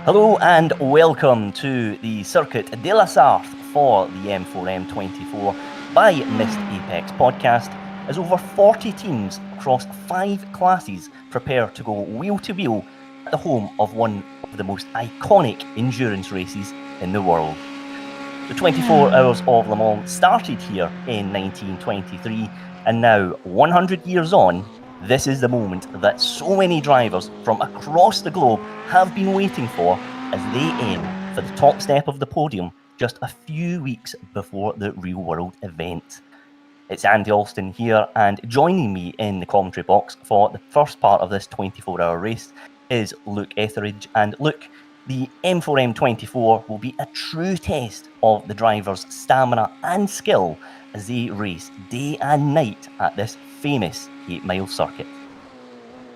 Hello and welcome to the Circuit de la Sarthe for the M4EM 24 by Missed Apex podcast, as over 40 teams across 5 classes prepare to go wheel to wheel at the home of one of the most iconic endurance races in the world. The 24 Hours of Le Mans started here in 1923, and now 100 years on, this is the moment that so many drivers from across the globe have been waiting for as they aim for the top step of the podium just a few weeks before the real-world event. It's Andy Alston here, and joining me in the commentary box for the first part of this 24-hour race is Luke Etheridge. And Luke, the M4EM 24 will be a true test of the drivers' stamina and skill as they race day and night at this famous 8-mile circuit.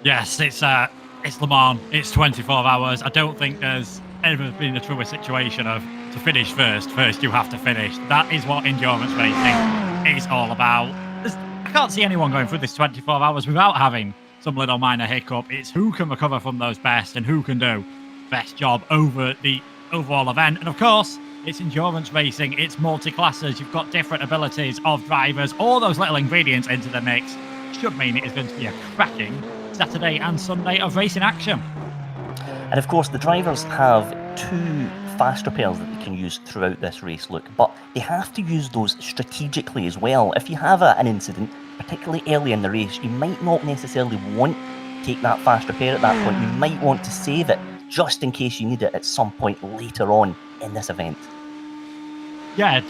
Yes, it's Le Mans. It's 24 hours. I don't think there's ever been a truer situation of to finish first. First, you have to finish. That is what endurance racing is all about. I can't see anyone going through this 24 hours without having some little minor hiccup. It's who can recover from those best and who can do best job over the overall event. And of course, it's endurance racing. It's multi-classes. You've got different abilities of drivers. All those little ingredients into the mix should mean it is going to be a cracking Saturday and Sunday of racing action. And of course, the drivers have 2 fast repairs that they can use throughout this race, Luke, but they have to use those strategically as well. If you have an incident, particularly early in the race, you might not necessarily want to take that fast repair at that point. You might want to save it just in case you need it at some point later on in this event. Yeah,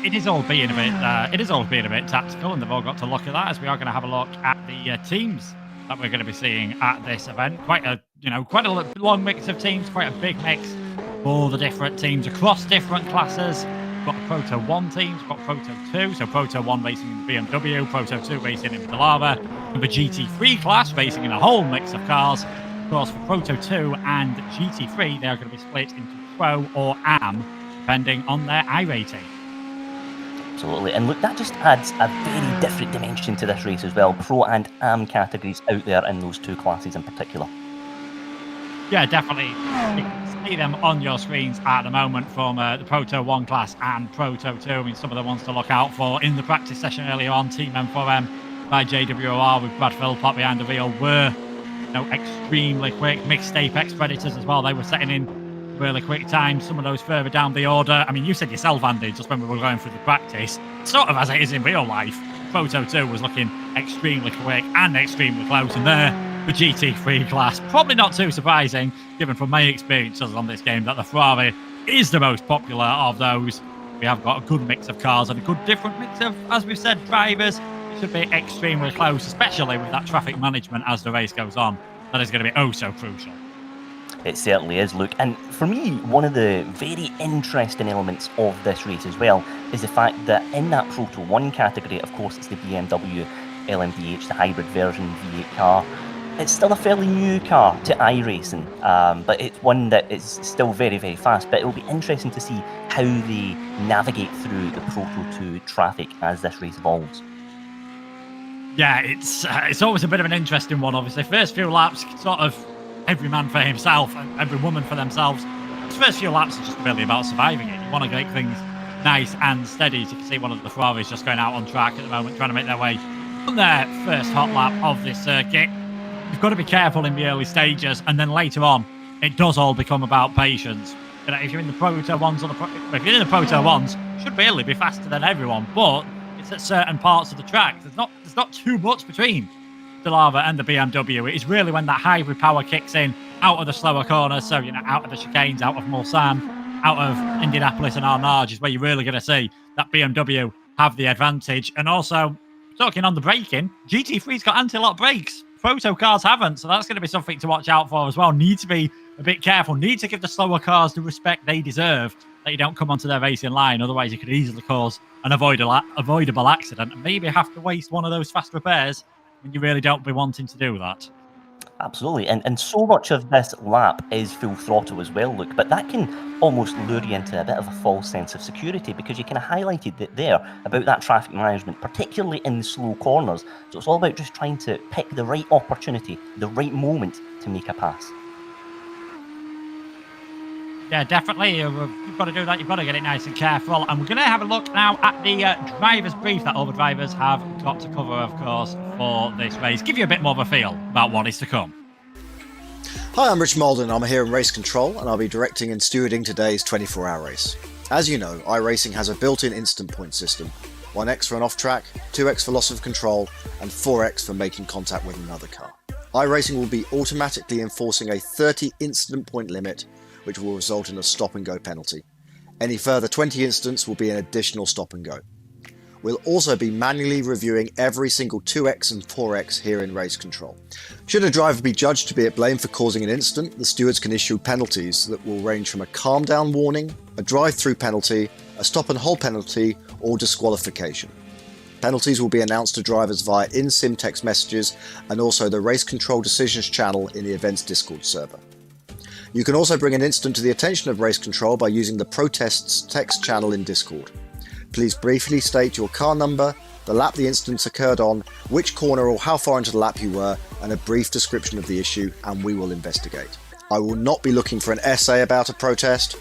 it is all being a bit tactical, and they've all got to look at that, as we are going to have a look at the teams that we're going to be seeing at this event. Quite a long mix of teams, quite a big mix. All the different teams across different classes. We've got the Proto 1 teams, we've got Proto 2, so Proto 1 racing in the BMW, Proto 2 racing in the Lava, and the GT3 class racing in a whole mix of cars. Of course, for Proto 2 and GT3, they are going to be split into Pro or AM, depending on their iRating. Absolutely, and look, that just adds a very different dimension to this race as well. Pro and AM categories out there in those 2 classes in particular. Yeah, definitely. You can see them on your screens at the moment from the Proto 1 class and Proto 2. I mean, some of the ones to look out for in the practice session earlier on. Team M4EM by JWR with Brad Philpott behind the wheel were extremely quick. Mixed Apex Predators as well. They were setting in really quick times. Some of those further down the order. I mean, you said yourself, Andy, just when we were going through the practice, sort of as it is in real life, Proto 2 was looking extremely quick and extremely close. And there, the GT3 class, probably not too surprising, given from my experiences on this game, that the Ferrari is the most popular of those. We have got a good mix of cars and a good different mix of, as we've said, drivers. It should be extremely close, especially with that traffic management as the race goes on. That is going to be oh so crucial. It certainly is, Luke. And for me, one of the very interesting elements of this race as well is the fact that in that Proto 1 category, of course, it's the BMW LMDh, the hybrid version V8 car. It's still a fairly new car to iRacing, but it's one that is still very, very fast. But it will be interesting to see how they navigate through the Proto 2 traffic as this race evolves. Yeah, it's always a bit of an interesting one, obviously. First few laps, sort of every man for himself and every woman for themselves. The first few laps are just really about surviving it. You want to make things nice and steady. As you can see, one of the Ferraris just going out on track at the moment, trying to make their way on their first hot lap of this circuit. You've got to be careful in the early stages, and then later on, it does all become about patience. If you're in the Proto 1s, if you're in the Proto 1s, you should really be faster than everyone, but it's at certain parts of the track. There's not too much between the Lava and the BMW. It is really when that hybrid power kicks in out of the slower corners, so out of the chicanes, out of Mulsanne, out of Indianapolis and Arnage is where you're really going to see that BMW have the advantage. And also, talking on the braking, GT3's got anti-lock brakes. Proto cars haven't, so that's going to be something to watch out for as well. Need to be a bit careful. Need to give the slower cars the respect they deserve, that you don't come onto their racing line. Otherwise, you could easily cause an avoidable accident and maybe have to waste one of those fast repairs when you really don't be wanting to do that. Absolutely, and so much of this lap is full throttle as well, Luke, but that can almost lure you into a bit of a false sense of security because you kind of highlighted that there about that traffic management, particularly in the slow corners. So it's all about just trying to pick the right opportunity, the right moment to make a pass. Yeah, definitely. You've got to do that. You've got to get it nice and careful. And we're going to have a look now at the driver's brief that all the drivers have got to cover, of course, for this race. Give you a bit more of a feel about what is to come. Hi, I'm Rich Malden. I'm here in Race Control, and I'll be directing and stewarding today's 24-hour race. As you know, iRating has a built-in instant point system. 1x for an off-track, 2x for loss of control, and 4x for making contact with another car. iRating will be automatically enforcing a 30 instant point limit, which will result in a stop-and-go penalty. Any further 20 instants will be an additional stop-and-go. We'll also be manually reviewing every single 2x and 4x here in Race Control. Should a driver be judged to be at blame for causing an incident, the stewards can issue penalties that will range from a calm-down warning, a drive-through penalty, a stop-and-hold penalty, or disqualification. Penalties will be announced to drivers via in-sim text messages and also the Race Control Decisions channel in the event's Discord server. You can also bring an incident to the attention of Race Control by using the protests text channel in Discord. Please briefly state your car number, the lap the incident occurred on, which corner or how far into the lap you were, and a brief description of the issue, and we will investigate. I will not be looking for an essay about a protest.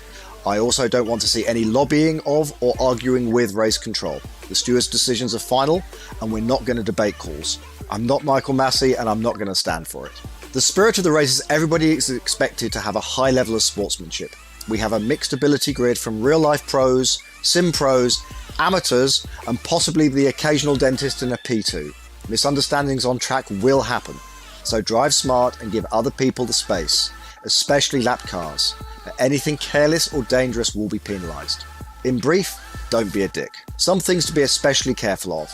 I also don't want to see any lobbying of or arguing with Race Control. The stewards' decisions are final, and we're not going to debate calls. I'm not Michael Massey, and I'm not going to stand for it. The spirit of the race is everybody is expected to have a high level of sportsmanship. We have a mixed ability grid from real-life pros, sim pros, amateurs, and possibly the occasional dentist in a P2. Misunderstandings on track will happen, so drive smart and give other people the space, especially lap cars. But anything careless or dangerous will be penalised. In brief, don't be a dick. Some things to be especially careful of.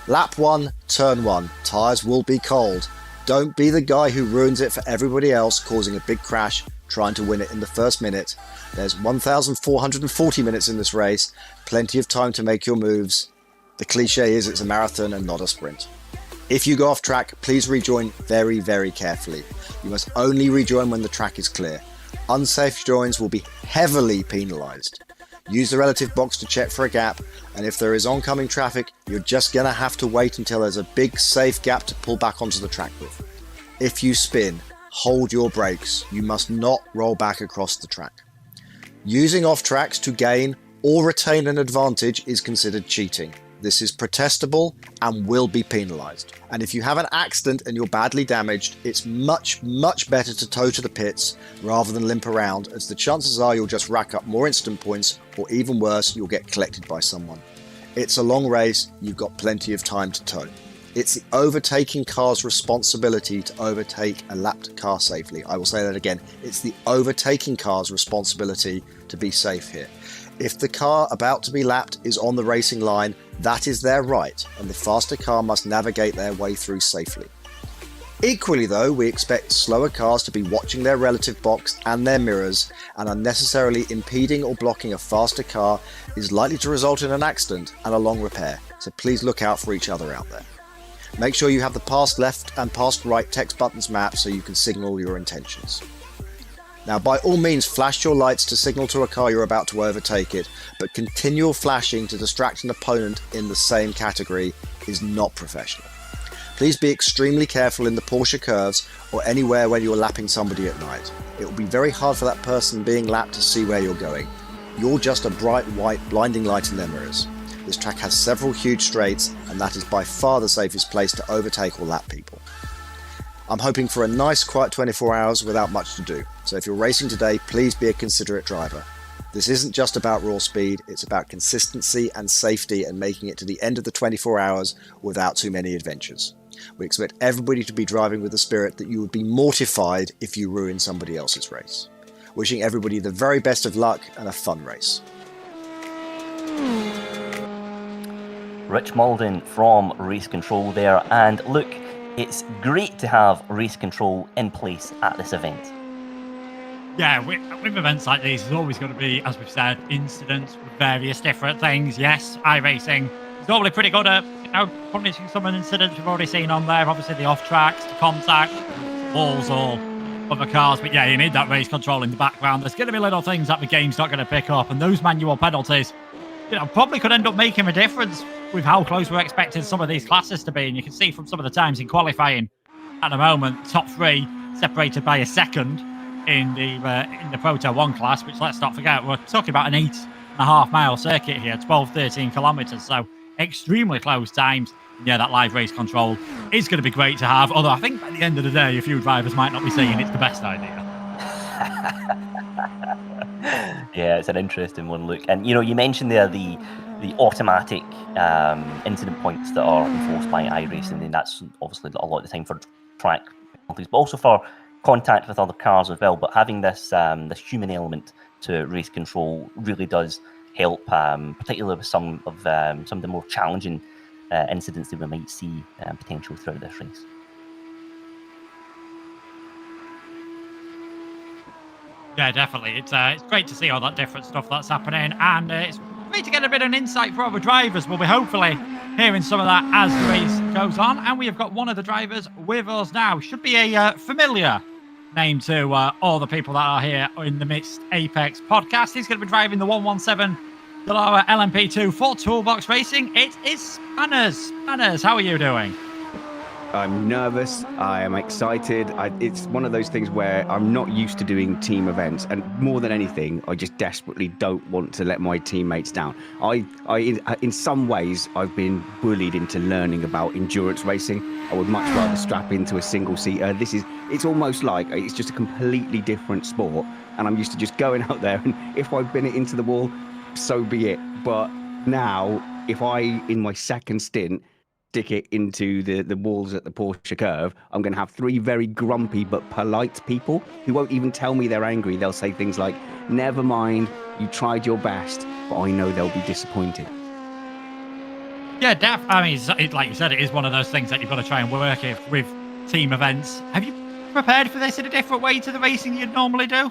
Lap 1, turn 1, tyres will be cold. Don't be the guy who ruins it for everybody else, causing a big crash, trying to win it in the first minute. There's 1,440 minutes in this race, plenty of time to make your moves. The cliche is it's a marathon and not a sprint. If you go off track, please rejoin very, very carefully. You must only rejoin when the track is clear. Unsafe joins will be heavily penalised. Use the relative box to check for a gap, and if there is oncoming traffic, you're just going to have to wait until there's a big safe gap to pull back onto the track with. If you spin, hold your brakes. You must not roll back across the track. Using off tracks to gain or retain an advantage is considered cheating. This is protestable and will be penalised. And if you have an accident and you're badly damaged, it's much, much better to tow to the pits rather than limp around, as the chances are you'll just rack up more instant points, or even worse, you'll get collected by someone. It's a long race, you've got plenty of time to tow. It's the overtaking car's responsibility to overtake a lapped car safely. I will say that again. It's the overtaking car's responsibility to be safe here. If the car about to be lapped is on the racing line, that is their right, and the faster car must navigate their way through safely. Equally though, we expect slower cars to be watching their relative box and their mirrors, and unnecessarily impeding or blocking a faster car is likely to result in an accident and a long repair, so please look out for each other out there. Make sure you have the past left and past right text buttons mapped so you can signal your intentions. Now, by all means, flash your lights to signal to a car you're about to overtake it, but continual flashing to distract an opponent in the same category is not professional. Please be extremely careful in the Porsche curves or anywhere when you're lapping somebody at night. It will be very hard for that person being lapped to see where you're going. You're just a bright white blinding light in their mirrors. This track has several huge straights, and that is by far the safest place to overtake or lap people. I'm hoping for a nice quiet 24 hours without much to do, so if you're racing today, please be a considerate driver. This isn't just about raw speed, it's about consistency and safety and making it to the end of the 24 hours without too many adventures. We expect everybody to be driving with the spirit that you would be mortified if you ruin somebody else's race. Wishing everybody the very best of luck and a fun race. Rich Malden from Race Control there, and look, it's great to have Race Control in place at this event. Yeah, with events like these, there's always going to be, as we've said, incidents with various different things. Yes, iRating is normally pretty good at, punishing some of the incidents we've already seen on there. Obviously, the off tracks, the contact, balls, or other cars. But yeah, you need that race control in the background. There's going to be little things that the game's not going to pick up, and those manual penalties, probably could end up making a difference with how close we're expecting some of these classes to be. And you can see from some of the times in qualifying at the moment, top three separated by a second. in the Proto 1 class, which let's not forget, we're talking about an 8.5-mile circuit here, 12-13 kilometers, so extremely close times. Yeah, that live race control is going to be great to have, although I think by the end of the day, a few drivers might not be saying it's the best idea. Yeah, it's an interesting one, Luke. And you mentioned there the automatic incident points that are enforced by iRacing, and that's obviously a lot of the time for track penalties, but also for contact with other cars as well. But having this human element to race control really does help, particularly with some of the more challenging incidents that we might see potentially throughout this race. Yeah, definitely. It's great to see all that different stuff that's happening, and it's great to get a bit of an insight for other drivers. We'll be hopefully hearing some of that as the race goes on, and we have got one of the drivers with us now. Should be a familiar name to all the people that are here in the Missed Apex podcast. He's going to be driving the 117 LMP2 for Toolbox Racing. It is Spanners. Spanners, how are you doing? I'm nervous. I am excited. It's one of those things where I'm not used to doing team events, and more than anything, I just desperately don't want to let my teammates down. In some ways, I've been bullied into learning about endurance racing. I would much rather strap into a single-seater. It's almost like it's just a completely different sport, and I'm used to just going out there, and if I bin it into the wall, so be it. But now, if I, in my second stint, stick it into the walls at the Porsche curve, I'm going to have 3 very grumpy but polite people who won't even tell me they're angry. They'll say things like, never mind, you tried your best, but I know they'll be disappointed. Yeah, I mean, like you said, it is one of those things that you've got to try and work with team events. Have you prepared for this in a different way to the racing you'd normally do?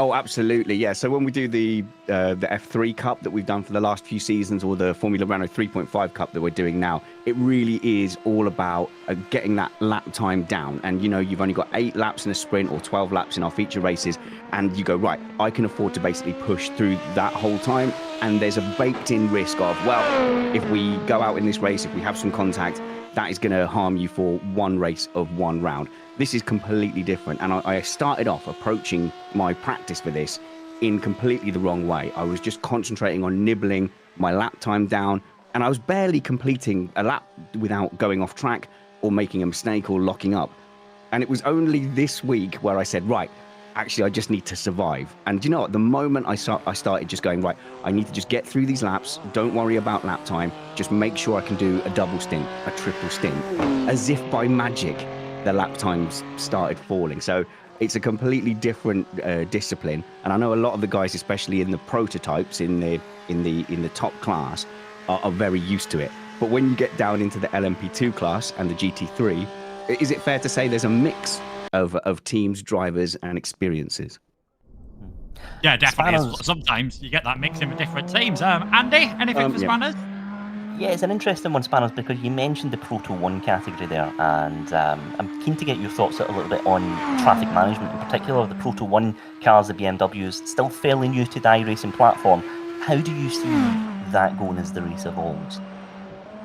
Oh, absolutely, yeah. So when we do the F3 Cup that we've done for the last few seasons, or the Formula Renault 3.5 Cup that we're doing now, it really is all about getting that lap time down. And, you've only got 8 laps in a sprint or 12 laps in our feature races, and you go, right, I can afford to basically push through that whole time. And there's a baked-in risk of, well, if we go out in this race, if we have some contact, that is going to harm you for one race of one round. This is completely different, and I started off approaching my practice for this in completely the wrong way. I was just concentrating on nibbling my lap time down, and I was barely completing a lap without going off track or making a mistake or locking up. And it was only this week where I said, right, actually, I just need to survive. And you know what? The moment I started just going, right, I need to just get through these laps. Don't worry about lap time. Just make sure I can do a double stint, a triple stint. As if by magic, the lap times started falling. So it's a completely different discipline. And I know a lot of the guys, especially in the prototypes, in the top class, are very used to it. But when you get down into the LMP2 class and the GT3, is it fair to say there's a mix of teams, drivers, and experiences? Yeah, definitely. Sometimes you get that mixing with different teams. Andy, anything for Spanners? Yeah, it's an interesting one, Spanners, because you mentioned the Proto 1 category there, and I'm keen to get your thoughts a little bit on traffic management, in particular the Proto 1 cars, the BMWs, still fairly new to the iRacing platform. How do you see that going as the race evolves?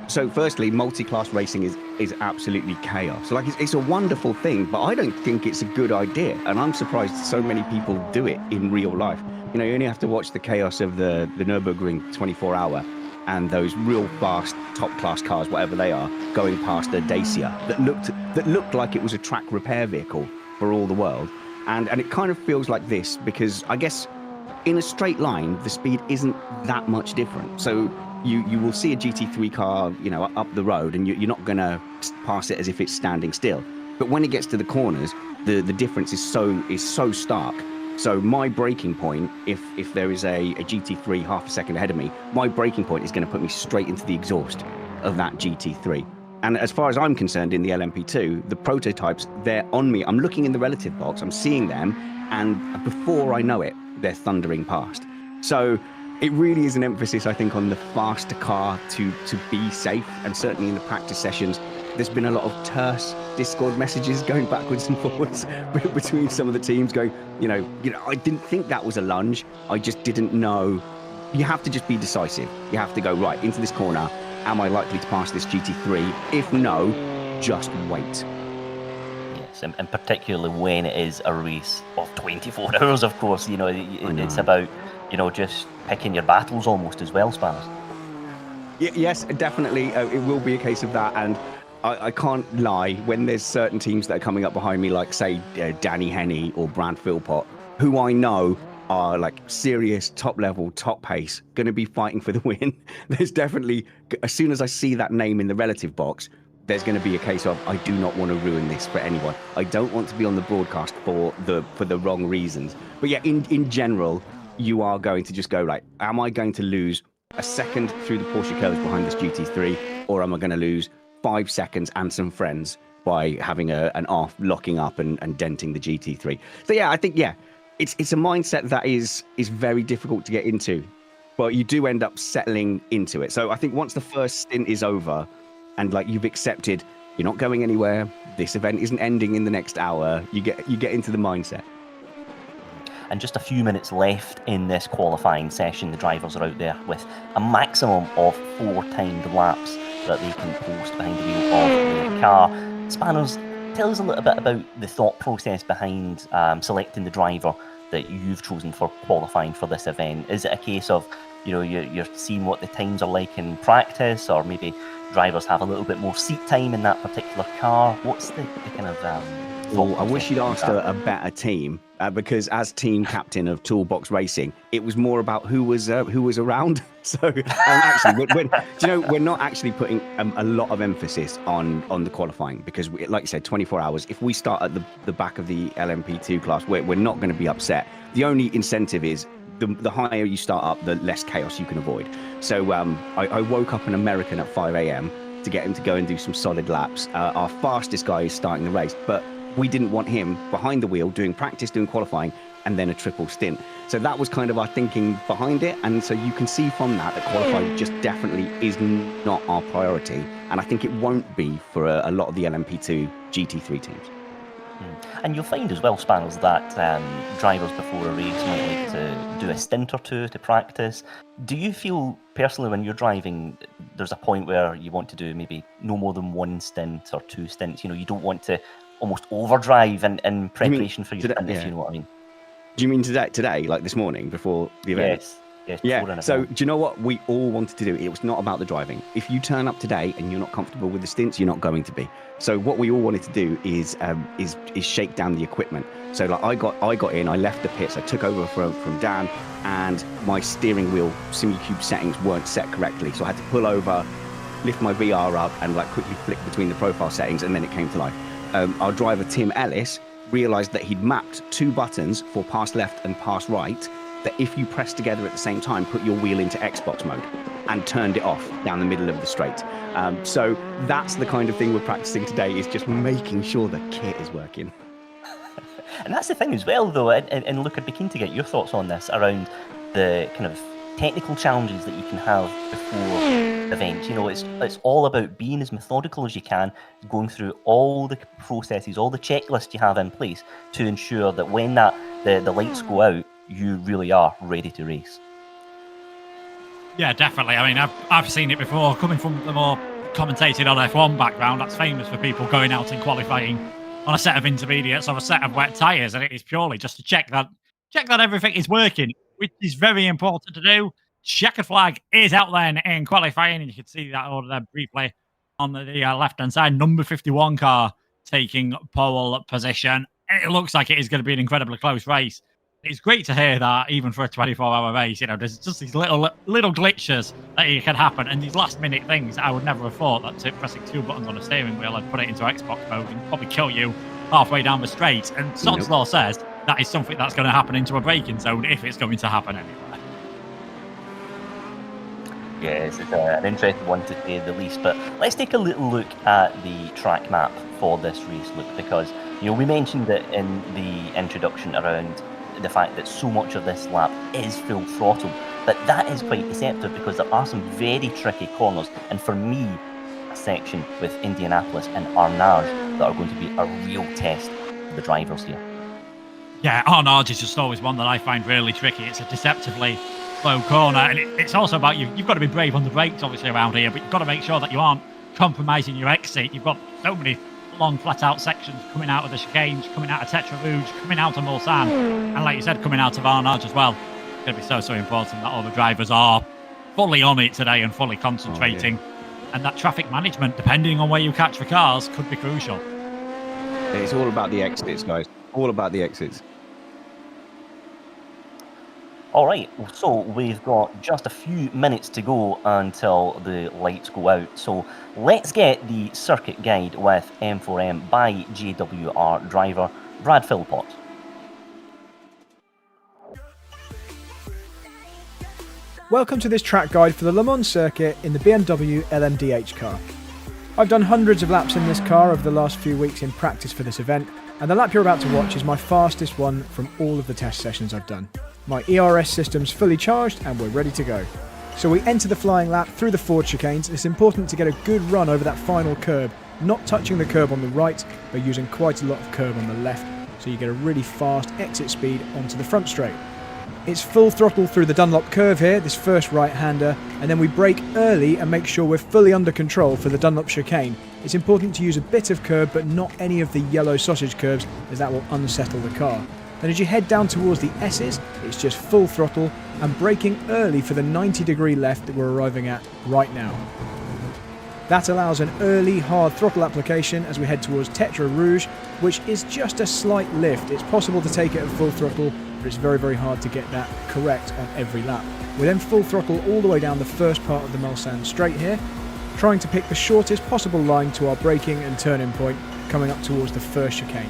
So firstly, multi-class racing is absolutely chaos. Like, it's a wonderful thing, but I don't think it's a good idea. And I'm surprised so many people do it in real life. You only have to watch the chaos of the Nürburgring 24-hour and those real fast top-class cars, whatever they are, going past a Dacia that looked like it was a track repair vehicle for all the world. And it kind of feels like this because I guess in a straight line, the speed isn't that much different. So you will see a GT3 car, up the road, and you're not going to pass it as if it's standing still. But when it gets to the corners, the difference is so stark. So my braking point, if there is a GT3 half a second ahead of me, my braking point is going to put me straight into the exhaust of that GT3. And as far as I'm concerned, in the LMP2, the prototypes, they're on me. I'm looking in the relative box, I'm seeing them, and before I know it, they're thundering past. So it really is an emphasis, I think, on the faster car to be safe. And certainly in the practice sessions, there's been a lot of terse Discord messages going backwards and forwards between some of the teams going, I didn't think that was a lunge. I just didn't know. You have to just be decisive. You have to go, right, into this corner. Am I likely to pass this GT3? If no, just wait. race, and particularly when it is a race of 24 hours, of course. It's about, just picking your battles almost as well, Spanners. Yes, definitely. It will be a case of that. And I can't lie, when there's certain teams that are coming up behind me, like, say, Danny Henney or Brad Philpott, who I know are like serious top level, top pace, going to be fighting for the win. There's definitely, as soon as I see that name in the relative box, there's going to be a case of, I do not want to ruin this for anyone. I don't want to be on the broadcast for the wrong reasons. But yeah, in general, you are going to just go like, am I going to lose a second through the Porsche curves behind this GT3, or am I going to lose 5 seconds and some friends by having an off, locking up and denting the GT3? So yeah, I think, yeah, it's a mindset that is very difficult to get into, but you do end up settling into it. So I think once the first stint is over and like you've accepted you're not going anywhere, this event isn't ending in the next hour, you get into the mindset. And just a few minutes left in this qualifying session. The drivers are out there with a maximum of 4 timed laps that they can post behind the wheel of the car. Spanners, tell us a little bit about the thought process behind selecting the driver that you've chosen for qualifying for this event. Is it a case of, you're seeing what the times are like in practice, or maybe drivers have a little bit more seat time in that particular car? What's the kind of Well, I wish you'd asked a better team, because as team captain of Toolbox Racing, it was more about who was around. So actually, we're not actually putting a lot of emphasis on the qualifying, because, like you said, 24 hours. If we start at the back of the LMP2 class, we're not going to be upset. The only incentive is the higher you start up, the less chaos you can avoid. So I woke up an American at 5 a.m. to get him to go and do some solid laps. Our fastest guy is starting the race, but we didn't want him behind the wheel doing practice, doing qualifying, and then a triple stint. So that was kind of our thinking behind it. And so you can see from that qualifying just definitely is not our priority. And I think it won't be for a lot of the LMP2 GT3 teams. And you'll find as well, Spanners, that drivers before a race might like to do a stint or two to practice. Do you feel personally when you're driving, there's a point where you want to do maybe no more than 1 stint or 2 stints? You don't want to almost overdrive in preparation for your stint, if you know what I mean. Do you mean today, like this morning before the event? Yes. Yeah, so do you know what we all wanted to do? It was not about the driving. If you turn up today and you're not comfortable with the stints, you're not going to be. So what we all wanted to do is shake down the equipment. So like I got in, I left the pits, I took over from Dan, and my steering wheel SimuCube settings weren't set correctly. So I had to pull over, lift my VR up, and like quickly flick between the profile settings, and then it came to life. Our driver Tim Ellis realized that he'd mapped 2 buttons for pass left and pass right, that if you press together at the same time, put your wheel into Xbox mode, and turned it off down the middle of the straight. So that's the kind of thing we're practicing today, is just making sure the kit is working. And that's the thing as well, though, and look, I'd be keen to get your thoughts on this around the kind of technical challenges that you can have before events. It's all about being as methodical as you can, going through all the processes, all the checklists you have in place to ensure that when the lights go out, you really are ready to race. Yeah, definitely. I mean, I've seen it before, coming from the more commentated on F1 background. That's famous for people going out and qualifying on a set of intermediates or a set of wet tyres, and it is purely just to check that everything is working, which is very important to do. Checkered flag is out there in qualifying, and you can see that order there briefly on the left-hand side. Number 51 car taking pole position. It looks like it is going to be an incredibly close race. It's great to hear that even for a 24-hour race, there's just these little glitches that can happen, and these last-minute things. I would never have thought that pressing 2 buttons on a steering wheel and put it into Xbox mode can probably kill you halfway down the straight. And Sod's Law says that is something that's going to happen into a braking zone if it's going to happen anywhere. Yes, it's an interesting one to say the least. But let's take a little look at the track map for this race, Luke, because we mentioned it in the introduction around the fact that so much of this lap is full throttle, but that is quite deceptive because there are some very tricky corners, and for me, a section with Indianapolis and Arnage that are going to be a real test for the drivers here. Yeah, Arnage is just always one that I find really tricky. It's a deceptively slow corner, and it's also about you've got to be brave on the brakes, obviously, around here, but you've got to make sure that you aren't compromising your exit. You've got so many long flat-out sections coming out of the chicanes, coming out of Tetra Rouge, coming out of Mulsanne, and like you said, coming out of Arnage as well. It's going to be so important that all the drivers are fully on it today and fully concentrating. And that traffic management, depending on where you catch the cars, could be crucial. It's all about the exits, guys. All about the exits. All right, so we've got just a few minutes to go until the lights go out. So let's get the circuit guide with M4M by JWR driver Brad Philpott. Welcome to this track guide for the Le Mans circuit in the BMW LMDh car. I've done hundreds of laps in this car over the last few weeks in practice for this event, and the lap you're about to watch is my fastest one from all of the test sessions I've done. My ERS system's fully charged and we're ready to go. So we enter the flying lap through the Ford chicanes. It's important to get a good run over that final curb, not touching the curb on the right, but using quite a lot of curb on the left, so you get a really fast exit speed onto the front straight. It's full throttle through the Dunlop curve here, this first right-hander, and then we brake early and make sure we're fully under control for the Dunlop chicane. It's important to use a bit of curb, but not any of the yellow sausage curbs, as that will unsettle the car. Then as you head down towards the S's, it's just full throttle and braking early for the 90-degree left that we're arriving at right now. That allows an early hard throttle application as we head towards Tetra Rouge, which is just a slight lift. It's possible to take it at full throttle, but it's very, very hard to get that correct on every lap. We then full throttle all the way down the first part of the Mulsanne straight here, trying to pick the shortest possible line to our braking and turning point coming up towards the first chicane.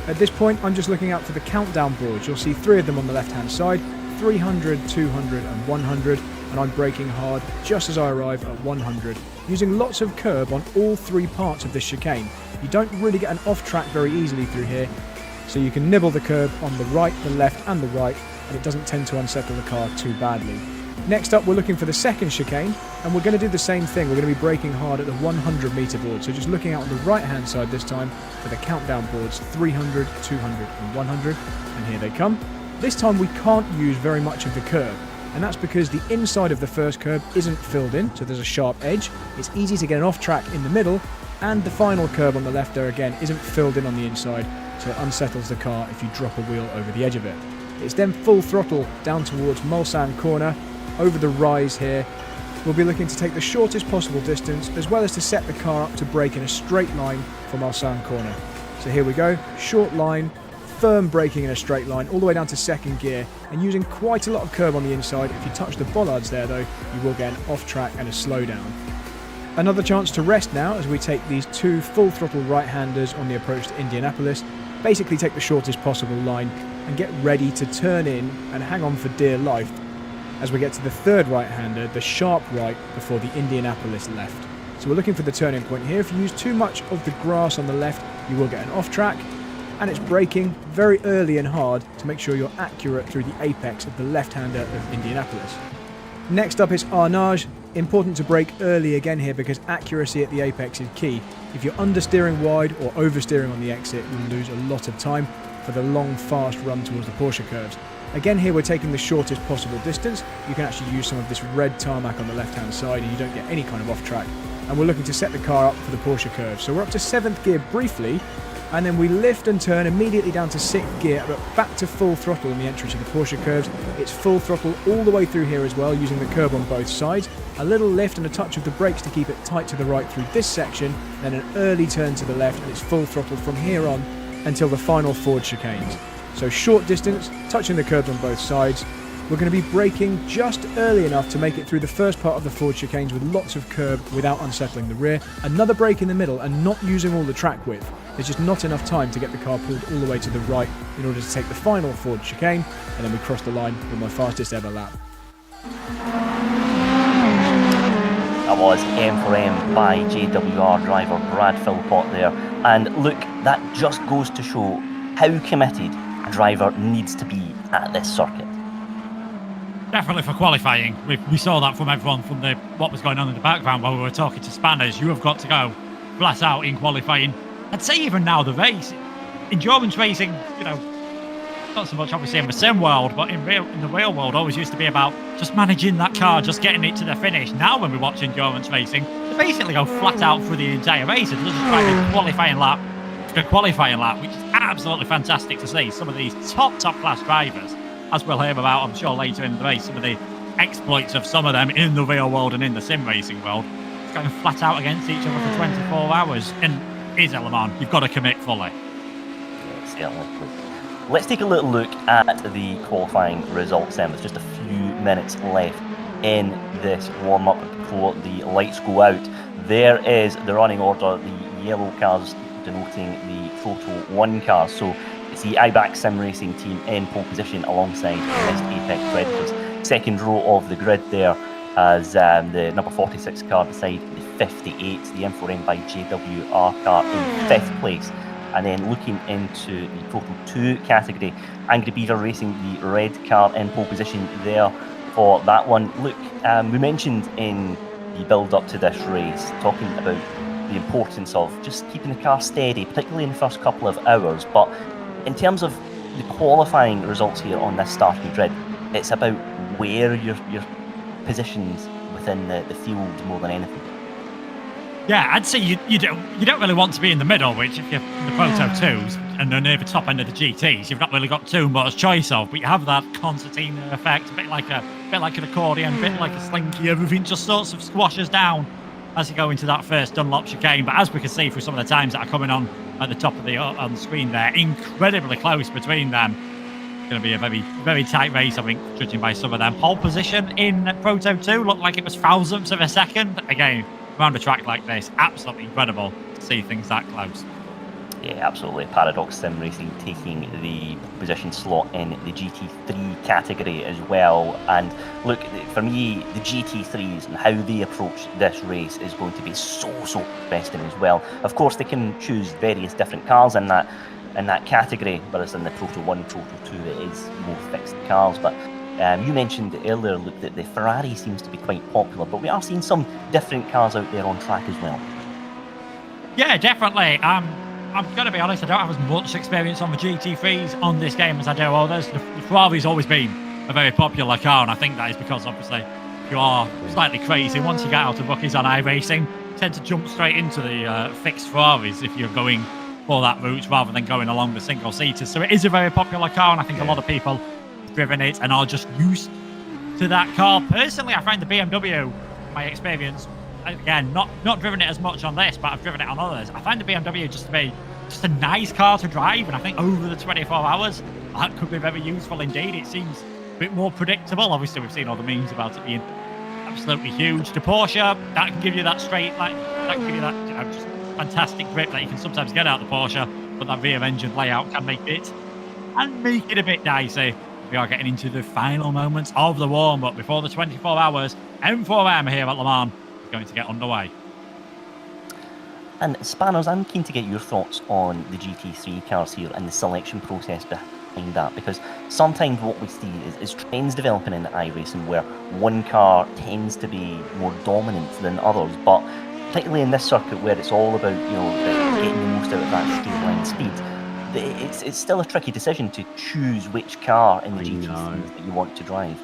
At this point, I'm just looking out for the countdown boards. You'll see 3 of them on the left-hand side, 300, 200 and 100, and I'm braking hard just as I arrive at 100, using lots of curb on all 3 parts of this chicane. You don't really get an off-track very easily through here, so you can nibble the curb on the right, the left and the right, and it doesn't tend to unsettle the car too badly. Next up, we're looking for the second chicane, and we're going to do the same thing. We're going to be braking hard at the 100 metre board, so just looking out on the right hand side this time for the countdown boards, 300, 200 and 100, and here they come. This time we can't use very much of the curb, and that's because the inside of the first curb isn't filled in, so there's a sharp edge. It's easy to get an off track in the middle, and the final curb on the left there again isn't filled in on the inside, so it unsettles the car if you drop a wheel over the edge of it. It's then full throttle down towards Mulsanne corner, over the rise here. We'll be looking to take the shortest possible distance, as well as to set the car up to brake in a straight line from Mulsanne corner. So here we go, short line, firm braking in a straight line all the way down to second gear, and using quite a lot of curb on the inside. If you touch the bollards there though, you will get an off track and a slowdown. Another chance to rest now as we take these 2 full throttle right-handers on the approach to Indianapolis. Basically take the shortest possible line and get ready to turn in and hang on for dear life as we get to the third right-hander, the sharp right before the Indianapolis left. So we're looking for the turning point here. If you use too much of the grass on the left, you will get an off track, and it's braking very early and hard to make sure you're accurate through the apex of the left-hander of Indianapolis. Next up is Arnage. Important to brake early again here because accuracy at the apex is key. If you're understeering wide or oversteering on the exit, you'll lose a lot of time for the long, fast run towards the Porsche curves. Again here we're taking the shortest possible distance. You can actually use some of this red tarmac on the left-hand side and you don't get any kind of off track. And we're looking to set the car up for the Porsche curve. So we're up to 7th gear briefly, and then we lift and turn immediately down to 6th gear, but back to full throttle in the entry to the Porsche curves. It's full throttle all the way through here as well, using the curb on both sides. A little lift and a touch of the brakes to keep it tight to the right through this section, then an early turn to the left, and it's full throttle from here on until the final Ford chicanes. So short distance, touching the curbs on both sides. We're going to be braking just early enough to make it through the first part of the Ford chicanes with lots of curb without unsettling the rear. Another brake in the middle and not using all the track width. There's just not enough time to get the car pulled all the way to the right in order to take the final Ford chicane, and then we cross the line with my fastest ever lap. That was M4M by JWR driver Brad Philpott there. And look, that just goes to show how committed a driver needs to be at this circuit. Definitely for qualifying. We saw that from everyone from what was going on in the background while we were talking to Spanners. You have got to go flat out in qualifying. I'd say even now the race, endurance racing, not so much obviously in the sim world, but in the real world, always used to be about just managing that car, just getting it to the finish. Now, when we watch endurance racing, they basically go flat out through the entire race. It doesn't try the qualifying lap after qualifying lap, which is absolutely fantastic to see. Some of these top class drivers, as we'll hear about, I'm sure, later in the race, some of the exploits of some of them in the real world and in the sim racing world, just going flat out against each other for 24 hours. And is Le Mans, you've got to commit fully. Yeah, certainly. Let's take a little look at the qualifying results then, with just a few minutes left in this warm-up before the lights go out. There is the running order, the yellow cars denoting the Proto 1 cars. So it's the iBack Sim Racing team in pole position alongside Mist Apex Predators. Second row of the grid there as the number 46 car beside the 58, the M4EM by JWR car in 5th place. And then looking into the Proto 2 category, Angry Beaver racing the red car in pole position there for that one. Look, we mentioned in the build-up to this race, talking about the importance of just keeping the car steady, particularly in the first couple of hours. But in terms of the qualifying results here on this starting grid, it's about where you're positioned within the field more than anything. Yeah, I'd say you don't really want to be in the middle, which if you're in the Proto 2s and they're near the top end of the GTs, you've not really got too much choice of. But you have that concertina effect, a bit like an accordion, a bit like a slinky. Everything just sort of squashes down as you go into that first Dunlop chicane. But as we can see through some of the times that are coming on at the top of on the screen there, incredibly close between them. It's going to be a very, very tight race, I think, judging by some of them. Pole position in Proto 2 looked like it was thousandths of a second. Again, around a track like this, absolutely incredible to see things that close. Yeah, absolutely. Paradox Sim Racing taking the position slot in the GT3 category as well. And look, for me, the GT3s and how they approach this race is going to be so interesting as well. Of course, they can choose various different cars in that category, whereas in the Proto 1, Proto 2, it is more fixed cars. But you mentioned earlier, Luke, that the Ferrari seems to be quite popular, but we are seeing some different cars out there on track as well. Yeah, definitely. I'm going to be honest, I don't have as much experience on the GT3s on this game as I do others. The Ferrari's always been a very popular car, and I think that is because, obviously, you are slightly crazy. Once you get out of bookies on iRating, you tend to jump straight into the fixed Ferraris if you're going for that route rather than going along the single-seaters. So it is a very popular car, and I think a lot of people driven it and are just used to that car. Personally, I find the BMW, my experience, again, not driven it as much on this, but I've driven it on others. I find the BMW just to be just a nice car to drive, and I think over the 24 hours, that could be very useful indeed. It seems a bit more predictable. Obviously, we've seen all the memes about it being absolutely huge. The Porsche, that can give you that straight, that can give you that just fantastic grip that you can sometimes get out of the Porsche, but that rear engine layout can make it a bit dicey. We are getting into the final moments of the warm-up before the 24 hours. M4EM here at Le Mans is going to get underway. And Spanners, I'm keen to get your thoughts on the GT3 cars here and the selection process behind that, because sometimes what we see is trends developing in iRacing where one car tends to be more dominant than others, but particularly in this circuit where it's all about getting the most out of that straight line speed. It's still a tricky decision to choose which car in the GT3 that you want to drive.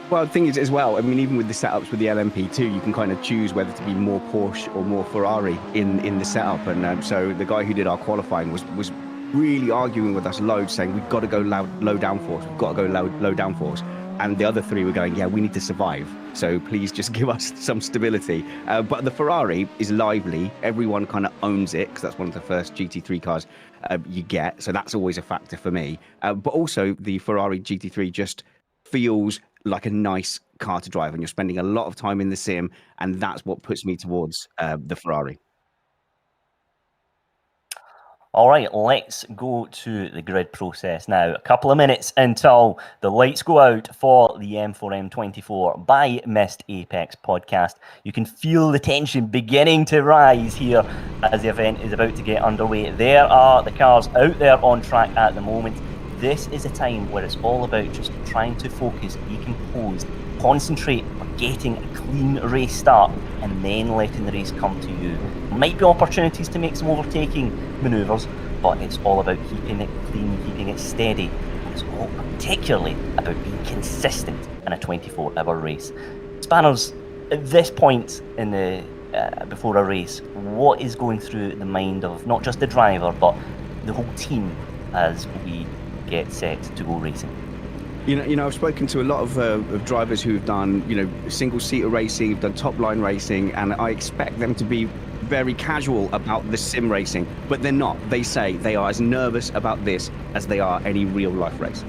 Well, the thing is as well, I mean, even with the setups with the LMP2, you can kind of choose whether to be more Porsche or more Ferrari in the setup. And so the guy who did our qualifying was really arguing with us loads, saying we've got to go low downforce, we've got to go low downforce. And the other three were going, yeah, we need to survive. So please just give us some stability. But the Ferrari is lively. Everyone kind of owns it because that's one of the first GT3 cars you get. So that's always a factor for me. But also the Ferrari GT3 just feels like a nice car to drive. And you're spending a lot of time in the sim. And that's what puts me towards the Ferrari. All right, let's go to the grid process now. A couple of minutes until the lights go out for the M4EM 24 by Mist Apex podcast. You can feel the tension beginning to rise here as the event is about to get underway. There are the cars out there on track at the moment. This is a time where it's all about just trying to focus, be composed, concentrate on getting a clean race start and then letting the race come to you. There might be opportunities to make some overtaking manoeuvres, but it's all about keeping it clean, keeping it steady, it's all particularly about being consistent in a 24-hour race. Spanners, at this point in the before a race, what is going through the mind of not just the driver but the whole team as we get set to go racing? You know, I've spoken to a lot of drivers who've done, single-seater racing, who've done top-line racing, and I expect them to be very casual about the sim racing, but they're not. They say they are as nervous about this as they are any real-life race.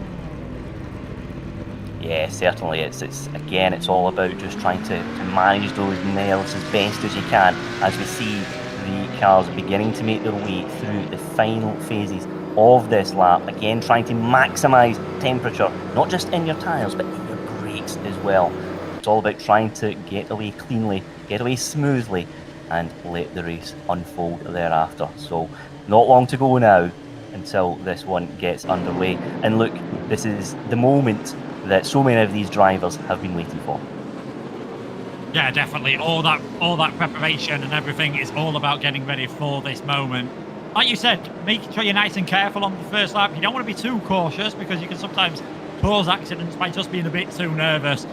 Yeah, certainly. It's all about just trying to manage those nerves as best as you can as we see the cars beginning to make their way through the final phases of this lap. Again, trying to maximise temperature, not just in your tyres, but in your brakes as well. It's all about trying to get away cleanly, get away smoothly, and let the race unfold thereafter. So, not long to go now until this one gets underway. And look, this is the moment that so many of these drivers have been waiting for. Yeah, definitely. All that preparation and everything is all about getting ready for this moment. Like you said, making sure you're nice and careful on the first lap. You don't want to be too cautious because you can sometimes cause accidents by just being a bit too nervous.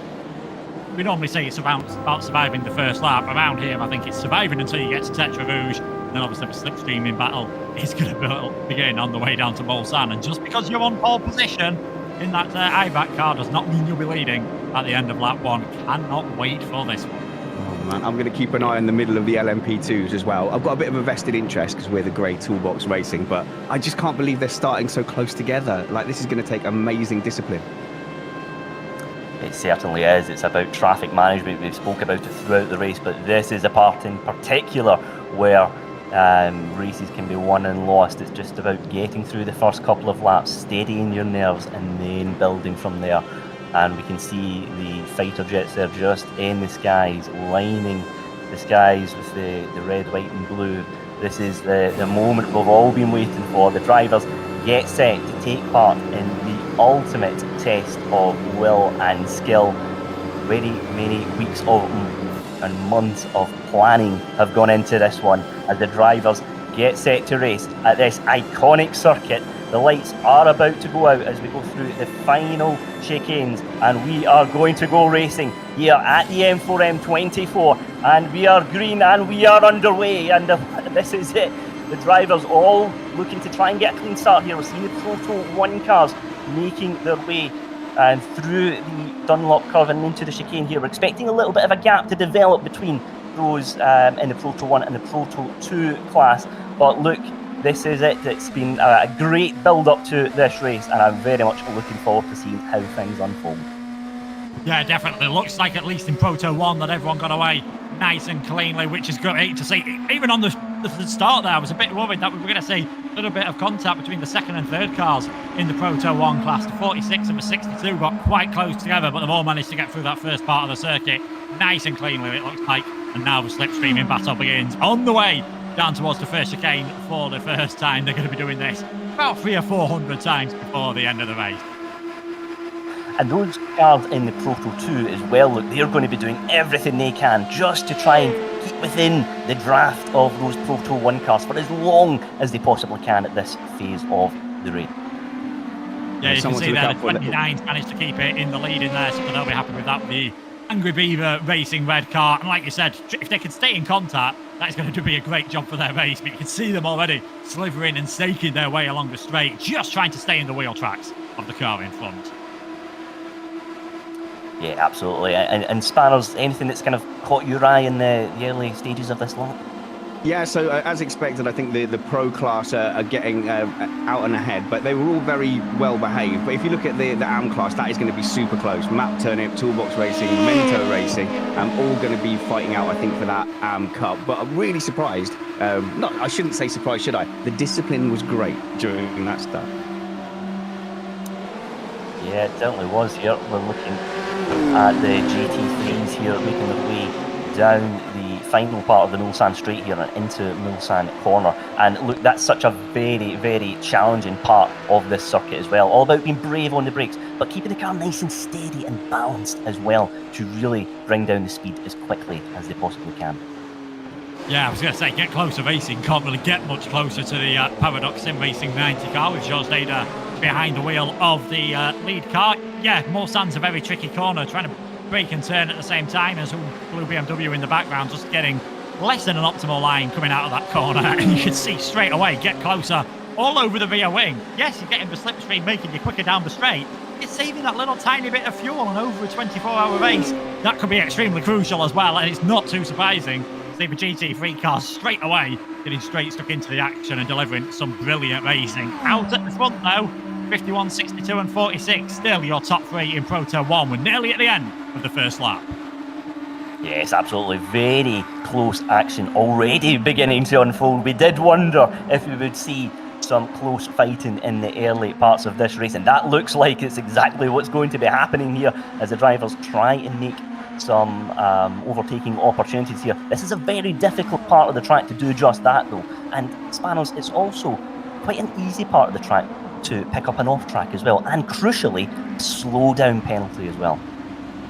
We normally say it's about surviving the first lap. Around here, I think it's surviving until you get to Tetra Rouge. And then obviously the slipstreaming battle is going to begin on the way down to Mulsanne. And just because you're on pole position in that iRating car does not mean you'll be leading at the end of lap one. Cannot wait for this one. Oh man, I'm going to keep an eye on the middle of the LMP2s as well. I've got a bit of a vested interest because we're the grey toolbox racing, but I just can't believe they're starting so close together. Like, this is going to take amazing discipline. It certainly is. It's about traffic management. We've spoke about it throughout the race, but this is a part in particular where races can be won and lost. It's just about getting through the first couple of laps, steadying your nerves, and then building from there. And we can see the fighter jets there just in the skies, lining the skies with the red, white and blue. This is the moment we've all been waiting for. The drivers get set to take part in the ultimate test of will and skill. Very many weeks of and months of planning have gone into this one as the drivers get set to race at this iconic circuit. The lights are about to go out as we go through the final chicanes, and we are going to go racing here at the M4EM 24, and we are green and we are underway, and this is it. The drivers all looking to try and get a clean start here. We're seeing the Proto 1 cars making their way and through the Dunlop curve and into the chicane here. We're expecting a little bit of a gap to develop between those in the Proto 1 and the Proto 2 class, but look, this is it. It's been a great build-up to this race, and I'm very much looking forward to seeing how things unfold. Yeah, definitely. Looks like, at least in Proto 1, that everyone got away nice and cleanly, which is great to see. Even on the start there, I was a bit worried that we were going to see a little bit of contact between the second and third cars in the Proto 1 class. The 46 and the 62 got quite close together, but they've all managed to get through that first part of the circuit nice and cleanly, it looks like. And now the slipstreaming battle begins on the way down towards the first chicane for the first time. They're going to be doing this about 300 or 400 times before the end of the race. And those cars in the Proto 2 as well, look, they're going to be doing everything they can just to try and keep within the draft of those Proto 1 cars for as long as they possibly can at this phase of the race. Yeah, you can see there the 29's managed to keep it in the lead in there, so they'll be happy with that. The Angry Beaver Racing red car, and like you said, if they can stay in contact, that's going to be a great job for their race. But you can see them already slithering and snaking their way along the straight, just trying to stay in the wheel tracks of the car in front. Yeah, absolutely. And Spanners, anything that's kind of caught your eye in the early stages of this lap? Yeah, so as expected, I think the pro class are getting out and ahead, but they were all very well behaved. But if you look at the AM class, that is going to be super close. Map Turnip, Toolbox Racing, Mento Racing, all going to be fighting out, I think, for that AM Cup. But I'm really surprised. I shouldn't say surprised, should I? The discipline was great during that start. Yeah, it certainly was here. We're looking at the GT3s here making their way down the final part of the Mulsanne straight here and into Mulsanne corner. And look, that's such a very, very challenging part of this circuit as well. All about being brave on the brakes, but keeping the car nice and steady and balanced as well to really bring down the speed as quickly as they possibly can. Yeah, I was going to say, get closer racing. Can't really get much closer to the Paradox Sim Racing 90 car with George Dada behind the wheel of the lead car. Yeah, Mulsanne's a very tricky corner, trying to brake and turn at the same time as blue BMW in the background, just getting less than an optimal line coming out of that corner. And you can see straight away, get closer, all over the rear wing. Yes, you're getting the slipstream, making you quicker down the straight. It's saving that little tiny bit of fuel on over a 24-hour race. That could be extremely crucial as well, and it's not too surprising. See the GT3 car straight away, getting straight stuck into the action and delivering some brilliant racing. Out at the front though, 51, 62 and 46, still your top three in Proto 1. We're nearly at the end of the first lap. Yes, absolutely. Very close action already beginning to unfold. We did wonder if we would see some close fighting in the early parts of this race, and that looks like it's exactly what's going to be happening here as the drivers try and make some overtaking opportunities here. This is a very difficult part of the track to do just that though, and Spanos, it's also quite an easy part of the track to pick up an off track as well, and crucially, slow down penalty as well.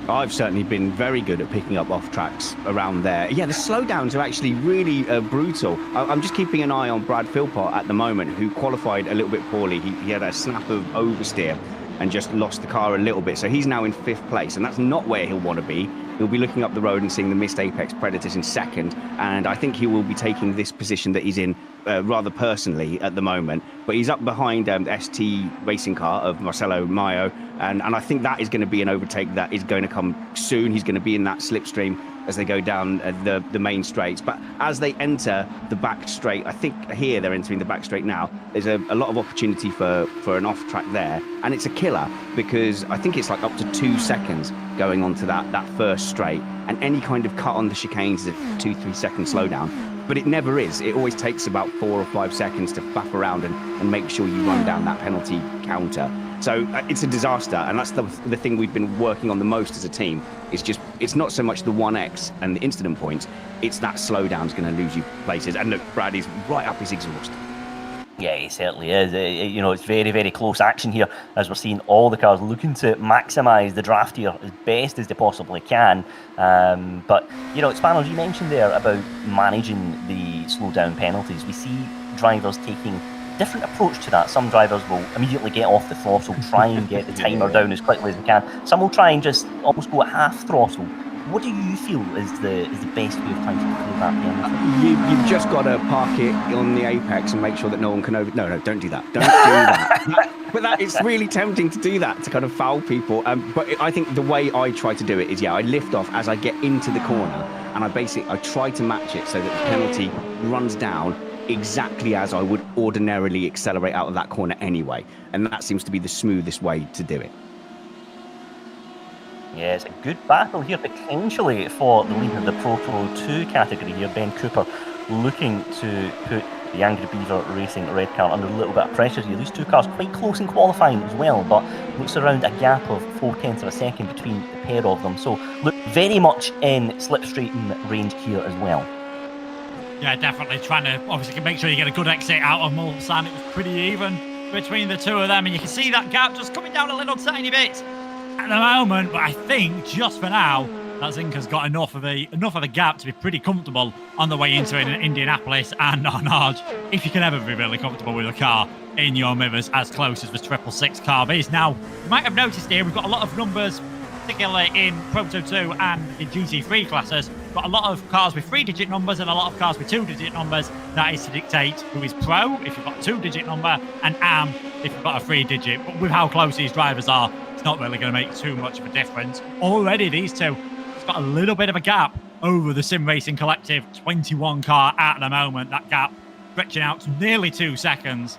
I've certainly been very good at picking up off tracks around there. Yeah, the slowdowns are actually really brutal. I'm just keeping an eye on Brad Philpott at the moment, who qualified a little bit poorly. He had a snap of oversteer and just lost the car a little bit. So he's now in 5th place, and that's not where he'll want to be. He'll be looking up the road and seeing the missed apex predators in 2nd, and I think he will be taking this position that he's in rather personally at the moment. But he's up behind the ST racing car of Marcelo Mayo, and I think that is going to be an overtake that is going to come soon. He's going to be in that slipstream as they go down the main straights. But as they enter the back straight, I think here they're entering the back straight now, there's a lot of opportunity for an off track there, and it's a killer because I think it's like up to 2 seconds going onto that first straight, and any kind of cut on the chicanes is a 2-3 second slowdown. But it never is. It always takes about 4 or 5 seconds to faff around and make sure you run down that penalty counter. So it's a disaster, and that's the thing we've been working on the most as a team. It's not so much the 1x and the incident points, it's that slowdown's going to lose you places. And look, Brad is right up his exhaust. Yeah, he certainly is. You know, it's very, very close action here as we're seeing all the cars looking to maximise the draft here as best as they possibly can. But, you know, Spanos, you mentioned there about managing the slow down penalties. We see drivers taking different approach to that. Some drivers will immediately get off the throttle, try and get the timer down as quickly as they can. Some will try and just almost go at half throttle. What do you feel is the best way of trying to clear that penalty? You've just got to park it on the apex and make sure that no one can No, don't do that. Don't do that. But it's really tempting to do that, to kind of foul people. But I think the way I try to do it is, I lift off as I get into the corner, and I try to match it so that the penalty runs down exactly as I would ordinarily accelerate out of that corner anyway. And that seems to be the smoothest way to do it. Yeah, it's a good battle here potentially for the leader of the Proto 2 category here, Ben Cooper, looking to put the Angry Beaver Racing red car under a little bit of pressure here. These two cars quite close in qualifying as well, but looks around a gap of 0.4 of a second between the pair of them. So look very much in slipstream range here as well. Yeah, definitely trying to obviously make sure you get a good exit out of Mulsanne. It was pretty even between the two of them, and you can see that gap just coming down a little tiny bit at the moment. But I think just for now, that Zinker's got enough of a gap to be pretty comfortable on the way into Indianapolis and on Arch, if you can ever be really comfortable with a car in your mirrors as close as the 666 car is. Now, you might have noticed here, we've got a lot of numbers, particularly in Proto 2 and the GT3 classes. We've got a lot of cars with 3-digit numbers and a lot of cars with 2-digit numbers. That is to dictate who is Pro, if you've got a 2-digit number, and Am, if you've got a 3-digit. But with how close these drivers are, it's not really going to make too much of a difference. Already, these two, it's got a little bit of a gap over the Sim Racing Collective 21 car at the moment. That gap stretching out to nearly 2 seconds.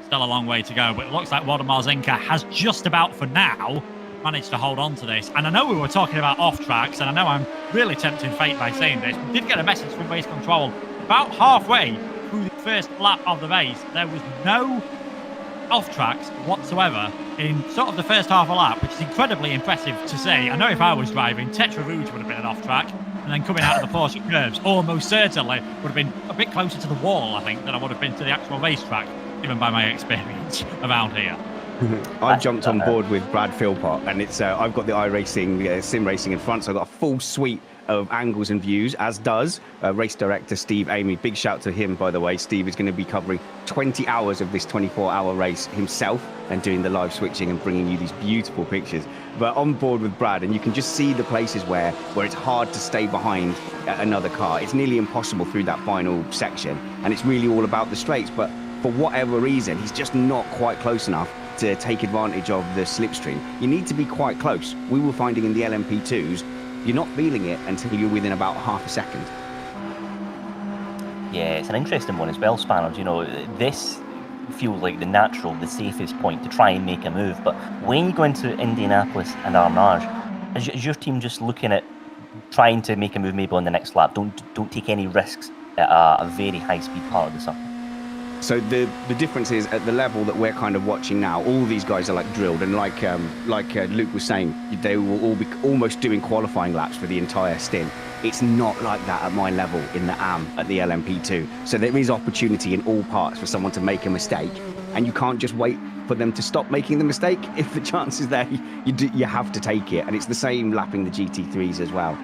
Still a long way to go, but it looks like Waldemar Zinker has just about, for now, managed to hold on to this. And I know we were talking about off tracks, and I know I'm really tempting fate by saying this. We did get a message from Race Control about halfway through the first lap of the race. There was no off tracks whatsoever in sort of the first half of a lap, which is incredibly impressive to see. I know if I was driving, Tetra Rouge would have been an off track, and then coming out of the Porsche curves almost certainly would have been a bit closer to the wall, I think, than I would have been to the actual racetrack, even by my experience around here. I've jumped on board with Brad Philpott, and it's I've got the iRating sim racing in front, so I've got a full suite of angles and views, as does race director Steve Amy. Big shout to him, by the way. Steve is going to be covering 20 hours of this 24-hour race himself and doing the live switching and bringing you these beautiful pictures. But on board with Brad, and you can just see the places where it's hard to stay behind another car. It's nearly impossible through that final section, and it's really all about the straights. But for whatever reason, he's just not quite close enough to take advantage of the slipstream. You need to be quite close. We were finding in the LMP2s, you're not feeling it until you're within about half a second. Yeah, it's an interesting one as well, Spanners. You know, this feels like the safest point to try and make a move. But when you go into Indianapolis and Arnage, is your team just looking at trying to make a move maybe on the next lap? Don't take any risks at a very high-speed part of the circuit. So the difference is at the level that we're kind of watching now, all these guys are like drilled, and like Luke was saying, they will all be almost doing qualifying laps for the entire stint. It's not like that at my level in the AM at the LMP2. So there is opportunity in all parts for someone to make a mistake, and you can't just wait for them to stop making the mistake. If the chance is there, you have to take it, and it's the same lapping the GT3s as well.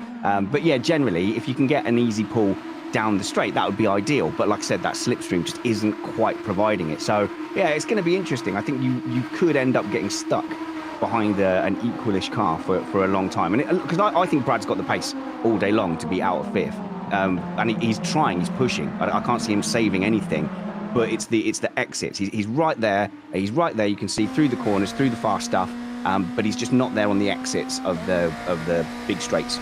But yeah, generally, if you can get an easy pull down the straight, that would be ideal, but like I said, that slipstream just isn't quite providing it. So yeah, it's going to be interesting. I think you could end up getting stuck behind an equalish car for a long time, and because I think Brad's got the pace all day long to be out of fifth, and he's trying, he's pushing. I can't see him saving anything, but it's the exits. He's right there. You can see through the corners, through the fast stuff, but he's just not there on the exits of the big straights.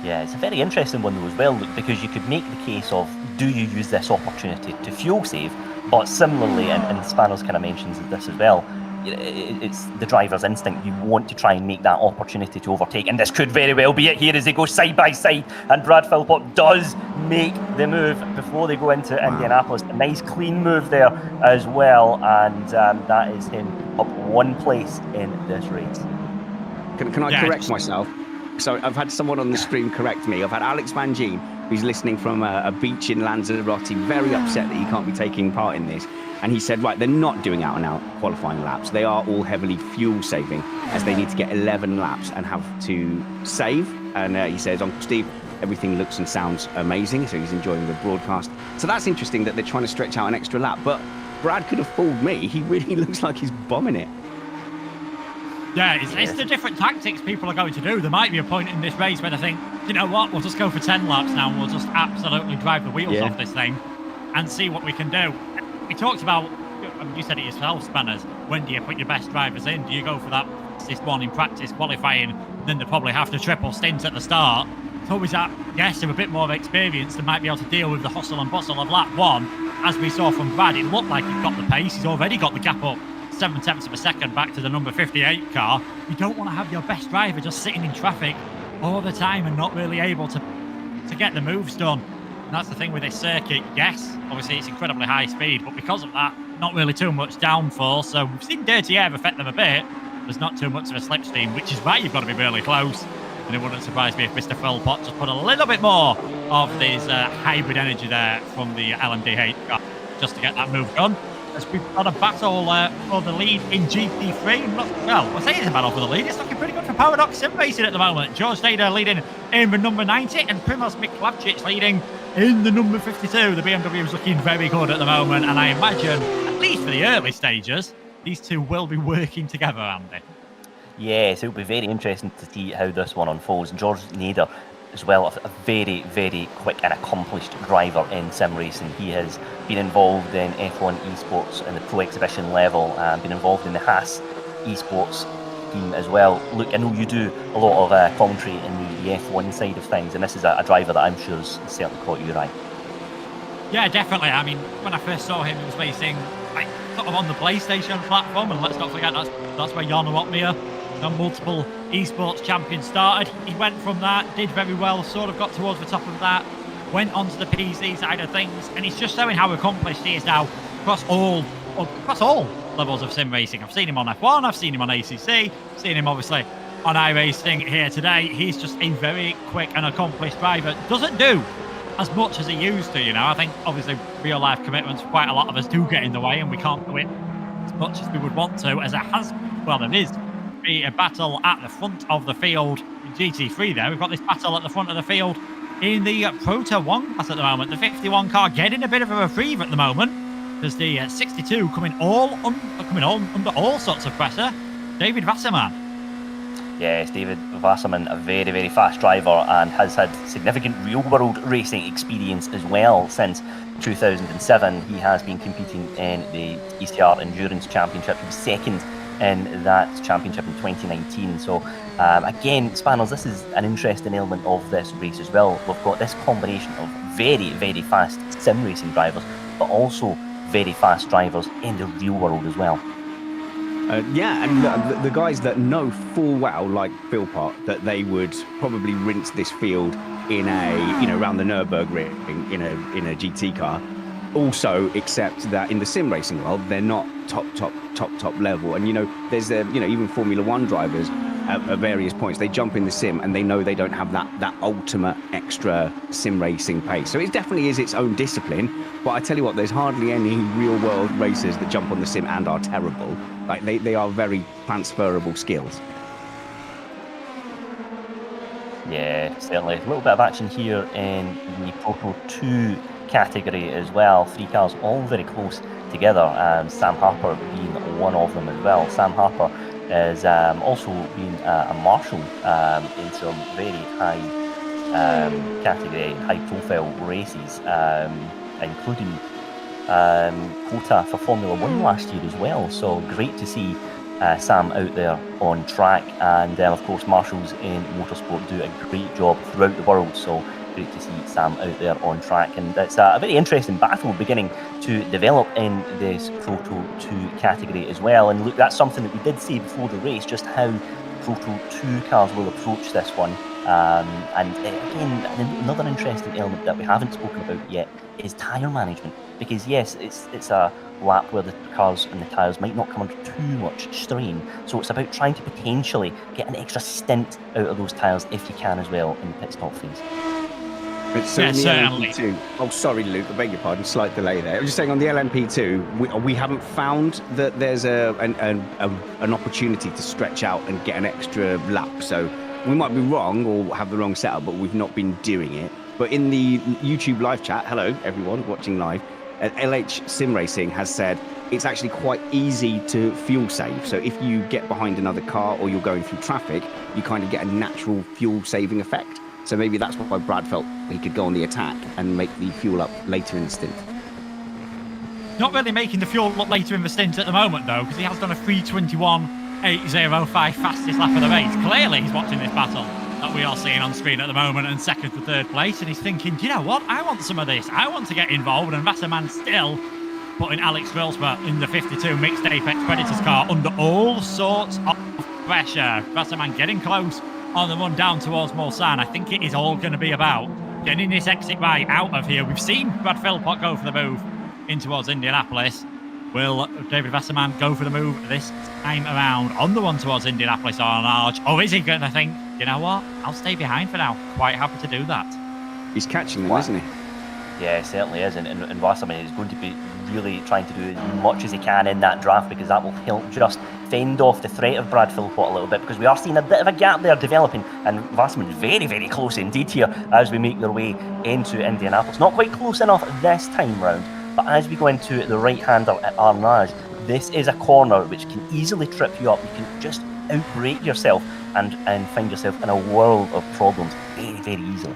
Yeah, it's a very interesting one though as well, Luke, because you could make the case of, do you use this opportunity to fuel save? But similarly, and Spanos kind of mentions this as well, it's the driver's instinct. You want to try and make that opportunity to overtake, and this could very well be it here as they go side by side, and Brad Philpott does make the move before they go into Indianapolis. A nice clean move there as well, and that is him up one place in this race. Can I correct myself? So I've had someone on the stream correct me. I've had Alex Mangine, who's listening from a beach in Lanzarote, very upset that he can't be taking part in this. And he said, right, they're not doing out-and-out qualifying laps. They are all heavily fuel-saving, as they need to get 11 laps and have to save. And he says, Uncle Steve, everything looks and sounds amazing, so he's enjoying the broadcast. So that's interesting that they're trying to stretch out an extra lap. But Brad could have fooled me. He really looks like he's bombing it. Yeah, it's the different tactics people are going to do. There might be a point in this race where they think, you know what, we'll just go for 10 laps now and we'll just absolutely drive the wheels off this thing and see what we can do. We talked about, you said it yourself, Spanners, when do you put your best drivers in? Do you go for that fastest one in practice qualifying, then they probably have to triple stint at the start? It's always that, yes, they're a bit more experienced, they might be able to deal with the hustle and bustle of lap one. As we saw from Brad, it looked like he's got the pace, he's already got the gap up 7/10 of a second back to the number 58 car. You don't want to have your best driver just sitting in traffic all the time and not really able to get the moves done. And that's the thing with this circuit. Yes, obviously it's incredibly high speed, but because of that, not really too much downforce. So we've seen dirty air affect them a bit. There's not too much of a slipstream, which is why you've got to be really close. And it wouldn't surprise me if Mr. Philpott just put a little bit more of this hybrid energy there from the LMDh car just to get that move done. As we've got a battle for the lead in GT3. Well, I say it's a battle for the lead. It's looking pretty good for Paradox Sim Racing at the moment. George Dader leading in the number 90 and Primoz Miklavčić leading in the number 52. The BMW is looking very good at the moment, and I imagine, at least for the early stages, these two will be working together, Andy. Yes, it'll be very interesting to see how this one unfolds. George Nader as well, a very, very quick and accomplished driver in sim racing. He has been involved in F1 esports and the pro exhibition level, and been involved in the Haas esports team as well. Look, I know you do a lot of commentary in the F1 side of things, and this is a driver that I'm sure has certainly caught your eye. Yeah, definitely. I mean, when I first saw him, he was racing like sort of on the PlayStation platform, and let's not forget that's where Jan Rotmeier, multiple esports champion, started. He went from that, did very well, sort of got towards the top of that, went onto the PC side of things, and he's just showing how accomplished he is now across all levels of sim racing. I've seen him on F1, I've seen him on ACC, seen him obviously on iRating here today. He's just a very quick and accomplished driver. Doesn't do as much as he used to, you know. I think obviously real life commitments, quite a lot of us do get in the way, and we can't do it as much as we would want to, as it has, well, there is be a battle at the front of the field in GT3 there. We've got this battle at the front of the field in the Proto 1 class at the moment. The 51 car getting a bit of a reprieve at the moment because the 62 coming under all sorts of pressure. David Wasserman. Yes, David Wasserman, a very, very fast driver and has had significant real-world racing experience as well since 2007. He has been competing in the ECR Endurance Championship. He was second in that championship in 2019. So again, Spanners, this is an interesting element of this race as well. We've got this combination of very, very fast sim racing drivers, but also very fast drivers in the real world as well. Yeah, and the guys that know full well, like Philpott, that they would probably rinse this field in a, around the Nürburgring in a GT car, also accept that in the sim racing world, they're not top level. And, there's, even Formula One drivers at various points, they jump in the sim and they know they don't have that ultimate extra sim racing pace. So it definitely is its own discipline. But I tell you what, there's hardly any real world racers that jump on the sim and are terrible. Like they are very transferable skills. Yeah, certainly. A little bit of action here in the Proto 2 category as well. 3 cars all very close together. Sam Harper being one of them as well. Sam Harper is also been a marshal in some very high category, high profile races, including quota for Formula 1 last year as well. So great to see Sam out there on track, and of course marshals in motorsport do a great job throughout the world. So great to see Sam out there on track, and it's a very interesting battle beginning to develop in this Proto 2 category as well. And look, that's something that we did see before the race, just how Proto 2 cars will approach this one. And again, another interesting element that we haven't spoken about yet is tyre management, because yes, it's a lap where the cars and the tyres might not come under too much strain, so it's about trying to potentially get an extra stint out of those tyres if you can as well in the pit stop phase. So in the LMP2, oh sorry Luke, I beg your pardon, slight delay there. I was just saying on the LMP2, we haven't found that there's an opportunity to stretch out and get an extra lap. So we might be wrong or have the wrong setup, but we've not been doing it. But in the YouTube live chat, hello everyone watching live, LH Sim Racing has said it's actually quite easy to fuel save. So if you get behind another car or you're going through traffic, you kind of get a natural fuel saving effect. So maybe that's why Brad felt he could go on the attack and make the fuel up later in the stint. Not really making the fuel up later in the stint at the moment, though, because he has done a 3:21.805 fastest lap of the race. Clearly, he's watching this battle that we are seeing on screen at the moment, and second to third place, and he's thinking, do you know what? I want some of this. I want to get involved, and Wasserman still putting Alex Grillsma in the 52 Mixed Apex Predators car under all sorts of pressure. Wasserman getting close on the run down towards Mulsanne. I think it is all going to be about getting this exit right out of here. We've seen Brad Philpott go for the move in towards Indianapolis. Will David Wasserman go for the move this time around on the one towards Indianapolis on Arch? Or is he going to think, you know what, I'll stay behind for now? Quite happy to do that. He's catching them, isn't he? Yeah, it certainly is. And Wasserman is going to be really trying to do as much as he can in that draft, because that will help just fend off the threat of Brad Philpott a little bit, because we are seeing a bit of a gap there developing, and Wasserman is very, very close indeed here as we make our way into Indianapolis. Not quite close enough this time round, but as we go into the right-hander at Arnage, this is a corner which can easily trip you up. You can just outbrake yourself and find yourself in a world of problems very, very easily.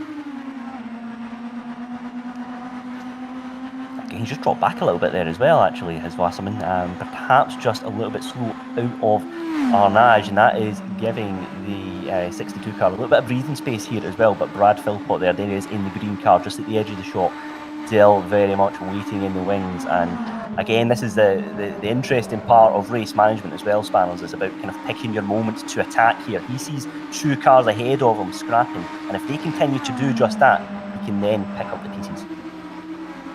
He's just dropped back a little bit there as well, actually, has Wasserman. Perhaps just a little bit slow out of Arnage, and that is giving the 62 car a little bit of breathing space here as well. But Brad Philpott there he is in the green car, just at the edge of the shot, still very much waiting in the wings. And again, this is the interesting part of race management as well, Spanners. It's about kind of picking your moments to attack here. He sees 2 cars ahead of him scrapping, and if they continue to do just that, he can then pick up the pieces.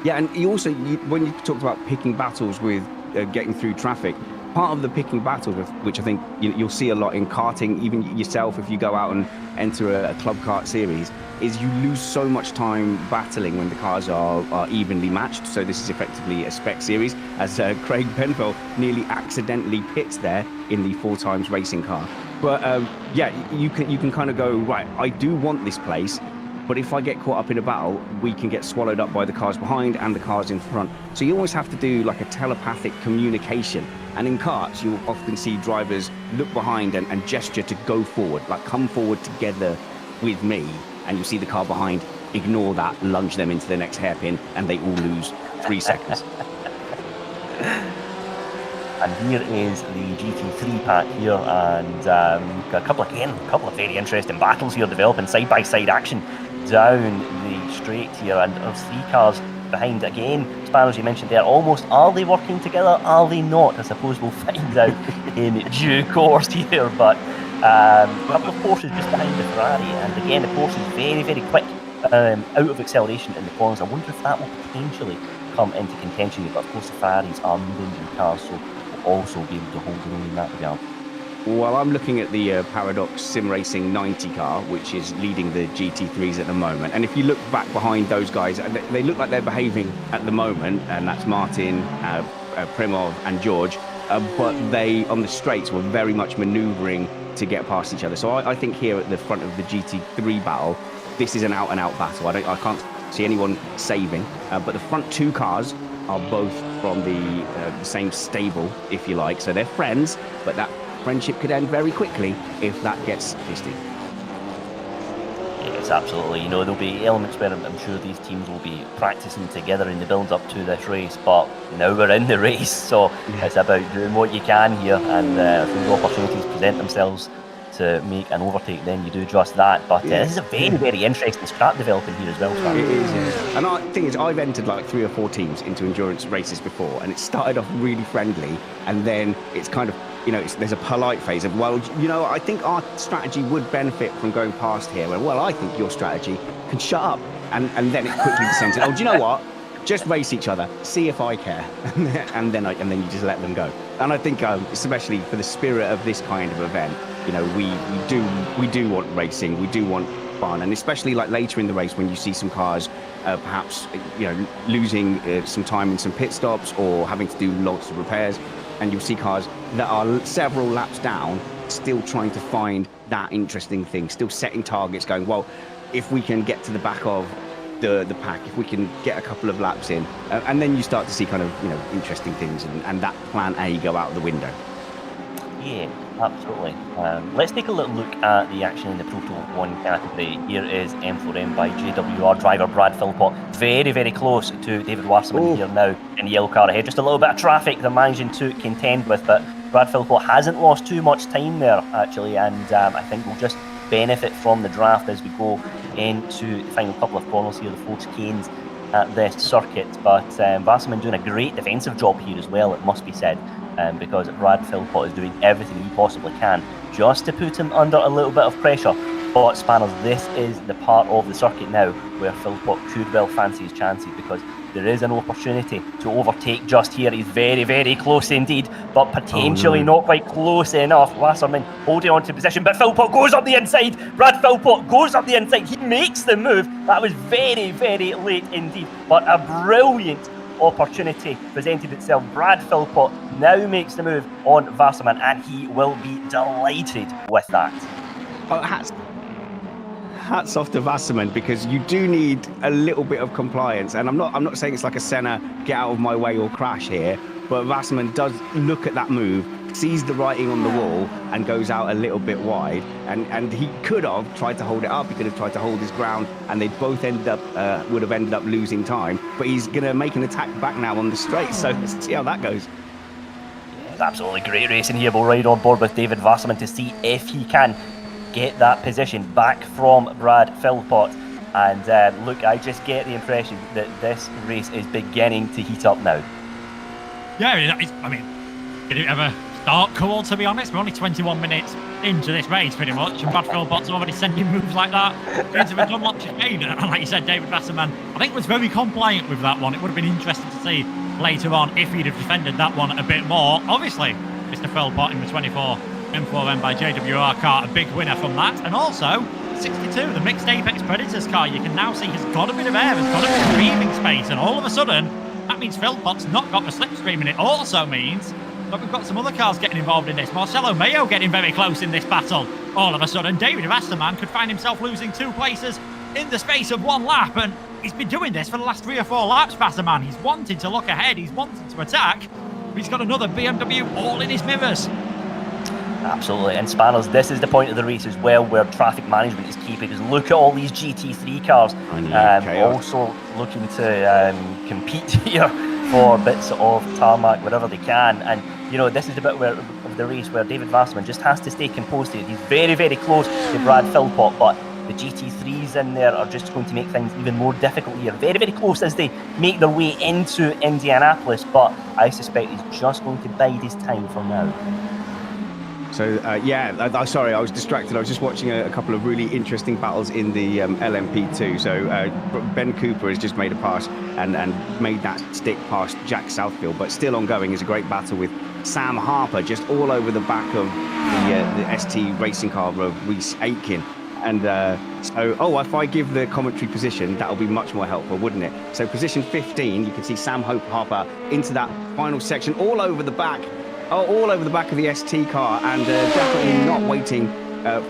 Yeah, and he also, when you talked about picking battles with getting through traffic, part of the picking battles, which I think you'll see a lot in karting, even yourself if you go out and enter a club kart series, is you lose so much time battling when the cars are evenly matched. So this is effectively a spec series, as Craig Penfell nearly accidentally pits there in the 4 times racing car. But yeah, you can kind of go, right, I do want this place, but if I get caught up in a battle, we can get swallowed up by the cars behind and the cars in front. So you always have to do like a telepathic communication. And in karts, you'll often see drivers look behind and gesture to go forward, like come forward together with me. And you see the car behind ignore that, lunge them into the next hairpin, and they all lose 3 seconds. And here is the GT3 pack here, and a couple of very interesting battles here developing side-by-side action down the straight here, and there's 3 cars behind again. Spanners, you mentioned there, almost, are they working together? Are they not? I suppose we'll find out in due course here, but a couple of Porsches just behind the Ferrari, and again the Porsche is very, very quick out of acceleration in the corners. I wonder if that will potentially come into contention here, but of course the Ferraris are mid-engine cars, so will also be able to hold their own in that regard. Well, I'm looking at the Paradox Sim Racing 90 car, which is leading the GT3s at the moment. And if you look back behind those guys, they look like they're behaving at the moment, and that's Martin, Primov and George. But they, on the straights, were very much manoeuvring to get past each other. So I think here at the front of the GT3 battle, this is an out-and-out battle. I can't see anyone saving. But the front 2 cars are both from the same stable, if you like. So they're friends, but that friendship could end very quickly if that gets fisty. Yes, absolutely. You know, there'll be elements where I'm sure these teams will be practicing together in the build-up to this race, but now we're in the race, so it's about doing what you can here, and if those opportunities present themselves to make an overtake, then you do just that. But this is a very, very interesting scrap developing here as well. It is, yeah. And the thing is, I've entered like 3 or 4 teams into endurance races before, and it started off really friendly, and then it's kind of, you know, there's a polite phase of, well, you know, I think our strategy would benefit from going past here. Well, I think your strategy can shut up. And then it quickly descends. Oh, do you know what? Just race each other, see if I care, and then you just let them go. And I think, especially for the spirit of this kind of event, you know, we do want racing, we do want fun, and especially like later in the race when you see some cars, perhaps, you know, losing some time in some pit stops or having to do lots of repairs, and you'll see cars that are several laps down, still trying to find that interesting thing, still setting targets, going, well, if we can get to the back of the pack, if we can get a couple of laps in, and then you start to see kind of, you know, interesting things, and that plan A go out the window. Yeah, absolutely. Let's take a little look at the action in the Proto 1 category. Here is M4EM by JWR driver Brad Philpott, very, very close to David Wasserman here now in the yellow car ahead. Just a little bit of traffic they're managing to contend with, but Brad Philpott hasn't lost too much time there, actually, and I think we'll just benefit from the draft as we go into the final couple of corners here, the Ford Canes at this circuit. But Wasserman doing a great defensive job here as well, it must be said, because Brad Philpott is doing everything he possibly can just to put him under a little bit of pressure. But Spanners, this is the part of the circuit now where Philpott could well fancy his chances, because there is an opportunity to overtake just here. He's very, very close indeed, but potentially not quite close enough. Wasserman holding on to position, but Philpott goes up the inside. Brad Philpott goes up the inside. He makes the move. That was very, very late indeed, but a brilliant opportunity presented itself. Brad Philpott now makes the move on Wasserman, and he will be delighted with that. Oh, hats off to Wasserman, because you do need a little bit of compliance, and I'm not saying it's like a Senna get out of my way or crash here, but Wasserman does look at that move, sees the writing on the wall, and goes out a little bit wide, and he could have tried to hold it up, he could have tried to hold his ground, and they both would have ended up losing time, but he's going to make an attack back now on the straight, so let's see how that goes. It's absolutely great racing here. We'll ride on board with David Wasserman to see if he can get that position back from Brad Philpott. And look, I just get the impression that this race is beginning to heat up now. Yeah, I mean, did it ever start cool, to be honest? We're only 21 minutes into this race, pretty much, and Brad Philpott's already sending moves like that into the Dunlop chicane. And like you said, David Wasserman, I think, was very compliant with that one. It would have been interesting to see later on if he'd have defended that one a bit more. Obviously, Mr. Philpott in the 24 M4EM by JWR car, a big winner from that. And also 62, the mixed Apex Predators car, you can now see has got a bit of air, has got a bit of breathing space, and all of a sudden that means Philpott's not got the slipstream, and it also means But we've got some other cars getting involved in this. Marcelo Mayo getting very close in this battle. All of a sudden, David Wasserman could find himself losing 2 places in the space of 1 lap. And he's been doing this for the last 3 or 4 laps, Wasserman. He's wanting to look ahead. He's wanting to attack. But he's got another BMW all in his mirrors. Absolutely, and Spanners, this is the point of the race as well where traffic management is key, because look at all these GT3 cars also looking to compete here for bits of tarmac wherever they can. And you know, this is the bit of the race where David Wasserman just has to stay composed here. He's very, very close to Brad Philpott, but the GT3s in there are just going to make things even more difficult here. Very, very close as they make their way into Indianapolis, but I suspect he's just going to bide his time for now. So, sorry, I was distracted. I was just watching a couple of really interesting battles in the LMP2. So, Ben Cooper has just made a pass and made that stick past Jack Southfield, but still ongoing is a great battle with Sam Harper just all over the back of the ST racing car of Reese Aitken. And if I give the commentary position, that'll be much more helpful, wouldn't it? So, position 15, you can see Sam Harper into that final section, all over the back of the ST car, and definitely not waiting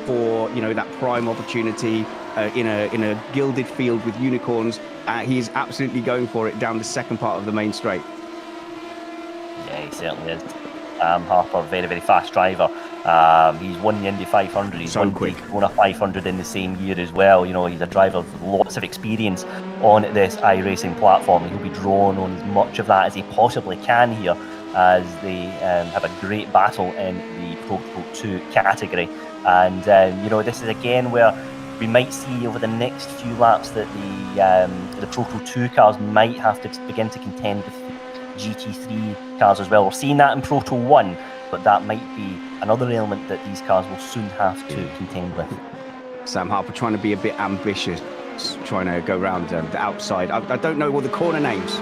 for that prime opportunity in a gilded field with unicorns. He is absolutely going for it down the second part of the main straight. Yeah, he certainly is. Harper, very, very fast driver. He's won the Indy 500. He's won a 500 in the same year as well. You know, he's a driver with lots of experience on this iRacing platform. He'll be drawn on as much of that as he possibly can here, as they have a great battle in the Proto 2 category. And this is again where we might see over the next few laps that the Proto 2 cars might have to begin to contend with GT3 cars as well. We're seeing that in Proto 1, but that might be another element that these cars will soon have to contend with. Sam Harper trying to be a bit ambitious, trying to go around the outside. I don't know all the corner names.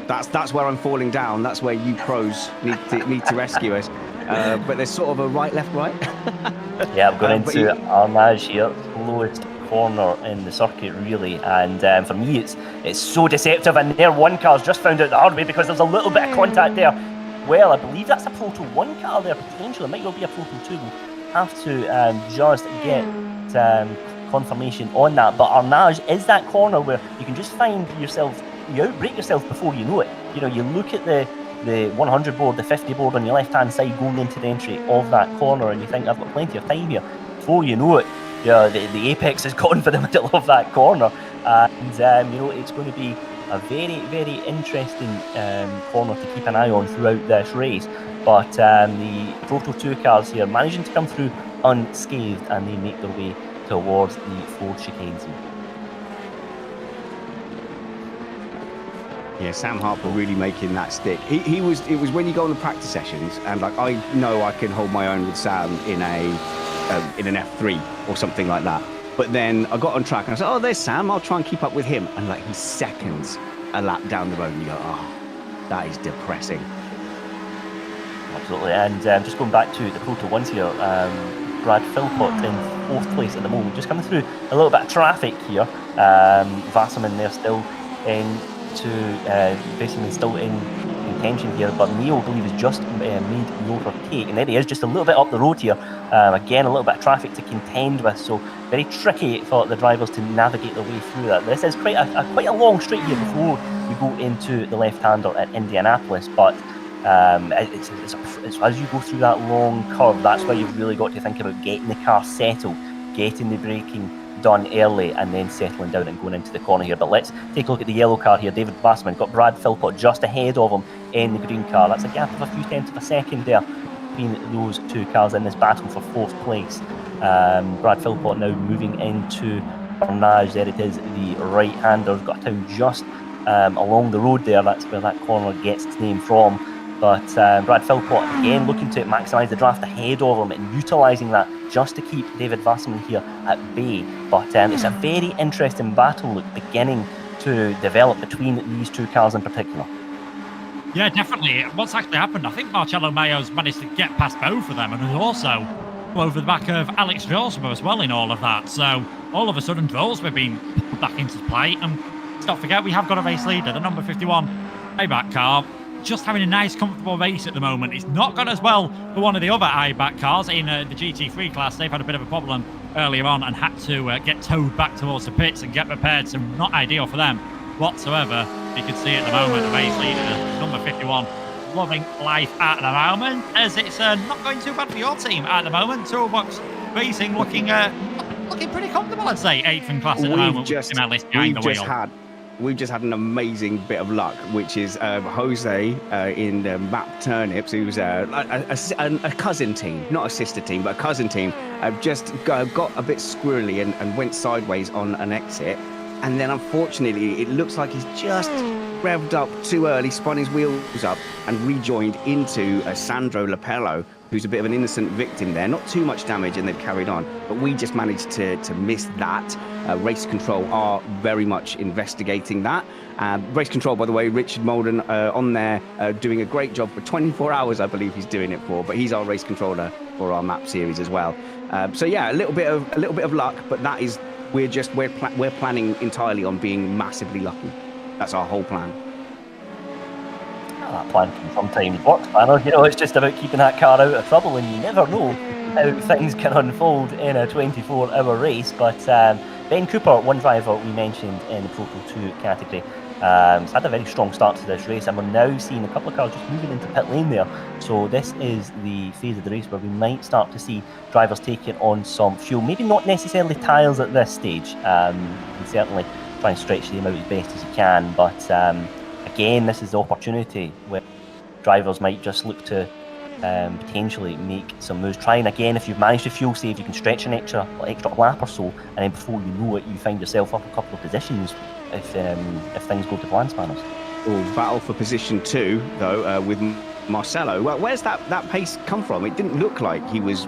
That's where I'm falling down. That's where you pros need to rescue us. But there's sort of a right, left, right. Yeah, I'm going into Armage here, lowest corner in the circuit really, and for me it's so deceptive, and there one car's just found out the hard way because there's a little bit of contact there. Well, I believe that's a Proto 1 car there, potentially. It might well be a Proto 2. We'll have to just get confirmation on that. But Arnage is that corner where you can just find yourself, you outbrake yourself before you know it. You know, you look at the 100 board, the 50 board on your left-hand side going into the entry of that corner, and you think, I've got plenty of time here. Before you know it, the apex is gone for the middle of that corner. And, it's going to be a very, very interesting corner to keep an eye on throughout this race. But the Proto 2 cars here managing to come through unscathed, and they make their way towards the Ford chicanes. Yeah, Sam Harper really making that stick. It was when you go on the practice sessions, and like I know I can hold my own with Sam in an F3 or something like that. But then I got on track and I said, oh, there's Sam, I'll try and keep up with him. And like, he's seconds a lap down the road, and you go, oh, that is depressing. Absolutely. And just going back to the Proto 1s here, Brad Philpott in 4th place at the moment, just coming through a little bit of traffic here. Wasserman there still basically still in contention here, but Neo, I believe, has just made the overtake, and there he is, just a little bit up the road here. Again, a little bit of traffic to contend with, so very tricky for the drivers to navigate their way through that. This is quite a long straight here before we go into the left-hander at Indianapolis, but it's as you go through that long curve, that's where you've really got to think about getting the car settled, getting the braking done early, and then settling down and going into the corner here. But let's take a look at the yellow car here. David Wasserman got Brad Philpott just ahead of him in the green car. That's a gap of a few tenths of a second there between those two cars in this battle for 4th place. Brad Philpott now moving into Arnage. There it is, the right-hander's got a town just along the road there. That's where that corner gets its name from. But Brad Philpott again looking to maximise the draft ahead of him and utilising that just to keep David Wasserman here at bay. But it's a very interesting battle beginning to develop between these two cars in particular. Yeah, definitely. What's actually happened, I think Marcelo Mayo's managed to get past both of them, and also over the back of Alex Drawsma as well in all of that. So all of a sudden, Drawsma being pulled back into play. And let's not forget, we have got a race leader, the number 51 payback car, just having a nice, comfortable race at the moment. It's not gone as well for one of the other IBAC cars in the GT3 class. They've had a bit of a problem earlier on and had to get towed back towards the pits and get repaired, so not ideal for them whatsoever. You can see at the moment the race leader, number 51, loving life at the moment, as it's not going too bad for your team at the moment. Toolbox Racing looking pretty comfortable, I'd say, 8th in class at the moment. We've just had an amazing bit of luck, which is Jose in Map Turnips, who's a cousin team, not a sister team, but a cousin team, just got a bit squirrely and went sideways on an exit. And then, unfortunately, it looks like he's just revved up too early, spun his wheels up, and rejoined into Sandro Lapello, who's a bit of an innocent victim there. Not too much damage, and they've carried on. But we just managed to miss that. Race Control are very much investigating that. Race Control, by the way, Richard Molden on there doing a great job for 24 hours, I believe he's doing it for. But he's our race controller for our map series as well. So yeah, a little bit of luck, but that is we're planning entirely on being massively lucky. That's our whole plan. That plan can sometimes work, Spanner. You know, it's just about keeping that car out of trouble, and you never know how things can unfold in a 24-hour race. But Ben Cooper, one driver we mentioned in the Proto 2 category, has had a very strong start to this race, and we're now seeing a couple of cars just moving into pit lane there. So this is the phase of the race where we might start to see drivers taking on some fuel. Maybe not necessarily tyres at this stage. You can certainly try and stretch them out as best as you can, but again, this is the opportunity where drivers might just look to potentially make some moves. Try and again, if you've managed to fuel save, you can stretch an extra lap or so, and then before you know it, you find yourself up a couple of positions if things go to plan, Spanners. Oh, battle for position 2 though with Marcelo. Well, where's that pace come from? It didn't look like he was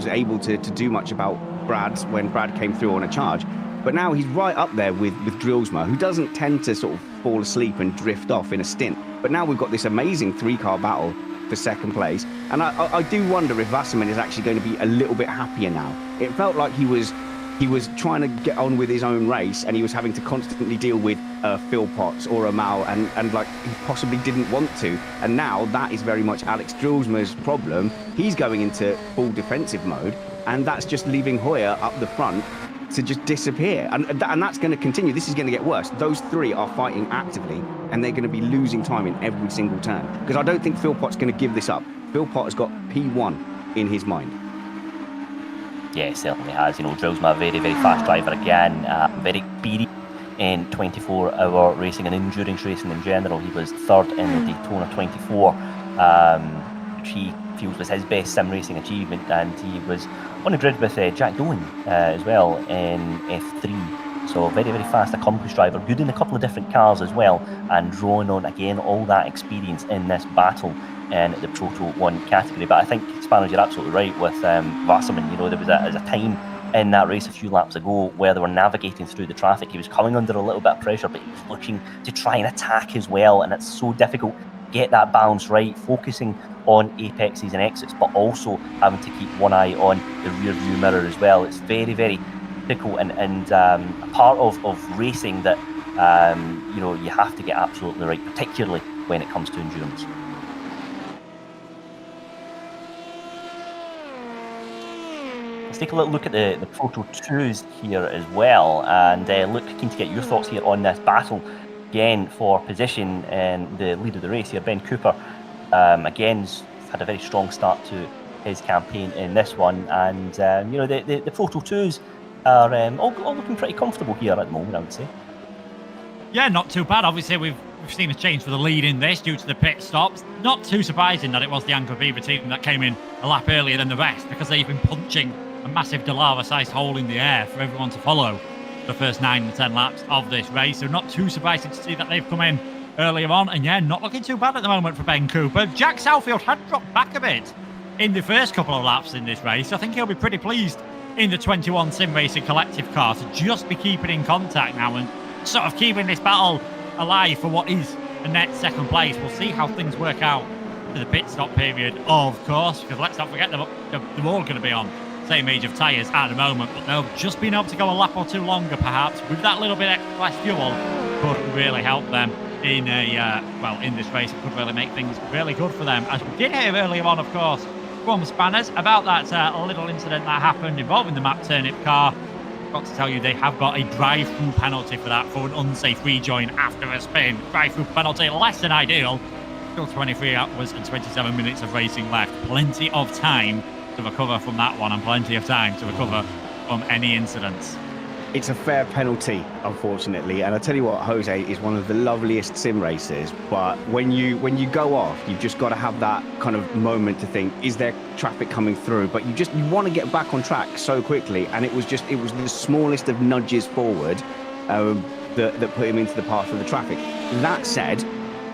able to do much about Brad when Brad came through on a charge. But now he's right up there with Drillsma, who doesn't tend to sort of fall asleep and drift off in a stint. But now we've got this amazing 3-car battle for second place. And I do wonder if Wasserman is actually going to be a little bit happier now. It felt like he was trying to get on with his own race, and he was having to constantly deal with Phil Potts or Amal, and like he possibly didn't want to. And now that is very much Alex Drillsma's problem. He's going into full defensive mode, and that's just leaving Hoyer up the front to just disappear, and that's going to continue. This is going to get worse. Those 3 are fighting actively, and they're going to be losing time in every single turn, because I don't think Phil Pott's going to give this up. Phil Pott has got P1 in his mind. Yeah, certainly has. You know, Drillsma, a very, very fast driver again, very experienced in 24-hour racing and endurance racing in general. He was 3rd in the Daytona 24, which he feels was his best sim racing achievement, and he was on the grid with Jack Dolan as well in F3. So very, very fast, accomplished driver, good in a couple of different cars as well, and drawing on again all that experience in this battle in the Proto 1 category. But I think, Spanners, you're absolutely right with Wasserman. You know, there was a time in that race a few laps ago where they were navigating through the traffic. He was coming under a little bit of pressure, but he was looking to try and attack as well, and it's so difficult to get that balance right, focusing on apexes and exits, but also having to keep one eye on the rear view mirror as well. It's very, very difficult, and a part of racing that you know, you have to get absolutely right, particularly when it comes to endurance. Let's take a little look at the Proto 2s here as well, and look, keen to get your thoughts here on this battle again for position and the lead of the race here. Ben Cooper again's had a very strong start to his campaign in this one, and you know, the Proto 2s are all looking pretty comfortable here at the moment, I would say. Yeah, not too bad. Obviously, we've seen a change for the lead in this due to the pit stops. Not too surprising that it was the Anchor Beaver team that came in a lap earlier than the rest, because they've been punching a massive Dallara-sized hole in the air for everyone to follow the first 9 and 10 laps of this race. So not too surprising to see that they've come in earlier on, and yeah, not looking too bad at the moment for Ben Cooper. Jack Southfield had dropped back a bit in the first couple of laps in this race. I think he'll be pretty pleased in the 21 Sim Racing Collective car to just be keeping in contact now and sort of keeping this battle alive for what is a net second place. We'll see how things work out for the pit stop period, of course, because let's not forget they're all going to be on same age of tyres at the moment, but they'll just being able to go a lap or two longer perhaps with that little bit less fuel could really help them in this race. It could really make things really good for them. As we did hear earlier on, of course, from Spanners about that little incident that happened involving the map turnip car. Got to tell you, they have got a drive-through penalty for that, for an unsafe rejoin after a spin. Drive-through penalty, less than ideal. Still 23 hours and 27 minutes of racing left. Plenty of time to recover from that one, and plenty of time to recover from any incidents. It's a fair penalty, unfortunately, and I tell you what, Jose is one of the loveliest sim racers. But when you go off, you've just got to have that kind of moment to think: is there traffic coming through? But you want to get back on track so quickly, and it was the smallest of nudges forward that put him into the path of the traffic. That said,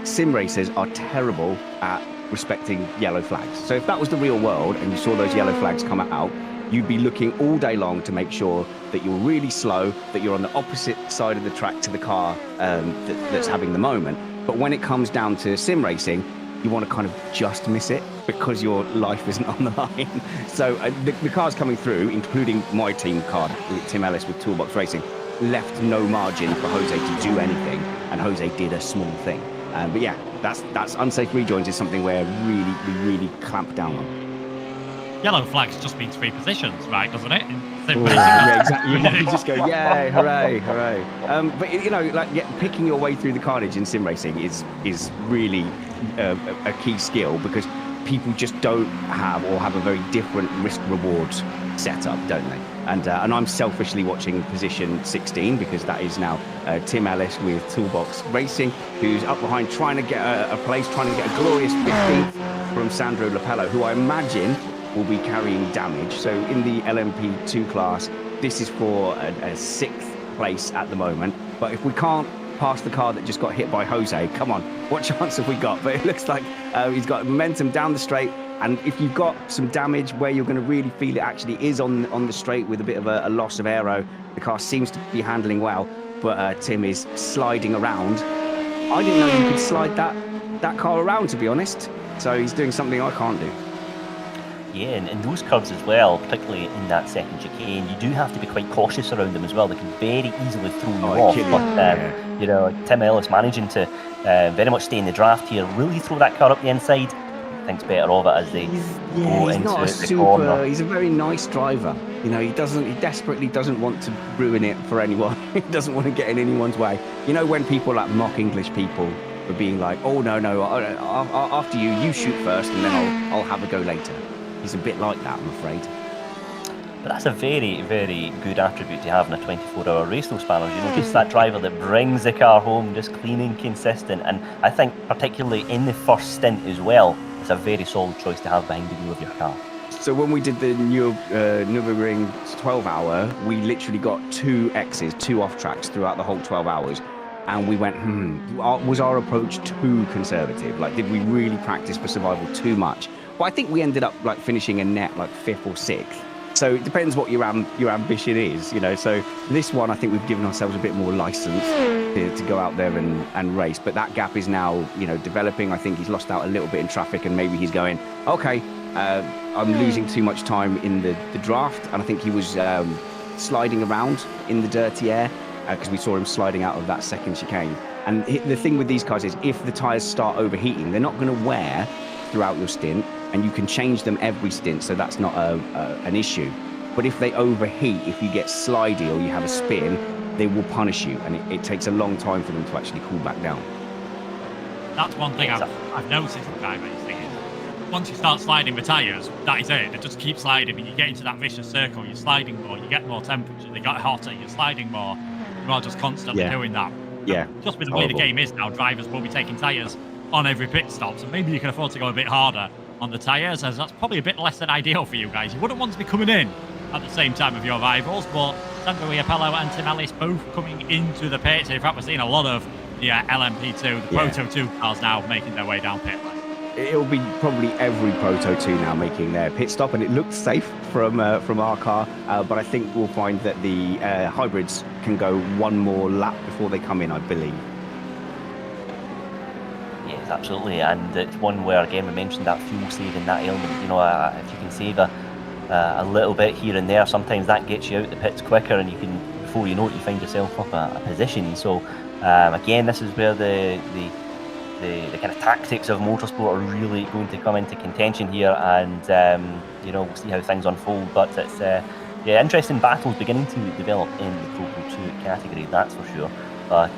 sim racers are terrible at respecting yellow flags. So if that was the real world and you saw those yellow flags come out, you'd be looking all day long to make sure that you're really slow, that you're on the opposite side of the track to the car that's having the moment. But when it comes down to sim racing, you want to kind of just miss it because your life isn't on the line. So the cars coming through, including my team car, Tim Ellis with Toolbox Racing, left no margin for Jose to do anything, and Jose did a small thing. But yeah, that's unsafe rejoins is something where we really clamp down on. Yellow flags just means 3 positions, right, doesn't it? Yeah, exactly. You just go, yay, hooray, hooray. But picking your way through the carnage in sim racing is really a key skill, because people just don't have, or have a very different risk reward setup, don't they? And I'm selfishly watching position 16, because that is now Tim Ellis with Toolbox Racing, who's up behind trying to get a place, trying to get a glorious 15th from Sandro Lapello, who I imagine will be carrying damage. So in the LMP2 class, this is for a 6th place at the moment. But if we can't pass the car that just got hit by Jose, come on, what chance have we got? But it looks like he's got momentum down the straight. And if you've got some damage where you're going to really feel it actually is on the straight with a bit of a loss of aero, the car seems to be handling well, but Tim is sliding around. I didn't know you could slide that car around, to be honest. So he's doing something I can't do. Yeah, and in those curves as well, particularly in that second chicane, you do have to be quite cautious around them as well. They can very easily throw you off. But Tim Ellis managing to very much stay in the draft here. Will he throw that car up the inside? He thinks better of it as they go into the corner. He's a very nice driver. He desperately doesn't want to ruin it for anyone. He doesn't want to get in anyone's way. When people like mock English people for being like, oh no, after you shoot first and then I'll have a go later. He's a bit like that, I'm afraid. But that's a very, very good attribute to have in a 24-hour race, those Spanners. Just that driver that brings the car home, just clean and consistent. And I think particularly in the first stint as well, it's a very solid choice to have behind the wheel of your car. So when we did the Nürburgring 12-hour, we literally got 2 X's, 2 off-tracks throughout the whole 12 hours. And we went, was our approach too conservative? Like, did we really practice for survival too much? But I think we ended up finishing a net 5th or 6th. So it depends what your ambition is, So this one, I think we've given ourselves a bit more license to go out there and race. But that gap is now, developing. I think he's lost out a little bit in traffic, and maybe he's going, okay, I'm losing too much time in the draft. And I think he was sliding around in the dirty air, because we saw him sliding out of that second chicane. And the thing with these cars is, if the tyres start overheating, they're not going to wear throughout your stint, and you can change them every stint, so that's not an issue. But if they overheat, if you get slidey or you have a spin, they will punish you, and it takes a long time for them to actually cool back down. That's one thing I've noticed with guy racing is, once you start sliding the tyres, that is it. They just keep sliding, and you get into that vicious circle. You're sliding more, you get more temperature, they get hotter, you're sliding more. You are just constantly doing that. Yeah. Just with the way the game is now, drivers will be taking tyres on every pit stop, so maybe you can afford to go a bit harder on the tyres, as that's probably a bit less than ideal for you guys. You wouldn't want to be coming in at the same time of your rivals, but Sandro Lapello and Tim Ellis both coming into the pits. In fact, we're seeing a lot of the LMP2, the Proto 2 cars now making their way down pit lane. It'll be probably every Proto 2 now making their pit stop, and it looks safe from our car, but I think we'll find that the hybrids can go one more lap before they come in, I believe. Yes, absolutely, and it's one where, again, we mentioned that fuel saving, that element. If you can save a little bit here and there, sometimes that gets you out the pits quicker, and you can, before you know it, you find yourself up a position. So Again, this is where the kind of tactics of motorsport are really going to come into contention here, and we'll see how things unfold. But it's interesting battles beginning to develop in the Proto 2 category, that's for sure. But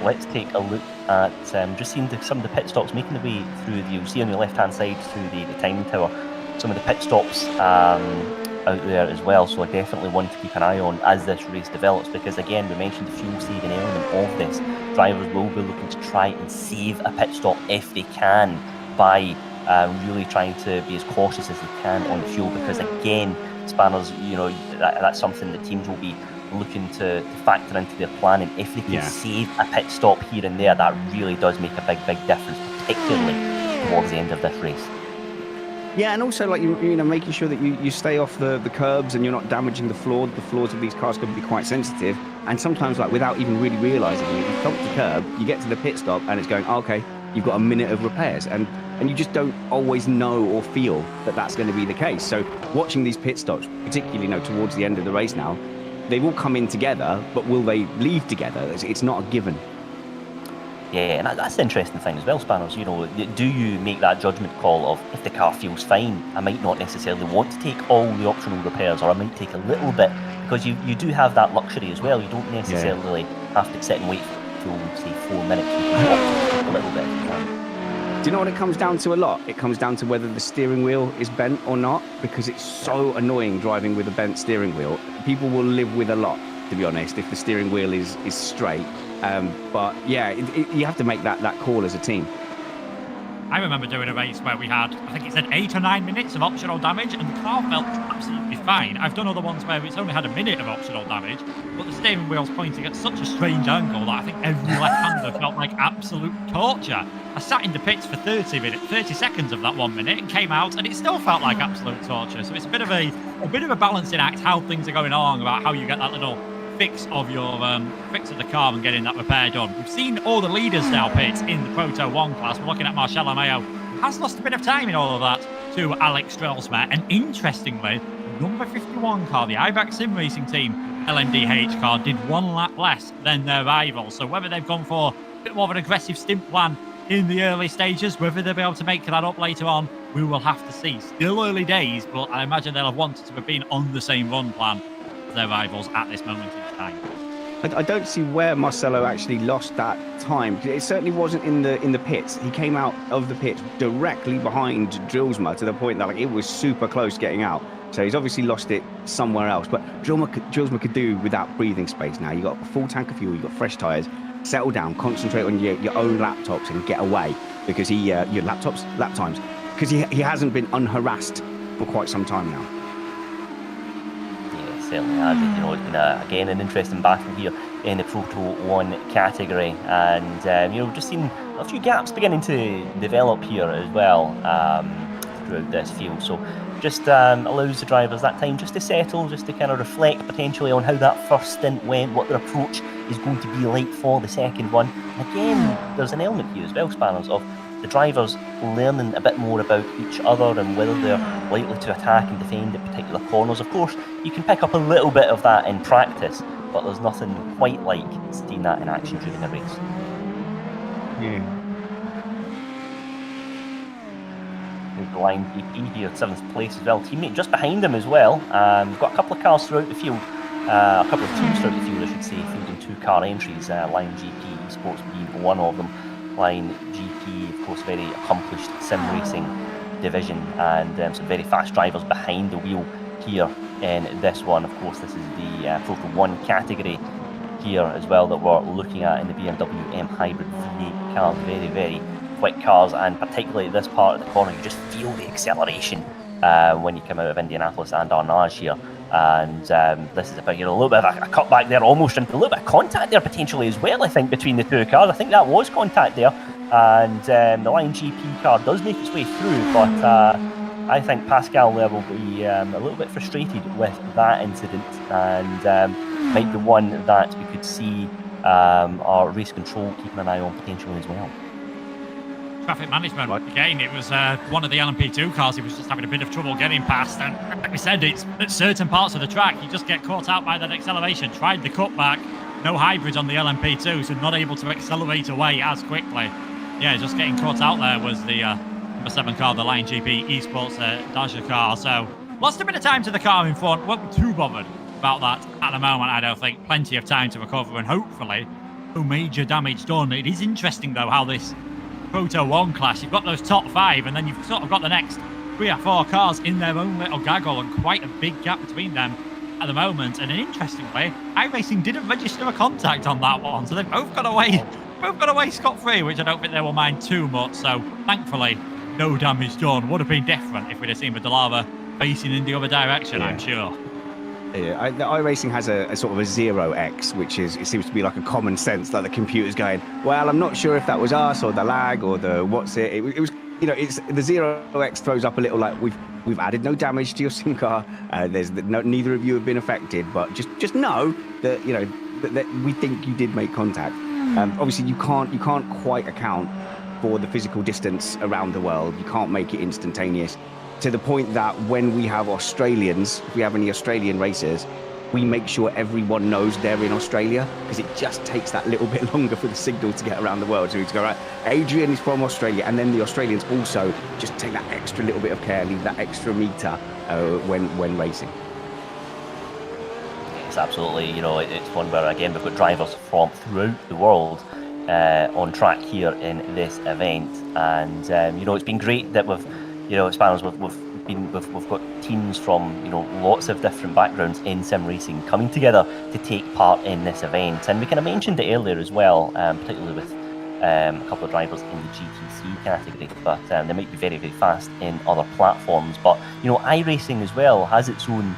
let's take a look at just seeing some of the pit stops making their way through. You'll see on your left-hand side through the timing tower some of the pit stops out there as well. So I definitely want to keep an eye on as this race develops, because again, we mentioned the fuel-saving element of this. Drivers will be looking to try and save a pit stop if they can by really trying to be as cautious as they can on fuel, because again, Spanners, that's something that teams will be looking to factor into their planning. If they can save a pit stop here and there, that really does make a big difference, particularly towards the end of this race. Yeah, and also like making sure that you stay off the curbs and you're not damaging the floor. The floors of these cars can be quite sensitive, and sometimes like without even really realising it, you stop the curb, you get to the pit stop, and it's going, okay, you've got a minute of repairs, and you just don't always know or feel that that's going to be the case. So watching these pit stops, particularly towards the end of the race now, they will come in together, but will they leave together? It's not a given. Yeah, and that's the interesting thing as well, Spanners. Do you make that judgment call of, if the car feels fine, I might not necessarily want to take all the optional repairs, or I might take a little bit, because you do have that luxury as well. You don't necessarily have to sit and wait for, say, 4 minutes. You can take a little bit. Do you know what it comes down to a lot? It comes down to whether the steering wheel is bent or not, because it's so annoying driving with a bent steering wheel. People will live with a lot, to be honest, if the steering wheel is straight. But yeah, you have to make that call as a team. I remember doing a race where we had, I think it said 8 or 9 minutes of optional damage, and the car felt absolutely fine. I've done other ones where it's only had a minute of optional damage, but the steering wheel's pointing at such a strange angle that I think every left-hander felt like absolute torture. I sat in the pits for 30 seconds of that 1 minute and came out, and it still felt like absolute torture. So it's a bit of a balancing act how things are going along, about how you get that little fix of the car and getting that repair done. We've seen all the leaders now pit in the Proto 1 class. We're looking at Marcelo Mayo, who has lost a bit of time in all of that to Alex Strelsma. And interestingly, number 51 car, the iBack Sim Racing Team LMDh car, did 1 lap less than their rivals. So whether they've gone for a bit more of an aggressive stint plan in the early stages, whether they'll be able to make that up later on, we will have to see. Still early days, but I imagine they'll have wanted to have been on the same run plan as their rivals at this moment in time. I don't see where Marcelo actually lost that time. It certainly wasn't in the pits. He came out of the pits directly behind Drillsma, to the point that it was super close getting out. So he's obviously lost it somewhere else. But Drillsma could do without breathing space now. You've got a full tank of fuel, you've got fresh tyres. Settle down, concentrate on your own laptops and get away, because your lap times, because he hasn't been unharassed for quite some time now. Certainly has. It's been again an interesting battle here in the Proto 1 category, and we've just seen a few gaps beginning to develop here as well throughout this field. So just allows the drivers that time just to settle, just to kind of reflect potentially on how that first stint went, what their approach is going to be like for the second one. And again, there's an element here as well, Spanners, of the drivers learning a bit more about each other and whether they're likely to attack and defend at particular corners. Of course, you can pick up a little bit of that in practice, but there's nothing quite like seeing that in action during a race. Yeah. The line GP here, 7th place as well. Teammate just behind him as well. We've got a couple of cars throughout the field, a couple of teams throughout the field, I should say, fielding 2 car entries. Line GP Sports being one of them. Line GP, of course, very accomplished sim racing division, and some very fast drivers behind the wheel here in this one. Of course, this is the Proto 1 category here as well that we're looking at in the BMW M Hybrid V8 car. Very, very quick cars, and particularly at this part of the corner, you just feel the acceleration when you come out of Indianapolis and Arnage here. And this is about a little bit of a cutback there, almost into a little bit of contact there potentially as well, I think, between the 2 cars. I think that was contact there, and the Line GP car does make its way through, but I think Pascal there will be a little bit frustrated with that incident, and might be one that we could see our race control keeping an eye on potentially as well. Traffic management, again, it was one of the LMP2 cars. He was just having a bit of trouble getting past, and like we said, it's at certain parts of the track you just get caught out by that acceleration. Tried the cutback, No hybrids on the LMP2, so not able to accelerate away as quickly. Yeah, just getting caught out there was the number 7 car, the Lion GP Esports Dacia car. So lost a bit of time to the car in front. Won't be too bothered about that at the moment, I don't think. Plenty of time to recover and hopefully no major damage done. It is interesting, though, how this Proto 1 class, you've got those top 5 and then you've sort of got the next 3 or 4 cars in their own little gaggle and quite a big gap between them at the moment. And interestingly, iRacing didn't register a contact on that one, so they've both got away scot-free, which I don't think they will mind too much. So thankfully, no damage done. Would have been different if we'd have seen Vidalava facing in the other direction, I'm sure. Yeah, the iRacing has a sort of a 0x, which is, it seems to be like a common sense, like the computer's going, well, I'm not sure if that was us or the lag or the what's it. It was, you know, it's the 0x throws up a little like we've added no damage to your sim car. Neither of you have been affected, but just know that, you know, that we think you did make contact. Obviously, you can't quite account for the physical distance around the world. You can't make it instantaneous. To the point that when we have Australians, if we have any Australian racers, we make sure everyone knows they're in Australia, because it just takes that little bit longer for the signal to get around the world. So we go, right, Adrian is from Australia, and then the Australians also just take that extra little bit of care, leave that extra meter when racing. It's absolutely, you know, it's one where, again, we've got drivers from throughout the world on track here in this event. And, you know, it's been great that we've, you know, Spanners, we've got teams from, you know, lots of different backgrounds in sim racing coming together to take part in this event. And we kind of mentioned it earlier as well, particularly with a couple of drivers in the GTC category, but they might be very, very fast in other platforms. But, you know, iRacing as well has its own,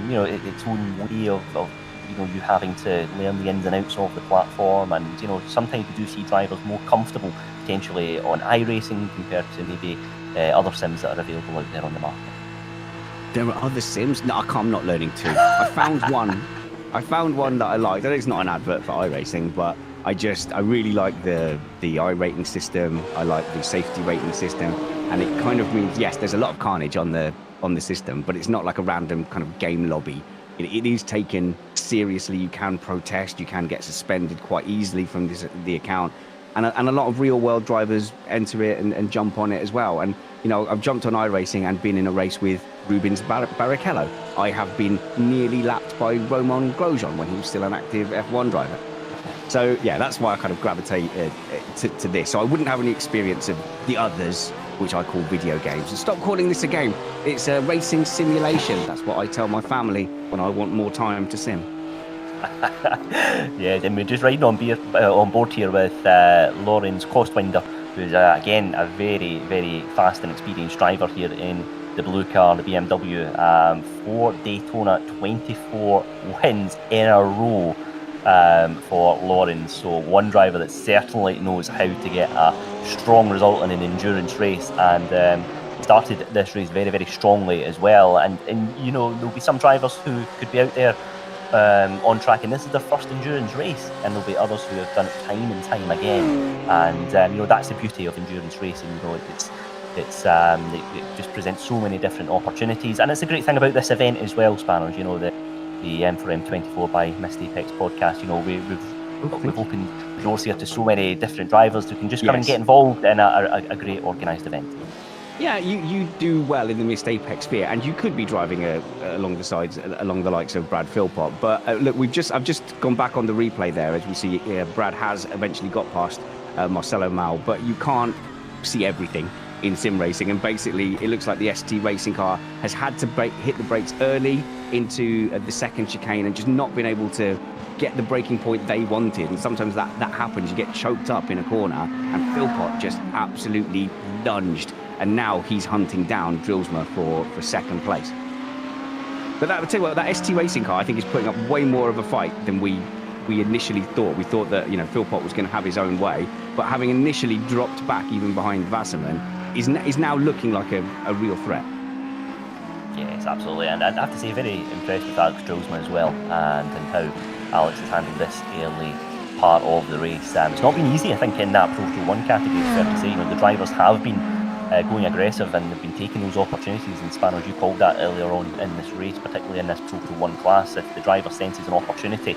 you know, its own way of, you know, you having to learn the ins and outs of the platform. And, you know, sometimes we do see drivers more comfortable potentially on iRacing compared to maybe other sims that are available out there on the market. There are other sims? No, I'm not learning to. I found one that I liked. I know it's not an advert for iRacing, but I really like the iRating system. I like the safety rating system, and it kind of means, yes, there's a lot of carnage on the system, but it's not like a random kind of game lobby. It is taken seriously. You can protest, you can get suspended quite easily from the account. And a lot of real-world drivers enter it and jump on it as well. And, you know, I've jumped on iRacing and been in a race with Rubens Barrichello. I have been nearly lapped by Romain Grosjean when he was still an active F1 driver. So, yeah, that's why I kind of gravitate to this. So I wouldn't have any experience of the others, which I call video games. And stop calling this a game. It's a racing simulation. That's what I tell my family when I want more time to sim. Yeah, then we're just riding on board here with Lawrence Costwinder, who's again a very, very fast and experienced driver here in the blue car, the BMW. 4 Daytona 24 wins in a row for Lawrence. So one driver that certainly knows how to get a strong result in an endurance race, and started this race very, very strongly as well. And you know, there'll be some drivers who could be out there on track, and this is their first endurance race, and there'll be others who have done it time and time again. And you know, that's the beauty of endurance racing. You know, it just presents so many different opportunities, and it's a great thing about this event as well, Spanners. You know, the M4EM 24 by Missed Apex podcast. You know, we've opened doors here to so many different drivers who can just come and get involved in a great organised event. Yeah, you do well in the Missed Apex sphere, and you could be driving along the sides, along the likes of Brad Philpott. But look, I've just gone back on the replay there, as we see Brad has eventually got past Marcelo Mal, but you can't see everything in sim racing, and basically it looks like the ST racing car has had to hit the brakes early into the second chicane and just not been able to get the braking point they wanted. And sometimes that happens, you get choked up in a corner, and Philpott just absolutely lunged. And now he's hunting down Drillsma for second place. But I'll tell you what, that ST racing car, I think, is putting up way more of a fight than we initially thought. We thought that, you know, Philpott was going to have his own way, but having initially dropped back even behind Wasserman, is now looking like a real threat. Yes, absolutely. And I'd have to say, very impressed with Alex Drillsma as well, and how Alex has handled this early part of the race. It's not been easy, I think, in that Proto 1 category, fair to say. You know, the drivers have been going aggressive, and they've been taking those opportunities. And Spanners, you called that earlier on in this race, particularly in this Proto 1 class. If the driver senses an opportunity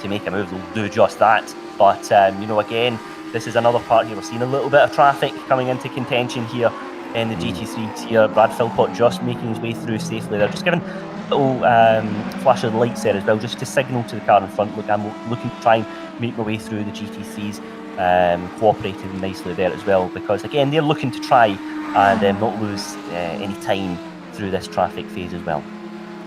to make a move, they'll do just that. But, again, this is another part here. We're seeing a little bit of traffic coming into contention here in the GT3s here. Brad Philpott just making his way through safely. They're just giving a little flash of the lights there as well, just to signal to the car in front. Look, I'm looking to try and make my way through the GT3s, cooperating nicely there as well, because, again, they're looking to try and not lose any time through this traffic phase as well.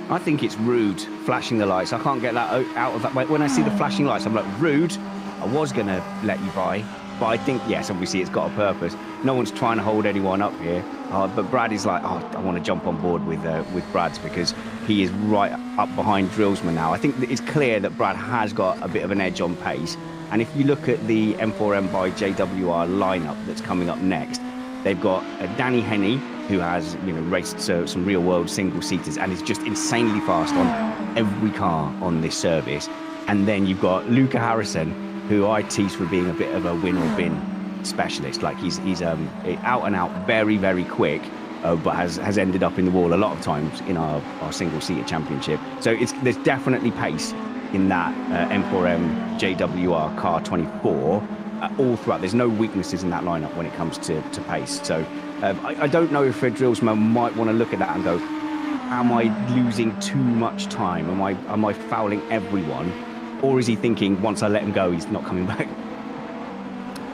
I think it's rude flashing the lights. I can't get that out of that. When I see the flashing lights, I'm like, rude. I was going to let you by. But I think, yes, obviously it's got a purpose. No one's trying to hold anyone up here. But Brad is like, I want to jump on board with Brad's, because he is right up behind Drillsman now. I think it's clear that Brad has got a bit of an edge on pace. And if you look at the M4M by JWR lineup that's coming up next, they've got Danny Henney, who has raced some real-world single-seaters and is just insanely fast on every car on this service. And then you've got Luca Harrison, who I tease for being a bit of a win or bin specialist. Like he's out and out, very, very quick, but has ended up in the wall a lot of times in our single-seater championship. So there's definitely pace in that M4M JWR car 24 all throughout. There's no weaknesses in that lineup when it comes to pace. So I don't know if a Drillsman might want to look at that and go, am I losing too much time? Am I fouling everyone? Or is he thinking, once I let him go, he's not coming back?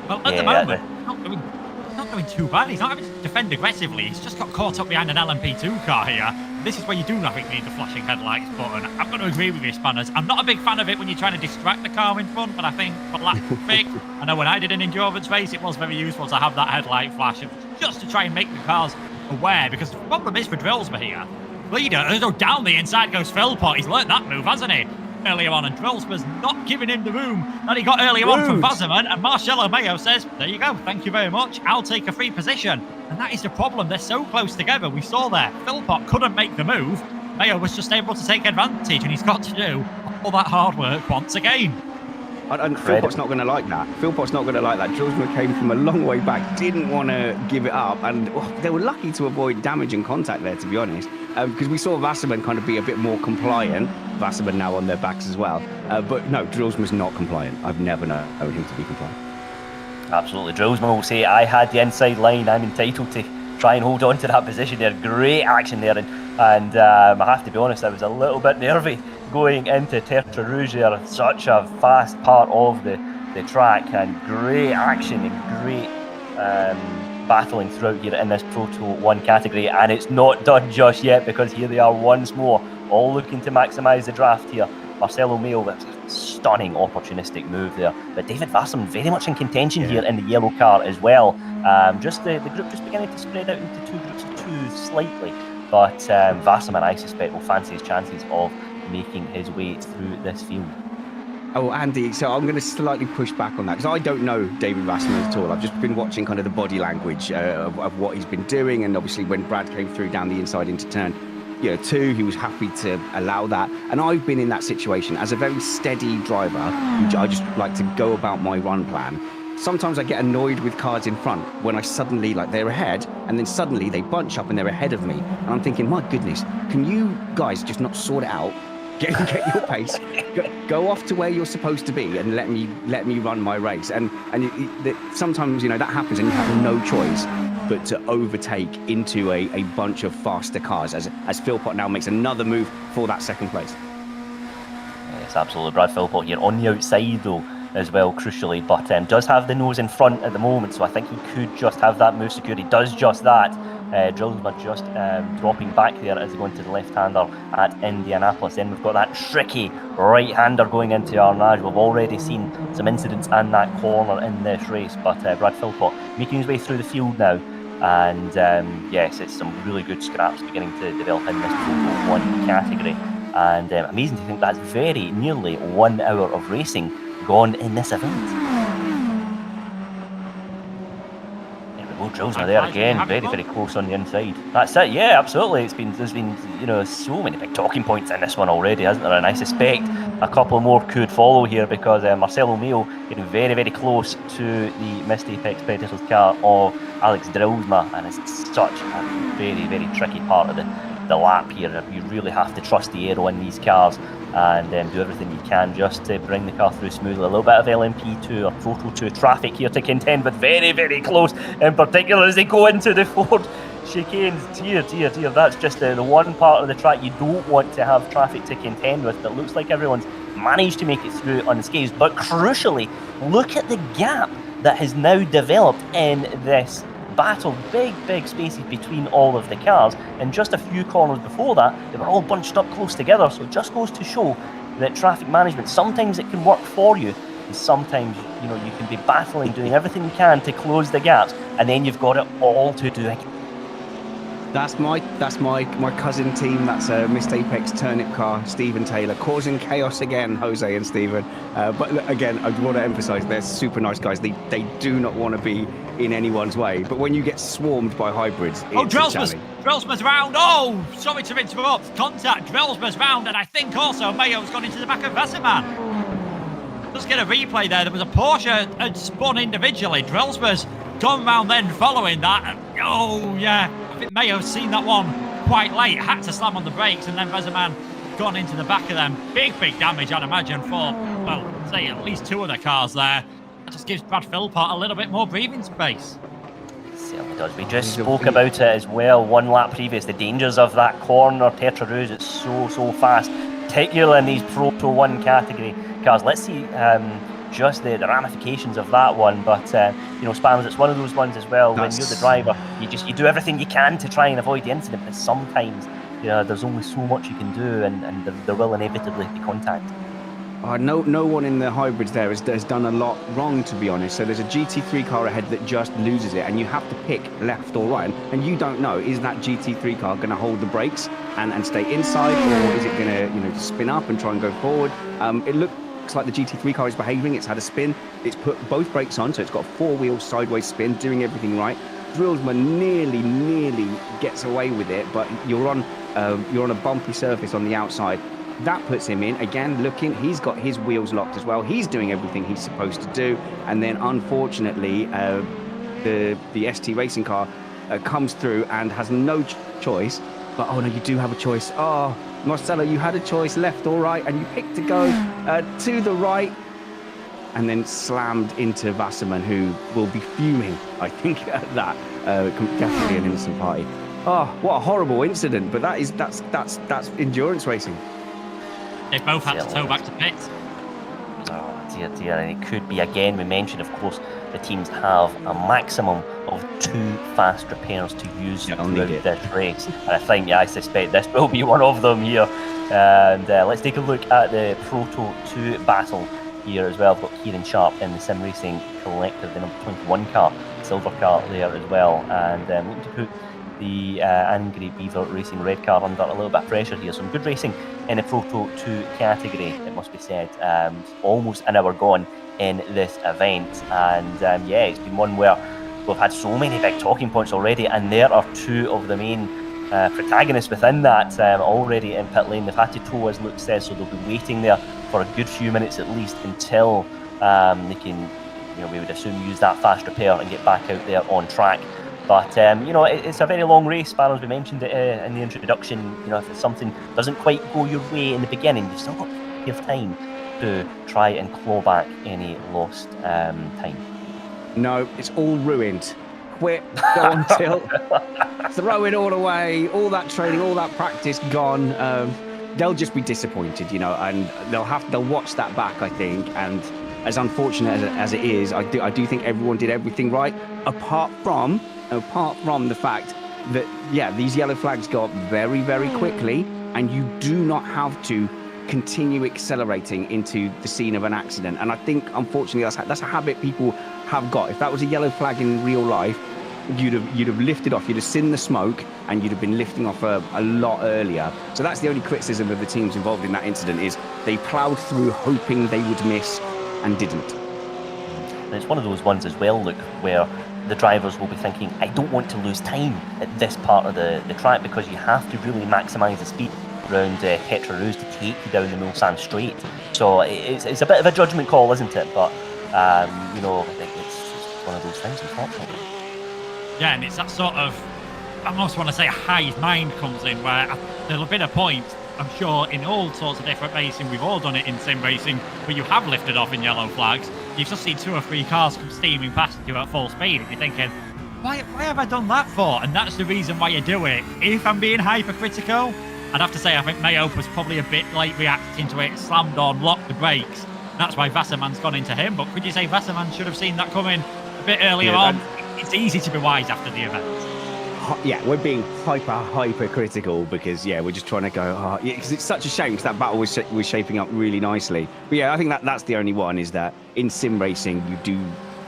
Well, at the moment, he's not doing too bad. He's not having to defend aggressively. He's just got caught up behind an LMP2 car here. This is where you do not think you need the flashing headlights button. I'm going to agree with you, Spanners. I'm not a big fan of it when you're trying to distract the car in front, but I think for traffic, I know when I did an endurance race, it was very useful to have that headlight flash, just to try and make the cars aware, because the problem is for Drillsman here. Leader, down the inside goes Philpott. He's learnt that move, hasn't he? Earlier on, and Drillsman's not giving him the room that he got earlier on from Wasserman, and Marcelo Mayo says, there you go, thank you very much, I'll take a free position. And that is the problem, they're so close together. We saw there, Philpott couldn't make the move, Mayo was just able to take advantage, and he's got to do all that hard work once again. And Philpott's not going to like that. Philpott's not going to like that. Drillsman came from a long way back, didn't want to give it up, and they were lucky to avoid damage and contact there, to be honest, because we saw Wasserman kind of be a bit more compliant. Wasserman now on their backs as well. But no, Drillsman's not compliant. I've never known him to be compliant. Absolutely. Drillsman will say, I had the inside line, I'm entitled to try and hold on to that position there. Great action there, and I have to be honest, I was a little bit nervy going into Tertre Rouge there. Such a fast part of the track, and great action and great battling throughout here in this Proto 1 category, and it's not done just yet, because here they are once more, all looking to maximise the draft here. Marcelo Mayo with a stunning opportunistic move there, but David Wasserman very much in contention here in the yellow car as well. Just the group just beginning to spread out into two groups of two slightly, but Wasserman, I suspect, will fancy his chances of making his way through this field. Oh, Andy, so I'm going to slightly push back on that, because I don't know David Wasserman at all. I've just been watching kind of the body language of what he's been doing, and obviously when Brad came through down the inside into turn 2, he was happy to allow that. And I've been in that situation as a very steady driver. I just like to go about my run plan. Sometimes I get annoyed with cars in front when I suddenly, they're ahead, and then suddenly they bunch up and they're ahead of me. And I'm thinking, my goodness, can you guys just not sort it out? Get your pace, go off to where you're supposed to be, and let me run my race. And sometimes that happens, and you have no choice but to overtake into a bunch of faster cars, as Philpott now makes another move for that second place. Yes, absolutely. Brad Philpott here on the outside though as well, crucially, but does have the nose in front at the moment, so I think he could just have that move secured. He does just that. Drillsman just dropping back there as they go into the left-hander at Indianapolis. Then we've got that tricky right-hander going into Arnage. We've already seen some incidents in that corner in this race, but Brad Philpott making his way through the field now. And yes, it's some really good scraps beginning to develop in this Proto 1 category. And amazing to think that's very nearly 1 hour of racing gone in this event. Drillsman there again, very, very close on the inside. That's it, yeah, absolutely. There's been so many big talking points in this one already, hasn't there? And I suspect a couple more could follow here, because Marcelo Mayo getting very, very close to the Missed Apex Predators car of Alex Drillsman, and it's such a very, very tricky part of the the lap here. You really have to trust the aero in these cars and do everything you can just to bring the car through smoothly. A little bit of LMP2 or Proto 2 traffic here to contend with, very, very close, in particular as they go into the Ford chicanes. Dear, that's just the one part of the track you don't want to have traffic to contend with, but looks like everyone's managed to make it through unscathed. But crucially, look at the gap that has now developed in this battle. Big spaces between all of the cars, and just a few corners before that they were all bunched up close together. So it just goes to show that traffic management, sometimes it can work for you, and sometimes you can be battling, doing everything you can to close the gaps, and then you've got it all to do again. That's my cousin team. That's Missed Apex turnip car, Stephen Taylor, causing chaos again, Jose and Stephen. But again, I want to emphasise they're super nice guys. They do not want to be in anyone's way. But when you get swarmed by hybrids, it's a challenge. Drelsma's round. Oh, sorry to interrupt. Contact. Drelsma's round, and I think also Mayo's gone into the back of Wasserman. Let's get a replay there. There was a Porsche had spun individually. Drelsma's gone round then following that. Oh, yeah. I think Mayo's seen that one quite late. Had to slam on the brakes, and then Wasserman gone into the back of them. Big damage, I'd imagine, for, well, say at least two of the cars there. That just gives Brad Philpott a little bit more breathing space. Certainly does. We just spoke about it as well one lap previous, the dangers of that corner Tetra Rouge. It's so fast, particularly in these Proto 1 category cars. Let's see just the ramifications of that one. But Spanners, it's one of those ones as well. When you're the driver, you do everything you can to try and avoid the incident, but sometimes there's only so much you can do, and there will inevitably be contact. No one in the hybrids there has done a lot wrong, to be honest. So there's a GT3 car ahead that just loses it, and you have to pick left or right, and you don't know, is that GT3 car going to hold the brakes and stay inside, or is it going to spin up and try and go forward? It looks like the GT3 car is behaving. It's had a spin. It's put both brakes on, so it's got a four-wheel sideways spin, doing everything right. Drillsman nearly gets away with it, but you're on a bumpy surface on the outside. That puts him in. Again, looking, he's got his wheels locked as well. He's doing everything he's supposed to do. And then, unfortunately, the ST racing car comes through and has no choice. But, oh, no, you do have a choice. Oh, Marcelo, you had a choice, left or right, and you picked to go to the right. And then slammed into Wasserman, who will be fuming, I think, at that. Definitely an innocent party. Oh, what a horrible incident. But that's endurance racing. They both had to tow back to pits. Oh, dear. And it could be, again, we mentioned, of course, the teams have a maximum of 2 fast repairs to use throughout this race. And I suspect this will be one of them here. And let's take a look at the Proto 2 battle here as well. We've got Kieran Sharp in the Sim Racing Collective, the number 21 car, silver car there as well. And looking to put the Angry Beaver Racing red car under a little bit of pressure here. Some good racing in the Proto 2 category, it must be said. Almost an hour gone in this event, and it's been one where we've had so many big talking points already, and there are 2 of the main protagonists within that already in pit lane. They've had to tow, as Luke says, so they'll be waiting there for a good few minutes at least until they can, we would assume, use that fast repair and get back out there on track. But, it's a very long race, Sparrows. We mentioned it in the introduction. If it's something doesn't quite go your way in the beginning, you've still got plenty of time to try and claw back any lost time. No, it's all ruined. Quit, go on tilt, throw it all away, all that training, all that practice gone. They'll just be disappointed, and they'll watch that back, I think, and as unfortunate as it is, I do think everyone did everything right, apart from the fact that, these yellow flags go up very, very quickly, and you do not have to continue accelerating into the scene of an accident. And I think, unfortunately, that's a habit people have got. If that was a yellow flag in real life, you'd have lifted off, you'd have seen the smoke, and you'd have been lifting off a lot earlier. So that's the only criticism of the teams involved in that incident, is they ploughed through hoping they would miss and didn't. And it's one of those ones as well, Luke, where the drivers will be thinking, I don't want to lose time at this part of the track, because you have to really maximise the speed around Tetra Rouge to take you down the Mulsanne straight. So it's a bit of a judgment call, isn't it? But, I think it's one of those things, unfortunately. Yeah, and it's that sort of I almost want to say a hive mind comes in, where there'll have been a point, I'm sure, in all sorts of different racing, we've all done it in sim racing, where you have lifted off in yellow flags. You've just seen 2 or 3 cars come steaming past you at full speed, and you're thinking, why have I done that for? And that's the reason why you do it. If I'm being hypercritical, I'd have to say I think Mayope was probably a bit late reacting to it, slammed on, locked the brakes. That's why Wasserman's gone into him. But could you say Wasserman should have seen that coming a bit earlier on? It's easy to be wise after the event. Yeah, we're being hyper critical because we're just trying to go because it's such a shame because that battle was shaping up really nicely. But I think that's the only one, is that in sim racing you do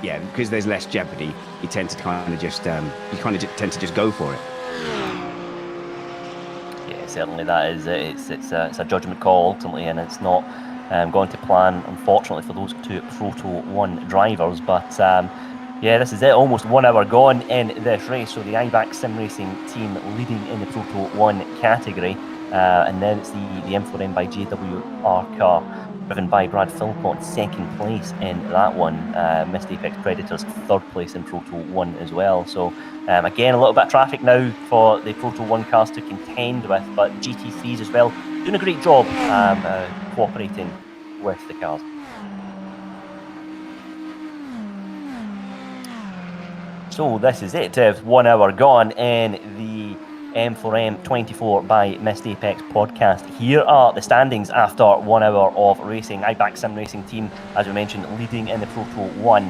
because there's less jeopardy, you tend to kind of just tend to just go for it. Yeah, certainly that is it's a judgment call ultimately, and it's not going to plan, unfortunately, for those 2 Proto 1 drivers. But this is it. Almost 1 hour gone in this race. So the iBack Sim Racing team leading in the Proto 1 category. And then it's the M4EM by JWR car, driven by Brad Philpott, 2nd place in that one. Missed Apex Predators, 3rd place in Proto 1 as well. So again, a little bit of traffic now for the Proto 1 cars to contend with, but GT3s as well, doing a great job cooperating with the cars. So this is it. 1 hour gone in the M4EM 24 by Missed Apex podcast. Here are the standings after 1 hour of racing. iBack Sim Racing team, as we mentioned, leading in the Proto 1.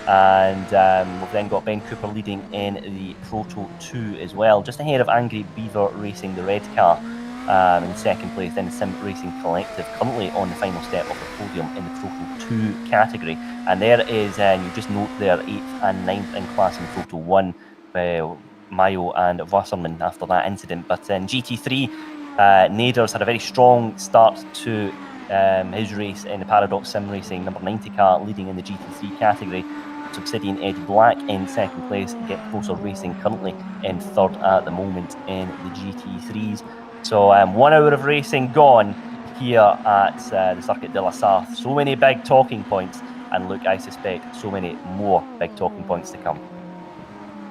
And we've then got Ben Cooper leading in the Proto 2 as well. Just ahead of Angry Beaver Racing, the red car, in 2nd place. Then Sim Racing Collective, currently on the final step of the podium in the Proto 2 category. And there is, you just note there, 8th and 9th in class in Proto 1. Mayo and Wasserman after that incident. But in GT3, Naders had a very strong start to his race in the Paradox Sim Racing number 90 car, leading in the GT3 category. Obsidian Eddie Black in 2nd place. Get Closer Racing currently in 3rd at the moment in the GT3s. So 1 hour of racing gone here at the Circuit de la Sarthe. So many big talking points, and look, I suspect so many more big talking points to come.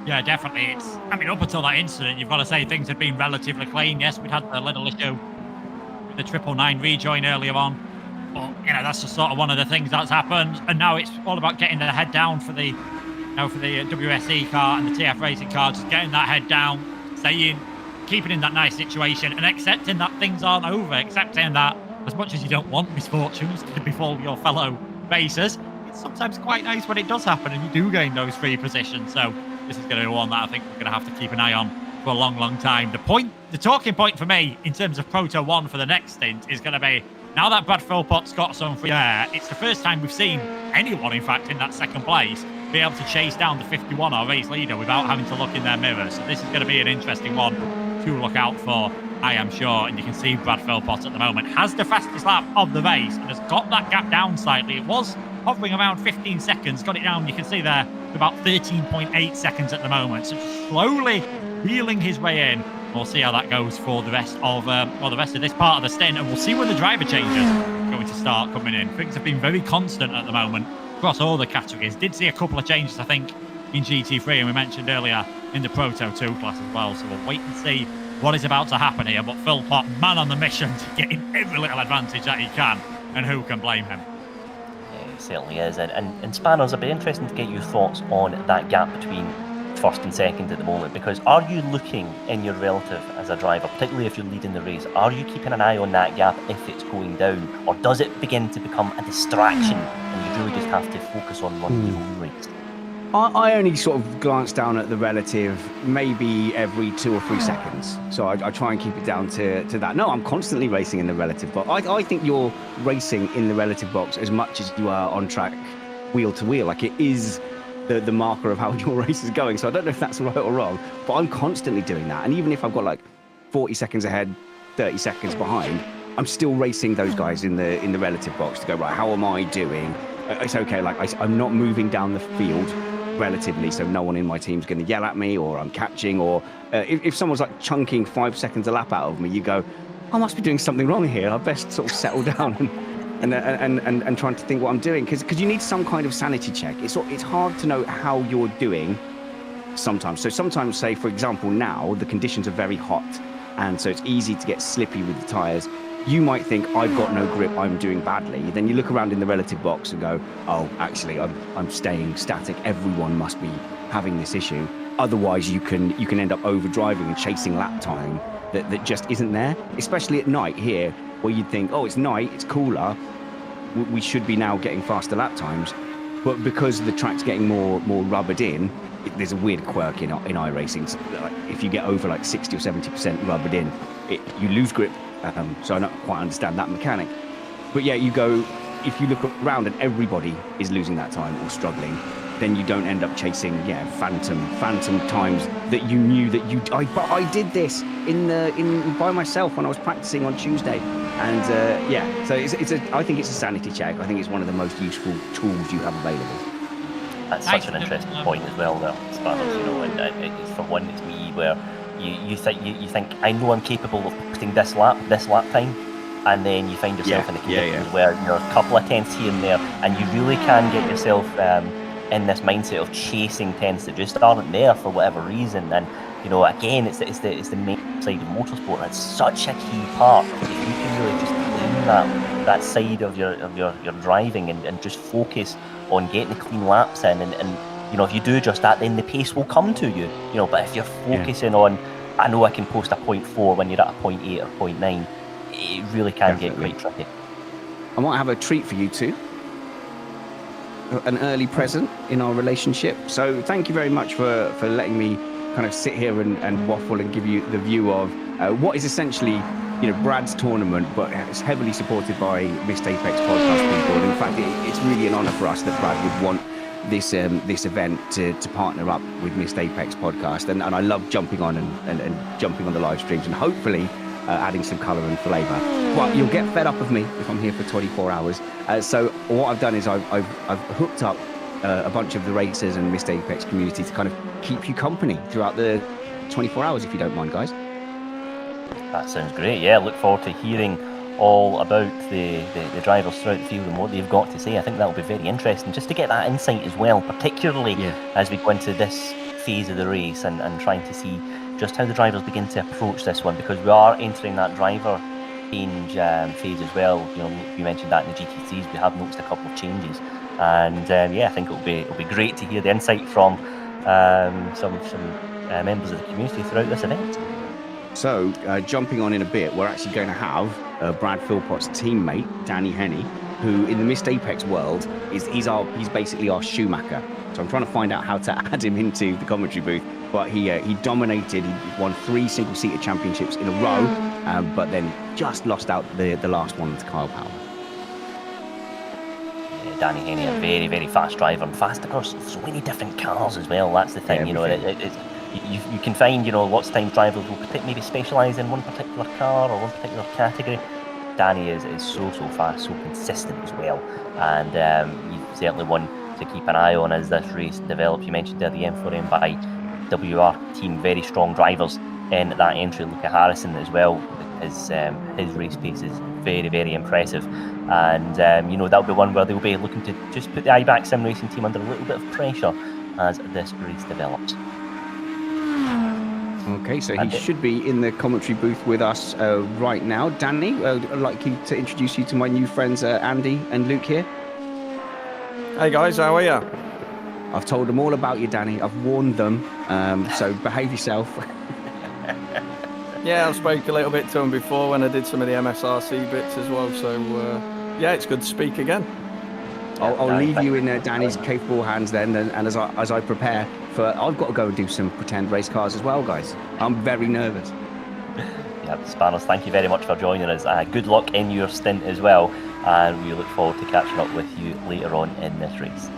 Yeah, definitely. Up until that incident, you've got to say things had been relatively clean. Yes, we'd had the little issue with the 999 rejoin earlier on. But, that's just sort of one of the things that's happened. And now it's all about getting the head down for the WSE car and the TF Racing car, just getting that head down, keeping in that nice situation and accepting that things aren't over, accepting that as much as you don't want misfortunes to befall your fellow racers, it's sometimes quite nice when it does happen and you do gain those 3 positions. So this is going to be one that I think we're going to have to keep an eye on for a long, long time. The talking point for me in terms of Proto 1 for the next stint is going to be, now that Brad Philpott's got some free air, it's the first time we've seen anyone, in fact, in that 2nd place be able to chase down the 51 or race leader without having to look in their mirror. So this is going to be an interesting one to look out for, I am sure. And you can see Brad Philpott at the moment has the fastest lap of the race and has got that gap down slightly. It was hovering around 15 seconds, got it down, you can see there, to about 13.8 seconds at the moment. So slowly wheeling his way in. We'll see how that goes for the rest of this part of the stint, and we'll see when the driver changes are going to start coming in. Things have been very constant at the moment across all the categories. Did see a couple of changes, I think, in GT3, and we mentioned earlier in the Proto 2 class as well. So we'll wait and see what is about to happen here. But Philpott, man on the mission to get in every little advantage that he can, and who can blame him? It certainly is. And Spanners, it'd be interesting to get your thoughts on that gap between 1st and 2nd at the moment, because are you looking in your relative as a driver, particularly if you're leading the race, are you keeping an eye on that gap if it's going down, or does it begin to become a distraction and you really just have to focus on running your own race? I only sort of glance down at the relative maybe every 2 or 3 seconds. So I try and keep it down to that. No, I'm constantly racing in the relative box. I think you're racing in the relative box as much as you are on track wheel to wheel. Like, it is the marker of how your race is going. So I don't know if that's right or wrong, but I'm constantly doing that. And even if I've got like 40 seconds ahead, 30 seconds behind, I'm still racing those guys in the relative box to go, right, how am I doing? It's okay, like I'm not moving down the field relatively, so no one in my team's going to yell at me, or I'm catching, or if someone's like chunking 5 seconds a lap out of me, you go, I must be doing something wrong here. I best sort of settle down and trying to think what I'm doing, because you need some kind of sanity check. It's hard to know how you're doing sometimes. So sometimes, say, for example, now the conditions are very hot, and so it's easy to get slippy with the tyres. You might think, I've got no grip, I'm doing badly. Then you look around in the relative box and go, oh, actually, I'm staying static. Everyone must be having this issue. Otherwise, you can end up overdriving and chasing lap time that just isn't there, especially at night here, where you'd think, oh, it's night, it's cooler, we should be now getting faster lap times. But because the track's getting more rubbered in, there's a weird quirk in iRacing. So, like, if you get over like 60 or 70% rubbered in, you lose grip. So I don't quite understand that mechanic. But yeah, if you look around and everybody is losing that time or struggling, then you don't end up chasing phantom times that you knew that but I did this by myself when I was practicing on Tuesday. And so I think it's a sanity check. I think it's one of the most useful tools you have available. That's such an interesting point as well there, Sparrows, and it's, for one, it's me where you think I know I'm capable of posting this lap time, and then you find yourself in a condition where you're a couple of tenths here and there, and you really can get yourself in this mindset of chasing tenths that just aren't there for whatever reason. And again, it's the main side of motorsport. That's such a key part. If you can really just lean that side of your driving and just focus on getting the clean laps in, and if you do just that, then the pace will come to you. But if you're focusing on, I know I can post a 0.4 when you're at a 0.8 or 0.9, it really can get quite tricky. I might have a treat for you too. An early present in our relationship. So thank you very much for letting me kind of sit here and waffle and give you the view of what is essentially Brad's tournament, but it's heavily supported by Missed Apex podcast people. And in fact, it's really an honour for us that Brad would want this event to partner up with Missed Apex podcast, and I love jumping on and jumping on the live streams and hopefully adding some colour and flavour. Well, you'll get fed up of me if I'm here for 24 hours. So what I've done is I've hooked up a bunch of the racers and Missed Apex community to kind of keep you company throughout the 24 hours, if you don't mind, guys. That sounds great. Yeah, look forward to hearing all about the drivers throughout the field and what they've got to say. I think that'll be very interesting, just to get that insight as well, particularly as we go into this phase of the race and trying to see just how the drivers begin to approach this one, because we are entering that driver change phase as well. You mentioned that in the GTCs, we have noticed a couple of changes, and I think it'll be great to hear the insight from some members of the community throughout this event. So, jumping on in a bit, we're actually going to have Brad Philpott's teammate, Danny Henney, who in the Missed Apex world he's basically our Schumacher. So I'm trying to find out how to add him into the commentary booth. But he dominated. He won 3 single-seater championships in a row, but then just lost out the last one to Kyle Power. Danny Henney, a very, very fast driver, and fast across so many different cars as well. That's the thing, you can find, lots of times drivers will maybe specialise in one particular car or one particular category. Danny is so fast, so consistent as well, and he's certainly one to keep an eye on as this race develops. You mentioned there the M4EM by WR team, very strong drivers in that entry. Look at Harrison as well. His race pace is very, very impressive, and that'll be one where they'll be looking to just put the IBAC Sim Racing team under a little bit of pressure as this race develops. Okay, so he should be in the commentary booth with us right now. Danny, I'd like you to introduce you to my new friends Andy and Luke here. Hey guys, how are you? I've told them all about you, Danny. I've warned them, so behave yourself. Yeah, I've spoke a little bit to them before when I did some of the MSRC bits as well, so it's good to speak again. I'll leave you in Danny's capable hands then, and as I prepare for, I've got to go and do some pretend race cars as well, guys. I'm very nervous. Yeah, Spanos, thank you very much for joining us. Good luck in your stint as well, and we look forward to catching up with you later on in this race.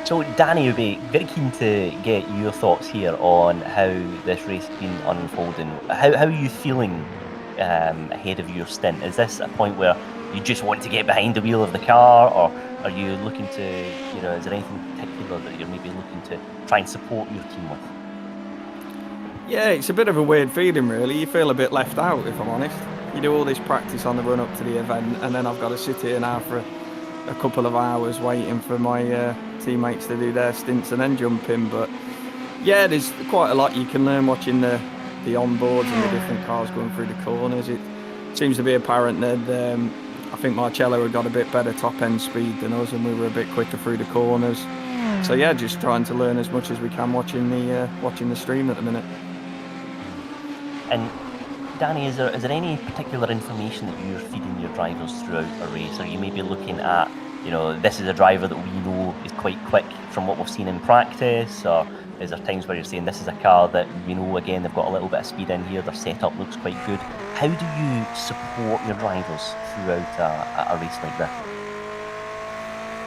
So, Danny, would be very keen to get your thoughts here on how this race has been unfolding. How are you feeling ahead of your stint? Is this a point where you just want to get behind the wheel of the car, or are you looking to, is there anything particular that you're maybe looking to try and support your team with? Yeah, it's a bit of a weird feeling, really. You feel a bit left out, if I'm honest. You do all this practice on the run up to the event, and then I've got to sit here now for a couple of hours waiting for my teammates to do their stints and then jump in. But yeah, there's quite a lot you can learn watching the onboards and the different cars going through the corners. It seems to be apparent that I think Marcello had got a bit better top end speed than us, and we were a bit quicker through the corners. So yeah, just trying to learn as much as we can watching the stream at the minute. And Danny, is there any particular information that you're feeding your drivers throughout a race? Are you maybe looking at, this is a driver that we know is quite quick from what we've seen in practice, or is there times where you're saying this is a car that we know, again, they've got a little bit of speed in here, their setup looks quite good? How do you support your drivers throughout a race like this?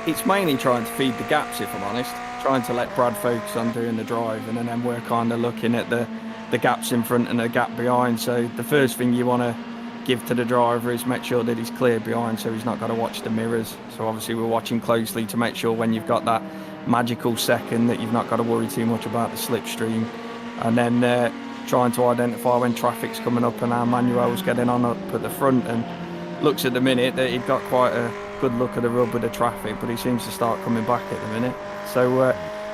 It's mainly trying to feed the gaps, if I'm honest. Trying to let Brad focus on doing the drive, and then we're kind of looking at the gaps in front and the gap behind. So the first thing you want to give to the driver is make sure that he's clear behind, so he's not got to watch the mirrors. So obviously we're watching closely to make sure when you've got that magical second that you've not got to worry too much about the slipstream. And then trying to identify when traffic's coming up and our Manuel's getting on up at the front, and looks at the minute that he'd got quite a good look at the rub with the traffic, but he seems to start coming back at the minute. So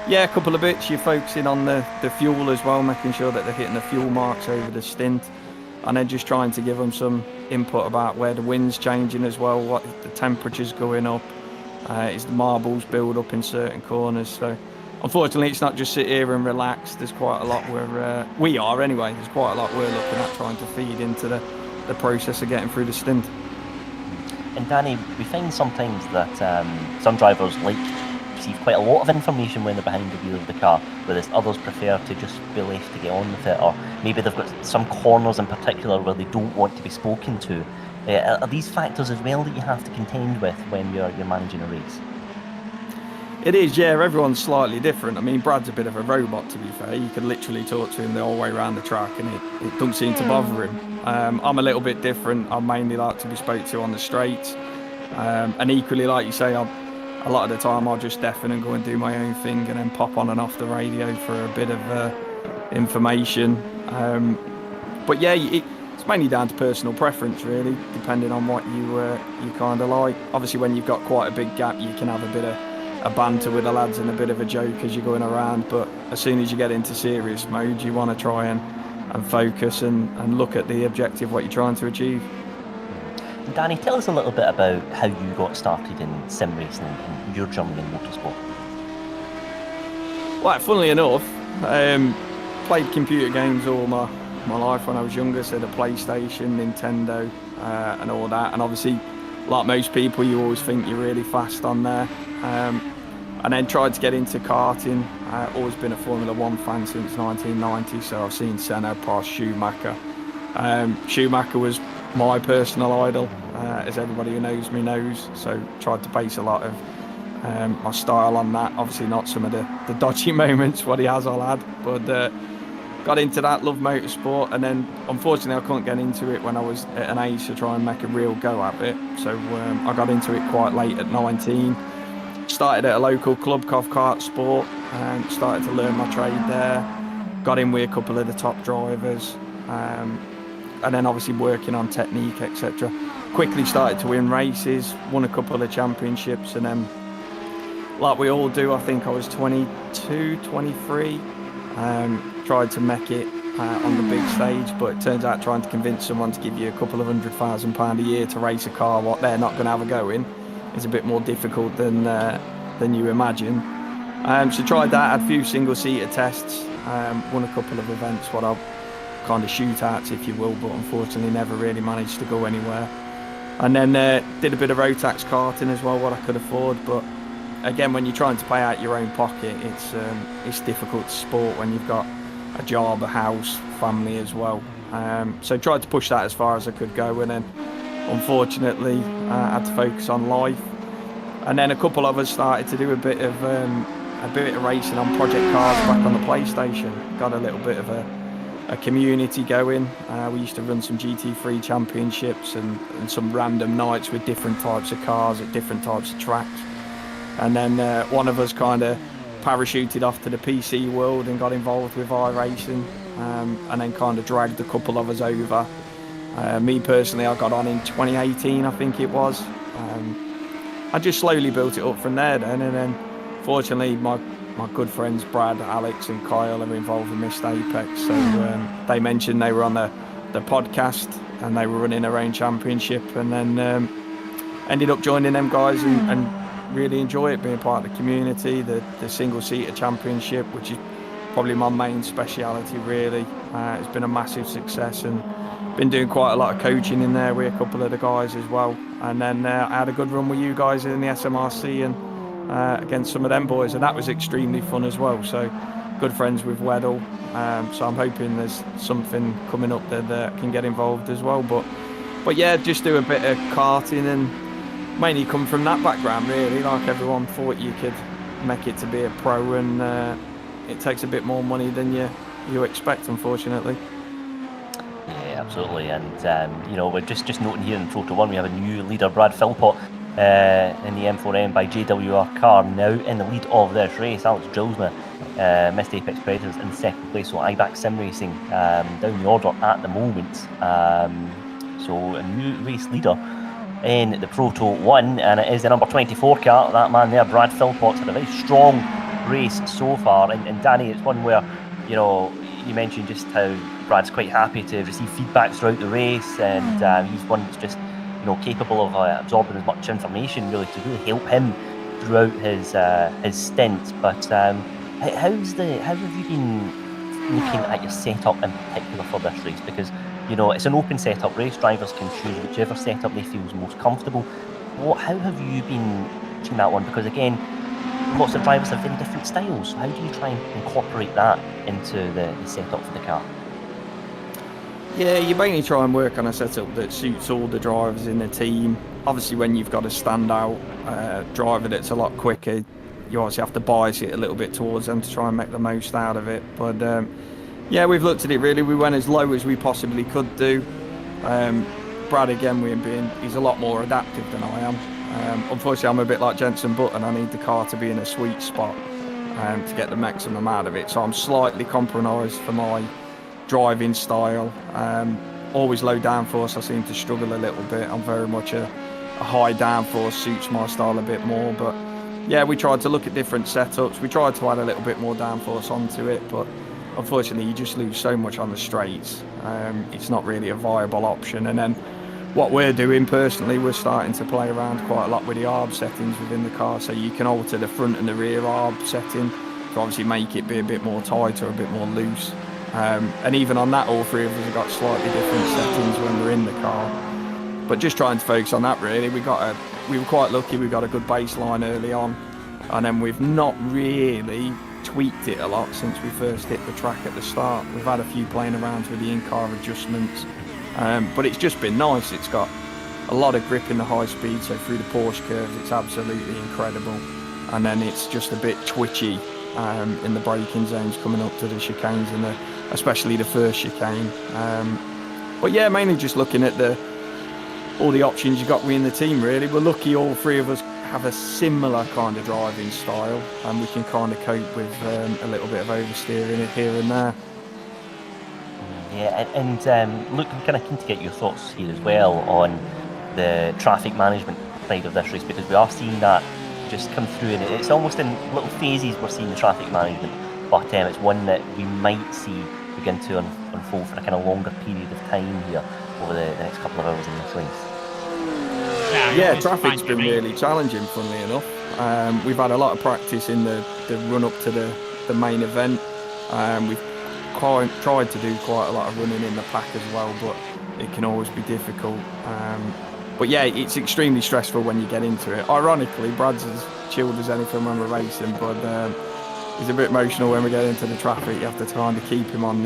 yeah, a couple of bits. You're focusing on the fuel as well, making sure that they're hitting the fuel marks over the stint, and then just trying to give them some input about where the wind's changing as well, what the temperature's going up, is the marbles build up in certain corners. So unfortunately it's not just sit here and relax. There's quite a lot we are anyway, there's quite a lot we're looking at trying to feed into the process of getting through the stint. And Danny, we find sometimes that some drivers like receive quite a lot of information when they're behind the wheel of the car, whereas others prefer to just be left to get on with it, or maybe they've got some corners in particular where they don't want to be spoken to. Are these factors as well that you have to contend with when you're managing a race? It is, yeah. Everyone's slightly different. I mean, Brad's a bit of a robot, to be fair. You can literally talk to him the whole way around the track and it doesn't seem to bother him. I'm a little bit different. I mainly like to be spoke to on the straights. And equally, like you say, a lot of the time I'll just deafen and go and do my own thing and then pop on and off the radio for a bit of information. But yeah, it's mainly down to personal preference, really, depending on what you kind of like. Obviously, when you've got quite a big gap, you can have a bit of a banter with the lads and a bit of a joke as you're going around, but as soon as you get into serious mode, you want to try and focus and look at the objective, what you're trying to achieve. Danny, tell us a little bit about how you got started in sim racing and your journey in motorsport. Well, funnily enough, played computer games all my life when I was younger, so the PlayStation, Nintendo, and all that, and obviously, like most people, you always think you're really fast on there. And then tried to get into karting. Always been a Formula 1 fan since 1990, so I've seen Senna, Prost, Schumacher. Schumacher was my personal idol, as everybody who knows me knows, so tried to base a lot of my style on that. Obviously not some of the dodgy moments what he has all had, but got into that, loved motorsport, and then unfortunately I couldn't get into it when I was at an age to try and make a real go at it, so I got into it quite late at 19. Started at a local club, Cov Kart Sport, and started to learn my trade there. Got in with a couple of the top drivers, and then obviously working on technique, etc. Quickly started to win races, won a couple of championships, and then, like we all do, I think I was 22, 23, tried to make it on the big stage, but it turns out trying to convince someone to give you a couple of £100,000 a year to race a car what they're not going to have a go in is a bit more difficult than you imagine. So tried that, had a few single-seater tests, won a couple of events, what I'll kind of shootouts, if you will, but unfortunately never really managed to go anywhere. And then did a bit of overtakes karting as well, what I could afford, but again, when you're trying to pay out your own pocket, it's difficult to sport when you've got a job, a house, family as well. So tried to push that as far as I could go, and then unfortunately I had to focus on life. And then a couple of us started to do a bit of racing on project cars back on the PlayStation. Got a little bit of a community going. We used to run some GT3 championships and some random nights with different types of cars at different types of tracks. And then one of us kind of parachuted off to the PC world and got involved with iRating, and then kind of dragged a couple of us over. Me personally, I got on in 2018, I think it was. I just slowly built it up from there then, and then fortunately, my good friends Brad, Alex, and Kyle are involved in Missed Apex. So they mentioned they were on the podcast and they were running their own championship, and then ended up joining them guys and really enjoy it, being part of the community, the single-seater championship, which is probably my main speciality really. It's been a massive success, and been doing quite a lot of coaching in there with a couple of the guys as well. And then I had a good run with you guys in the SMRC and against some of them boys, and that was extremely fun as well. So good friends with Weddell, so I'm hoping there's something coming up there that can get involved as well. But yeah, just do a bit of karting, and mainly come from that background really. Like everyone thought you could make it to be a pro, and it takes a bit more money than you expect, unfortunately. Yeah, absolutely. And you know, we're just noting here in Proto 1 we have a new leader, Brad Philpott, in the M4M by JWR car, now in the lead of this race. Alex Jolsma, Missed Apex Predators in second place, so iBack Sim Racing down the order at the moment. So a new race leader in the Proto 1, and it is the number 24 car. That man there, Brad Philpott's had a very strong race so far. And Danny, it's one where, you know, you mentioned just how Brad's quite happy to receive feedback throughout the race, and he's one that's just, you know, capable of absorbing as much information really to really help him throughout his stint. But how have you been looking at your setup in particular for this race? Because, you know, it's an open setup race. Drivers can choose whichever setup they feel is most comfortable. How have you been teaching that one? Because again, lots of drivers have very different styles. How do you try and incorporate that into the setup for the car? Yeah, you mainly try and work on a setup that suits all the drivers in the team. Obviously, when you've got a standout driver that's a lot quicker, you obviously have to bias it a little bit towards them to try and make the most out of it. But yeah, we've looked at it really. We went as low as we possibly could do. Brad, again, he's a lot more adaptive than I am. Unfortunately, I'm a bit like Jensen Button. I need the car to be in a sweet spot to get the maximum out of it. So I'm slightly compromised for my driving style. Always low downforce, I seem to struggle a little bit. I'm very much a high downforce, suits my style a bit more. But yeah, we tried to look at different setups. We tried to add a little bit more downforce onto it, but unfortunately you just lose so much on the straights. It's not really a viable option. And then what we're doing personally, we're starting to play around quite a lot with the ARB settings within the car, so you can alter the front and the rear ARB setting to obviously make it be a bit more tight or a bit more loose. And even on that, all three of us have got slightly different settings when we're in the car. But just trying to focus on that really. We were quite lucky, we got a good baseline early on, and then we've not really tweaked it a lot since we first hit the track at the start. We've had a few playing around with the in-car adjustments, but it's just been nice. It's got a lot of grip in the high speed, so through the Porsche curves it's absolutely incredible. And then it's just a bit twitchy in the braking zones coming up to the chicanes, and especially the first chicane. But yeah, mainly just looking at all the options you got within the team really. We're lucky all three of us have a similar kind of driving style, and we can kind of cope with a little bit of oversteering here and there. Yeah, and look, I'm kind of keen to get your thoughts here as well on the traffic management side of this race, because we are seeing that just come through, and it's almost in little phases we're seeing the traffic management, but it's one that we might see begin to unfold for a kind of longer period of time here over the next couple of hours in this race. Yeah, traffic's been really challenging, funnily enough. We've had a lot of practice in the run up to the main event. We've tried to do quite a lot of running in the pack as well, but it can always be difficult. But yeah, it's extremely stressful when you get into it. Ironically, Brad's as chilled as anything when we're racing, but he's a bit emotional when we get into the traffic. You have to kind of keep him on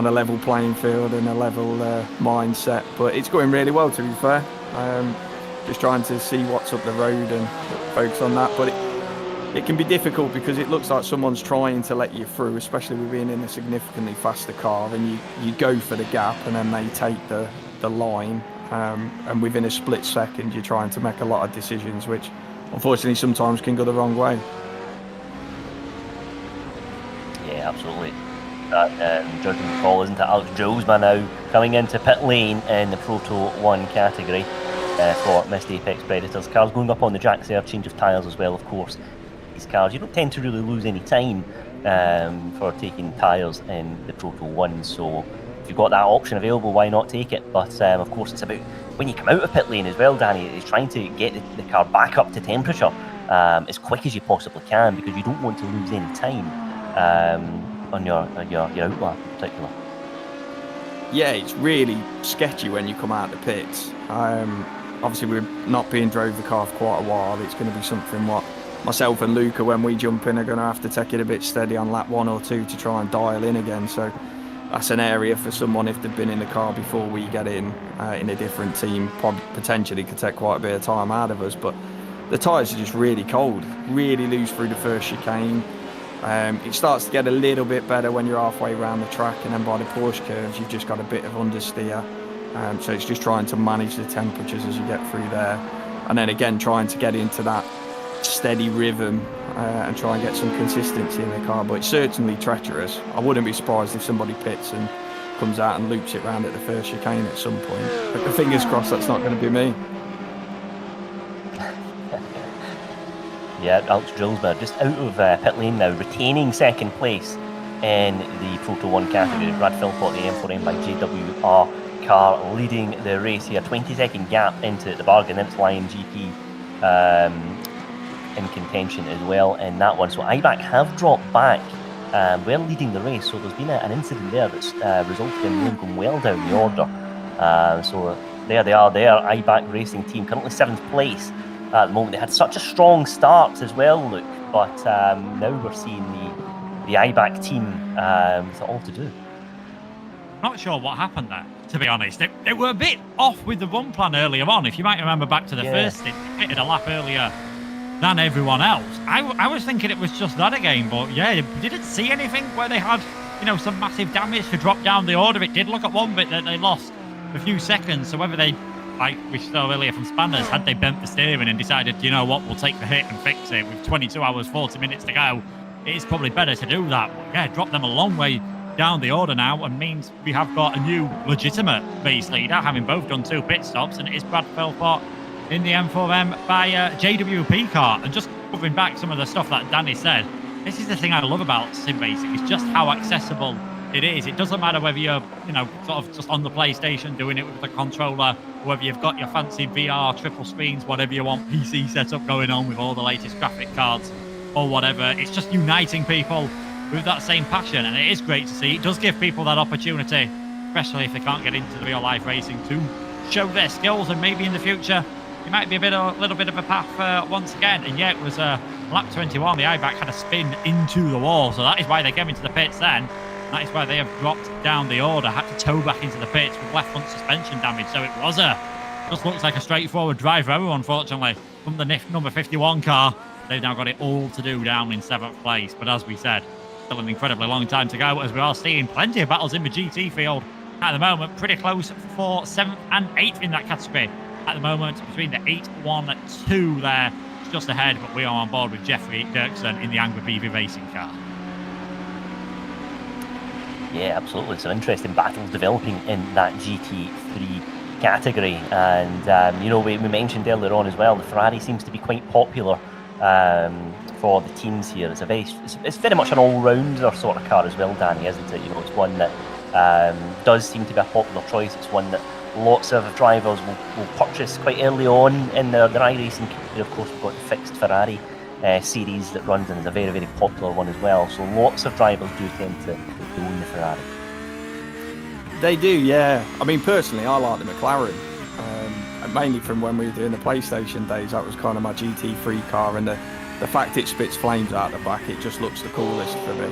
a level playing field and a level mindset. But it's going really well, to be fair. Just trying to see what's up the road and focus on that. But it can be difficult because it looks like someone's trying to let you through, especially with being in a significantly faster car, and you go for the gap and then they take the line, and within a split second you're trying to make a lot of decisions, which unfortunately sometimes can go the wrong way. Yeah, absolutely. Judging the call, isn't it? Alex Jolsma now coming into pit lane in the Proto 1 category for Missed Apex Predators. Cars going up on the jacks there, change of tyres as well, of course. these cars. You don't tend to really lose any time for taking tyres in the Proto 1, so if you've got that option available, why not take it? But of course, it's about when you come out of pit lane as well, Danny, it's trying to get the car back up to temperature as quick as you possibly can, because you don't want to lose any time on your outlap in particular. Yeah, it's really sketchy when you come out the pits. Obviously, we're not being drove the car for quite a while. It's going to be something what myself and Luca, when we jump in, are going to have to take it a bit steady on lap 1 or 2 to try and dial in again. So that's an area for someone, if they've been in the car before we get in a different team, potentially could take quite a bit of time out of us. But the tyres are just really cold, really loose through the first chicane. It starts to get a little bit better when you're halfway around the track, and then by the Porsche curves you've just got a bit of understeer. So it's just trying to manage the temperatures as you get through there, and then again trying to get into that steady rhythm and try and get some consistency in the car. But it's certainly treacherous. I wouldn't be surprised if somebody pits and comes out and loops it round at the first chicane at some point. But fingers crossed that's not going to be me. Yeah, Alex Drillsberg just out of pit lane now, retaining second place in the Proto 1 category. Brad Philpott, the M4EM by JWR car, leading the race here. 20-second gap into the bargain. Then it's Lion GP in contention as well in that one. So IBAC have dropped back. We're leading the race, so there's been an incident there that's resulted in them going well down the order. So there they are there, IBAC Racing Team, currently 7th place. At the moment, they had such a strong start as well, Luke, but now we're seeing the IBAC team with all to do. Not sure what happened there, to be honest. They were a bit off with the run plan earlier on. If you might remember back to the first stint, they pitted a lap earlier than everyone else. I was thinking it was just that again, but yeah, we didn't see anything where they had, some massive damage to drop down the order. It did look at one bit that they lost a few seconds, so whether they, like we saw earlier from Spanners, had they bent the steering and decided, we'll take the hit and fix it with 22 hours, 40 minutes to go, it's probably better to do that. But yeah, drop them a long way down the order now, and means we have got a new legitimate race leader, having both done 2 pit stops, and it is Brad Philpott in the M4M by JWP car. And just covering back some of the stuff that Danny said, this is the thing I love about sim racing, it's just how accessible it is. It doesn't matter whether you're, sort of just on the PlayStation doing it with the controller, whether you've got your fancy VR triple screens, whatever you want, PC setup going on with all the latest graphic cards or whatever. It's just uniting people with that same passion, and it is great to see. It does give people that opportunity, especially if they can't get into the real life racing, to show their skills, and maybe in the future it might be a little bit of a path once again. And yeah, it was lap 21. The IBAC had a spin into the wall, so that is why they came into the pits then. That is why they have dropped down the order, had to tow back into the pits with left front suspension damage. So it was just looks like a straightforward drive for everyone, unfortunately. From the number 51 car, they've now got it all to do down in 7th place. But as we said, still an incredibly long time to go, as we are seeing plenty of battles in the GT field at the moment. Pretty close for 7th and 8th in that category at the moment, between the 8-1-2 there. It's just ahead, but we are on board with Jeffrey Dirksen in the Angry Beaver racing car. Yeah, absolutely. Some interesting battles developing in that GT3 category. And, we mentioned earlier on as well, the Ferrari seems to be quite popular for the teams here. It's very much an all-rounder sort of car as well, Danny, isn't it? It's one that does seem to be a popular choice. It's one that lots of drivers will purchase quite early on in their iRacing career. Of course, we've got the fixed Ferrari series that runs, and is a very, very popular one as well. So lots of drivers do tend to own the Ferrari. They do, yeah. I mean, personally, I like the McLaren. Mainly from when we were doing the PlayStation days, that was kind of my GT3 car, and the fact it spits flames out the back, it just looks the coolest for me.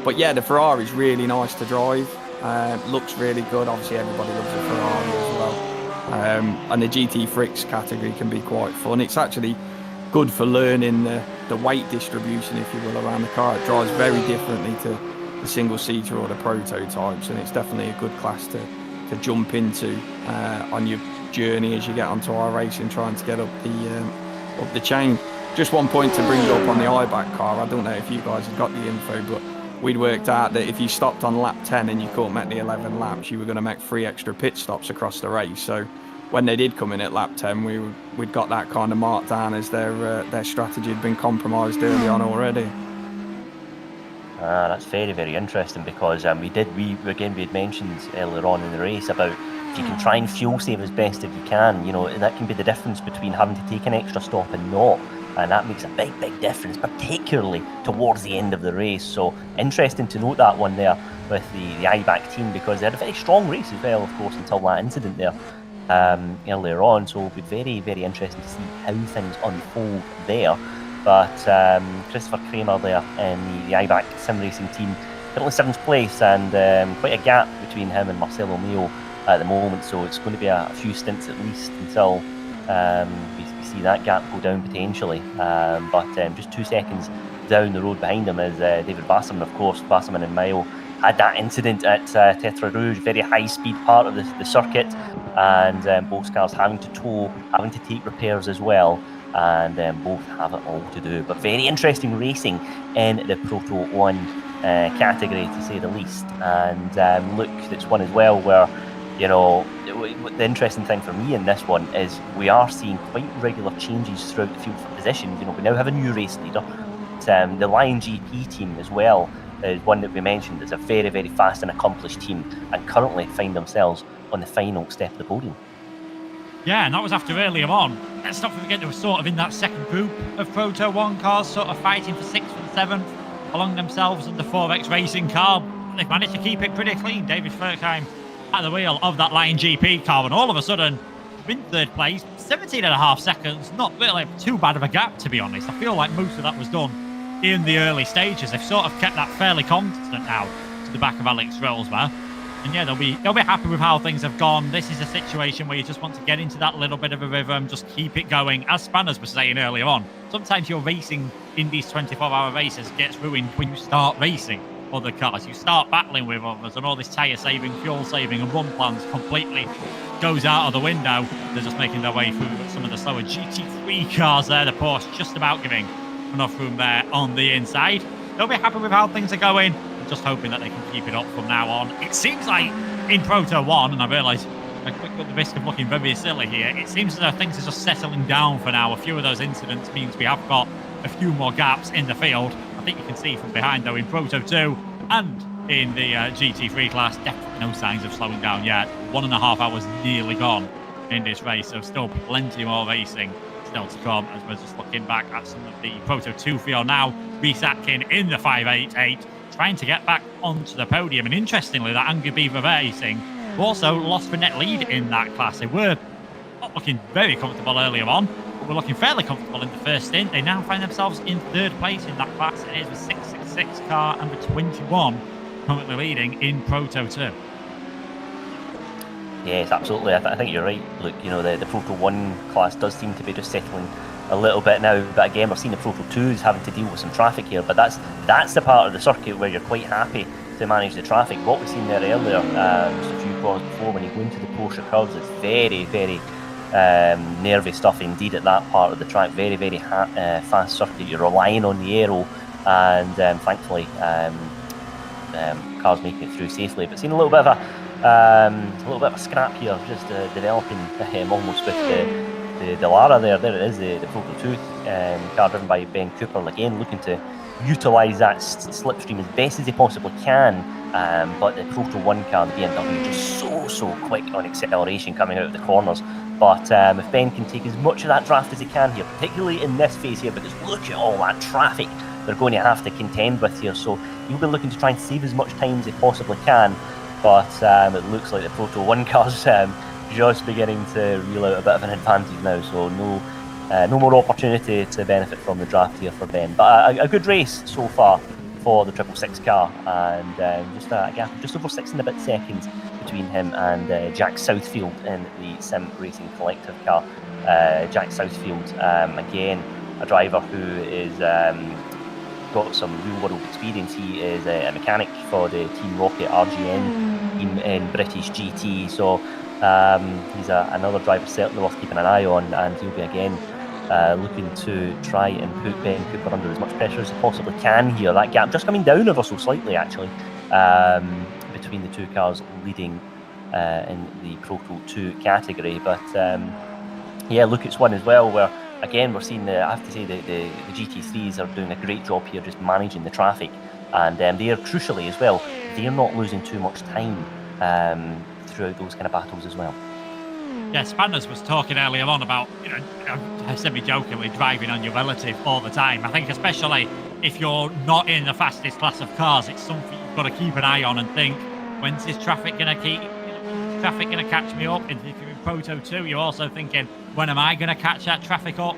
But yeah, the Ferrari's really nice to drive. Looks really good. Obviously, everybody loves a Ferrari as well. And the GT Fricks category can be quite fun. It's actually good for learning the weight distribution, if you will, around the car. It drives very differently to the single-seater or the prototypes, and it's definitely a good class to jump into on your journey as you get onto iRacing, trying to get up the chain. Just one point to bring up on the IBAC car. I don't know if you guys have got the info, but we'd worked out that if you stopped on lap 10 and you couldn't make the 11 laps, you were going to make 3 extra pit stops across the race. So when they did come in at lap 10, we'd got that kind of marked down as their strategy had been compromised early on already. That's very, very interesting, because we had mentioned earlier on in the race about if you can try and fuel save as best as you can, you know, that can be the difference between having to take an extra stop and not, and that makes a big, big difference, particularly towards the end of the race. So interesting to note that one there with the IBAC team, because they had a very strong race as well, of course, until that incident there earlier on. So it'll be very, very interesting to see how things unfold there. But Christopher Kramer there in the IBAC sim racing team, currently 7th place, and quite a gap between him and Marcelo Meo at the moment. So it's going to be a few stints at least until we see that gap go down potentially. But just 2 seconds down the road behind him is David Wasserman, of course. Wasserman and Meo had that incident at Tetra Rouge, very high speed part of the circuit, and both cars having to tow, having to take repairs as well, and both have it all to do. But very interesting racing in the Proto 1 category, to say the least. And look, it's one as well where, you know, the interesting thing for me in this one is we are seeing quite regular changes throughout the field for positions. You know, we now have a new race leader. The Lion GP team as well is one that we mentioned. It's a very, very fast and accomplished team, and currently find themselves on the final step of the podium. Yeah, and that was after earlier on. Let's not forget they were sort of in that second group of Proto 1 cars, sort of fighting for 6th and 7th along themselves and the 4X racing car. They've managed to keep it pretty clean. David Furkheim at the wheel of that Lion GP car, and all of a sudden, in 3rd place, 17.5 seconds. Not really too bad of a gap, to be honest. I feel like most of that was done in the early stages. They've sort of kept that fairly constant now to the back of Alex Rosberg. And yeah, they'll be happy with how things have gone. This is a situation where you just want to get into that little bit of a rhythm, just keep it going. As Spanners were saying earlier on, sometimes your racing in these 24-hour races gets ruined when you start racing other cars. You start battling with others, and all this tyre saving, fuel saving, and run plans completely goes out of the window. They're just making their way through some of the slower GT3 cars there. The Porsche just about giving enough room there on the inside. They'll be happy with how things are going. Just hoping that they can keep it up from now on. It seems like in Proto 1, and I realise I at the risk of looking very silly here, it seems as though things are just settling down for now. A few of those incidents means we have got a few more gaps in the field. I think you can see from behind, though, in Proto 2 and in the GT3 class, definitely no signs of slowing down yet. 1.5 hours nearly gone in this race, so still plenty more racing still to come, as we're just looking back at some of the Proto 2 field now. Rhys Atkin in the 588, trying to get back onto the podium. And interestingly, that Angry Beaver Racing also lost the net lead in that class. They were not looking very comfortable earlier on, but were looking fairly comfortable in the first stint. They now find themselves in 3rd place in that class. It is the 666 car and the 21 currently leading in Proto 2. Yes, absolutely. I think you're right. Look, you know, the Proto 1 class does seem to be just settling a little bit now, but again, we're seeing the Proto 2s having to deal with some traffic here, but that's the part of the circuit where you're quite happy to manage the traffic. What we've seen there earlier, just a few corners before, when you go into the Porsche curves, it's very, very nervy stuff indeed at that part of the track. Very, very fast circuit. You're relying on the aero, and thankfully cars making it through safely. But seeing a little bit of a scrap here, just developing almost with the Lara there. There it is, the Proto 2 car driven by Ben Cooper, again looking to utilise that slipstream as best as they possibly can, but the Proto 1 car, the BMW, just so quick on acceleration coming out of the corners. But if Ben can take as much of that draft as he can here, particularly in this phase here, because look at all that traffic they're going to have to contend with here, so he'll be looking to try and save as much time as he possibly can. But it looks like the Proto 1 car's just beginning to reel out a bit of an advantage now, so no more opportunity to benefit from the draft here for Ben. But a good race so far for the 666 car, and just a gap of just over 6 and a bit seconds between him and Jack Southfield in the Sim Racing Collective car. Jack Southfield, again, a driver who is got some real world experience. He is a mechanic for the Team Rocket RGN team in British GT, so he's another driver certainly worth keeping an eye on, and he'll be again looking to try and put Ben Cooper under as much pressure as he possibly can here. That gap just coming down ever so slightly actually between the two cars leading in the Proto 2 category. But yeah, look, it's one as well where, again, we're seeing I have to say, the GT3s are doing a great job here just managing the traffic. And they are, crucially as well, they're not losing too much time throughout those kind of battles as well. Yeah, Spanners was talking earlier on about, semi-jokingly driving on your relative all the time. I think especially if you're not in the fastest class of cars, it's something you've got to keep an eye on and think, when's this traffic going to catch me up? And if you're in Proto 2, you're also thinking, when am I going to catch that traffic up?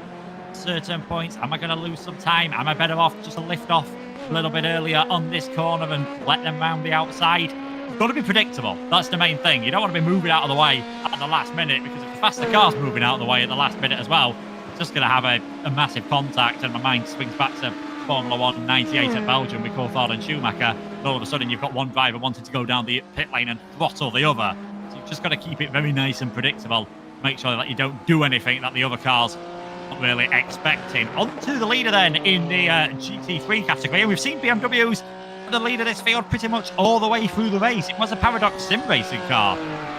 Certain points, am I going to lose some time? Am I better off just to lift off a little bit earlier on this corner and let them round the outside? It's got to be predictable. That's the main thing. You don't want to be moving out of the way at the last minute, because if the faster car's moving out of the way at the last minute as well, it's just going to have a massive contact. And my mind swings back to Formula 1 98 at Belgium with Coulthard and Schumacher. And all of a sudden, you've got one driver wanting to go down the pit lane and throttle the other. So you've just got to keep it very nice and predictable. Make sure that you don't do anything that the other car's not really expecting. On to the leader then in the GT3 category. And we've seen BMWs the lead of this field pretty much all the way through the race. It was a Paradox sim racing car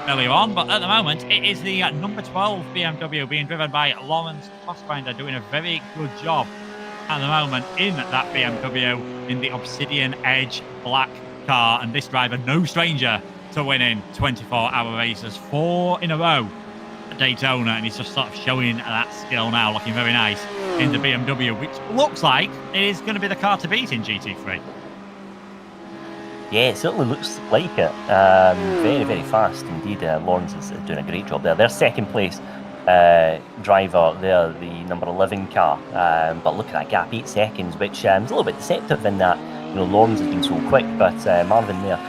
earlier on, but at the moment it is the number 12 BMW being driven by Lawrence Fassbinder, doing a very good job at the moment in that BMW in the Obsidian Edge black car. And this driver, no stranger to winning 24-hour races, 4 in a row at Daytona, and he's just sort of showing that skill now, looking very nice in the BMW, which looks like it is going to be the car to beat in GT3. Yeah, it certainly looks like it. Very, very fast indeed. Lawrence is doing a great job there. Their second place driver there, the number 11 car. But look at that gap, 8 seconds, which is a little bit deceptive in that, Lawrence has been so quick, but Marvin there,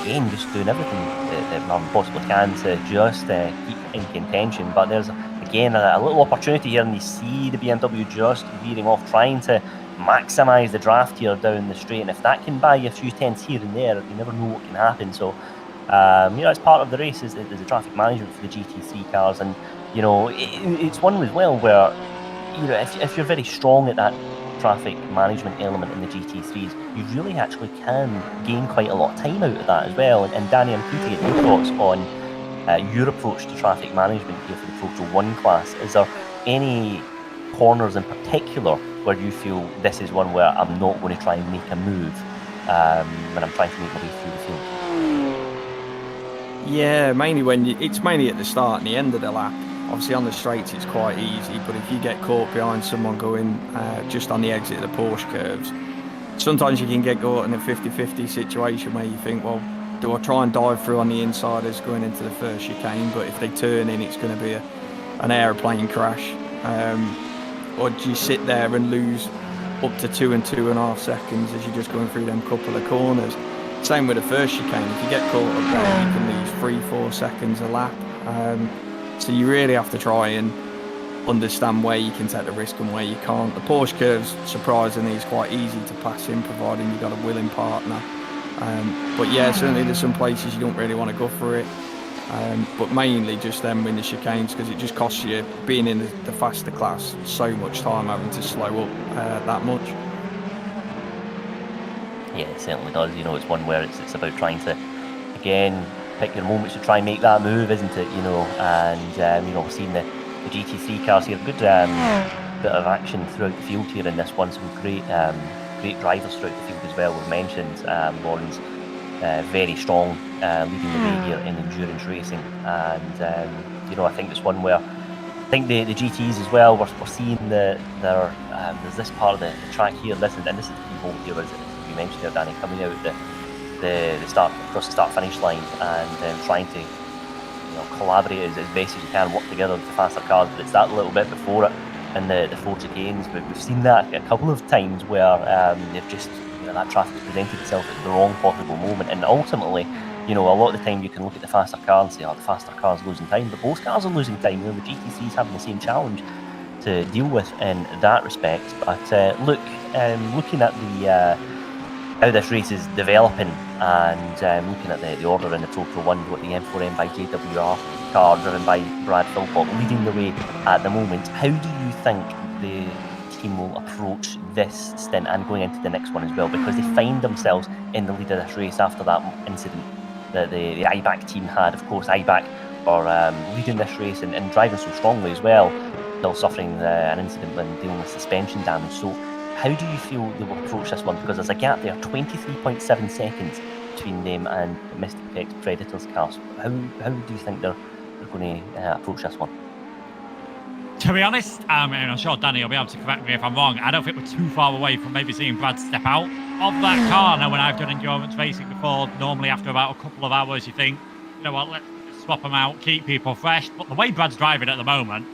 again, just doing everything that Marvin possibly can to just keep in contention. But there's, again, a little opportunity here, and you see the BMW just veering off, trying to maximise the draft here down the straight, and if that can buy you a few tenths here and there, you never know what can happen. So it's part of the race is the traffic management for the GT3 cars, and it's one as well where if you're very strong at that traffic management element in the GT3s, you really actually can gain quite a lot of time out of that as well. And Danny, I'm keen to get your thoughts on your approach to traffic management here for the Proto 1 class. Is there any corners in particular where you feel this is one where I'm not going to try and make a move when I'm trying to make my way through the field? Yeah, mainly it's mainly at the start and the end of the lap. Obviously on the straights it's quite easy, but if you get caught behind someone going just on the exit of the Porsche curves, sometimes you can get caught in a 50-50 situation where you think, well, do I try and dive through on the insiders going into the first chicane, but if they turn in it's going to be an aeroplane crash. Or do you sit there and lose up to 2 and 2.5 seconds as you're just going through them couple of corners? Same with the first chicane. If you get caught up there, you can lose 3-4 seconds a lap. So you really have to try and understand where you can take the risk and where you can't. The Porsche curves, surprisingly, is quite easy to pass in, providing you've got a willing partner. But yeah, certainly there's some places you don't really want to go for it. But mainly just them in the chicanes, because it just costs you, being in the faster class, so much time having to slow up that much. Yeah, it certainly does. It's one where it's about trying to, again, pick your moments to try and make that move, isn't it? And seeing the GT3 cars here, good bit of action throughout the field here in this one. Some great drivers throughout the field as well. We've mentioned Lawrence, very strong, leading the way here in endurance racing. And I think it's one where I think the GTs as well, we're seeing there's this part of the track here, and this is the key moment here, as you mentioned there, Danny, coming out the start, across the start-finish line, and trying to collaborate as best as you can, work together with the faster cars. But it's that little bit before it in the 4 chicanes. We've seen that a couple of times where they've just that traffic presented itself at the wrong possible moment, and ultimately, a lot of the time you can look at the faster car and say, oh, the faster car's losing time, but both cars are losing time. The GT3's having the same challenge to deal with in that respect. But looking at the how this race is developing, and looking at the order in the Proto 1, with the M4EM by JWR car driven by Brad Philpott leading the way at the moment, how do you think the team will approach this stint and going into the next one as well, because they find themselves in the lead of this race after that incident? that the IBAC team had. Of course, IBAC are leading this race and driving so strongly as well, still suffering an incident when dealing with suspension damage. So how do you feel they will approach this one? Because there's a gap there, 23.7 seconds between them and Mist Apex Predator's cars. How do you think they're going to approach this one? To be honest, and I'm sure Danny will be able to correct me if I'm wrong, I don't think we're too far away from maybe seeing Brad step out of that car. Now, when I've done endurance racing before, normally after about a couple of hours, you think, you know what, let's swap them out, keep people fresh. But the way Brad's driving at the moment,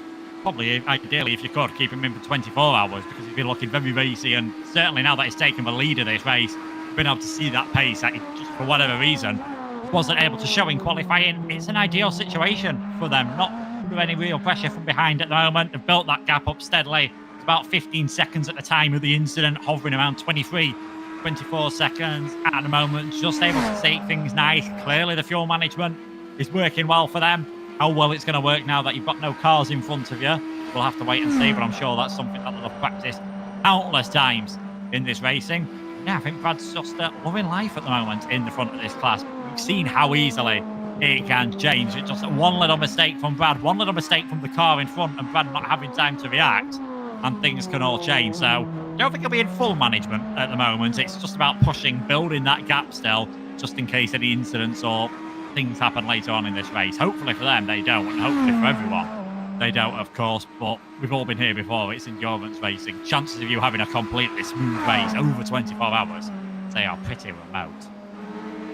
probably ideally, if you could, keep him in for 24 hours because he's been looking very racy. And certainly now that he's taken the lead of this race, been able to see that pace that he just for whatever reason wasn't able to show in qualifying. It's an ideal situation for them, not under any real pressure from behind at the moment. They've built that gap up steadily. It's about 15 seconds at the time of the incident, hovering around 24 seconds at the moment, just able to take things nice. Clearly the fuel management is working well for them. How well it's going to work now that you've got no cars in front of you, we'll have to wait and see, but I'm sure that's something that they'll have practiced countless times in this racing. Yeah, I think Brad's just loving life at the moment in the front of this class. We've seen how easily it can change. It's just one little mistake from Brad, one little mistake from the car in front, and Brad not having time to react, and things can all change. So I don't think he'll be in full management at the moment. It's just about pushing, building that gap still, just in case any incidents or things happen later on in this race. Hopefully for them, they don't, and hopefully for everyone, they don't, of course. But we've all been here before. It's endurance racing. Chances of you having a completely smooth race over 24 hours, they are pretty remote.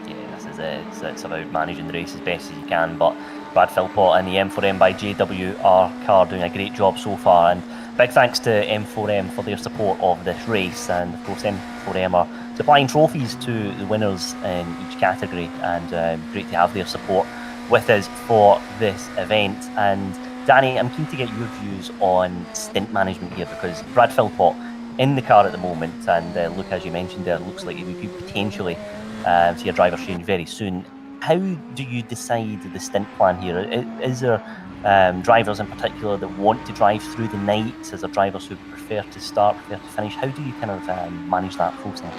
Yeah, this is it. It's about managing the race as best as you can. But Brad Philpott and the M4EM by JWR car doing a great job so far. And big thanks to M4EM for their support of this race. And of course, M4EM are supplying trophies to the winners in each category. And great to have their support with us for this event. And Danny, I'm keen to get your views on stint management here, because Brad Philpott in the car at the moment, and look, as you mentioned there, looks like we could potentially see a driver change very soon. How do you decide the stint plan here? Is there drivers in particular that want to drive through the night? Is there drivers who prefer to start, prefer to finish? How do you kind of manage that process?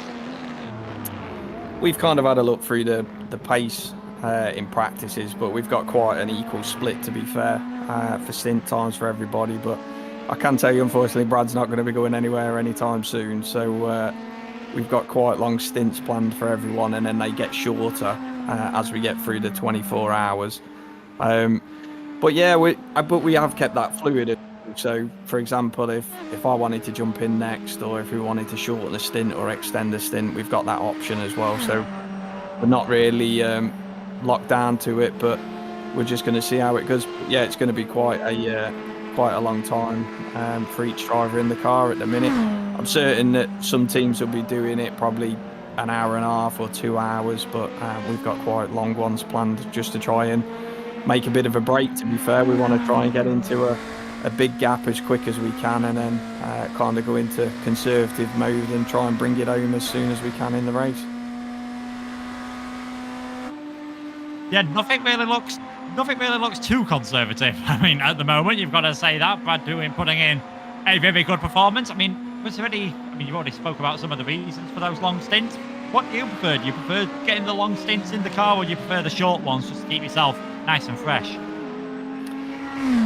We've kind of had a look through the pace in practices, but we've got quite an equal split, to be fair, for stint times for everybody. But I can tell you, unfortunately, Brad's not going to be going anywhere anytime soon. So we've got quite long stints planned for everyone, and then they get shorter as we get through the 24 hours. But yeah, we have kept that fluid. So, for example, if I wanted to jump in next, or if we wanted to shorten the stint or extend the stint, we've got that option as well. So we're not really locked down to it, but we're just going to see how it goes. Yeah, it's going to be quite a long time for each driver in the car at the minute. I'm certain that some teams will be doing it probably an hour and a half or 2 hours, but we've got quite long ones planned just to try and make a bit of a break. To be fair, we want to try and get into a big gap as quick as we can, and then kind of go into conservative mode and try and bring it home as soon as we can in the race. Yeah, nothing really looks too conservative. I mean, at the moment, you've got to say that Brad putting in a very good performance. I mean, you've already spoke about some of the reasons for those long stints. What do you prefer? Do you prefer getting the long stints in the car, or do you prefer the short ones just to keep yourself nice and fresh?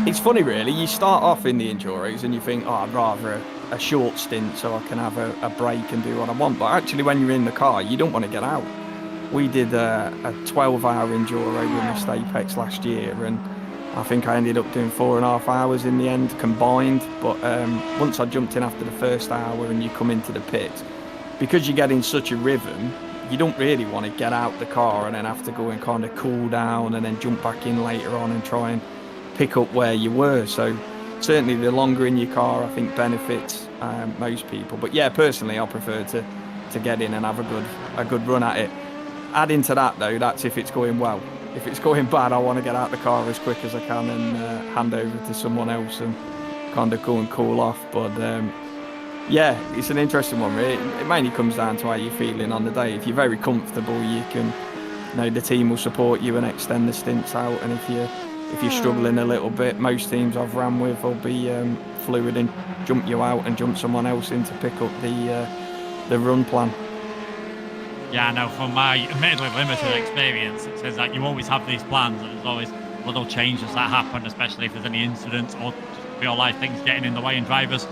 It's funny, really. You start off in the enduros and you think, oh, I'd rather a short stint so I can have a break and do what I want. But actually, when you're in the car, you don't want to get out. We did a 12-hour enduro with Mist Apex last year, and I think I ended up doing 4.5 hours in the end combined. But once I jumped in after the first hour and you come into the pit, because you get in such a rhythm, you don't really want to get out the car and then have to go and kind of cool down and then jump back in later on and try and pick up where you were. So certainly the longer in your car, I think, benefits most people. But yeah, personally, I prefer to get in and have a good run at it. Adding to that, though, that's if it's going well. If it's going bad, I want to get out the car as quick as I can and hand over to someone else and kind of go and cool off. But yeah, it's an interesting one, really. It mainly comes down to how you're feeling on the day. If you're very comfortable, the team will support you and extend the stints out. And if you're struggling a little bit, most teams I've ran with will be fluid and jump you out and jump someone else in to pick up the run plan. Yeah, no, from my admittedly limited experience, it says that you always have these plans and there's always little changes that happen, especially if there's any incidents or just real life things getting in the way and drivers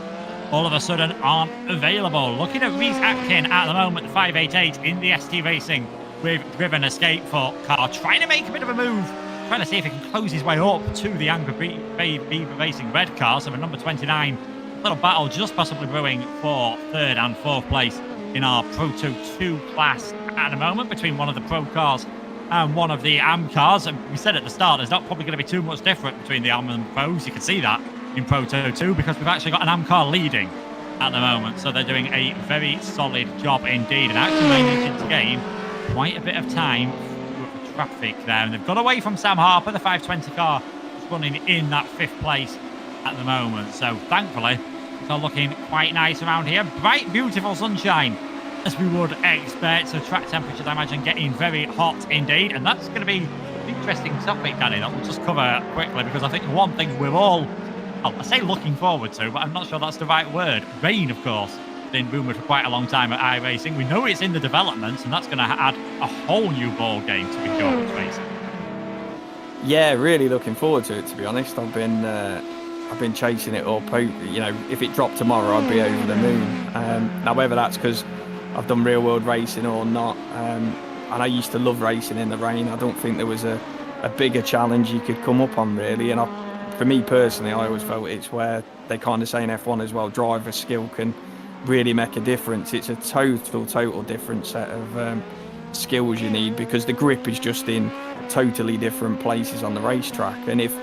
all of a sudden aren't available. Looking at Reese Atkin at the moment, the 588 in the ST Racing with driven escape for car, trying to make a bit of a move, trying to see if he can close his way up to the Angry Beaver Racing red car. So for number 29, little battle just possibly brewing for third and fourth place in our Proto 2 class at the moment between one of the Pro cars and one of the AM cars. And we said at the start, there's not probably going to be too much different between the AM and the Pros. You can see that in Proto 2 because we've actually got an AM car leading at the moment. So they're doing a very solid job indeed and actually managing to gain quite a bit of time through the traffic there. And they've got away from Sam Harper, the 520 car, who's running in that fifth place at the moment. So thankfully, it's all looking quite nice around here. Bright, beautiful sunshine, as we would expect. So track temperatures, I imagine, getting very hot indeed. And that's going to be an interesting topic, Danny, that we'll just cover quickly, because I think one thing we're all, well, I say looking forward to, but I'm not sure that's the right word. Rain, of course, been rumoured for quite a long time at iRacing. We know it's in the development, and that's going to add a whole new ball game to endurance racing. Yeah, really looking forward to it, to be honest. I've been chasing it up. You know, if it dropped tomorrow, I'd be over the moon. Now, whether that's because I've done real world racing or not, and I used to love racing in the rain. I don't think there was a bigger challenge you could come up on, really. And for me personally, I always felt it's where they kind of say in F1 as well, driver skill can really make a difference. It's a total different set of skills you need, because the grip is just in totally different places on the racetrack. And if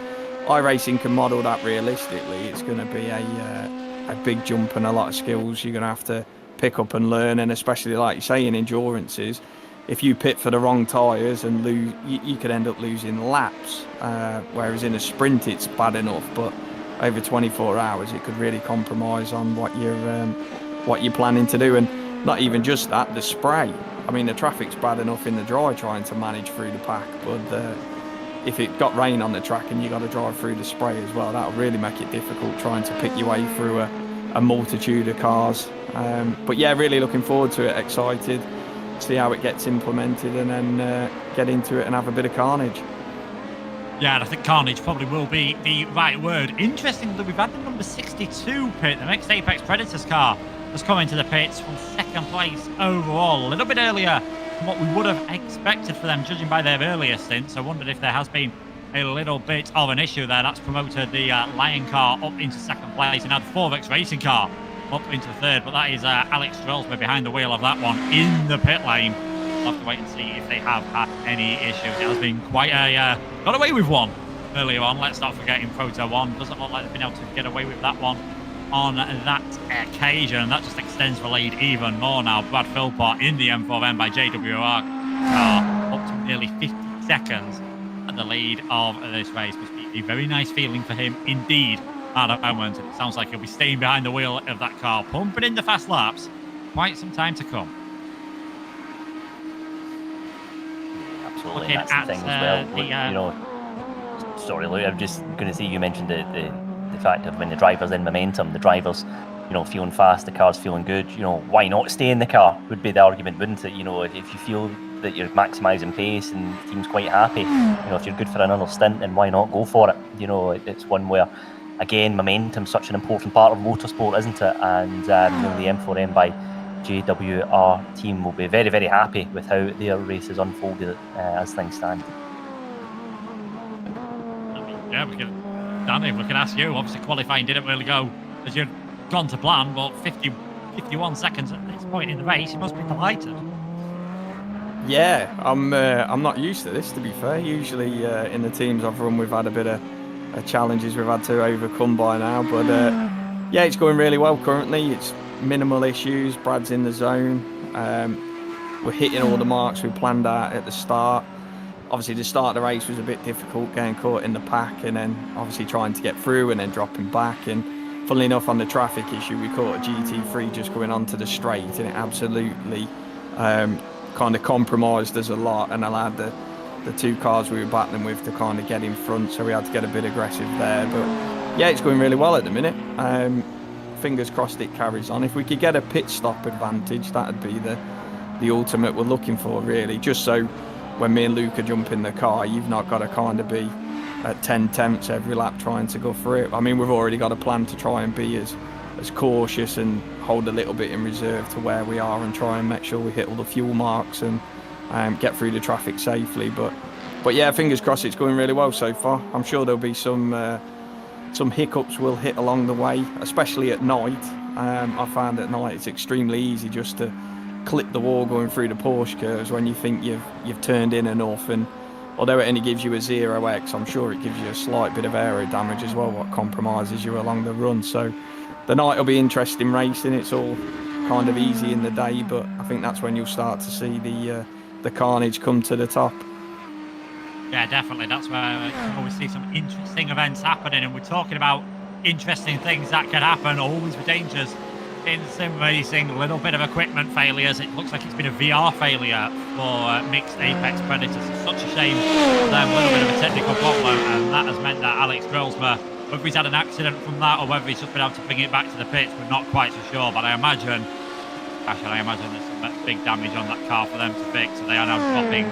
iRacing can model that realistically, it's going to be a big jump and a lot of skills you're going to have to pick up and learn. And especially, like you say, in endurances, if you pit for the wrong tyres and lose, you could end up losing laps, whereas in a sprint it's bad enough, but over 24 hours it could really compromise on what you're planning to do. And not even just that, the spray. I mean, the traffic's bad enough in the dry trying to manage through the pack, but if it got rain on the track and you got to drive through the spray as well, that'll really make it difficult trying to pick your way through a multitude of cars. But yeah, really looking forward to it, excited, see how it gets implemented, and then get into it and have a bit of carnage. Yeah, and I think carnage probably will be the right word. Interesting that we've had the number 62 pit, the next Apex Predators car, has come into the pits from second place overall, a little bit earlier than what we would have expected for them, judging by their earlier stints. I wondered if there has been a little bit of an issue there. That's promoted the Lion car up into second place and had 4X Racing car up into third, but that is Alex Strelsberg behind the wheel of that one in the pit lane. We'll have to wait and see if they have had any issues. It has been quite a got away with one earlier on. Let's not forget in Proto 1, doesn't look like they've been able to get away with that one on that occasion, and that just extends the lead even more now. Brad Philpott in the M4EM by JWR car up to nearly 50 seconds at the lead of this race. Must be a very nice feeling for him indeed at the moment, and it sounds like he'll be staying behind the wheel of that car, pumping in the fast laps quite some time to come. Absolutely, Looking that's the thing as well. Sorry, Lou, I'm just going to say, you mentioned the fact of when the driver's in momentum, the driver's feeling fast, the car's feeling good, why not stay in the car would be the argument, wouldn't it? If you feel that you're maximising pace and the team's quite happy, if you're good for another stint, then why not go for it? It's one where, again, momentum's such an important part of motorsport, isn't it? And the M4EM by JWR team will be very, very happy with how their race has unfolded as things stand. Yeah, Danny, we can ask you. Obviously, qualifying didn't really go as you'd gone to plan, but 51 seconds at this point in the race, you must be delighted. Yeah, I'm not used to this, to be fair. Usually in the teams I've run, we've had a bit of challenges we've had to overcome by now, but yeah, it's going really well currently. It's minimal issues. Brad's in the zone. We're hitting all the marks we planned out at the start. Obviously, the start of the race was a bit difficult, getting caught in the pack, and then obviously trying to get through and then dropping back. And funnily enough, on the traffic issue, we caught a GT3 just going onto the straight, and it absolutely kind of compromised us a lot and allowed the two cars we were battling with to kind of get in front, so we had to get a bit aggressive there. But yeah, it's going really well at the minute. Fingers crossed it carries on. If we could get a pit stop advantage, that'd be the the ultimate we're looking for, really. Just so when me and Luca jump in the car, you've not got to kind of be at 10 tenths every lap trying to go for it. I mean, we've already got a plan to try and be as cautious and hold a little bit in reserve to where we are and try and make sure we hit all the fuel marks and get through the traffic safely. But yeah, fingers crossed it's going really well so far. I'm sure there'll be some hiccups we'll hit along the way, especially at night. I found at night it's extremely easy just to clip the wall going through the Porsche curves when you think you've turned in enough. And although it only gives you a 0x, I'm sure it gives you a slight bit of aero damage as well, what compromises you along the run. So the night will be interesting racing. It's all kind of easy in the day, but I think that's when you'll start to see the carnage come to the top. Yeah, definitely. That's where you always see some interesting events happening, and we're talking about interesting things that can happen, always with dangers in sim racing. A little bit of equipment failures. It looks like it's been a VR failure for mixed Apex Predators. It's such a shame for them. A little bit of a technical problem, and that has meant that Alex Drillsma, whether he's had an accident from that or whether he's just been able to bring it back to the pits, we're not quite so sure. But I imagine there's some big damage on that car for them to fix, so they are now dropping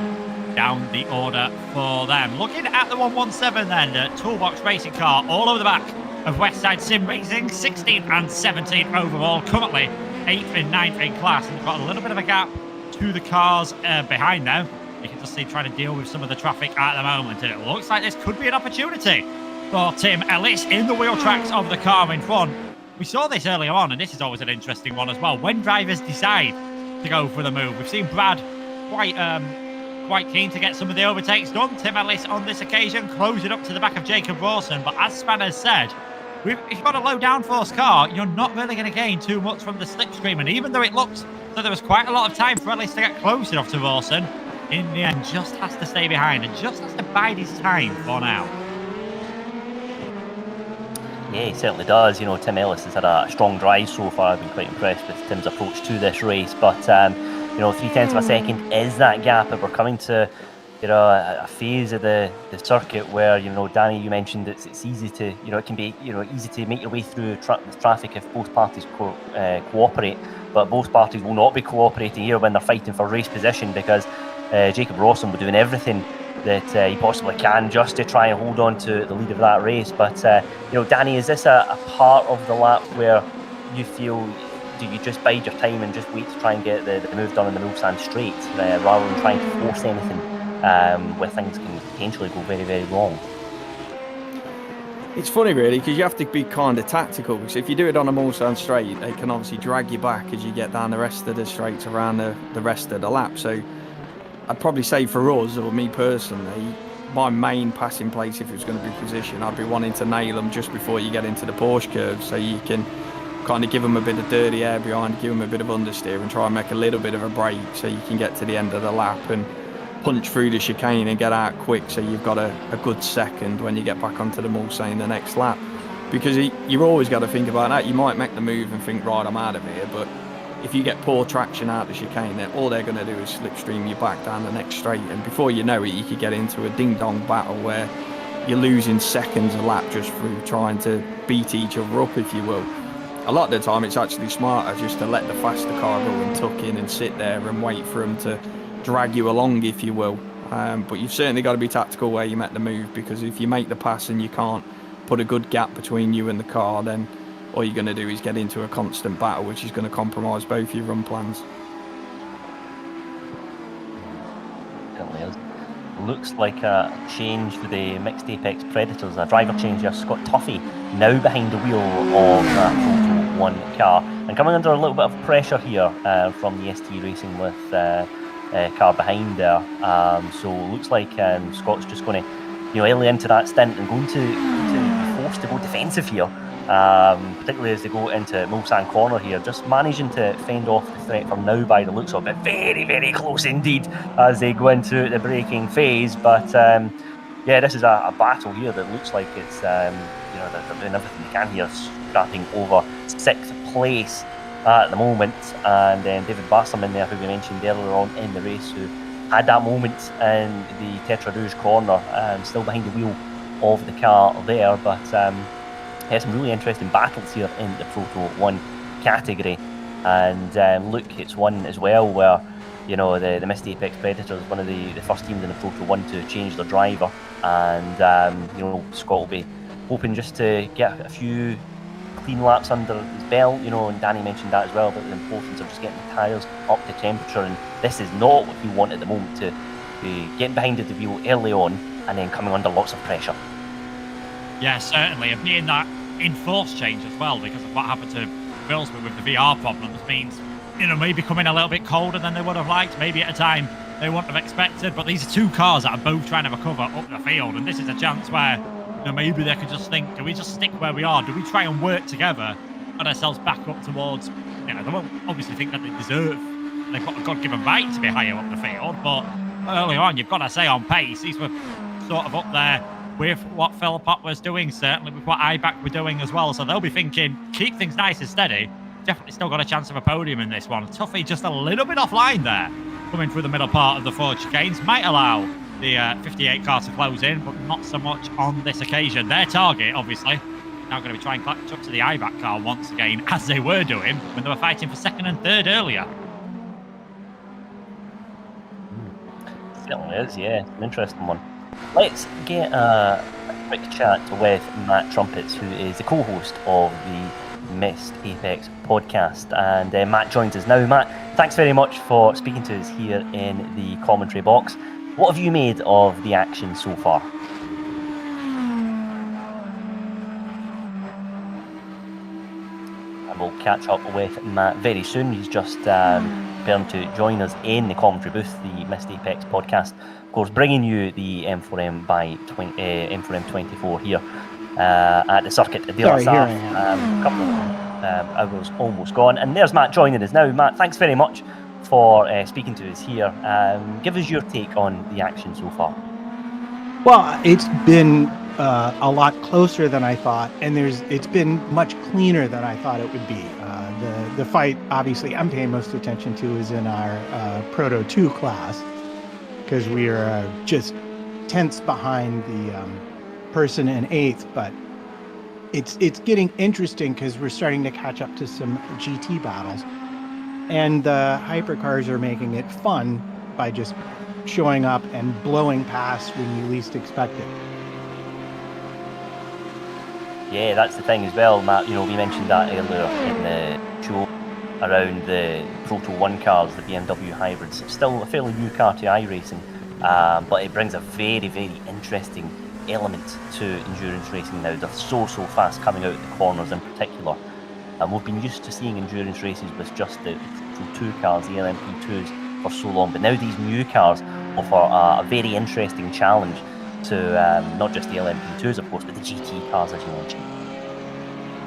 down the order for them. Looking at the 117 then, Toolbox Racing car all over the back of Westside Sim Racing, 16th and 17th overall, currently 8th and 9th in class, and they've got a little bit of a gap to the cars behind them. You can just see trying to deal with some of the traffic at the moment, and it looks like this could be an opportunity for Tim Ellis in the wheel tracks of the car in front. We saw this earlier on, and this is always an interesting one as well, when drivers decide to go for the move. We've seen Brad quite keen to get some of the overtakes done. Tim Ellis on this occasion closing up to the back of Jacob Rawson, but as Span has said, if you've got a low downforce car, you're not really going to gain too much from the slipstream, and even though it looks so there was quite a lot of time for Ellis to get close enough to Rawson, in the end just has to stay behind and just has to bide his time for now. Yeah, he certainly does. You know, Tim Ellis has had a strong drive so far. I've been quite impressed with Tim's approach to this race, but 0.3 of a second is that gap, and we're coming to a phase of the circuit where, Danny, you mentioned it's easy to, it can be, easy to make your way through traffic if both parties cooperate, but both parties will not be cooperating here when they're fighting for race position, because Jacob Rawson will be doing everything that he possibly can just to try and hold on to the lead of that race. But, Danny, is this a part of the lap where you feel, do you just bide your time and just wait to try and get the move done in the Mulsanne straight rather than trying to force anything where things can potentially go very, very wrong? It's funny, really, because you have to be kind of tactical, because if you do it on a Mulsanne straight, they can obviously drag you back as you get down the rest of the straights around the rest of the lap. So I'd probably say for us, or me personally, my main passing place, if it was going to be position, I'd be wanting to nail them just before you get into the Porsche curve, so you can kind of give them a bit of dirty air behind, give them a bit of understeer and try and make a little bit of a break so you can get to the end of the lap and punch through the chicane and get out quick, so you've got a good second when you get back onto the Mulsanne the next lap. Because you've always got to think about that. You might make the move and think, right, I'm out of here, but if you get poor traction out the chicane, then all they're going to do is slipstream you back down the next straight, and before you know it, you could get into a ding-dong battle where you're losing seconds a lap just through trying to beat each other up, if you will. A lot of the time, it's actually smarter just to let the faster car go and tuck in and sit there and wait for them to drag you along, if you will. But you've certainly got to be tactical where you make the move, because if you make the pass and you can't put a good gap between you and the car, then all you're going to do is get into a constant battle, which is going to compromise both your run plans. Certainly is. Looks like a change for the mixed Apex Predators. A driver change here. Scott Tuffy now behind the wheel of that Proto 1 car, and coming under a little bit of pressure here from the ST Racing with car behind there. So looks like Scott's just going to, early into that stint and going to be forced to go defensive here. Particularly as they go into Mulsanne corner here, just managing to fend off the threat from now by the looks of it. Very, very close indeed as they go into the braking phase. But this is a battle here that looks like it's they're doing everything they can here, scrapping over 6th place at the moment. And David Bassam in there, who we mentioned earlier on in the race, who had that moment in the Tetra Rouge corner, still behind the wheel of the car there. But some really interesting battles here in the Proto 1 category, and look, it's one as well where you know, the Mist Apex Predators, one of the first teams in the Proto 1 to change their driver, and you know, Scott will be hoping just to get a few clean laps under his belt, you know, and Danny mentioned that as well, about the importance of just getting the tyres up to temperature, and this is not what you want at the moment, to be getting behind the wheel early on and then coming under lots of pressure. Yeah, certainly, and being that enforced change as well, because of what happened to Bilsby with the VR problems, means, you know, maybe coming a little bit colder than they would have liked, maybe at a time they wouldn't have expected, but these are two cars that are both trying to recover up the field, and this is a chance where, you know, maybe they could just think, do we just stick where we are? Do we try and work together, put ourselves back up towards, you know, they won't obviously think that they deserve, they've got a God-given right to be higher up the field, but early on, you've got to say on pace, these were sort of up there with what Philpott was doing, certainly with what IBAC were doing as well. So they'll be thinking, keep things nice and steady. Definitely still got a chance of a podium in this one. Tuffy just a little bit offline there, coming through the middle part of the Ford chicanes. Might allow the 58 car to close in, but not so much on this occasion. Their target, obviously, now going to be trying to catch up to the IBAC car once again, as they were doing when they were fighting for second and third earlier. Certainly is, yeah, an interesting one. Let's get a quick chat with Matt Trumpets, who is the co-host of the Mist Apex podcast. And Matt joins us now. Matt, thanks very much for speaking to us here in the commentary box. What have you made of the action so far? And we'll catch up with Matt very soon. He's just preparing to join us in the commentary booth, the Mist Apex podcast. Of course, bringing you the M4M by M4EM 24 here at the circuit de la Sarthe. A couple of hours almost gone. And there's Matt joining us now. Matt, thanks very much for speaking to us here. Give us your take on the action so far. Well, it's been a lot closer than I thought, and it's been much cleaner than I thought it would be. The fight, obviously, I'm paying most attention to is in our Proto 2 class, because we are just tense behind the person in 8th, but it's getting interesting because we're starting to catch up to some GT battles, and the hypercars are making it fun by just showing up and blowing past when you least expect it. Yeah, that's the thing as well, Matt. You know, we mentioned that earlier in the show around the Proto 1 cars, the BMW hybrids. It's still a fairly new car to iRacing, but it brings a very, very interesting element to endurance racing now. They're so fast coming out of the corners in particular. And we've been used to seeing endurance races with just the Proto 2 cars, the LMP2s, for so long. But now these new cars offer a very interesting challenge to not just the LMP2s, of course, but the GT cars, as you mentioned.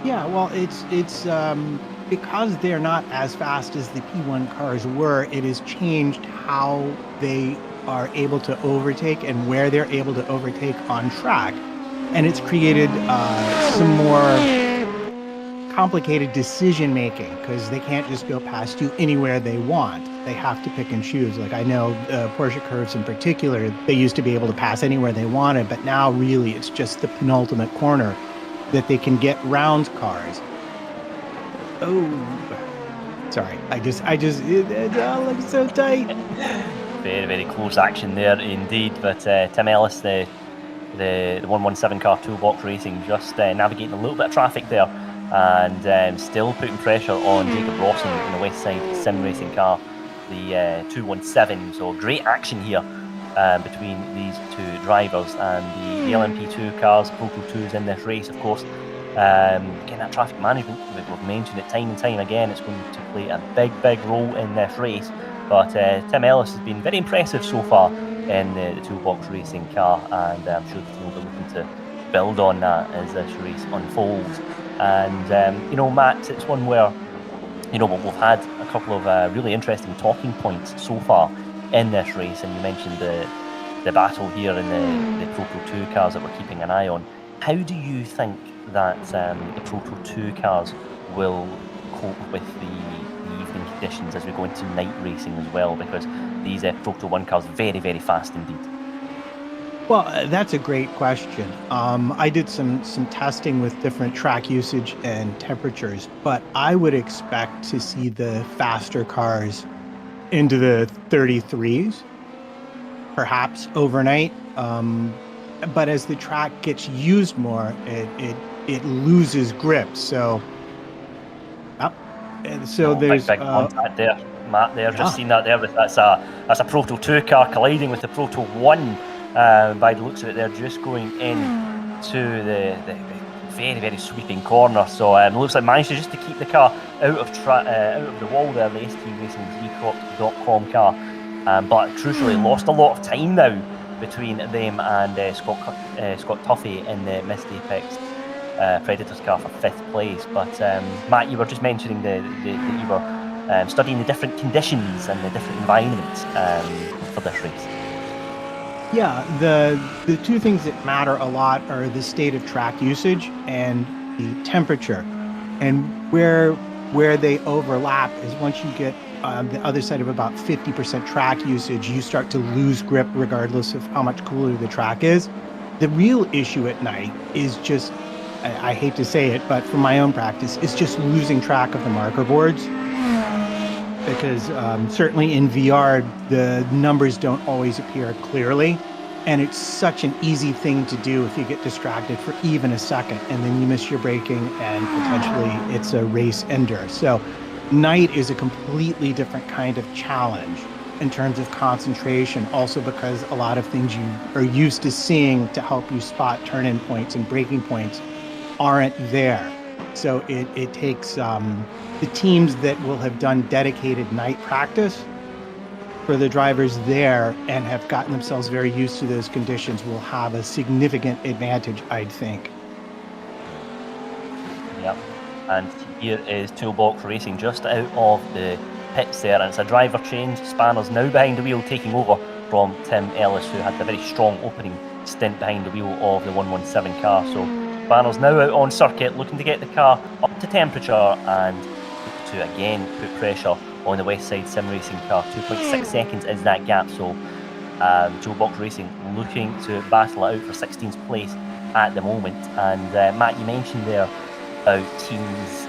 Yeah, well, it's because they're not as fast as the P1 cars were, it has changed how they are able to overtake and where they're able to overtake on track. And it's created some more complicated decision making, because they can't just go past you anywhere they want. They have to pick and choose. Like, I know Porsche curves in particular, they used to be able to pass anywhere they wanted, but now really it's just the penultimate corner that they can get round cars. Oh, sorry. I just it all looks so tight. Very, very close action there indeed. But Tim Ellis, the 117 car toolbox racing, just navigating a little bit of traffic there, and still putting pressure on Jacob Rawson in the West Side sim racing car, the 217. So great action here between these two drivers, and the LMP2 cars, Proto 2s in this race, of course. Again, that traffic management, we've mentioned it time and time again, it's going to play a big role in this race. But Tim Ellis has been very impressive so far in the toolbox racing car, and I'm sure the team will be looking to build on that as this race unfolds. And you know, Matt, it's one where, you know, we've had a couple of really interesting talking points so far in this race, and you mentioned the battle here in the Proto 2 cars that we're keeping an eye on. How do you think that the Proto 2 cars will cope with the evening conditions as we go into night racing as well? Because these Proto 1 cars are very, very fast indeed. Well, that's a great question. I did some testing with different track usage and temperatures, but I would expect to see the faster cars into the 33s, perhaps overnight. But as the track gets used more, it loses grip. So, there's big contact there, Matt. There, yeah. just seen that there. That's a Proto 2 car colliding with the Proto 1. By the looks of it, they're just going into the very, very sweeping corner. So it looks like managed just to keep the car out of the wall there. The ST Racing Recropped.com car, but crucially lost a lot of time now between them and Scott Tuffy in the Missed Apex Predators car for 5th place. But Matt, you were just mentioning that you were studying the different conditions and the different environments for this race. Yeah, the two things that matter a lot are the state of track usage and the temperature. And where they overlap is once you get the other side of about 50% track usage, you start to lose grip regardless of how much cooler the track is. The real issue at night is just, I hate to say it, but from my own practice, is just losing track of the marker boards. Because certainly in VR, the numbers don't always appear clearly. And it's such an easy thing to do if you get distracted for even a second, and then you miss your braking and potentially it's a race ender. So night is a completely different kind of challenge in terms of concentration, also because a lot of things you are used to seeing to help you spot turn-in points and braking points aren't there. So it takes the teams that will have done dedicated night practice for the drivers there and have gotten themselves very used to those conditions will have a significant advantage, I'd think. Yep. And here is Toolbox Racing just out of the pits there, and it's a driver change. Spanner's now behind the wheel, taking over from Tim Ellis, who had a very strong opening stint behind the wheel of the 117 car. So Spanner's now out on circuit, looking to get the car up to temperature and to again put pressure on the West Side Sim Racing car. 2.6 seconds is that gap. So Toolbox Racing looking to battle it out for 16th place at the moment. And Matt, you mentioned there about teams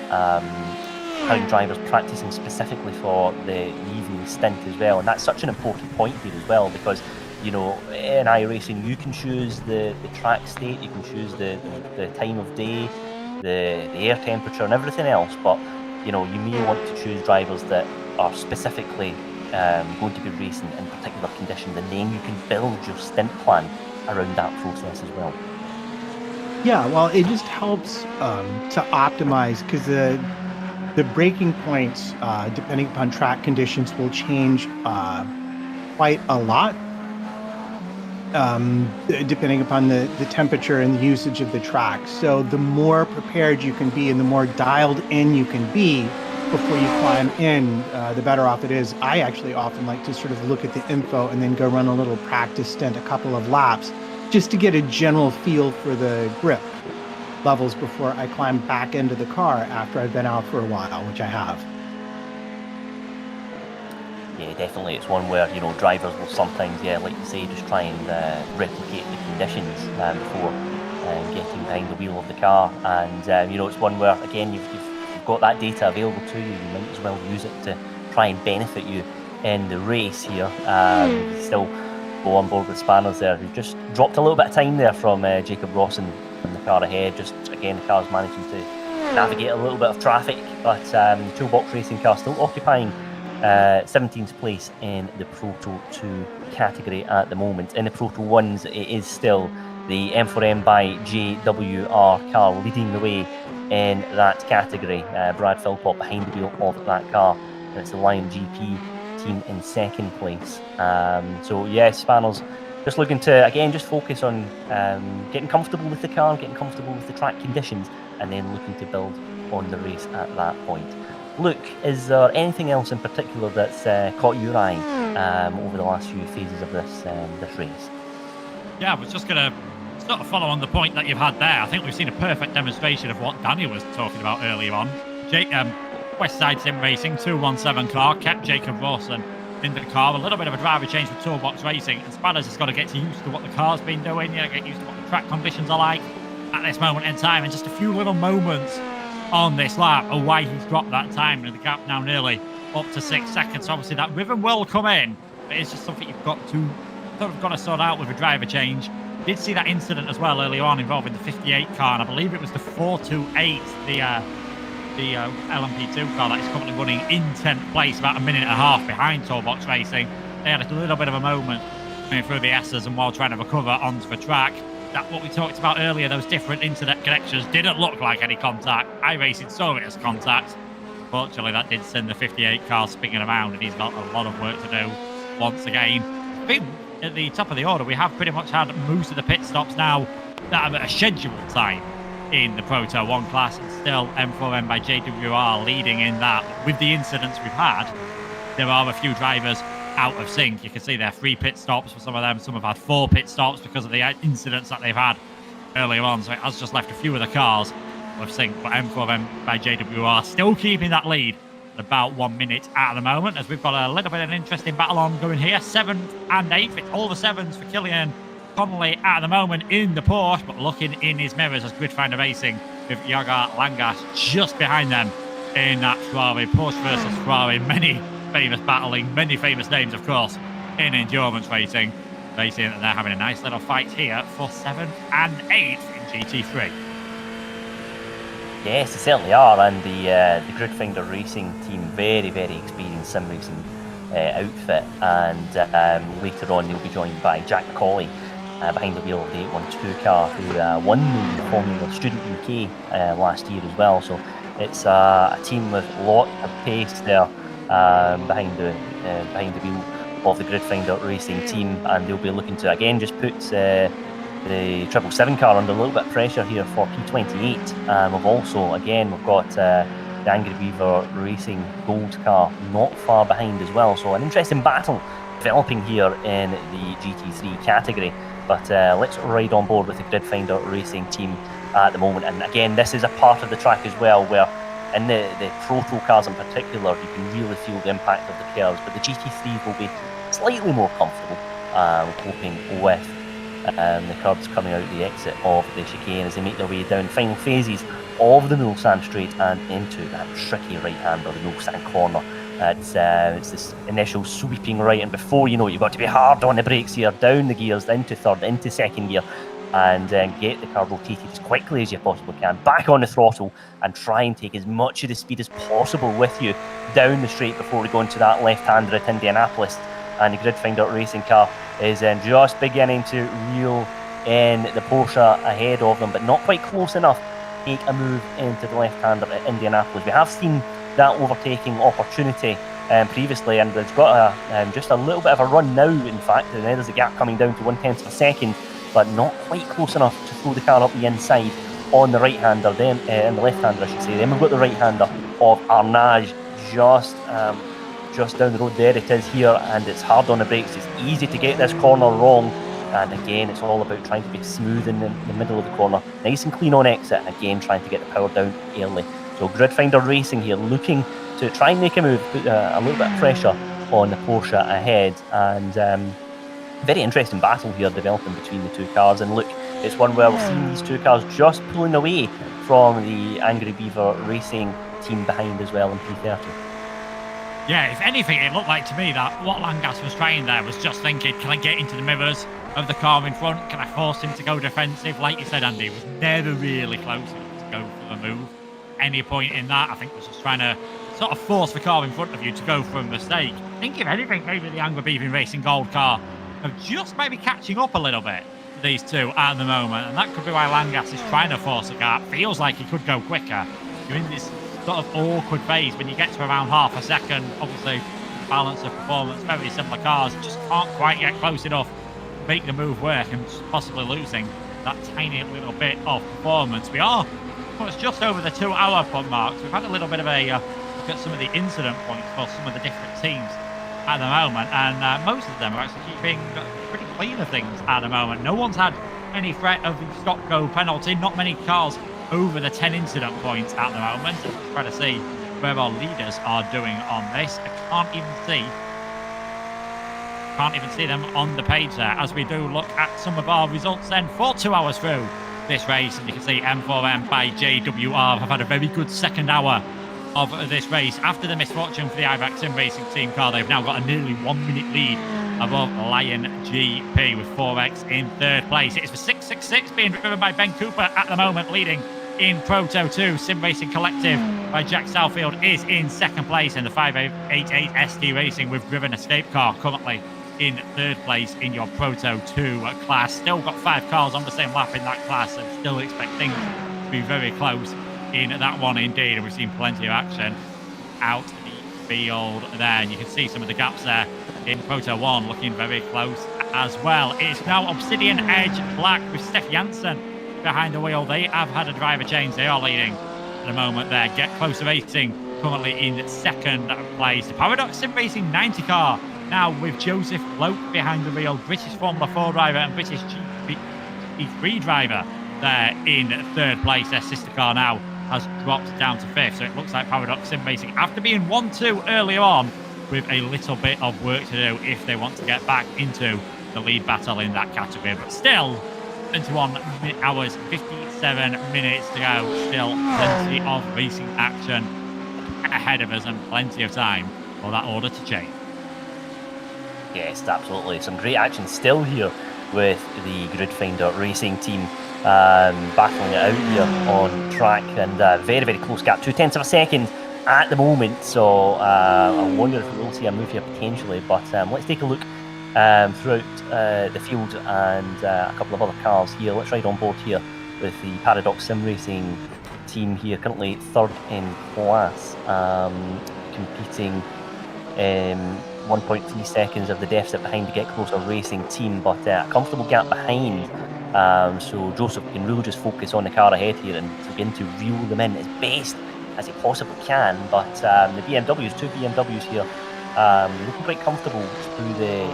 having drivers practicing specifically for the evening stint as well, and that's such an important point here as well, because you know, in iRacing you can choose the track state, you can choose the time of day, the air temperature and everything else, but you know, you may want to choose drivers that are specifically going to be racing in particular conditions, and then you can build your stint plan around that process as well. Yeah, well, it just helps to optimize, because the braking points, depending upon track conditions, will change quite a lot, depending upon the temperature and the usage of the track. So the more prepared you can be and the more dialed in you can be before you climb in, the better off it is. I actually often like to sort of look at the info and then go run a little practice stint, a couple of laps, just to get a general feel for the grip levels before I climb back into the car after I've been out for a while, which I have. Yeah, definitely. It's one where, you know, drivers will sometimes, yeah, like you say, just try and replicate the conditions before getting behind the wheel of the car. And, you know, it's one where, again, you've got that data available to you. You might as well use it to try and benefit you in the race here. Still go on board with Spanners there, who just dropped a little bit of time there from Jacob Rawson in the car ahead. Just, again, the car's managing to navigate a little bit of traffic, but Toolbox Racing car still occupying 17th place in the Proto 2 category at the moment. In the Proto 1s, it is still the M4EM by JWR car leading the way in that category. Brad Philpott behind the wheel of that car, and it's the Lion GP team in second place. So yes, Spanners just looking to, again, just focus on getting comfortable with the car, getting comfortable with the track conditions, and then looking to build on the race at that point. Luke, is there anything else in particular that's caught your eye over the last few phases of this race? Yeah, I was just going to sort of follow on the point that you've had there. I think we've seen a perfect demonstration of what Daniel was talking about earlier on. West Side Sim Racing 217 car kept Jacob Rawson in the car. A little bit of a driver change with Toolbox Racing, and Spanners has got to get used to what the car's been doing, get used to what the track conditions are like at this moment in time, and just a few little moments on this lap of why he's dropped that time, and the gap now nearly up to 6 seconds. So obviously that rhythm will come in, but it's just something you've got to sort out with a driver change. Did see that incident as well earlier on involving the 58 car, and I believe it was the 428, the LMP2 car that is currently running in 10th place, about a minute and a half behind Toolbox Racing. They had a little bit of a moment going through the S's and while trying to recover onto the track. That what we talked about earlier, those different internet connections didn't look like any contact. iRacing saw it as contact. Fortunately, that did send the 58 car spinning around, and he's got a lot of work to do once again. I think at the top of the order, we have pretty much had most of the pit stops now that are at a scheduled time in the Proto 1 class, and still M4EM by JWR leading in that. With the incidents we've had, there are a few drivers out of sync. You can see there are 3 pit stops for some of them. Some have had 4 pit stops because of the incidents that they've had earlier on. So it has just left a few of the cars with sync. But M4EM by JWR still keeping that lead at about 1 minute at the moment, as we've got a little bit of an interesting battle on going here. 7th and 8th. It's all the 7s for Killian Connolly at the moment in the Porsche, but looking in his mirrors as Gridfinder Racing with Yaga Langas just behind them in that Ferrari. Porsche versus Ferrari. Many famous battling, many famous names, of course, in endurance racing. They're having a nice little fight here for 7th and 8th in GT3. Yes, they certainly are, and the Gridfinder Racing team, very, very experienced sim racing outfit, and later on they'll be joined by Jack McCauley behind the wheel of the 812 car, who won the Formula Student UK last year as well. So it's a team with a lot of pace there behind the wheel of the Gridfinder Racing team, and they'll be looking to again just put the 777 car under a little bit of pressure here for P28. We've also, again, we've got the Angry Beaver Racing Gold car not far behind as well. So an interesting battle developing here in the GT3 category. But let's ride on board with the Gridfinder Racing team at the moment. And again, this is a part of the track as well where in the Proto cars in particular, you can really feel the impact of the curves. But the GT3s will be slightly more comfortable coping with the curves coming out the exit of the chicane as they make their way down final phases of the Mulsanne straight and into that tricky right-hander, the Mulsanne corner. It's this initial sweeping right, and before you know it, you've got to be hard on the brakes here, down the gears, into third, into second gear, and get the car rotated as quickly as you possibly can, back on the throttle, and try and take as much of the speed as possible with you down the straight before we go into that left-hander at Indianapolis. And the Gridfinder Racing car is just beginning to reel in the Porsche ahead of them, but not quite close enough to take a move into the left-hander at Indianapolis. We have seen that overtaking opportunity previously, and it's got just a little bit of a run now, in fact, and there's a gap coming down to 1/10 of a second, but not quite close enough to throw the car up the inside on the right-hander, then and the left-hander, I should say. Then we've got the right-hander of Arnage just down the road. There it is here, and it's hard on the brakes. It's easy to get this corner wrong, and again, it's all about trying to be smooth in the middle of the corner, nice and clean on exit, and again, trying to get the power down early. So Gridfinder Racing here looking to try and make a move, put a little bit of pressure on the Porsche ahead, and very interesting battle here developing between the two cars. And look, it's one where we're seeing these two cars just pulling away from the Angry Beaver Racing team behind as well in P30. Yeah, if anything, it looked like to me that what Langas was trying there was just thinking, can I get into the mirrors of the car in front? Can I force him to go defensive? Like you said, Andy, it was never really close enough to go for the move. Any point in that, I think, was just trying to sort of force the car in front of you to go for a mistake. I think, if anything, maybe the Angry Beaver Racing Gold car are just maybe catching up a little bit to these two at the moment, and that could be why Langas is trying to force a gap. Feels like he could go quicker. You're in this sort of awkward phase when you get to around half a second. Obviously, balance of performance, very similar cars, just can't quite get close enough to make the move work, and possibly losing that tiny little bit of performance. We are, well, it's just over the 2 hour point mark, so we've had a little bit of a look at some of the incident points for some of the different teams at the moment, and most of them are actually keeping pretty clean of things at the moment. No one's had any threat of the stop-go penalty, not many cars over the 10 incident points at the moment. So let's try to see where our leaders are doing on this. I can't even see them on the page there, as we do look at some of our results then for 2 hours through this race. And you can see M4EM by JWR have had a very good second hour of this race. After the misfortune for the iRating Racing team car, they've now got a nearly 1 minute lead above Lion GP with 4X in third place. It is for 666 being driven by Ben Cooper at the moment, leading in Proto 2. Sim Racing Collective by Jack Southfield is in second place, and the 588 ST Racing with Driven Escape car currently in third place in your Proto 2 class. Still got 5 cars on the same lap in that class, so still expect things to be very close in that one indeed, and we've seen plenty of action out the field there, and you can see some of the gaps there in Proto 1 looking very close as well. It's now Obsidian Edge Black with Steph Janssen behind the wheel. They have had a driver change. They are leading at the moment there. Get Closer Racing currently in second place. The Paradox Sim Racing 90 car now with Joseph Loke behind the wheel, British Formula 4 driver and British GP3 driver there in third place. Their sister car now has dropped down to fifth, so it looks like Paradox Sim Racing, after being 1-2 earlier on, with a little bit of work to do if they want to get back into the lead battle in that category. But still, 21 hours, 57 minutes to go. Still plenty of racing action ahead of us and plenty of time for that order to change. Yes, absolutely. Some great action still here with the Gridfinder Racing team battling it out here on track, and very, very close gap, 0.2 of a second at the moment. So I wonder if we will see a move here potentially, but let's take a look throughout the field and a couple of other cars here. Let's ride on board here with the Paradox Sim Racing team here, currently third in class, competing 1.3 seconds of the deficit behind the Get Closer Racing team, but a comfortable gap behind. So Joseph can really just focus on the car ahead here and begin to reel them in as best as he possibly can. But the BMWs, 2 BMWs here, looking quite comfortable through the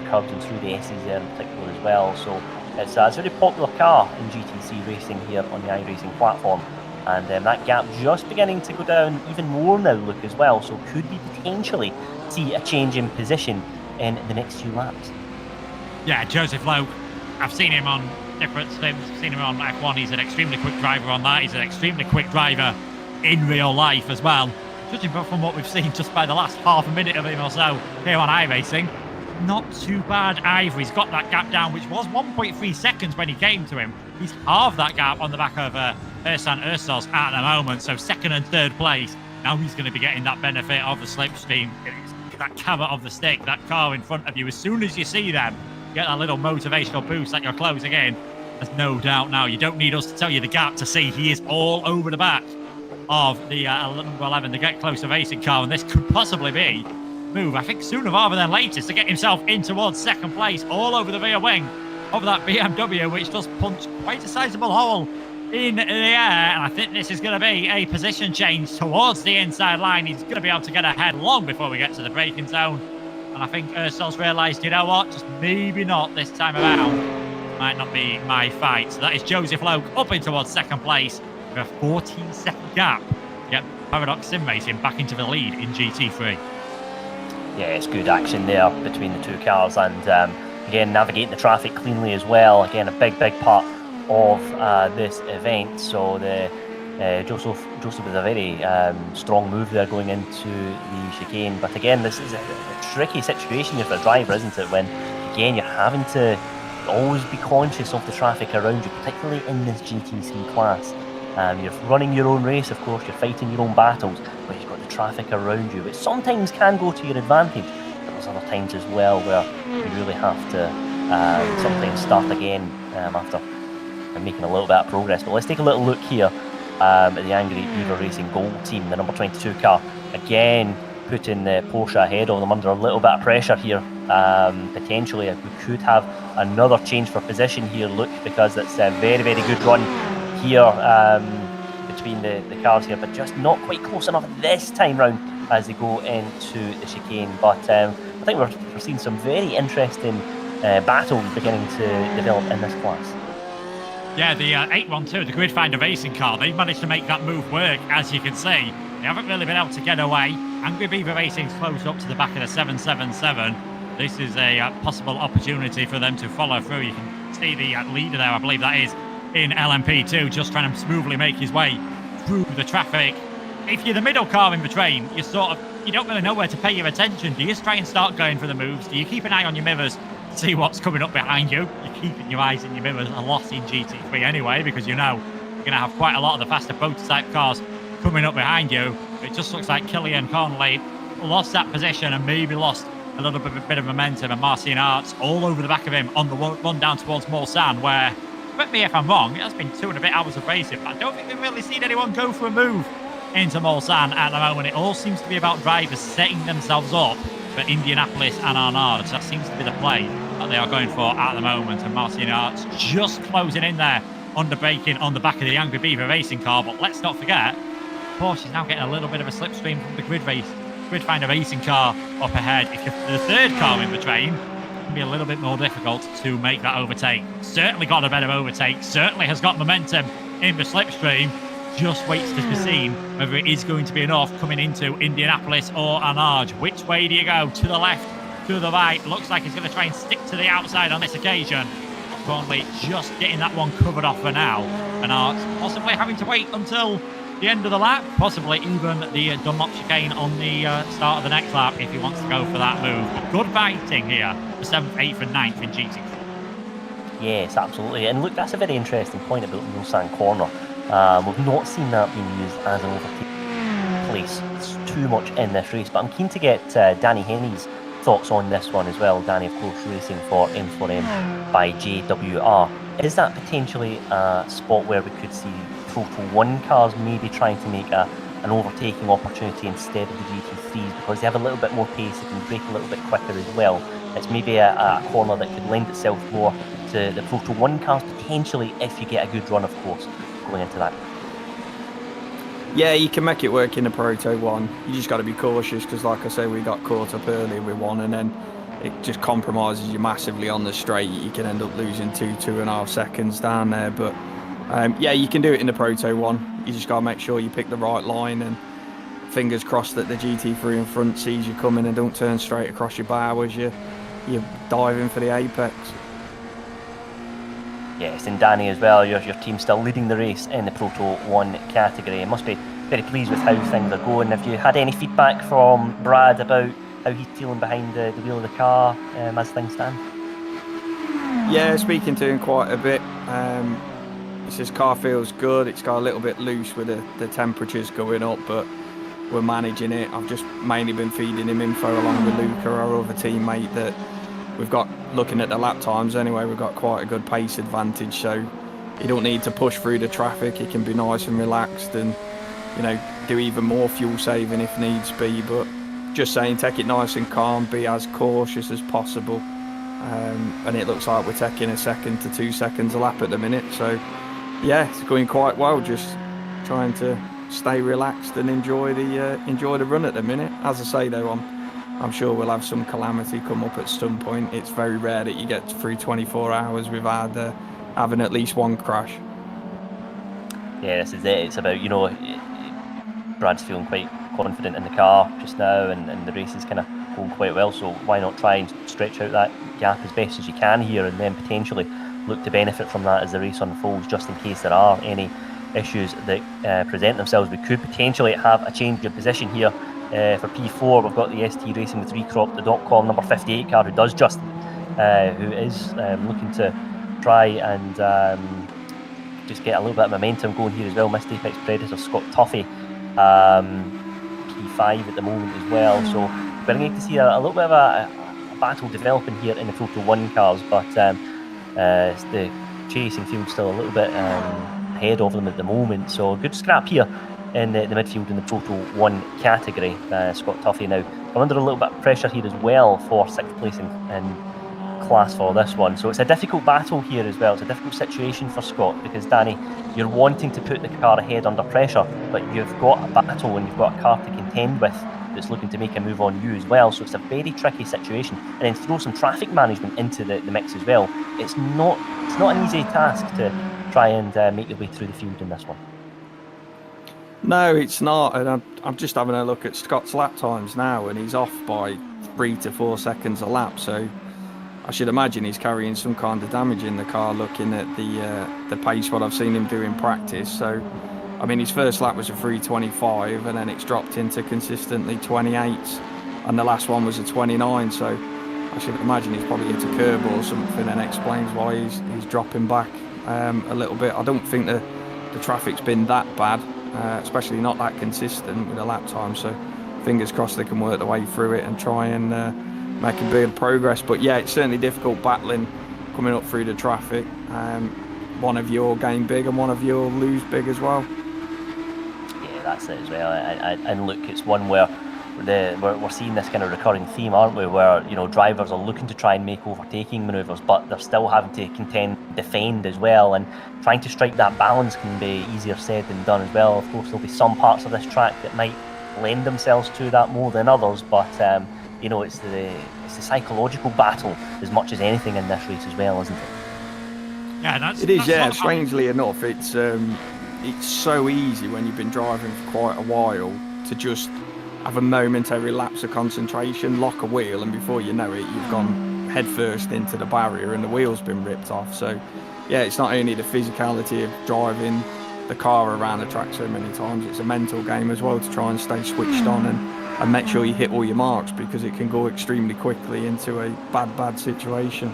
curves and through the S's there in particular as well. So it's a very popular car in GTC racing here on the iRacing platform, and that gap just beginning to go down even more now, Luke, as well. So could we potentially see a change in position in the next few laps? Yeah, Joseph Lowe, I've seen him on different sims, seen him on F1. He's an extremely quick driver on that. He's an extremely quick driver in real life as well. Judging from what we've seen just by the last half a minute of him or so here on iRacing, not too bad either. He's got that gap down, which was 1.3 seconds when he came to him. He's halved that gap on the back of Ersan Ersos at the moment, so second and third place. Now he's going to be getting that benefit of the slipstream. It's that carrot of the stick, that car in front of you. As soon as you see them, get that little motivational boost that you're closing in. There's no doubt now. You don't need us to tell you the gap to see he is all over the back of the number 11, the Get Closer Racing car, and this could possibly be move, I think, sooner rather than later, to get himself in towards second place, all over the rear wing of that BMW, which does punch quite a sizable hole in the air. And I think this is going to be a position change towards the inside line. He's going to be able to get ahead long before we get to the braking zone. And I think Ursos realised, you know what, just maybe not this time around. Might not be my fight. So that is Joseph Loke up in towards second place with a 14-second gap to get Paradox Sim Racing back into the lead in GT3. Yeah, it's good action there between the two cars, and again, navigating the traffic cleanly as well. Again, a big part of this event. So the Joseph with a very strong move there going into the chicane. But again, this is a tricky situation here for a driver, isn't it? When again you're having to always be conscious of the traffic around you, particularly in this GTC class. You're running your own race, of course, you're fighting your own battles, but you've got the traffic around you, which sometimes can go to your advantage, but there's other times as well where you really have to sometimes start again after making a little bit of progress. But let's take a little look here at the Angry Beaver Racing Gold team, the number 22 car, again putting the Porsche ahead of them under a little bit of pressure here. Potentially we could have another change for position here, look, because it's a very good run here between the cars here, but just not quite close enough this time round as they go into the chicane. But I think we're seeing some very interesting battles beginning to develop in this class. Yeah, the 812, the Gridfinder Racing car, they've managed to make that move work, as you can see. They haven't really been able to get away. Angry Beaver Racing's closed up to the back of the 777. This is a possible opportunity for them to follow through. You can see the leader there, I believe that is, in LMP2, just trying to smoothly make his way through the traffic if you're the middle car in the train, you don't really know where to pay your attention. Do you just try and start going for the moves? Do you keep an eye on your mirrors to see what's coming up behind you? You're keeping your eyes in your mirrors a lot in GT3 anyway, because you know you're going to have quite a lot of the faster prototype cars coming up behind you. It just looks like Killian Conley lost that position and maybe lost a little bit of momentum, and Marcin Arts all over the back of him on the run down towards Mulsanne, where, correct me if I'm wrong, it has been 2 and a bit hours of racing, but I don't think we've really seen anyone go for a move into Mulsanne at the moment. It all seems to be about drivers setting themselves up for Indianapolis and Arnard. So that seems to be the play that they are going for at the moment, and Marcin Arts just closing in there, under braking on the back of the Angry Beaver racing car. But let's not forget, Porsche is now getting a little bit of a slipstream from the Grid Finder racing car up ahead. If you're the third car in the train, it can be a little bit more difficult to make that overtake. Certainly got a better overtake, certainly has got momentum in the slipstream. Just waits to be seen whether it is going to be enough coming into Indianapolis or Arnard. Which way do you go? To the left, to the right? Looks like he's going to try and stick to the outside on this occasion. Conley just getting that one covered off for now. And Arts possibly having to wait until the end of the lap, possibly even the Dunlop chicane on the start of the next lap if he wants to go for that move. But good fighting here for 7th, 8th and 9th in GT4. Yes, absolutely. And look, that's a very interesting point about Mulsanne Corner. We've not seen that being used as an overtake place too much in this race, but I'm keen to get Danny Henny's thoughts on this one as well. Danny, of course, racing for M4EM by JWR. Is that potentially a spot where we could see Proto 1 cars maybe trying to make an overtaking opportunity instead of the GT3s, because they have a little bit more pace, they can brake a little bit quicker as well? It's maybe a corner that could lend itself more to the Proto 1 cars potentially, if you get a good run, of course, going into that. Yeah, you can make it work in the Proto 1. You just got to be cautious, because like I say, we got caught up early with one, and then it just compromises you massively on the straight. You can end up losing 2.5 seconds down there. But yeah, you can do it in the Proto 1. You just got to make sure you pick the right line, and fingers crossed that the GT3 in front sees you coming and don't turn straight across your bow as you're diving for the apex. Yes, and Danny as well, your team still leading the race in the Proto 1 category. You must be very pleased with how things are going. Have you had any feedback from Brad about how he's feeling behind the wheel of the car as things stand? Yeah, speaking to him quite a bit. He says car feels good. It's got a little bit loose with the temperatures going up, but we're managing it. I've just mainly been feeding him info along with Luca, our other teammate, that we've got, looking at the lap times anyway, we've got quite a good pace advantage, so you don't need to push through the traffic. You can be nice and relaxed and, you know, do even more fuel saving if needs be. But just saying, take it nice and calm, be as cautious as possible. And it looks like we're taking 1 second to 2 seconds a lap at the minute, so yeah, it's going quite well. Just trying to stay relaxed and enjoy the run at the minute. As I say though, I'm sure we'll have some calamity come up at some point. It's very rare that you get through 24 hours without having at least one crash. Yeah, this is it. It's about, you know, Brad's feeling quite confident in the car just now, and the race is kind of going quite well, so why not try and stretch out that gap as best as you can here, and then potentially look to benefit from that as the race unfolds, just in case there are any issues that present themselves. We could potentially have a change of position here. For P4, we've got the ST Racing with Recrop.com number 58 car, who does just, who is looking to try and just get a little bit of momentum going here as well. Missed Apex Predator Scott Tuffy, P5 at the moment as well. So we're going to see a little bit of a battle developing here in the Proto 1 cars, but the chasing field still a little bit ahead of them at the moment. So good scrap here in the midfield in the Proto 1 category. Scott Tuffy now come under a little bit of pressure here as well for 6th place in class for this one. So it's a difficult battle here as well. It's a difficult situation for Scott, because Danny, you're wanting to put the car ahead under pressure, but you've got a battle and you've got a car to contend with that's looking to make a move on you as well. So it's a very tricky situation. And then throw some traffic management into the mix as well. It's not an easy task to try and make your way through the field in this one. No, it's not. And I'm just having a look at Scott's lap times now, and he's off by 3 to 4 seconds a lap. So I should imagine he's carrying some kind of damage in the car, looking at the pace what I've seen him do in practice. So I mean, his first lap was a 3:25, and then it's dropped into consistently 28s, and the last one was a 29. So I should imagine he's probably hit a curb or something, and explains why he's dropping back a little bit. I don't think the traffic's been that bad, especially not that consistent with the lap time. So fingers crossed they can work their way through it and try and make a bit of progress. But yeah, it's certainly difficult battling coming up through the traffic. One of you will gain big and one of you will lose big as well. Yeah, that's it as well. And look, it's one where we're seeing this kind of recurring theme, aren't we? Where, you know, drivers are looking to try and make overtaking manoeuvres, but they're still having to defend as well, and trying to strike that balance can be easier said than done as well. Of course, there'll be some parts of this track that might lend themselves to that more than others, but you know, it's the psychological battle as much as anything in this race as well, isn't it? Yeah, it is. Yeah, strangely enough, it's so easy when you've been driving for quite a while to just have a momentary lapse of concentration, lock a wheel, and before you know it, you've gone headfirst into the barrier and the wheel's been ripped off. So yeah, it's not only the physicality of driving the car around the track so many times, it's a mental game as well to try and stay switched on and make sure you hit all your marks, because it can go extremely quickly into a bad situation.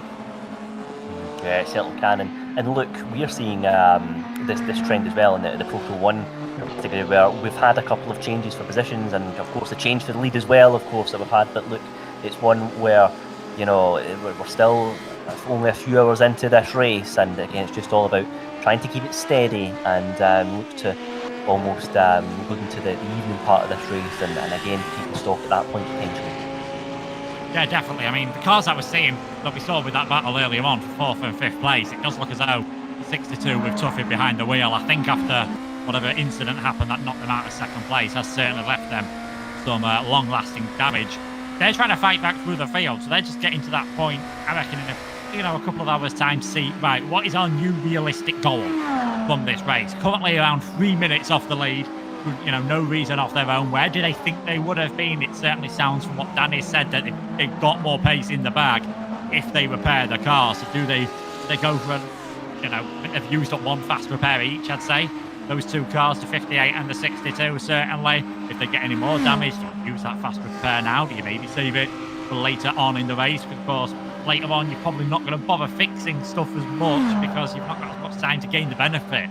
Yeah, it certainly can. And look, we're seeing this trend as well in the Proto 1 category, where we've had a couple of changes for positions, and of course the change for the lead as well, of course, that we've had. But look, it's one where, you know, we're still only a few hours into this race, and again, it's just all about trying to keep it steady and look to almost go into the evening part of this race, and again, keeping stock at that point potentially. Yeah, definitely. I mean, the cars that we're seeing, that we saw with that battle earlier on for 4th and 5th place, it does look as though 62 with Tuffy behind the wheel, I think after whatever incident happened that knocked them out of 2nd place, has certainly left them some long-lasting damage. They're trying to fight back through the field, so they're just getting to that point, I reckon, in a couple of hours' time to see, right, what is our new realistic goal from this race? Currently around 3 minutes off the lead, you know, no reason off their own. Where do they think they would have been? It certainly sounds from what Danny said that they've got more pace in the bag if they repair the car. So do they go for, you know, they've used up one fast repair each, I'd say. Those two cars, the 58 and the 62, certainly. If they get any more damage, do you use that fast repair now? Do you maybe save it for later on in the race? Because, of course, later on, you're probably not going to bother fixing stuff as much because you've not got as much time to gain the benefit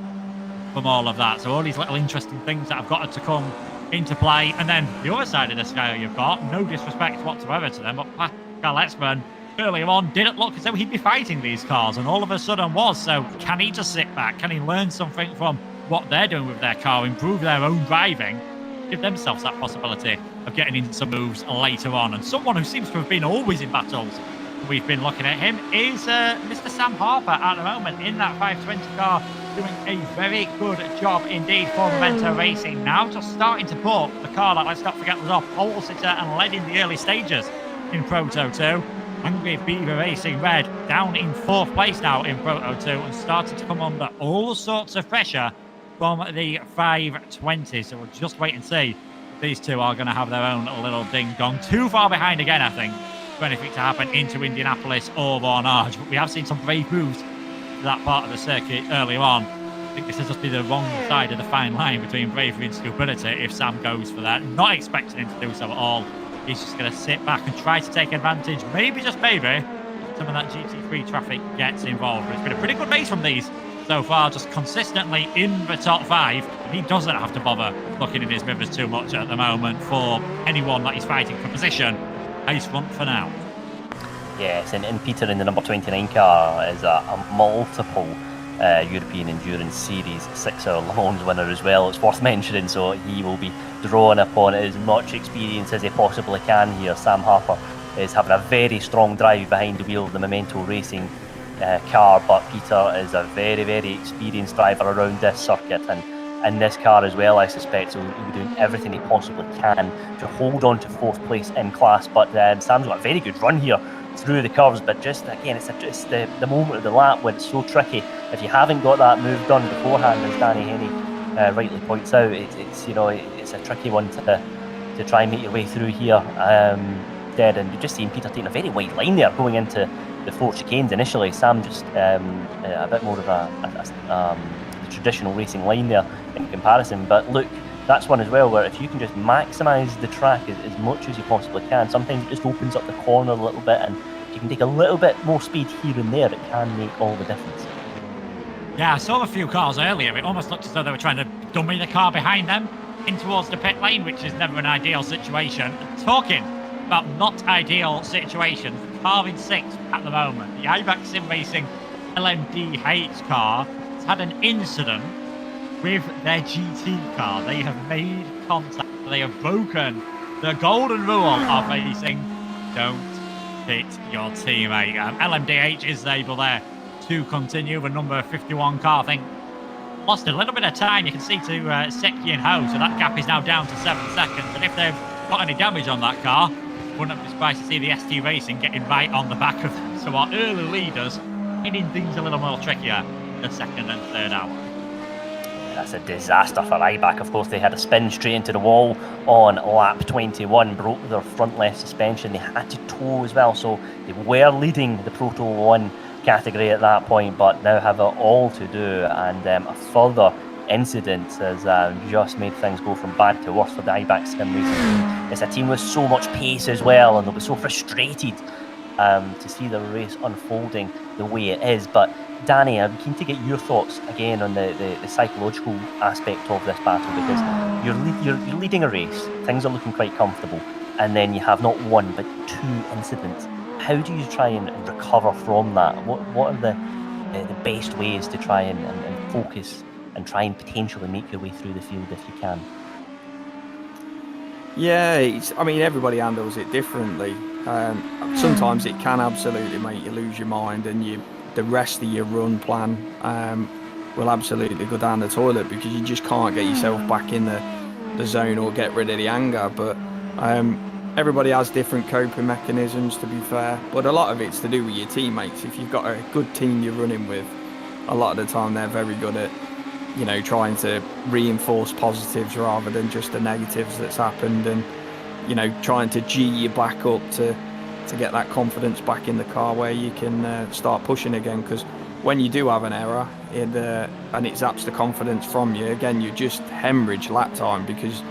from all of that. So all these little interesting things that have got to come into play. And then the other side of the scale you've got, no disrespect whatsoever to them, but Pascal Etzman earlier on didn't look as though he'd be fighting these cars, and all of a sudden was. So can he just sit back? Can he learn something from what they're doing with their car, improve their own driving, give themselves that possibility of getting into some moves later on? And someone who seems to have been always in battles, we've been looking at him, is Mr. Sam Harper at the moment in that 520 car, doing a very good job indeed for Memento Racing. Now just starting to put the car that, let's not forget, was off pole sitter and led in the early stages in Proto 2. Angry Beaver Racing Red down in 4th place now in Proto 2 and starting to come under all sorts of pressure from the 520. So we'll just wait and see if these two are going to have their own little ding-dong. Too far behind again, I think, for anything to happen into Indianapolis or Bornage. But we have seen some brave moves to that part of the circuit earlier on. I think this has just been the wrong side of the fine line between bravery and stupidity if Sam goes for that. Not expecting him to do so at all. He's just going to sit back and try to take advantage, maybe, just maybe, some of that GT3 traffic gets involved. But it's been a pretty good race from these so far, just consistently in the top 5. He doesn't have to bother looking in his mirrors too much at the moment for anyone that he's fighting for position. Ace front for now. Yes, and Peter in the number 29 car is a multiple European Endurance Series 6-hour Le Mans winner as well. It's worth mentioning, so he will be drawing upon as much experience as he possibly can here. Sam Harper is having a very strong drive behind the wheel of the Memento Racing car, but Peter is a very, very experienced driver around this circuit, and in this car as well, I suspect. So he'll be doing everything he possibly can to hold on to 4th place in class. But Sam's got a very good run here through the curves, but just again, it's just the moment of the lap when it's so tricky. If you haven't got that move done beforehand, as Danny Henny rightly points out, it's you know, it's a tricky one to try and make your way through here. Dead, and you're just seeing Peter taking a very wide line there going into the 4 chicanes initially. Sam just a bit more of a the traditional racing line there in comparison. But look, that's one as well where if you can just maximise the track as much as you possibly can, sometimes it just opens up the corner a little bit, and if you can take a little bit more speed here and there, it can make all the difference. Yeah, I saw a few cars earlier. It almost looked as though they were trying to dummy the car behind them in towards the pit lane, which is never an ideal situation. Talking about not ideal situations, car in 6th at the moment, the iBack Sim Racing LMDh car has had an incident with their GT car. They have made contact. They have broken the golden rule of racing. Don't hit your teammate. LMDh is able there to continue. The number 51 car, I think, lost a little bit of time, you can see, to Seki and Ho, so that gap is now down to 7 seconds. And if they've got any damage on that car, wouldn't be surprised to see the ST Racing getting right on the back of them. So our early leaders making things a little more trickier the 2nd and 3rd hour. That's a disaster for iBack. Of course, they had a spin straight into the wall on lap 21, broke their front left suspension. They had to tow as well, so they were leading the Proto 1 category at that point, but now have it all to do. And a further incident has just made things go from bad to worse for the iBack Sim Racing team. It's a team with so much pace as well, and they'll be so frustrated to see the race unfolding the way it is. But Danny, I'm keen to get your thoughts again on the psychological aspect of this battle, because you're leading a race, things are looking quite comfortable, and then you have not one but 2 incidents. How do you try and recover from that? What are the best ways to try and focus and try and potentially make your way through the field if you can? Yeah, I mean, everybody handles it differently. Sometimes it can absolutely make you lose your mind, and the rest of your run plan will absolutely go down the toilet because you just can't get yourself back in the zone or get rid of the anger. But everybody has different coping mechanisms, to be fair, but a lot of it's to do with your teammates. If you've got a good team you're running with, a lot of the time they're very good at, trying to reinforce positives rather than just the negatives that's happened, and trying to G you back up to get that confidence back in the car where you can start pushing again. Because when you do have an error and it zaps the confidence from you again, you just hemorrhage lap time, because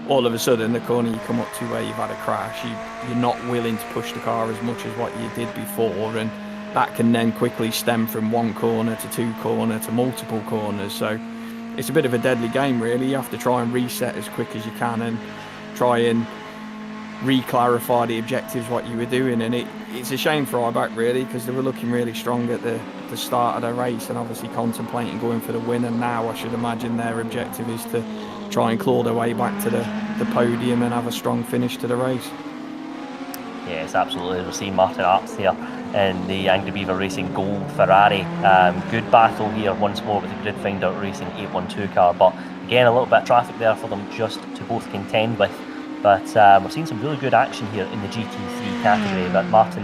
all of a sudden the corner you come up to where you've had a crash, you're not willing to push the car as much as what you did before, and that can then quickly stem from 1 corner to 2 corner to multiple corners. So it's a bit of a deadly game, really. You have to try and reset as quick as you can and try and re-clarify the objectives, what you were doing. And it's a shame for iBack, really, because they were looking really strong at the start of the race and obviously contemplating going for the win, and now I should imagine their objective is to try and claw their way back to the podium and have a strong finish to the race. Yes, absolutely. We'll see Martin Arps here in the Angry Beaver Racing Gold Ferrari. Good battle here once more with the Grid Finder Racing 812 car, but again a little bit of traffic there for them just to both contend with. But we're seeing some really good action here in the GT3 category. But Martin,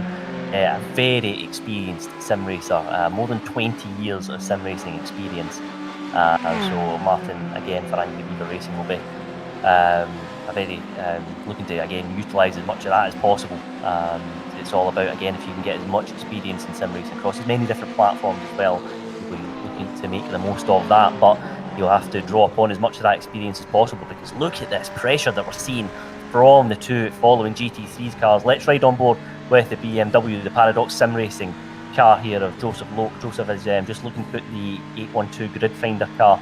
a very experienced sim racer, more than 20 years of sim racing experience. So Martin, again, for Angry Beaver Racing, will be very looking to, again, utilise as much of that as possible. It's all about, again, if you can get as much experience in sim racing across as many different platforms as well, you'll be looking to make the most of that. But you'll have to draw upon as much of that experience as possible, because look at this pressure that we're seeing from the 2 following GT3's cars. Let's ride on board with the BMW, the Paradox Sim Racing car here of Joseph Loke. Joseph is just looking to put the 812 Grid Finder car,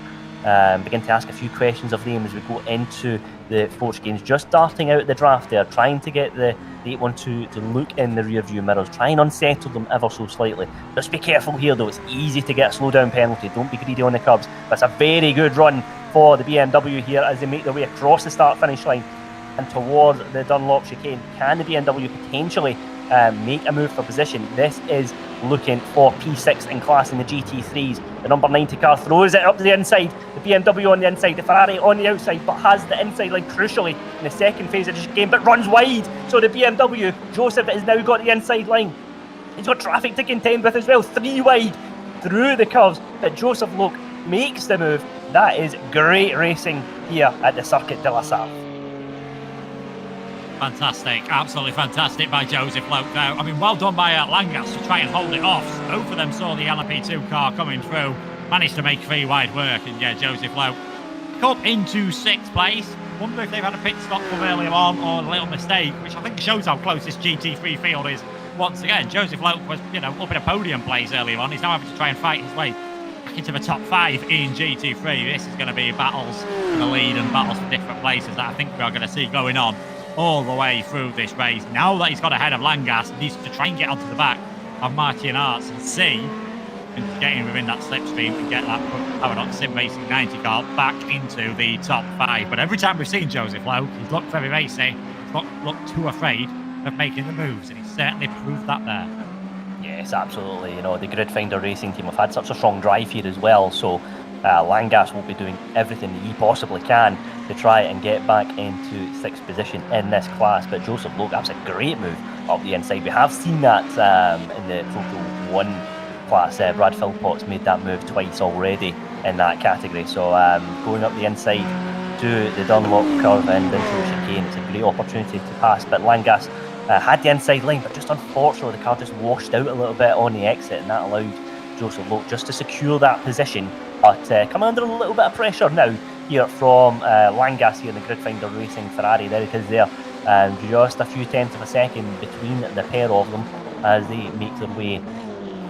begin to ask a few questions of them as we go into the Forge Games. Just starting out the draft there, trying to get the 812 to look in the rear view mirrors, try and unsettle them ever so slightly. Just be careful here though, it's easy to get a slow down penalty, don't be greedy on the curbs. That's a very good run for the BMW here as they make their way across the start finish line and towards the Dunlop chicane. Can the BMW potentially make a move for position? This is looking for P6 in class in the GT3s. The number 90 car throws it up to the inside, the BMW on the inside, the Ferrari on the outside, but has the inside line crucially in the second phase of the game, but runs wide. So the BMW, Joseph, has now got the inside line. He's got traffic to contend with as well, 3 wide through the curves, but Joseph Loke makes the move. That is great racing here at the Circuit de la Sarthe. Fantastic, absolutely fantastic by Joseph Loke there. I mean, well done by Langas to try and hold it off. Both of them saw the LMP2 car coming through. managed to make 3 wide work. And yeah, Joseph Lowe up into 6th place. Wonder if they've had a pit stop from earlier on or a little mistake, which I think shows how close this GT3 field is. Once again, Joseph Lowe was, up in a podium place earlier on. He's now having to try and fight his way back into the top 5 in GT3. This is going to be battles for the lead and battles for different places that I think we are going to see going on all the way through this race. Now that he's got ahead of Langas, he needs to try and get onto the back of Martin Arts and see getting within that slipstream and get that Paradox Sim Racing 90 car back into the top 5. But every time we've seen Joseph Lowe, he's looked very racy, he's not looked too afraid of making the moves, and he's certainly proved that there. Yes, absolutely. The Grid Finder Racing team have had such a strong drive here as well, so Langas will be doing everything he possibly can to try and get back into 6th position in this class. But Joseph Lowe, that's a great move up the inside. We have seen that in the Proto 1 class. Brad Philpott's made that move twice already in that category. So going up the inside to the Dunlop curve and into the chicane, it's a great opportunity to pass. But Langas had the inside line, but just unfortunately the car just washed out a little bit on the exit, and that allowed Joseph Lowe just to secure that position. But coming under a little bit of pressure now here from Langas here in the Grid Finder Racing Ferrari. There it is there. Just a few tenths of a second between the pair of them as they make their way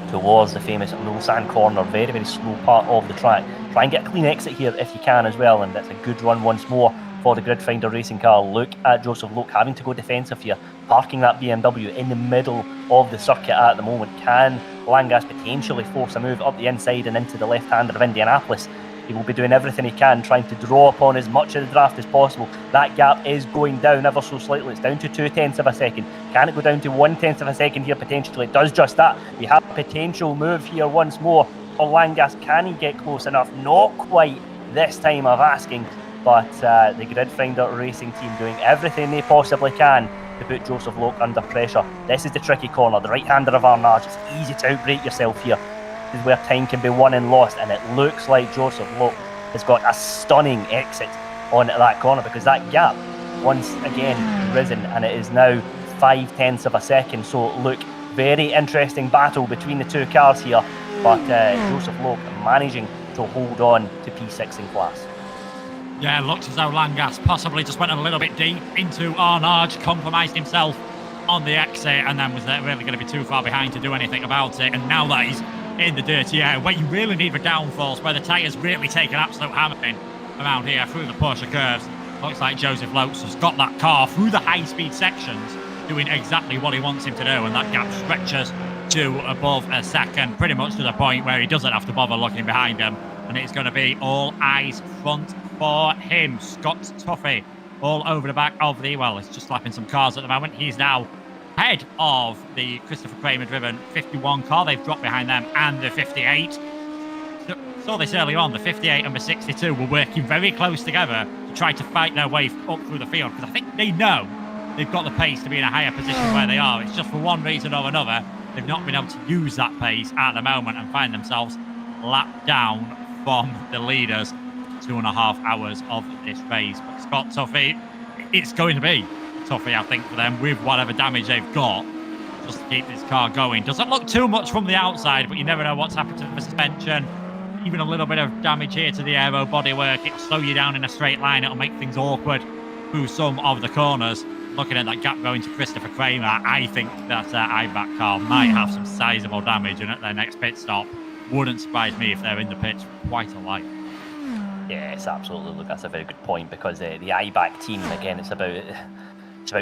towards the famous Mulsanne corner. Very, very slow part of the track. Try and get a clean exit here if you can as well, and that's a good run once more for the Grid Finder Racing car. Look at Joseph Lowe having to go defensive here, parking that BMW in the middle of the circuit at the moment. Can Langas potentially force a move up the inside and into the left-hander of Indianapolis? He will be doing everything he can, trying to draw upon as much of the draft as possible. That gap is going down ever so slightly. It's down to 2 tenths of a second. Can it go down to 1 tenth of a second here potentially? It does just that. We have a potential move here once more for Langas. Can he get close enough? Not quite this time of asking, but the Grid Finder Racing team doing everything they possibly can to put Joseph Lowe under pressure. This is the tricky corner, the right-hander of Arnage. It's easy to outbrake yourself here. This is where time can be won and lost, and it looks like Joseph Lowe has got a stunning exit on that corner, because that gap once again risen, and it is now 5 tenths of a second. So look, very interesting battle between the two cars here, but Joseph Lowe managing to hold on to P6 in class. Yeah, it looks as though Langas possibly just went a little bit deep into Arnage, compromised himself on the exit, and then was really going to be too far behind to do anything about it. And now that he's in the dirty air, where you really need the downforce, where the tyres really take an absolute hammering around here through the Porsche curves, looks like Joseph Lowe has got that car through the high-speed sections, doing exactly what he wants him to do, and that gap stretches to above a second, pretty much to the point where he doesn't have to bother looking behind him, and it's going to be all eyes front for him. Scott Tuffy all over the back of the, well, he's just slapping some cars at the moment. He's now ahead of the Christopher Kramer driven 51 car. They've dropped behind them, and the 58. Saw this earlier on, the 58 and the 62 were working very close together to try to fight their way up through the field, because I think they know they've got the pace to be in a higher position where they are. It's just for one reason or another, they've not been able to use that pace at the moment and find themselves lapped down from the leaders 2.5 hours of this race. But Scott Tuffy, it's going to be Tuffy, I think, for them, with whatever damage they've got, just to keep this car going. Doesn't look too much from the outside, but you never know what's happened to the suspension. Even a little bit of damage here to the aero bodywork, it'll slow you down in a straight line. It'll make things awkward through some of the corners. Looking at that gap going to Christopher Kramer, I think that IBAC car might have some sizable damage, and at their next pit stop, wouldn't surprise me if they're in the pits quite a lot. Yes, absolutely. Look, that's a very good point, because the IBAC team, again, it's about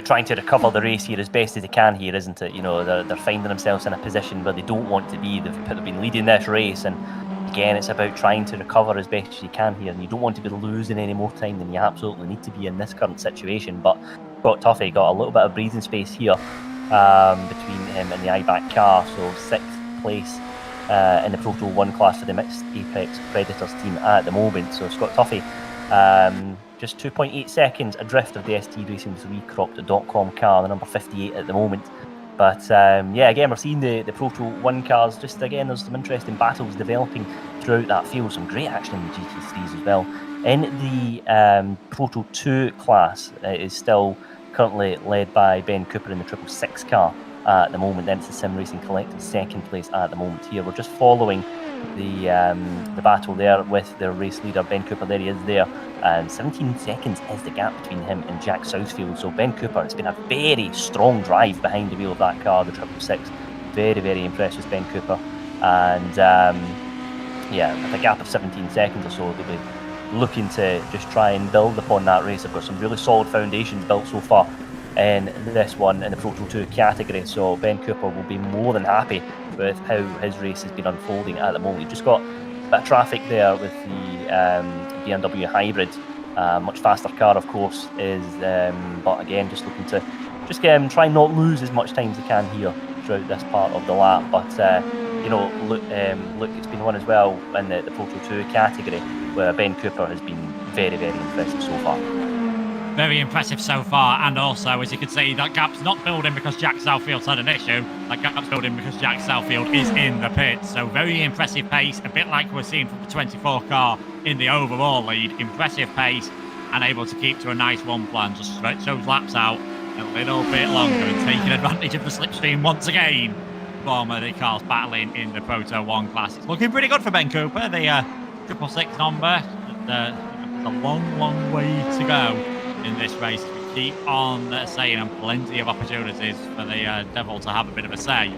trying to recover the race here as best as they can here, isn't it? They're finding themselves in a position where they don't want to be. They've been leading this race, and again, it's about trying to recover as best as you can here, and you don't want to be losing any more time than you absolutely need to be in this current situation. But Scott Tuffy got a little bit of breathing space here between him and the IBAC car, so 6th place in the Proto 1 class for the mixed Apex Predators team at the moment. So Scott Tuffy, just 2.8 seconds adrift of the ST Racing's recropped.com car, the number 58 at the moment. But yeah, again, we're seeing the Proto 1 cars. Just again, there's some interesting battles developing throughout that field. Some great action in the GT3s as well. In the Proto 2 class, it is still currently led by Ben Cooper in the 666 car at the moment. Then it's the Sim Racing Collective 2nd place at the moment here. We're just following the battle there with their race leader Ben Cooper. There he is there, and 17 seconds is the gap between him and Jack Southfield. So Ben Cooper, it's been a very strong drive behind the wheel of that car, the 666. Very, very impressed with Ben Cooper, and with a gap of 17 seconds or so, they'll be looking to just try and build upon that race. They've got some really solid foundations built so far in this one in the Proto 2 category, so Ben Cooper will be more than happy with how his race has been unfolding at the moment. You've just got a bit of traffic there with the BMW hybrid, much faster car of course, but again just looking to try and not lose as much time as they can here throughout this part of the lap. But look, it's been one as well in the Proto 2 category where Ben Cooper has been very, very impressive so far. Very impressive so far, and also, as you can see, that gap's not building because Jack Southfield's had an issue. That gap's building because Jack Southfield is in the pit. So very impressive pace, a bit like we're seeing from the 24 car in the overall lead. Impressive pace, and able to keep to a nice run plan. Just stretch those laps out a little bit longer and taking advantage of the slipstream once again. Former the cars battling in the Proto 1 class. It's looking pretty good for Ben Cooper, the 666 number. There's a long, long way to go in this race. We keep on saying, and plenty of opportunities for the Devil to have a bit of a say.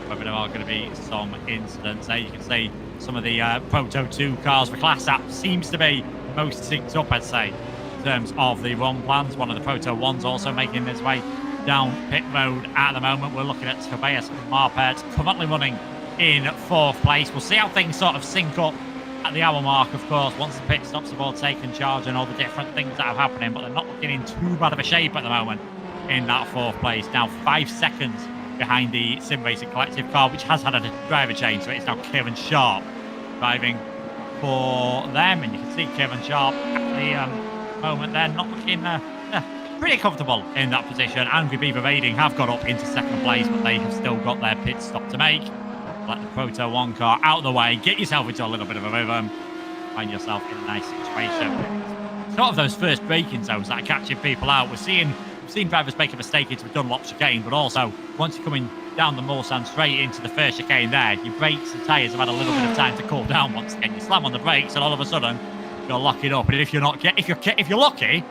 Whether there are going to be some incidents. You can see some of the Proto 2 cars for Class App seems to be most synced up, I'd say, in terms of the run plans. One of the Proto 1s also making its way down pit road at the moment. We're looking at Tobias Marpet currently running in 4th place. We'll see how things sort of sync up at the hour mark, of course, once the pit stops have all taken charge and all the different things that are happening, but they're not looking in too bad of a shape at the moment in that 4th place. Now 5 seconds behind the Sim Racing Collective car, which has had a driver change, so it's now Kieran Sharp driving for them, and you can see Kieran Sharp at the moment they're not looking pretty comfortable in that position. Angry Beaver Raiding have got up into 2nd place, but they have still got their pit stop to make. Let the Proto 1 car out of the way, get yourself into a little bit of a rhythm, find yourself in a nice situation. Sort of those first braking zones that are catching people out. We've seen drivers make a mistake into a Dunlop chicane, but also once you're coming down the Mulsanne straight into the first chicane there, your brakes and tyres have had a little bit of time to cool down once again. You slam on the brakes and all of a sudden you're locking up. And if you're lucky,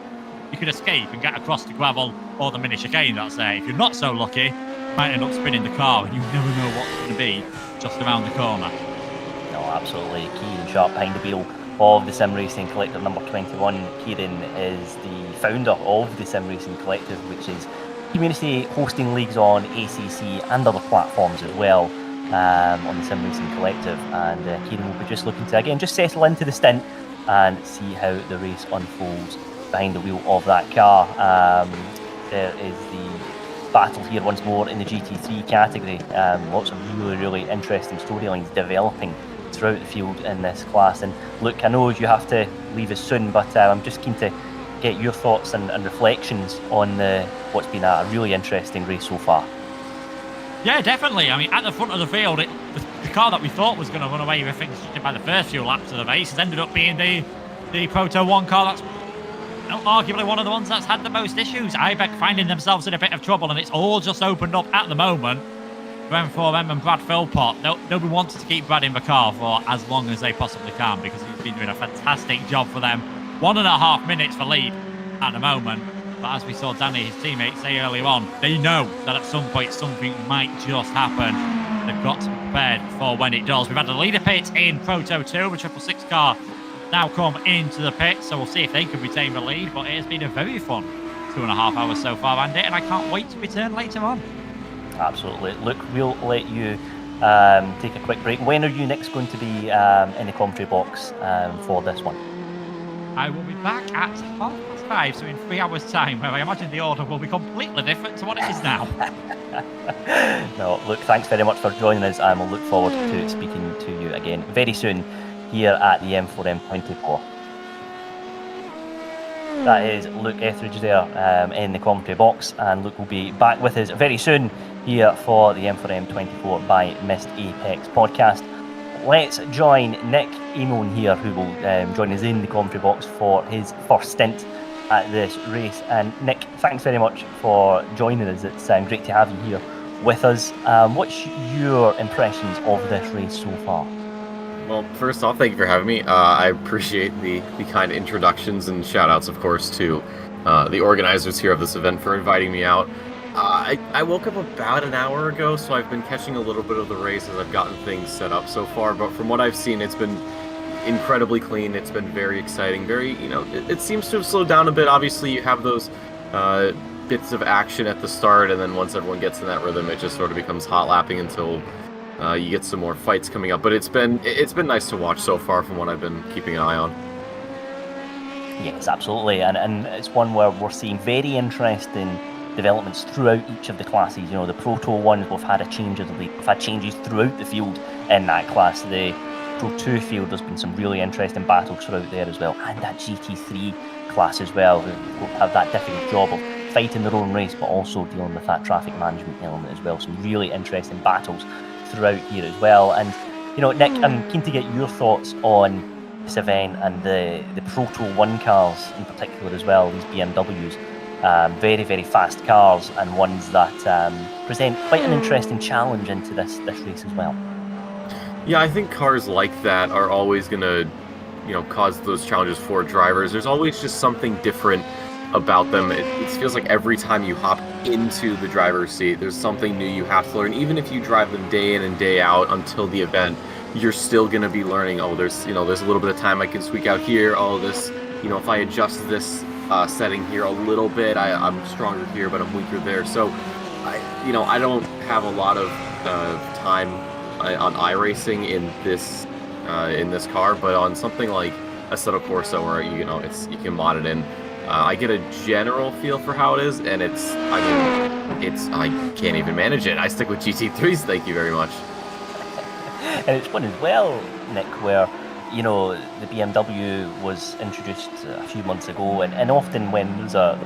you could escape and get across the gravel or the mini chicane that's there. If you're not so lucky, you might end up spinning the car and you never know what's going to be just around the corner. No, absolutely. Kieran Sharp behind the wheel of the Sim Racing Collective number 21. Kieran is the founder of the Sim Racing Collective, which is community hosting leagues on ACC and other platforms as well, on the Sim Racing Collective. And Kieran will be just looking to, again, just settle into the stint and see how the race unfolds behind the wheel of that car. There is the battle here once more in the GT3 category. Lots of really, really interesting storylines developing throughout the field in this class. And look, I know you have to leave us soon, but I'm just keen to get your thoughts and reflections on what's been a really interesting race so far. Yeah, definitely. I mean, at the front of the field, the car that we thought was going to run away with things by the first few laps of the race has ended up being the Proto 1 car that's arguably one of the ones that's had the most issues. IBEC finding themselves in a bit of trouble, and it's all just opened up at the moment for M4EM and Brad Philpott. They'll be wanting to keep Brad in the car for as long as they possibly can, because he's been doing a fantastic job for them. 1.5 minutes for lead at the moment. But as we saw Danny, his teammate, say earlier on, they know that at some point something might just happen. They've got to be prepared for when it does. We've had the leader pit in Proto 2, the 666 car now come into the pit, so we'll see if they can retain the lead. But it has been a very fun 2.5 hours so far, Andy, and I can't wait to return later on. Absolutely. Look, we'll let you take a quick break. When are you next going to be in the commentary box for this one? I will be back at 5:30, so in 3 hours' time, where I imagine the order will be completely different to what it is now. No, look, thanks very much for joining us, and we'll look forward to speaking to you again very soon here at the M4EM 24. That is Luke Etheridge there in the commentary box, and Luke will be back with us very soon here for the M4EM 24 by Missed Apex podcast. Let's join Nick Amon here, who will join us in the commentary box for his first stint at this race. And Nick, thanks very much for joining us. It's great to have you here with us. What's your impressions of this race so far? Well, first off, thank you for having me. I appreciate the kind introductions and shout-outs, of course, to the organizers here of this event for inviting me out. I woke up about an hour ago, so I've been catching a little bit of the race as I've gotten things set up so far, but from what I've seen, it's been incredibly clean. It's been very exciting. Very, it seems to have slowed down a bit. Obviously, you have those bits of action at the start, and then once everyone gets in that rhythm, it just sort of becomes hot lapping until you get some more fights coming up. But it's been nice to watch so far from what I've been keeping an eye on. Yes, absolutely, and it's one where we're seeing very interesting developments throughout each of the classes. The Proto ones, we've had changes throughout the field in that class. The Pro 2 field, there's been some really interesting battles throughout there as well, and that GT3 class as well, who have that difficult job of fighting their own race, but also dealing with that traffic management element as well. Some really interesting battles throughout here as well. And Nick, I'm keen to get your thoughts on this event and the Proto 1 cars in particular as well, these BMWs. Very, very fast cars, and ones that present quite an interesting challenge into this race as well. Yeah, I think cars like that are always going to, cause those challenges for drivers. There's always just something different about them. It feels like every time you hop into the driver's seat, there's something new you have to learn. Even if you drive them day in and day out until the event, you're still going to be learning, there's a little bit of time I can squeak out here. This, if I adjust this setting here a little bit, I'm stronger here, but I'm weaker there. So, I don't have a lot of time on iRacing in this car, but on something like Assetto Corsa, where you can mod it in, I get a general feel for how it is, and I can't even manage it. I stick with GT3s. Thank you very much. And it's one as well, Nick, where the BMW was introduced a few months ago, and often when there's a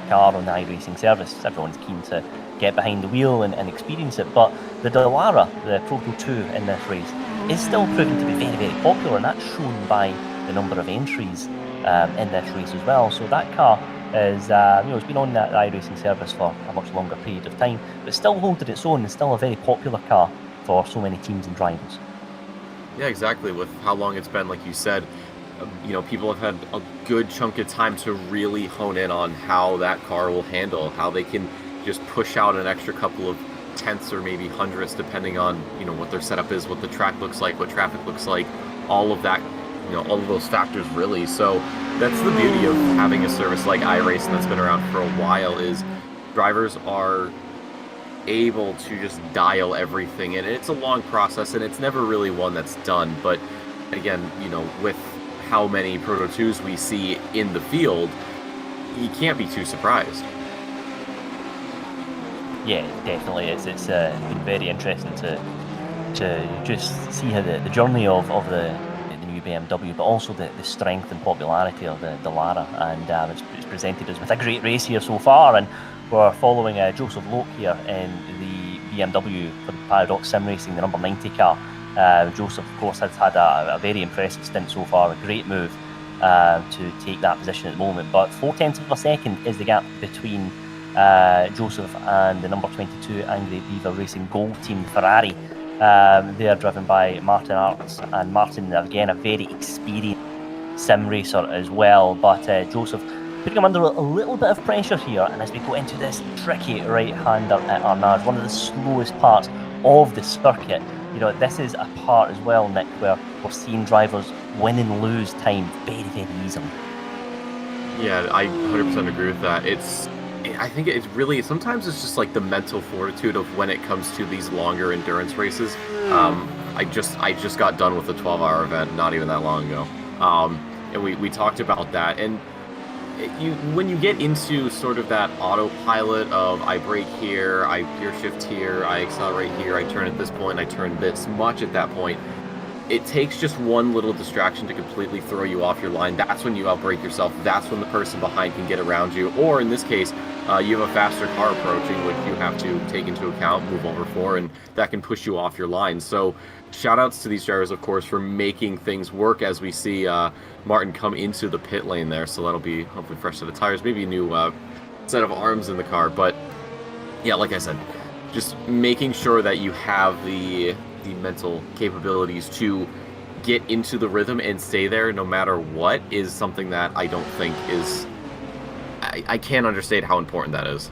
car on the iRacing service, everyone's keen to get behind the wheel and experience it. But the Dallara, the Proto 2 in this race, is still proving to be very, very popular, and that's shown by the number of entries in this race as well. So that car is, it's been on the iRacing service for a much longer period of time, but still holding its own and still a very popular car for so many teams and drivers. Yeah, exactly. With how long it's been, like you said, people have had a good chunk of time to really hone in on how that car will handle, how they can just push out an extra couple of tenths or maybe hundredths, depending on, what their setup is, what the track looks like, what traffic looks like, all of that, all of those factors really. So that's the beauty of having a service like iRacing that's been around for a while, is drivers are able to just dial everything in. It's a long process, and it's never really one that's done. But again, with how many Proto 2s we see in the field, you can't be too surprised. Yeah, definitely. It's been very interesting to just see how the journey of the new BMW, but also the strength and popularity of the Dallara, and it's presented us with a great race here so far. And we're following Joseph Loke here in the BMW for the Paradox Sim Racing, the number 90 car. Joseph, of course, has had a very impressive stint so far, a great move to take that position at the moment. But 0.4 of a second is the gap between Joseph and the number 22 Angry Beaver Racing Gold Team Ferrari. They are driven by Martin Arts, and Martin, again, a very experienced sim racer as well. But Joseph putting him under a little bit of pressure here, and as we go into this tricky right-hander at Arnage, one of the slowest parts of the circuit, this is a part as well, Nick, where we're seeing drivers win and lose time very, very easily. Yeah, I 100% agree with that. I think it's really, sometimes it's just like the mental fortitude of when it comes to these longer endurance races. I just got done with a 12-hour event not even that long ago, and we talked about that. And when you get into sort of that autopilot of I brake here, I gear shift here, I accelerate here, I turn at this point, I turn this much at that point, it takes just one little distraction to completely throw you off your line. That's when you outbrake yourself. That's when the person behind can get around you. Or in this case, you have a faster car approaching, which you have to take into account, move over for, and that can push you off your line. So shout outs to these drivers, of course, for making things work as we see Martin come into the pit lane there. So that'll be hopefully fresh set of tires, maybe a new set of arms in the car. But yeah, like I said, just making sure that you have the mental capabilities to get into the rhythm and stay there no matter what is something that I don't think is... I can't understate how important that is.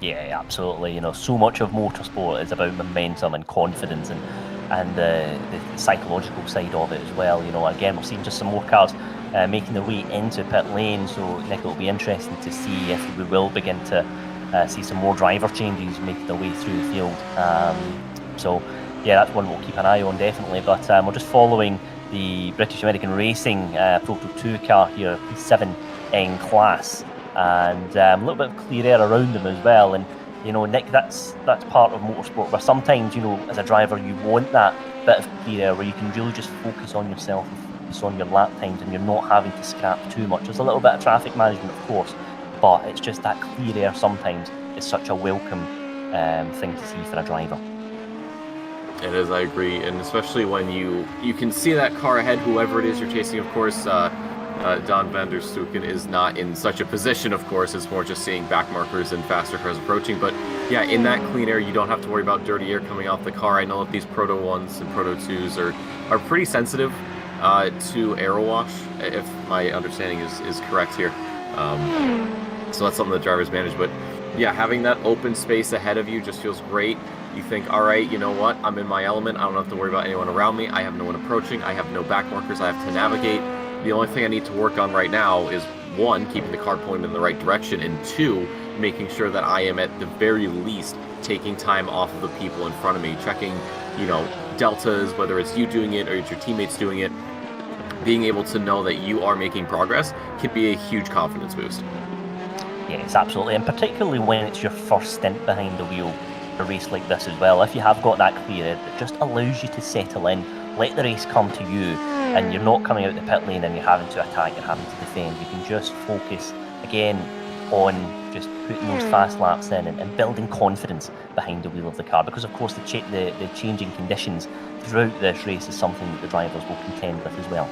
Yeah, absolutely. You know, so much of motorsport is about momentum and confidence and the psychological side of it as well. You know, again, we're seeing just some more cars making their way into pit lane. So, Nick, it'll be interesting to see if we will begin to see some more driver changes making their way through the field. So, yeah, that's one we'll keep an eye on, definitely. But we're just following the British American Racing Proto 2 car here, P7N class. And a little bit of clear air around them as well. And you know, Nick, that's part of motorsport where sometimes, you know, as a driver, you want that bit of clear air where you can really just focus on yourself and focus on your lap times, and you're not having to scrap too much. There's a little bit of traffic management, of course, but it's just that clear air sometimes is such a welcome thing to see for a driver. It is, I agree, and especially when you can see that car ahead, whoever it is you're chasing, of course. Don van der Stuken is not in such a position, of course. It's more just seeing back markers and faster cars approaching. But yeah, in that clean air, you don't have to worry about dirty air coming off the car. I know that these Proto 1s and Proto 2s are pretty sensitive to aero wash, if my understanding is correct here. So that's something that drivers manage. But yeah, having that open space ahead of you just feels great. You think, all right, you know what? I'm in my element. I don't have to worry about anyone around me. I have no one approaching. I have no back markers I have to navigate. The only thing I need to work on right now is, one, keeping the car pointed in the right direction, and two, making sure that I am at the very least taking time off of the people in front of me, checking, you know, deltas, whether it's you doing it or it's your teammates doing it. Being able to know that you are making progress can be a huge confidence boost. Yes, absolutely, and particularly when it's your first stint behind the wheel, a race like this as well. If you have got that clear air, it just allows you to settle in, let the race come to you, and you're not coming out the pit lane and you're having to attack, you're having to defend. You can just focus again on just putting those fast laps in and building confidence behind the wheel of the car, because of course the changing conditions throughout this race is something that the drivers will contend with as well.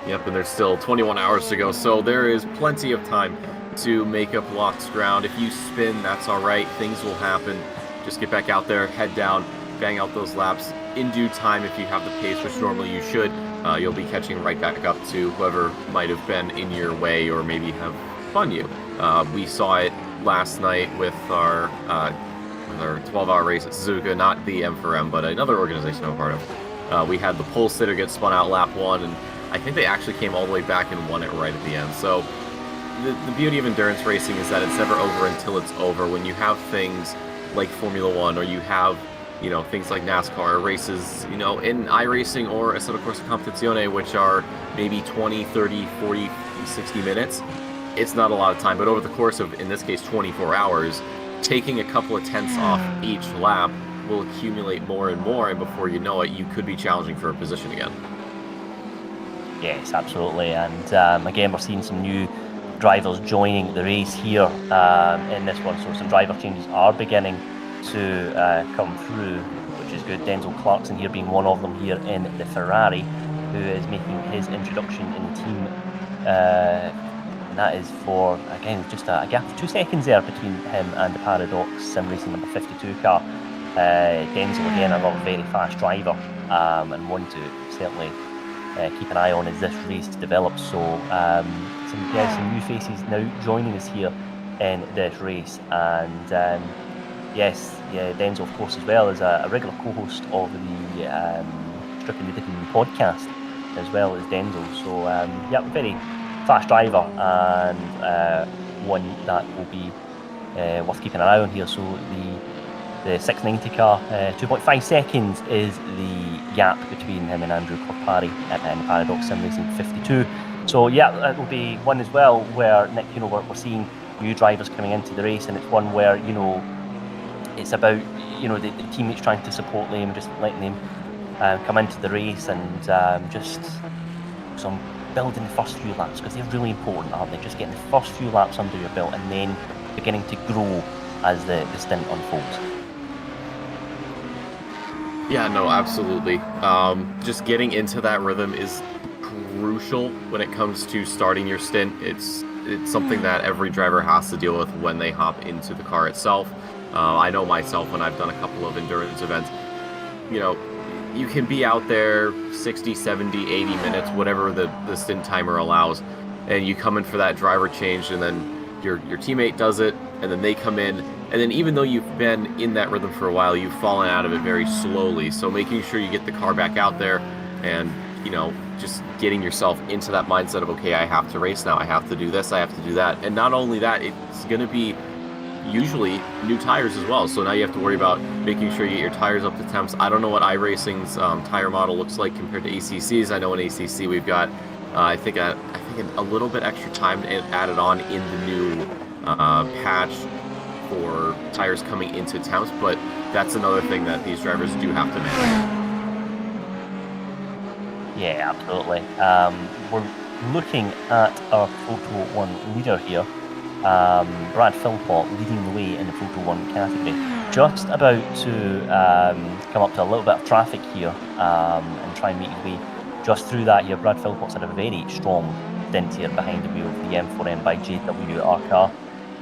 Yep, and there's still 21 hours to go, so there is plenty of time to make up lost ground. If you spin, that's all right. Things will happen. Just get back out there, head down, bang out those laps in due time. If you have the pace, which normally you should, you'll be catching right back up to whoever might have been in your way or maybe have spun you. We saw it last night with our 12-hour race at Suzuka, not the M4EM, but another organization I'm a part of. We had the pole sitter get spun out lap 1, and I think they actually came all the way back and won it right at the end. So the beauty of endurance racing is that it's never over until it's over. When you have things like Formula 1, or you have, you know, things like NASCAR races, you know, in iRating or Assetto Corsa Competizione, which are maybe 20, 30, 40, 60 minutes, it's not a lot of time. But over the course of, in this case, 24 hours, taking a couple of tenths off each lap will accumulate more and more, and before you know it, you could be challenging for a position again. Yes, absolutely. And again, we're seeing some new drivers joining the race here in this one. So some driver changes are beginning to come through, which is good. Denzel Clarkson here being one of them here in the Ferrari, who is making his introduction in the team. And that is for, again, just a gap of 2 seconds there between him and the Paradox Sim Racing number 52 car. Denzel, again, another very fast driver, and one to certainly keep an eye on as this race develops. So some new faces now joining us here in this race, and Denzel, of course, as well, is a regular co-host of the Stripping the Dickens podcast, as well as Denzel. So very fast driver, and one that will be worth keeping an eye on here. So the 690 car, 2.5 seconds is the gap between him and Andrew Corpari in the Paradox Sim Racing 52. So yeah, it will be one as well where, Nick, you know, we're seeing new drivers coming into the race, and it's one where, you know, it's about, you know, the teammates trying to support them, just letting them come into the race, and just some building the first few laps, because they're really important, aren't they? Just getting the first few laps under your belt and then beginning to grow as the stint unfolds. Yeah, no, absolutely. Just getting into that rhythm is crucial when it comes to starting your stint. It's something that every driver has to deal with when they hop into the car itself. I know myself, when I've done a couple of endurance events, you know, you can be out there 60, 70, 80 minutes, whatever the stint timer allows, and you come in for that driver change, and then your teammate does it, and then they come in, and then even though you've been in that rhythm for a while, you've fallen out of it very slowly. So making sure you get the car back out there, and just getting yourself into that mindset of, okay, I have to race now, I have to do this, I have to do that. And not only that, it's going to be usually new tires as well. So now you have to worry about making sure you get your tires up to temps. I don't know what iRacing's tire model looks like compared to ACC's. I know in ACC we've got, I think a little bit extra time added on in the new patch for tires coming into temps, but that's another thing that these drivers do have to manage. Yeah, absolutely. We're looking at our Proto 1 leader here. Brad Philpott leading the way in the Proto 1 category. Just about to come up to a little bit of traffic here and try and make his way just through that here. Brad Philpott's had a very strong stint here behind the wheel of the M4EM by JWR car.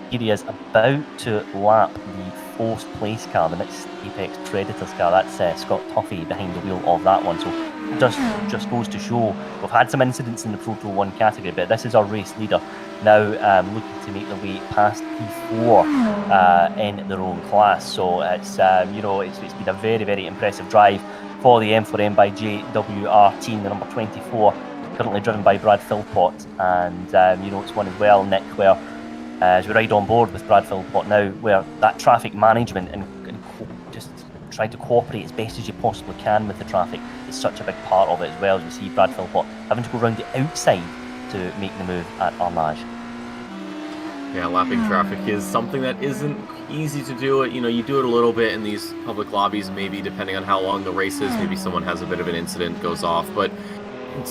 Here he is about to lap the fourth place car, the mixed Apex Predators car. That's Scott Tuffy behind the wheel of that one. So just goes to show we've had some incidents in the Proto 1 category, but this is our race leader now looking to make their way past P4 in their own class. So it's it's been a very, very impressive drive for the M4EM by JWR team, the number 24, currently driven by Brad Philpott. And it's one as well, Nick, where as we ride on board with Brad Philpott now, where that traffic management and just trying to cooperate as best as you possibly can with the traffic is such a big part of it as well. As we see Brad Philpott having to go around the outside to make the move at Armage. Yeah, lapping traffic is something that isn't easy to do. You do it a little bit in these public lobbies, maybe depending on how long the race is. Maybe someone has a bit of an incident, goes off. But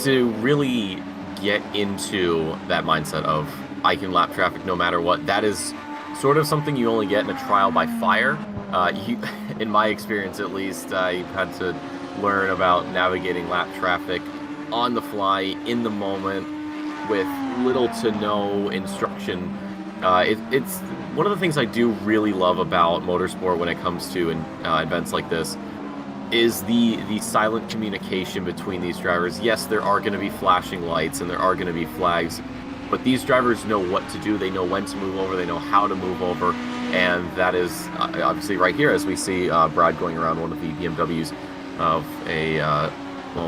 to really get into that mindset of, I can lap traffic no matter what, that is sort of something you only get in a trial by fire. In my experience at least, you've had to learn about navigating lap traffic on the fly, in the moment, with little to no instruction. It's one of the things I do really love about motorsport when it comes to events like this is the silent communication between these drivers. Yes, there are going to be flashing lights and there are going to be flags, but these drivers know what to do. They know when to move over. They know how to move over. And that is obviously right here, as we see Brad going around one of the BMWs of a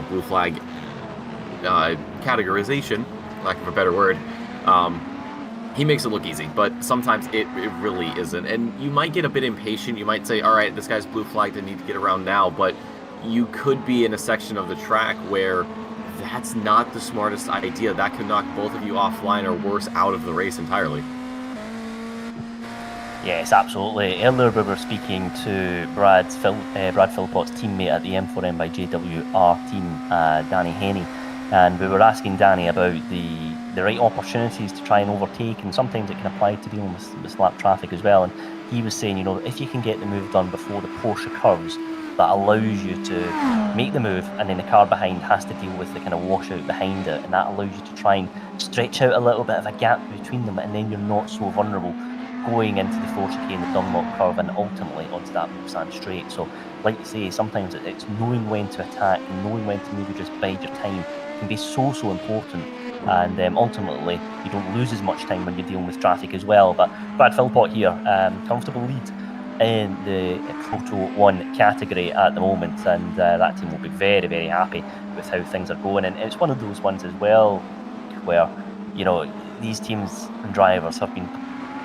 blue flag categorization, lack of a better word. He makes it look easy, but sometimes it really isn't. And you might get a bit impatient. You might say, all right, this guy's blue flagged, I need to get around now. But you could be in a section of the track where that's not the smartest idea. That can knock both of you offline or worse, out of the race entirely. Yes, absolutely. Earlier we were speaking to Brad Philpott's teammate at the M4EM by JWR team, Danny Henney, and we were asking Danny about the right opportunities to try and overtake, and sometimes it can apply to dealing with lap traffic as well. And he was saying, if you can get the move done before the Porsche curves, that allows you to make the move, and then the car behind has to deal with the kind of washout behind it, and that allows you to try and stretch out a little bit of a gap between them, and then you're not so vulnerable going into the floor chicane, the Dunlop curve, and ultimately onto that Mulsanne straight. So, like you say, sometimes it's knowing when to attack and knowing when to maybe just bide your time can be so important. And ultimately, you don't lose as much time when you're dealing with traffic as well. But Brad Philpott here, comfortable lead in the Proto 1 category at the moment, and that team will be very, very happy with how things are going. And it's one of those ones as well where, these teams and drivers have been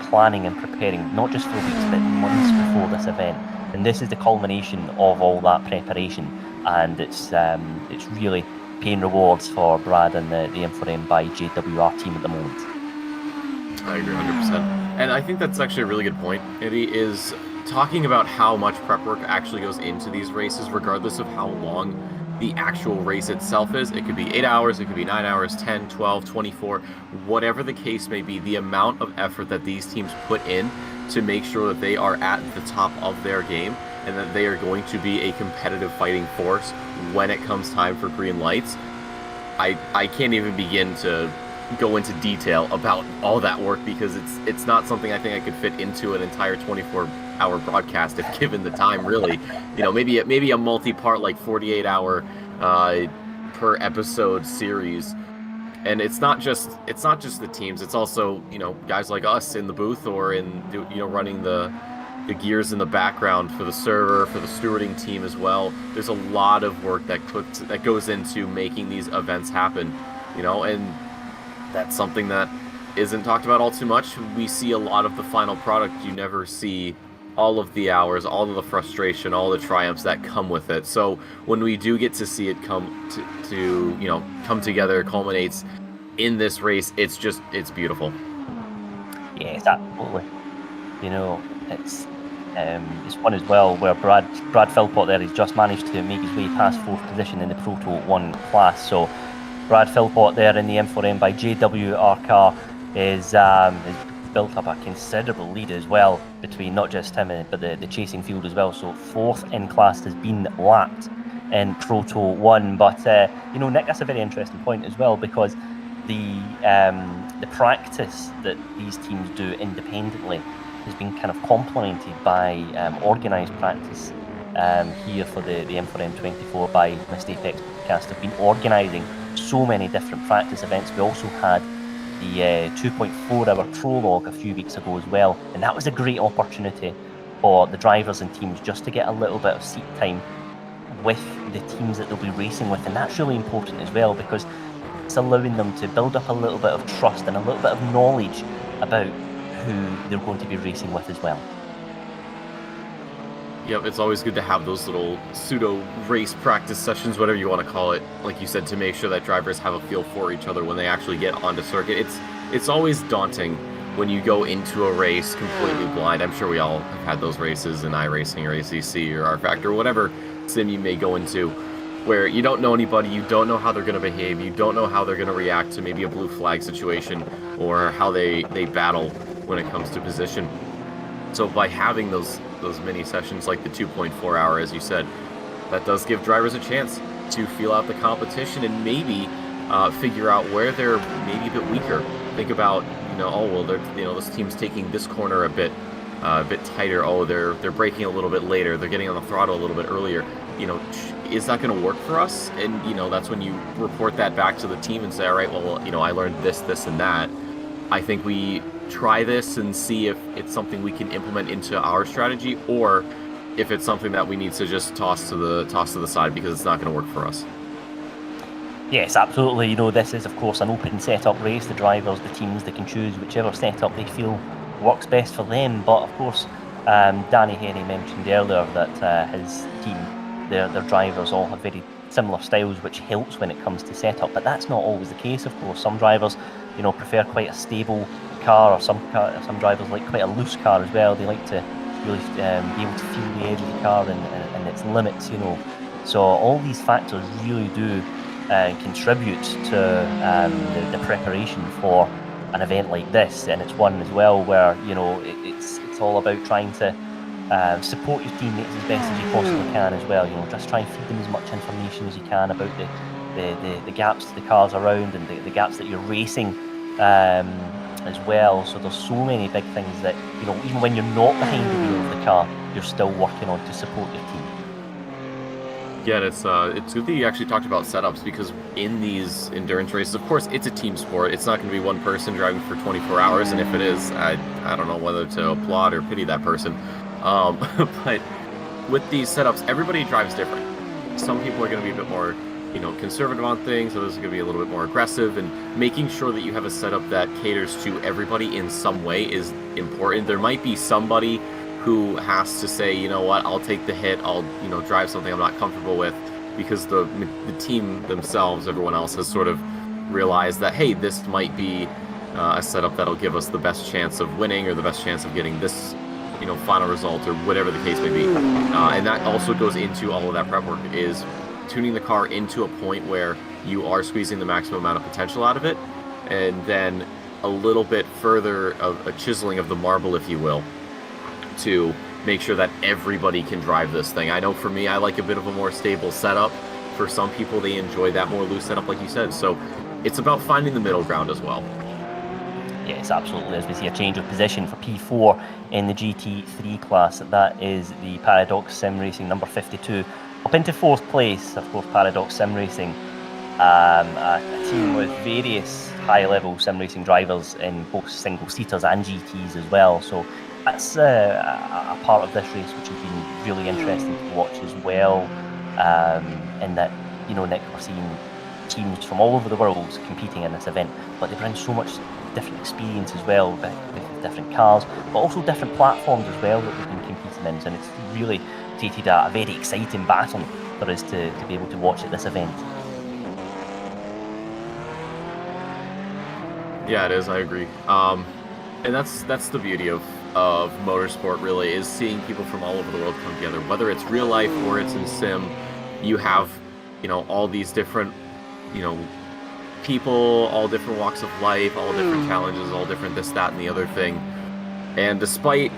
planning and preparing not just for weeks but months before this event, and this is the culmination of all that preparation, and it's really paying rewards for Brad and the M4EM by JWR team at the moment. I agree 100%, and I think that's actually a really good point, Eddie, is talking about how much prep work actually goes into these races, regardless of how long the actual race itself is. It could be 8 hours, it could be 9 hours, 10, 12, 24, whatever the case may be. The amount of effort that these teams put in to make sure that they are at the top of their game and that they are going to be a competitive fighting force when it comes time for green lights. I can't even begin to go into detail about all that work, because it's not something I think I could fit into an entire 24 48-hour broadcast if given the time. Really, maybe a multi-part, like 48-hour per episode series. And it's not just the teams. It's also guys like us in the booth or in running the gears in the background for the server, for the stewarding team as well. There's a lot of work that goes into making these events happen, and that's something that isn't talked about all too much. We see a lot of the final product. You never see all of the hours, all of the frustration, all the triumphs that come with it. So when we do get to see it come together, culminates in this race, it's beautiful. Yes, absolutely. It's fun as well where Brad Philpott there, he's just managed to make his way past 4th position in the Proto 1 class. So Brad Philpott there in the M4M by JWR car is built up a considerable lead as well between not just him but the chasing field as well. So 4th in class has been lapped in Proto 1. But Nick, that's a very interesting point as well, because the practice that these teams do independently has been kind of complemented by organised practice here for the M4EM 24 by Missed Apex Podcast. Have been organising so many different practice events. We also had the 2.4-hour prologue a few weeks ago as well, and that was a great opportunity for the drivers and teams just to get a little bit of seat time with the teams that they'll be racing with, and that's really important as well, because it's allowing them to build up a little bit of trust and a little bit of knowledge about who they're going to be racing with as well. Yep, it's always good to have those little pseudo race practice sessions, whatever you want to call it, like you said, to make sure that drivers have a feel for each other when they actually get onto circuit. It's always daunting when you go into a race completely blind. I'm sure we all have had those races in iRating or ACC or R-Factor or whatever sim you may go into, where you don't know anybody, you don't know how they're going to behave, you don't know how they're going to react to maybe a blue flag situation or how they battle when it comes to position. So by having those mini sessions like the 2.4 hour, as you said, that does give drivers a chance to feel out the competition and maybe figure out where they're maybe a bit weaker. Think about, this team's taking this corner a bit tighter. Oh, they're braking a little bit later. They're getting on the throttle a little bit earlier. Is that going to work for us? And that's when you report that back to the team and say, all right, well, I learned this, and that. I think we try this and see if it's something we can implement into our strategy, or if it's something that we need to just toss to the side because it's not going to work for us. Yes, absolutely. This is of course an open setup race. The drivers, the teams, they can choose whichever setup they feel works best for them. But of course, Danny Henry mentioned earlier that his team, their drivers all have very similar styles, which helps when it comes to setup. But that's not always the case, of course. Some drivers, prefer quite a stable car, or some drivers like quite a loose car as well. They like to really be able to feel the edge of the car and its limits, So all these factors really do contribute to the preparation for an event like this, and it's one as well where it's all about trying to support your teammates as best as you possibly can as well. Just try and feed them as much information as you can about the gaps the cars around and the gaps that you're racing as well. So there's so many big things that even when you're not behind the wheel of the car, you're still working on to support your team. Yeah, it's good that you actually talked about setups, because in these endurance races, of course, it's a team sport. It's not going to be one person driving for 24 hours, and if it is, I don't know whether to applaud or pity that person. But with these setups, everybody drives different. Some people are going to be a bit more, conservative on things. Others are going to be a little bit more aggressive, and making sure that you have a setup that caters to everybody in some way is important. There might be somebody who has to say, you know what, I'll take the hit, I'll drive something I'm not comfortable with, because the team themselves, everyone else has sort of realized that, hey, this might be a setup that'll give us the best chance of winning, or the best chance of getting this final result, or whatever the case may be. And that also goes into all of that prep work, is tuning the car into a point where you are squeezing the maximum amount of potential out of it, and then a little bit further of a chiseling of the marble, if you will, to make sure that everybody can drive this thing. I know for me, I like a bit of a more stable setup. For some people, they enjoy that more loose setup, like you said. So it's about finding the middle ground as well. Yes, absolutely. As we see a change of position for P4 in the GT3 class, that is the Paradox Sim Racing number 52. Up into 4th place, of course, Paradox Sim Racing, a team with various high-level sim racing drivers in both single-seaters and GTs as well. So that's a part of this race which has been really interesting to watch as well. In that, Nick, we're seeing teams from all over the world competing in this event, but they bring so much different experience as well, with different cars, but also different platforms as well that they've been competing in. And it's really created a very exciting battle for us to be able to watch at this event. Yeah, it is. I agree. And that's the beauty of motorsport, really, is seeing people from all over the world come together. Whether it's real life or it's in sim, you have, all these different, people, all different walks of life, all different challenges, all different this, that, and the other thing. And despite,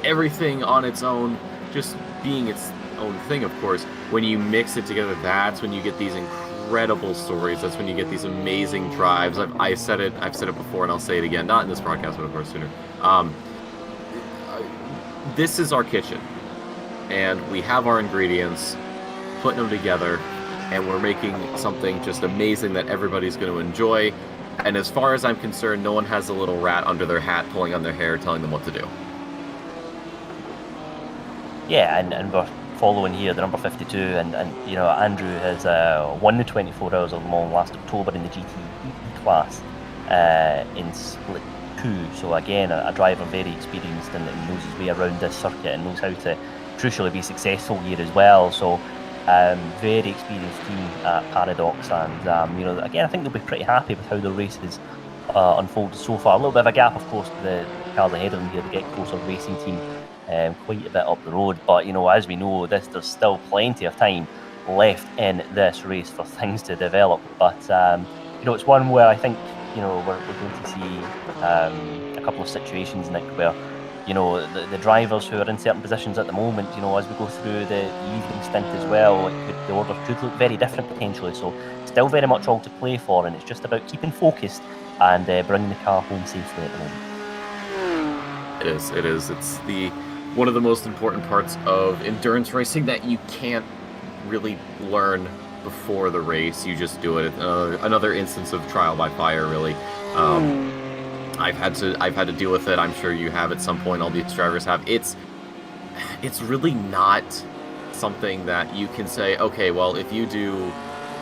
everything on its own, just being its own thing, of course, when you mix it together, that's when you get these incredible stories. That's when you get these amazing drives. I've said it before, and I'll say it again, not in this broadcast, but of course sooner. This is our kitchen, and we have our ingredients, putting them together, and we're making something just amazing that everybody's going to enjoy. And as far as I'm concerned, no one has a little rat under their hat pulling on their hair, telling them what to do. Yeah, and we're following here the number 52, and Andrew has won the 24 Hours of Le Mans last October in the GT class in Split 2. So again, a driver very experienced and knows his way around this circuit and knows how to crucially be successful here as well. So very experienced team at Paradox, and again, I think they'll be pretty happy with how the race has unfolded so far. A little bit of a gap, of course, to the cars ahead of them here, the Get Closer Racing team, quite a bit up the road. But as we know, there's still plenty of time left in this race for things to develop. But it's one where I think we're going to see a couple of situations, Nick, where the drivers who are in certain positions at the moment, as we go through the evening stint as well, the order could look very different potentially. So still very much all to play for, and it's just about keeping focused and bringing the car home safely at the moment. It is. It's one of the most important parts of endurance racing that you can't really learn before the race. You just do it. Another instance of trial by fire, really. I've had to deal with it. I'm sure you have at some point. All these drivers have. It's really not something that you can say, okay, well, if you do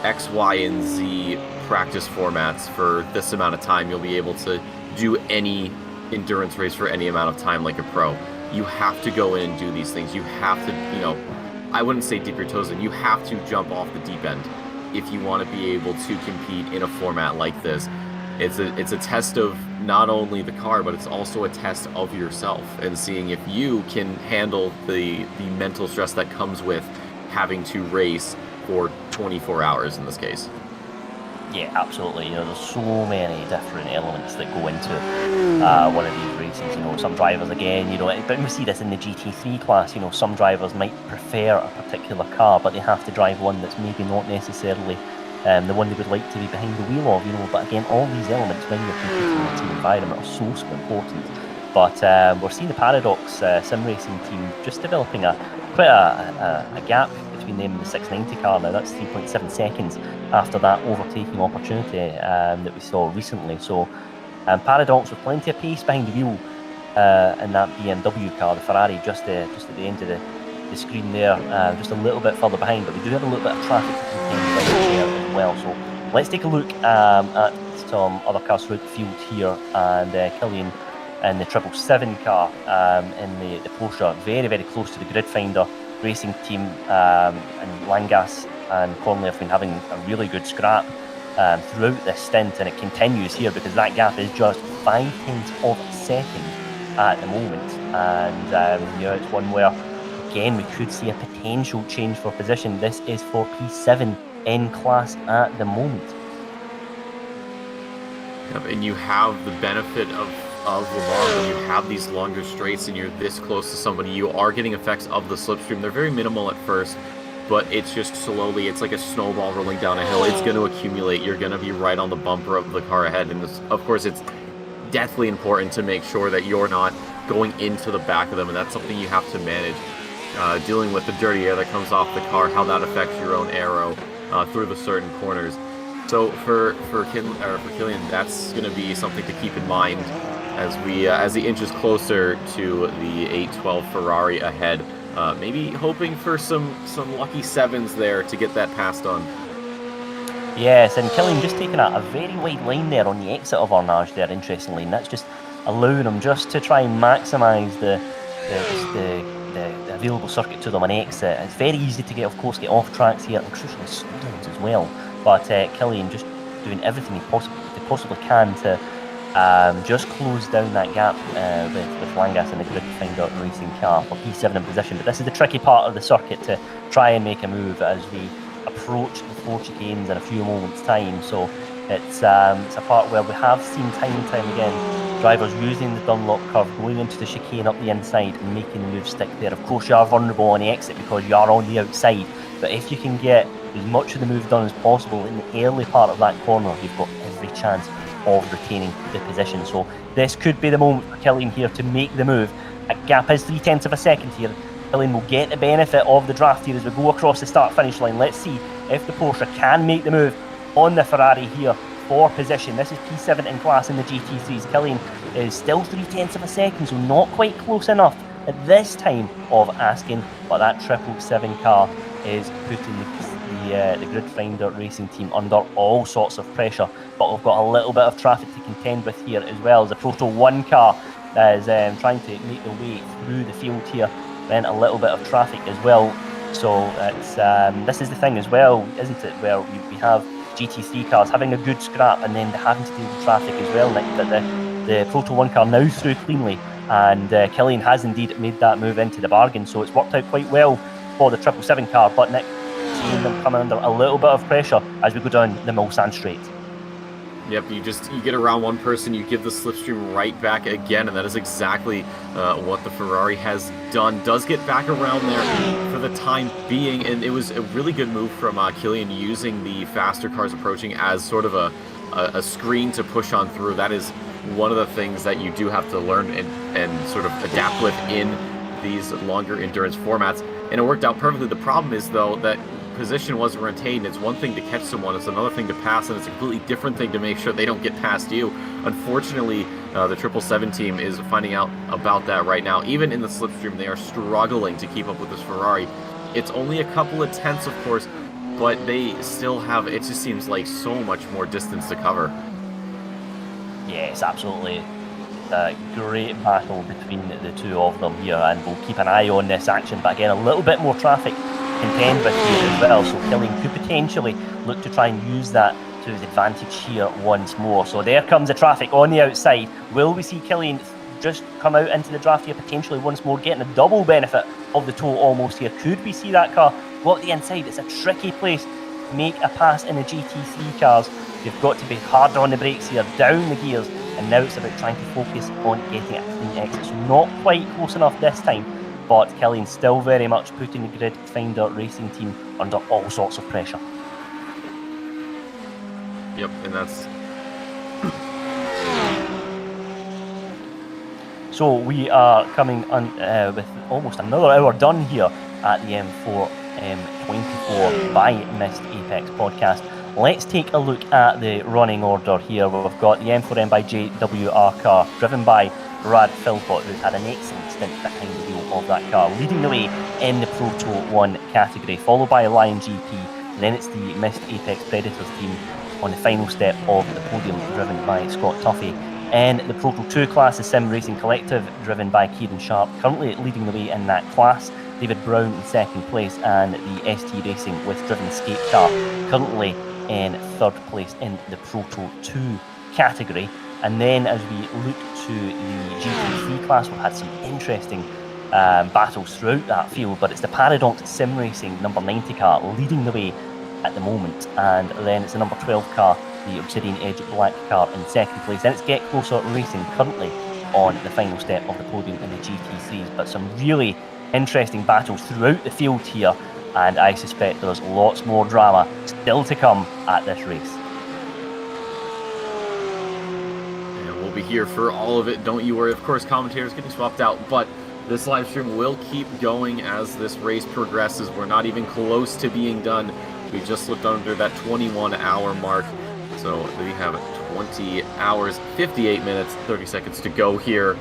X, Y, and Z practice formats for this amount of time, you'll be able to do any endurance race for any amount of time like a pro. You have to go in and do these things. You have to, I wouldn't say dip your toes in. You have to jump off the deep end if you want to be able to compete in a format like this. It's a test of not only the car, but it's also a test of yourself and seeing if you can handle the mental stress that comes with having to race for 24 hours in this case. Yeah, absolutely. There's so many different elements that go into one of these races. Some drivers, again, but we see this in the GT3 class. Some drivers might prefer a particular car, but they have to drive one that's maybe not necessarily the one they would like to be behind the wheel of. But again, all these elements when you're competing in a team environment are so important. But we're seeing the Paradox sim racing team just developing quite a gap between them and the 690 car now. That's 3.7 seconds after that overtaking opportunity that we saw recently. So Paradox with plenty of pace behind the wheel in that BMW car, the Ferrari, just at the end of the screen there, just a little bit further behind, but we do have a little bit of traffic to contend with here as well. So let's take a look at some other cars throughout the field here, and Killian and the 777 car in the Porsche, very, very close to the grid finder racing team, and Langas and Conley have been having a really good scrap throughout this stint, and it continues here because that gap is just 0.5 of a second at the moment. And it's one where, again, we could see a potential change for position. This is for P7 in class at the moment. Yep, and you have the benefit of Le Mans, when you have these longer straights and you're this close to somebody, you are getting effects of the slipstream. They're very minimal at first, but it's just slowly, it's like a snowball rolling down a hill. It's going to accumulate. You're going to be right on the bumper of the car ahead. And this, of course, it's deathly important to make sure that you're not going into the back of them, and that's something you have to manage. Dealing with the dirty air that comes off the car, how that affects your own aero through the certain corners. So for Killian, that's going to be something to keep in mind as he inches closer to the 812 Ferrari ahead. Maybe hoping for some lucky sevens there to get that passed on. Yes, and Killian just taking a very wide line there on the exit of Arnage there, interestingly, and that's just allowing him just to try and maximise the available circuit to them on exit. It's very easy to get off tracks here, and crucially slowdowns as well. But Killian just doing everything he possibly can to just close down that gap with Langas in the grid finder racing car for P7 in position. But this is the tricky part of the circuit to try and make a move as we approach the 4 chicanes in a few moments' time. So it's a part where we have seen time and time again drivers using the Dunlop curve, going into the chicane up the inside and making the move stick there. Of course, you are vulnerable on the exit because you are on the outside, but if you can get as much of the move done as possible in the early part of that corner, you've got every chance of retaining the position. So this could be the moment for Killian here to make the move. A gap is 0.3 of a second here. Killian will get the benefit of the draft here as we go across the start-finish line. Let's see if the Porsche can make the move on the Ferrari here for position. This is P7 in class in the GT3s. Killian is still 0.3 of a second, so not quite close enough at this time of asking, but that 777 car is putting the grid finder racing team under all sorts of pressure. But we've got a little bit of traffic to contend with here as well, as the Proto 1 car is trying to make their way through the field here, then a little bit of traffic as well. So it's this is the thing as well, isn't it, where we have GT3 cars having a good scrap and then having to deal with traffic as well. Nick, but the Proto 1 car now through cleanly, and Killian has indeed made that move into the bargain, so it's worked out quite well for the 777 car. But Nick, seeing them coming under a little bit of pressure as we go down the Mulsanne straight. Yep, you get around one person, you give the slipstream right back again, and that is exactly what the Ferrari has done. Does get back around there for the time being, and it was a really good move from Killian, using the faster cars approaching as sort of a screen to push on through. That is one of the things that you do have to learn and sort of adapt with in these longer endurance formats, and it worked out perfectly. The problem is, though, that position wasn't retained. It's one thing to catch someone, it's another thing to pass, and it's a completely different thing to make sure they don't get past you. Unfortunately, the 777 team is finding out about that right now. Even in the slipstream, they are struggling to keep up with this Ferrari. It's only a couple of tenths, of course, but they still have, it just seems like so much more distance to cover. Yes, absolutely. A great battle between the two of them here, and we'll keep an eye on this action. But again, a little bit more traffic contend with here as well, so Killian could potentially look to try and use that to his advantage here once more. So there comes the traffic on the outside. Will we see Killian just come out into the draft here potentially once more, getting a double benefit of the tow almost here? Could we see that car go up the inside? It's a tricky place to make a pass in the GT3 cars. You've got to be harder on the brakes here, down the gears, and now it's about trying to focus on getting a clean exit. So not quite close enough this time, but Killian still very much putting the grid finder racing team under all sorts of pressure. Yep, and that's... So we are coming with almost another hour done here at the M4EM 24 by Missed Apex podcast. Let's take a look at the running order here. We've got the M4M by JWR car, driven by Brad Philpott, who's had an excellent stint behind the wheel of that car, leading the way in the Proto 1 category, followed by Lion GP. Then it's the Missed Apex Predators team on the final step of the podium, driven by Scott Tuffy. And the Proto 2 class, the Sim Racing Collective, driven by Kieran Sharp, currently leading the way in that class. David Brown in second place, and the ST Racing with driven skate car, currently in third place in the Proto 2 category. And then as we look to the GT3 class, we've had some interesting battles throughout that field, but it's the Paradox Sim Racing number 90 car leading the way at the moment, and then it's the number 12 car, the Obsidian Edge Black car, in second place. Then it's Get Closer Racing, currently on the final step of the podium in the GT3s. But some really interesting battles throughout the field here, and I suspect there's lots more drama still to come at this race. And we'll be here for all of it. Don't you worry. Of course, commentators getting swapped out, but this live stream will keep going as this race progresses. We're not even close to being done. We just slipped under that 21-hour mark. So we have 20 hours, 58 minutes, 30 seconds to go here.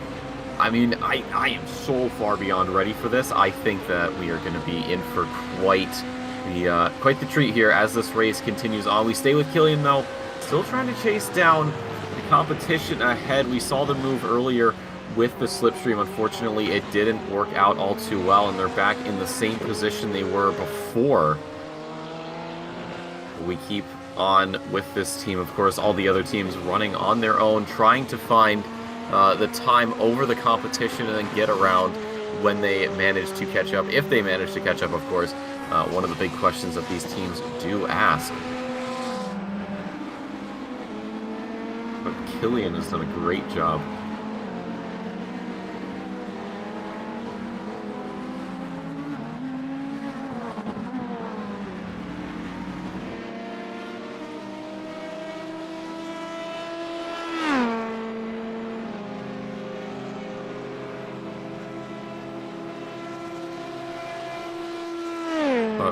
I mean, I am so far beyond ready for this. I think that we are going to be in for quite the treat here as this race continues on. We stay with Killian, though, still trying to chase down the competition ahead. We saw the move earlier with the slipstream. Unfortunately, it didn't work out all too well, and they're back in the same position they were before. We keep on with this team. Of course, all the other teams running on their own, trying to find the time over the competition and then get around when they manage to catch up. If they manage to catch up, of course, one of the big questions that these teams do ask. But Killian has done a great job.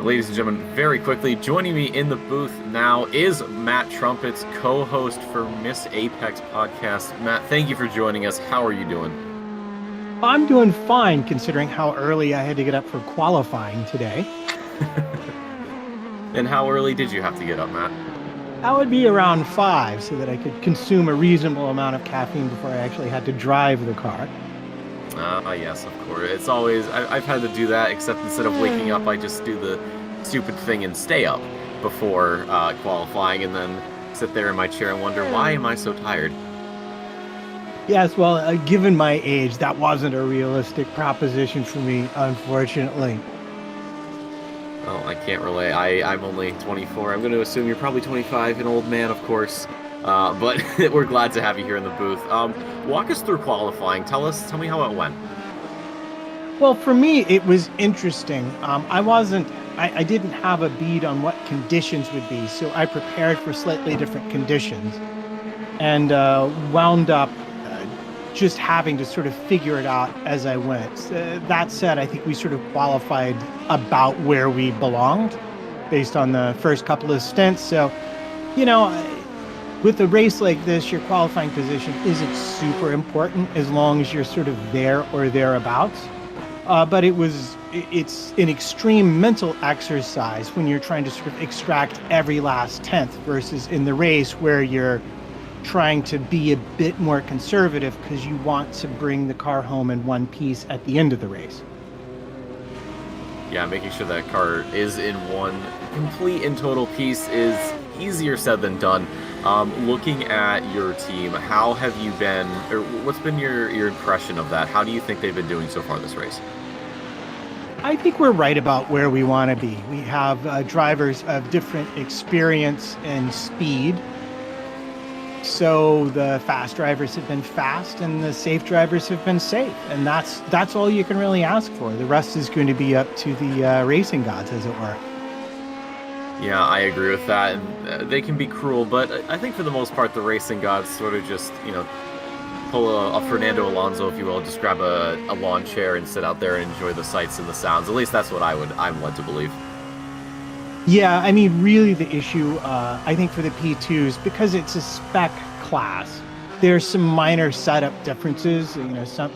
Ladies and gentlemen, very quickly, joining me in the booth now is Matt Trumpets, co-host for Miss Apex podcast. Matt, thank you for joining us. How are you doing? I'm doing fine, considering how early I had to get up for qualifying today. And how early did you have to get up, Matt? That would be around 5, so that I could consume a reasonable amount of caffeine before I actually had to drive the car. Yes, of course. It's always, I've had to do that, except instead of waking up, I just do the stupid thing and stay up before qualifying, and then sit there in my chair and wonder, why am I so tired? Yes, well, given my age, that wasn't a realistic proposition for me, unfortunately. Well, I can't relate. I'm only 24. I'm going to assume you're probably 25, an old man, of course. But we're glad to have you here in the booth. Walk us through qualifying. Tell me how it went. Well, for me, it was interesting. I didn't have a bead on what conditions would be, so I prepared for slightly different conditions and wound up just having to sort of figure it out as I went. That said, I think we sort of qualified about where we belonged based on the first couple of stints. So, with a race like this, your qualifying position isn't super important as long as you're sort of there or thereabouts. But it's an extreme mental exercise when you're trying to sort of extract every last tenth versus in the race where you're trying to be a bit more conservative because you want to bring the car home in one piece at the end of the race. Yeah, making sure that car is in one complete and total piece is easier said than done. Looking at your team, how have you been, or what's been your impression of that? How do you think they've been doing so far this race? I think we're right about where we want to be. We have drivers of different experience and speed. So the fast drivers have been fast and the safe drivers have been safe. And that's all you can really ask for. The rest is going to be up to the racing gods, as it were. Yeah, I agree with that. And they can be cruel, but I think for the most part, the racing gods sort of just, pull a Fernando Alonso, if you will, just grab a lawn chair and sit out there and enjoy the sights and the sounds. At least that's what I'm led to believe. Yeah, I mean, really the issue, I think for the P2s, because it's a spec class, there's some minor setup differences.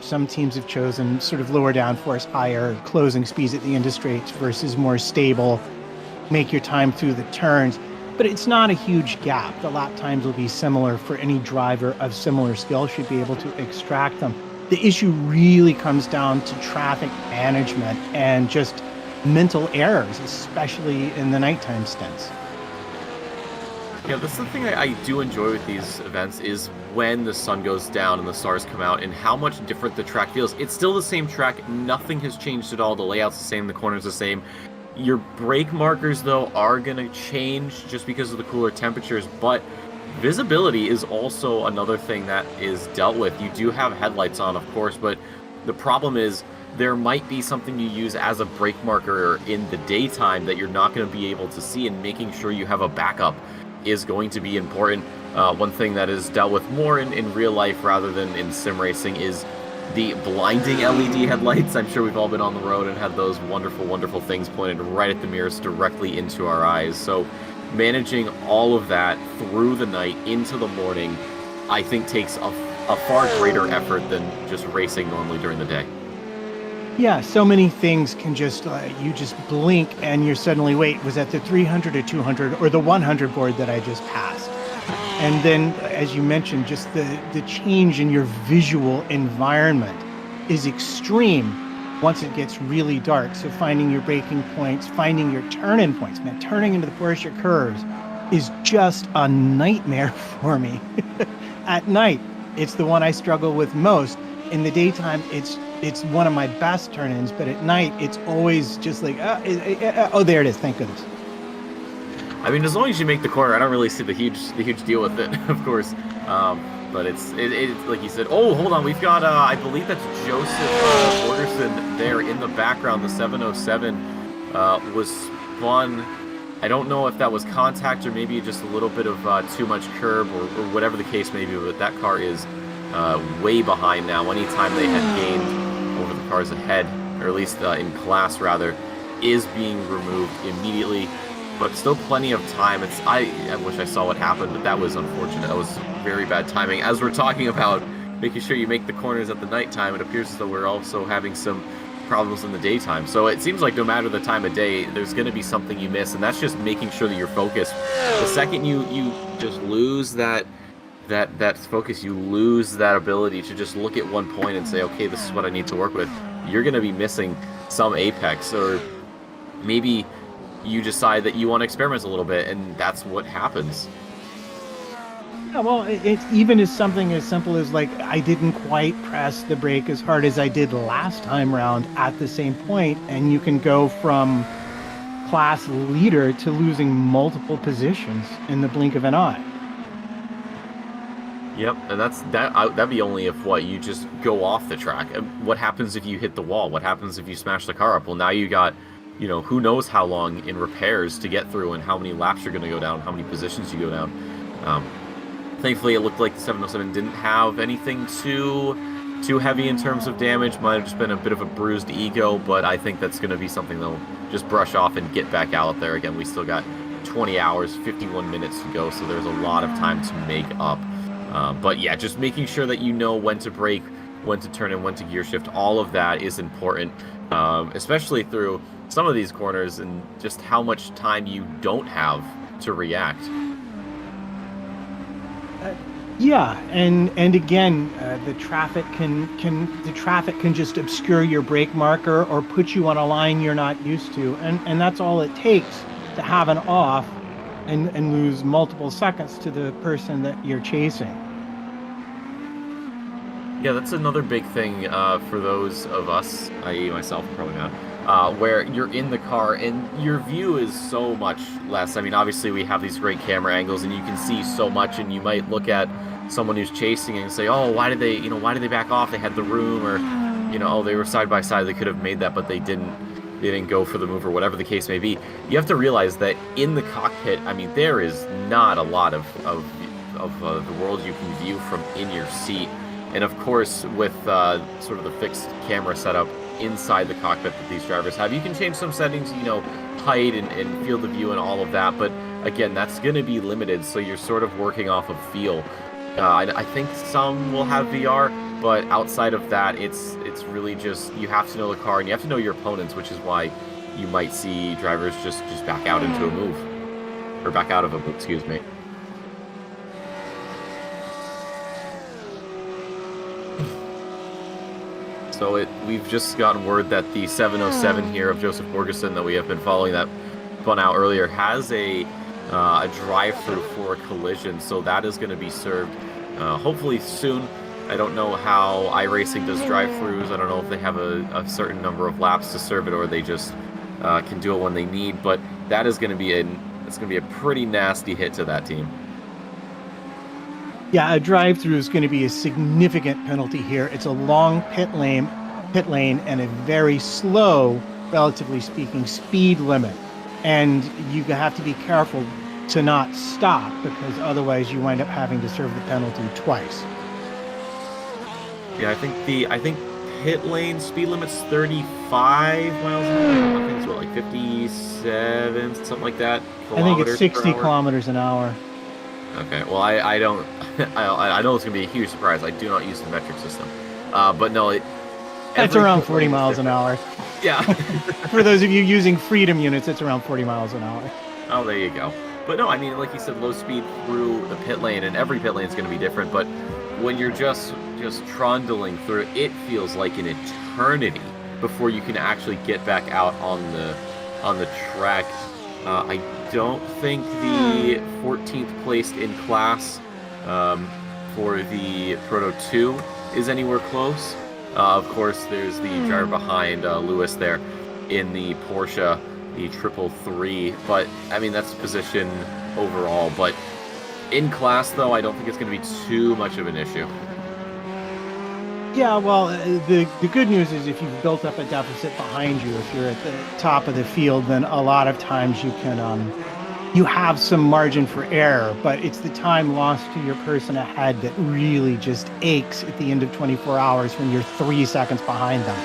Some teams have chosen sort of lower downforce, higher closing speeds at the end of straights versus more stable, make your time through the turns. But it's not a huge gap. The lap times will be similar for any driver of similar skill, should be able to extract them. The issue really comes down to traffic management and just mental errors, especially in the nighttime stints. Yeah, that's the thing I do enjoy with these events is when the sun goes down and the stars come out and how much different the track feels. It's still the same track. Nothing has changed at all. The layout's the same. The corner's the same. Your brake markers, though, are going to change just because of the cooler temperatures, but visibility is also another thing that is dealt with. You do have headlights on, of course, but the problem is there might be something you use as a brake marker in the daytime that you're not going to be able to see, and making sure you have a backup is going to be important. One thing that is dealt with more in real life rather than in sim racing is the blinding LED headlights. I'm sure we've all been on the road and had those wonderful, wonderful things pointed right at the mirrors directly into our eyes. So managing all of that through the night into the morning, I think takes a far greater effort than just racing normally during the day. Yeah, so many things can just, you just blink and you're suddenly, wait, was that the 300 or 200 or the 100 board that I just passed? And then, as you mentioned, just the change in your visual environment is extreme once it gets really dark. So finding your braking points, finding your turn-in points, man, turning into the Porsche curves is just a nightmare for me. At night, it's the one I struggle with most. In the daytime, it's one of my best turn-ins, but at night, it's always just like, oh, there it is, thank goodness. I mean, as long as you make the corner, I don't really see the huge deal with it, of course. But it's like you said. Oh, hold on, we've got I believe that's Joseph Borgerson there in the background. The 707 was spun. I don't know if that was contact or maybe just a little bit of too much curb or whatever the case may be. But that car is way behind now. Anytime they had gained over the cars ahead, or at least in class rather, is being removed immediately. But still plenty of time. I wish I saw what happened, but that was unfortunate. That was very bad timing. As we're talking about making sure you make the corners at the nighttime, it appears as though we're also having some problems in the daytime. So it seems like no matter the time of day, there's going to be something you miss, and that's just making sure that you're focused. The second you just lose that focus, you lose that ability to just look at one point and say, okay, this is what I need to work with. You're going to be missing some apex, or maybe you decide that you want to experiment a little bit, and that's what happens. Yeah, well, it's even as something as simple as like I didn't quite press the brake as hard as I did last time round at the same point, and you can go from class leader to losing multiple positions in the blink of an eye. Yep, and that'd be only if you just go off the track. What happens if you hit the wall? What happens if you smash the car up? Well, now you got, who knows how long in repairs to get through and how many laps you're going to go down, how many positions you go down. Thankfully, it looked like the 707 didn't have anything too heavy in terms of damage. Might have just been a bit of a bruised ego, but I think that's going to be something they'll just brush off and get back out there. Again, we still got 20 hours, 51 minutes to go, so there's a lot of time to make up. But yeah, just making sure that you know when to brake, when to turn in, when to gear shift, all of that is important, especially through some of these corners and just how much time you don't have to react. Yeah, and again, the traffic can just obscure your brake marker or put you on a line you're not used to, and that's all it takes to have an off and lose multiple seconds to the person that you're chasing. Yeah, that's another big thing for those of us, i.e. myself, probably not, where you're in the car and your view is so much less. I mean, obviously we have these great camera angles and you can see so much, and you might look at someone who's chasing and say, oh, why did they back off? They had the room, or, oh, they were side by side. They could have made that, but they didn't go for the move, or whatever the case may be. You have to realize that in the cockpit, I mean, there is not a lot of the world you can view from in your seat. And of course, with sort of the fixed camera setup inside the cockpit that these drivers have, you can change some settings, height and field of view and all of that. But again, that's going to be limited, so you're sort of working off of feel. I think some will have VR, but outside of that, it's really just, you have to know the car and you have to know your opponents, which is why you might see drivers just back out into a move, or back out of a move, excuse me. So we've just gotten word that the 707 here of Joseph Borgerson that we have been following, that spun out earlier, has a drive-through for a collision, so that is going to be served hopefully soon. I don't know how iRacing does drive-throughs. I don't know if they have a certain number of laps to serve it, or they just can do it when they need. But that is going to be a pretty nasty hit to that team. Yeah, a drive-through is going to be a significant penalty here. It's a long pit lane, and a very slow, relatively speaking, speed limit. And you have to be careful to not stop, because otherwise you wind up having to serve the penalty twice. Yeah, I think pit lane speed limit's 35 miles an hour. I think it's what, like 57, something like that. I think it's 60 kilometers kilometers an hour. Okay, well, I don't, I know it's gonna be a huge surprise. I do not use the metric system, but no, That's around 40 miles an hour. Yeah. For those of you using Freedom units, it's around 40 miles an hour. Oh, there you go. But no, I mean, like you said, low speed through the pit lane, and every pit lane is going to be different. But when you're just trundling through, it feels like an eternity before you can actually get back out on the track. I don't think the 14th placed in class for the Proto 2 is anywhere close. Of course, there's the driver behind Lewis there in the Porsche, the 333. But I mean, that's position overall. But in class, though, I don't think it's going to be too much of an issue. Yeah, well, the good news is if you've built up a deficit behind you, if you're at the top of the field, then a lot of times you can you have some margin for error, but it's the time lost to your person ahead that really just aches at the end of 24 hours when you're 3 seconds behind them.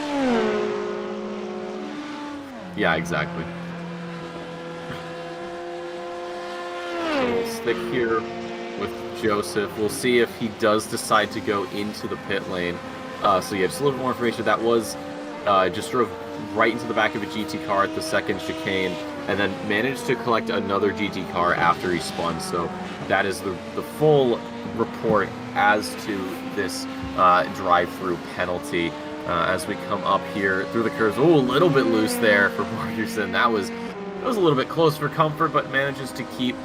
Yeah, exactly. So we'll stick here with Joseph. We'll see if he does decide to go into the pit lane. So yeah, just a little more information. That was just drove right into the back of a GT car at the second chicane, and then managed to collect another GT car after he spun. So that is the full report as to this drive-through penalty. As we come up here through the curves. Oh, a little bit loose there for Morgerson. That was a little bit close for comfort, but manages to keep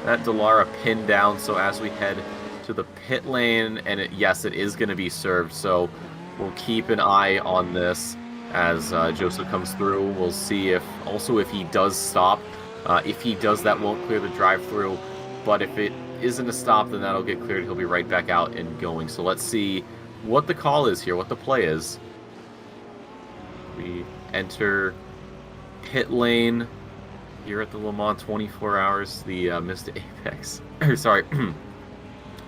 that Dallara pinned down. So as we head to the pit lane, and yes, it is going to be served. So we'll keep an eye on this as Joseph comes through. We'll see if he does stop. If he does, that won't clear the drive-through. But if it isn't a stop, then that'll get cleared. He'll be right back out and going. So let's see what the call is here, what the play is. We enter pit lane here at the Le Mans 24 Hours, the Missed Apex. Sorry,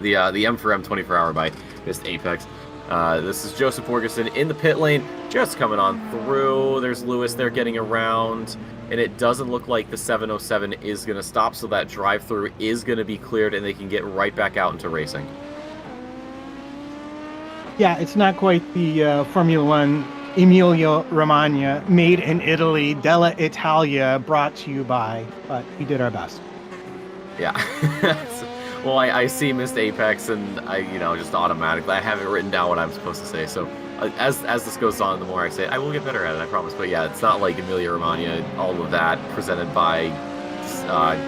the M4EM 24-hour by Missed Apex. This is Joseph Morgerson in the pit lane, just coming on through. There's Lewis there getting around, and it doesn't look like the 707 is going to stop, so that drive-through is going to be cleared, and they can get right back out into racing. Yeah, it's not quite the Formula One Emilia Romagna, made in Italy, Della Italia, brought to you by, but we did our best. Yeah. Well, I see Missed Apex, and I just automatically, I haven't written down what I'm supposed to say. So as this goes on, the more I say it, I will get better at it, I promise. But yeah, it's not like Emilia Romagna, all of that presented by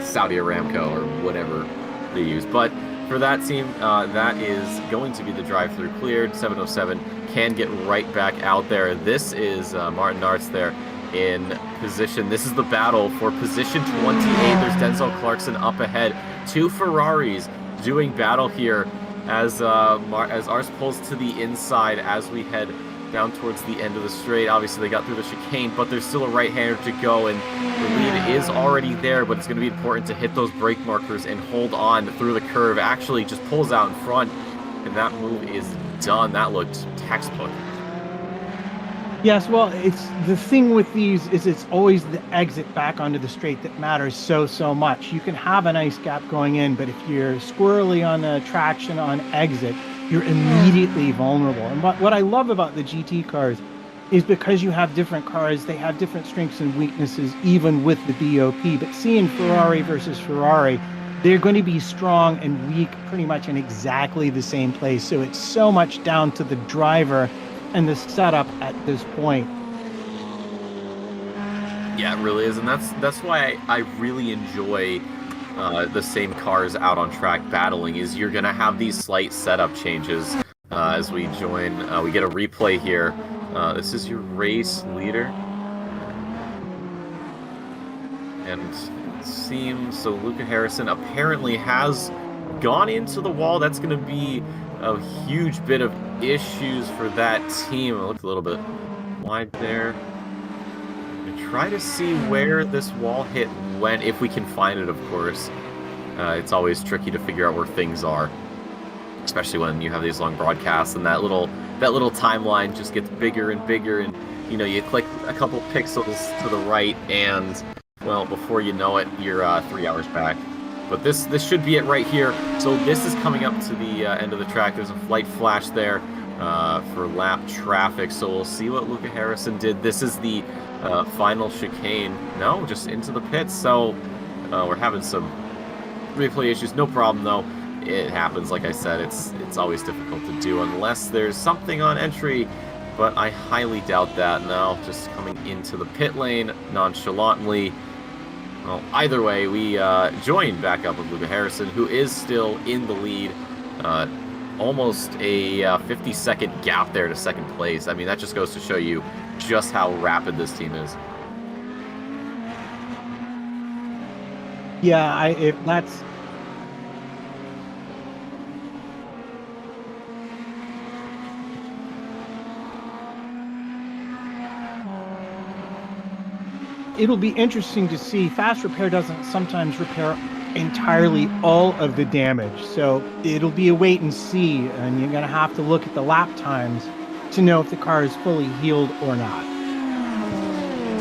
Saudi Aramco or whatever they use. But for that team, that is going to be the drive-through cleared. 707 can get right back out there. This is Martin Nartz there in position. This is the battle for position 28. There's Denzel Clarkson up ahead. Two Ferraris doing battle here as ours pulls to the inside as we head down towards the end of the straight. Obviously, they got through the chicane, but there's still a right-hander to go, and the lead is already there, but it's going to be important to hit those brake markers and hold on through the curve. Actually, just pulls out in front, and that move is done. That looked textbook. Yes, well, it's the thing with these is it's always the exit back onto the straight that matters so much. You can have a nice gap going in, but if you're squirrely on the traction on exit, you're immediately vulnerable. And what I love about the GT cars is because you have different cars, they have different strengths and weaknesses, even with the BOP. But seeing Ferrari versus Ferrari, they're going to be strong and weak pretty much in exactly the same place. So it's so much down to the driver and the setup at this point. Yeah, it really is, and that's why I really enjoy the same cars out on track battling. Is you're gonna have these slight setup changes as we join. We get a replay here. This is your race leader, and it seems so. Luca Harrison apparently has gone into the wall. That's gonna be a huge bit of issues for that team. It looked a little bit wide there. Try to see where this wall hit went, if we can find it, of course. it's always tricky to figure out where things are, especially when you have these long broadcasts and that little timeline just gets bigger and bigger, and you click a couple pixels to the right, and well, before you know it, you're 3 hours back. But this should be it right here. So this is coming up to the end of the track. There's a flight flash there for lap traffic. So we'll see what Luca Harrison did. This is the final chicane. No, just into the pits. So we're having some replay issues. No problem though. It happens. Like I said, it's always difficult to do unless there's something on entry. But I highly doubt that now. Just coming into the pit lane nonchalantly. Well, either way, we join back up with Luca Harrison, who is still in the lead. Almost a 50-second gap there to second place. I mean, that just goes to show you just how rapid this team is. Yeah, that's... It'll be interesting to see. Fast repair doesn't sometimes repair entirely all of the damage, so it'll be a wait and see, and you're going to have to look at the lap times to know if the car is fully healed or not.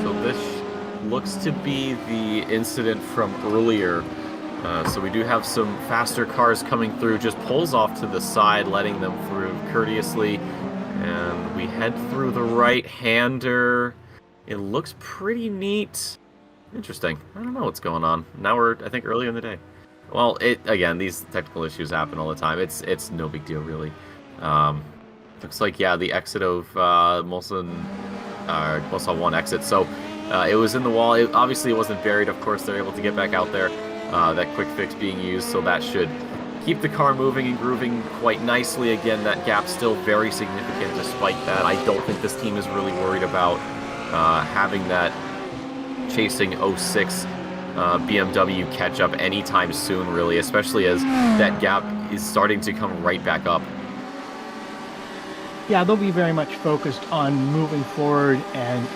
So this looks to be the incident from earlier. So we do have some faster cars coming through, just pulls off to the side, letting them through courteously, and we head through the right-hander. It looks pretty neat. Interesting. I don't know what's going on. Now we're, I think, earlier in the day. Well, again, these technical issues happen all the time. It's no big deal, really. Looks like, yeah, the exit of Mulsanne 1 exit. So it was in the wall. Obviously, it wasn't buried. Of course, they're able to get back out there. That quick fix being used, so that should keep the car moving and grooving quite nicely. Again, that gap's still very significant despite that. I don't think this team is really worried about having that chasing 06 BMW catch up anytime soon, really, especially as that gap is starting to come right back up. Yeah, they'll be very much focused on moving forward and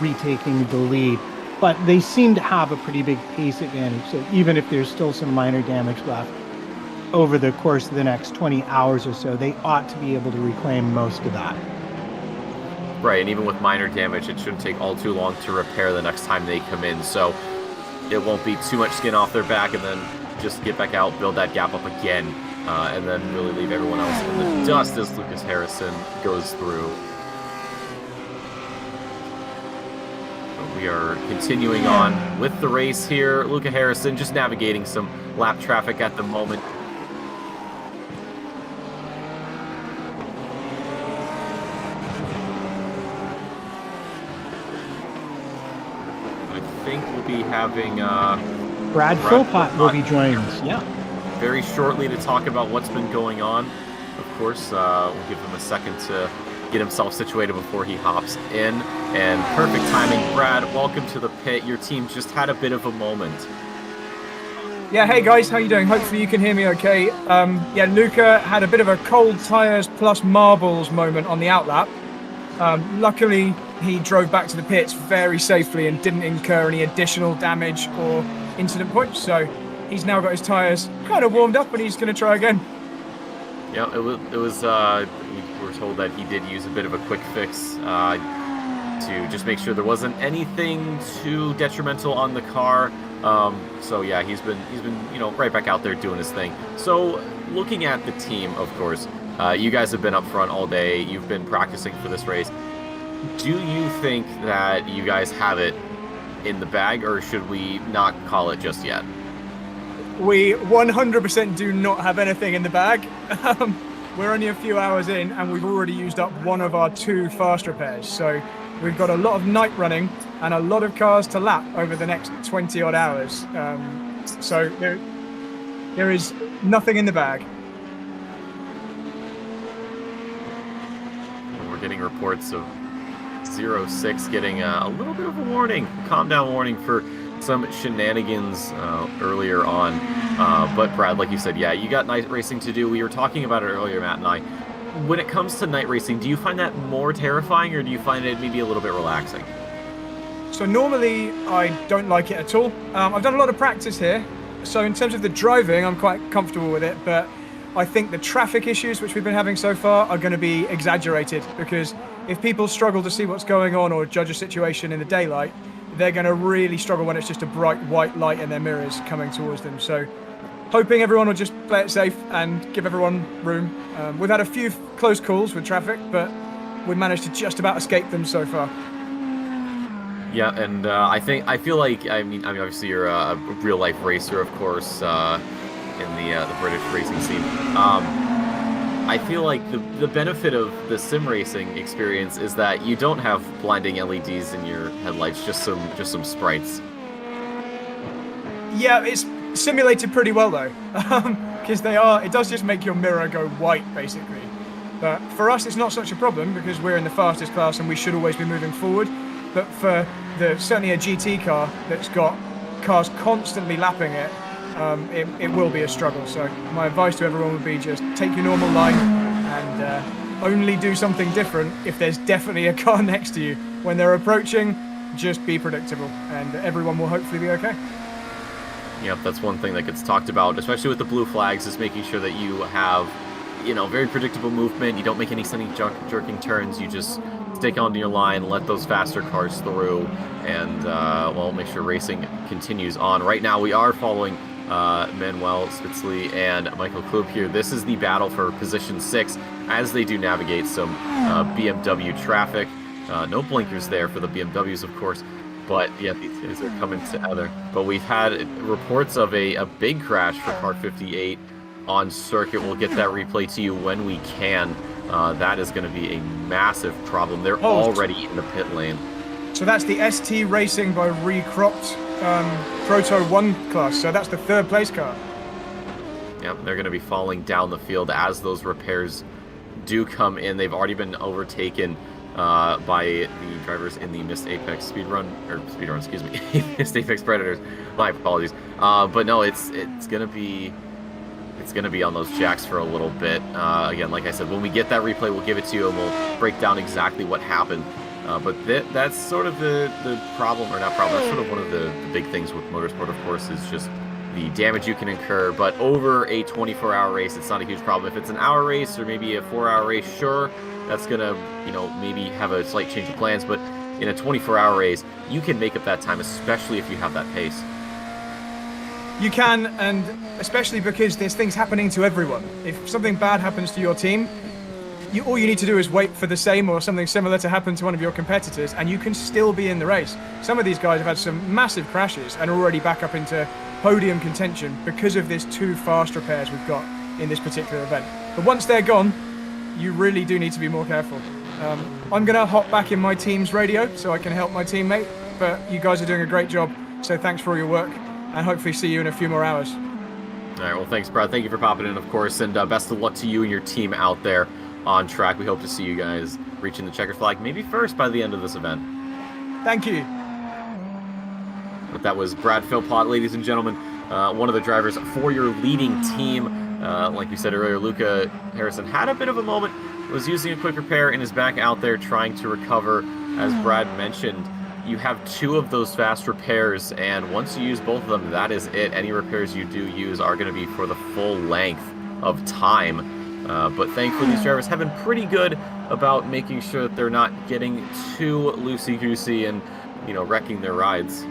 retaking the lead, but they seem to have a pretty big pace advantage, so even if there's still some minor damage left over the course of the next 20 hours or so, they ought to be able to reclaim most of that. Right, and even with minor damage, it shouldn't take all too long to repair the next time they come in, so it won't be too much skin off their back, and then just get back out, build that gap up again, and then really leave everyone else in the dust as Lucas Harrison goes through. So we are continuing on with the race here. Luca Harrison just navigating some lap traffic at the moment. I think we'll be having Brad Philpott will be joining us, yeah. Very shortly to talk about what's been going on. Of course, we'll give him a second to get himself situated before he hops in. And perfect timing. Brad, welcome to the pit. Your team just had a bit of a moment. Yeah, hey guys, how you doing? Hopefully you can hear me okay. Yeah, Luca had a bit of a cold tyres plus marbles moment on the outlap. Luckily, he drove back to the pits very safely and didn't incur any additional damage or incident points, so he's now got his tyres kind of warmed up and he's going to try again. Yeah, it was we were told that he did use a bit of a quick fix to just make sure there wasn't anything too detrimental on the car. So yeah, he's been right back out there doing his thing. So looking at the team, of course, you guys have been up front all day. You've been practicing for this race. Do you think that you guys have it in the bag, or should we not call it just yet? We 100% do not have anything in the bag. We're only a few hours in and we've already used up one of our 2 fast repairs. So we've got a lot of night running and a lot of cars to lap over the next 20 odd hours. So there is nothing in the bag. We're getting reports of 06 getting a little bit of a warning, calm down warning for some shenanigans earlier on. But Brad, like you said, yeah, you got night racing to do. We were talking about it earlier, Matt and I. When it comes to night racing, do you find that more terrifying, or do you find it maybe a little bit relaxing? So normally I don't like it at all. I've done a lot of practice here, So in terms of the driving, I'm quite comfortable with it, but I think the traffic issues which we've been having so far are going to be exaggerated, because if people struggle to see what's going on or judge a situation in the daylight, they're going to really struggle when it's just a bright white light in their mirrors coming towards them. So hoping everyone will just play it safe and give everyone room. We've had a few close calls with traffic, but we've managed to just about escape them so far. Yeah, and I feel like I mean obviously you're a real life racer, of course, in the British racing scene. I feel like the benefit of the sim racing experience is that you don't have blinding LEDs in your headlights, just some sprites. Yeah, it's simulated pretty well though, because it does just make your mirror go white basically. But for us, it's not such a problem because we're in the fastest class and we should always be moving forward. But for certainly a GT car that's got cars constantly lapping it, it will be a struggle. So my advice to everyone would be just take your normal line and only do something different if there's definitely a car next to you. When they're approaching, just be predictable and everyone will hopefully be okay. Yep, that's one thing that gets talked about, especially with the blue flags, is making sure that you have, very predictable movement. You don't make any sudden jerking turns. You just stick onto your line, let those faster cars through, and, make sure racing continues on. Right now, we are following Manuel Spitzley and Michael Klub here. This is the battle for position 6 as they do navigate some BMW traffic. No blinkers there for the BMWs, of course. But yeah, these guys are coming together. But we've had reports of a big crash for car 58 on circuit. We'll get that replay to you when we can. That is going to be a massive problem. They're already in the pit lane. So that's the ST Racing by recropped Proto 1 class. So that's the 3rd place car. Yep, they're going to be falling down the field as those repairs do come in. They've already been overtaken by the drivers in the Missed Apex Missed Apex Predators. My apologies. But no, it's gonna be on those jacks for a little bit. Again, like I said, when we get that replay, we'll give it to you and we'll break down exactly what happened. But that's sort of the problem, or not problem. That's sort of one of the big things with motorsport, of course, is just the damage you can incur. But over a 24-hour race, it's not a huge problem. If it's an hour race or maybe a 4-hour race, sure, that's gonna, maybe have a slight change of plans. But in a 24-hour race, you can make up that time, especially if you have that pace. You can, and especially because there's things happening to everyone. If something bad happens to your team, all you need to do is wait for the same or something similar to happen to one of your competitors, and you can still be in the race. Some of these guys have had some massive crashes and are already back up into podium contention because of this 2 fast repairs we've got in this particular event. But once they're gone, you really do need to be more careful. I'm going to hop back in my team's radio so I can help my teammate, but you guys are doing a great job, so thanks for all your work, and hopefully see you in a few more hours. All right, well, thanks, Brad. Thank you for popping in, of course, and best of luck to you and your team out there on track. We hope to see you guys reaching the checkered flag maybe first by the end of this event. Thank you. But that was Brad Philpott, ladies and gentlemen, one of the drivers for your leading team. Like we said earlier, Luca Harrison had a bit of a moment, was using a quick repair and is back out there trying to recover. As Brad mentioned, you have 2 of those fast repairs, and once you use both of them, that is it. Any repairs you do use are going to be for the full length of time. But thankfully, these drivers have been pretty good about making sure that they're not getting too loosey-goosey and, wrecking their rides.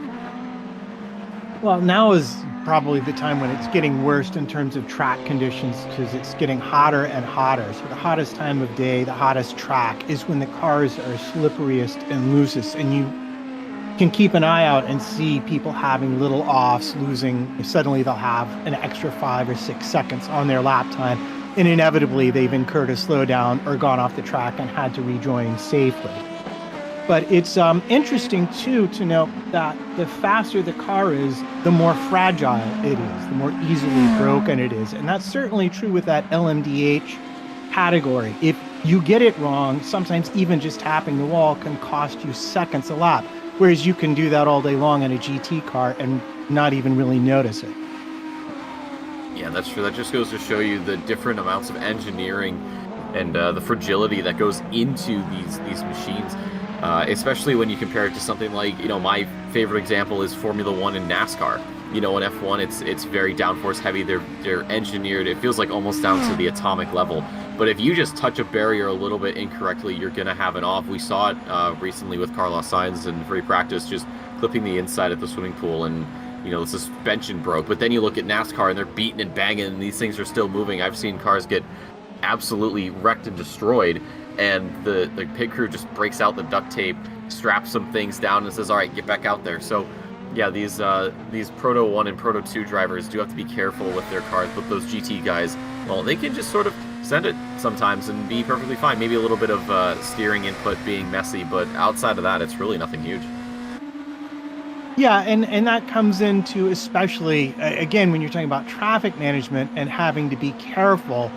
Well, now is probably the time when it's getting worse in terms of track conditions because it's getting hotter and hotter. So the hottest time of day, the hottest track is when the cars are slipperiest and loosest, and you can keep an eye out and see people having little offs, losing. Suddenly they'll have an extra 5 or 6 seconds on their lap time, and inevitably they've incurred a slowdown or gone off the track and had to rejoin safely. But it's interesting, too, to note that the faster the car is, the more fragile it is, the more easily broken it is. And that's certainly true with that LMDh category. If you get it wrong, sometimes even just tapping the wall can cost you seconds a lap, whereas you can do that all day long in a GT car and not even really notice it. Yeah, that's true. That just goes to show you the different amounts of engineering and the fragility that goes into these machines. especially when you compare it to something like, my favorite example is Formula One and NASCAR. In F1, it's very downforce heavy. They're engineered. It feels like almost down to the atomic level. But if you just touch a barrier a little bit incorrectly, you're gonna have an off. We saw it recently with Carlos Sainz in free practice, just clipping the inside at the swimming pool, and the suspension broke. But then you look at NASCAR, and they're beating and banging, and these things are still moving. I've seen cars get absolutely wrecked and destroyed, and the pit crew just breaks out the duct tape, straps some things down, and says, "All right, get back out there." So, yeah, these Proto 1 and Proto 2 drivers do have to be careful with their cars, but those GT guys, well, they can just sort of send it sometimes and be perfectly fine. Maybe a little bit of steering input being messy, but outside of that, it's really nothing huge. Yeah, and that comes into, especially, again, when you're talking about traffic management and having to be careful,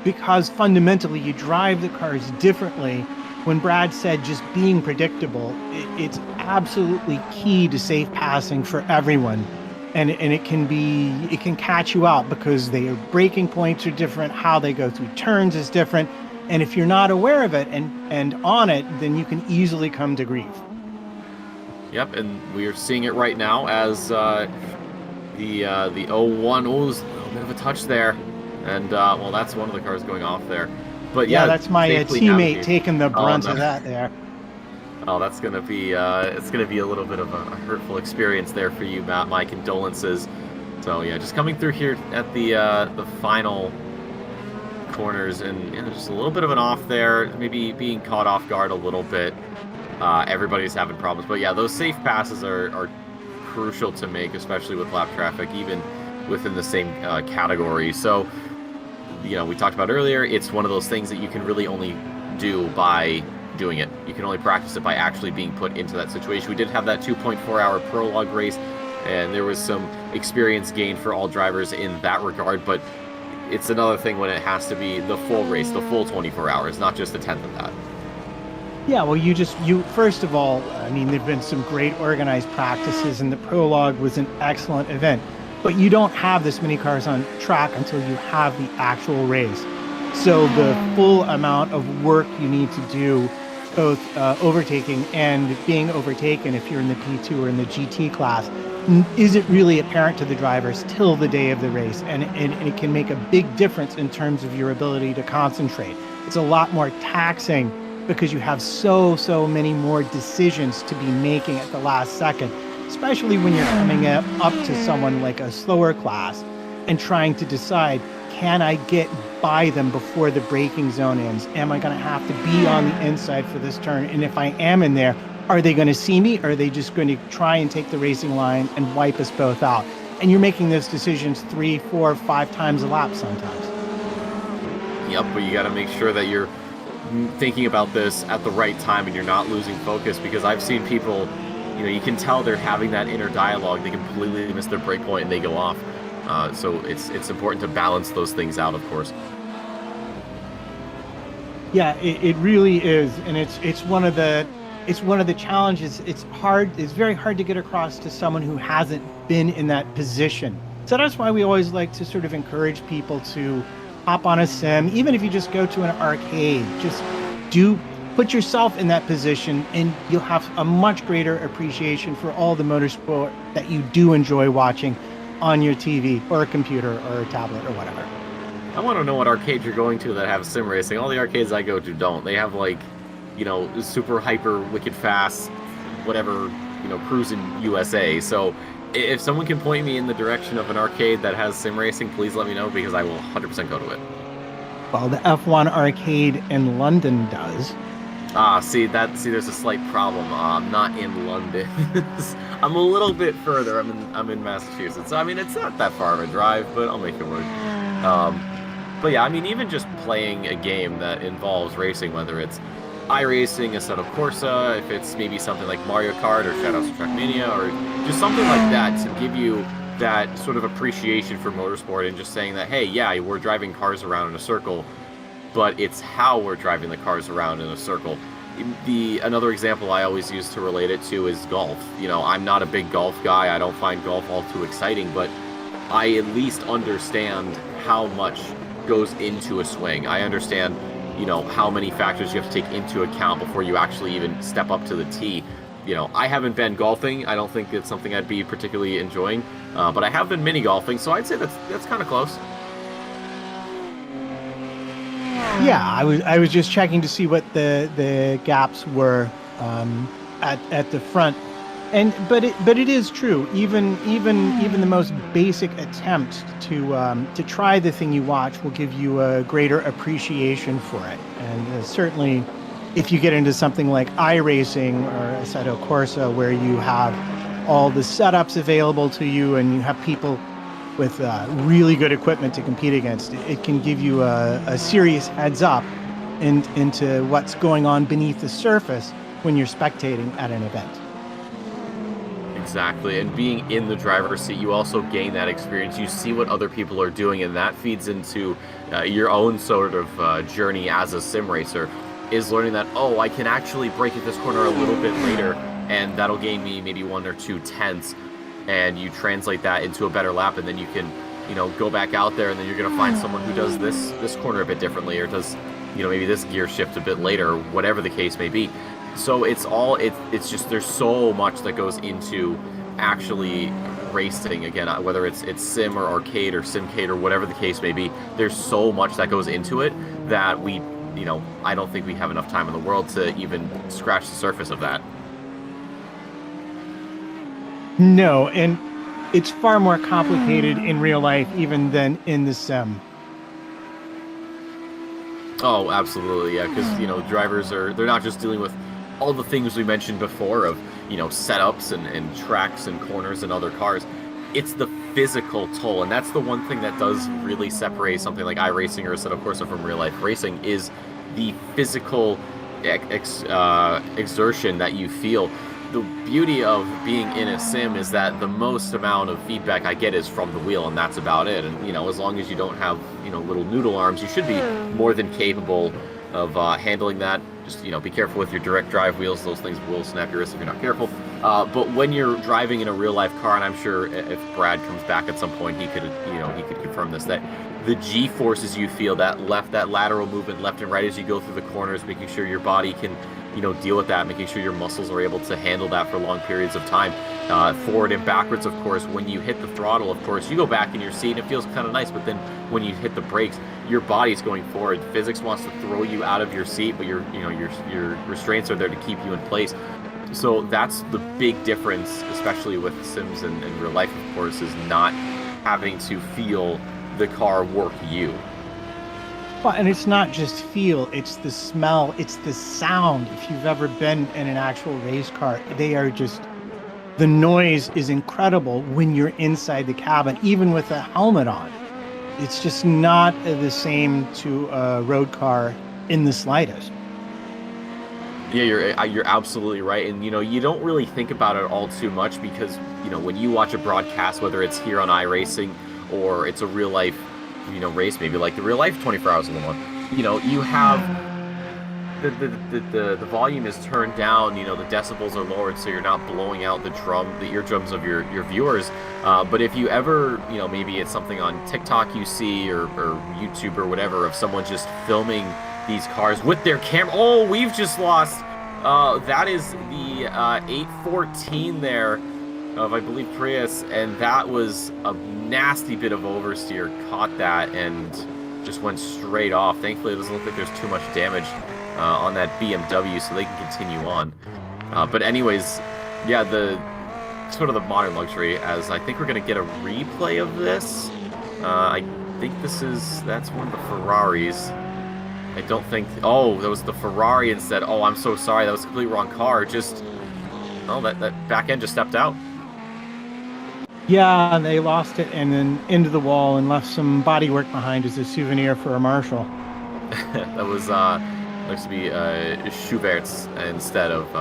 because fundamentally you drive the cars differently. When Brad said just being predictable, it's absolutely key to safe passing for everyone. And it can catch you out because their braking points are different, how they go through turns is different. And if you're not aware of it and on it, then you can easily come to grief. Yep, and we're seeing it right now as the 01, there's a little bit of a touch there. And, well, that's one of the cars going off there. But yeah, that's my teammate taking the brunt of that there. Oh, that's gonna be it's gonna be a little bit of a hurtful experience there for you, Matt. My condolences. So yeah, just coming through here at the final corners, and just a little bit of an off there, maybe being caught off guard a little bit. Everybody's having problems, but yeah, those safe passes are crucial to make, especially with lap traffic, even within the same category. So, we talked about earlier, it's one of those things that you can really only do by doing it. You can only practice it by actually being put into that situation. We did have that 2.4-hour prologue race, and there was some experience gained for all drivers in that regard, but it's another thing when it has to be the full race, the full 24 hours, not just a tenth of that. Yeah, well, you first of all, I mean, there've been some great organized practices, and the prologue was an excellent event, but you don't have this many cars on track until you have the actual race. So the full amount of work you need to do, both overtaking and being overtaken if you're in the P2 or in the GT class, isn't really apparent to the drivers till the day of the race, and it can make a big difference in terms of your ability to concentrate. It's a lot more taxing because you have so many more decisions to be making at the last second, especially when you're coming up to someone like a slower class and trying to decide, can I get by them before the braking zone ends? Am I going to have to be on the inside for this turn? And if I am in there, are they going to see me? Or are they just going to try and take the racing line and wipe us both out? And you're making those decisions 3, 4, 5 times a lap sometimes. Yep, but you got to make sure that you're thinking about this at the right time and you're not losing focus, because I've seen people, you can tell they're having that inner dialogue. They completely miss their brake point and they go off. So it's important to balance those things out, of course. Yeah, it really is, and it's one of the challenges. It's very hard to get across to someone who hasn't been in that position. So that's why we always like to sort of encourage people to hop on a sim, even if you just go to an arcade. Just put yourself in that position, and you'll have a much greater appreciation for all the motorsport that you do enjoy watching on your TV or a computer or a tablet or whatever. I want to know what arcades you're going to that have sim racing. All the arcades I go to don't. They have super hyper wicked fast, whatever, cruising USA. So if someone can point me in the direction of an arcade that has sim racing, please let me know, because I will 100% go to it. Well, the F1 arcade in London does. See, there's a slight problem. I'm not in London. I'm a little bit further. I'm in Massachusetts. I mean, it's not that far of a drive, but I'll make it work. But yeah, I mean, even just playing a game that involves racing, whether it's iRating, Assetto Corsa, if it's maybe something like Mario Kart or Shoutouts to Trackmania, or just something like that to give you that sort of appreciation for motorsport, and just saying that, hey, yeah, we're driving cars around in a circle, but it's how we're driving the cars around in a circle. Another example I always use to relate it to is golf. I'm not a big golf guy. I don't find golf all too exciting, but I at least understand how much goes into a swing. I understand, how many factors you have to take into account before you actually even step up to the tee. I haven't been golfing. I don't think it's something I'd be particularly enjoying, but I have been mini golfing, so I'd say that's kind of close. Yeah, I was just checking to see what the gaps were at the front, but it is true. Even the most basic attempt to try the thing you watch will give you a greater appreciation for it, and certainly if you get into something like iRacing or Assetto Corsa, where you have all the setups available to you and you have people with really good equipment to compete against, it can give you a serious heads up into what's going on beneath the surface when you're spectating at an event. Exactly, and being in the driver's seat, you also gain that experience. You see what other people are doing, and that feeds into your own sort of journey as a sim racer, is learning that, I can actually brake at this corner a little bit later, and that'll gain me maybe 1 or 2 tenths. And you translate that into a better lap, and then you can, go back out there, and then you're going to find someone who does this corner a bit differently, or does, maybe this gear shift a bit later, or whatever the case may be. So it's just, there's so much that goes into actually racing. Again, whether it's sim or arcade or simcade or whatever the case may be, there's so much that goes into it that we, I don't think we have enough time in the world to even scratch the surface of that. No, and it's far more complicated in real life even than in the sim. Oh, absolutely, yeah, because, drivers they're not just dealing with all the things we mentioned before of, setups and tracks and corners and other cars. It's the physical toll, and that's the one thing that does really separate something like iRacing or Assetto Corsa from real life racing, is the physical exertion that you feel. The beauty of being in a sim is that the most amount of feedback I get is from the wheel, and that's about it. And, as long as you don't have, little noodle arms, you should be more than capable of handling that. Just, be careful with your direct drive wheels. Those things will snap your wrist if you're not careful. But when you're driving in a real life car, and I'm sure if Brad comes back at some point, he could confirm this, that the G-forces you feel, that lateral movement left and right as you go through the corners, making sure your body can deal with that, making sure your muscles are able to handle that for long periods of time. Forward and backwards, of course, when you hit the throttle, of course, you go back in your seat and it feels kind of nice, but then when you hit the brakes, your body's going forward. Physics wants to throw you out of your seat, but your restraints are there to keep you in place. So that's the big difference, especially with Sims and real life, of course, is not having to feel the car work you. Well, and it's not just feel, it's the smell, it's the sound. If you've ever been in an actual race car, the noise is incredible when you're inside the cabin, even with a helmet on. It's just not the same to a road car in the slightest. Yeah, you're absolutely right. And, you don't really think about it all too much because, when you watch a broadcast, whether it's here on iRacing or it's a real life race, maybe like the real life 24 Hours of Le Mans, you have the volume is turned down, the decibels are lowered, so you're not blowing out the eardrums of your viewers. But if you ever, maybe it's something on TikTok you see or YouTube or whatever, of someone just filming these cars with their camera. Oh, we've just lost. That is the 814 there of, I believe, Prius, and that was a nasty bit of oversteer. Caught that and just went straight off. Thankfully, it doesn't look like there's too much damage on that BMW, so they can continue on. But anyways, yeah, the sort of the modern luxury, as I think we're going to get a replay of this. I think that's one of the Ferraris. I don't think... Oh, that was the Ferrari instead. Oh, I'm so sorry. That was a completely wrong car. That back end just stepped out. Yeah, they lost it and then into the wall and left some bodywork behind as a souvenir for a marshal. That was looks to be Schubert's instead of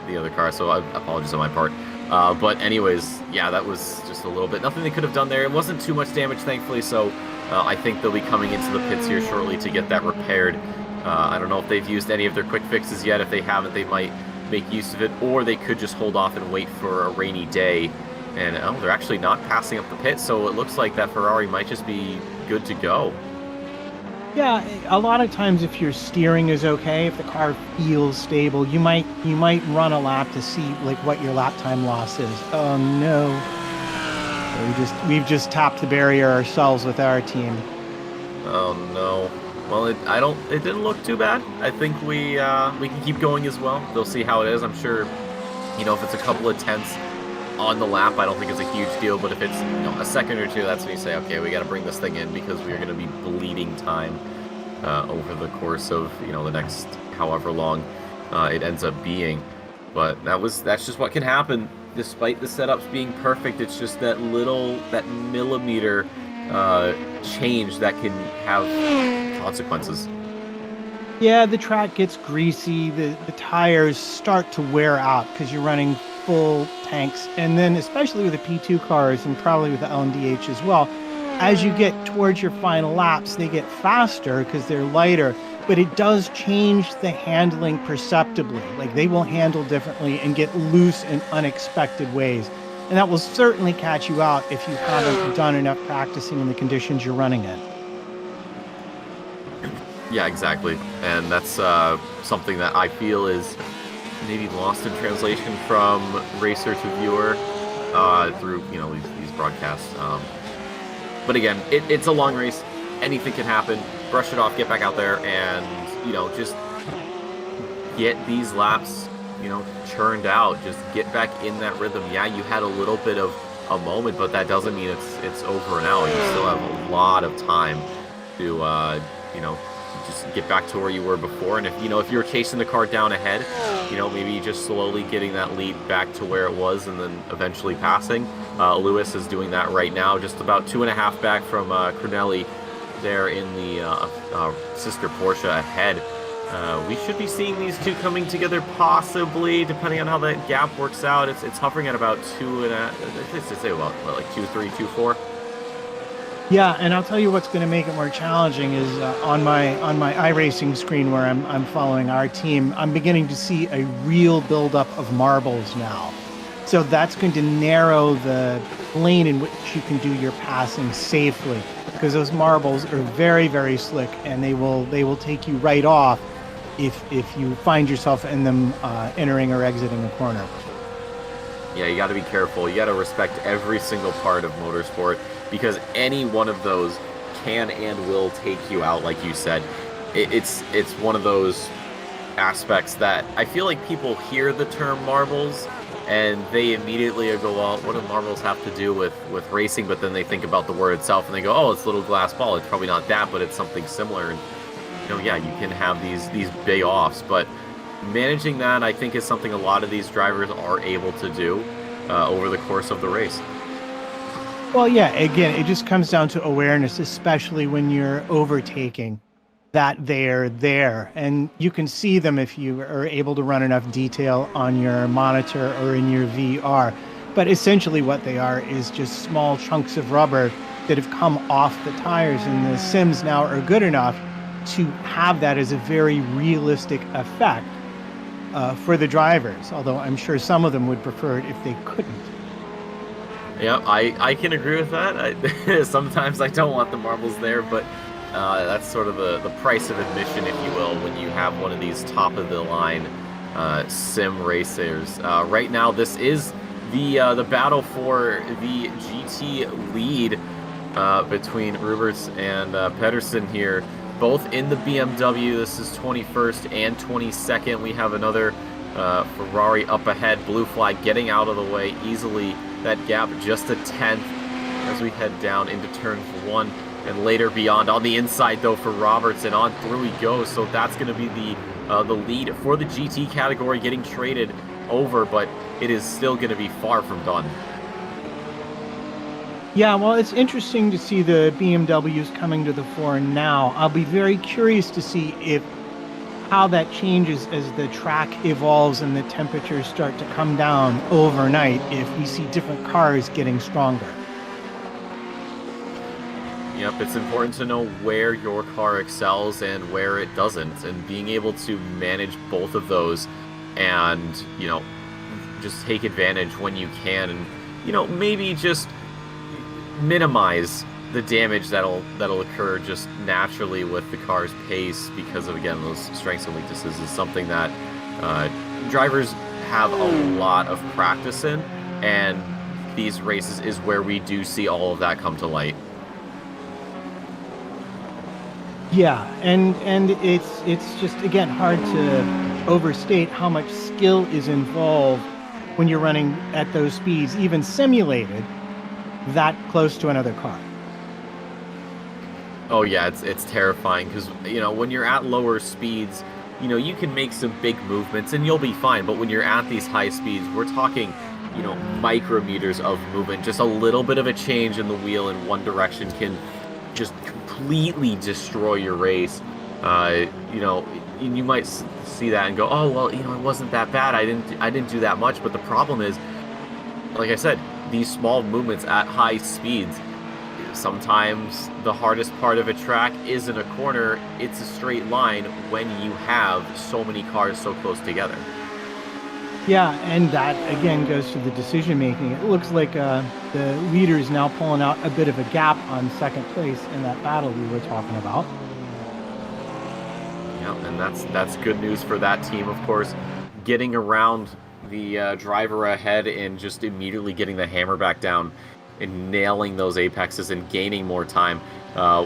the other car, so I apologize on my part. But anyways, yeah, that was just a little bit. Nothing they could have done there. It wasn't too much damage, thankfully, so I think they'll be coming into the pits here shortly to get that repaired. I don't know if they've used any of their quick fixes yet. If they haven't, they might make use of it, or they could just hold off and wait for a rainy day. And they're actually not passing up the pit, so it looks like that Ferrari might just be good to go. Yeah, a lot of times if your steering is okay, if the car feels stable, you might run a lap to see like what your lap time loss is. Oh no. We've just tapped the barrier ourselves with our team. Oh no. Well, it didn't look too bad. I think we can keep going as well. They'll see how it is. I'm sure, if it's a couple of tenths on the lap, I don't think it's a huge deal. But if it's a second or two, that's when you say, okay, we got to bring this thing in because we're going to be bleeding time over the course of the next however long it ends up being. But that's just what can happen. Despite the setups being perfect, it's just that millimeter change that can have consequences. Yeah, the track gets greasy, the tires start to wear out because you're running full tanks, and then especially with the P2 cars and probably with the LMDh as well, as you get towards your final laps, they get faster because they're lighter, but it does change the handling perceptibly. Like they will handle differently and get loose in unexpected ways. And that will certainly catch you out if you haven't done enough practicing in the conditions you're running in. Yeah, exactly. And that's something that I feel is maybe lost in translation from racer to viewer through these broadcasts. But again, it's a long race. Anything can happen. Brush it off, get back out there, and just get these laps churned out. Just get back in that rhythm. Yeah, you had a little bit of a moment, but that doesn't mean it's over and out. You still have a lot of time to just get back to where you were before. And if you're chasing the car down ahead, maybe just slowly getting that lead back to where it was and then eventually passing. Lewis is doing that right now, just about 2.5 back from Cornelli there in the sister Porsche ahead. We should be seeing these two coming together possibly, depending on how that gap works out. It's hovering at about 2.5, say about like 2.3, 2.4. Yeah, and I'll tell you what's going to make it more challenging is on my iRating screen where I'm following our team, I'm beginning to see a real buildup of marbles now. So that's going to narrow the lane in which you can do your passing safely, because those marbles are very, very slick, and they will take you right off if you find yourself in them entering or exiting a corner. Yeah, you got to be careful. You got to respect every single part of motorsport, because any one of those can and will take you out, like you said. It's one of those aspects that I feel like people hear the term marbles and they immediately go, well, what do marbles have to do with racing? But then they think about the word itself and they go, oh, it's a little glass ball. It's probably not that, but it's something similar. And yeah, you can have these big offs, but managing that, I think, is something a lot of these drivers are able to do over the course of the race. Well, yeah, again, it just comes down to awareness, especially when you're overtaking, that they're there. And you can see them if you are able to run enough detail on your monitor or in your VR. But essentially what they are is just small chunks of rubber that have come off the tires. And the sims now are good enough to have that as a very realistic effect for the drivers. Although I'm sure some of them would prefer it if they couldn't. Yeah, I can agree with that. Sometimes I don't want the marbles there, but that's sort of the price of admission, if you will, when you have one of these top-of-the-line sim racers. Right now, this is the battle for the GT lead between Ruberts and Pedersen here, both in the BMW. This is 21st and 22nd. We have another Ferrari up ahead. Blue flag getting out of the way easily. That gap just a tenth as we head down into turn 1 and later beyond. On the inside though for Roberts, and on through he goes. So that's going to be the lead for the GT category getting traded over, but it is still going to be far from done. Yeah, well, it's interesting to see the BMWs coming to the fore now. I'll be very curious to see how that changes as the track evolves and the temperatures start to come down overnight, if we see different cars getting stronger. Yep, it's important to know where your car excels and where it doesn't, and being able to manage both of those and, just take advantage when you can, and, maybe just minimize the damage that'll occur just naturally with the car's pace because of, again, those strengths and weaknesses is something that drivers have a lot of practice in, and these races is where we do see all of that come to light. Yeah, and it's just, again, hard to overstate how much skill is involved when you're running at those speeds, even simulated, that close to another car. Oh yeah, it's terrifying because, you know, when you're at lower speeds, you know, you can make some big movements and you'll be fine. But when you're at these high speeds, we're talking, you know, micrometers of movement. Just a little bit of a change in the wheel in one direction can just completely destroy your race. You know, you might see that and go, oh well, you know, it wasn't that bad. I didn't do that much. But the problem is, like I said, these small movements at high speeds. Sometimes the hardest part of a track isn't a corner, it's a straight line when you have so many cars so close together. Yeah, and that again goes to the decision making. It looks like the leader is now pulling out a bit of a gap on second place in that battle we were talking about. Yeah, and that's good news for that team, of course. Getting around the driver ahead and just immediately getting the hammer back down and nailing those apexes and gaining more time.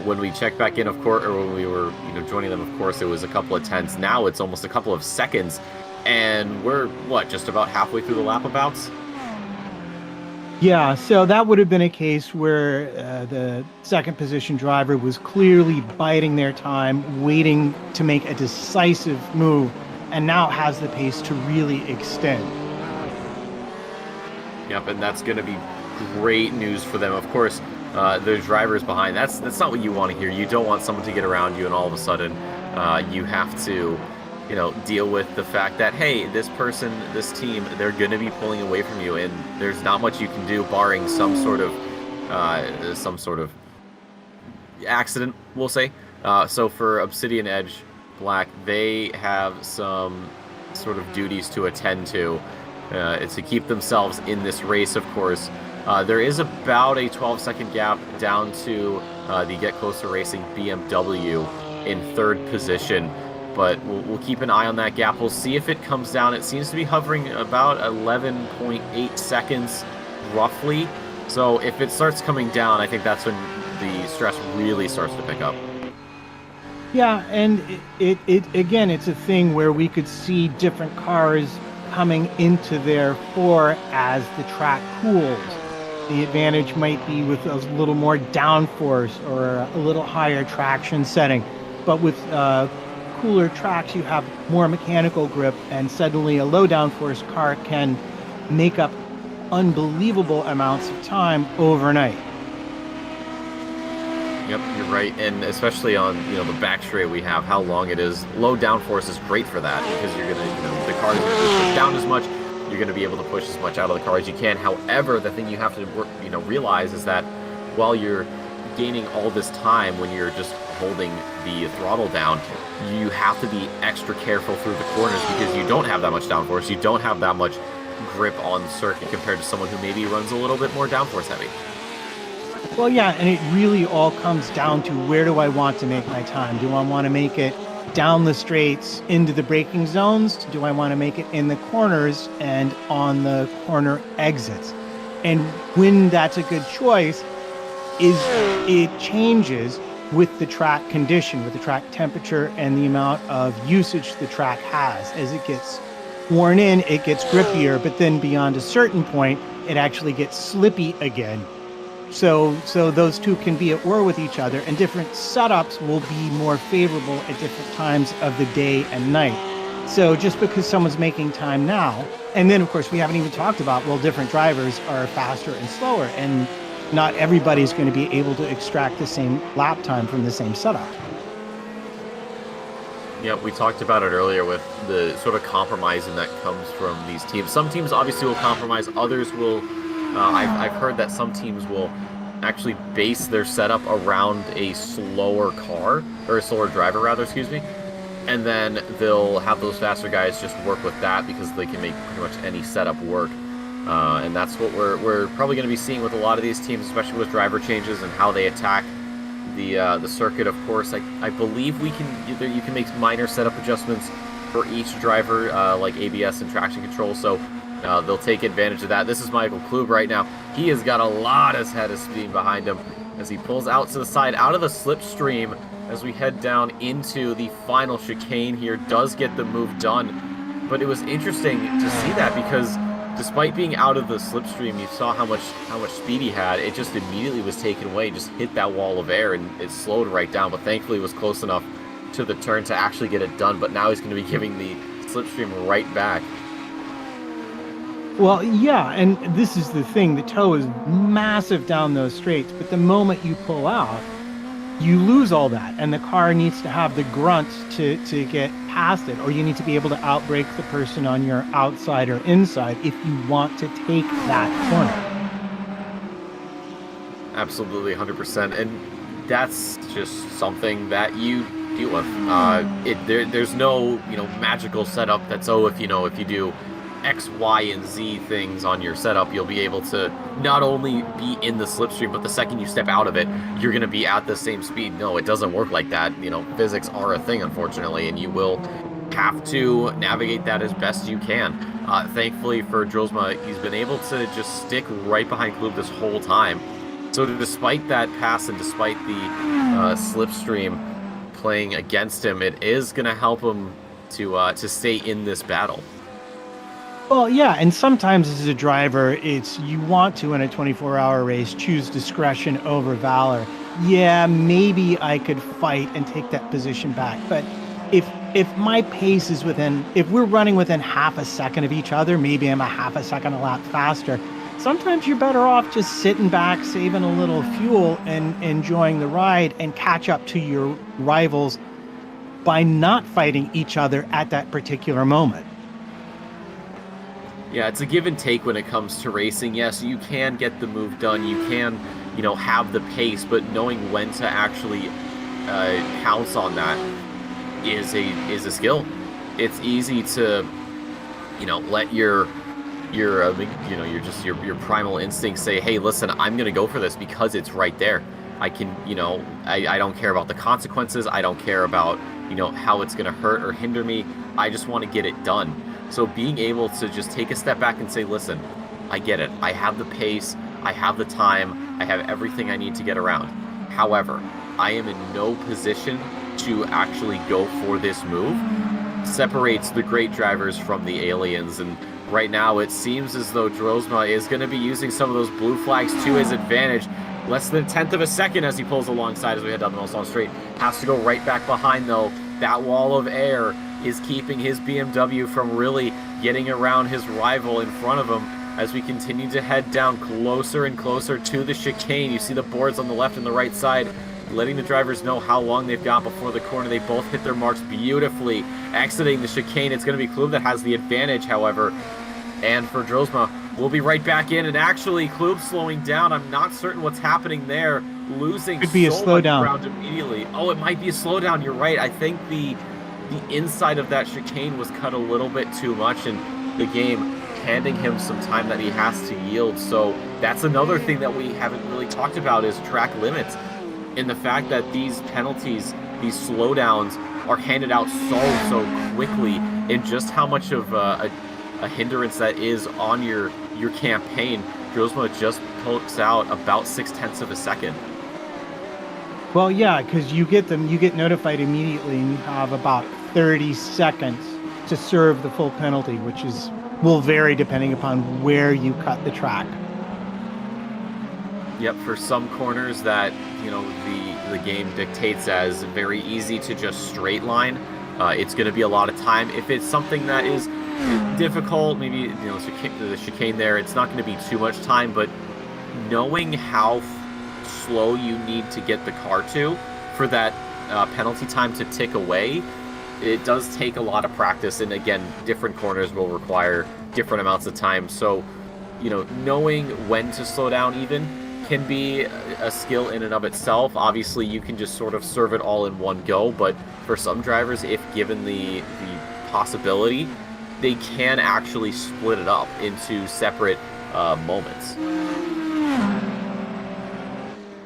When we checked back in, of course, or when we were, you know, joining them, of course, it was a couple of tenths. Now it's almost a couple of seconds, and we're what, just about halfway through the lap abouts? Yeah, so that would have been a case where the second position driver was clearly biding their time, waiting to make a decisive move, and now has the pace to really extend. Yep, and that's going to be great news for them. Of course, the drivers behind, that's not what you want to hear. You don't want someone to get around you and all of a sudden you have to, you know, deal with the fact that, hey, this person, this team, they're going to be pulling away from you, and there's not much you can do barring some sort of accident, we'll say. So for Obsidian Edge Black, they have some sort of duties to attend to. It's to keep themselves in this race, of course. There is about a 12-second gap down to the Get Closer Racing BMW in third position, but we'll keep an eye on that gap. We'll see if it comes down. It seems to be hovering about 11.8 seconds, roughly. So if it starts coming down, I think that's when the stress really starts to pick up. Yeah, and it again, it's a thing where we could see different cars coming into their fore as the track cools. The advantage might be with a little more downforce or a little higher traction setting. But with cooler tracks, you have more mechanical grip, and suddenly a low downforce car can make up unbelievable amounts of time overnight. Yep, you're right, and especially on, you know, the back straight we have, how long it is. Low downforce is great for that because you're gonna, you know, the cars are gonna push down as much. You're gonna be able to push as much out of the car as you can. However, the thing you have to realize is that while you're gaining all this time when you're just holding the throttle down, you have to be extra careful through the corners because you don't have that much downforce. You don't have that much grip on the circuit compared to someone who maybe runs a little bit more downforce heavy. Well, yeah, and it really all comes down to where do I want to make my time? Do I want to make it down the straights into the braking zones? Do I want to make it in the corners and on the corner exits? And when that's a good choice, is it changes with the track condition, with the track temperature and the amount of usage the track has. As it gets worn in, it gets grippier, but then beyond a certain point, it actually gets slippy again. So those two can be at war with each other, and different setups will be more favorable at different times of the day and night. So just because someone's making time now, and then of course we haven't even talked about, well, different drivers are faster and slower, and not everybody's going to be able to extract the same lap time from the same setup. Yeah, we talked about it earlier with the sort of compromising that comes from these teams. Some teams obviously will compromise, others will. I've heard that some teams will actually base their setup around a slower car, or a slower driver rather, excuse me, and then they'll have those faster guys just work with that because they can make pretty much any setup work. And that's what we're probably going to be seeing with a lot of these teams, especially with driver changes and how they attack the circuit. Of course, I believe you can make minor setup adjustments for each driver, like ABS and traction control. So they'll take advantage of that. This is Michael Klub right now. He has got a lot of head of speed behind him as he pulls out to the side, out of the slipstream as we head down into the final chicane here. Does get the move done, but it was interesting to see that because despite being out of the slipstream, you saw how much speed he had. It just immediately was taken away, just hit that wall of air, and it slowed right down. But thankfully, it was close enough to the turn to actually get it done. But now he's going to be giving the slipstream right back. Well, yeah, and this is the thing. The toe is massive down those straights, but the moment you pull out, you lose all that, and the car needs to have the grunt to get past it, or you need to be able to outbrake the person on your outside or inside if you want to take that corner. Absolutely, 100%, and that's just something that you deal with. There's no magical setup that's if you do X, Y, and Z things on your setup, you'll be able to not only be in the slipstream, but the second you step out of it, you're going to be at the same speed. No, it doesn't work like that. Physics are a thing, unfortunately, and you will have to navigate that as best you can. Thankfully for Drozma, he's been able to just stick right behind Klub this whole time. So despite that pass and despite the slipstream playing against him, it is going to help him to stay in this battle. Well, yeah, and sometimes as a driver, you want to, in a 24-hour race, choose discretion over valor. Yeah, maybe I could fight and take that position back, but if my pace is if we're running within half a second of each other, maybe I'm a half a second a lap faster, sometimes you're better off just sitting back, saving a little fuel, and enjoying the ride and catch up to your rivals by not fighting each other at that particular moment. Yeah, it's a give and take when it comes to racing. Yes, you can get the move done. You can, have the pace, but knowing when to actually pounce on that is a skill. It's easy to, let your primal instincts say, hey, listen, I'm gonna go for this because it's right there. I can, I don't care about the consequences. I don't care about, how it's gonna hurt or hinder me. I just want to get it done. So being able to just take a step back and say, listen, I get it. I have the pace. I have the time. I have everything I need to get around. However, I am in no position to actually go for this move. Separates the great drivers from the aliens. And right now it seems as though Drozma is going to be using some of those blue flags to his advantage. Less than a tenth of a second as he pulls alongside as we head down the most on straight. Has to go right back behind though. That wall of air is keeping his BMW from really getting around his rival in front of him as we continue to head down closer and closer to the chicane. You see the boards on the left and the right side letting the drivers know how long they've got before the corner. They both hit their marks beautifully. Exiting the chicane, it's going to be Klub that has the advantage, however. And for Drozma, we'll be right back in. And actually, Klub slowing down. I'm not certain what's happening there. Losing Could be so a slowdown. much ground immediately. Oh, it might be a slowdown. You're right. I think the inside of that chicane was cut a little bit too much, and the game handing him some time that he has to yield. So that's another thing that we haven't really talked about is track limits, and the fact that these penalties, these slowdowns are handed out so quickly, and just how much of a hindrance that is on your campaign. Drozma just pokes out about 0.6 of a second. Well, yeah, because you get notified immediately, and you have about 30 seconds to serve the full penalty, which will vary depending upon where you cut the track. Yep, for some corners that the game dictates as very easy to just straight line, it's going to be a lot of time. If it's something that is difficult, maybe the chicane there, it's not going to be too much time. But knowing how slow you need to get the car to for that penalty time to tick away, it does take a lot of practice. And again, different corners will require different amounts of time. So knowing when to slow down even can be a skill in and of itself. Obviously, you can just sort of serve it all in one go, but for some drivers, if given the possibility, they can actually split it up into separate moments.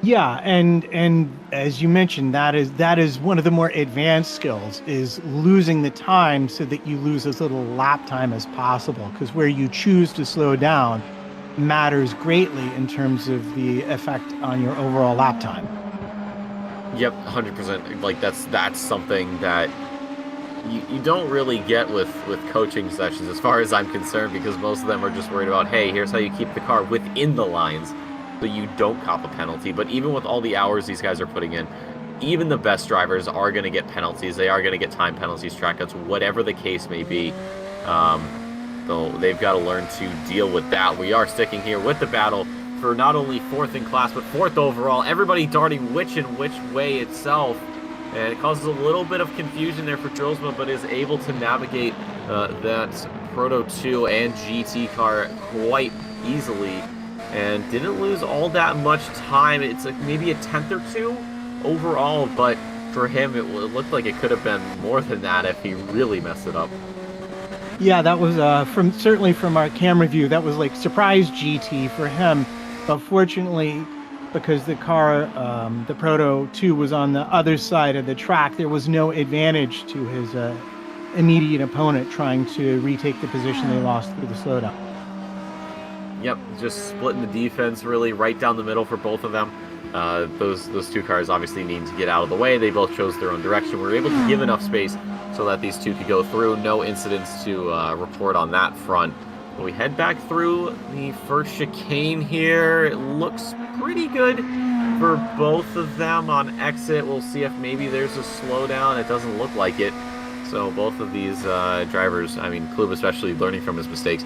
Yeah, and as you mentioned, that is one of the more advanced skills, is losing the time so that you lose as little lap time as possible, because where you choose to slow down matters greatly in terms of the effect on your overall lap time. Yep, 100%. Like that's something that you don't really get with coaching sessions, as far as I'm concerned, because most of them are just worried about, hey, here's how you keep the car within the lines so you don't cop a penalty. But even with all the hours these guys are putting in, even the best drivers are going to get penalties. They are going to get time penalties, track outs, whatever the case may be. So they've got to learn to deal with that. We are sticking here with the battle for not only 4th in class, but 4th overall. Everybody darting which way itself. And it causes a little bit of confusion there for Drillsman, but is able to navigate that Proto 2 and GT car quite easily. And didn't lose all that much time. It's like maybe a 10th or 2 overall, but for him it looked like it could have been more than that if he really messed it up. Yeah, that was certainly from our camera view, that was like surprise GT for him. But fortunately, because the car, the Proto 2 was on the other side of the track, there was no advantage to his immediate opponent trying to retake the position they lost through the slowdown. Yep, just splitting the defense really right down the middle for both of them. Those two cars obviously need to get out of the way. They both chose their own direction. We were able to give enough space so that these two could go through. No incidents to report on that front. But we head back through the first chicane here. It looks pretty good for both of them on exit. We'll see if maybe there's a slowdown. It doesn't look like it. So both of these drivers, I mean, Klub especially, learning from his mistakes.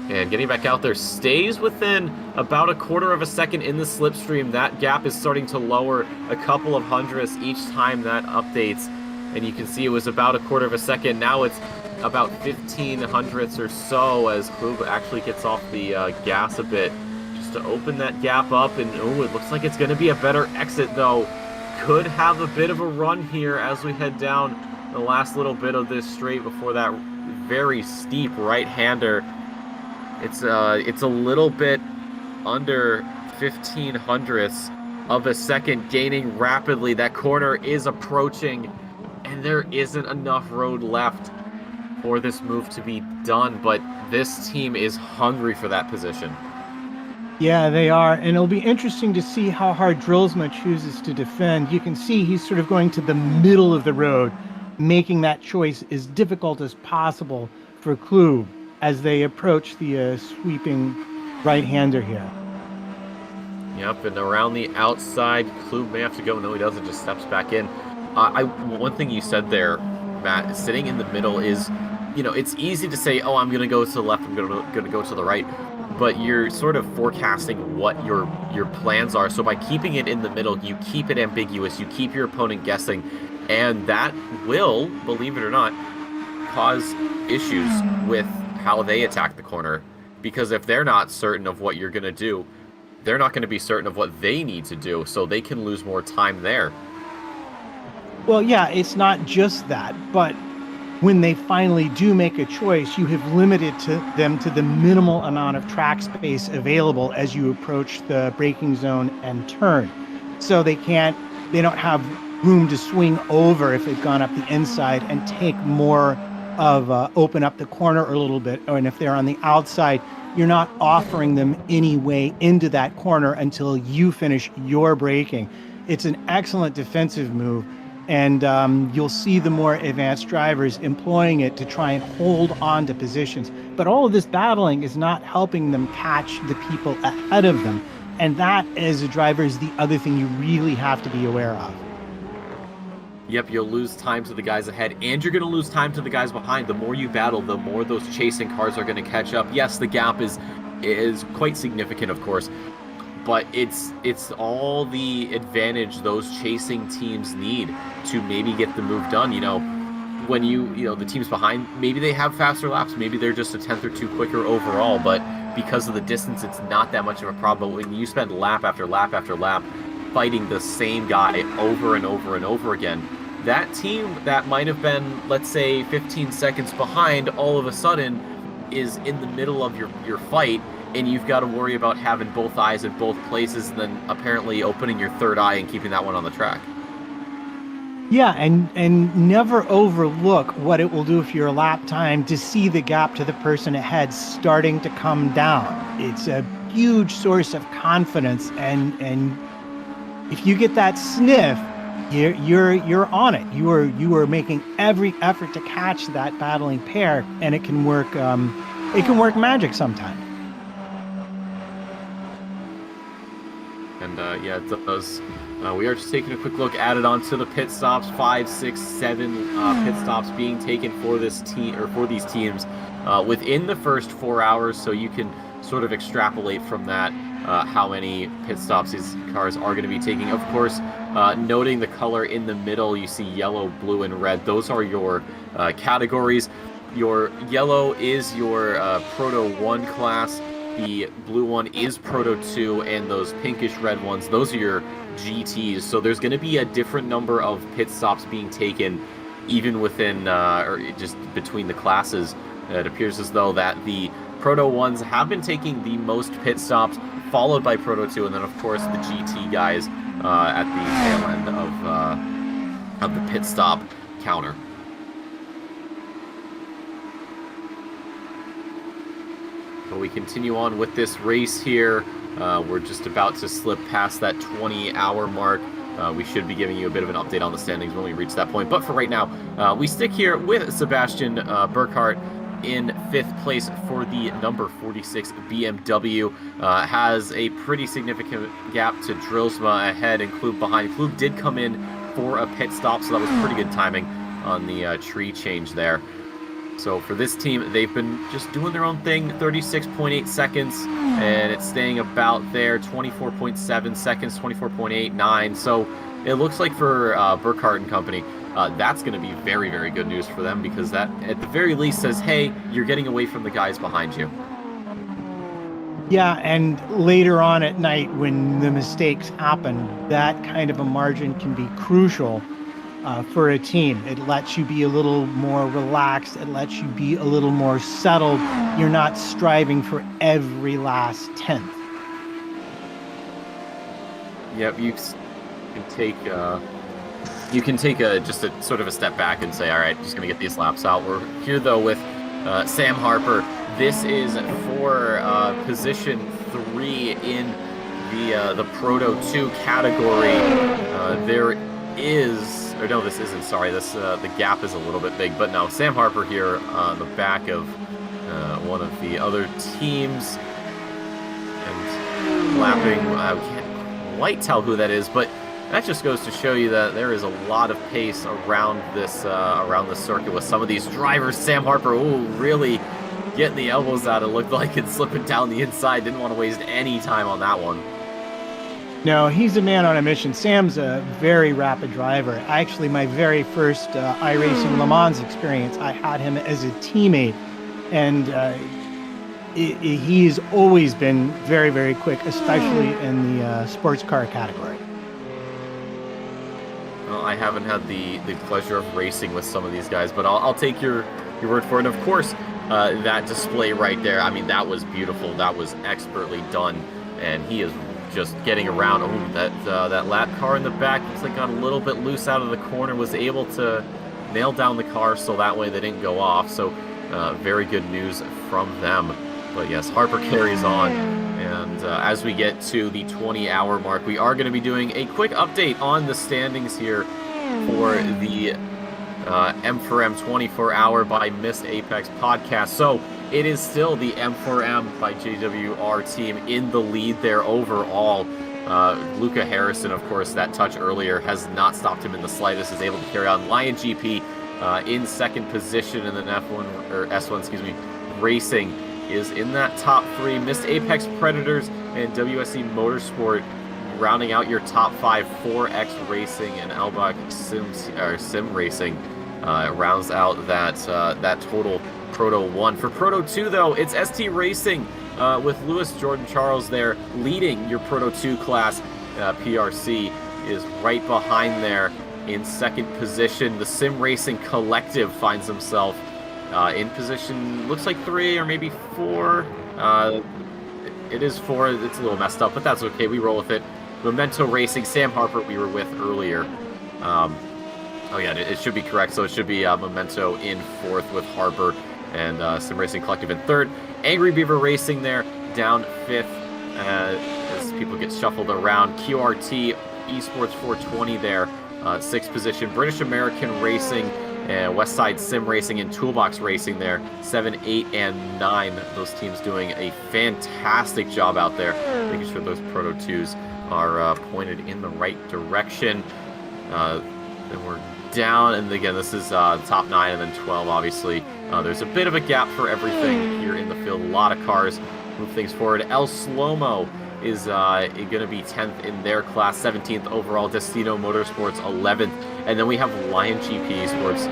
And getting back out there, stays within about a quarter of a second in the slipstream. That gap is starting to lower a couple of hundredths each time that updates. And you can see it was about a quarter of a second. Now it's about 15 hundredths or so as Klub actually gets off the gas a bit just to open that gap up. And oh, it looks like it's going to be a better exit though. Could have a bit of a run here as we head down the last little bit of this straight before that very steep right-hander. It's a little bit under 15 hundredths of a second, gaining rapidly. That corner is approaching, and there isn't enough road left for this move to be done, but this team is hungry for that position. Yeah, they are, and it'll be interesting to see how hard Drillsma chooses to defend. You can see he's sort of going to the middle of the road, making that choice as difficult as possible for Klub as they approach the sweeping right-hander here. Yep, and around the outside, Klub may have to go. No, he doesn't, just steps back in. One thing you said there, Matt, sitting in the middle is, you know, it's easy to say, oh, I'm going to go to the left, I'm going to go to the right, but you're sort of forecasting what your plans are. So by keeping it in the middle, you keep it ambiguous, you keep your opponent guessing, and that will, believe it or not, cause issues with how they attack the corner, because if they're not certain of what you're going to do, they're not going to be certain of what they need to do, so they can lose more time there. Well, yeah, it's not just that, but when they finally do make a choice, you have limited them to the minimal amount of track space available as you approach the braking zone and turn. So they don't have room to swing over if they've gone up the inside and take more of open up the corner a little bit, and if they're on the outside, you're not offering them any way into that corner until you finish your braking. It's an excellent defensive move, and you'll see the more advanced drivers employing it to try and hold on to positions. But all of this battling is not helping them catch the people ahead of them, and that, as a driver, is the other thing you really have to be aware of. Yep, you'll lose time to the guys ahead, and you're going to lose time to the guys behind. The more you battle, the more those chasing cars are going to catch up. Yes, the gap is quite significant, of course, but it's all the advantage those chasing teams need to maybe get the move done. You know, when the teams behind, maybe they have faster laps, maybe they're just a 10th or 2 quicker overall, but because of the distance, it's not that much of a problem. But when you spend lap after lap after lap fighting the same guy over and over and over again, that team that might have been, let's say, 15 seconds behind, all of a sudden is in the middle of your fight, and you've got to worry about having both eyes in both places, and then apparently opening your third eye and keeping that one on the track. Yeah, and never overlook what it will do for your lap time to see the gap to the person ahead starting to come down. It's a huge source of confidence, and if you get that sniff, you're on it. You are making every effort to catch that battling pair, and it can work. It can work magic sometimes. And yeah, it does. We are just taking a quick look at it onto the pit stops. 5, 6, 7 pit stops being taken for this team, or for these teams, within the first 4 hours. So you can sort of extrapolate from that how many pit stops these cars are going to be taking. Of course, noting the color in the middle, you see yellow, blue, and red. Those are your categories. Your yellow is your Proto 1 class. The blue one is Proto 2, and those pinkish red ones, those are your GTs. So there's going to be a different number of pit stops being taken, even within, or just between the classes. It appears as though that the Proto 1s have been taking the most pit stops, followed by Proto 2, and then of course the GT guys at the tail end of the pit stop counter. But we continue on with this race here. We're just about to slip past that 20-hour mark. We should be giving you a bit of an update on the standings when we reach that point. But for right now, we stick here with Sebastian Burkhardt in 5th place for the number 46 BMW. Has a pretty significant gap to Drillsma ahead and Klub behind. Klub did come in for a pit stop, so that was pretty good timing on the tree change there. So for this team, they've been just doing their own thing, 36.8 seconds, and it's staying about there, 24.7 seconds, 24.89. So it looks like for Burkhardt and company, that's going to be very, very good news for them, because that, at the very least, says, hey, you're getting away from the guys behind you. Yeah, and later on at night when the mistakes happen, that kind of a margin can be crucial for a team. It lets you be a little more relaxed. It lets you be a little more settled. You're not striving for every last tenth. Yep, you can take just a sort of a step back and say, all right, just going to get these laps out. We're here though with Sam Harper. This is for position 3 in the Proto 2 category. There is. Or no, this isn't. Sorry, this the gap is a little bit big. But no, Sam Harper here on the back of one of the other teams, and lapping. I can't quite tell who that is, but that just goes to show you that there is a lot of pace around this circuit with some of these drivers. Sam Harper, ooh, really getting the elbows out. It looked like it's slipping down the inside. Didn't want to waste any time on that one. No, he's a man on a mission. Sam's a very rapid driver. Actually, my very first iRacing Le Mans experience, I had him as a teammate, and he's always been very, very quick, especially in the sports car category. Well, I haven't had the pleasure of racing with some of these guys, but I'll take your word for it. And of course, that display right there, I mean, that was beautiful. That was expertly done, and he is just getting around. Oh, that lap car in the back looks like got a little bit loose out of the corner, was able to nail down the car so that way they didn't go off. So very good news from them. But yes, Harper carries on, and as we get to the 20-hour mark, we are going to be doing a quick update on the standings here for the M4EM 24-hour by Missed Apex podcast. So it is still the M4EM by JWR team in the lead there overall. Luca Harrison, of course, that touch earlier has not stopped him in the slightest, is able to carry on. Lion GP in second position, and then S1 Racing is in that top 3. Missed Apex Predators and WSC Motorsport rounding out your top 5. 4X Racing and Elbach Sim Racing rounds out that total Proto 1. For Proto 2, though, it's ST Racing with Lewis Jordan Charles there leading your Proto 2 class. PRC is right behind there in second position. The Sim Racing Collective finds himself in position, looks like 3 or maybe 4. It is 4. It's a little messed up, but that's okay. We roll with it. Memento Racing, Sam Harper we were with earlier. Oh yeah, it should be correct. So it should be Memento in 4th with Harper and Sim Racing Collective in 3rd. Angry Beaver Racing there, down 5th as people get shuffled around. QRT Esports 420 there, 6th position. British American Racing and Westside Sim Racing and Toolbox Racing there, 7, 8, and 9. Those teams doing a fantastic job out there, making sure those Proto 2s are pointed in the right direction. Then we're down, and again, this is top 9 and then 12, obviously. There's a bit of a gap for everything here in the field. A lot of cars move things forward. El Slomo is going to be 10th in their class, 17th overall. Destino Motorsports 11th. And then we have Lion GP Sports,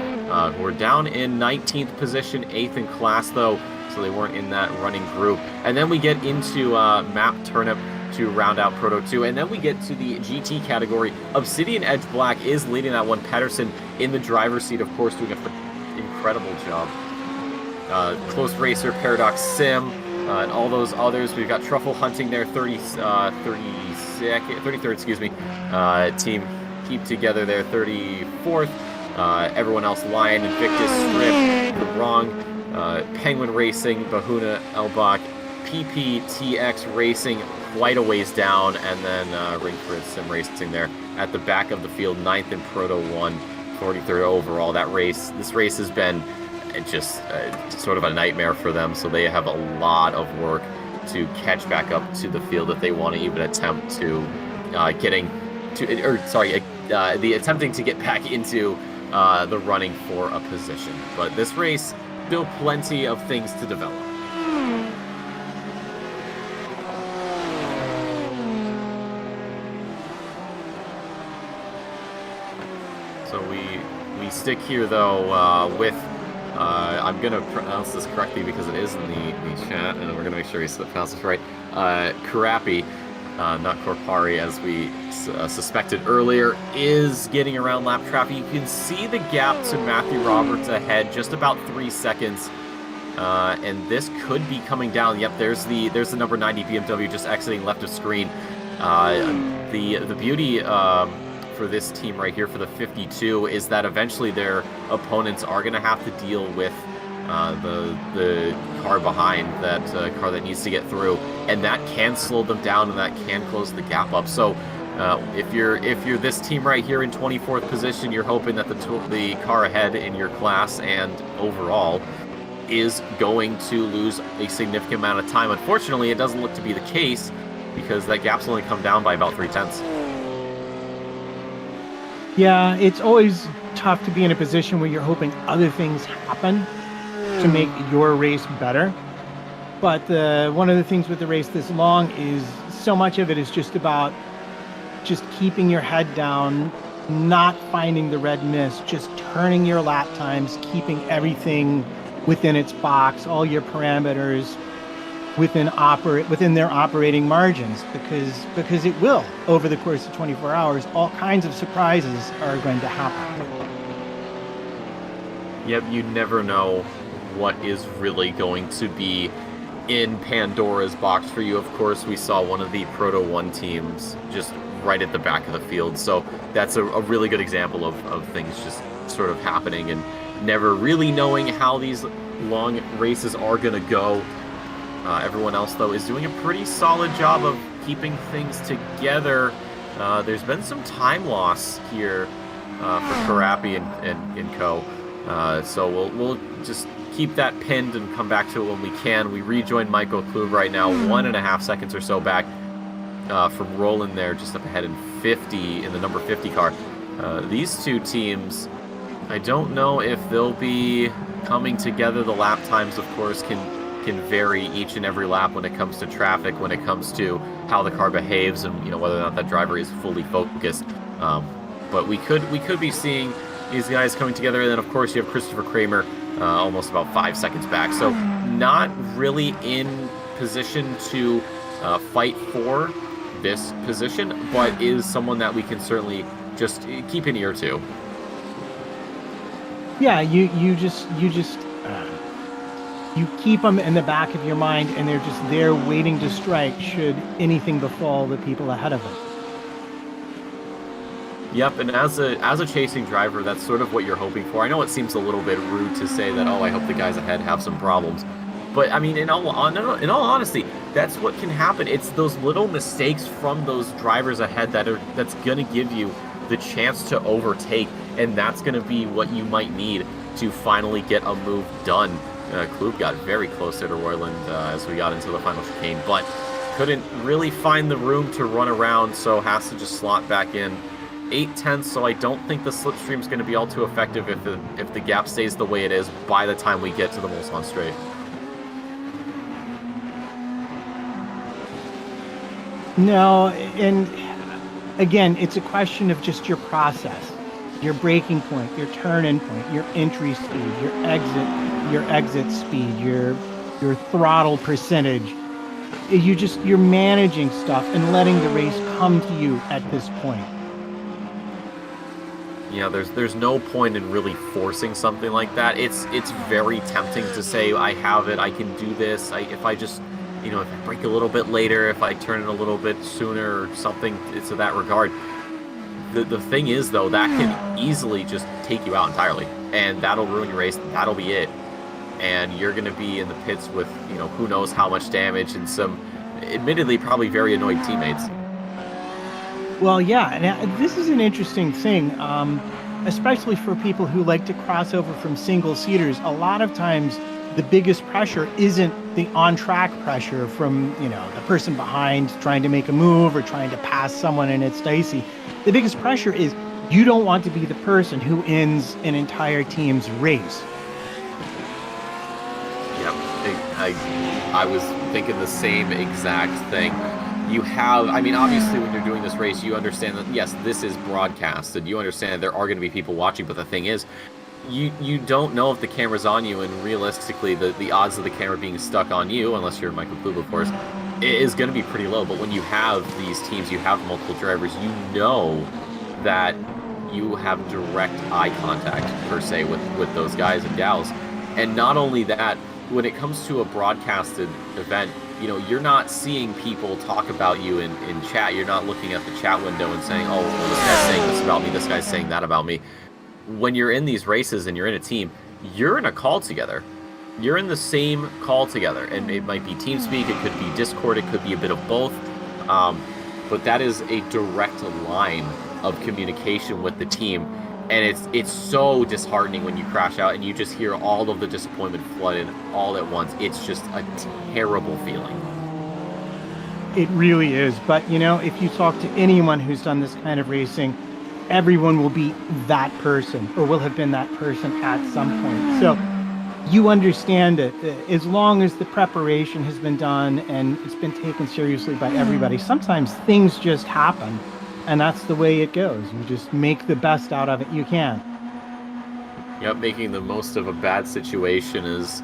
who are down in 19th position, 8th in class, though, so they weren't in that running group. And then we get into Map Turnip to round out Proto 2. And then we get to the GT category. Obsidian Edge Black is leading that one. Patterson in the driver's seat, of course, doing an incredible job. Close Racer, Paradox Sim, and all those others. We've got Truffle Hunting there, 33rd, excuse me. Team Keep Together there, 34th. Everyone else, Lion, Invictus, Strip, The Wrong, Penguin Racing, Bahuna, Elbach, PPTX Racing, quite a ways down, and then Ringford Sim Racing there at the back of the field, 9th in Proto 1, 43rd overall. This race has been just sort of a nightmare for them, so they have a lot of work to catch back up to the field if they want to even attempt to attempting to get back into the running for a position. But this race, still plenty of things to develop. So we stick here though with I'm gonna pronounce this correctly because it is in the chat, and we're gonna make sure we pronounce this right. Karapi, not Korpari, as we suspected earlier, is getting around lap traffic. You can see the gap to Matthew Roberts ahead, just about 3 seconds, and this could be coming down. Yep, there's the number 90 BMW just exiting left of screen. The beauty for this team right here for the 52 is that eventually their opponents are going to have to deal with the car behind, that car that needs to get through, and that can slow them down and that can close the gap up. So if you're this team right here in 24th position, you're hoping that the car ahead in your class and overall is going to lose a significant amount of time. Unfortunately, it doesn't look to be the case, because that gap's only come down by about 0.3. Yeah, it's always tough to be in a position where you're hoping other things happen to make your race better. But one of the things with the race this long is so much of it is just about just keeping your head down, not finding the red mist, just turning your lap times, keeping everything within its box, all your parameters within their operating margins, because it will, over the course of 24 hours, all kinds of surprises are going to happen. Yep, you never know what is really going to be in Pandora's box for you. Of course, we saw one of the Proto 1 teams just right at the back of the field, so that's a really good example of things just sort of happening and never really knowing how these long races are going to go. Everyone else, though, is doing a pretty solid job of keeping things together. There's been some time loss here for Karapi and co. So we'll just keep that pinned and come back to it when we can. We rejoin Michael Klug right now, 1.5 seconds or so back from Roland there, just up ahead in the number 50 car. These two teams, I don't know if they'll be coming together. The lap times, of course, can vary each and every lap when it comes to traffic, when it comes to how the car behaves, and whether or not that driver is fully focused. But we could be seeing these guys coming together. And then of course you have Christopher Kramer almost about 5 seconds back, so not really in position to fight for this position, but is someone that we can certainly just keep an ear to. you keep them in the back of your mind, and they're just there waiting to strike should anything befall the people ahead of them. Yep, and as a chasing driver, that's sort of what you're hoping for. I know it seems a little bit rude to say that, oh, I hope the guys ahead have some problems. But, I mean, in all honesty, that's what can happen. It's those little mistakes from those drivers ahead that's going to give you the chance to overtake, and that's going to be what you might need to finally get a move done. Klub got very close there to Royland as we got into the final chicane, but couldn't really find the room to run around, so has to just slot back in. 8/10, so I don't think the slipstream is going to be all too effective if the gap stays the way it is by the time we get to the Mulsanne straight. No, and again, it's a question of just your process, your braking point, your turn-in point, your entry speed, your exit speed, your throttle percentage. You're managing stuff and letting the race come to you at this point. Yeah, there's no point in really forcing something like that. It's very tempting to say, I have it, I can do this. If I just, if I brake a little bit later, if I turn it a little bit sooner or something, it's of that regard. The thing is, though, that can easily just take you out entirely, and that'll ruin your race. That'll be it, and you're going to be in the pits with, who knows how much damage and some, admittedly, probably very annoyed teammates. Well, yeah, and this is an interesting thing, especially for people who like to cross over from single-seaters. A lot of times, the biggest pressure isn't the on-track pressure from, the person behind trying to make a move or trying to pass someone and it's dicey. The biggest pressure is you don't want to be the person who ends an entire team's race. Yep, I was thinking the same exact thing. You have, obviously when you're doing this race, you understand that, yes, this is broadcasted. You understand that there are going to be people watching, but the thing is, you don't know if the camera's on you, and realistically, the odds of the camera being stuck on you, unless you're Michael Klub, of course, is going to be pretty low. But when you have these teams, you have multiple drivers, you know that you have direct eye contact, per se, with those guys and gals. And not only that, when it comes to a broadcasted event, you're not seeing people talk about you in chat. You're not looking at the chat window and saying, oh, well, this guy's saying this about me, this guy's saying that about me. When you're in these races and you're in a team, you're in a call together. You're in the same call together. And it might be TeamSpeak, it could be Discord, it could be a bit of both. But that is a direct line of communication with the team. And it's so disheartening when you crash out and you just hear all of the disappointment flooded all at once. It's just a terrible feeling. It really is. But, if you talk to anyone who's done this kind of racing, everyone will be that person or will have been that person at some point. So you understand it. As long as the preparation has been done and it's been taken seriously by everybody, sometimes things just happen. And that's the way it goes. You just make the best out of it you can. Yep, making the most of a bad situation is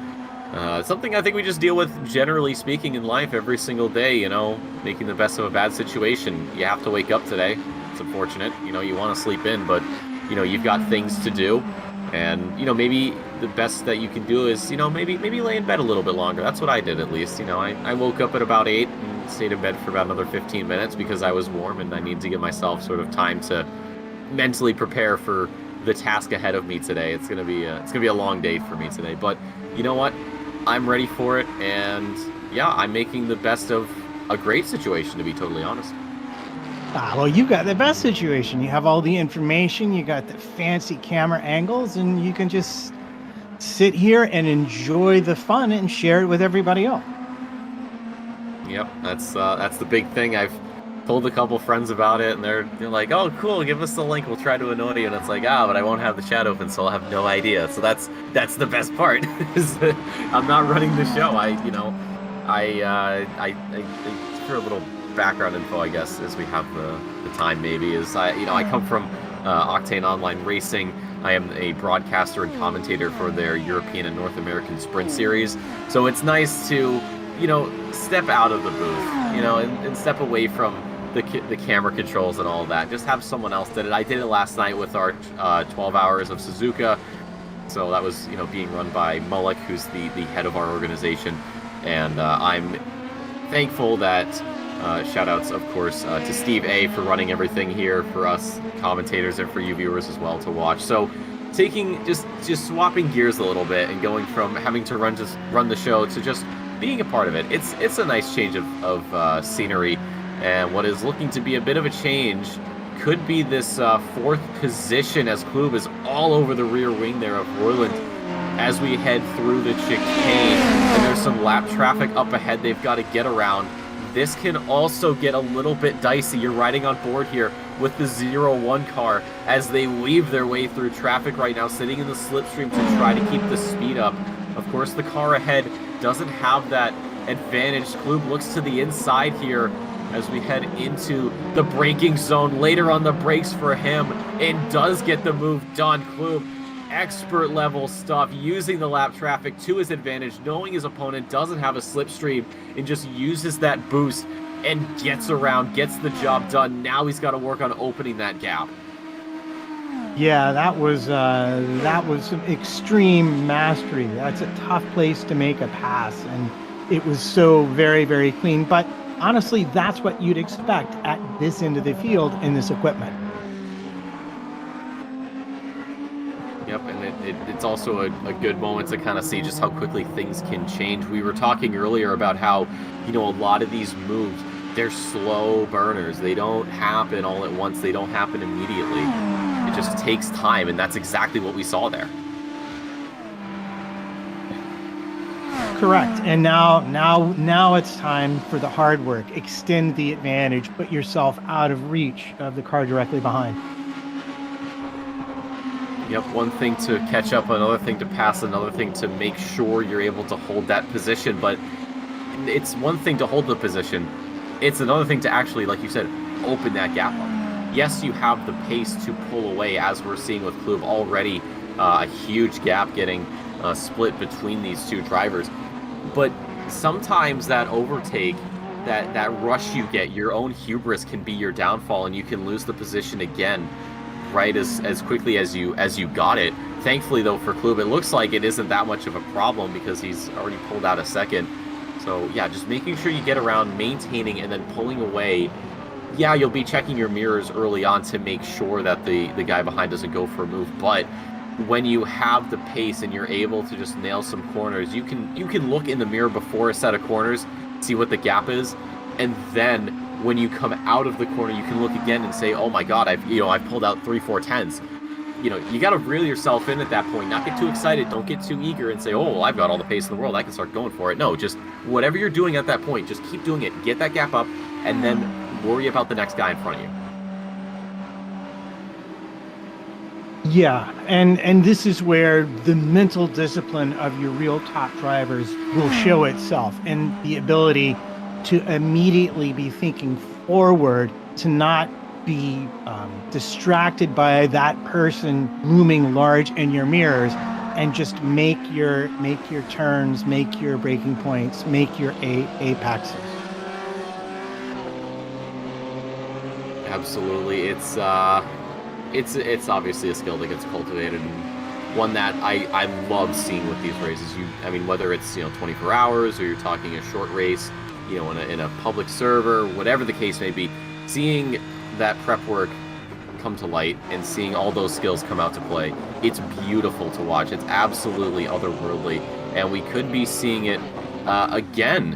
something I think we just deal with, generally speaking, in life every single day, making the best of a bad situation. You have to wake up today. It's unfortunate. You want to sleep in, but, you've got things to do. And, maybe the best that you can do is, maybe lay in bed a little bit longer. That's what I did, at least. I woke up at about 8 and stayed in bed for about another 15 minutes because I was warm and I need to give myself sort of time to mentally prepare for the task ahead of me today. It's gonna be a long day for me today, but you know what? I'm ready for it, and yeah, I'm making the best of a great situation, to be totally honest. Well, you got the best situation. You have all the information, you got the fancy camera angles, and you can just sit here and enjoy the fun and share it with everybody else. Yep, that's the big thing. I've told a couple friends about it, and they're like, "Oh, cool! Give us the link. We'll try to annoy you." And it's like, but I won't have the chat open, so I'll have no idea. So that's the best part. Is that I'm not running the show. For a little background info, I guess, as we have the time, maybe is I come from Octane Online Racing. I am a broadcaster and commentator for their European and North American Sprint Series. So it's nice to step out of the booth, and step away from the camera controls and all that. Just have someone else did it. I did it last night with our 12 hours of Suzuka. So that was, being run by Mullock, who's the head of our organization. And I'm thankful that, shout-outs, of course, to Steve A. for running everything here for us commentators and for you viewers as well to watch. So taking, just swapping gears a little bit and going from having to run the show to just being a part of it. It's a nice change of scenery. And what is looking to be a bit of a change could be this fourth position, as Klub is all over the rear wing there of Royland as we head through the chicane. And there's some lap traffic up ahead they've got to get around. This can also get a little bit dicey. You're riding on board here with the 0-1 car as they weave their way through traffic right now, sitting in the slipstream to try to keep the speed up. Of course, the car ahead doesn't have that advantage. Klub looks to the inside here as we head into the braking zone. Later on the brakes for him, and does get the move done. Klub, expert level stuff, using the lap traffic to his advantage, knowing his opponent doesn't have a slipstream, and just uses that boost and gets around, gets the job done. Now he's got to work on opening that gap. Yeah, that was some extreme mastery. That's a tough place to make a pass, and it was so very, very clean. But honestly, that's what you'd expect at this end of the field in this equipment. Yep, and it's also a good moment to kind of see just how quickly things can change. We were talking earlier about how, a lot of these moves, they're slow burners. They don't happen all at once. They don't happen immediately. It just takes time, and that's exactly what we saw there. Correct. And now it's time for the hard work. Extend the advantage. Put yourself out of reach of the car directly behind. Yep, one thing to catch up, another thing to pass, another thing to make sure you're able to hold that position. But it's one thing to hold the position. It's another thing to actually, like you said, open that gap up. Yes, you have the pace to pull away, as we're seeing with Klub already, a huge gap getting split between these two drivers. But sometimes that overtake, that rush you get, your own hubris can be your downfall, and you can lose the position again right as quickly as you got it. Thankfully, though, for Klub, it looks like it isn't that much of a problem because he's already pulled out a second. So yeah, just making sure you get around, maintaining, and then pulling away. Yeah, you'll be checking your mirrors early on to make sure that the guy behind doesn't go for a move. But when you have the pace and you're able to just nail some corners, you can look in the mirror before a set of corners, see what the gap is, and then when you come out of the corner, you can look again and say, "Oh my God, I've pulled out 3-4 tenths." You got to reel yourself in at that point. Not get too excited. Don't get too eager and say, "Oh, well, I've got all the pace in the world. I can start going for it." No, just whatever you're doing at that point, just keep doing it. Get that gap up, and then worry about the next guy in front of you. Yeah, and this is where the mental discipline of your real top drivers will show itself, and the ability to immediately be thinking forward, to not be distracted by that person looming large in your mirrors, and just make your turns, make your braking points, make your apexes. Absolutely, it's obviously a skill that gets cultivated, and one that I love seeing with these races. Whether it's 24 hours or you're talking a short race, in a public server, whatever the case may be, seeing that prep work come to light and seeing all those skills come out to play, it's beautiful to watch. It's absolutely otherworldly, and we could be seeing it again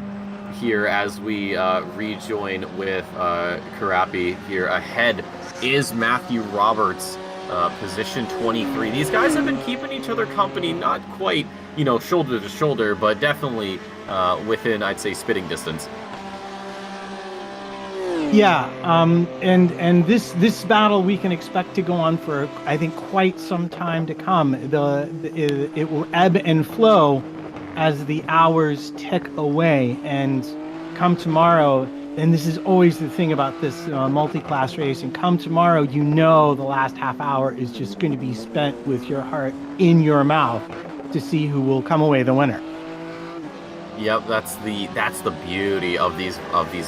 here as we rejoin with Karapi here. Ahead is Matthew Roberts, position 23. These guys have been keeping each other company, not quite, shoulder to shoulder, but definitely within, I'd say, spitting distance. Yeah, and this battle we can expect to go on for, I think, quite some time to come. It will ebb and flow as the hours tick away, and come tomorrow. And this is always the thing about this multi-class race. And come tomorrow, the last half hour is just going to be spent with your heart in your mouth to see who will come away the winner. Yep, that's the beauty of these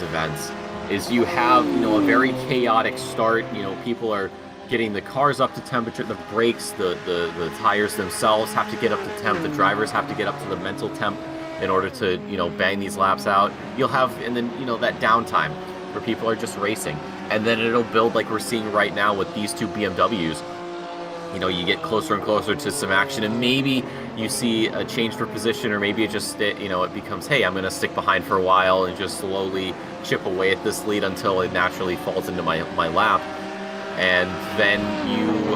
events. Is you have a very chaotic start. People are getting the cars up to temperature, the brakes, the tires themselves have to get up to temp, the drivers have to get up to the mental temp in order to, bang these laps out. You'll have, and then, that downtime where people are just racing. And then it'll build like we're seeing right now with these two BMWs. You get closer and closer to some action, and maybe you see a change for position, or maybe it just, it becomes, hey, I'm going to stick behind for a while and just slowly chip away at this lead until it naturally falls into my lap. And then you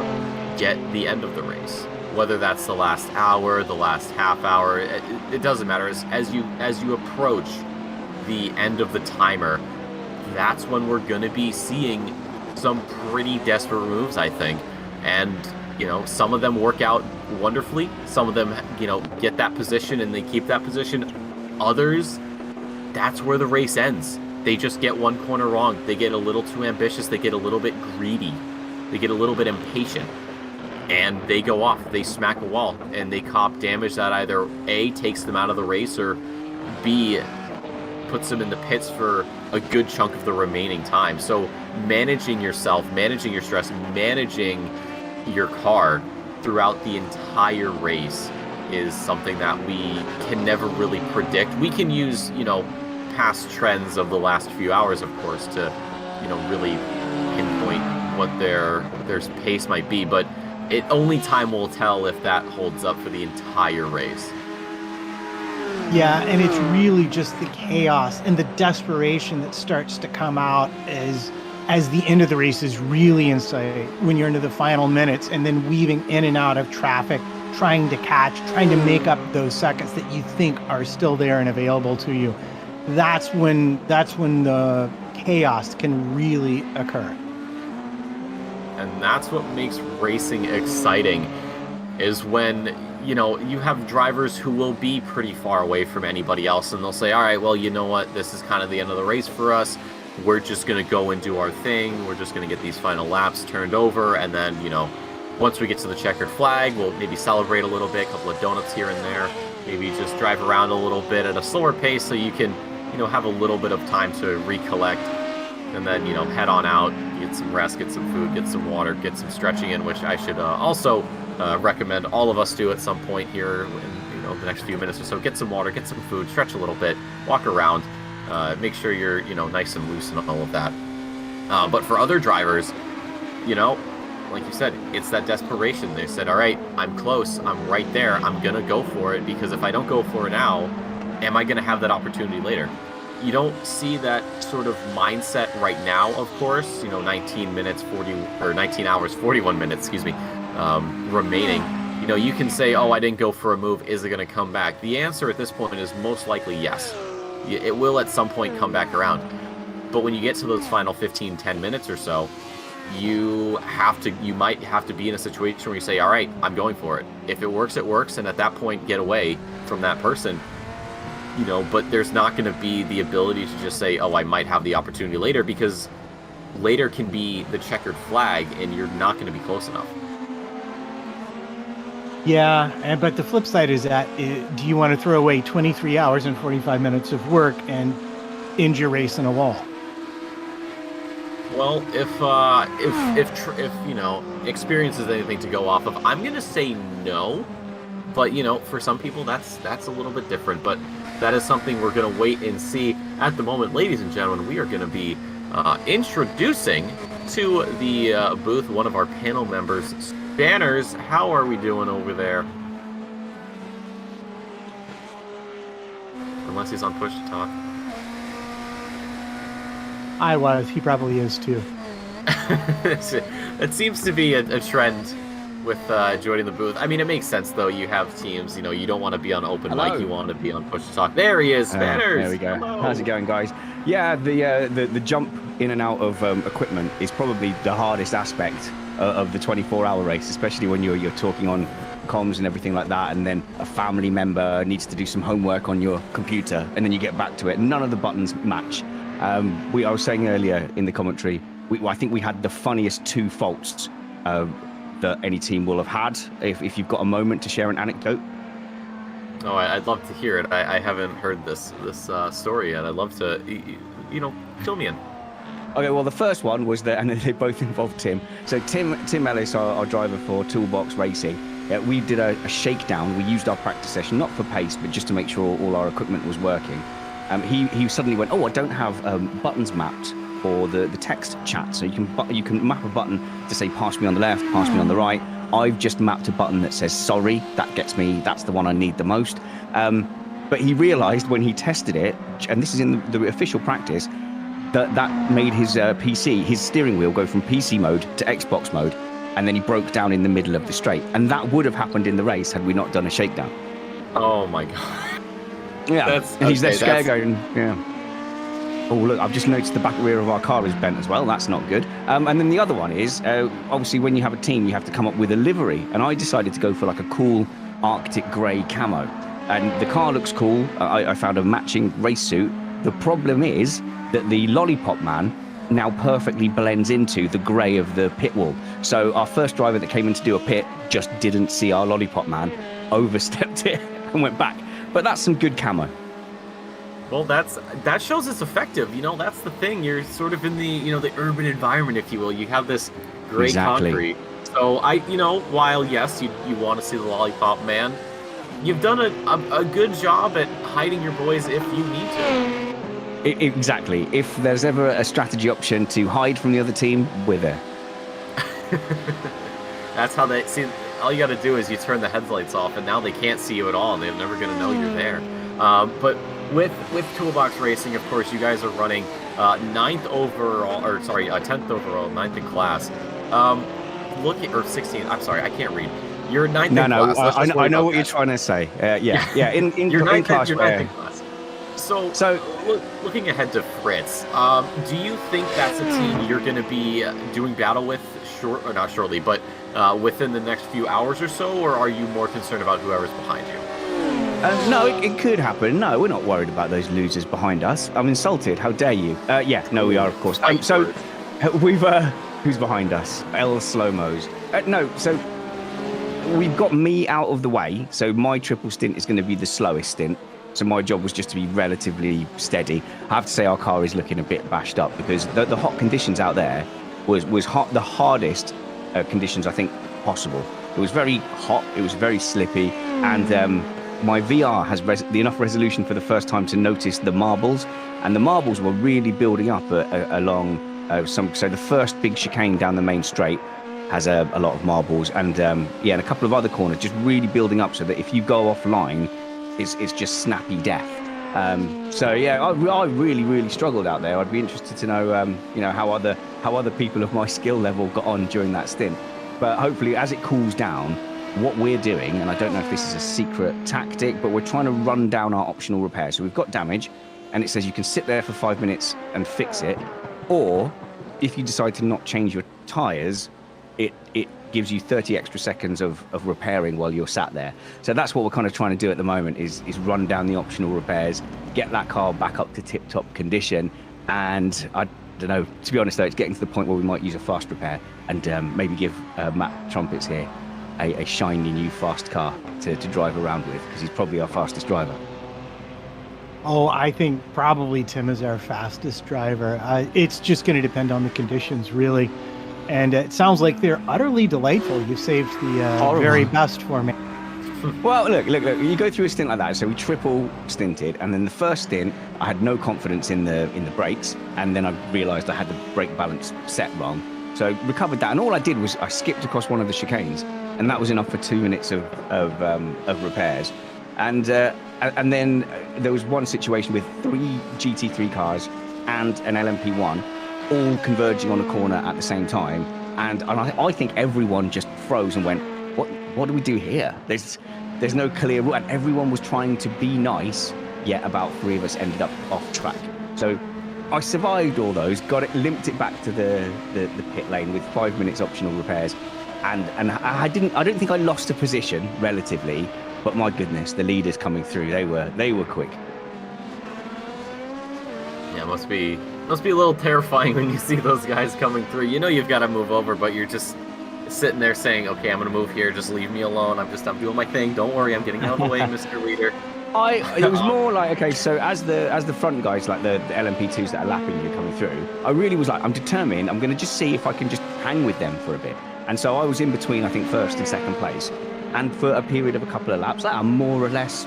get the end of the race. Whether that's the last hour, the last half hour, it doesn't matter. As you approach the end of the timer, that's when we're going to be seeing some pretty desperate moves, I think. And some of them work out wonderfully. Some of them, get that position and they keep that position. Others, that's where the race ends. They just get one corner wrong. They get a little too ambitious. They get a little bit greedy. They get a little bit impatient. And they go off. They smack a wall. And they cop damage that either A, takes them out of the race, or B, puts them in the pits for a good chunk of the remaining time. So managing yourself, managing your stress, managing your car throughout the entire race is something that we can never really predict. We can use, past trends of the last few hours, of course, to, really pinpoint what their pace might be, but only time will tell if that holds up for the entire race. Yeah, and it's really just the chaos and the desperation that starts to come out as the end of the race is really in sight, when you're into the final minutes and then weaving in and out of traffic, trying to make up those seconds that you think are still there and available to you. That's when the chaos can really occur. And that's what makes racing exciting, is when, you have drivers who will be pretty far away from anybody else, and they'll say, all right, well, you know what, this is kind of the end of the race for us. We're just going to go and do our thing. We're just going to get these final laps turned over, and then, once we get to the checkered flag, we'll maybe celebrate a little bit, a couple of donuts here and there, maybe just drive around a little bit at a slower pace so you can, have a little bit of time to recollect, and then, head on out, get some rest, get some food, get some water, get some stretching in, which I should also recommend all of us do at some point here in, the next few minutes or so. Get some water, get some food, stretch a little bit, walk around, make sure you're, nice and loose and all of that. But for other drivers, like you said, it's that desperation. They said, all right, I'm close, I'm right there, I'm going to go for it, because if I don't go for it now, am I going to have that opportunity later? You don't see that sort of mindset right now, of course. 19 hours, 41 minutes, remaining. You can say, oh, I didn't go for a move, is it going to come back? The answer at this point is most likely yes. It will at some point come back around. But when you get to those final 10 minutes or so, you might have to be in a situation where you say, all right, I'm going for it. If it works, it works, and at that point, get away from that person. But there's not going to be the ability to just say, oh, I might have the opportunity later, because later can be the checkered flag, and you're not going to be close enough. Yeah, but the flip side is that, do you want to throw away 23 hours and 45 minutes of work and end your race in a wall? Well, if experience is anything to go off of, I'm gonna say no. But for some people, that's a little bit different. But that is something we're gonna wait and see. At the moment, ladies and gentlemen, we are gonna be introducing to the booth one of our panel members. Banners, how are we doing over there? Unless he's on push to talk. I was. He probably is too. It seems to be a trend with joining the booth. I mean, it makes sense though. You have teams. You don't want to be on open mic. You want to be on push to talk. There he is, Spanners. There we go. Hello. How's it going, guys? Yeah, the jump in and out of equipment is probably the hardest aspect of the 24-hour race, especially when you're talking on comms and everything like that, and then a family member needs to do some homework on your computer, and then you get back to it. None of the buttons match. I was saying earlier in the commentary, I think we had the funniest two faults that any team will have had. If you've got a moment to share an anecdote. Oh, I'd love to hear it. I haven't heard this story yet. I'd love to, fill me in. Okay, well, the first one was that, and they both involved Tim. So Tim Ellis, our driver for Toolbox Racing, we did a shakedown. We used our practice session, not for pace, but just to make sure all our equipment was working. He suddenly went, oh, I don't have buttons mapped for the text chat. So you can map a button to say, pass me on the left, pass me on the right. I've just mapped a button that says sorry. That gets me, that's the one I need the most. But he realized when he tested it, and this is in the official practice, that made his PC, his steering wheel, go from PC mode to Xbox mode, and then he broke down in the middle of the straight. And that would have happened in the race had we not done a shakedown. Oh my god. Yeah, and he's there scared going, yeah. Oh, look, I've just noticed the back rear of our car is bent as well. That's not good. And then the other one is, obviously, when you have a team, you have to come up with a livery. And I decided to go for like a cool Arctic grey camo. And the car looks cool. I found a matching race suit. The problem is that the Lollipop Man now perfectly blends into the grey of the pit wall. So our first driver that came in to do a pit just didn't see our Lollipop Man, overstepped it and went back. But that's some good camo. Well, that shows it's effective. You know, that's the thing. You're sort of in the the urban environment, if you will. You have this gray concrete. So while yes, you want to see the Lollipop Man, you've done a good job at hiding your boys if you need to. Exactly. If there's ever a strategy option to hide from the other team, we're there. That's how they see. All you got to do is you turn the headlights off, and now they can't see you at all. They're never going to know you're there. But with Toolbox Racing, of course, you guys are running 10th overall, 9th in class. Or 16th. I'm sorry, I can't read. You're 9th in class. I know what you're trying to say. Yeah. In class. You're 9th in class. So looking ahead to Fritz, do you think that's a team you're going to be doing battle with not shortly, but within the next few hours or so, or are you more concerned about whoever's behind you? No, it could happen. No, we're not worried about those losers behind us. I'm insulted. How dare you? We are, of course. So we've who's behind us? El Slow-Mos. No, so we've got me out of the way. So my triple stint is going to be the slowest stint. So my job was just to be relatively steady. I have to say our car is looking a bit bashed up because the hot conditions out there was hot, the hardest conditions I think possible. It was very hot, it was very slippy, and my VR has enough resolution for the first time to notice the marbles, and the marbles were really building up along so the first big chicane down the main straight has a lot of marbles, and and a couple of other corners just really building up so that if you go offline, it's just snappy death. I really struggled out there. I'd be interested to know how other people of my skill level got on during that stint. But hopefully, as it cools down, what we're doing, and I don't know if this is a secret tactic, but we're trying to run down our optional repairs. So we've got damage, and it says you can sit there for 5 minutes and fix it, or if you decide to not change your tyres, it gives you 30 extra seconds of repairing while you're sat there. So that's what we're kind of trying to do at the moment is run down the optional repairs, get that car back up to tip-top condition, and I don't know, to be honest though, it's getting to the point where we might use a fast repair and maybe give Matt Trumpets here a shiny new fast car to drive around with, because he's probably our fastest driver. Oh, I think probably Tim is our fastest driver. It's just going to depend on the conditions, really. And it sounds like they're utterly delightful. You saved the very best for me. Well, look, you go through a stint like that. So we triple stinted, and then the first stint, I had no confidence in the brakes, and then I realised I had the brake balance set wrong. So I recovered that, and all I did was I skipped across one of the chicanes, and that was enough for 2 minutes of repairs. And then there was one situation with 3 GT3 cars and an LMP1, all converging on a corner at the same time, and I think everyone just froze and went, what do we do here? There's no clear rule, and everyone was trying to be nice, yet about 3 of us ended up off track. So I survived all those, limped it back to the pit lane with 5 minutes optional repairs, and I don't think I lost a position relatively, but my goodness, the leaders coming through, they were quick. Yeah, must be a little terrifying when you see those guys coming through. You know you've got to move over, but you're just sitting there saying, okay, I'm going to move here. Just leave me alone. I'm doing my thing. Don't worry. I'm getting out of the way, Mr. Leader. It was more like, okay, so as the front guys, like the LMP2s that are lapping you coming through, I really was like, I'm determined. I'm going to just see if I can just hang with them for a bit. And so I was in between, I think, first and second place. And for a period of a couple of laps, I'm more or less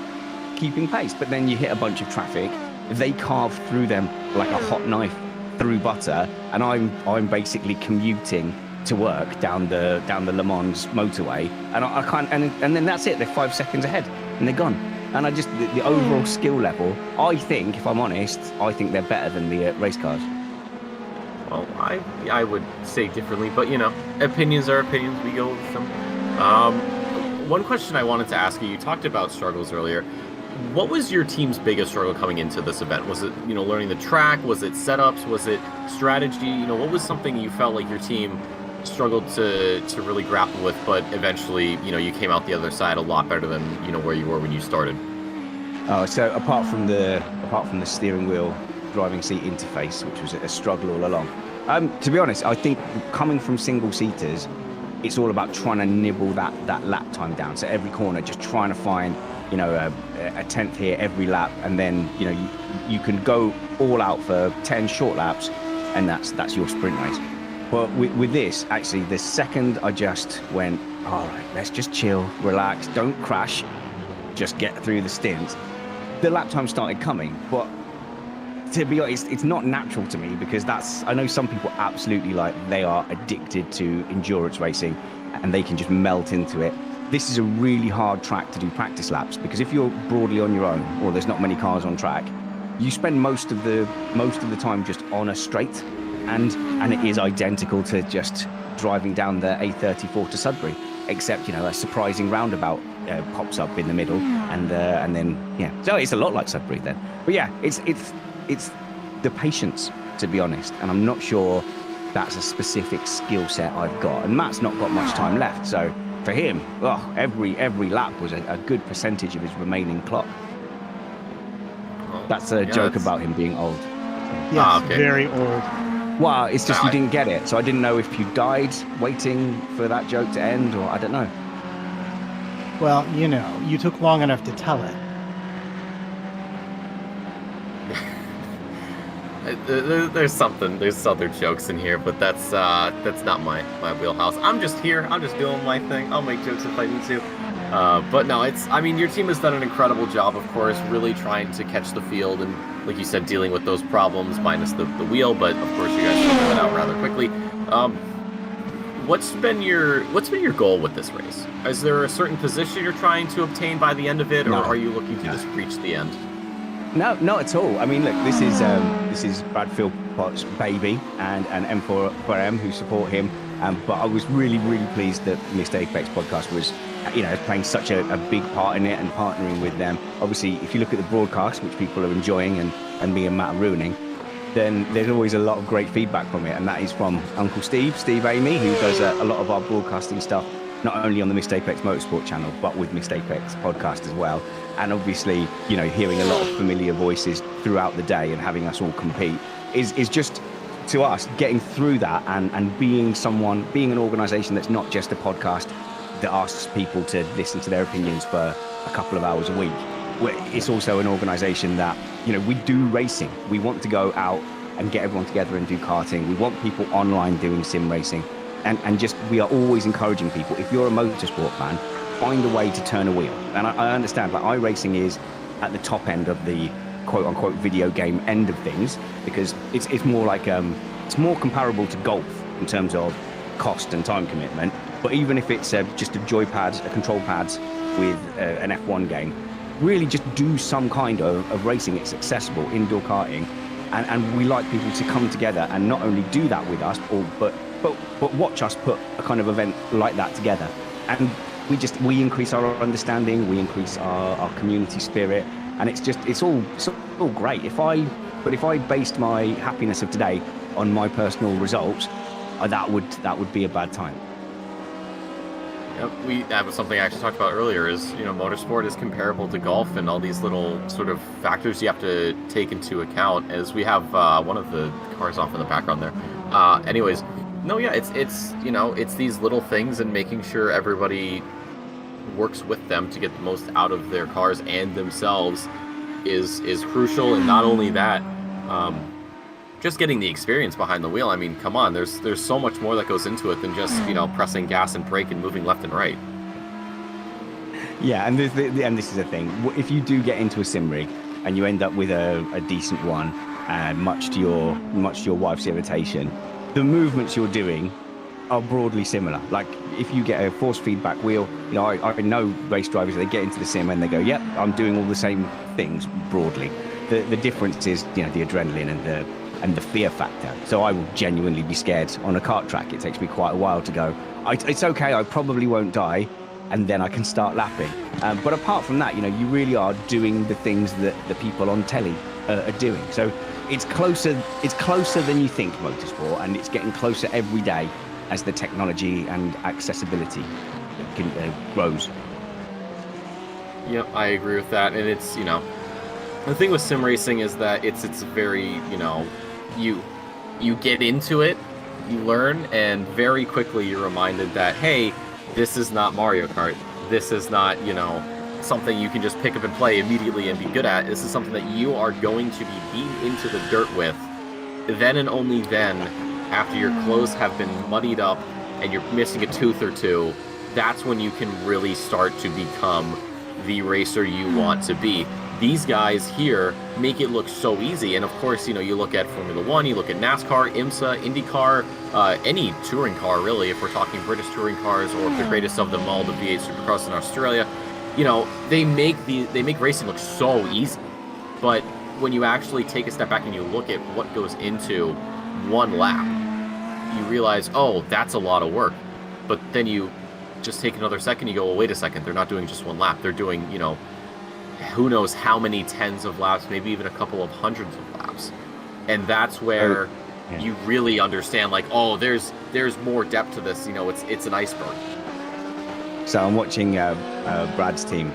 keeping pace. But then you hit a bunch of traffic. They carve through them like a hot knife through butter, and I'm basically commuting to work down the Le Mans motorway, and I can't. And then that's it. They're 5 seconds ahead, and they're gone. And I just the overall skill level. I think, if I'm honest, I think they're better than the race cars. Well, I would say differently, but opinions are opinions. We go with them. One question I wanted to ask you. You talked about struggles earlier. What was your team's biggest struggle coming into this event? Was it, learning the track? Was it setups? Was it strategy? What was something you felt like your team struggled to really grapple with, but eventually, you came out the other side a lot better than, where you were when you started? Oh, so apart from the steering wheel driving seat interface, which was a struggle all along. To be honest, I think coming from single seaters, it's all about trying to nibble that lap time down. So every corner, just trying to find, a tenth here every lap, and then you can go all out for 10 short laps, and that's your sprint race. But with this, actually, the second I just went, all right, let's just chill, relax, don't crash, just get through the stint, the lap time started coming. But to be honest, it's not natural to me, because I know some people absolutely, they are addicted to endurance racing and they can just melt into it. This is a really hard track to do practice laps, because if you're broadly on your own or there's not many cars on track, you spend most of the time just on a straight, and it is identical to just driving down the A34 to Sudbury, except a surprising roundabout pops up in the middle, and then so it's a lot like Sudbury then. But yeah, it's the patience, to be honest, and I'm not sure that's a specific skill set I've got. And Matt's not got much time left, so for him, every lap was a good percentage of his remaining clock. That's a joke about him being old. Yes, very old. Well, it's just you didn't get it, so I didn't know if you died waiting for that joke to end, or I don't know. Well, you took long enough to tell it. There's other jokes in here, but that's not my wheelhouse. I'm just here. I'm just doing my thing. I'll make jokes if I need to. But no, your team has done an incredible job, of course, really trying to catch the field and, like you said, dealing with those problems minus the wheel. But of course, you guys figured that out rather quickly. What's been your goal with this race? Is there a certain position you're trying to obtain by the end of it, or are you looking to just reach the end? No, not at all. I mean, look, this is Brad Philpott's baby, and M4EM who support him. But I was really, really pleased that Missed Apex podcast was, playing such a big part in it and partnering with them. Obviously, if you look at the broadcast, which people are enjoying and me and Matt are ruining, then there's always a lot of great feedback from it, and that is from Uncle Steve Amy, who does a lot of our broadcasting stuff, not only on the Missed Apex Motorsport channel, but with Missed Apex podcast as well. And obviously, hearing a lot of familiar voices throughout the day and having us all compete is just, to us, getting through that and being an organization that's not just a podcast that asks people to listen to their opinions for a couple of hours a week. It's also an organization that, we do racing. We want to go out and get everyone together and do karting. We want people online doing sim racing. And just, we are always encouraging people, if you're a motorsport fan, find a way to turn a wheel. And I understand, iRacing is at the top end of the quote-unquote video game end of things, because it's more like, it's more comparable to golf in terms of cost and time commitment. But even if it's just a joypad, a control pads with an F1 game, really just do some kind of racing. It's accessible, indoor karting. And we like people to come together and not only do that with us, but watch us put a kind of event like that together. And we increase our understanding, we increase our community spirit, and it's all great. If I based my happiness of today on my personal results, that would be a bad time. Yep, that was something I actually talked about earlier, is, motorsport is comparable to golf and all these little sort of factors you have to take into account, as we have one of the cars off in the background there. Anyways, no, yeah, it's these little things and making sure everybody works with them to get the most out of their cars and themselves is crucial. And not only that, just getting the experience behind the wheel. I mean, come on, there's so much more that goes into it than just, pressing gas and brake and moving left and right. Yeah, and this is the thing. If you do get into a sim rig and you end up with a decent one, much to your wife's irritation, the movements you're doing are broadly similar. Like if you get a force feedback wheel, I know race drivers, they get into the sim and they go, yep, I'm doing all the same things broadly. The difference is, the adrenaline and the fear factor. So I will genuinely be scared on a kart track. It takes me quite a while to go, it's okay, I probably won't die, and then I can start lapping. But apart from that, you really are doing the things that the people on telly are doing. So it's closer than you think, motorsport, and it's getting closer every day as the technology and accessibility grows. Yep, I agree with that. And it's, the thing with sim racing is that it's very, you get into it, you learn, and very quickly you're reminded that, hey, this is not Mario Kart. This is not, something you can just pick up and play immediately and be good at. This is something that you are going to be beaten into the dirt with. Then and only then, after your clothes have been muddied up and you're missing a tooth or two, that's when you can really start to become the racer you want to be. These guys here make it look so easy. And of course, you look at Formula One, you look at NASCAR, IMSA, IndyCar, any touring car really, if we're talking British touring cars, or the greatest of them all, the V8 Supercross in Australia. They make racing look so easy. But when you actually take a step back and you look at what goes into one lap, you realize, oh, that's a lot of work. But then you just take another second, you go, well, wait a second, they're not doing just one lap. They're doing, who knows how many tens of laps, maybe even a couple of hundreds of laps. And that's where you really understand, like, oh, there's more depth to this. It's an iceberg. So I'm watching Brad's team,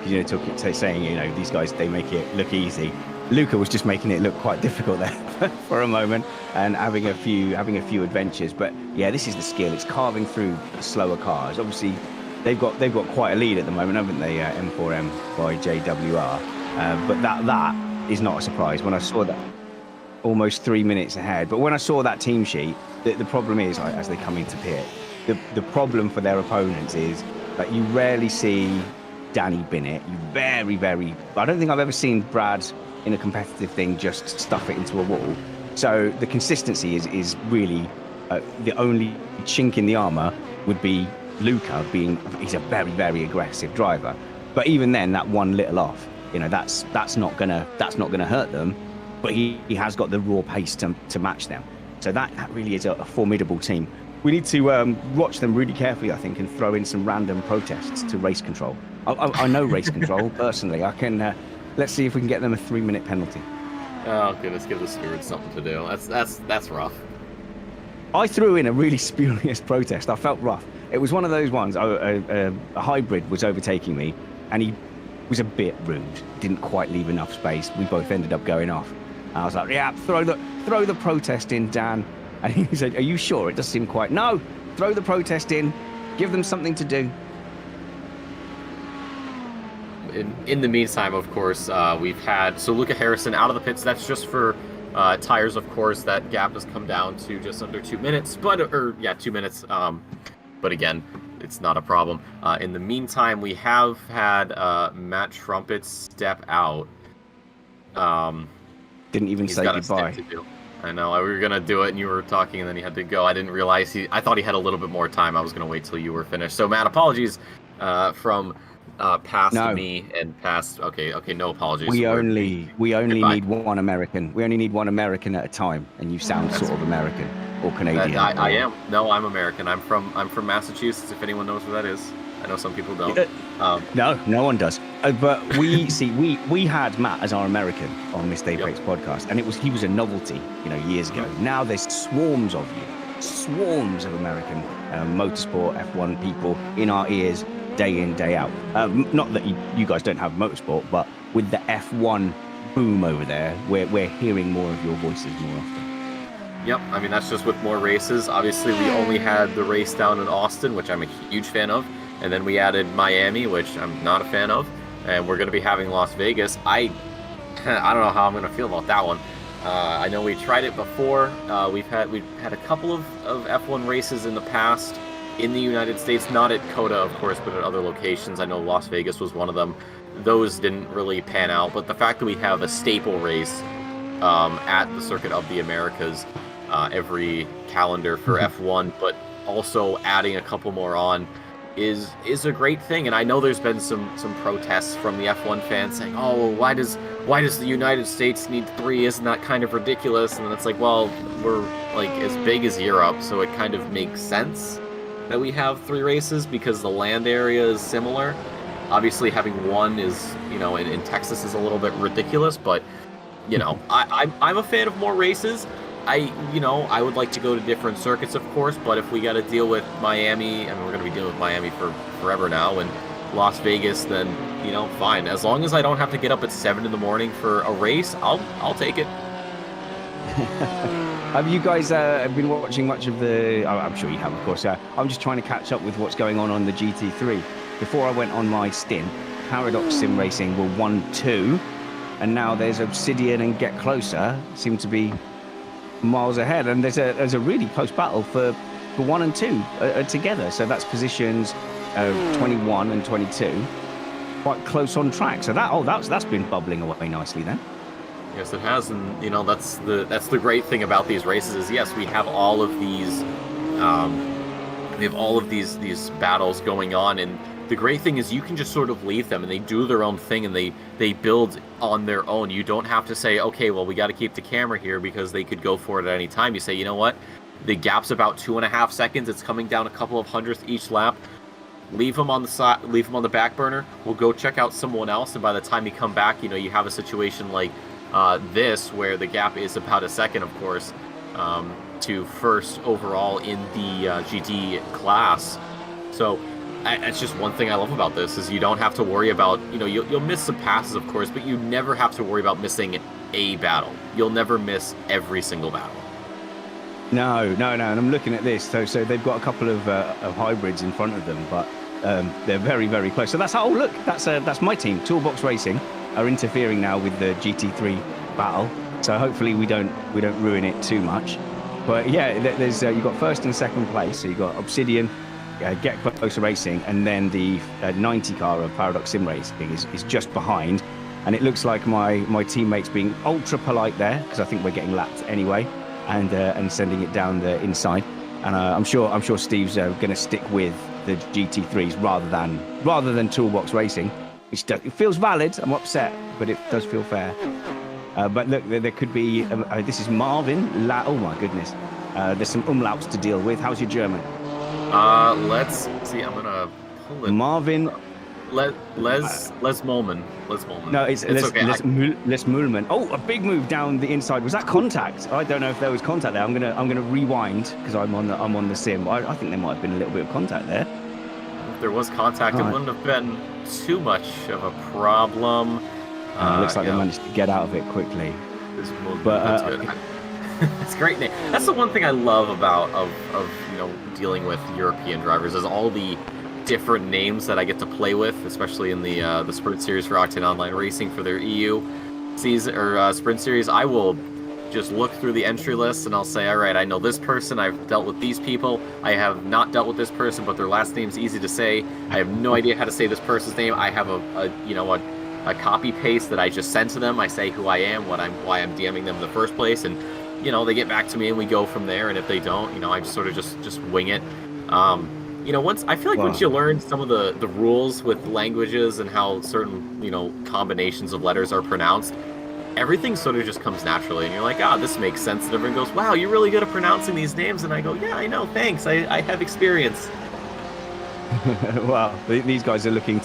saying, these guys, they make it look easy. Luca was just making it look quite difficult there for a moment and having a few adventures. But yeah, this is the skill. It's carving through slower cars. Obviously, they've got quite a lead at the moment, haven't they? M4EM by JWR. But that is not a surprise. When I saw that, almost 3 minutes ahead. But when I saw that team sheet, the problem is, as they come into pit, the problem for their opponents is that you rarely see Danny Binnett. You very, I don't think I've ever seen Brad in a competitive thing just stuff it into a wall. So the consistency is really the only chink in the armor would be Luca he's a very, very aggressive driver. But even then, that one little off, that's not gonna hurt them. But he has got the raw pace to match them. So that really is a formidable team. We need to watch them really carefully, I think, and throw in some random protests to race control. I know race control personally. I can. Let's see if we can get them a 3-minute penalty. Oh goodness, give the stewards something to do. That's rough. I threw in a really spurious protest. I felt rough. It was one of those ones. A hybrid was overtaking me, and he was a bit rude. Didn't quite leave enough space. We both ended up going off. And I was like, yeah, throw the protest in, Dan. And he said, are you sure? It doesn't seem quite. No, throw the protest in. Give them something to do. In the meantime, of course, we've had Luca Harrison out of the pits. That's just for tires, of course. That gap has come down to just under 2 minutes, 2 minutes. But again, it's not a problem. In the meantime, we have had Matt Trumpet step out. Didn't even say goodbye. I know, we were gonna do it, and you were talking, and then he had to go. I didn't realize I thought he had a little bit more time. I was gonna wait till you were finished. So, Matt, apologies from past me and past. Okay, no apologies. We only need one American. We only need one American at a time, and you sound sort of American or Canadian. I am. No, I'm American. I'm from Massachusetts. If anyone knows where that is, I know some people don't. No one does. But we had Matt as our American on Missed Apex podcast, and he was a novelty, years ago. Now there's swarms of American motorsport F1 people in our ears day in, day out. Not that you guys don't have motorsport, but with the F1 boom over there, we're hearing more of your voices more often. Yep, I mean, that's just with more races. Obviously, we only had the race down in Austin, which I'm a huge fan of. and then we added Miami, which I'm not a fan of, and we're going to be having Las Vegas. I don't know how I'm going to feel about that one. I know we tried it before. We've had a couple of F1 races in the past in the United States, not at COTA, of course, but at other locations. I know Las Vegas was one of them. Those didn't really pan out, but the fact that we have a staple race at the Circuit of the Americas every calendar for F1, but also adding a couple more on is a great thing. And I know there's been some protests from the F1 fans saying, oh, why does the United States need 3? Isn't that kind of ridiculous? And it's like, well, we're like as big as Europe, so it kind of makes sense that we have 3 races because the land area is similar. Obviously having 1 is, in Texas is a little bit ridiculous, but I'm a fan of more races. I would like to go to different circuits, of course, but if we got to deal with Miami, we're going to be dealing with Miami for forever now, and Las Vegas, then, fine. As long as I don't have to get up at 7 in the morning for a race, I'll take it. Have you guys been watching much of the... I'm sure you have, of course. I'm just trying to catch up with what's going on the GT3. Before I went on my stint, Paradox Sim Racing were 1-2, and now there's Obsidian and Get Closer seem to be miles ahead, and there's a really close battle for 1 and 2 together. So that's positions 21 and 22, quite close on track. So that's been bubbling away nicely then. Yes, it has, and that's the great thing about these races is yes, we have all of these these battles going on, and the great thing is you can just sort of leave them and they do their own thing and they build on their own. You don't have to say, okay, well, we got to keep the camera here because they could go for it at any time. You say, you know what, the gap's about 2.5 seconds. It's coming down a couple of hundredths each lap. Leave them on the side, leave them on the back burner. We'll go check out someone else, and by the time you come back, you have a situation like this where the gap is about 1 second, of course, to first overall in the GT class. So that's just one thing I love about this is you don't have to worry about, you'll miss some passes, of course, but you never have to worry about missing a battle. You'll never miss every single battle. No, and I'm looking at this. So they've got a couple of hybrids in front of them, but they're very, very close. So that's my team. Toolbox Racing are interfering now with the GT3 battle. So hopefully we don't ruin it too much. But yeah, there's you've got first and second place. So you've got Obsidian, Get Closer Racing, and then the 90 car of Paradox Sim Racing is just behind. And it looks like my teammates being ultra polite there because I think we're getting lapped anyway, and sending it down the inside. And I'm sure Steve's going to stick with the GT3s rather than Toolbox Racing. It feels valid. I'm upset, but it does feel fair. But look, there could be. This is Marvin. Oh my goodness. There's some umlauts to deal with. How's your German? Let's see. I'm gonna pull it. Marvin. Les Mulman. No, it's okay. Les Mulman. Oh, a big move down the inside. Was that contact? I don't know if there was contact there. I'm gonna rewind because I'm on the sim. I think there might have been a little bit of contact there. If there was contact, it wouldn't have been too much of a problem. Looks like they managed to get out of it quickly. But that's good. It's a great name. That's the one thing I love about of dealing with European drivers is all the different names that I get to play with, especially in the Sprint Series for Octane Online Racing for their EU season or Sprint Series. I will just look through the entry list and I'll say, all right, I know this person, I've dealt with these people, I have not dealt with this person, but their last name's easy to say. I have no idea how to say this person's name. I have a copy paste that I just send to them. I say who I am, why I'm DMing them in the first place, and they get back to me and we go from there. And if they don't, I just sort of just wing it. Once you learn some of the rules with languages and how certain combinations of letters are pronounced, everything sort of just comes naturally, and you're like, this makes sense. And everyone goes, wow, you're really good at pronouncing these names. And I go, yeah, I know, thanks. I have experience. Well, these guys are looking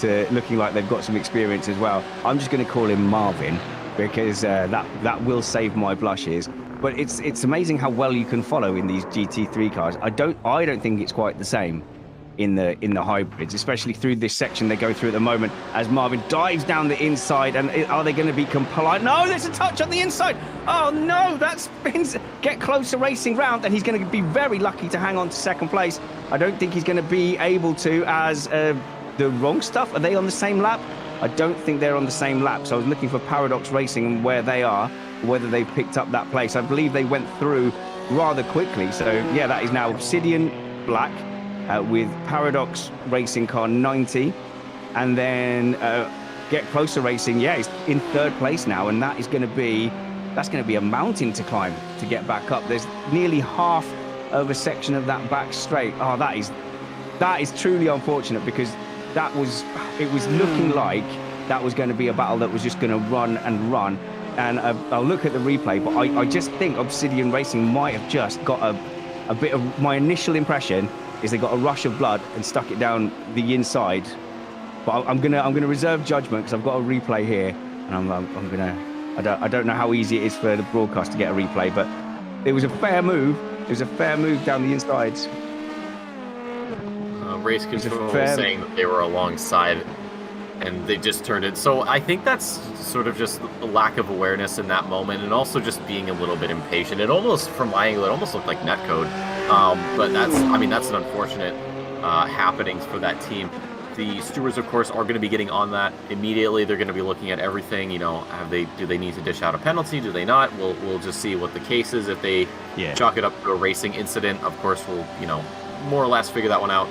like they've got some experience as well. I'm just going to call him Marvin because that will save my blushes. But it's amazing how well you can follow in these GT3 cars. I don't think it's quite the same in the hybrids, especially through this section they go through at the moment as Marvin dives down the inside. And are they going to be compliant? No, there's a touch on the inside. Oh no, that spins. Get Closer Racing round, and he's going to be very lucky to hang on to second place. I don't think he's going to be able to, as the wrong stuff. Are they on the same lap? I don't think they're on the same lap. So I was looking for Paradox Racing and where they are, whether they picked up that place. I believe they went through rather quickly. So yeah, that is now Obsidian Black with Paradox Racing car 90, and then Get Closer Racing. Yeah, he's in third place now, and that's going to be a mountain to climb to get back up. There's nearly half of a section of that back straight. Oh, that is truly unfortunate, because it was looking like that was going to be a battle that was just going to run and run. And I'll look at the replay, but I just think Obsidian Racing might have just got a bit of, my initial impression is they got a rush of blood and stuck it down the inside. But I'm gonna reserve judgment, because I've got a replay here, and I don't know how easy it is for the broadcast to get a replay, but it was a fair move. It was a fair move down the insides. Race control saying that they were alongside, and they just turned it. So I think that's sort of just a lack of awareness in that moment, and also just being a little bit impatient. It almost, from my angle, it almost looked like netcode. But that's an unfortunate happenings for that team. The stewards, of course, are going to be getting on that immediately. They're going to be looking at everything. You know, do they need to dish out a penalty? Do they not? We'll just see what the case is. If they chalk it up to a racing incident, of course, we'll more or less figure that one out.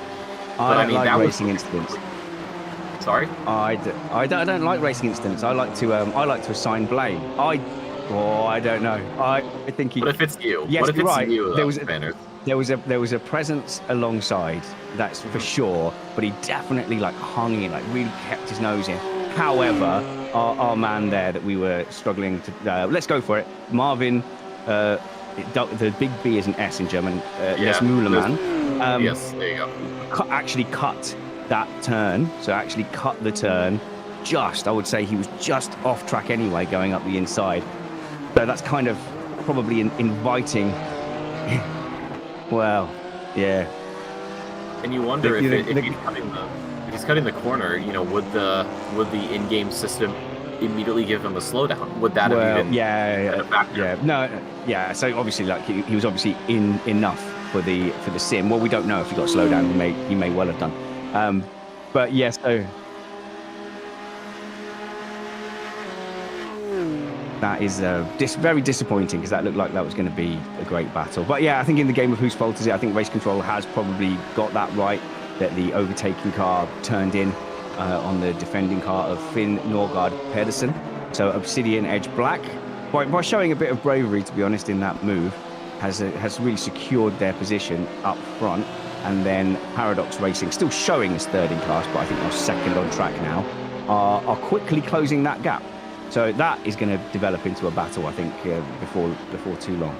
I don't like racing incidents. Sorry? I don't like racing incidents. I like to assign blame. I don't know. I think he. What if it's you? Yes, what if you're it's right. you? There was a presence alongside, that's for sure. But he definitely hung in, really kept his nose in. However, our man there that we were struggling to. Let's go for it, Marvin. The big B is an S in German. Les Mühlemann. Yes, there you go. Actually cut that turn. So actually cut the turn. I would say he was just off track anyway, going up the inside. So that's kind of probably inviting. Well, yeah. And you wonder if he's cutting the corner, would the in-game system immediately give him a slowdown? Would that have even been a factor? So obviously, he was obviously in enough for the sim. Well, we don't know if he got slowed down. He may well have done. But yes, so that is very disappointing, because that looked like that was going to be a great battle. But yeah, I think in the game of whose fault is it, I think Race Control has probably got that right, that the overtaking car turned in on the defending car of Finn Norgard Pedersen. So Obsidian Edge Black, by showing a bit of bravery, to be honest, in that move, has really secured their position up front. And then Paradox Racing, still showing as third in class, but I think they're second on track now, are quickly closing that gap. So that is going to develop into a battle, I think, before too long.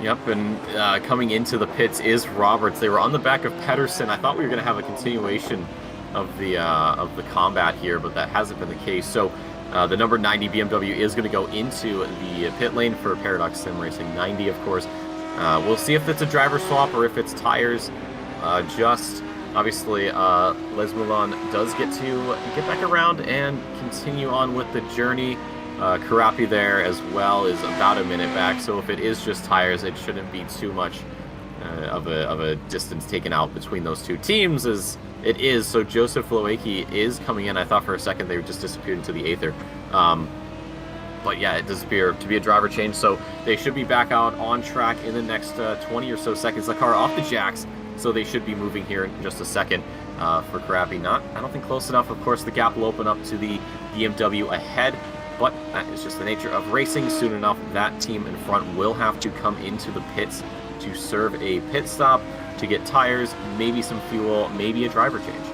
Yep, and coming into the pits is Roberts. They were on the back of Pedersen. I thought we were going to have a continuation of the combat here, but that hasn't been the case. So the number 90 BMW is going to go into the pit lane for Paradox Sim Racing 90, of course. We'll see if it's a driver swap or if it's tires. Obviously, Les Moulin does get back around and continue on with the journey. Karapi there as well is about a minute back, so if it is just tires, it shouldn't be too much of a distance taken out between those two teams as it is. So Joseph Loeki is coming in. I thought for a second they just disappeared into the Aether. But yeah, it does appear to be a driver change, so they should be back out on track in the next 20 or so seconds. The car off the jacks, so they should be moving here in just a second. For Karapi, I don't think close enough. Of course, the gap will open up to the BMW ahead, but that is just the nature of racing. Soon enough, that team in front will have to come into the pits to serve a pit stop, to get tires, maybe some fuel, maybe a driver change.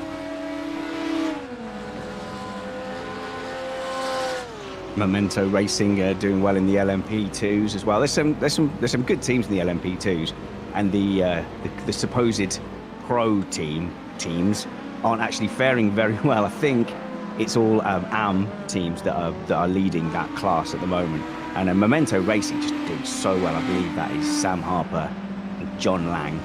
Memento Racing doing well in the LMP2s as well. There's some good teams in the LMP2s, and the supposed pro teams aren't actually faring very well. I think it's all AM teams that are leading that class at the moment, and Memento Racing just doing so well. I believe that is Sam Harper and John Lang.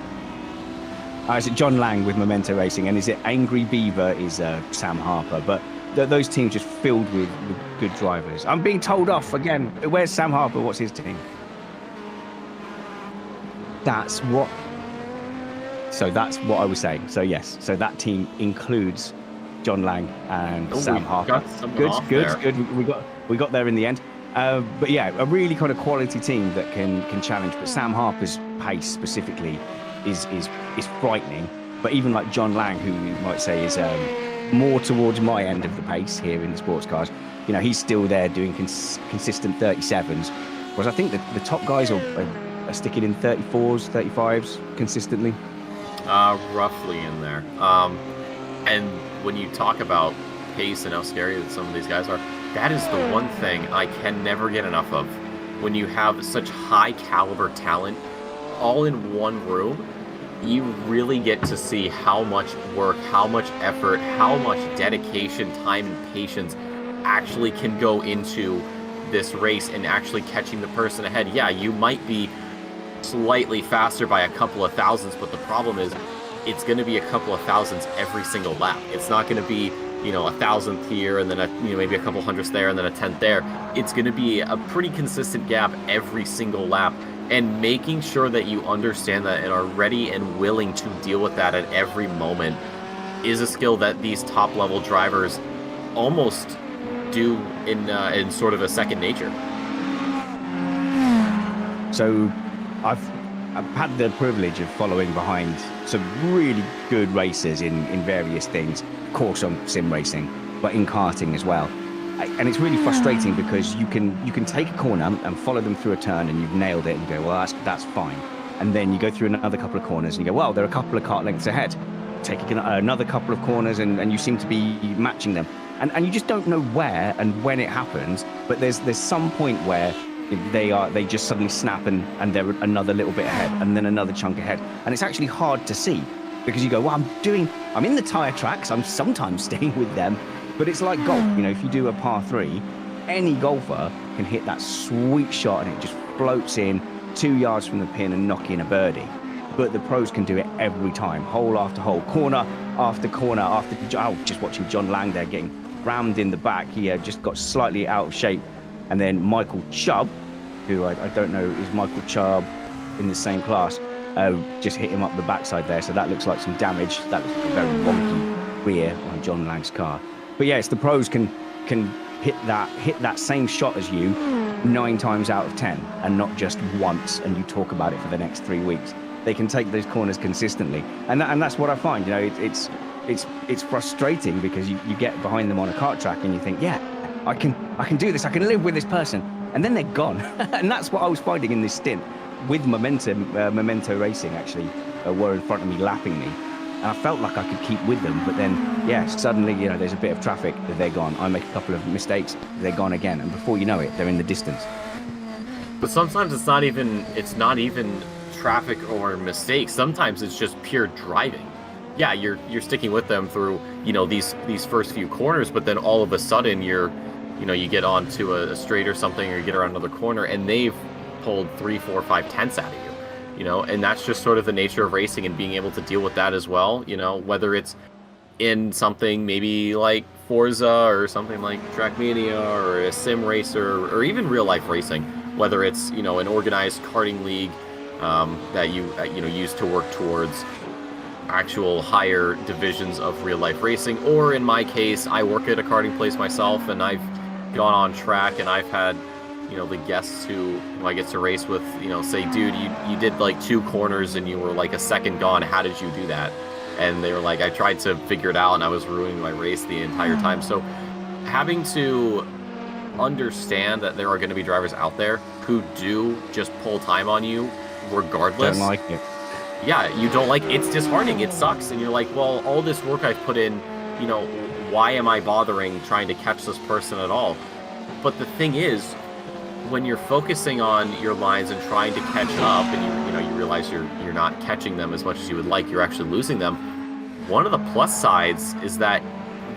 Is it John Lang with Memento Racing, and is it Angry Beaver is Sam Harper? But those teams just filled with good drivers. I'm being told off again. Where's Sam Harper? What's his team? That's what I was saying. So yes, so that team includes John Lang and Sam Harper. Good. We got there in the end. But yeah, a really kind of quality team that can challenge. But Sam Harper's pace specifically is frightening. But even like John Lang, who you might say is more towards my end of the pace here in the sports cars, you know, he's still there doing consistent 37s. Whereas I think the top guys are sticking in 34s, 35s consistently. Roughly in there. And when you talk about pace and how scary that some of these guys are, that is the one thing I can never get enough of. When you have such high caliber talent all in one room, you really get to see how much work, how much effort, how much dedication, time, and patience actually can go into this race and actually catching the person ahead. Yeah, you might be slightly faster by a couple of thousandths, but the problem is it's going to be a couple of thousandths every single lap. It's not going to be, you know, 1,000th here and then maybe a couple hundredths there and then a 10th there. It's going to be a pretty consistent gap every single lap, and making sure that you understand that and are ready and willing to deal with that at every moment is a skill that these top level drivers almost do in sort of a second nature. So I've had the privilege of following behind some really good racers in various things, of course on sim racing, but in karting as well. And it's really frustrating because you can take a corner and follow them through a turn and you've nailed it and you go, well, that's fine. And then you go through another couple of corners and you go, well, they're a couple of kart lengths ahead. Take another couple of corners and you seem to be matching them. And you just don't know where and when it happens, but there's some point where they just suddenly snap and they're another little bit ahead and then another chunk ahead. And it's actually hard to see because you go, well, I'm in the tyre tracks, I'm sometimes staying with them, but it's like golf. You know, if you do a par 3, any golfer can hit that sweet shot and it just floats in 2 yards from the pin and knock in a birdie. But the pros can do it every time, hole after hole, corner after corner after. Just watching John Lang there getting rammed in the back. He just got slightly out of shape. And then Michael Chubb, who I don't know, is Michael Chubb in the same class, just hit him up the backside there. So that looks like some damage. That looks very wonky rear on John Lang's car. But yeah, it's the pros can hit that same shot as you 9 times out of 10 and not just once and you talk about it for the next 3 weeks. They can take those corners consistently. And that's what I find. You know, it's frustrating because you get behind them on a kart track and you think, yeah, I can do this. I can live with this person, and then they're gone. And that's what I was finding in this stint with Memento Racing. Actually, were in front of me, lapping me, and I felt like I could keep with them. But then, yeah, suddenly, you know, there's a bit of traffic, they're gone. I make a couple of mistakes, they're gone again, and before you know it, they're in the distance. But sometimes it's not even traffic or mistakes. Sometimes it's just pure driving. Yeah, you're sticking with them through, you know, these first few corners, but then all of a sudden you get onto a straight or something, or you get around another corner and they've pulled 3, 4, 5 tenths out of you, you know, and that's just sort of the nature of racing and being able to deal with that as well, you know, whether it's in something maybe like Forza or something like Trackmania or a sim racer or even real life racing, whether it's, you know, an organized karting league that you use to work towards actual higher divisions of real life racing, or in my case, I work at a karting place myself and I've gone on track and I've had, you know, the guests who I get to race with, you know, say, dude, you did like 2 corners and you were like a second gone. How did you do that? And they were like, I tried to figure it out and I was ruining my race the entire time. So having to understand that there are going to be drivers out there who do just pull time on you regardless. Don't like it. Yeah, you don't like it. It's disheartening. It sucks. And you're like, well, all this work I've put in, you know, why am I bothering trying to catch this person at all? But the thing is, when you're focusing on your lines and trying to catch up and you realize you're not catching them as much as you would like, you're actually losing them. One of the plus sides is that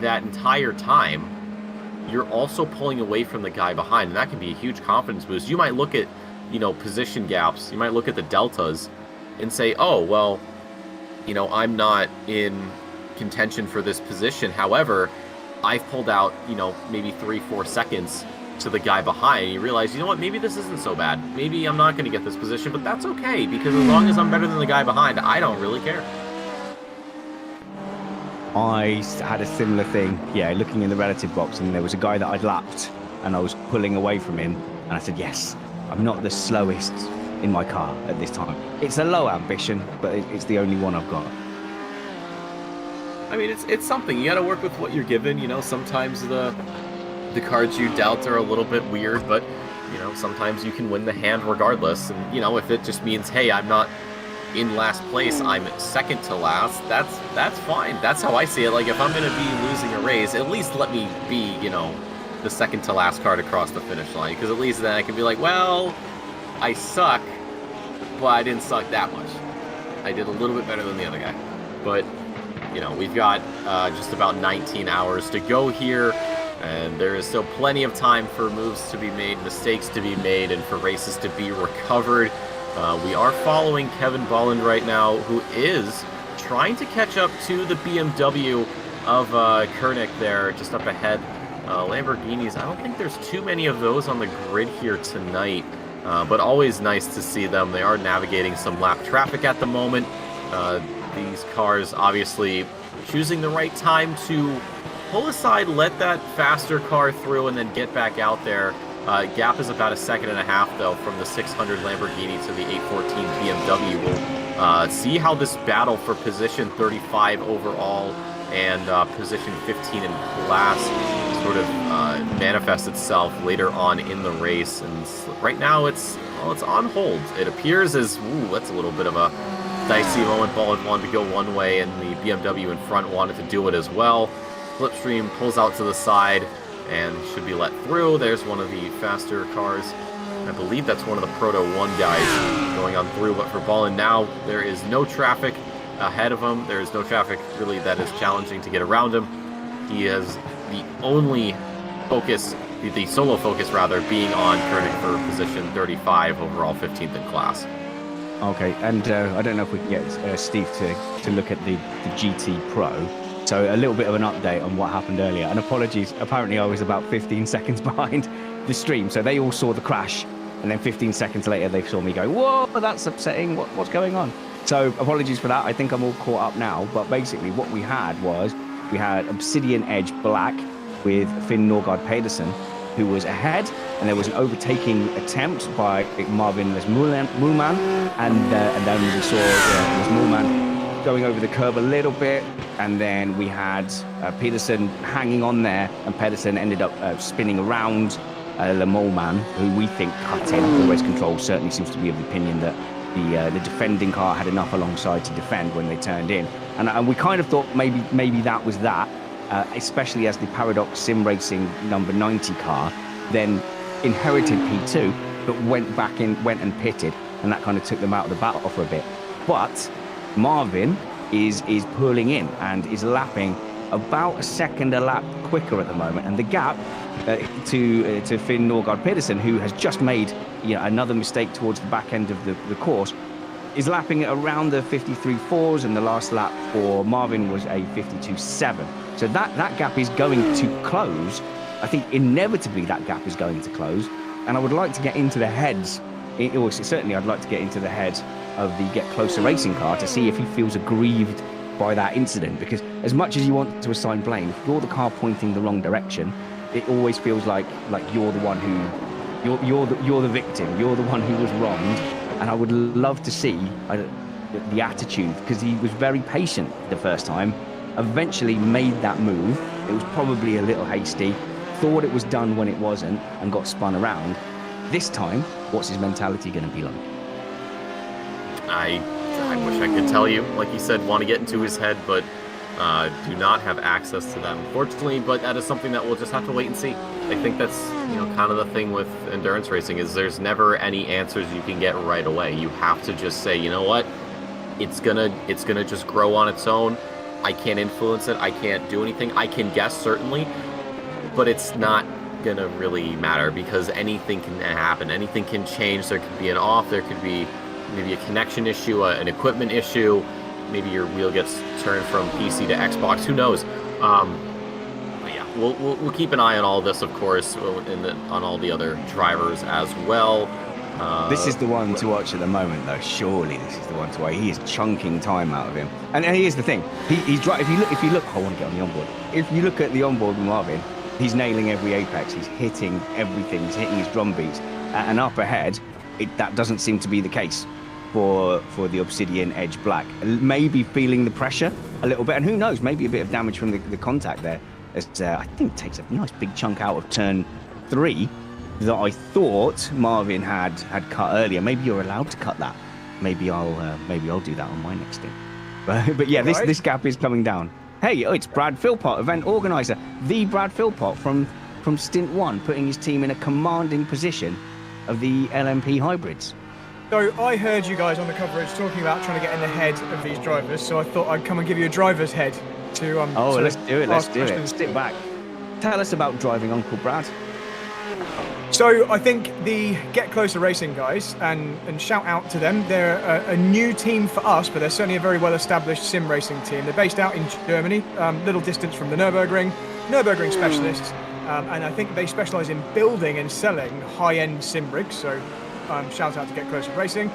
entire time, you're also pulling away from the guy behind. And that can be a huge confidence boost. You might look at, you know, position gaps. You might look at the deltas and say, oh, well, I'm not in contention for this position. However, I've pulled out, maybe 3-4 seconds to the guy behind, and you realize, you know what, maybe this isn't so bad. Maybe I'm not going to get this position, but that's okay, because as long as I'm better than the guy behind, I don't really care. I had a similar thing, looking in the relative box, and there was a guy that I'd lapped, and I was pulling away from him, and I said, yes, I'm not the slowest in my car at this time. It's a low ambition, but it's the only one I've got. I mean, it's something. You got to work with what you're given. Sometimes the cards you dealt are a little bit weird, but sometimes you can win the hand regardless. And if it just means, hey, I'm not in last place, I'm second to last, that's fine. That's how I see it. Like, if I'm going to be losing a race, at least let me be, the second to last car to cross the finish line, because at least then I can be like, well, I suck, but I didn't suck that much. I did a little bit better than the other guy. But we've got just about 19 hours to go here, and there is still plenty of time for moves to be made, mistakes to be made, and for races to be recovered. We are following Kevin Bolland right now, who is trying to catch up to the BMW of Koenig there, just up ahead. Lamborghinis, I don't think there's too many of those on the grid here tonight, but always nice to see them. They are navigating some lap traffic at the moment. These cars obviously choosing the right time to pull aside, let that faster car through, and then get back out there. Gap is about 1.5 seconds, though, from the 600 Lamborghini to the 814 BMW. We'll see how this battle for position 35 overall and position 15 in class sort of manifests itself later on in the race. And right now it's on hold. It appears as, that's a little bit of a dicey moment. Bolland wanted to go one way, and the BMW in front wanted to do it as well. Slipstream pulls out to the side and should be let through. There's one of the faster cars. I believe that's one of the Proto 1 guys going on through, but for Bolland now, there is no traffic ahead of him. There is no traffic really that is challenging to get around him. He has the only focus, the solo focus rather, being on Koenig for position 35 overall, 15th in class. Okay, and I don't know if we can get Steve to look at the GT Pro. So a little bit of an update on what happened earlier. And apologies, apparently I was about 15 seconds behind the stream. So they all saw the crash, and then 15 seconds later they saw me go, whoa, that's upsetting, what's going on? So apologies for that. I think I'm all caught up now. But basically what we had was, we had Obsidian Edge Black with Finn Norgard Pedersen, who was ahead, and there was an overtaking attempt by Marvin Mulman, and then we saw Mulman going over the curb a little bit, and then we had Pedersen hanging on there, and Pedersen ended up spinning around Le Mulman, who we think cut in. The race control certainly seems to be of the opinion that the defending car had enough alongside to defend when they turned in, and we kind of thought maybe that was that, especially as the Paradox Sim Racing number 90 car then inherited P2, but went and pitted, and that kind of took them out of the battle for a bit. But Marvin is pulling in and is lapping about a second a lap quicker at the moment, and the gap to Finn Norgard Pedersen, who has just made another mistake towards the back end of the course, is lapping at around the 53.4s, and the last lap for Marvin was a 52.7. So that gap is going to close. I think inevitably that gap is going to close, and I would like to get into the heads. Certainly I'd like to get into the head of the Get Closer racing car to see if he feels aggrieved by that incident, because as much as you want to assign blame, if you're the car pointing the wrong direction, it always feels like you're the one who you're the victim, you're the one who was wronged. And I would love to see the attitude, because he was very patient the first time, eventually made that move. It was probably a little hasty, thought it was done when it wasn't, and got spun around. This time, what's his mentality going to be like? I wish I could tell you. Like you said, want to get into his head, but do not have access to that, unfortunately. But that is something that we'll just have to wait and see. I think that's kind of the thing with endurance racing, is there's never any answers you can get right away. You have to just say, you know what, it's gonna just grow on its own. I can't influence it. I can't do anything. I can guess, certainly, but it's not gonna really matter, because anything can happen. Anything can change. There could be an off. There could be maybe a connection issue, an equipment issue. maybe your wheel gets turned from PC to Xbox. Who knows? But yeah, we'll keep an eye on all this, of course, on all the other drivers as well. This is the one to watch at the moment, though. Surely this is the one to watch. He is chunking time out of him. And here's the thing: he's right. If you look, I want to get on the onboard. If you look at the onboard with Marvin, he's nailing every apex. He's hitting everything. He's hitting his drum beats. And up ahead, that doesn't seem to be the case for the Obsidian Edge Black. Maybe feeling the pressure a little bit, and who knows? Maybe a bit of damage from the contact there. As I think it takes a nice big chunk out of turn 3. That I thought Marvin had cut earlier. Maybe you're allowed to cut that. Maybe I'll do that on my next stint. But yeah, this gap is coming down. Hey, it's Brad Philpott, event organizer, the Brad Philpott from stint 1, putting his team in a commanding position of the LMP hybrids. So I heard you guys on the coverage talking about trying to get in the head of these drivers. So I thought I'd come and give you a driver's head to let's do it. Let's do it. questions. Sit back. Tell us about driving Uncle Brad. So I think the Get Closer Racing guys, and shout out to them, they're a new team for us, but they're certainly a very well-established sim racing team. They're based out in Germany, little distance from the Nürburgring specialists, and I think they specialise in building and selling high-end sim rigs, so shout out to Get Closer Racing.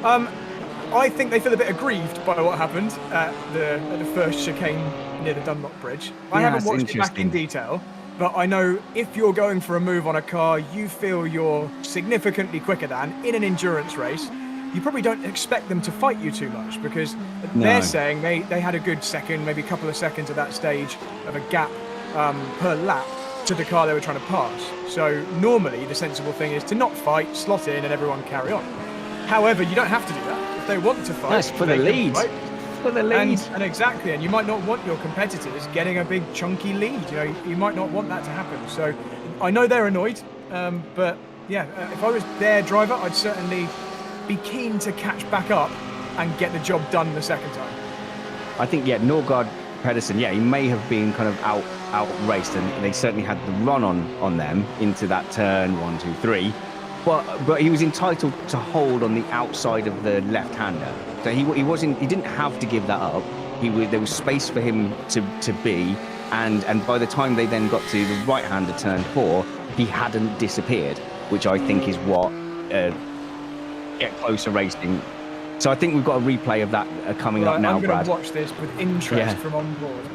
I think they feel a bit aggrieved by what happened at the first chicane near the Dunlop Bridge. I haven't watched it back in detail, but I know if you're going for a move on a car you feel you're significantly quicker than in an endurance race, you probably don't expect them to fight you too much, because they're saying they had a good second, maybe a couple of seconds at that stage of a gap per lap to the car they were trying to pass. So normally the sensible thing is to not fight, slot in, and everyone carry on. However, you don't have to do that. If they want to fight, That's for the lead. For the lead. And exactly, and you might not want your competitors getting a big chunky lead. You might not want that to happen. So I know they're annoyed, but yeah, if I was their driver, I'd certainly be keen to catch back up and get the job done the second time. I think Norgard Pedersen, he may have been kind of out raced, and they certainly had the run on them into that turn 1, 2, 3. But he was entitled to hold on the outside of the left-hander. So he didn't have to give that up. There was space for him to be, and by the time they then got to the right-hander turn 4, he hadn't disappeared, which I think is what Get Closer Racing. So I think we've got a replay of that coming up now, Brad. I'm going to watch this with interest from on board.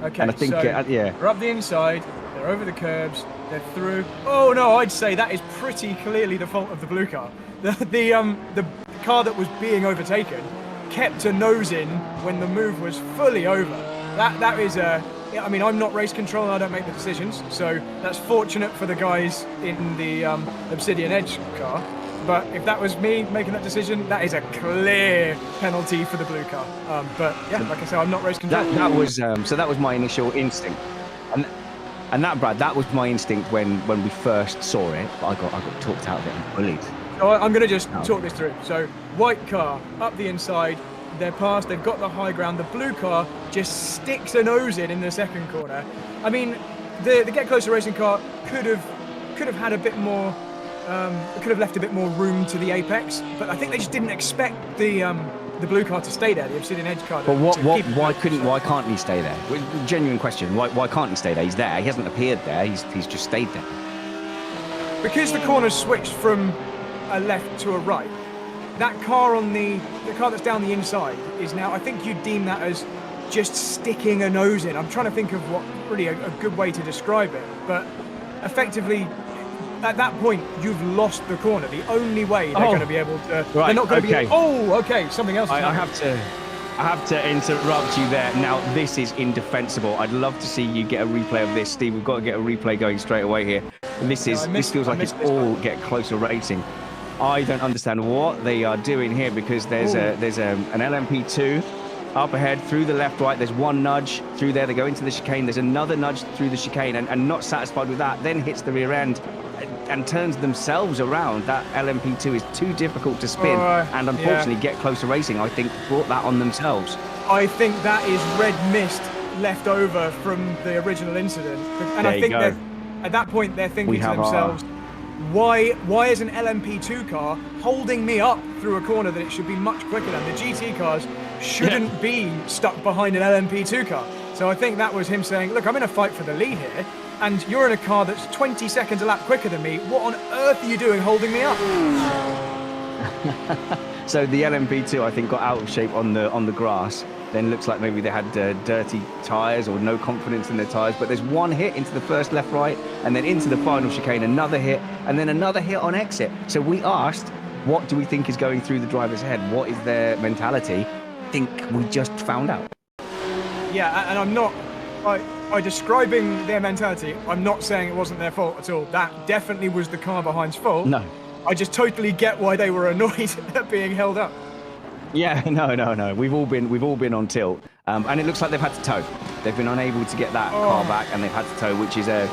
Okay, and I think, they're up the inside, they're over the curbs, they're through. Oh no, I'd say that is pretty clearly the fault of the blue car. The car that was being overtaken kept a nose in when the move was fully over. That is I mean, I'm not race control and I don't make the decisions, so that's fortunate for the guys in the Obsidian Edge car. But if that was me making that decision, that is a clear penalty for the blue car. But yeah, like I said, I'm not race control. That was my initial instinct, and that, Brad, that was my instinct when we first saw it. But I got talked out of it and bullied. So I'm going to just talk this through. So white car up the inside, they're past, they've got the high ground. The blue car just sticks a nose in the second corner. I mean, the Get Closer Racing car could have had a bit more. Could have left a bit more room to the apex, but I think they just didn't expect the blue car to stay there, the Obsidian Edge car. But why can't he stay there? Genuine question. Why can't he stay there? He's there. He hasn't appeared there. He's just stayed there. Because the corner's switched from a left to a right. That car the car that's down the inside is now, I think you'd deem that as just sticking a nose in. I'm trying to think of what really a good way to describe it, but effectively, at that point, you've lost the corner. The only way they're going to be able to... Right, they're not going to be... Oh, okay, something else. I have to interrupt you there. Now, this is indefensible. I'd love to see you get a replay of this. Steve, we've got to get a replay going straight away here. And this feels like it's all Get Closer Racing. I don't understand what they are doing here, because there's an LMP2 up ahead through the left, right. There's one nudge through there. They go into the chicane. There's another nudge through the chicane, and not satisfied with that, then hits the rear end and turns themselves around. That LMP2 is too difficult to spin, and unfortunately Get Closer Racing, I think, brought that on themselves. I think that is red mist left over from the original incident, and I think that at that point they're thinking to themselves, why is an LMP2 car holding me up through a corner that it should be much quicker than? The GT cars shouldn't be stuck behind an LMP2 car. So I think that was him saying, look, I'm in a fight for the lead here, and you're in a car that's 20 seconds a lap quicker than me. What on earth are you doing holding me up? So the LMP2, I think, got out of shape on the grass. Then looks like maybe they had dirty tyres or no confidence in their tyres. But there's one hit into the first left, right, and then into the final chicane, another hit, and then another hit on exit. So we asked, what do we think is going through the driver's head? What is their mentality? I think we just found out. Yeah, and I'm not, by describing their mentality, I'm not saying it wasn't their fault at all. That definitely was the car behind's fault. No. I just totally get why they were annoyed at being held up. Yeah, no. We've all been on tilt, and it looks like they've had to tow. They've been unable to get that car back, and they've had to tow, which is a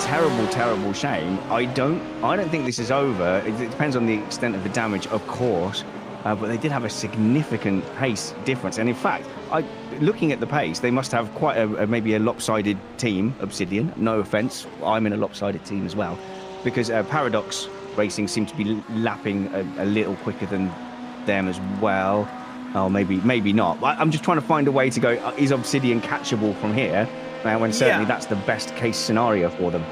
terrible shame. I don't think this is over. It depends on the extent of the damage, of course, but they did have a significant pace difference. And in fact, looking at the pace, they must have quite maybe a lopsided team, Obsidian. No offense, I'm in a lopsided team as well, because Paradox Racing seem to be lapping a little quicker than them as well. Oh, maybe not. I'm just trying to find a way to go, is Obsidian catchable from here? When certainly that's the best case scenario for them.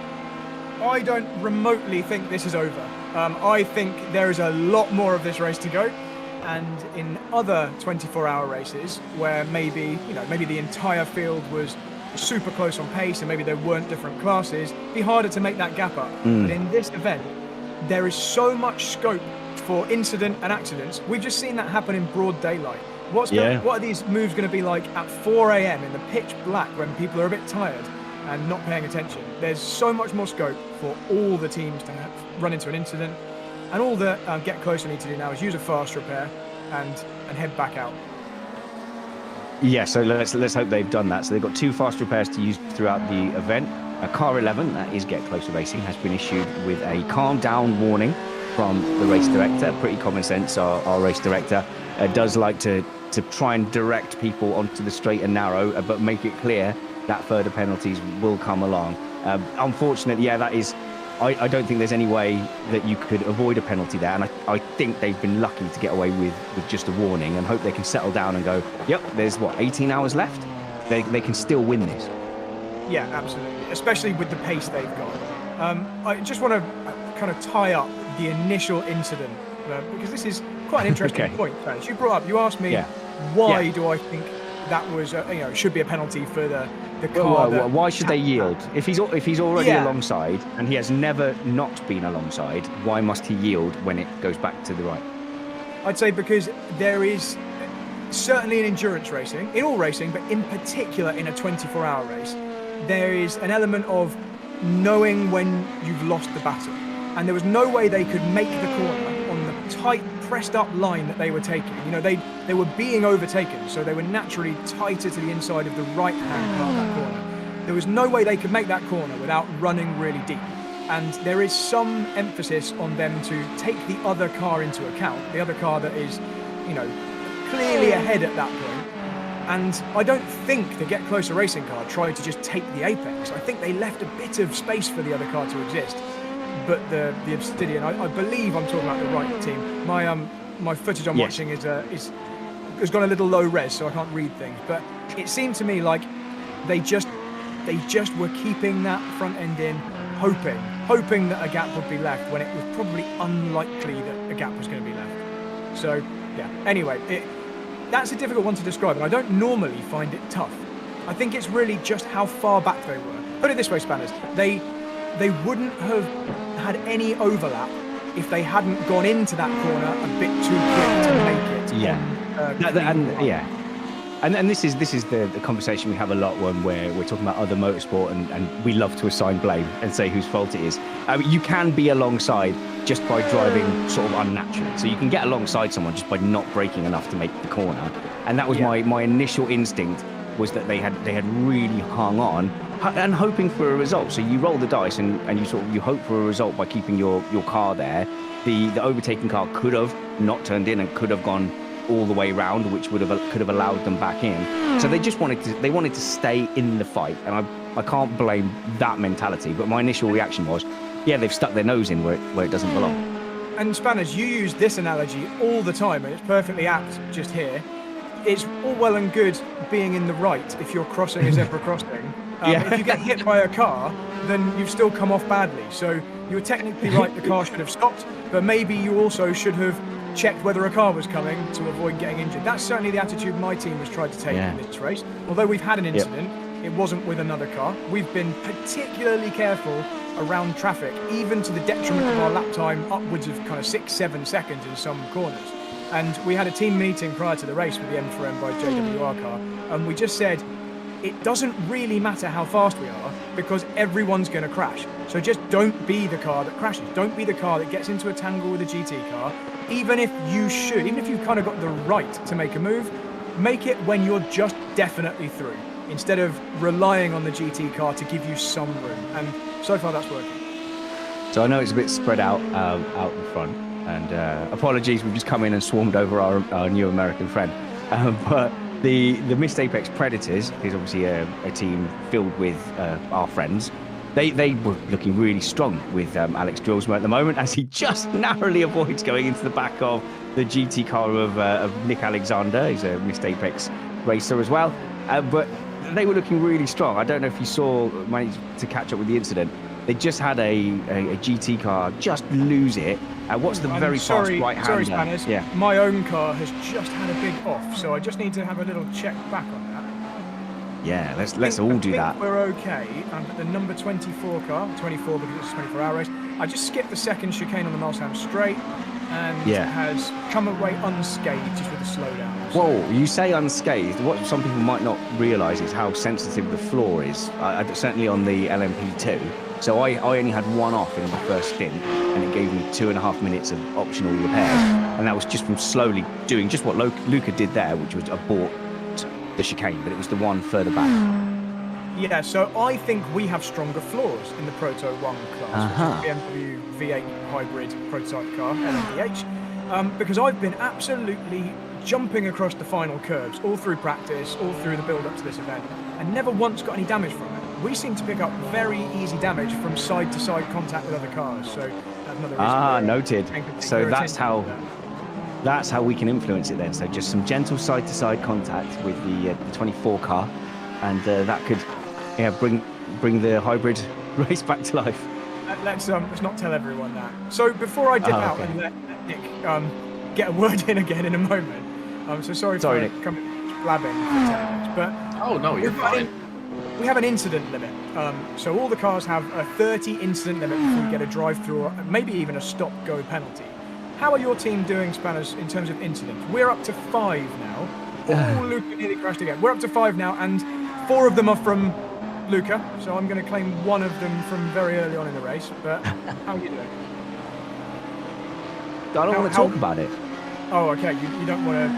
I don't remotely think this is over. I think there is a lot more of this race to go. And in other 24-hour races where maybe the entire field was super close on pace and maybe there weren't different classes, it'd be harder to make that gap up. But in this event, there is so much scope for incident and accidents. We've just seen that happen in broad daylight. What are these moves going to be like at 4 a.m. in the pitch black when people are a bit tired and not paying attention? There's so much more scope for all the teams to run into an incident, and all the Get Closer need to do now is use a fast repair and head back out. Yeah, so let's hope they've done that. So they've got 2 fast repairs to use throughout the event. Car 11, that is Get Closer Racing, has been issued with a calm down warning from the race director. Pretty common sense. Our race director does like to try and direct people onto the straight and narrow, but make it clear that further penalties will come along. Unfortunately, that is, I don't think there's any way that you could avoid a penalty there, and I think they've been lucky to get away with just a warning, and hope they can settle down and go, yep, there's 18 hours left? They can still win this. Yeah, absolutely, especially with the pace they've got. I just want to kind of tie up the initial incident, because this is quite an interesting point, Spanish. You asked me, why do I think that was, should be a penalty for the car. Why should they yield? If he's already alongside and he has never not been alongside, why must he yield when it goes back to the right? I'd say because there is certainly in endurance racing, in all racing, but in particular in a 24-hour race, there is an element of knowing when you've lost the battle. And there was no way they could make the corner on the tight, pressed up line that they were taking. They were being overtaken, so they were naturally tighter to the inside of the right-hand part of that corner. There was no way they could make that corner without running really deep. And there is some emphasis on them to take the other car into account, the other car that is, clearly ahead at that point. And I don't think the Get Closer racing car tried to just take the apex. I think they left a bit of space for the other car to exist. But the Obsidian, I believe I'm talking about the right team. My footage I'm watching has gone a little low res, so I can't read things. But it seemed to me like they just were keeping that front end in, hoping that a gap would be left when it was probably unlikely that a gap was going to be left. So anyway, that's a difficult one to describe, and I don't normally find it tough. I think it's really just how far back they were. Put it this way, Spanners, they wouldn't have had any overlap if they hadn't gone into that corner a bit too quick to make it. And this is the conversation we have a lot when we're talking about other motorsport, and we love to assign blame and say whose fault it is. You can be alongside just by driving sort of unnaturally. So you can get alongside someone just by not braking enough to make the corner. And that was my initial instinct, was that they had really hung on and hoping for a result. So you roll the dice and you hope for a result by keeping your car there. The overtaking car could have not turned in and could have gone all the way round, which could have allowed them back in. So they just wanted to stay in the fight, and I can't blame that mentality. But my initial reaction was, yeah, they've stuck their nose in where it doesn't belong. And Spanners, you use this analogy all the time, and it's perfectly apt just here. It's all well and good being in the right if you're crossing a zebra crossing. If you get hit by a car, then you've still come off badly. So you're technically right, the car should have stopped, but maybe you also should have checked whether a car was coming to avoid getting injured. That's certainly the attitude my team has tried to take in this race. Although we've had an incident, it wasn't with another car. We've been particularly careful around traffic, even to the detriment of our lap time, upwards of kind of 6-7 seconds in some corners. And we had a team meeting prior to the race with the M4EM by JWR car, and we just said, it doesn't really matter how fast we are because everyone's going to crash. So just don't be the car that crashes. Don't be the car that gets into a tangle with a GT car. Even if you've kind of got the right to make a move, make it when you're just definitely through, instead of relying on the GT car to give you some room. And so far that's working. So I know it's a bit spread out in front, and apologies, we've just come in and swarmed over our new American friend. But the Missed Apex Predators is obviously a team filled with our friends. They were looking really strong with Alex Drillsma at the moment, as he just narrowly avoids going into the back of the GT car of Nick Alexander. He's a Missed Apex racer as well. But they were looking really strong. I don't know if you managed to catch up with the incident. They just had a GT car just lose it. What's the very fast right-hander? Sorry, Spanners. Yeah. My own car has just had a big off, so I just need to have a little check back on that. Yeah, let's all do that. We're okay. But the number 24 car, 24 because it's a 24-hour race, I just skipped the second chicane on the Milesham straight and has come away unscathed just with a slowdown. So. Whoa, you say unscathed. What some people might not realise is how sensitive the floor is, certainly on the LMP2. So I only had one off in my first stint, and it gave me 2.5 minutes of optional repairs. And that was just from slowly doing just what Luca did there, which was abort the chicane, but it was the one further back. Yeah, so I think we have stronger floors in the Proto 1 class, which is BMW V8 hybrid prototype car, LMDh, because I've been absolutely jumping across the final curves all through practice, all through the build-up to this event, and never once got any damage from it. We seem to pick up very easy damage from side-to-side contact with other cars, so that's another reason. Noted. So that's how we can influence it then. So just some gentle side-to-side contact with the 24 car, and that could bring the hybrid race back to life. Let's not tell everyone that. So before I dip out and let Nick get a word in again in a moment. So sorry for Nick. coming blabbing for 10 minutes, but no, you're fine. We have an incident limit. So all the cars have a 30 incident limit before we get a drive-through or maybe even a stop-go penalty. How are your team doing, Spanners, in terms of incidents? We're up to 5 now. Oh, Luca nearly crashed again. We're up to 5 now, and 4 of them are from Luca, so I'm going to claim 1 of them from very early on in the race. But how are you doing? I don't want to talk about it. Oh, okay. You don't want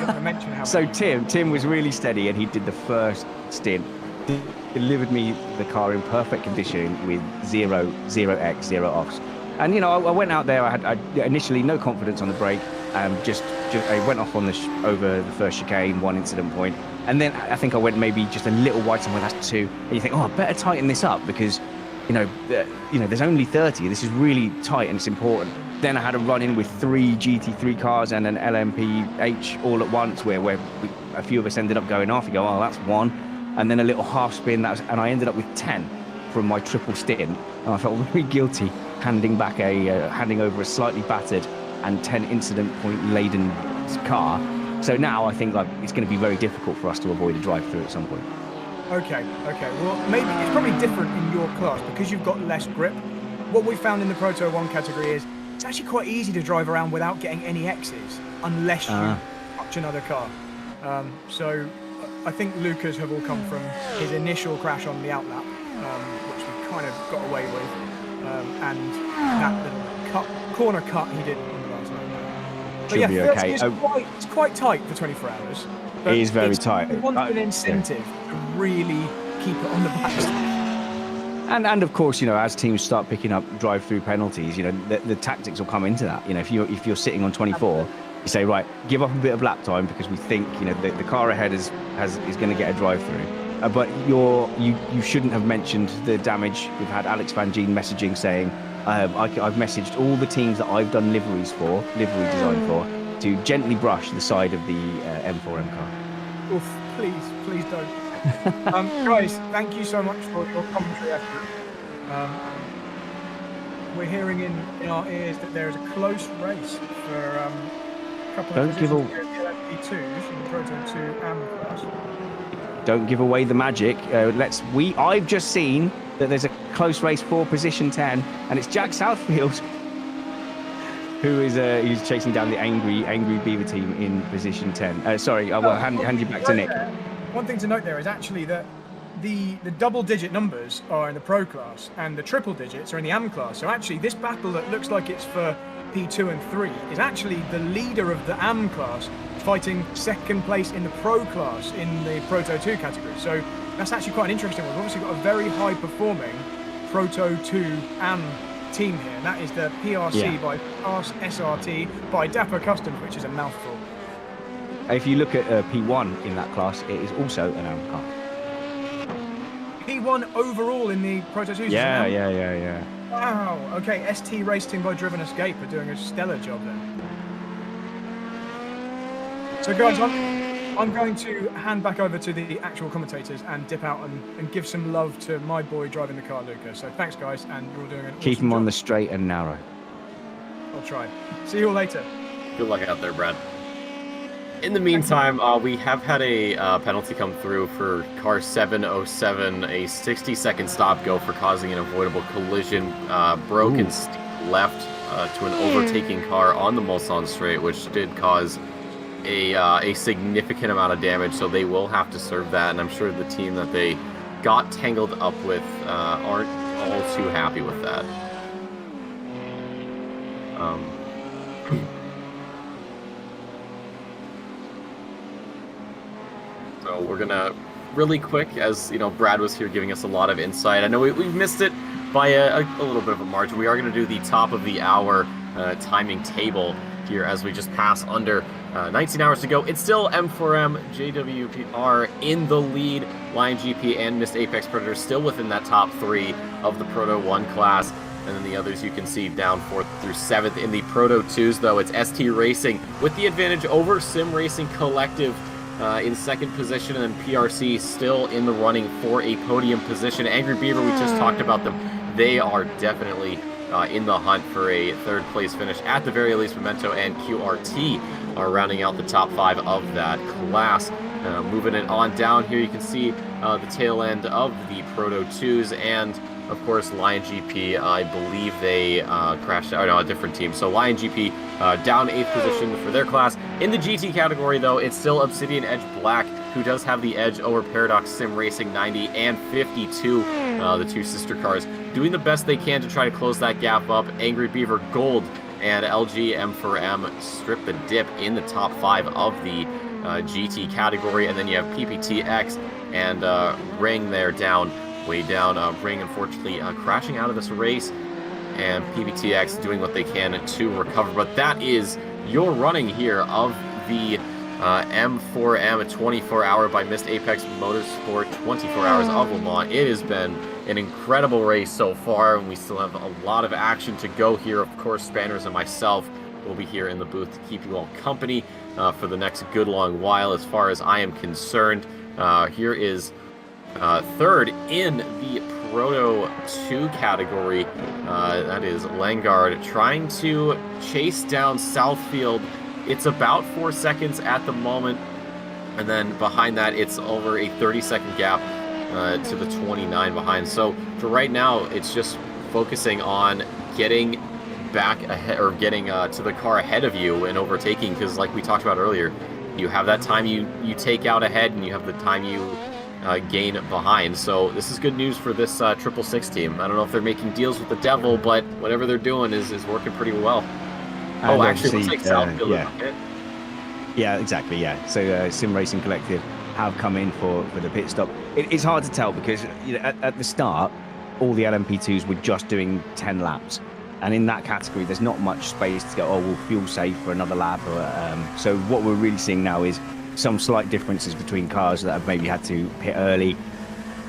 to mention how. So Tim was really steady, and he did the first stint. Delivered me the car in perfect condition with 0 offs. And I went out there. I had initially no confidence on the brake. Just I went off on over the first chicane, 1 incident point, and then I think I went maybe just a little wide somewhere. That's 2. And you think, I better tighten this up because, there's only 30. This is really tight and it's important. Then I had a run in with 3 GT3 cars and an LMDh all at once, where a few of us ended up going off. You go, that's 1. And then a little half spin, and I ended up with 10 from my triple stint, and I felt very guilty handing over a slightly battered and 10 incident point laden car. So now I think it's going to be very difficult for us to avoid a drive-through at some point. Okay. Well, maybe it's probably different in your class because you've got less grip. What we found in the Proto 1 category is it's actually quite easy to drive around without getting any X's unless you touch another car. So I think Luca's have all come from his initial crash on the outlap, which we kind of got away with, and that little corner cut he did on the last lap. But be okay. It's quite tight for 24 hours. It is very tight. It wants an incentive to really keep it on the back. And of course, as teams start picking up drive-through penalties, the tactics will come into that. If you're sitting on 24. You say, right, give up a bit of lap time because we think the car ahead is going to get a drive-through. But you shouldn't have mentioned the damage. We've had Alex Van Gien messaging saying I've messaged all the teams that I've done livery design for, to gently brush the side of the M4M car. Oof, please don't. Guys, thank you so much for your commentary effort. We're hearing in our ears that there is a close race for a couple of positions here at the LMP2s in the Proto 2 AM class. Don't give away the magic. I've just seen that there's a close race for position 10, and it's Jack Southfield who is who's chasing down the angry Beaver team in position 10. Sorry, I will hand you back to Nick. One thing to note there is actually that the double-digit numbers are in the Pro class, and the triple digits are in the AM class. So actually, this battle that looks like it's for P2 and 3 is actually the leader of the AM class fighting second place in the Pro class in the Proto 2 category. So that's actually quite an interesting one. We've obviously got a very high-performing Proto 2 AM team here, and that is the PRC by Pass SRT by Dapper Customs, which is a mouthful. If you look at P1 in that class, it is also an AM car. P1 overall in the Proto 2? Yeah. Wow, okay, ST Racing by Driven Escape are doing a stellar job then. So guys, I'm going to hand back over to the actual commentators and dip out and give some love to my boy driving the car, Luca. So thanks guys, and you're all doing an Keep awesome him on job. the straight and narrow. I'll try. See you all later. Good luck out there, Brad. In the meantime, we have had a penalty come through for car 707, a 60-second stop go for causing an avoidable collision, broke and left to an overtaking car on the Mulsanne straight, which did cause a significant amount of damage, so they will have to serve that, and I'm sure the team that they got tangled up with aren't all too happy with that. So we're gonna really quick, as you know, Brad was here giving us a lot of insight. I know we've missed it by a little bit of a margin. We are gonna do the top of the hour timing table here as we just pass under 19 hours to go. It's still M4M, JWPR in the lead. Lion GP and Missed Apex Predator still within that top 3 of the Proto 1 class. And then the others you can see down 4th through 7th. In the Proto 2s, though, it's ST Racing with the advantage over Sim Racing Collective in 2nd position, and then PRC still in the running for a podium position. Angry Beaver, we just talked about them. They are definitely in the hunt for a 3rd place finish. At the very least, Memento and QRT are rounding out the top 5 of that class. Moving it on down here, you can see the tail end of the Proto 2s, and of course Lion GP, I believe they crashed out. No, a different team. So Lion GP down 8th position for their class. In the GT category, though, it's still Obsidian Edge Black who does have the edge over Paradox Sim Racing 90 and 52, the 2 sister cars, doing the best they can to try to close that gap up. Angry Beaver Gold and LG M4M strip the dip in the top 5 of the GT category, and then you have PPTX and Ring there down, way down. Ring unfortunately crashing out of this race, and PPTX doing what they can to recover. But that is your running here of the M4M 24-hour by Missed Apex Motorsport 24 Hours of Le Mans. It has been an incredible race so far, and we still have a lot of action to go here. Of course, Spanners and myself will be here in the booth to keep you all company for the next good long while, as far as I am concerned. Here is 3rd in the Proto 2 category. That is Langard trying to chase down Southfield. It's about 4 seconds at the moment, and then behind that it's over a 30-second gap to the 29 behind. So for right now, it's just focusing on getting back ahead, or getting to the car ahead of you and overtaking, because like we talked about earlier, you have that time you take out ahead, and you have the time you gain behind. So this is good news for this 666 team. I don't know if they're making deals with the devil, but whatever they're doing is working pretty well. And actually, looks like Southfield. Yeah, exactly, yeah. So Sim Racing Collective have come in for the pit stop. It's hard to tell because at the start, all the LMP2s were just doing 10 laps. And in that category, there's not much space to go, oh, we'll fuel safe for another lap. So what we're really seeing now is some slight differences between cars that have maybe had to pit early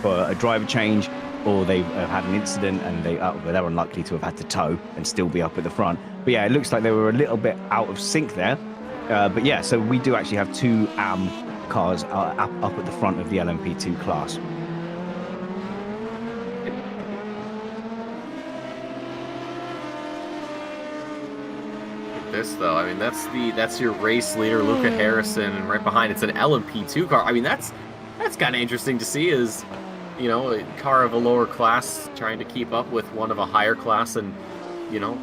for a driver change, or they've had an incident and they're unlikely to have had to tow and still be up at the front. But yeah, it looks like they were a little bit out of sync there. But yeah, so we do actually have 2 AM cars up at the front of the LMP2 class. This though, I mean, that's your race leader, Luca Harrison, and right behind it's an LMP2 car. I mean, that's kind of interesting to see, is, you know, a car of a lower class trying to keep up with one of a higher class, and, you know,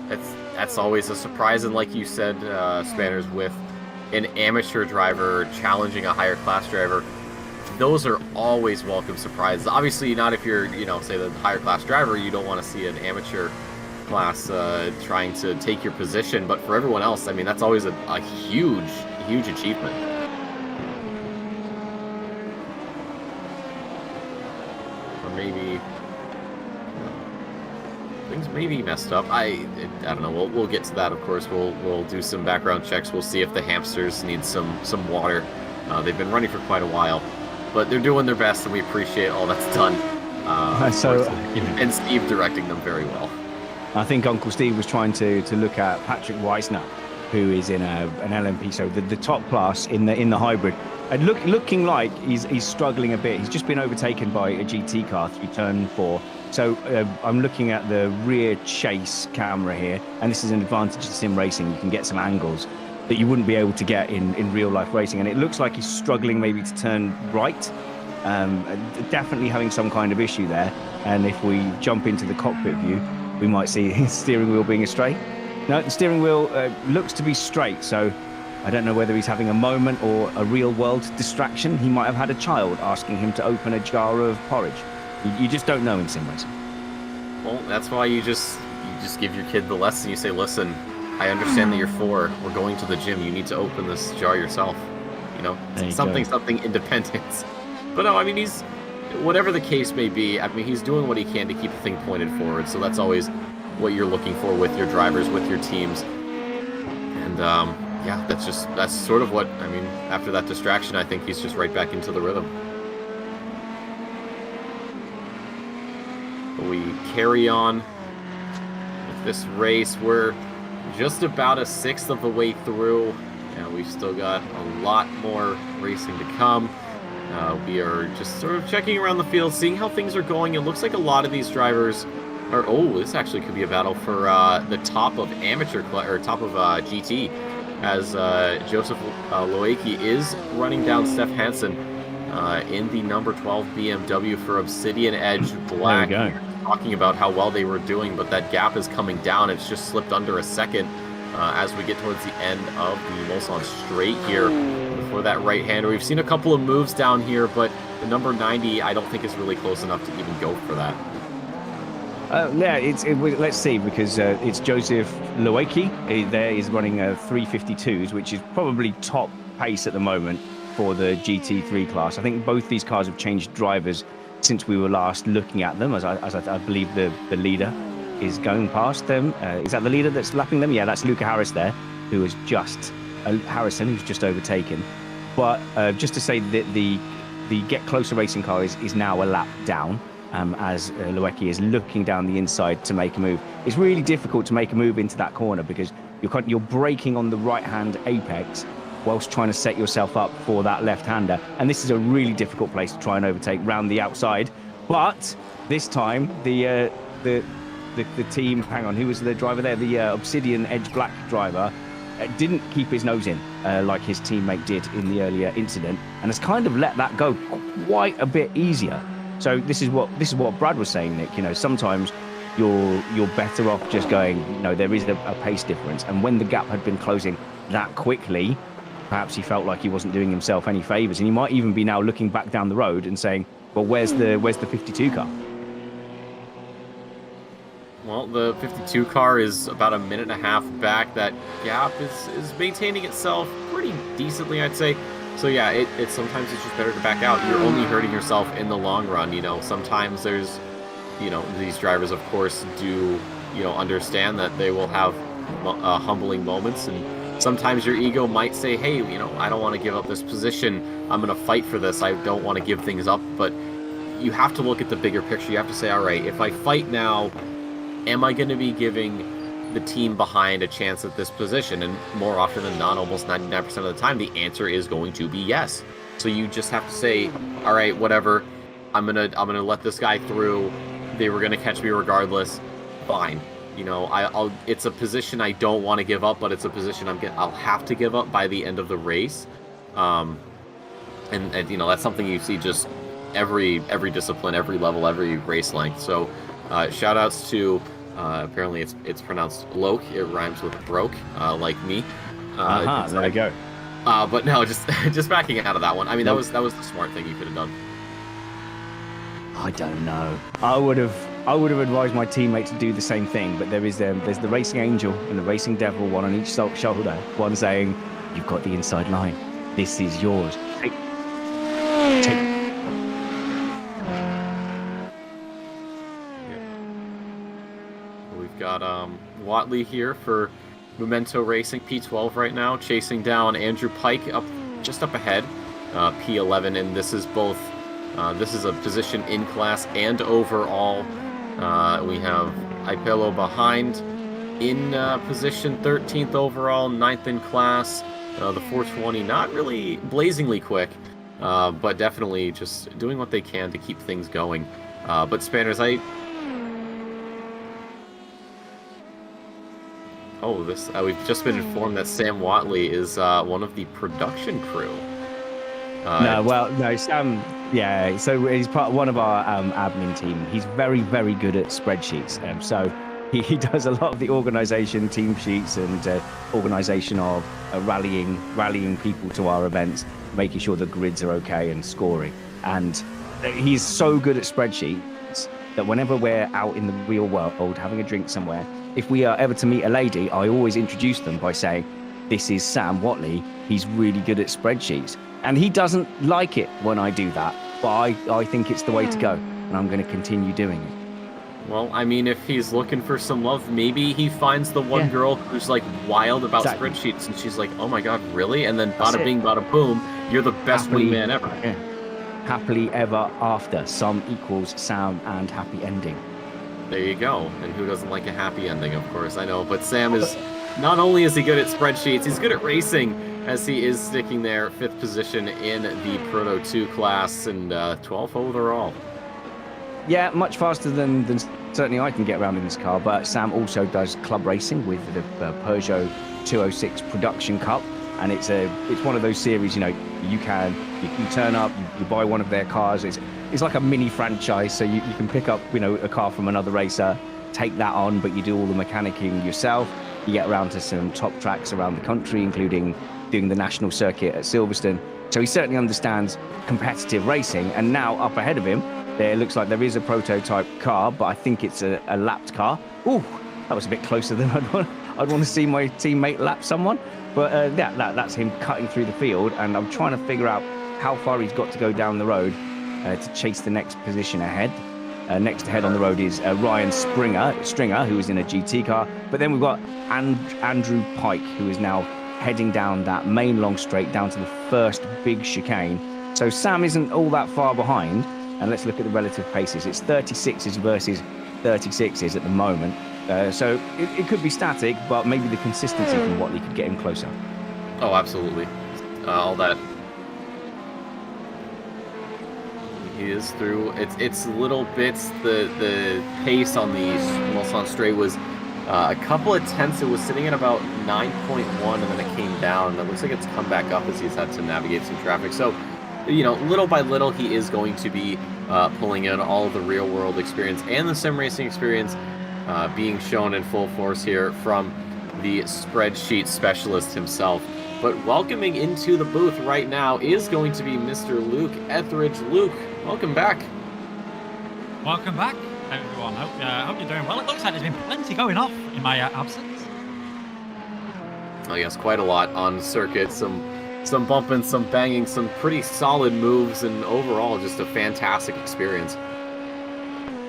that's always a surprise. And like you said, Spanners, with an amateur driver challenging a higher class driver, those are always welcome surprises. Obviously, not if you're, you know, say the higher class driver, you don't want to see an amateur class trying to take your position, but for everyone else, I mean, that's always a huge achievement. Or maybe things may be messed up. I don't know. We'll get to that. Of course, we'll do some background checks. We'll see if the hamsters need some water. They've been running for quite a while, but they're doing their best, and we appreciate all that's done. And Steve directing them very well. I think Uncle Steve was trying to look at Patrick Weisner, who is in an LMP, so the top class in the hybrid, and looking like he's struggling a bit. He's just been overtaken by a GT car through turn 4. So I'm looking at the rear chase camera here, and this is an advantage of sim racing. You can get some angles that you wouldn't be able to get in real life racing, and it looks like he's struggling maybe to turn right. Definitely having some kind of issue there. And if we jump into the cockpit view, we might see his steering wheel being astray. No, the steering wheel looks to be straight, so I don't know whether he's having a moment or a real-world distraction. He might have had a child asking him to open a jar of porridge. You just don't know in sim racing. Well, that's why you just give your kid the lesson. You say, listen, I understand that you're 4. We're going to the gym. You need to open this jar yourself. You know, something independence. But no, I mean, he's, whatever the case may be, I mean, he's doing what he can to keep the thing pointed forward. So that's always what you're looking for with your drivers, with your teams. And yeah, that's sort of what, I mean, after that distraction, I think he's just right back into the rhythm. But we carry on with this race. We're just about 1/6 of the way through, and we've still got a lot more racing to come. We are just sort of checking around the field, seeing how things are going. It looks like a lot of these drivers are, this actually could be a battle for the top of amateur, or top of GT, as Joseph Loeki is running down Steph Hansen in the number 12 BMW for Obsidian Edge Black. There we go. Talking about how well they were doing, but that gap is coming down. It's just slipped under a second as we get towards the end of the Mulsanne Straight here. For that right-hander, we've seen a couple of moves down here, but the number 90 I don't think is really close enough to even go for that. Yeah, let's see, because it's Joseph Loeki. There is running 352s, which is probably top pace at the moment for the GT3 class. I think both these cars have changed drivers since we were last looking at them, as I believe the leader is going past them. Is that the leader that's lapping them? Yeah, that's Luca Harris there, who is just Harrison, who's just overtaken. But just to say that the Get Closer racing car is now a lap down, as Loeki is looking down the inside to make a move. It's really difficult to make a move into that corner because you're braking on the right-hand apex whilst trying to set yourself up for that left-hander. And this is a really difficult place to try and overtake round the outside. But this time, the team, hang on, who was the driver there? The Obsidian Edge Black driver didn't keep his nose in like his teammate did in the earlier incident, and has kind of let that go quite a bit easier. So this is what Brad was saying, Nick. You know, sometimes you're better off just going, there is a pace difference. And when the gap had been closing that quickly, perhaps he felt like he wasn't doing himself any favors, and he might even be now looking back down the road and saying, well, where's the 52 car? Well, the 52 car is about 1.5 minutes back. That gap is maintaining itself pretty decently, I'd say. So yeah, it sometimes it's just better to back out. You're only hurting yourself in the long run. Sometimes there's, these drivers, of course, do, understand that they will have humbling moments, and sometimes your ego might say, hey, I don't want to give up this position. I'm going to fight for this. I don't want to give things up. But you have to look at the bigger picture. You have to say, all right, if I fight now, am I going to be giving the team behind a chance at this position? And more often than not, almost 99% of the time, the answer is going to be yes. So you just have to say, all right, whatever, I'm gonna let this guy through. They were gonna catch me regardless. Fine. You know, it's a position I don't want to give up, but it's a position I'll have to give up by the end of the race. And you know, that's something you see just every discipline, every level, every race length. So shout outs to apparently it's pronounced Loke. It rhymes with broke, like me. There we go. But no, just backing out of that one. I mean, that was the smart thing you could have done. I don't know. I would have advised my teammate to do the same thing, but there's the racing angel and the racing devil, one on each shoulder, one saying, "You've got the inside line. This is yours. Take." We've got Watley here for Memento Racing, P12 right now, chasing down Andrew Pike just up ahead, P11, and this is both. This is a position in class and overall. We have Ipelo behind in position 13th overall, 9th in class. The 420 not really blazingly quick, but definitely just doing what they can to keep things going. But Spanners, we've just been informed that Sam Watley is one of the production crew. Sam. Yeah, so he's one of our admin team. He's very, very good at spreadsheets. So he does a lot of the organisation, team sheets, and organisation of rallying people to our events, making sure the grids are okay and scoring. And he's so good at spreadsheets that whenever we're out in the real world having a drink somewhere, if we are ever to meet a lady, I always introduce them by saying, "This is Sam Watley. He's really good at spreadsheets." And he doesn't like it when I do that, but I think it's the way to go, and I'm going to continue doing it. Well, I mean, if he's looking for some love, maybe he finds the one girl who's like wild about spreadsheets, and she's like, "Oh my god, really?" And then bada bing, bada boom, you're the best wingman ever. Yeah. Happily ever after. Sum equals Sam and happy ending. There you go. And who doesn't like a happy ending, of course, I know. But Sam is, not only is he good at spreadsheets, he's good at racing, as he is sticking there 5th position in the Proto 2 class and 12th overall. Yeah, much faster than certainly I can get around in this car, but Sam also does club racing with the Peugeot 206 Production Cup, and it's one of those series, you know, you can turn up, you buy one of their cars, it's like a mini franchise, so you can pick up, you know, a car from another racer, take that on, but you do all the mechanicking yourself. You get around to some top tracks around the country, including doing the national circuit at Silverstone. So he certainly understands competitive racing. And now up ahead of him, there looks like there is a prototype car, but I think it's a lapped car. Ooh, that was a bit closer than I'd want to see my teammate lap someone. But that's him cutting through the field. And I'm trying to figure out how far he's got to go down the road to chase the next position ahead. Next ahead on the road is Ryan Stringer, who is in a GT car. But then we've got Andrew Pike, who is now heading down that main long straight down to the first big chicane. So Sam isn't all that far behind. And let's look at the relative paces. It's 36s versus 36s at the moment. So it could be static, but maybe the consistency from Watley could get him closer. Oh, absolutely. All that. He is through. It's little bits. The pace on the Mulsanne straight was a couple of tenths. It was sitting at about 9.1, and then it came down. It looks like it's come back up as he's had to navigate some traffic. So, you know, little by little, he is going to be pulling in all of the real-world experience and the sim racing experience being shown in full force here from the spreadsheet specialist himself. But welcoming into the booth right now is going to be Mr. Luke Etheridge. Luke, welcome back. Welcome back, everyone. Hope you're doing well. It looks like there's been plenty going off in my absence. Oh yes, quite a lot on circuit. Some bumping, some banging, some pretty solid moves, and overall just a fantastic experience.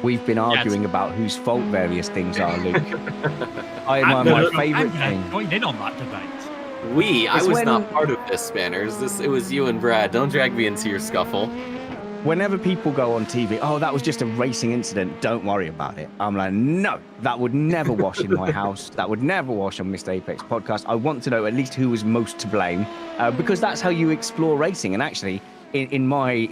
We've been arguing about whose fault various things are, Luke. My favourite thing. Going in on that debate. I was not part of this, Spanners. It was you and Brad. Don't drag me into your scuffle. whenever people go on TV, oh, that was just a racing incident, don't worry about it. I'm like, no, that would never wash in my house. That would never wash on Mr. Apex podcast. I want to know at least who was most to blame, because that's how you explore racing. And actually, in my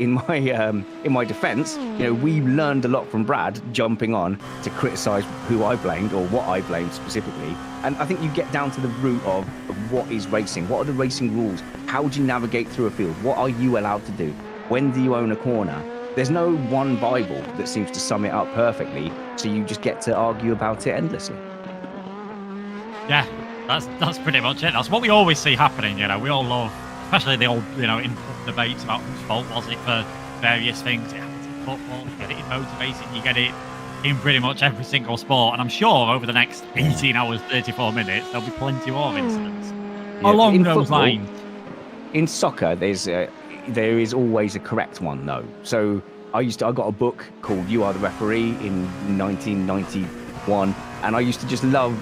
defence, we learned a lot from Brad jumping on to criticise who I blamed or what I blamed specifically. And I think you get down to the root of what is racing. What are the racing rules? How do you navigate through a field? What are you allowed to do? When do you own a corner? There's no one Bible that seems to sum it up perfectly. So you just get to argue about it endlessly. Yeah, that's pretty much it. That's what we always see happening. We all love, especially the old, in debates about whose fault was it for various things. It happens in football, you get it in motivation, you get it in pretty much every single sport. And I'm sure over the next 18 hours, 34 minutes, there'll be plenty more incidents along those lines. In soccer, there is always a correct one, though. So I got a book called You Are the Referee in 1991, and I used to just love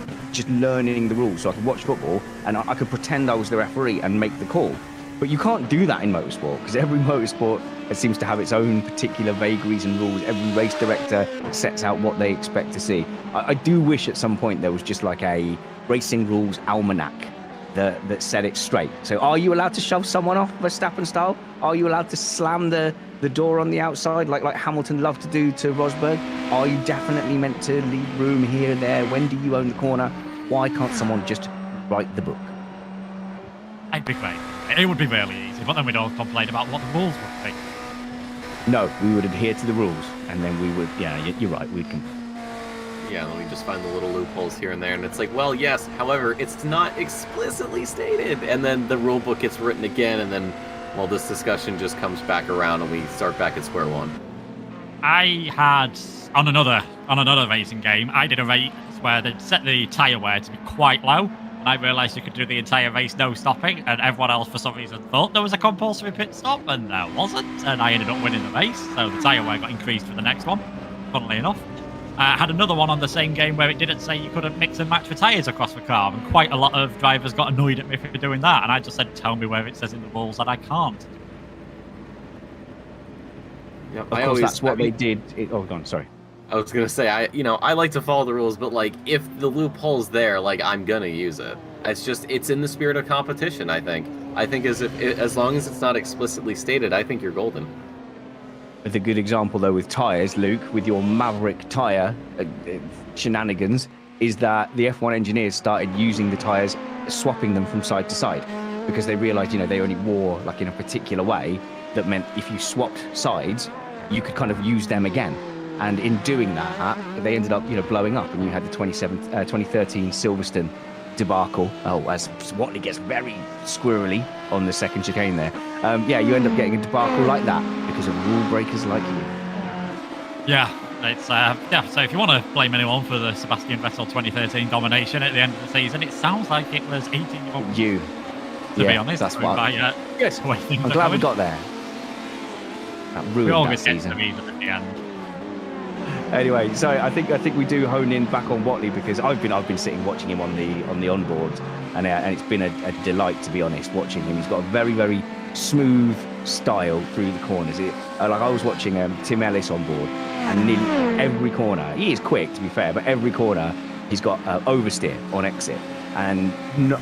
learning the rules. So I could watch football and I could pretend I was the referee and make the call. But you can't do that in motorsport, because every motorsport seems to have its own particular vagaries and rules. Every race director sets out what they expect to see. I do wish at some point there was just like a racing rules almanac that set it straight. So are you allowed to shove someone off Verstappen style? Are you allowed to slam the door on the outside like Hamilton loved to do to Rosberg? Are you definitely meant to leave room here and there? When do you own the corner? Why can't someone just write the book? It'd be great. It would be really easy, but then we'd all complain about what the rules would be. No, we would adhere to the rules, and then we would, you're right, we'd Yeah, let me just find the little loopholes here and there, and it's like, well, yes, however, it's not explicitly stated, and then the rule book gets written again, and then, well, this discussion just comes back around, and we start back at square one. I had, on another racing game, I did a race where they'd set the tyre wear to be quite low, and I realised you could do the entire race no stopping, and everyone else for some reason thought there was a compulsory pit stop, and there wasn't, and I ended up winning the race, so the tyre wear got increased for the next one, funnily enough. I had another one on the same game where it didn't say you couldn't mix and match the tyres across the car, and quite a lot of drivers got annoyed at me for doing that, and I just said, tell me where it says in the rules that I can't. Yep, of course, that's what they did. Go on, sorry. I was gonna say, I like to follow the rules, but like, if the loophole's there, like, I'm gonna use it. It's in the spirit of competition, I think. I think as long as it's not explicitly stated, I think you're golden. The good example, though, with tyres, Luke, with your Maverick tyre shenanigans, is that the F1 engineers started using the tyres, swapping them from side to side, because they realised, they only wore like in a particular way. That meant if you swapped sides, you could kind of use them again. And in doing that, they ended up, blowing up, and you had the 2013 Silverstone debacle. Oh, as Watley gets very squirrely on the second chicane there. You end up getting a debacle like that because of rule breakers like you. Yeah, it's so if you want to blame anyone for the Sebastian Vettel 2013 domination at the end of the season, it sounds like it was 18-year-old you. To be honest, that's what. Good. I'm glad we got there. That ruined that season. At the end. Anyway, so I think we do hone in back on Watley, because I've been sitting watching him on the onboard, and it's been a delight, to be honest, watching him. He's got a very, very smooth style through the corners. I was watching Tim Ellis on board, and nearly every corner, he is quick, to be fair, but every corner he's got oversteer on exit. And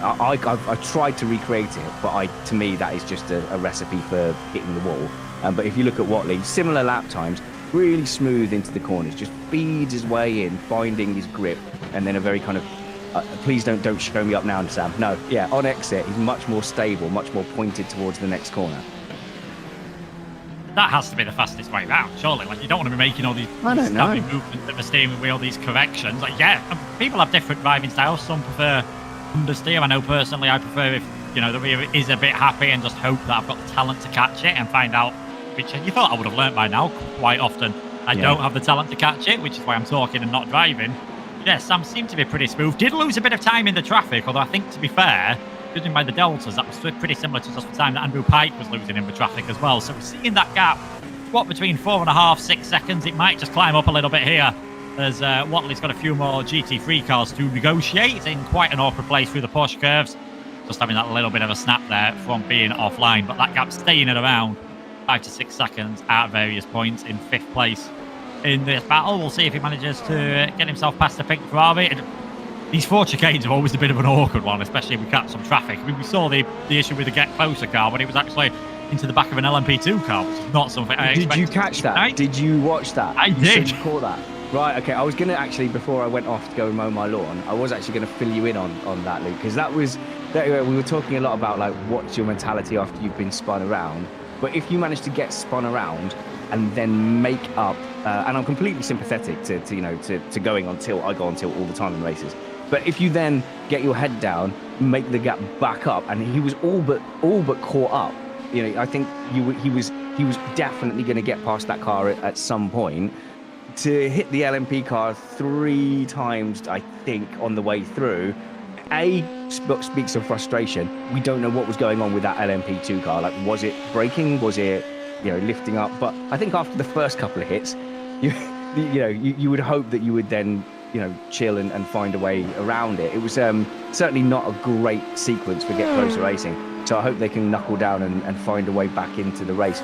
I tried to recreate it, but to me that is just a recipe for hitting the wall. But if you look at Watley, similar lap times, really smooth into the corners, just feeds his way in, finding his grip, and then a very kind of please don't show me up now, Sam. No, on exit he's much more stable, much more pointed towards the next corner. That has to be the fastest way round, surely. Like, you don't want to be making all these snappy movements of the steering wheel, these corrections. Like, people have different driving styles. Some prefer understeer. I know personally I prefer if the rear is a bit happy and just hope that I've got the talent to catch it and find out. Which you thought I would have learnt by now. Quite often I don't have the talent to catch it, which is why I'm talking and not driving. Yeah, Sam seemed to be pretty smooth. Did lose a bit of time in the traffic, although I think, to be fair, judging by the deltas, that was pretty similar to just the time that Andrew Pike was losing in the traffic as well. So we're seeing that gap, between 4.5, 6 seconds. It might just climb up a little bit here, as Watley's got a few more GT3 cars to negotiate. He's in quite an awkward place through the push curves, just having that little bit of a snap there from being offline, but that gap staying at around 5 to 6 seconds at various points in 5th place in this battle. We'll see if he manages to get himself past the pink Ferrari. And these 4 chicanes have always been a bit of an awkward one, especially if we catch some traffic. I mean, we saw the issue with the Get Closer car, but it was actually into the back of an LMP2 car, which is not something I expected. Did you catch that? Tonight. Did you watch that? I did. You caught that? Right, okay. I was going to actually, before I went off to go and mow my lawn, I was actually going to fill you in on that, Luke, because we were talking a lot about, like, what's your mentality after you've been spun around. But if you manage to get spun around and then make up, and I'm completely sympathetic to going on tilt. I go on tilt all the time in races. But if you then get your head down, make the gap back up, and he was all but caught up. You know, I think he was definitely going to get past that car at some point. To hit the LMP car 3 times, I think, on the way through, speaks of frustration. We don't know what was going on with that LMP2 car. Like, was it braking? Was it, lifting up? But I think after the first couple of hits, you would hope that you would then, chill and find a way around it. It was certainly not a great sequence for Get Closer Racing. So I hope they can knuckle down and find a way back into the race.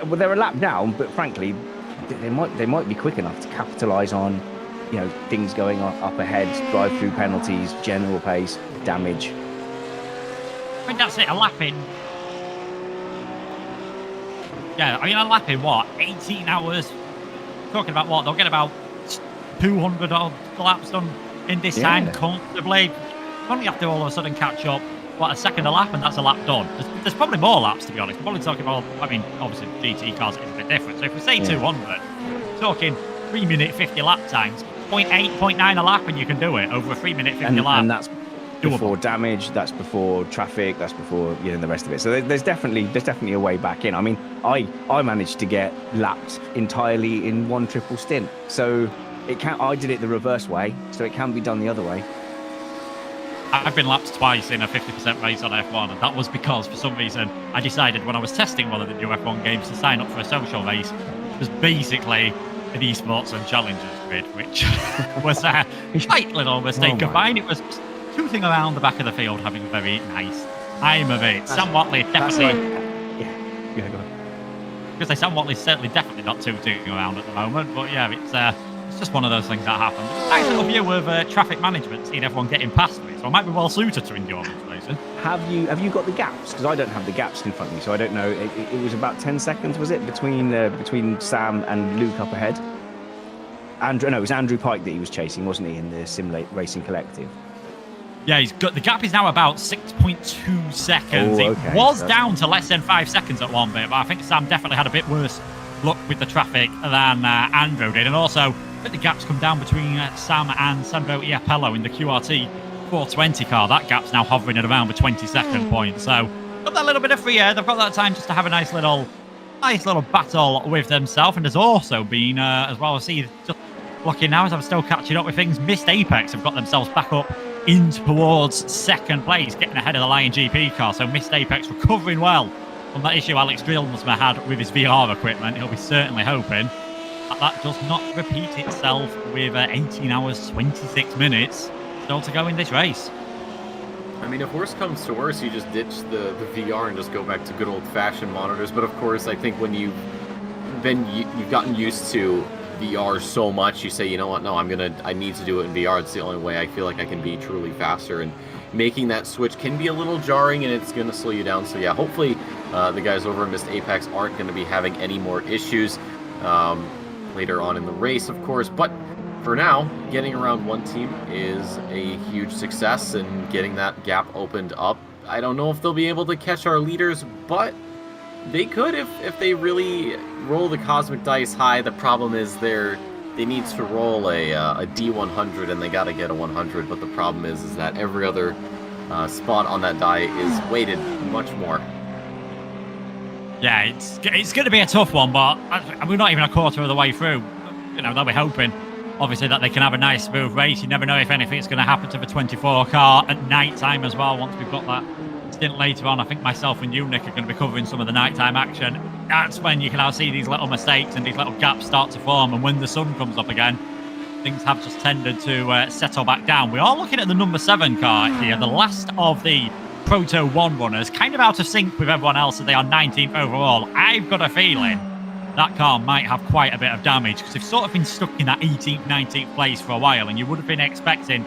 Well, they're a lap down, but frankly, they might be quick enough to capitalise on, things going up ahead, drive through penalties, general pace, damage. I think that's it, a lap in. Yeah, I mean, a lap in what? 18 hours? Talking about what? They'll get about 200 odd laps done in this time comfortably. You only have to all of a sudden catch up, a second a lap, and that's a lap done. There's probably more laps, to be honest. We're probably talking about, I mean, obviously GT cars is a bit different. So if we say 200, talking 3 minute 50 lap times, 0.8, 0.9 a lap, and you can do it over a 3 minute 50 lap. And that's before damage, that's before traffic, that's before the rest of it. So there's definitely a way back in. I mean, I managed to get lapped entirely in one triple stint. So I did it the reverse way, so it can be done the other way. I've been lapped twice in a 50% race on F1, and that was because, for some reason, I decided when I was testing one of the new F1 games to sign up for a social race. It was basically an esports and challenges grid, which was a slight little mistake of mine. It was tooting around the back of the field, having a very nice time of it. Sam Watley definitely... Yeah, go on. Because Sam Watley's certainly definitely not tooting around at the moment, but yeah, it's just one of those things that happen. Nice little view of traffic management, seeing everyone getting past me, so I might be well suited to endurance racing. Have you got the gaps? Because I don't have the gaps in front of me, so I don't know. It was about 10 seconds, was it, between Sam and Luke up ahead? It was Andrew Pike that he was chasing, wasn't he, in the Simulate Racing Collective? Yeah, the gap is now about 6.2 seconds. Okay. It was down to less than 5 seconds at one bit, but I think Sam definitely had a bit worse luck with the traffic than Andrew did. And also, I think the gap's come down between Sam and Sandro Iapello in the QRT 420 car. That gap's now hovering at around the 20-second point. So, got that little bit of free air. They've got that time just to have a nice little battle with themselves. And there's also been, as well, I see, just looking now as I'm still catching up with things, Missed Apex have got themselves back up in towards second place, getting ahead of the Lion GP car. So Missed Apex recovering well from that issue Alex Drillsma had with his VR equipment. He'll be certainly hoping that does not repeat itself with 18 hours, 26 minutes still to go in this race. I mean, if worse comes to worse, you just ditch the VR and just go back to good old-fashioned monitors. But of course, I think when you've gotten used to VR so much, you say, you know what, no, I need to do it in VR. It's the only way I feel like I can be truly faster. And making that switch can be a little jarring, and it's going to slow you down. So yeah, hopefully the guys over at Missed Apex aren't going to be having any more issues later on in the race, of course. But for now, getting around one team is a huge success, and getting that gap opened up. I don't know if they'll be able to catch our leaders, but they could if they really roll the cosmic dice high. The problem is they need to roll a D100, and they got to get a 100. But the problem is that every other spot on that die is weighted much more. Yeah, it's going to be a tough one, but we're not even a quarter of the way through. They'll be hoping, obviously, that they can have a nice smooth race. You never know if anything's going to happen to the 24 car at night time as well. Once we've got that stint later on, I think myself and you, Nick, are going to be covering some of the nighttime action. That's when you can now see these little mistakes and these little gaps start to form. And when the sun comes up again, things have just tended to settle back down. We are looking at the number 7 car here, the last of the Proto 1 runners, kind of out of sync with everyone else, and they are 19th overall. I've got a feeling that car might have quite a bit of damage, because they've sort of been stuck in that 18th, 19th place for a while, and you would have been expecting,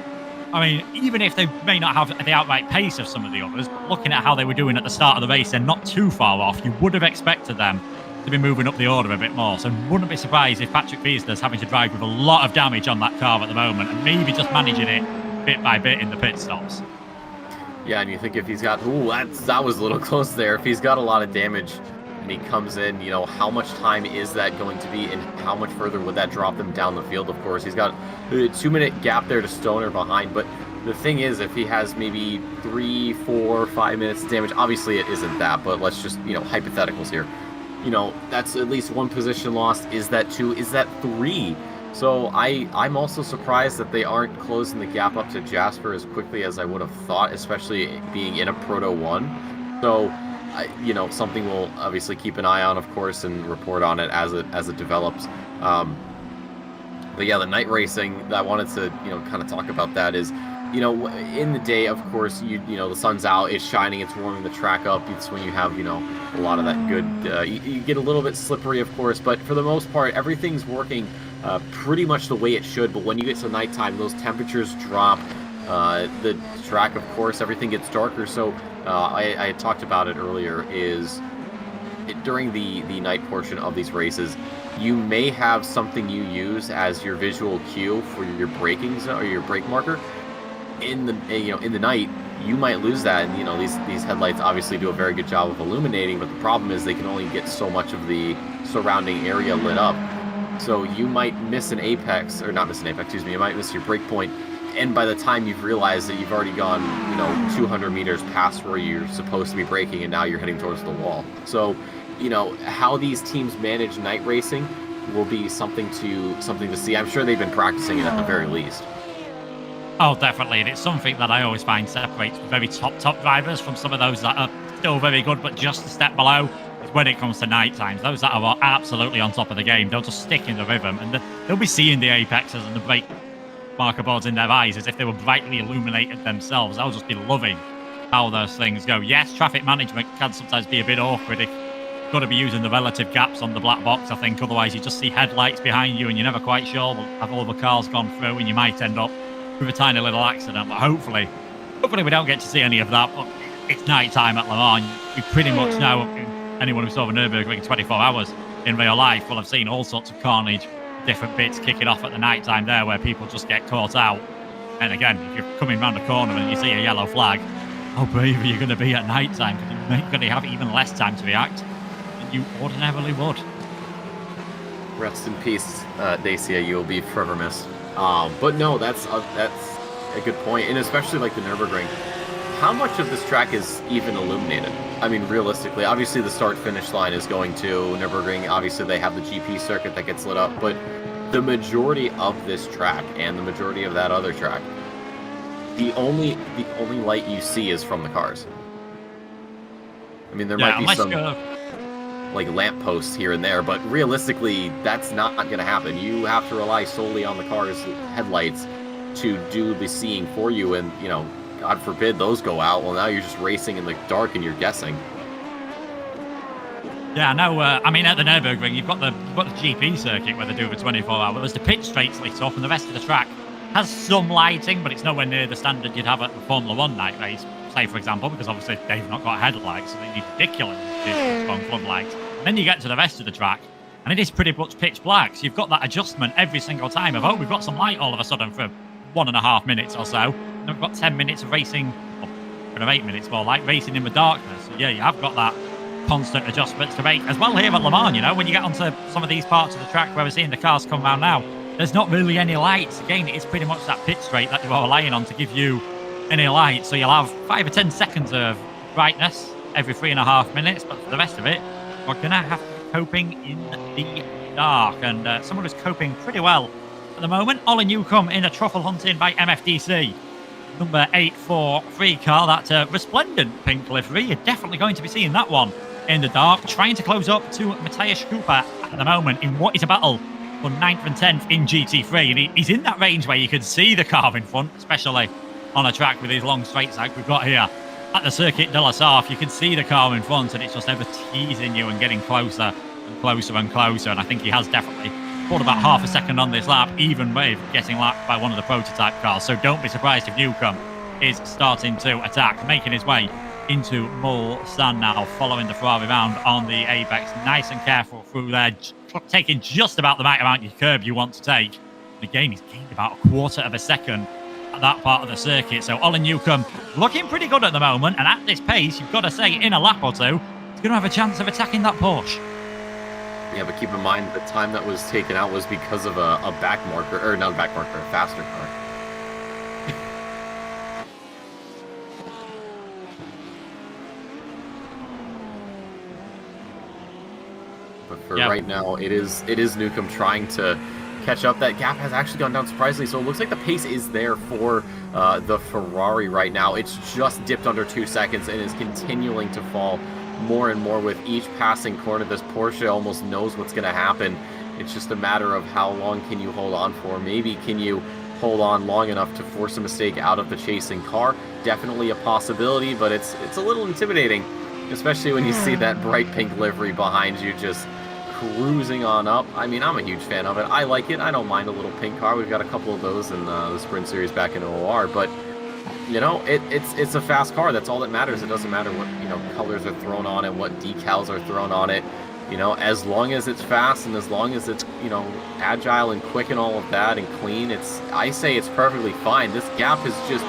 I mean, even if they may not have the outright pace of some of the others, but looking at how they were doing at the start of the race, they're not too far off. You would have expected them to be moving up the order a bit more. So wouldn't be surprised if Patrick Fiesler's having to drive with a lot of damage on that car at the moment, and maybe just managing it bit by bit in the pit stops. Yeah, and you think if he's got, that was a little close there. If he's got a lot of damage and he comes in, how much time is that going to be, and how much further would that drop them down the field? Of course, he's got a 2-minute gap there to Stoner behind, but the thing is, if he has maybe 3, 4, 5 minutes of damage, obviously it isn't that, but let's just, hypotheticals here. That's at least 1 position lost. Is that 2? Is that 3? So I'm also surprised that they aren't closing the gap up to Jasper as quickly as I would have thought, especially being in a Proto 1. So, something we'll obviously keep an eye on, of course, and report on it as it develops. But yeah, the night racing that I wanted to, kind of talk about that is, in the day, of course, the sun's out, it's shining, it's warming the track up. It's when you have, a lot of that good, you get a little bit slippery, of course, but for the most part, everything's working pretty much the way it should. But when you get to nighttime, those temperatures drop, the track, of course, everything gets darker. So I had talked about it earlier, during the night portion of these races, you may have something you use as your visual cue for your braking or your brake marker. In the night, you might lose that, and these headlights obviously do a very good job of illuminating, but the problem is they can only get so much of the surrounding area lit up. So you might miss an apex, or not miss an apex, excuse me, you might miss your brake point, and by the time you've realized that you've already gone 200 meters past where you're supposed to be braking, and now you're heading towards the wall. So how these teams manage night racing will be something to see. I'm sure they've been practicing it at the very least. Oh, definitely. And it's something that I always find separates very top drivers from some of those that are still very good, but just a step below. Is when it comes to night times. Those that are absolutely on top of the game, they'll just stick in the rhythm, and they'll be seeing the apexes and the brake marker boards in their eyes as if they were brightly illuminated themselves. They'll just be loving how those things go. Yes, traffic management can sometimes be a bit awkward if you've got to be using the relative gaps on the black box, I think. Otherwise, you just see headlights behind you and you're never quite sure. Have all the cars gone through, and you might end up with a tiny little accident. But hopefully we don't get to see any of that. But it's night time at Le Mans. You pretty much know, anyone who saw the Nürburgring 24 hours in real life will have seen all sorts of carnage, different bits kicking off at the night time there, where people just get caught out. And again, if you're coming around a corner and you see a yellow flag, how brave are you going to be at night time? Because you're going to have even less time to react than you ordinarily would. Rest in peace, Dacia. You will be forever missed. But no, that's a good point, and especially like the Nürburgring. How much of this track is even illuminated? I mean, realistically, obviously the start-finish line is going to Nürburgring. Obviously, they have the GP circuit that gets lit up, but the majority of this track and the majority of that other track, the only light you see is from the cars. I mean, there might be some like lampposts here and there, but realistically, that's not going to happen. You have to rely solely on the car's headlights to do the seeing for you, and God forbid those go out. Well, now you're just racing in the dark and you're guessing. Yeah, no, I mean, at the Nürburgring, you've got the GP circuit where they do the 24 hours. The pit straight's lit up, and the rest of the track has some lighting, but it's nowhere near the standard you'd have at the Formula 1 night race, say, for example, because obviously they've not got headlights, so they need ridiculous strong floodlights. And then you get to the rest of the track, and it is pretty much pitch black. So you've got that adjustment every single time of, we've got some light all of a sudden for 1.5 minutes or so. And we've got 10 minutes of racing, or 8 minutes more, like racing in the darkness. So yeah, you have got that constant adjustments to make as well here at Le Mans. When you get onto some of these parts of the track where we're seeing the cars come around now, there's not really any lights. Again, it's pretty much that pit straight that you are relying on to give you any light. So you'll have 5 or 10 seconds of brightness every 3.5 minutes, but for the rest of it, we're going to have to be coping in the dark. And someone who's coping pretty well at the moment, Ollie Newcomb in a truffle hunting by MFDC. Number 843 car, that resplendent pink livery. You're definitely going to be seeing that one in the dark, trying to close up to Matthias Cooper at the moment in what is a battle for 9th and 10th in GT3. And he's in that range where you can see the car in front, especially on a track with these long straights like we've got here at the Circuit de la Sarthe, you can see the car in front, and it's just ever teasing you and getting closer and closer and closer. And I think he has definitely pulled about half a second on this lap, even with getting lapped by one of the prototype cars. So don't be surprised if Newcomb is starting to attack, making his way into Mulsanne now, following the Ferrari round on the apex. Nice and careful through there, taking just about the right amount of curb you want to take. And again, he's gained about a quarter of a second at that part of the circuit. So Ollie Newcomb looking pretty good at the moment, and at this pace, you've got to say, in a lap or two, he's going to have a chance of attacking that Porsche. Yeah, but keep in mind the time that was taken out was because of a back marker, or not a back marker, a faster car. But for right now, it is Newcomb trying to catch up. That gap has actually gone down surprisingly, so it looks like the pace is there for the Ferrari right now. It's just dipped under 2 seconds and is continuing to fall more and more with each passing corner. This Porsche almost knows what's going to happen. It's just a matter of how long can you hold on for. Maybe can you hold on long enough to force a mistake out of the chasing car? Definitely a possibility, but it's a little intimidating, especially when you see that bright pink livery behind you just cruising on up. I mean, I'm a huge fan of it. I like it. I don't mind a little pink car. We've got a couple of those in the Sprint Series back in OR, but you know, it's a fast car. That's all that matters. It doesn't matter what, you know, colors are thrown on it, what decals are thrown on it. You know, as long as it's fast and as long as it's, you know, agile and quick and all of that and clean, I say it's perfectly fine. This gap has just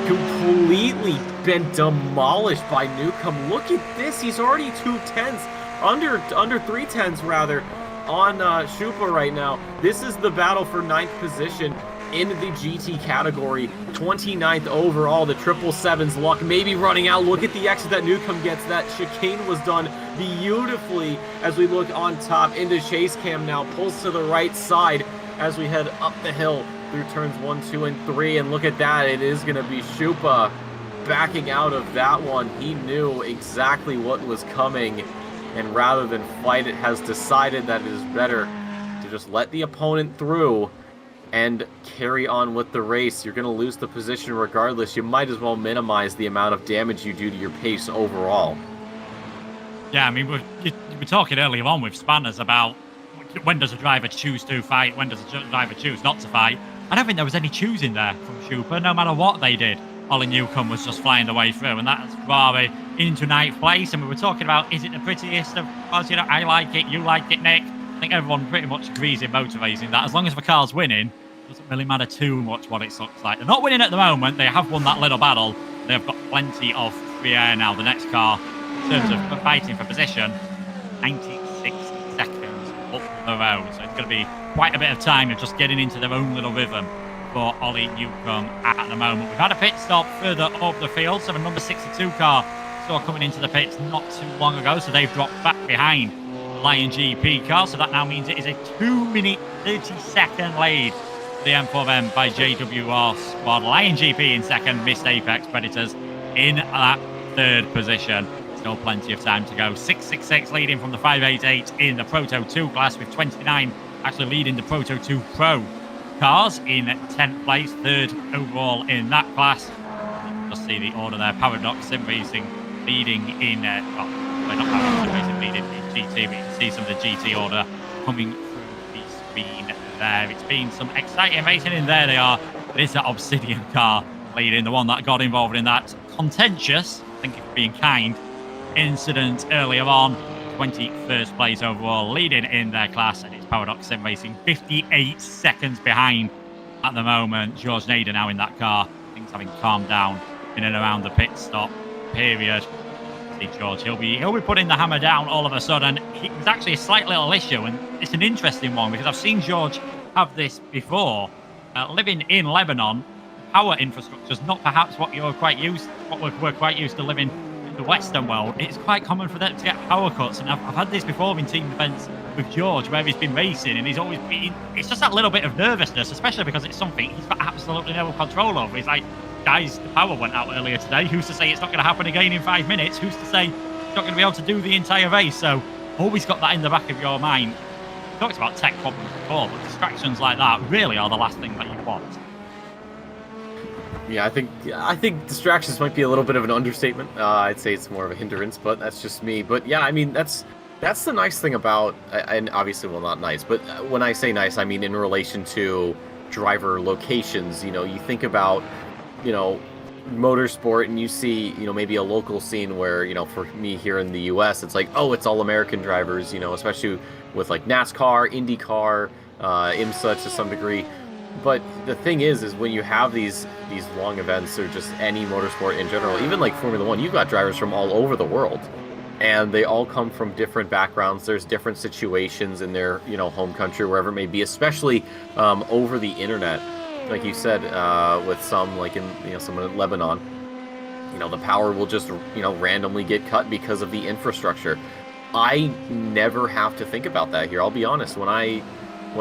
completely been demolished by Newcomb. Look at this. He's already 2/10, under 3/10 rather, on Schupa right now. This is the battle for 9th position in the GT category, 29th overall. The 777's luck may be running out. Look at the exit that Newcomb gets. That chicane was done beautifully as we look on top into chase cam now. Pulls to the right side as we head up the hill through turns 1, 2, and 3. And look at that. It is going to be Schupa backing out of that one. He knew exactly what was coming, and rather than fight it, has decided that it is better to just let the opponent through and carry on with the race. You're going to lose the position regardless. You might as well minimize the amount of damage you do to your pace overall. Yeah, I mean, we were talking earlier on with Spanners about when does a driver choose to fight, when does a driver choose not to fight. I don't think there was any choosing there from Schupa, no matter what they did. Ollie Newcomb was just flying the way through, and that's Ferrari into 9th place. And we were talking about, is it the prettiest of cars? You know, I like it, you like it, Nick. I think everyone pretty much agrees in motor racing that as long as the car's winning, it doesn't really matter too much what it looks like. They're not winning at the moment. They have won that little battle. They have got plenty of free air now. The next car, in terms of fighting for position, 96 seconds up the road. So it's going to be quite a bit of time of just getting into their own little rhythm for Ollie Newcomb at the moment. We've had a pit stop further up the field, so the number 62 car saw coming into the pits not too long ago, so they've dropped back behind the Lion GP car, so that now means it is a 2-minute 30-second lead for the M4EM by JWR squad. Lion GP in second, missed Apex Predators in that third position. Still plenty of time to go. 666 leading from the 588 in the Proto 2 class, with 29 actually leading the Proto 2 Pro cars in 10th place, third overall in that class. You can just see the order there. Paradox Sim Racing leading in, not Paradox Sim Racing leading in GT, but you can see some of the GT order coming through the screen there. It's been some exciting racing in there. They are. It is that Obsidian car leading, the one that got involved in that contentious, thank you for being kind, incident earlier on. 21st place overall, leading in their class, and it's Paradox Sim Racing 58 seconds behind at the moment. George Nader now in that car, things having calmed down in and around the pit stop period. See George, he'll be putting the hammer down all of a sudden. It's actually a slight little issue, and it's an interesting one because I've seen George have this before. Living in Lebanon, power infrastructure is not perhaps what we're quite used to living the Western world. It's quite common for them to get power cuts, and I've had this before in team events with George where he's been racing and he's always been, it's just that little bit of nervousness, especially because it's something he's got absolutely no control over. He's like, guys, the power went out earlier today, who's to say it's not going to happen again in 5 minutes, who's to say he's not going to be able to do the entire race? So always got that in the back of your mind. We talked about tech problems before, but distractions like that really are the last thing that you want. Yeah, I think distractions might be a little bit of an understatement. I'd say it's more of a hindrance, but that's just me. But yeah, I mean that's the nice thing about, and obviously, well, not nice, but when I say nice, I mean in relation to driver locations. You know, you think about, you know, motorsport, and you see, you know, maybe a local scene where, you know, for me here in the U.S., it's like, oh, it's all American drivers, you know, especially with like NASCAR, IndyCar, IMSA to some degree. But the thing is when you have these long events, or just any motorsport in general, even like Formula One, you've got drivers from all over the world, and they all come from different backgrounds. There's different situations in their, you know, home country, wherever it may be, especially over the internet. Like you said, with some, like in, you know, someone in Lebanon, you know, the power will just, you know, randomly get cut because of the infrastructure. I never have to think about that here. I'll be honest, when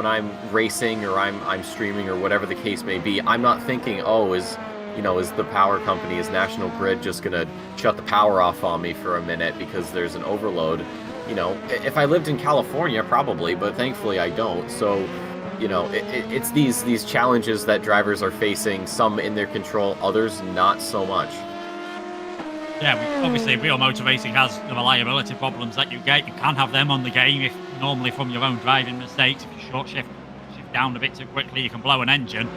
I'm racing, or I'm streaming, or whatever the case may be, I'm not thinking, oh, is the power company, is National Grid just gonna shut the power off on me for a minute because there's an overload? You know, if I lived in California, probably, but thankfully I don't. So, you know, it's these challenges that drivers are facing, some in their control, others not so much. Yeah, obviously real motor racing has the reliability problems that you get. You can have them on the game if normally from your own driving mistakes. If you shift down a bit too quickly, you can blow an engine.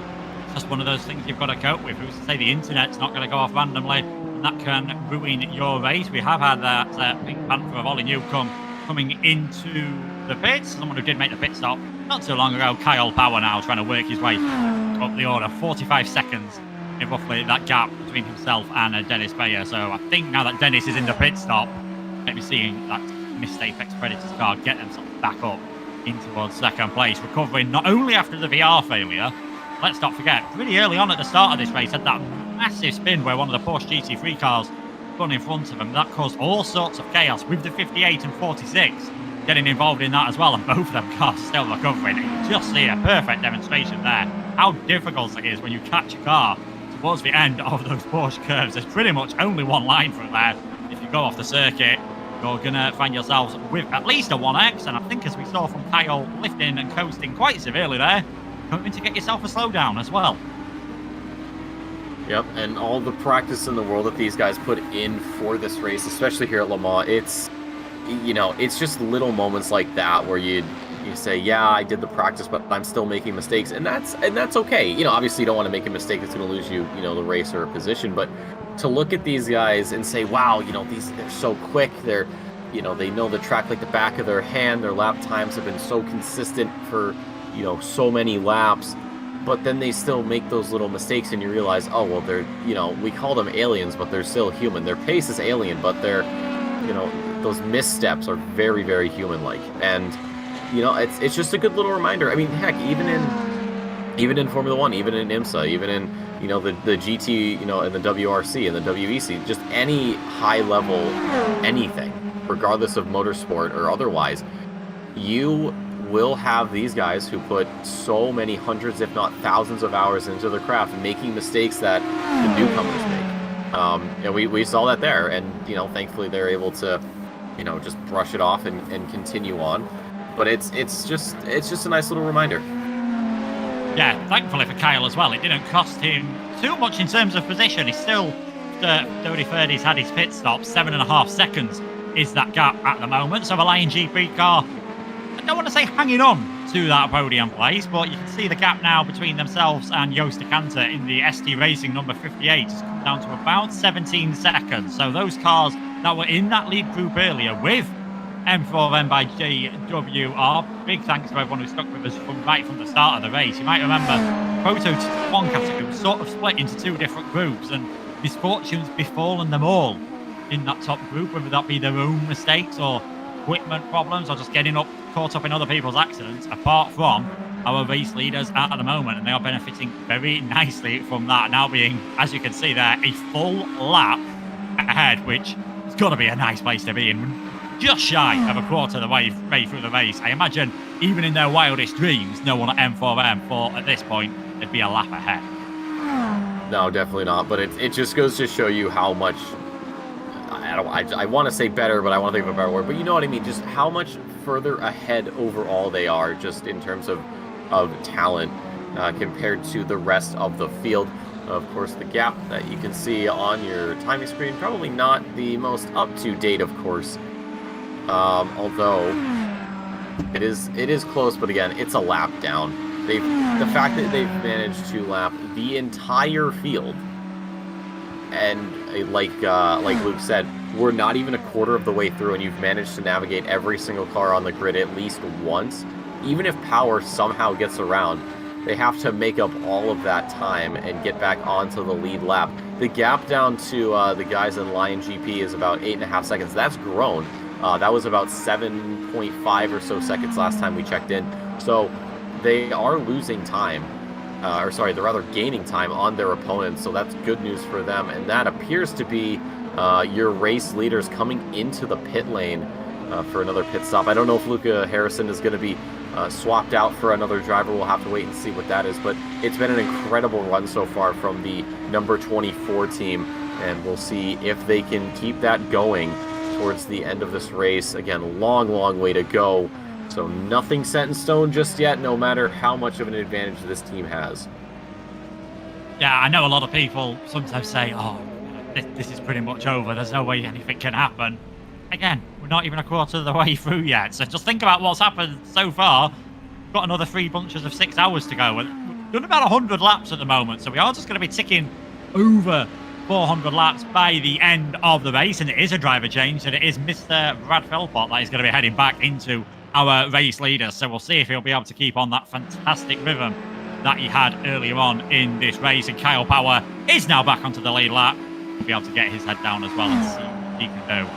It's just one of those things you've got to cope with. Who's to say the internet's not going to go off randomly, and that can ruin your race. We have had that Pink Panther of Ollie Newcomb coming into the pits, someone who did make the pit stop not too long ago. Kyle Power now trying to work his way up the order. 45 seconds in roughly that gap between himself and Dennis Bayer. So I think now that Dennis is in the pit stop, maybe seeing that missed Apex Predators car get themselves back up in towards second place, recovering not only after the VR failure. Let's not forget, pretty early on at the start of this race, had that massive spin where one of the Porsche GT3 cars run in front of him. That caused all sorts of chaos, with the 58 and 46 getting involved in that as well, and both of them cars are still recovering. And you just see a perfect demonstration there how difficult it is when you catch a car towards the end of those Porsche curves. There's pretty much only one line from there. If you go off the circuit, you're going to find yourselves with at least a 1x, and I think, as we saw from Kyle lifting and coasting quite severely there, hoping to get yourself a slowdown as well. Yep, and all the practice in the world that these guys put in for this race, especially here at Le Mans, it's, you know, it's just little moments like that where you say, yeah, I did the practice, but I'm still making mistakes, and that's okay. You know, obviously you don't want to make a mistake that's going to lose you, you know, the race or a position, but to look at these guys and say, wow, you know, they're so quick, they're, you know, they know the track like the back of their hand, their lap times have been so consistent for, you know, so many laps, but then they still make those little mistakes, and you realize, oh, well, they're, you know, we call them aliens, but they're still human. Their pace is alien, but they're, you know, those missteps are very, very human-like. And, you know, it's just a good little reminder. I mean, heck, even in Formula One, even in IMSA, even in, you know, the GT, you know, and the WRC and the WEC, just any high-level anything, regardless of motorsport or otherwise, you will have these guys who put so many hundreds, if not thousands of hours into their craft, making mistakes that the newcomers make. And we saw that there, and, you know, thankfully they're able to, you know, just brush it off and continue on. But it's just a nice little reminder. Yeah, thankfully for Kyle as well, it didn't cost him too much in terms of position. He's still, after 33rd, he's had his pit stop, 7.5 seconds is that gap at the moment. So the Lion GP car, I don't want to say hanging on to that podium place, but you can see the gap now between themselves and Joost de Kanter in the ST Racing number 58 has come down to about 17 seconds. So those cars that were in that lead group earlier with M4EM by JWR, big thanks to everyone who stuck with us right from the start of the race. You might remember Proto one category was sort of split into two different groups, and misfortunes befallen them all in that top group, whether that be their own mistakes or equipment problems or just getting caught up in other people's accidents, apart from our race leaders at the moment, and they are benefiting very nicely from that, now being, as you can see there, a full lap ahead, which has got to be a nice place to be in. Just shy of a quarter of the way through the race. I imagine even in their wildest dreams, no one at M4EM thought at this point there'd be a lap ahead. No, definitely not. But it just goes to show you how much, I want to say better, but I want to think of a better word. But you know what I mean? Just how much further ahead overall they are, just in terms of talent compared to the rest of the field. Of course, the gap that you can see on your timing screen, probably not the most up-to-date, of course. Although it is close, but again, it's a lap down. The fact that they've managed to lap the entire field, and like Luke said, we're not even a quarter of the way through, and you've managed to navigate every single car on the grid at least once. Even if power somehow gets around, they have to make up all of that time and get back onto the lead lap. The gap down to the guys in Lion GP is about 8.5 seconds. That's grown. That was about 7.5 or so seconds last time we checked in. So they are losing time, they're rather gaining time on their opponents. So that's good news for them. And that appears to be your race leaders coming into the pit lane for another pit stop. I don't know if Luca Harrison is going to be swapped out for another driver. We'll have to wait and see what that is. But it's been an incredible run so far from the number 24 team. And we'll see if they can keep that going towards the end of this race. Again, long way to go. So nothing set in stone just yet, no matter how much of an advantage this team has. Yeah, I know a lot of people sometimes say, oh, this is pretty much over. There's no way anything can happen. Again, we're not even a quarter of the way through yet. So just think about what's happened so far. We've got another 3 bunches of 6 hours to go. We're doing about 100 laps at the moment. So we are just going to be ticking over 400 laps by the end of the race. And it is a driver change. And it is Mr. Brad Philpott that is going to be heading back into our race leader. So we'll see if he'll be able to keep on that fantastic rhythm that he had earlier on in this race. And Kyle Power is now back onto the lead lap. He'll be able to get his head down as well and see what he can do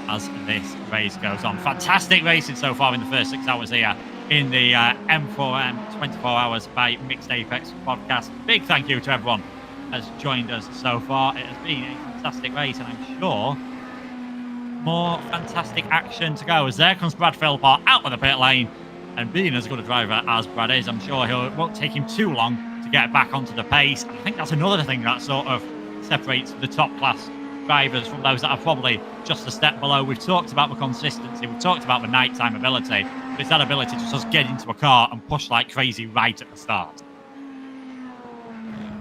as this race goes on. Fantastic racing so far in the first 6 hours here in the M4EM 24 Hours by Mixed Apex podcast. Big thank you to everyone who has joined us so far. It has been a fantastic race, and I'm sure more fantastic action to go, as there comes Brad Philpott out of the pit lane. And being as good a driver as Brad is, I'm sure it won't take him too long to get back onto the pace. I think that's another thing that sort of separates the top class drivers from those that are probably just a step below. We've talked about the consistency, we've talked about the nighttime ability, but it's that ability to just get into a car and push like crazy right at the start.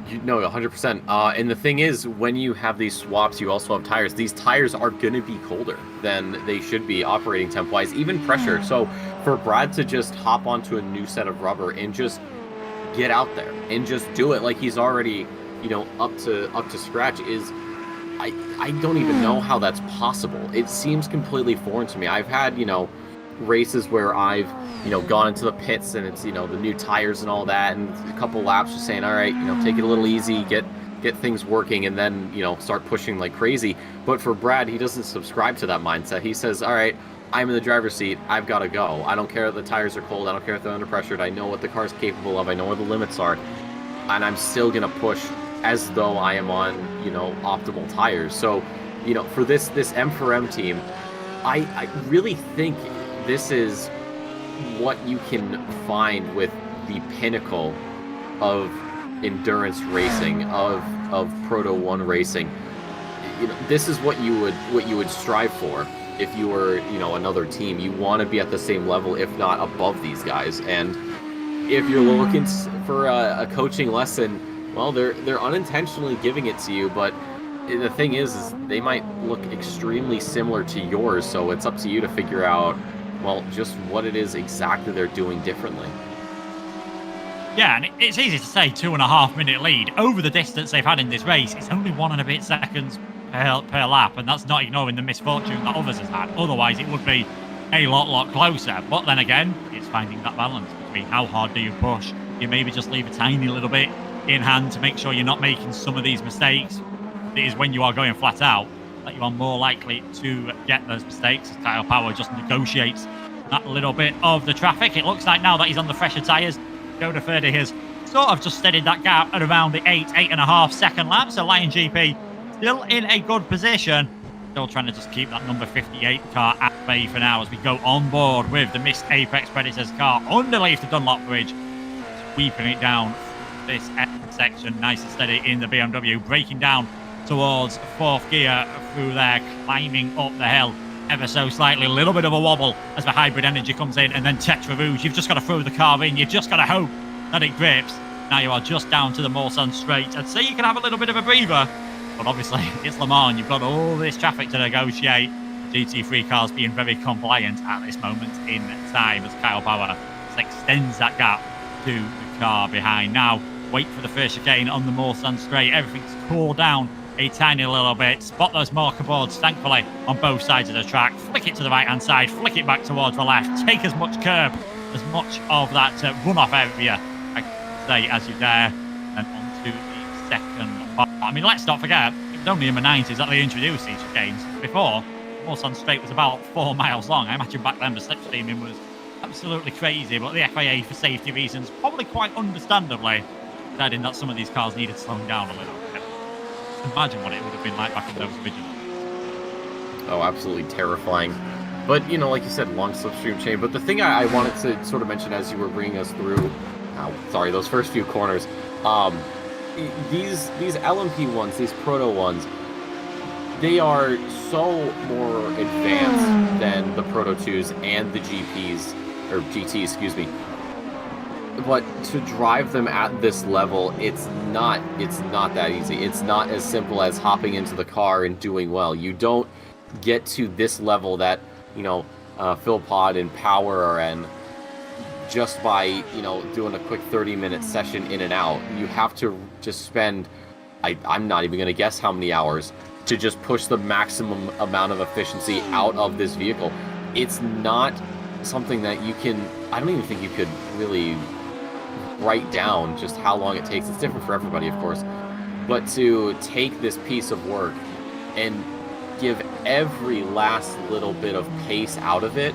You know, 100%. And the thing is, when you have these swaps, you also have tires. These tires are going to be colder than they should be operating temp-wise, even pressure. So for Brad to just hop onto a new set of rubber and just get out there and just do it like he's already, up to scratch is, I don't even know how that's possible. It seems completely foreign to me. I've had, races where I've, gone into the pits and it's, the new tires and all that, and a couple laps just saying, all right, take it a little easy, get things working, and then, start pushing like crazy. But for Brad, he doesn't subscribe to that mindset. He says, all right, I'm in the driver's seat, I've got to go. I don't care if the tires are cold, I don't care if they're under pressure, I know what the car's capable of, I know where the limits are, and I'm still going to push as though I am on, optimal tires. So, for this M4EM team, I really think this is what you can find with the pinnacle of endurance racing, of Proto 1 racing. This is what you would strive for if you were, another team. You want to be at the same level, if not above these guys. And if you're looking for a coaching lesson, well, they're unintentionally giving it to you, but the thing is they might look extremely similar to yours, so it's up to you to figure out, well, just what it is exactly they're doing differently. Yeah, and it's easy to say 2.5 minute lead. Over the distance they've had in this race, it's only 1 and a bit seconds per lap, and that's not ignoring the misfortune that others has had. Otherwise, it would be a lot closer. But then again, it's finding that balance between how hard do you push. You maybe just leave a tiny little bit in hand to make sure you're not making some of these mistakes. It is when you are going flat out that you are more likely to get those mistakes, as Kyle Power just negotiates that little bit of the traffic. It looks like now that he's on the fresher tyres, Skoda Ferdi has sort of just steadied that gap at around the 8.5 second lap. So Lion GP still in a good position. Still trying to just keep that number 58 car at bay for now as we go on board with the Missed Apex Predators car underneath the Dunlop Bridge, sweeping it down this section nice and steady in the BMW, breaking down towards 4th gear through there, climbing up the hill ever so slightly. A little bit of a wobble as the hybrid energy comes in, and then Tetra Rouge. You've just got to throw the car in. You've just got to hope that it grips. Now you are just down to the Mulsanne straight. I'd say you can have a little bit of a breather, but obviously it's Le Mans. You've got all this traffic to negotiate. GT3 cars being very compliant at this moment in time as Kyle Bauer extends that gap to the car behind. Now, wait for the first chicane on the Mulsanne straight. Everything's cooled down a tiny little bit. Spot those marker boards, thankfully, on both sides of the track. Flick it to the right-hand side, flick it back towards the left. Take as much curb, as much of that runoff area, I can say, as you dare. And on to the second part. I mean, let's not forget, it was only in the 90s that they introduced these chicanes. Before, Mulsanne straight was about 4 miles long. I imagine back then the slipstreaming was absolutely crazy, but the FIA, for safety reasons, probably quite understandably, deciding that some of these cars needed slowing down a little bit. Imagine what it would have been like back in those originals. Oh, absolutely terrifying. But, you know, like you said, long slipstream chain. But the thing I wanted to sort of mention as you were bringing us through, those first few corners, these LMP ones, these Proto ones, they are so more advanced than the Proto 2s and the GPs, or GT, excuse me. But to drive them at this level, it's not that easy. It's not as simple as hopping into the car and doing well. You don't get to this level that, you know, Phil Pod and Power are in just by, you know, doing a quick 30-minute session in and out. You have to just spend, I'm not even going to guess how many hours to just push the maximum amount of efficiency out of this vehicle. It's not something that you can, I don't even think you could really write down just how long it takes. It's different for everybody, of course. But to take this piece of work and give every last little bit of pace out of it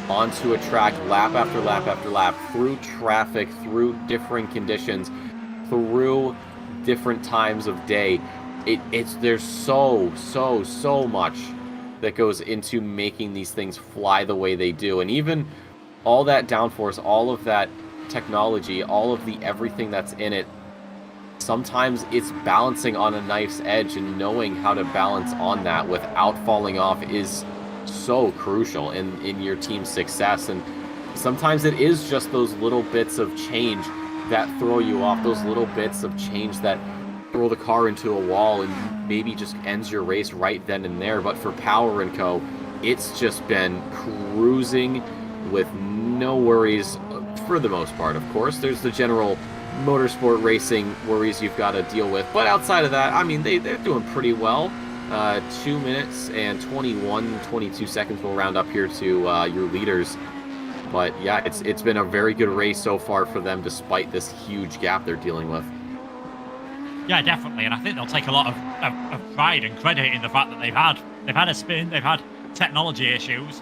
onto a track, lap after lap after lap, through traffic, through different conditions, through different times of day, there's so much that goes into making these things fly the way they do. And even all that downforce, all of that technology, all of the everything that's in it, sometimes it's balancing on a knife's edge, and knowing how to balance on that without falling off is so crucial in your team's success. And sometimes it is just those little bits of change that throw you off, those little bits of change that throw the car into a wall and maybe just ends your race right then and there. But for Power & Co., it's just been cruising with no worries for the most part. Of course, there's the general motorsport racing worries you've got to deal with, but outside of that, I mean, they're doing pretty well. 2 minutes and 22 seconds will round up here to your leaders. But yeah, it's been a very good race so far for them, despite this huge gap they're dealing with. Yeah, definitely, and I think they'll take a lot of pride and credit in the fact that they've had a spin, they've had technology issues,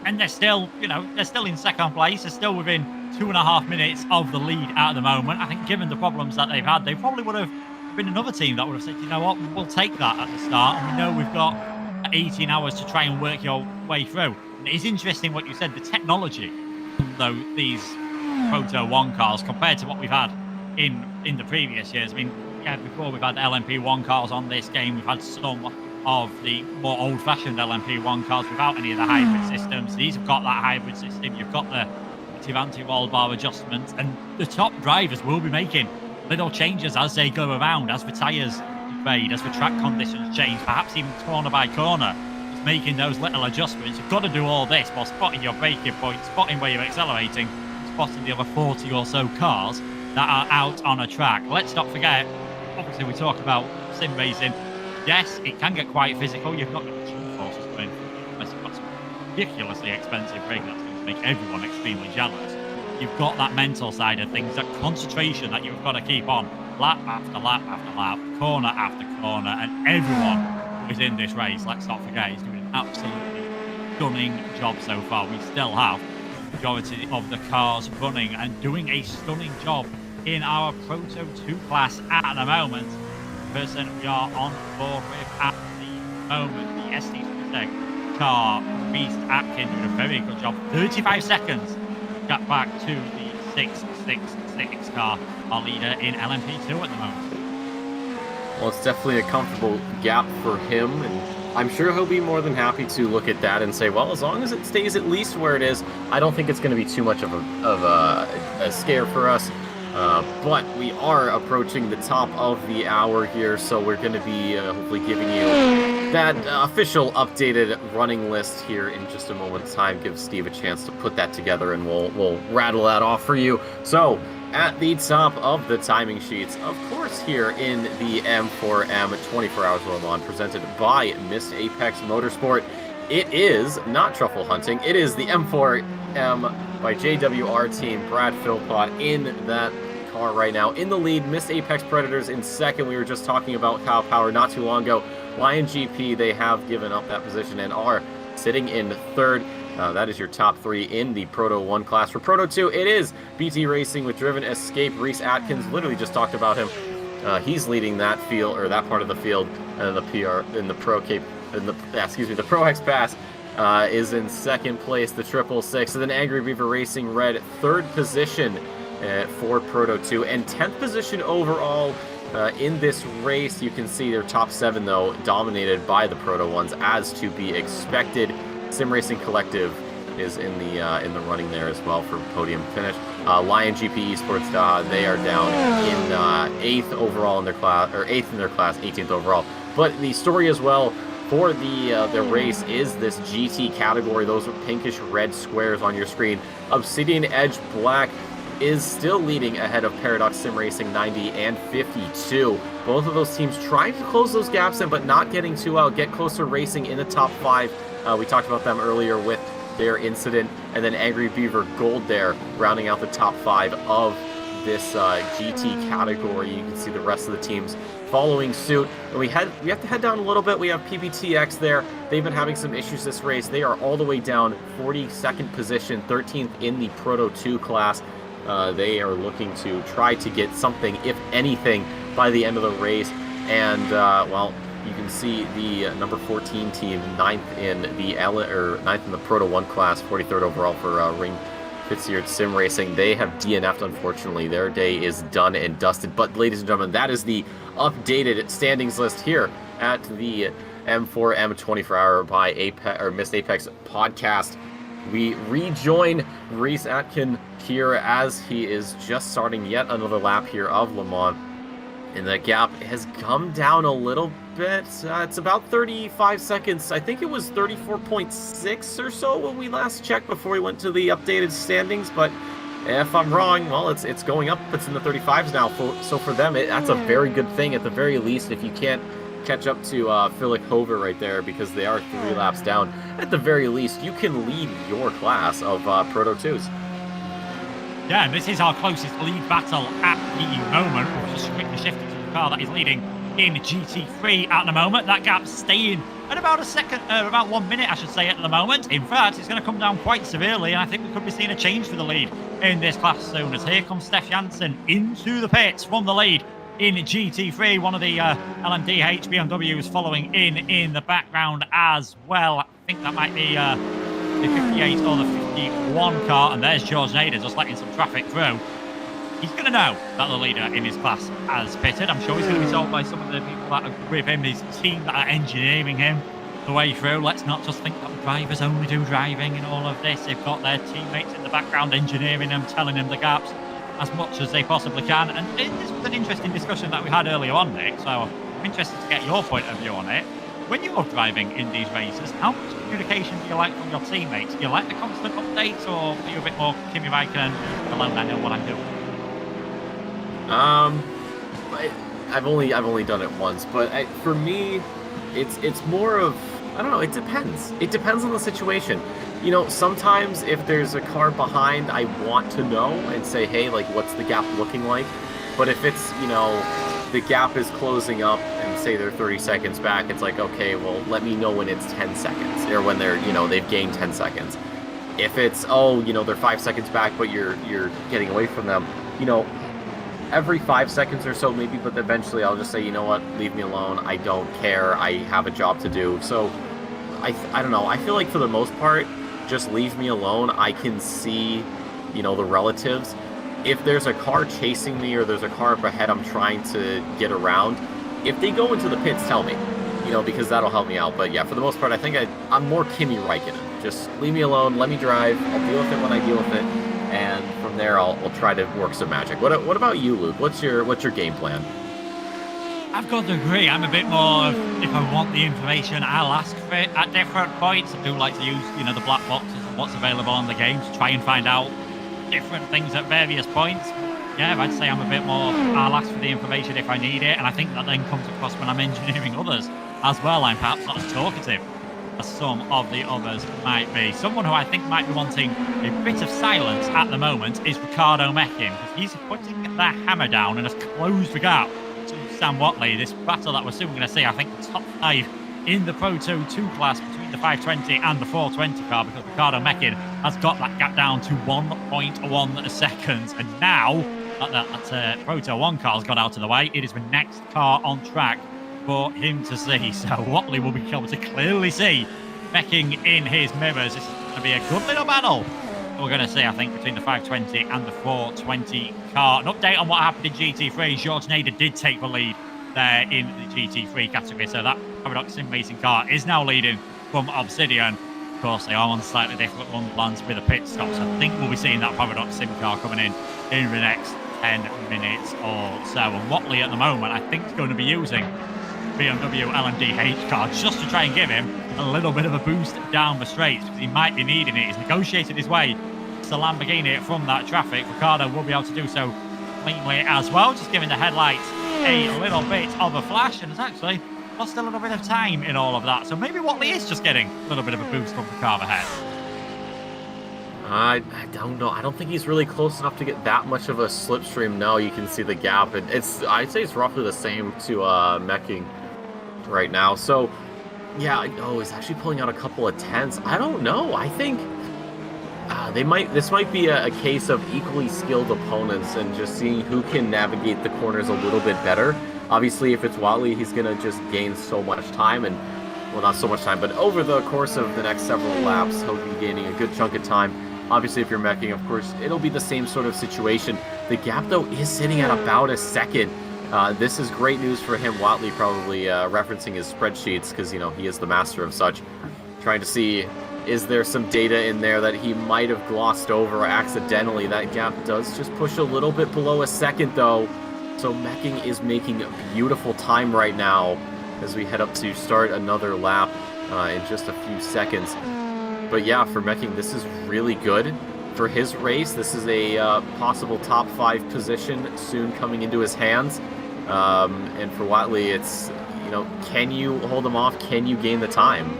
and they're still, you know, they're still in second place. They're still within 2.5 minutes of the lead at the moment. I think given the problems that they've had, they probably would have been another team that would have said, you know what, we'll take that at the start, and we know we've got 18 hours to try and work your way through. And it's interesting what you said, the technology, though, these Proto 1 cars compared to what we've had in the previous years. I mean, yeah, before we've had LMP1 cars on this game, we've had some of the more old-fashioned LMP1 cars without any of the hybrid systems. These have got that hybrid system. You've got the active anti-roll bar adjustments, and the top drivers will be making little changes as they go around, as the tyres degrade, as the track conditions change, perhaps even corner by corner. Just making those little adjustments. You've got to do all this while spotting your braking point, spotting where you're accelerating, spotting the other 40 or so cars that are out on a track. Let's not forget, obviously we talk about sim racing. Yes, it can get quite physical. You've not got the G-forces going unless you've got some ridiculously expensive rig that's going to make everyone extremely jealous. You've got that mental side of things, that concentration that you've got to keep on lap after lap after lap, corner after corner, and everyone who is in this race, let's not forget, is doing an absolutely stunning job so far. We still have the majority of the cars running and doing a stunning job in our Proto 2 class at the moment. The person we are on board with at the moment, the SD car, Reese Atkins, doing a very good job. 35 seconds got back to the 666 car, our leader in LMP2 at the moment. Well, it's definitely a comfortable gap for him, and I'm sure he'll be more than happy to look at that and say, well, as long as it stays at least where it is, I don't think it's going to be too much of a scare for us. But we are approaching the top of the hour here, so we're going to be hopefully giving you that official updated running list here in just a moment's time. Give Steve a chance to put that together, and we'll rattle that off for you. So, at the top of the timing sheets, of course, here in the M4M 24 Hours of Le Mans, presented by Miss Apex Motorsport, it is not truffle hunting. It is the M4M by JWR team. Brad Philpott in that car right now in the lead. Miss Apex Predators in second. We were just talking about Kyle Power not too long ago. Lion GP, they have given up that position and are sitting in third. That is your top three in the Proto 1 class. For Proto 2, it is BT Racing with Driven Escape. Reese Atkins, literally just talked about him. He's leading that field, or that part of the field, and the PR in the the Pro X Pass is in second place. The 666, and then Angry Beaver Racing Red, third position for Proto 2, and 10th position overall in this race. You can see their top 7 though dominated by the Proto 1s, as to be expected. Sim Racing Collective is in the running there as well for podium finish. Lion GP Esports, they are down in 8th overall in their class, or 8th in their class, 18th overall. But the story as well for the race is this GT category. Those are pinkish red squares on your screen. Obsidian Edge Black is still leading ahead of Paradox Sim Racing 90 and 52. Both of those teams trying to close those gaps in, but not getting too out. Get Closer Racing in the top 5. We talked about them earlier with their incident, and then Angry Beaver Gold there, rounding out the top 5 of this GT category. You can see the rest of the teams following suit. And we have to head down a little bit. We have PBTX there. They've been having some issues this race. They are all the way down, 42nd position, 13th in the Proto 2 class. They are looking to try to get something, if anything, by the end of the race. And well, you can see the number 14 team, 9th in the Proto 1 class, 43rd overall for Ring Fitzgerald Sim Racing. They have DNF'd, unfortunately. Their day is done and dusted. But ladies and gentlemen, that is the updated standings list here at the M4M 24 Hour by Apex, or Miss Apex podcast. We rejoin Reese Atkin here as he is just starting yet another lap here of Le Mans. And the gap has come down a little bit. It's about 35 seconds. I think it was 34.6 or so when we last checked before we went to the updated standings. But if I'm wrong, well, it's going up. It's in the 35s now. So for them, that's a very good thing at the very least. If you can't catch up to Philip Hover right there, because they are 3 laps down, at the very least, you can lead your class of Proto 2s. Yeah, and this is our closest lead battle at the moment. We've just quickly shifted to the car that is leading in GT3 at the moment. That gap staying at about about 1 minute, I should say, at the moment. In fact, it's going to come down quite severely, and I think we could be seeing a change for the lead in this class soon, as here comes Steph Janssen into the pits from the lead in GT3. One of the LMDh BMWs following in the background as well. I think that might be the 58 or the 51 car, and there's George Nader just letting some traffic through. He's going to know that the leader in his class has pitted. I'm sure he's going to be told by some of the people that are with him, his team that are engineering him the way through. Let's not just think that the drivers only do driving in all of this. They've got their teammates in the background engineering them, telling them the gaps as much as they possibly can. And this was an interesting discussion that we had earlier on, Nick, so I'm interested to get your point of view on it. When you're driving in these races, how much communication do you like from your teammates? Do you like the constant updates, or are you a bit more Kimi Räikkönen, alone, I know what I'm doing? I've only done it once, but for me, it's more of, I don't know, it depends. It depends on the situation. You know, sometimes if there's a car behind, I want to know and say, hey, like, what's the gap looking like? But if it's, you know, the gap is closing up and say they're 30 seconds back, it's like, okay, well, let me know when it's 10 seconds, or when they're, you know, they've gained 10 seconds. If it's, oh, you know, they're 5 seconds back, but you're getting away from them, you know, every 5 seconds or so maybe, but eventually I'll just say, you know what, leave me alone, I don't care, I have a job to do. So I don't know, I feel like for the most part, just leave me alone. I can see, you know, the relatives. If there's a car chasing me, or there's a car up ahead I'm trying to get around, if they go into the pits, tell me, you know, because that'll help me out. But yeah, for the most part, I think I'm more Kimi Räikkönen. Just leave me alone, let me drive, I'll deal with it when I deal with it, and from there there, I'll try to work some magic. What about you, Luke? What's your game plan? I've got to agree. I'm a bit more of, if I want the information, I'll ask for it at different points. I do like to use, the black boxes and what's available on the game to try and find out different things at various points. Yeah, I'd say I'm a bit more, I'll ask for the information if I need it, and I think that then comes across when I'm engineering others as well. I'm perhaps not as talkative as some of the others might be. Someone who I think might be wanting a bit of silence at the moment is Ricardo Meckin, because he's putting that hammer down and has closed the gap to Sam Watley. This battle that we're soon going to see, I think the top 5 in the Proto 2 class between the 520 and the 420 car, because Ricardo Meckin has got that gap down to 1.1 seconds. And now that Proto 1 car's got out of the way, it is the next car on track for him to see. So Watley will be able to clearly see Meckin in his mirrors. This is going to be a good little battle we're going to see, I think, between the 520 and the 420 car. An update on what happened in GT3. George Nader did take the lead there in the GT3 category. So that Paradox Sim Racing car is now leading from Obsidian. Of course, they are on slightly different run plans with a pit stop. So I think we'll be seeing that Paradox Sim car coming in the next 10 minutes or so. And Watley at the moment, I think, is going to be using BMW LMDh car just to try and give him a little bit of a boost down the straights, because he might be needing it. He's negotiated his way to Lamborghini from that traffic. Ricardo will be able to do so cleanly as well, just giving the headlights a little bit of a flash, and has actually lost a little bit of time in all of that. So maybe Watley is just getting a little bit of a boost from the car ahead. I don't know. I don't think he's really close enough to get that much of a slipstream. Now you can see the gap, and I'd say it's roughly the same to Mecking right now. So yeah, he's actually pulling out a couple of tenths. I don't know. I think this might be a case of equally skilled opponents and just seeing who can navigate the corners a little bit better. Obviously, if it's Watley, he's going to just gain so much time, and well, not so much time, but over the course of the next several laps, he'll be gaining a good chunk of time. Obviously, if you're Mecking, of course, it'll be the same sort of situation. The gap, though, is sitting at about a second. This is great news for him. Watley probably referencing his spreadsheets, because, he is the master of such. Trying to see, is there some data in there that he might have glossed over accidentally? That gap does just push a little bit below a second, though. So Mecking is making a beautiful time right now as we head up to start another lap in just a few seconds. But yeah, for Mecking, this is really good for his race. This is a possible top 5 position soon coming into his hands. And for Watley, it's, can you hold him off? Can you gain the time?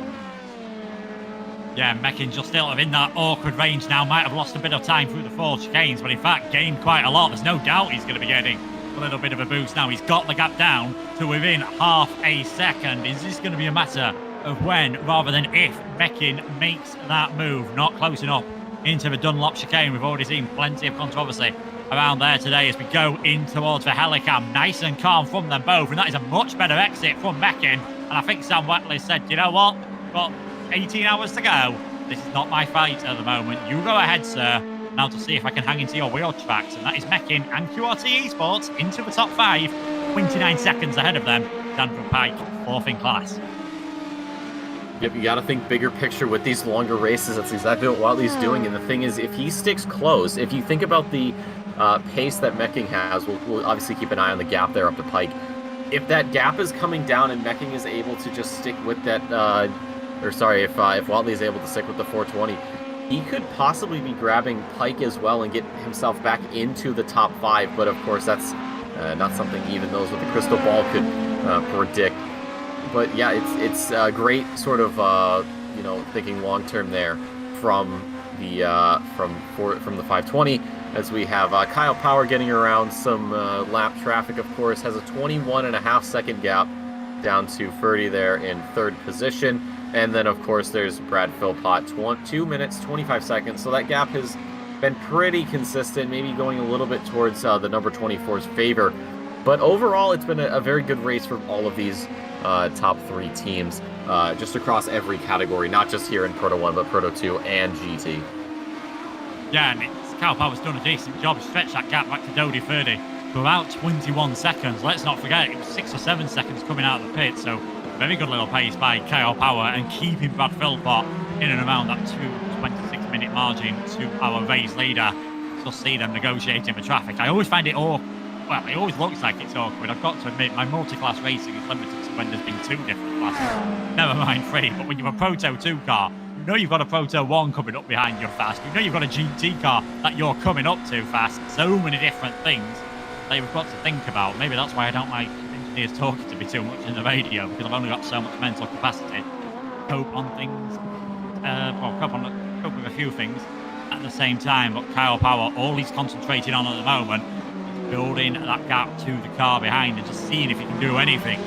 Yeah, Meckin just still in that awkward range now. Might have lost a bit of time through the 4 chicanes, but in fact gained quite a lot. There's no doubt he's going to be getting a little bit of a boost now. He's got the gap down to within half a second. Is this going to be a matter of when rather than if Meckin makes that move? Not close enough into the Dunlop chicane. We've already seen plenty of controversy around there today as we go in towards the helicam. Nice and calm from them both, and that is a much better exit from Meckin. And I think Sam Watley said, you know what, got 18 hours to go. This is not my fight at the moment. You go ahead, sir. Now to see if I can hang into your wheel tracks. And that is Meckin and QRT Esports into the top 5. 29 seconds ahead of them. Daniel Pike, 4th in class. Yep, you got to think bigger picture with these longer races. That's exactly what Watley's doing. And the thing is, if he sticks close, if you think about the pace that Mecking has, we'll obviously keep an eye on the gap there up to Pike. If that gap is coming down and Mecking is able to just stick with that, if Watley is able to stick with the 420, he could possibly be grabbing Pike as well and get himself back into the top 5. But of course, that's not something even those with a crystal ball could predict. But yeah, it's a great sort of thinking long term there from the from the 520, as we have Kyle Power getting around some lap traffic. Of course, has a 21.5 second gap down to 30 there in 3rd position. And then, of course, there's Brad Philpott, 2 minutes, 25 seconds. So that gap has been pretty consistent, maybe going a little bit towards the number 24's favor. But overall, it's been a very good race for all of these top 3 teams, just across every category, not just here in Proto 1, but Proto 2 and GT. Yeah, and Kyle Power's done a decent job to stretch that gap back to Dodi 30 to about 21 seconds. Let's not forget, it was 6 or 7 seconds coming out of the pit, so very good little pace by Kyle Power and keeping Brad Philpott in and around that 26-minute margin to our race leader. just see them negotiating with traffic. I always find it awkward. Well, it always looks like it's awkward. I've got to admit, my multi-class racing is limited to when there's been 2 different classes. Never mind 3, but when you're a Proto 2 car, you know you've got a Proto 1 coming up behind you fast. You know you've got a GT car that you're coming up to fast. So many different things that you've got to think about. Maybe that's why I don't like engineers talking to me too much in the radio, because I've only got so much mental capacity to cope on things, cope with a few things at the same time. But Kyle Power, all he's concentrating on at the moment is building that gap to the car behind and just seeing if he can do anything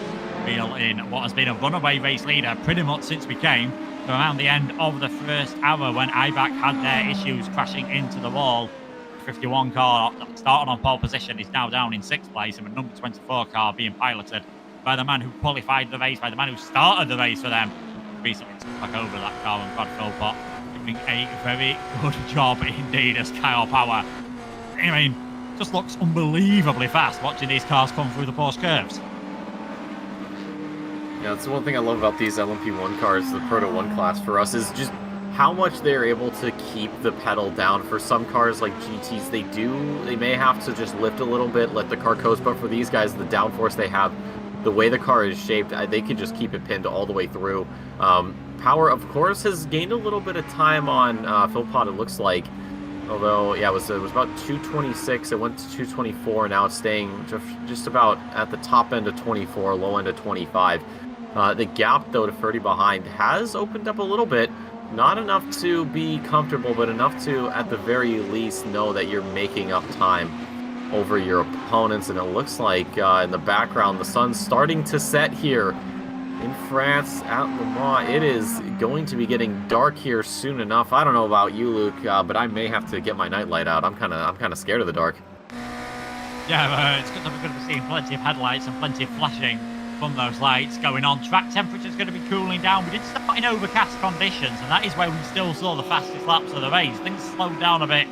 real in what has been a runaway race leader pretty much since we came to around the end of the first hour, when IBAC had their issues crashing into the wall. 51 car starting on pole position is now down in 6th place, and a number 24 car being piloted by the man who qualified the race, by the man who started the race for them. Recently took back over that car, and Brad Philpott doing a very good job indeed as Kyle Power. I mean, just looks unbelievably fast watching these cars come through the Porsche curves. Yeah, that's the one thing I love about these LMP1 cars, the Proto 1 class for us, is just how much they're able to keep the pedal down. For some cars like GTs, they may have to just lift a little bit, let the car coast, but for these guys, the downforce they have, the way the car is shaped, they can just keep it pinned all the way through. Power, of course, has gained a little bit of time on Philpott, it looks like. Although, yeah, it was about 226, it went to 224, now it's staying just about at the top end of 24, low end of 25. The gap, though, to 30 behind has opened up a little bit. Not enough to be comfortable, but enough to, at the very least, know that you're making up time over your opponents. And it looks like in the background, the sun's starting to set here in France at Le Mans. It is going to be getting dark here soon enough. I don't know about you, Luke, but I may have to get my nightlight out. I'm kind of scared of the dark. Yeah, it's good that we're going to be seeing plenty of headlights and plenty of flashing from those lights going on. Track temperature is going to be cooling down. We did start in overcast conditions, and that is where we still saw the fastest laps of the race. Things slowed down a bit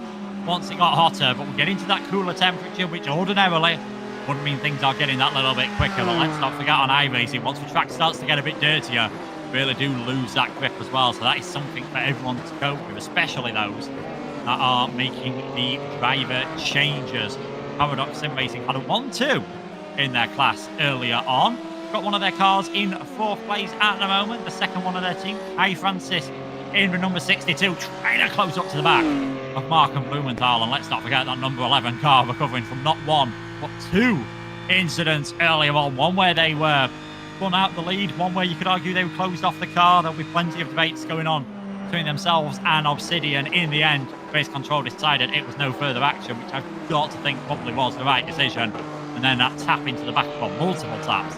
once it got hotter, but we get into that cooler temperature, which ordinarily wouldn't mean things are getting that little bit quicker. But let's not forget on iRacing, once the track starts to get a bit dirtier, we really do lose that grip as well. So that is something for everyone to cope with, especially those that are making the driver changes. Paradox Sim Racing had a 1-2 in their class earlier on. Got one of their cars in 4th place at the moment. The second one of their team, Kai Francis, in the number 62, trying to close up to the back of Markham Blumenthal. And let's not forget that number 11 car recovering from not 1, but 2 incidents earlier on. One where they were spun out the lead, one where you could argue they were closed off the car. There'll be plenty of debates going on between themselves and Obsidian. In the end, race control decided it was no further action, which I've got to think probably was the right decision. And then that tap into the back, well, multiple taps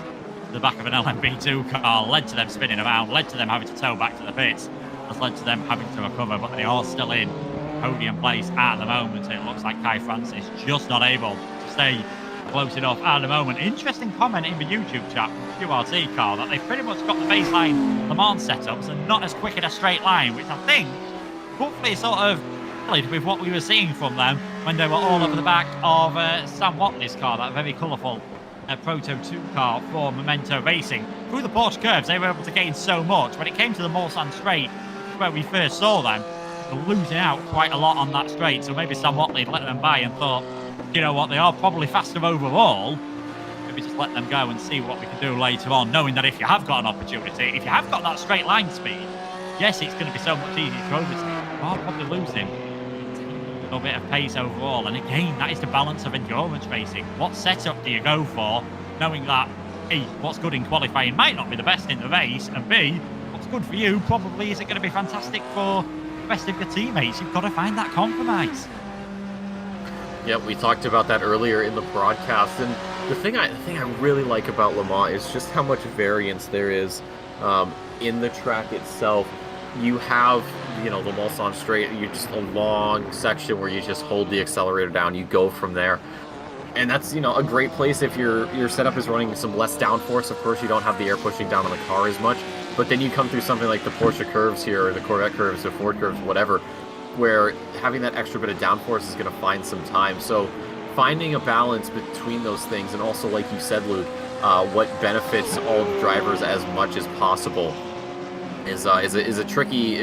the back of an LMP2 car led to them spinning around, led to them having to tow back to the pits, has led to them having to recover, but they are still in podium place at the moment. It looks like Kai Francis just not able to stay close enough at the moment. Interesting comment in the YouTube chat from QRT car that they've pretty much got the baseline Le Mans setups and not as quick in a straight line, which I think hopefully sort of valid with what we were seeing from them when they were all over the back of Sam Watley's car, that very colourful Proto 2 car for Memento Racing. Through the Porsche curves, they were able to gain so much. When it came to the Mulsanne straight, where we first saw them, they were losing out quite a lot on that straight. So maybe Sam Watley let them by and thought, you know what, they are probably faster overall. Maybe just let them go and see what we can do later on, knowing that if you have got an opportunity, if you have got that straight line speed, yes, it's going to be so much easier to overtake. You are probably losing a bit of pace overall. And again, that is the balance of endurance racing. What setup do you go for, knowing that A, what's good in qualifying might not be the best in the race, and B, what's good for you probably isn't going to be fantastic for the rest of your teammates. You've got to find that compromise. Yeah, we talked about that earlier in the broadcast, and the thing I really like about Le Mans is just how much variance there is in the track itself. You have, the Mulsanne straight, you just a long section where you just hold the accelerator down, you go from there. And that's, a great place if your setup is running some less downforce. Of course, you don't have the air pushing down on the car as much, but then you come through something like the Porsche curves here, or the Corvette curves, the Ford curves, whatever, where having that extra bit of downforce is going to find some time. So finding a balance between those things, and also, like you said, Luke, what benefits all the drivers as much as possible is a tricky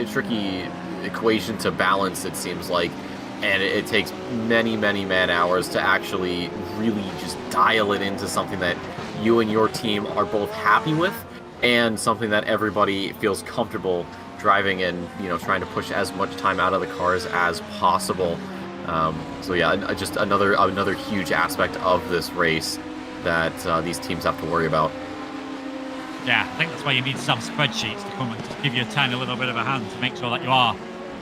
equation to balance, it seems like. and it takes many, many man-hours to actually really just dial it into something that you and your team are both happy with, and something that everybody feels comfortable driving and, you know, trying to push as much time out of the cars as possible. So yeah, just another huge aspect of this race that these teams have to worry about. Yeah, I think that's why you need some spreadsheets to come and just give you a tiny little bit of a hand to make sure that you are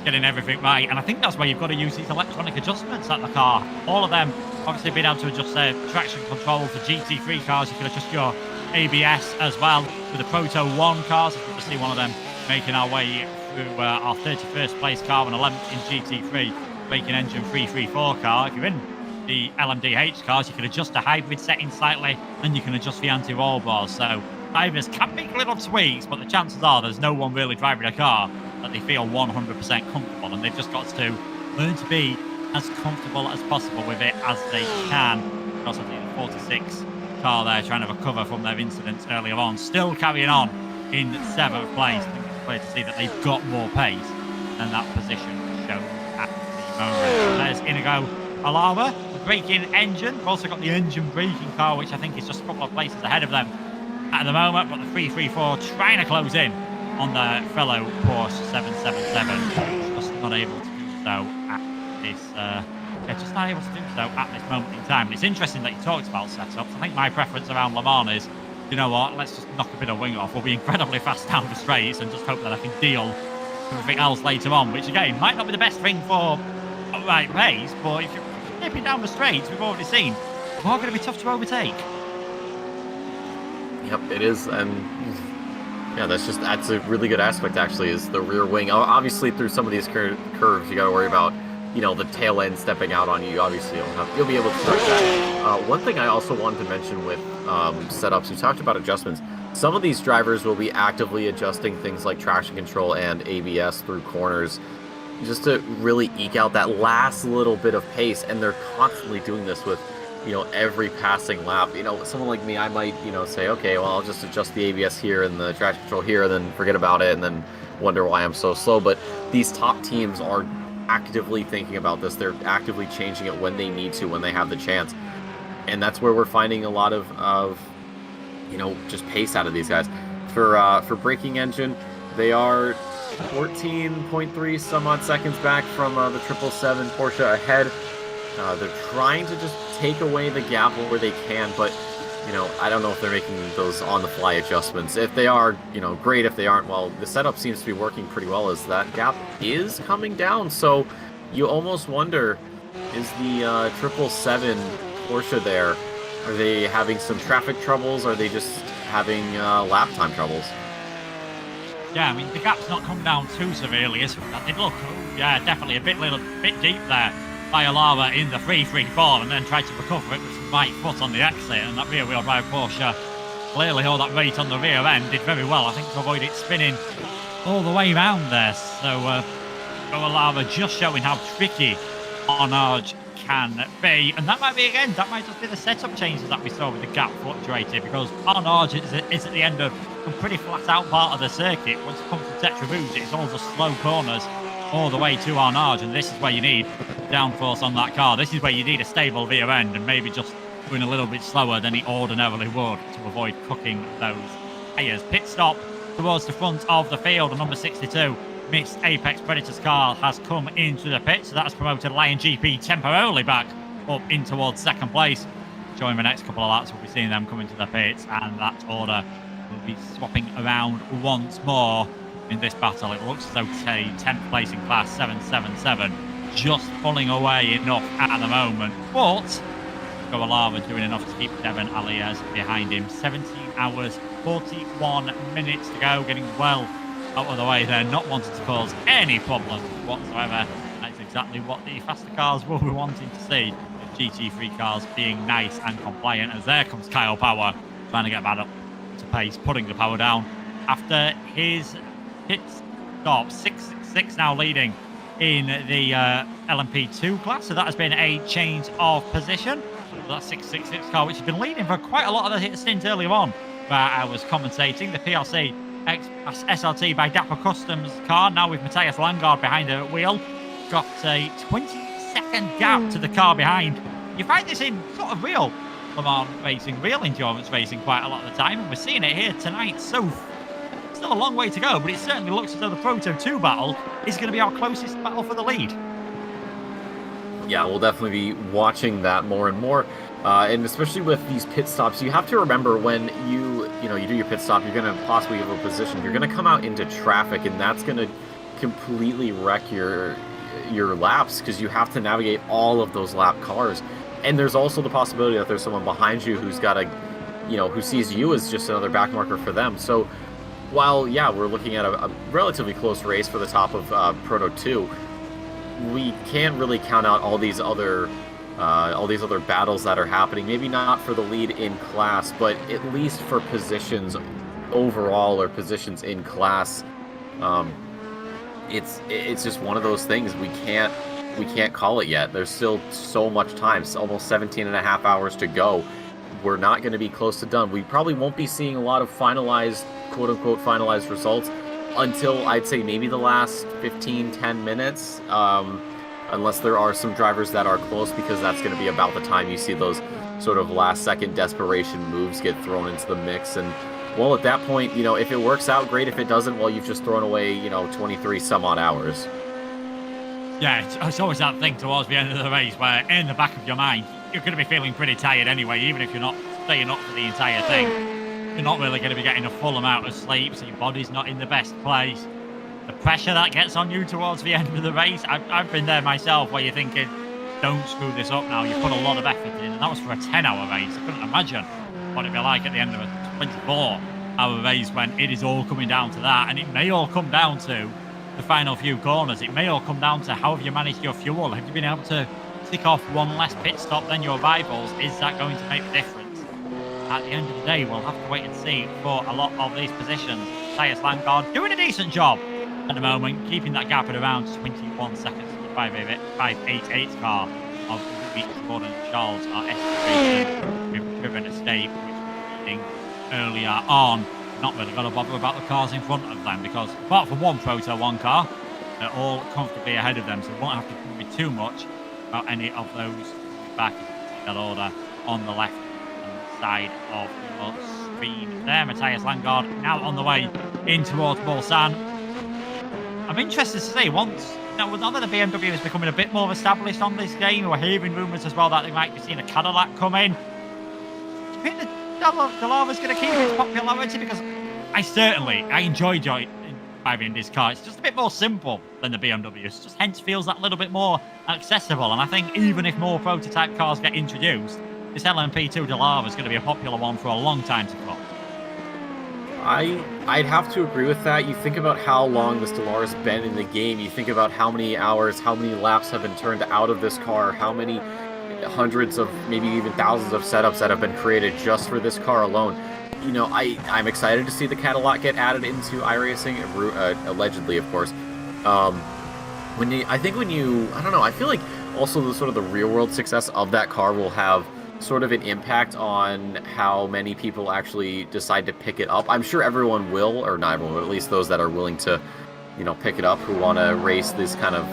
getting everything right. And I think that's why you've got to use these electronic adjustments at the car. All of them, obviously being able to adjust their traction control for GT3 cars. You can adjust your ABS as well with the Proto 1 cars. If you can see one of them making our way through our 31st place car, an 11th in GT3, braking engine 334 car. If you're in the LMDh cars, you can adjust the hybrid setting slightly, and you can adjust the anti-roll bars. So drivers can make little tweaks, but the chances are there's no one really driving a car that they feel 100% comfortable, and they've just got to learn to be as comfortable as possible with it as they can. Also, the 46 car there trying to recover from their incidents earlier on, still carrying on in 7th place. I think it's clear to see that they've got more pace than that position shows at the moment. There's Inigo Alara, the braking engine. We've also got the engine braking car, which I think is just a couple of places ahead of them at the moment, but the 334 trying to close in on the fellow Porsche 777, just not able to do so at this just not able to do so at this moment in time. And it's interesting that you talked about setups. I think my preference around Le Mans is, you know what, let's just knock a bit of wing off. We'll be incredibly fast down the straights and just hope that I can deal with everything else later on, which again might not be the best thing for a right race, but if you're nipping down the straights, we've already seen, it's all going to be tough to overtake. Yep, it is, and yeah, that's a really good aspect actually, is the rear wing. Obviously, through some of these curves, you got to worry about, you know, the tail end stepping out on you. Obviously, you'll be able to start that. One thing I also wanted to mention with setups, you talked about adjustments. Some of these drivers will be actively adjusting things like traction control and ABS through corners, just to really eke out that last little bit of pace, and they're constantly doing this with, you know, every passing lap. You know, someone like me, I might, you know, say, okay, well, I'll just adjust the ABS here and the traction control here, and then forget about it, and then wonder why I'm so slow. But these top teams are actively thinking about this. They're actively changing it when they need to, when they have the chance. And that's where we're finding a lot of you know, just pace out of these guys. For braking engine, they are 14.3 some odd seconds back from the 777 Porsche ahead. They're trying to just take away the gap where they can, but, you know, I don't know if they're making those on-the-fly adjustments. If they are, you know, great. If they aren't, well, the setup seems to be working pretty well, as that gap is coming down. So you almost wonder, is the 777 Porsche there, are they having some traffic troubles? Are they just having lap time troubles? Yeah, I mean, the gap's not come down too severely, is it? It look, yeah, definitely a bit deep there by Alara in the 334, and then tried to recover it with some right foot on the exit, and that rear-wheel drive Porsche, clearly all that weight on the rear end, did very well, I think, to avoid it spinning all the way around there. So Alara just showing how tricky Arnage can be, and that might just be the setup changes that we saw with the gap fluctuated, because Arnage is at the end of a pretty flat out part of the circuit. Once it comes to Tetra Rouge, it's all just slow corners all the way to Arnage, and this is where you need downforce on that car. This is where you need a stable rear end, and maybe just going a little bit slower than he ordinarily would to avoid cooking those tyres. Pit stop towards the front of the field, and number 62 mixed Apex Predators car has come into the pit, so that has promoted Lion GP temporarily back up in towards second place. During the next couple of laps, we'll be seeing them come into the pits, and that order will be swapping around once more in this battle. It looks as though 10th place in class 777 just pulling away enough at the moment, but Goalara doing enough to keep Devon Alias behind him. 17 hours 41 minutes to go, getting well out of the way there, not wanting to cause any problems whatsoever. That's exactly what the faster cars will be wanting to see, the GT3 cars being nice and compliant, as there comes Kyle Power trying to get back up to pace, putting the power down after his pit stop. 666 now leading in the LMP2 class, so that has been a change of position. So that 666 car, which has been leading for quite a lot of the stint earlier on, where I was commentating, the PLC SLT by Dapper Customs car, now with Matthias Langard behind the wheel, got a 26 second gap to the car behind. You find this in sort of real Le Mans racing, real endurance racing quite a lot of the time, and we're seeing it here tonight. So still a long way to go, but it certainly looks as though the Proto 2 battle is going to be our closest battle for the lead. Yeah, we'll definitely be watching that more and more. And especially with these pit stops, you have to remember when you do your pit stop, you're going to possibly have a position. You're going to come out into traffic, and that's going to completely wreck your laps because you have to navigate all of those lap cars. And there's also the possibility that there's someone behind you who's got who sees you as just another back marker for them. So while, yeah, we're looking at a relatively close race for the top of Proto 2, we can't really count out all these other battles that are happening. Maybe not for the lead in class, but at least for positions overall or positions in class. It's just one of those things we can't call it yet. There's still so much time. It's almost 17 and a half hours to go. We're not going to be close to done. We probably won't be seeing a lot of finalized, quote-unquote finalized results until I'd say maybe the last 10 minutes, unless there are some drivers that are close, because that's going to be about the time you see those sort of last-second desperation moves get thrown into the mix. And, well, at that point, if it works out, great. If it doesn't, well, you've just thrown away, 23 some odd hours. Yeah, it's always that thing towards the end of the race where in the back of your mind, you're going to be feeling pretty tired anyway, even if you're not staying up for the entire thing. You're not really going to be getting a full amount of sleep, so your body's not in the best place. The pressure that gets on you towards the end of the race, I've been there myself, where you're thinking, don't screw this up now, you put a lot of effort in, and that was for a 10-hour race. I couldn't imagine what it'd be like at the end of a 24-hour race when it is all coming down to that, and it may all come down to the final few corners. It may all come down to how have you managed your fuel. Have you been able to tick off one less pit stop than your rivals? Is that going to make the difference? At the end of the day, we'll have to wait and see for a lot of these positions. Matthias Langgaard doing a decent job at the moment, keeping that gap at around 21 seconds to the 588 car of Louis Gordon Charles, our estimation with driven escape, which was leading earlier on. Not really got to bother about the cars in front of them, because apart from one Proto 1 car, they're all comfortably ahead of them, so we won't have to worry too much about any of those back in that order on the left side of the screen there. Matthias Langgaard now on the way in towards Mulsanne. I'm interested to see, now that the BMW is becoming a bit more established on this game, we're hearing rumours as well that they might be seeing a Cadillac come in. Do you think the Dalara's going to keep its popularity? Because I enjoy driving this car. It's just a bit more simple than the BMW. It just hence feels that little bit more accessible. And I think even if more prototype cars get introduced, this LMP2 Dallara is going to be a popular one for a long time to come. I'd have to agree with that. You think about how long this Dalara's been in the game. You think about how many hours, how many laps have been turned out of this car, how many hundreds of, maybe even thousands of setups that have been created just for this car alone. I'm excited to see the Cadillac get added into iRacing, allegedly, of course. I feel like also the sort of the real world success of that car will have sort of an impact on how many people actually decide to pick it up. I'm sure everyone will, or not everyone, but at least those that are willing to, pick it up, who want to race this kind of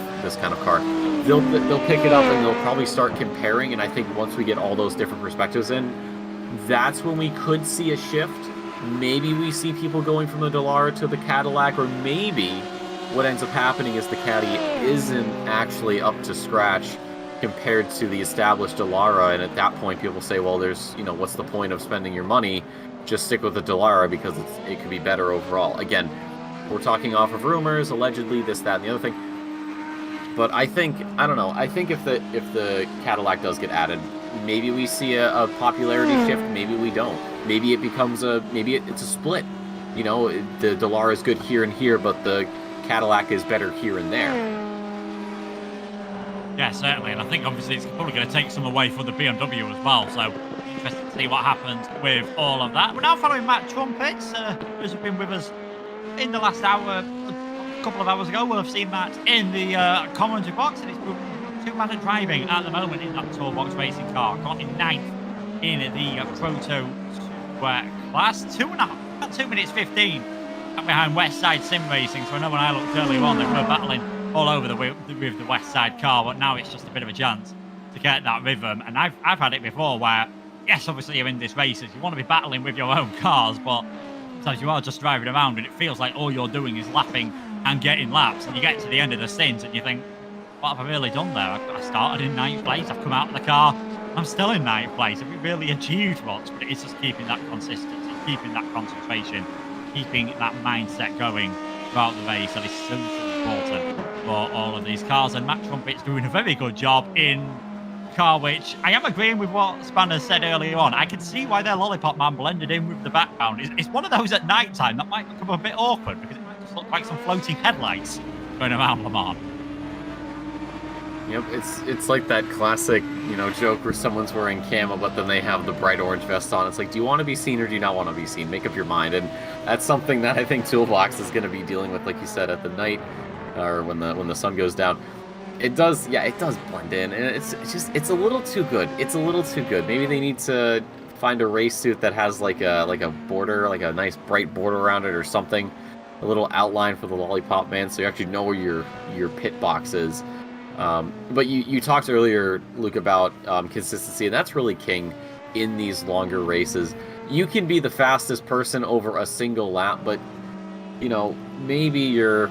car. They'll pick it up and they'll probably start comparing, and I think once we get all those different perspectives in, that's when we could see a shift. Maybe we see people going from the Dallara to the Cadillac, or maybe what ends up happening is the Caddy isn't actually up to scratch compared to the established Dallara, and at that point people say, well, there's, what's the point of spending your money? Just stick with the Dallara because it could be better overall. Again, we're talking off of rumors, allegedly, this, that, and the other thing. But I think if the Cadillac does get added, maybe we see a popularity shift, maybe we don't. Maybe it becomes it's a split. The Dallara is good here and here, but the Cadillac is better here and there. Yeah, certainly, and I think obviously it's probably going to take some away from the BMW as well, so interesting to see what happens with all of that. We're now following Matt Trumpets, who's been with us in the last hour. A couple of hours ago, we'll have seen Matt in the commentary box, and it's two-man driving at the moment in that toolbox racing car, currently 9th in the Proto class. 2 minutes 15 behind West Side Sim Racing, so I know when I looked earlier on, they were battling all over with the West Side car, but now it's just a bit of a chance to get that rhythm. And I've had it before where, yes, obviously you're in these races, you want to be battling with your own cars, but sometimes you are just driving around and it feels like all you're doing is lapping and getting laps, and you get to the end of the stint and you think, what have I really done there? I started in 9th place, I've come out of the car, I'm still in 9th place. Have we really achieved much? But it's just keeping that consistency, keeping that concentration, keeping that mindset going throughout the race. That is so important for all of these cars. And Matt Trumpet's doing a very good job in car, which I am agreeing with what Spanner said earlier on. I can see why their Lollipop Man blended in with the background. It's one of those at night time that might become a bit awkward because it might just look like some floating headlights going around Le Mans. Yep, it's like that classic, joke where someone's wearing camo, but then they have the bright orange vest on. It's like, do you want to be seen or do you not want to be seen? Make up your mind. And that's something that I think Toolbox is going to be dealing with, like you said, at the night or when the sun goes down. It does blend in, and it's a little too good. It's a little too good. Maybe they need to find a race suit that has like a border, like a nice bright border around it or something, a little outline for the Lollipop Man, so you actually know where your pit box is. But you talked earlier, Luke, about consistency, and that's really king in these longer races. You can be the fastest person over a single lap, but maybe your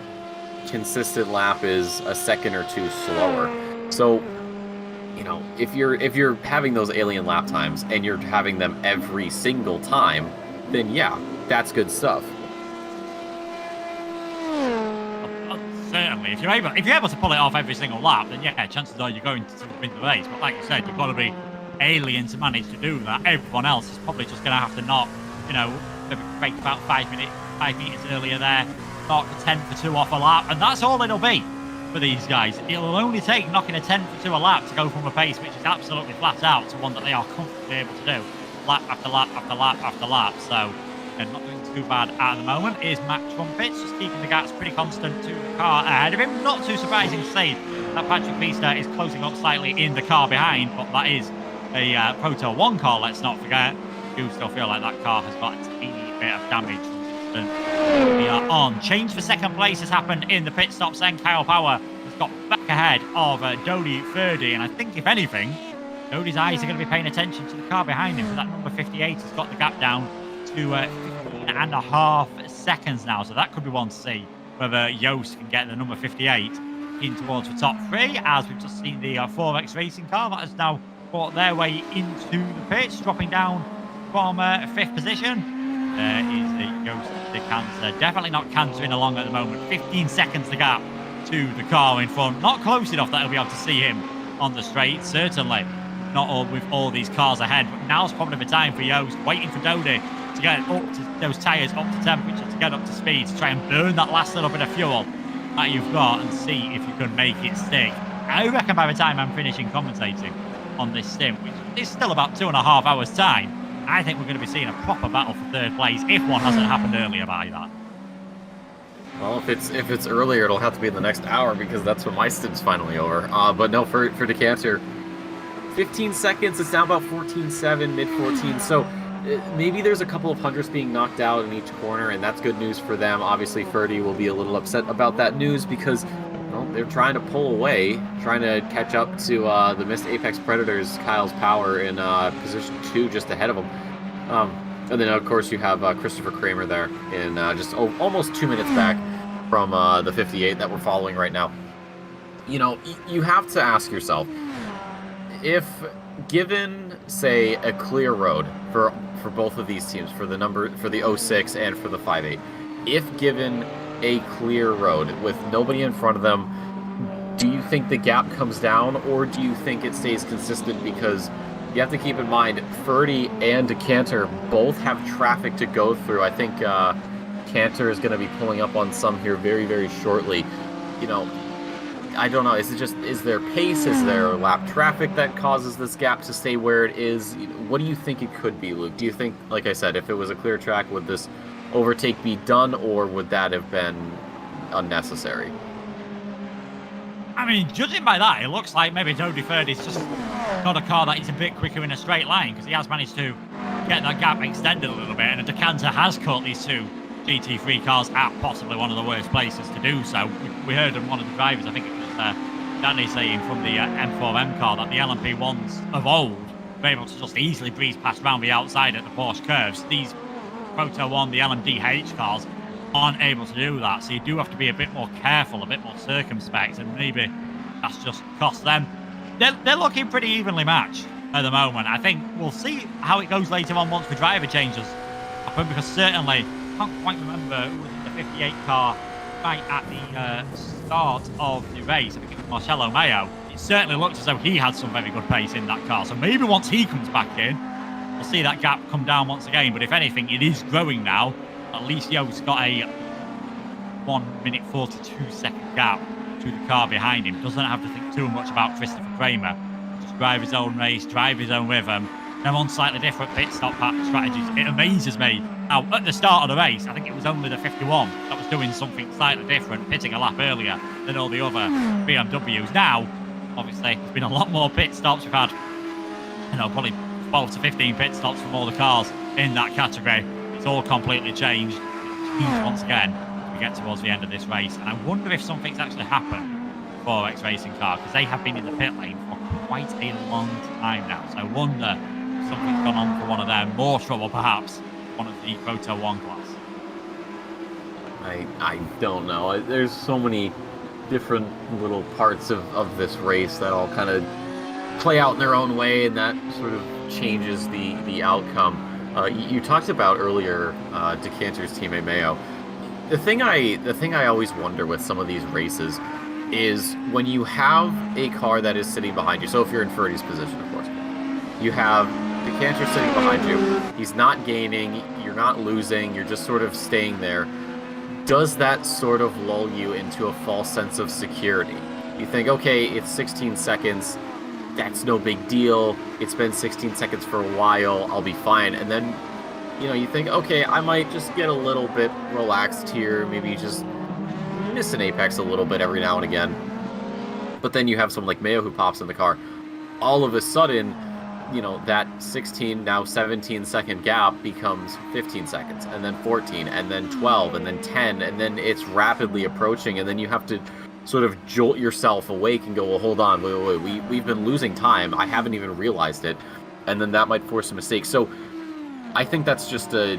consistent lap is a second or two slower. So if you're having those alien lap times and you're having them every single time, then yeah, that's good stuff. Certainly, if you're able to pull it off every single lap, then yeah, chances are you're going to win the race. But like you said, you've got to be alien to manage to do that. Everyone else is probably just going to have to knock, maybe break about 5 meters earlier there, knock a 10 for 2 off a lap, and that's all it'll be for these guys. It'll only take knocking a 10 for 2 a lap to go from a pace which is absolutely flat out to one that they are comfortably able to do lap after lap after lap after lap. So, and not doing too bad at the moment is Matt Trumpets, just keeping the gaps pretty constant to the car ahead of him. Not too surprising to see that Patrick Feaster is closing up slightly in the car behind, but that is a Proto 1 car, let's not forget. I do still feel like that car has got a teeny bit of damage. We are on. Change for second place has happened in the pit stops, then Kyle Power has got back ahead of Dodi Ferdy, and I think if anything, Dodi's eyes are going to be paying attention to the car behind him, so that number 58 has got the gap down to 15.5 seconds now, so that could be one to see whether Yost can get the number 58 in towards the top 3, as we've just seen the 4X racing car that has now fought their way into the pits, dropping down from 5th position. There is a Yost de Cancer, definitely not cantering along at the moment. 15 seconds the gap to the car in front, not close enough that he'll be able to see him on the straight, certainly not all with all these cars ahead, but now's probably the time for Yost, waiting for Dodi to get up to those tyres, up to temperature, to get up to speed, to try and burn that last little bit of fuel that you've got and see if you can make it stick. I reckon by the time I'm finishing commentating on this stint, which is still about 2.5 hours time, I think we're going to be seeing a proper battle for 3rd place if one hasn't happened earlier by that. Well, if it's earlier, it'll have to be in the next hour because that's when my stint's finally over. But no, for Decanter, 15 seconds, it's now about 14.7, mid-14. So maybe there's a couple of hundredths being knocked out in each corner, and that's good news for them. Obviously, Ferdy will be a little upset about that news because they're trying to pull away, trying to catch up to the Missed Apex Predators, Kyle's Power, in position 2, just ahead of them. And then, of course, you have Christopher Kramer there in just almost 2 minutes back from the 58 that we're following right now. You have to ask yourself, if given, say, a clear road for both of these teams, for the 06 and for the 58, if given a clear road with nobody in front of them, do you think the gap comes down, or do you think it stays consistent? Because you have to keep in mind, Ferdy and Decanter both have traffic to go through. I think Cantor is going to be pulling up on some here very, very shortly. I don't know. Is there pace? Is there lap traffic that causes this gap to stay where it is? What do you think it could be, Luke? Do you think, like I said, if it was a clear track, would this overtake be done, or would that have been unnecessary? I mean, judging by that, it looks like maybe Dodi Ferdy's just got a car that is a bit quicker in a straight line, because he has managed to get that gap extended a little bit, and a Decanter has caught these two GT3 cars at possibly one of the worst places to do so. We heard from one of the drivers, I think it was Danny, saying from the M4EM car that the LMP1s of old were able to just easily breeze past around the outside at the Porsche curves. These Proto 1, the LMDh cars, aren't able to do that, so you do have to be a bit more careful, a bit more circumspect, and maybe that's just cost them. They're looking pretty evenly matched at the moment. I think we'll see how it goes later on once the driver changes happen, because certainly, I can't quite remember who was in the 58 car right at the start of the race. I think it was Marcello Mayo. It certainly looked as though he had some very good pace in that car, so maybe once he comes back in, we'll see that gap come down once again. But if anything, it is growing now. At least Yo's got a 1 minute 42 second gap to the car behind him. Doesn't have to think too much about Christopher Kramer. Just drive his own race, drive his own rhythm. They're on slightly different pit stop strategies. It amazes me. Now, at the start of the race, I think it was only the 51 that was doing something slightly different, pitting a lap earlier than all the other BMWs. Now, obviously, there's been a lot more pit stops. We've had, probably 12 to 15 pit stops from all the cars in that category. It's all completely changed. Once again, as we get towards the end of this race. And I wonder if something's actually happened with 4X Racing car, because they have been in the pit lane for quite a long time now. So I wonder if something's gone on for one of them. More trouble, perhaps, one of the Proto 1 class. I don't know. There's so many different little parts of this race that all kind of play out in their own way, and that sort of changes the outcome. You talked about earlier Decanter's teammate Mayo. The thing I always wonder with some of these races is when you have a car that is sitting behind you. So if you're in Ferdy's position, of course, you have Decanter sitting behind you. He's not gaining. You're not losing. You're just sort of staying there. Does that sort of lull you into a false sense of security? You think, okay, it's 16 seconds. That's no big deal. It's been 16 seconds for a while. I'll be fine. And then, you think, okay, I might just get a little bit relaxed here. Maybe just miss an apex a little bit every now and again. But then you have someone like Mayo who pops in the car. All of a sudden, that 16, now 17 second gap becomes 15 seconds, and then 14, and then 12, and then 10, and then it's rapidly approaching, and then you have to sort of jolt yourself awake and go, well, hold on, wait, we've been losing time. I haven't even realized it. And then that might force a mistake. So I think that's just a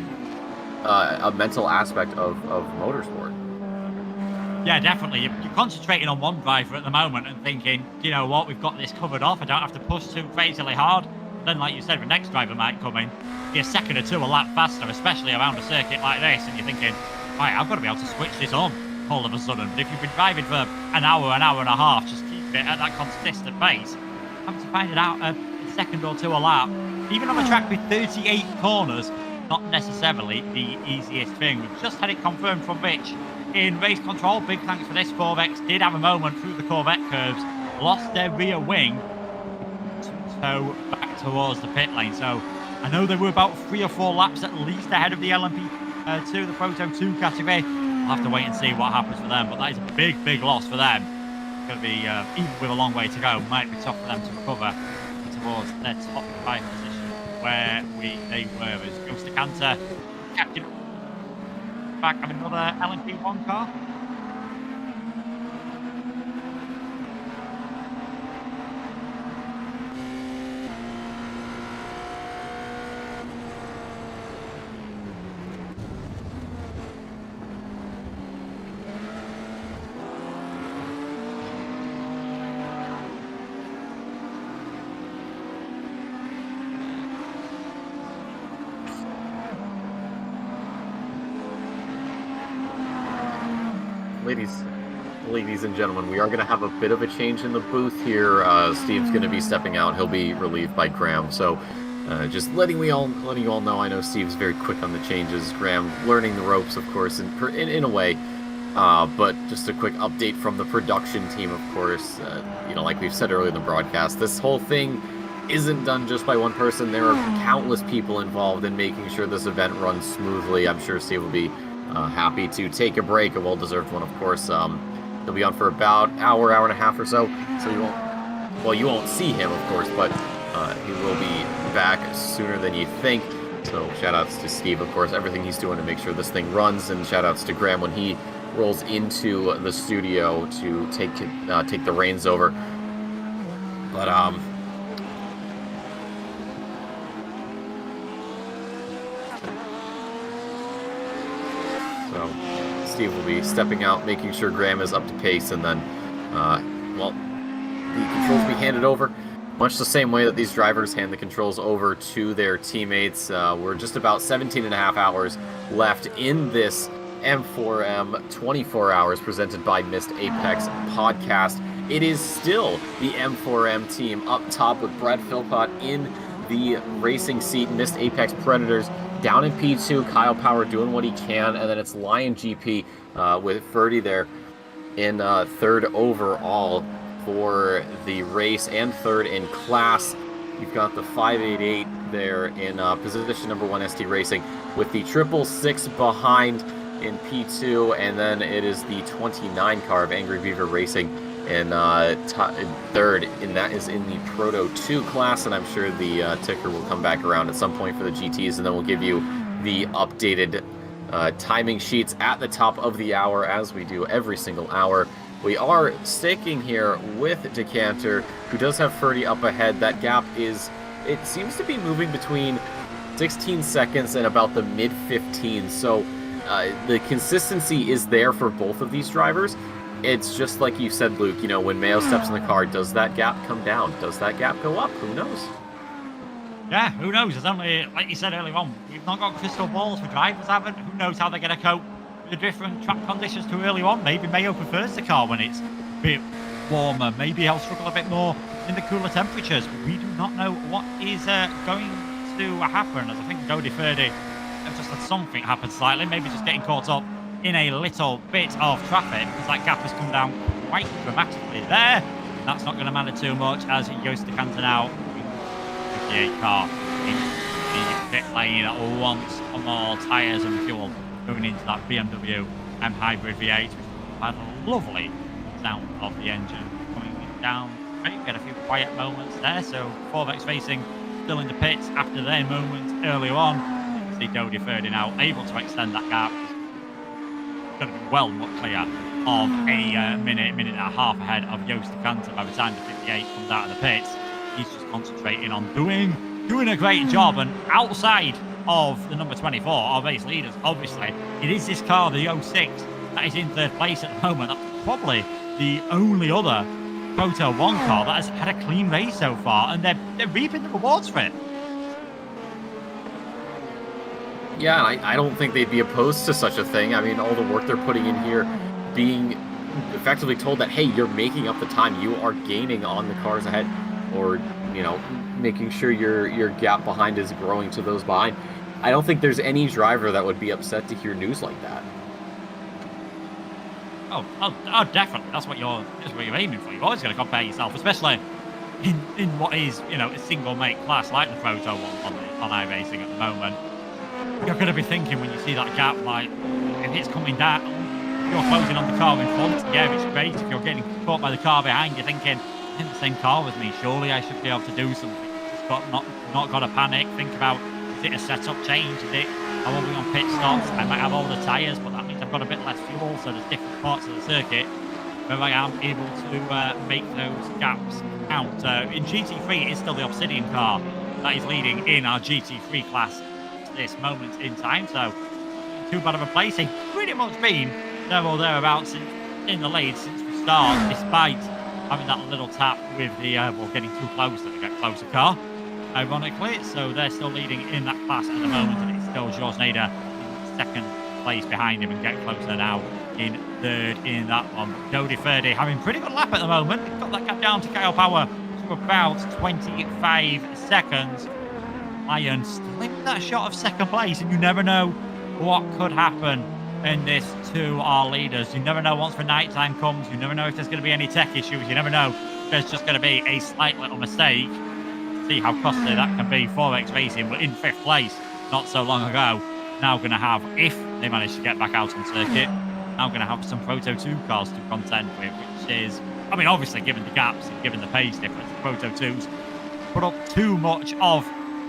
mental aspect of motorsport. Yeah, definitely. You're concentrating on one driver at the moment and thinking, you know what, we've got this covered off. I don't have to push too crazily hard. Then, like you said, the next driver might come in, be a second or two a lap faster, especially around a circuit like this, and you're thinking, right, I've got to be able to switch this on all of a sudden. But if you've been driving for an hour and a half, just keep it at that consistent pace, having to find it out a second or two a lap, even on a track with 38 corners, not necessarily the easiest thing. We've just had it confirmed from Rich in race control. Big thanks for this. 4X did have a moment through the Corvette curves, lost their rear wing, so back towards the pit lane. So I know they were about 3 or 4 laps at least ahead of the LMP2, the Proto 2 category. We'll have to wait and see what happens for them, but that is a big loss for them. It's going to be, even with a long way to go, might be tough for them to recover towards their top 5 position where they were as Ghost Decanter captain back of another LMP1 car. Ladies and gentlemen, we are going to have a bit of a change in the booth here. Steve's going to be stepping out. He'll be relieved by Graham. So just letting you all know, I know Steve's very quick on the changes. Graham learning the ropes, of course, in a way. But just a quick update from the production team, of course. Like we've said earlier in the broadcast, this whole thing isn't done just by one person. There are countless people involved in making sure this event runs smoothly. I'm sure Steve will be happy to take a break, a well-deserved one, of course. He'll be on for about hour and a half or so. So you won't see him, of course, but he will be back sooner than you think. So shout outs to Steve, of course, everything he's doing to make sure this thing runs, and shout outs to Graham when he rolls into the studio to take the reins over. But so Steve will be stepping out, making sure Graham is up to pace, and then well, the controls will be handed over much the same way that these drivers hand the controls over to their teammates. We're just about 17 and a half hours left in this M4EM 24 hours presented by Missed Apex podcast. It is still the M4EM team up top with Brad Philpott in the racing seat. Missed Apex Predators down in P2. Kyle Power doing what he can, and then it's Lion GP with Ferdy there in third overall for the race and third in class. You've got the 588 there in position number 1 ST Racing with the 666 behind in P2, and then it is the 29 car of Angry Beaver Racing in third, and that is in the Proto 2 class, and I'm sure the ticker will come back around at some point for the GTs, and then we'll give you the updated timing sheets at the top of the hour as we do every single hour. We are staking here with Decanter, who does have Ferdy up ahead. That gap it seems to be moving between 16 seconds and about the mid-15s, so the consistency is there for both of these drivers. It's just like you said, Luke, you know, when Mayo steps in the car, does that gap come down? Does that gap go up? Who knows? Yeah, who knows? There's only, like you said earlier on, we've not got crystal balls for drivers, haven't. Who knows how they're going to cope with the different track conditions too early on? Maybe Mayo prefers the car when it's a bit warmer. Maybe he'll struggle a bit more in the cooler temperatures. We do not know what is going to happen, as I think Dodie Ferdy have just had something happen slightly, maybe just getting caught up in a little bit of traffic, because that gap has come down quite dramatically there. That's not going to matter too much as Joost de Kanter now, 58 car, in the pit lane, wants more tyres and fuel going into that BMW M Hybrid V8, which had a lovely sound of the engine coming down. We get a few quiet moments there, so 4X Racing still in the pits after their moment earlier on. See Dodie Ferdy now able to extend that gap. It's going to be well much clear of a minute and a half ahead of Joost de Kanter by the time the 58 comes out of the pits. He's just concentrating on doing a great job, and outside of the number 24, our race leaders, obviously, it is this car, the 06, that is in third place at the moment. That's probably the only other Proto 1 car that has had a clean race so far, and they're reaping the rewards for it. Yeah, I don't think they'd be opposed to such a thing. I mean, all the work they're putting in here, being effectively told that, hey, you're making up the time, you are gaining on the cars ahead, or, you know, making sure your gap behind is growing to those behind. I don't think there's any driver that would be upset to hear news like that. Oh, definitely. That's what you're aiming for. You've always got to compare yourself, especially in what is, you know, a single make class like the Proto on iRating at the moment. You're going to be thinking when you see that gap, like, if it's coming down, you're closing on the car in front, yeah, it's great. If you're getting caught by the car behind, you're thinking, in the same car as me, surely I should be able to do something. Just not got to panic. Think about, is it a setup change? Is it, I won't be on pit stops, I might have all the tyres, but that means I've got a bit less fuel, so there's different parts of the circuit where I am able to make those gaps count. In GT3, it's still the Obsidian car that is leading in our GT3 class this moment in time, so too bad of a place. They've pretty much been there or thereabouts in the lead since the start, despite having that little tap with the getting too close to the get closer car, ironically. So they're still leading in that class at the moment, and it's still George Nader in second place behind him and getting closer now in third in that one. Dodie Ferdy having pretty good lap at the moment. He's got that gap down to Kyle Power to about 25 seconds. Lion still in that shot of second place, and you never know what could happen in this to our leaders. You never know once the night time comes. You never know if there's going to be any tech issues. You never know if there's just going to be a slight little mistake. See how costly that can be. 4X Racing were in fifth place not so long ago. Now going to have, if they manage to get back out on circuit, now going to have some Proto 2 cars to contend with, which is, I mean, obviously given the gaps and given the pace difference, the Proto 2s put up too much of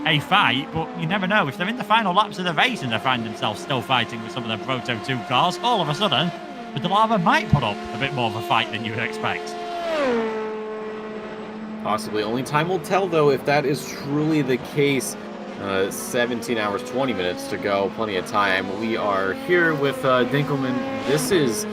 a fight, but you never know. If they're in the final laps of the race and they find themselves still fighting with some of the Proto 2 cars, all of a sudden, the Dallara might put up a bit more of a fight than you would expect. Possibly. Only time will tell, though, if that is truly the case. 17 hours, 20 minutes to go. Plenty of time. We are here with Dinkelman. This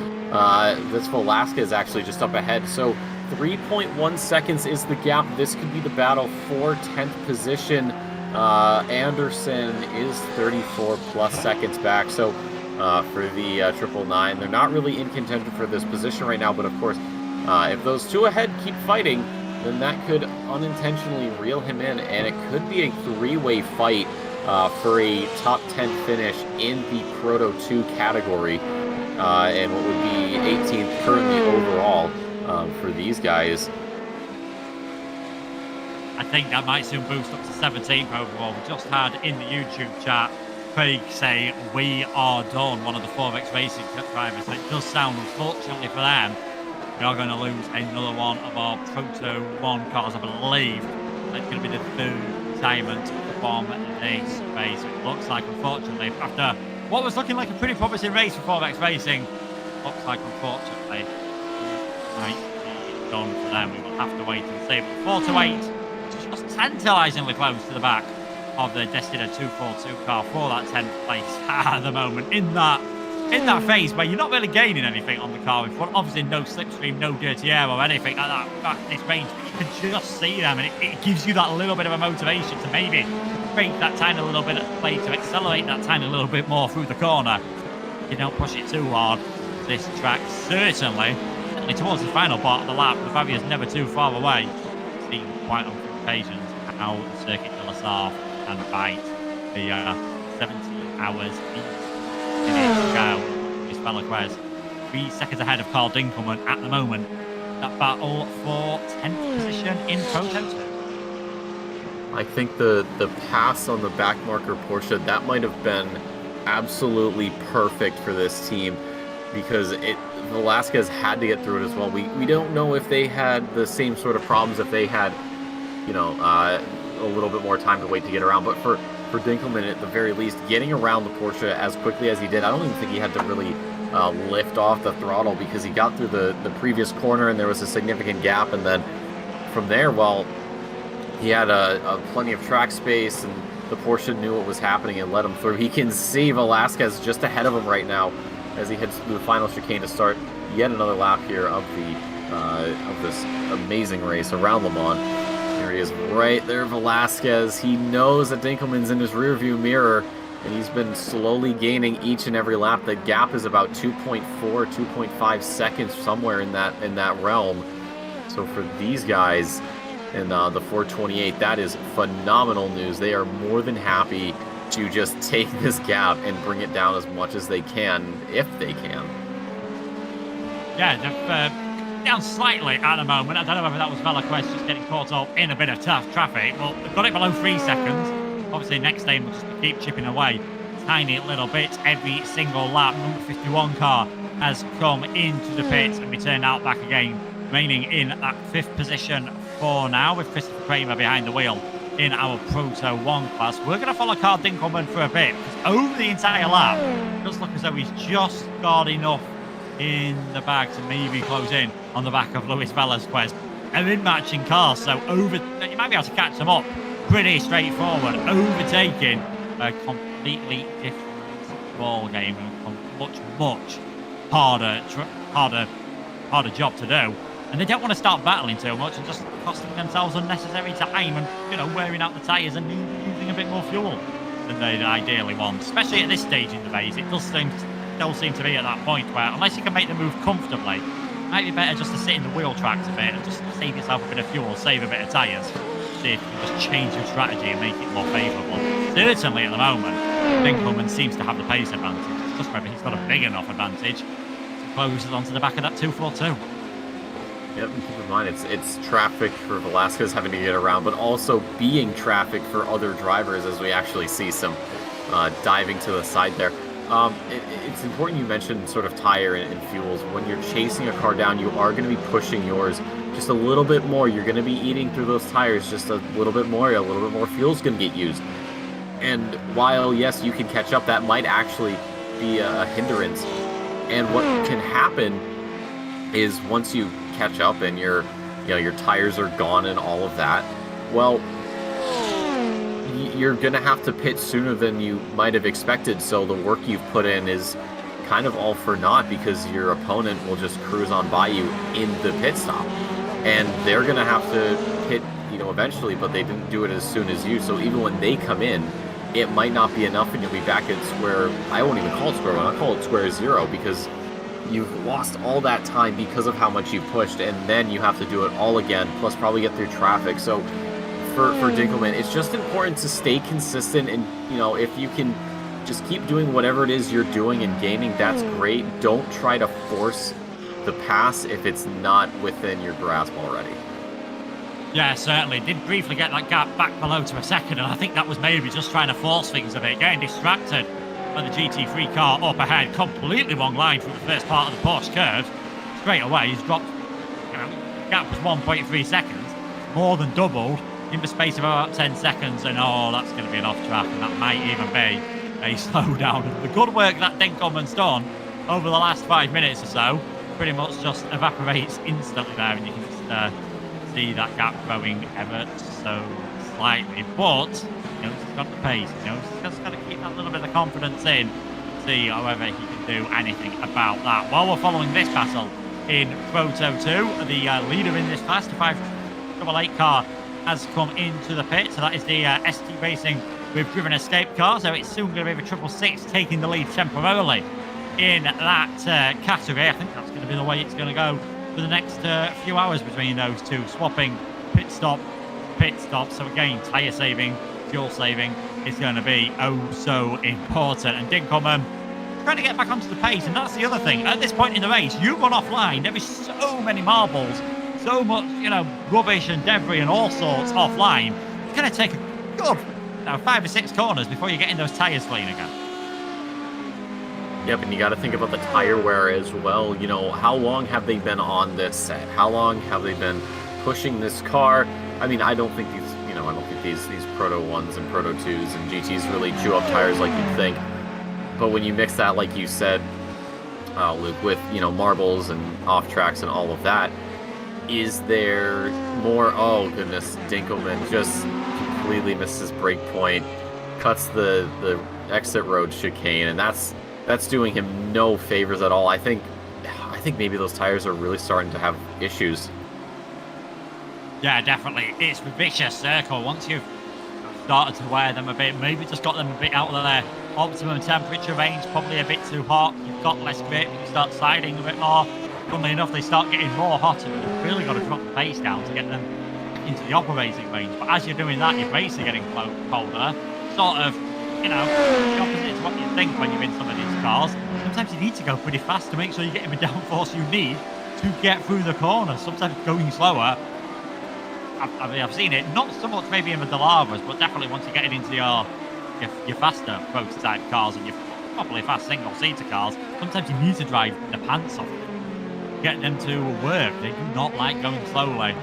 Velasquez actually just up ahead. So 3.1 seconds is the gap. This could be the battle for 10th position. Anderson is 34 plus seconds back. So for the 999, they're not really in contention for this position right now. But of course, if those two ahead keep fighting, then that could unintentionally reel him in, and it could be a three-way fight for a top 10 finish in the Proto 2 category, and what would be 18th currently overall for these guys. I think that might soon boost up to 17th overall. We just had in the YouTube chat Craig say, "We are done," one of the 4X Racing drivers. It does sound, unfortunately for them, we are going to lose another one of our Proto 1 cars, I believe. That's going to be the third retirement from this race. It looks like, unfortunately, after what was looking like a pretty promising race for 4X Racing, looks like, unfortunately, it might be done for them. We will have to wait and see. But 4 to 8, just tantalisingly close to the back of the Destina 242 car for that 10th place at the moment. In that phase where you're not really gaining anything on the car in front, obviously no slipstream, no dirty air or anything like that back this range, but you can just see them, and it gives you that little bit of a motivation to maybe break that tiny little bit of play, to accelerate that tiny little bit more through the corner. You don't push it too hard. This track certainly towards the final part of the lap, the barrier's never too far away. We've seen quite on occasions how the Circuit de la Sarthe can fight the 17 hours go. This Velasquez 3 seconds ahead of Carl Dinkelman at the moment. That battle for 10th position in Proto 2. I think the pass on the back marker Porsche, that might have been absolutely perfect for this team, because Velasquez had to get through it as well. We don't know if they had the same sort of problems, if they had, a little bit more time to wait to get around. But for Dinkelman, at the very least, getting around the Porsche as quickly as he did, I don't even think he had to really lift off the throttle, because he got through the previous corner and there was a significant gap. And then from there, well, he had a plenty of track space, and the Porsche knew what was happening and let him through. He can see Velasquez just ahead of him right now as he heads through the final chicane to start yet another lap here of this amazing race around Le Mans. There he is right there, Velasquez. He knows that Dinkelman's in his rearview mirror, and he's been slowly gaining each and every lap. The gap is about 2.4, 2.5 seconds, somewhere in that realm. So for these guys in the 428, that is phenomenal news. They are more than happy to just take this gap and bring it down as much as they can, if they can. Yeah, they're down slightly at the moment. I don't know whether that was Velasquez just getting caught up in a bit of tough traffic, but they've got it below 3 seconds. Obviously, next aim will just keep chipping away tiny little bit every single lap. Number 51 car has come into the pits and returned out back again, remaining in that 5th position for now, with Christopher Kramer behind the wheel in our Proto 1 class. We're going to follow Carl Dinkelman for a bit, because over the entire lap, it does look as though he's just got enough in the bag to maybe close in on the back of Luis Velasquez. They're in matching cars, so you might be able to catch them up pretty straightforward. Overtaking a completely different ball game, much harder job to do. And they don't want to start battling too much and just costing themselves unnecessary time and, wearing out the tyres and using a bit more fuel than they'd ideally want. Especially at this stage in the race, it does still seem to be at that point where, unless you can make the move comfortably, it might be better just to sit in the wheel tracks a bit and just save yourself a bit of fuel, save a bit of tyres. See if you can just change your strategy and make it more favourable. Certainly at the moment, Dinkelman seems to have the pace advantage. It's just whether he's got a big enough advantage to close onto the back of that 242. Yep, and keep in mind, it's traffic for Velasquez having to get around, but also being traffic for other drivers, as we actually see some diving to the side there. It's important you mentioned sort of tire and fuels. When you're chasing a car down, you are going to be pushing yours just a little bit more. You're going to be eating through those tires just a little bit more fuel's going to get used. And while, yes, you can catch up, that might actually be a hindrance. And what can happen is once you catch up and your tires are gone and all of that, well, you're going to have to pit sooner than you might have expected. So the work you've put in is kind of all for naught, because your opponent will just cruise on by you in the pit stop. And they're going to have to pit, eventually, but they didn't do it as soon as you. So even when they come in, it might not be enough and you'll be back at square, I won't even call it square one, I'll call it square zero, because you've lost all that time because of how much you've pushed, and then you have to do it all again, plus probably get through traffic. So for Dinkelman, it's just important to stay consistent, and if you can just keep doing whatever it is you're doing and gaining, that's great. Don't try to force the pass if it's not within your grasp already. Yeah, certainly. Did briefly get that gap back below to a second, and I think that was maybe just trying to force things a bit, getting distracted by the GT3 car up ahead, completely wrong line through the first part of the Porsche curve. Straight away, he's dropped, the gap was 1.3 seconds, more than doubled in the space of about 10 seconds, and that's going to be an off track, and that might even be a slowdown. The good work that Dinkelman's done over the last 5 minutes or so pretty much just evaporates instantly there, and you can just see that gap growing ever so slightly. But he's got the pace, he's just got to keep that little bit of confidence in, see however he can do anything about that. While we're following this battle in Proto 2, the leader in this class, the 588 car, has come into the pit. So that is the ST Racing with driven escape car. So it's soon going to be the 666 taking the lead temporarily in that category. I think that's going to be the way it's going to go for the next few hours between those two, swapping pit stop. So again, tyre saving, fuel saving is going to be so important. And Dinkelman trying to get back onto the pace, and that's the other thing. At this point in the race, you run offline, there is so many marbles, so much rubbish and debris and all sorts offline. It's going to take a good 5 or 6 corners before you get in those tyres clean again. Yep, and you got to think about the tire wear as well. How long have they been on this set? How long have they been pushing this car? I mean, I don't think these Proto 1s and Proto 2s and GTs really chew up tires like you'd think. But when you mix that, like you said, Luke, with, marbles and off tracks and all of that, is there more? Oh, goodness, Dinkelman just completely missed his brake point, cuts the exit road chicane, and that's doing him no favors at all. I think maybe those tires are really starting to have issues. Yeah, definitely. It's a vicious circle. Once you've started to wear them a bit, maybe just got them a bit out of their optimum temperature range, probably a bit too hot, you've got less grip, you start sliding a bit more. Funnily enough, they start getting more hotter, and you've really got to drop the pace down to get them into the operating range. But as you're doing that, your brakes are getting colder, sort of, the opposite to what you think when you're in some of these cars. Sometimes you need to go pretty fast to make sure you're getting the downforce you need to get through the corner. Sometimes going slower, I've seen it, not so much maybe in the Delavas, but definitely once you get into your faster prototype cars and your probably fast single-seater cars, sometimes you need to drive the pants off, get them to work. They do not like going slowly.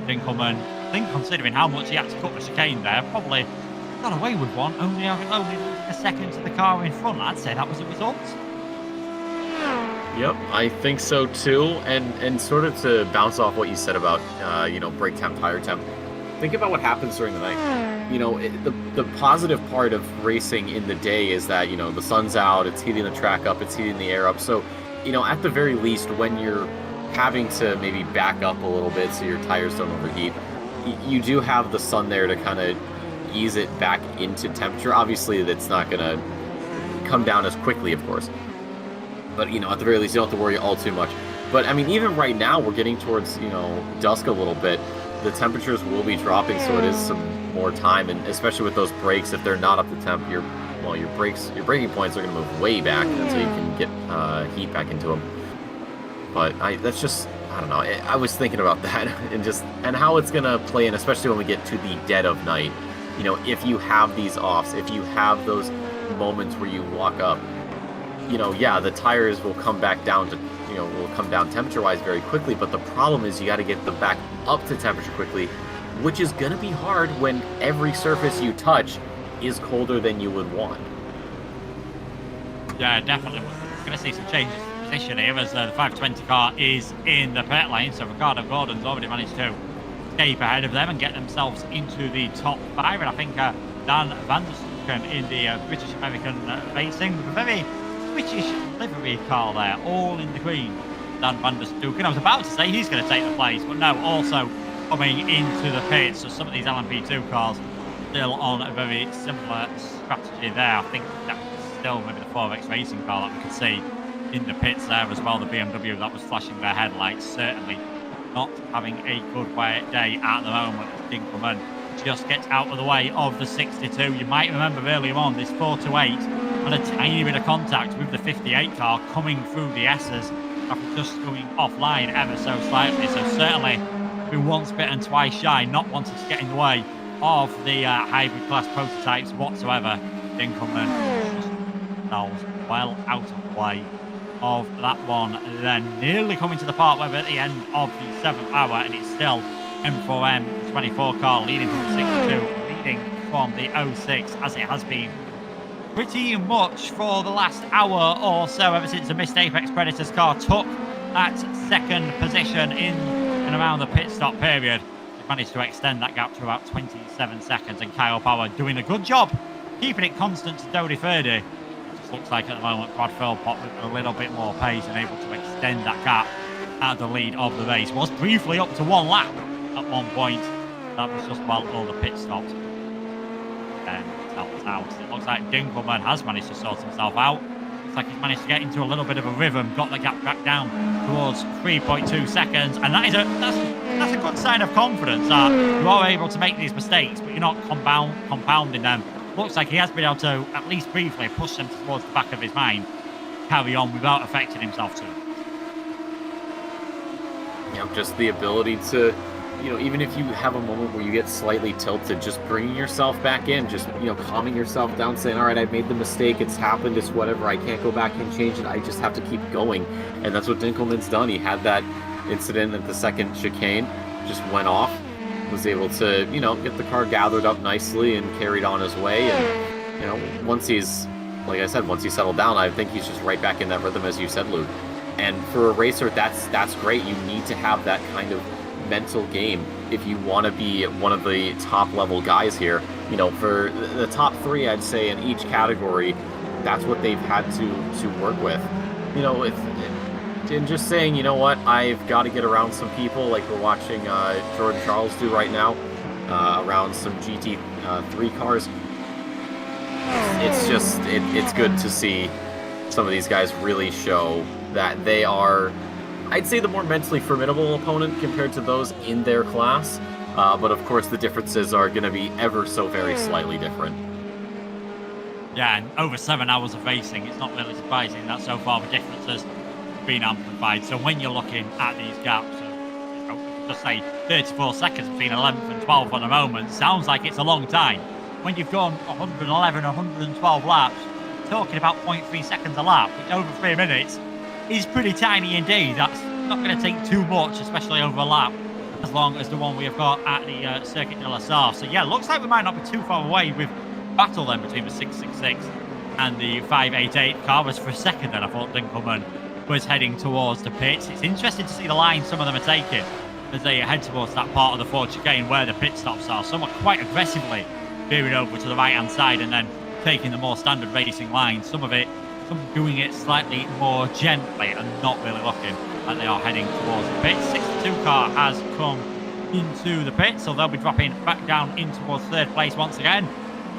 Dinkelman, I think considering how much he had to cut the chicane there, probably got away with one, only a second to the car in front. I'd say that was the result. Yep, I think so too. And sort of to bounce off what you said about brake temp, tire temp, think about what happens during the night. The positive part of racing in the day is that the sun's out, it's heating the track up, it's heating the air up. So at the very least, when you're having to maybe back up a little bit so your tires don't overheat, you do have the sun there to kind of ease it back into temperature. Obviously, that's not going to come down as quickly, of course. But, at the very least, you don't have to worry all too much. But, I mean, even right now, we're getting towards, dusk a little bit. The temperatures will be dropping, so it is some more time. And especially with those brakes, if they're not up to temp, your braking points are going to move way back until you can get heat back into them. But I don't know. I was thinking about that and how it's going to play in, especially when we get to the dead of night. If you have these offs, if you have those moments where you walk up, the tires will come back down to, will come down temperature-wise very quickly. But the problem is you got to get them back up to temperature quickly, which is going to be hard when every surface you touch is colder than you would want. Yeah, definitely. We're going to see some changes in position here as the 520 car is in the pit lane. So Ricardo Gordon's already managed to escape ahead of them and get themselves into the top 5. And I think Dan Van der Stucken in the British American racing with a very British livery car there, all in the green. Dan Van der Stucken. I was about to say he's going to take the place, but no, also coming into the pits. So some of these LMP2 cars still on a very similar strategy there. I think that was still maybe the 4X racing car that we could see in the pits there as well. The BMW that was flashing their headlights, certainly not having a good day at the moment. Dinkelman just gets out of the way of the 62. You might remember earlier on this 428 had a tiny bit of contact with the 58 car coming through the S's after just going offline ever so slightly. So certainly been once bitten, twice shy, not wanting to get in the way of the hybrid class prototypes whatsoever. Dinkelman just themselves well out of the way of that one. Then nearly coming to the part where we're at the end of the 7th hour, and it's still M4EM 24 car leading from the 62, leading from the 06, as it has been pretty much for the last hour or so, ever since the missed Apex Predators car took that second position in and around the pit stop period. They've managed to extend that gap to about 27 seconds, and Kyle Power doing a good job keeping it constant to Dodi Ferdi. It just looks like at the moment Brad Philpott with a little bit more pace and able to extend that gap at the lead of the race. Was briefly up to 1 lap at one point. That was just while all the pit stops and helped out. It looks like Dinkelman has managed to sort himself out. Looks like he's managed to get into a little bit of a rhythm, got the gap back down towards 3.2 seconds, and that's a good sign of confidence that you are able to make these mistakes, but you're not compounding them. Looks like he has been able to at least briefly push them towards the back of his mind, carry on without affecting himself too. Just the ability to, even if you have a moment where you get slightly tilted, just bringing yourself back in, just, calming yourself down, saying, all right, I made the mistake, it's happened, it's whatever, I can't go back and change it, I just have to keep going. And that's what Dinkelman's done. He had that incident at the second chicane, just went off, was able to, get the car gathered up nicely and carried on his way. And, once he's, like I said, once he settled down, I think he's just right back in that rhythm, as you said, Luke. And for a racer, that's great. You need to have that kind of mental game if you want to be one of the top level guys here. For the top 3, I'd say in each category, that's what they've had to work with. And just saying, I've got to get around some people like we're watching Jordan Charles do right now, around some GT3 cars. It's good to see some of these guys really show that they are, I'd say, the more mentally formidable opponent compared to those in their class. But of course, the differences are going to be ever so very slightly different. Yeah, and over 7 hours of racing, it's not really surprising that so far the differences have been amplified. So when you're looking at these gaps of, just say, 34 seconds between 11th and 12th at the moment, sounds like it's a long time. When you've gone 111, 112 laps, talking about 0.3 seconds a lap, which over 3 minutes is pretty tiny indeed. That's not going to take too much, especially over a lap, as long as the one we have got at the Circuit de la Sarre. So yeah, looks like we might not be too far away with battle then between the 666 and the 588 car. Was for a second then I thought Dinkelman was heading towards the pits. It's interesting to see the line some of them are taking as they head towards that part of the Ford chicane where the pit stops are. Some are quite aggressively veering over to the right hand side and then taking the more standard racing line. Some doing it slightly more gently and not really looking like they are heading towards the pits. 62 car has come into the pits, so they'll be dropping back down in towards 3rd place once again.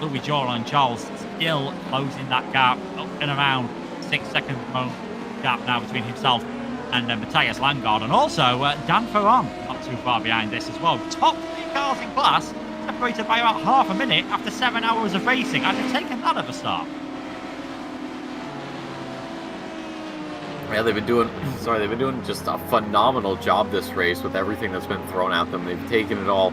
Louis Jordan Charles still closing that gap, up and around 6 second gap now between himself and Matthias Langard, and also Dan Ferron not too far behind this as well. Top 3 cars in class separated by about half a minute after 7 hours of racing. I'd have taken that at the start. Yeah, they've been doing just a phenomenal job this race with everything that's been thrown at them. They've taken it all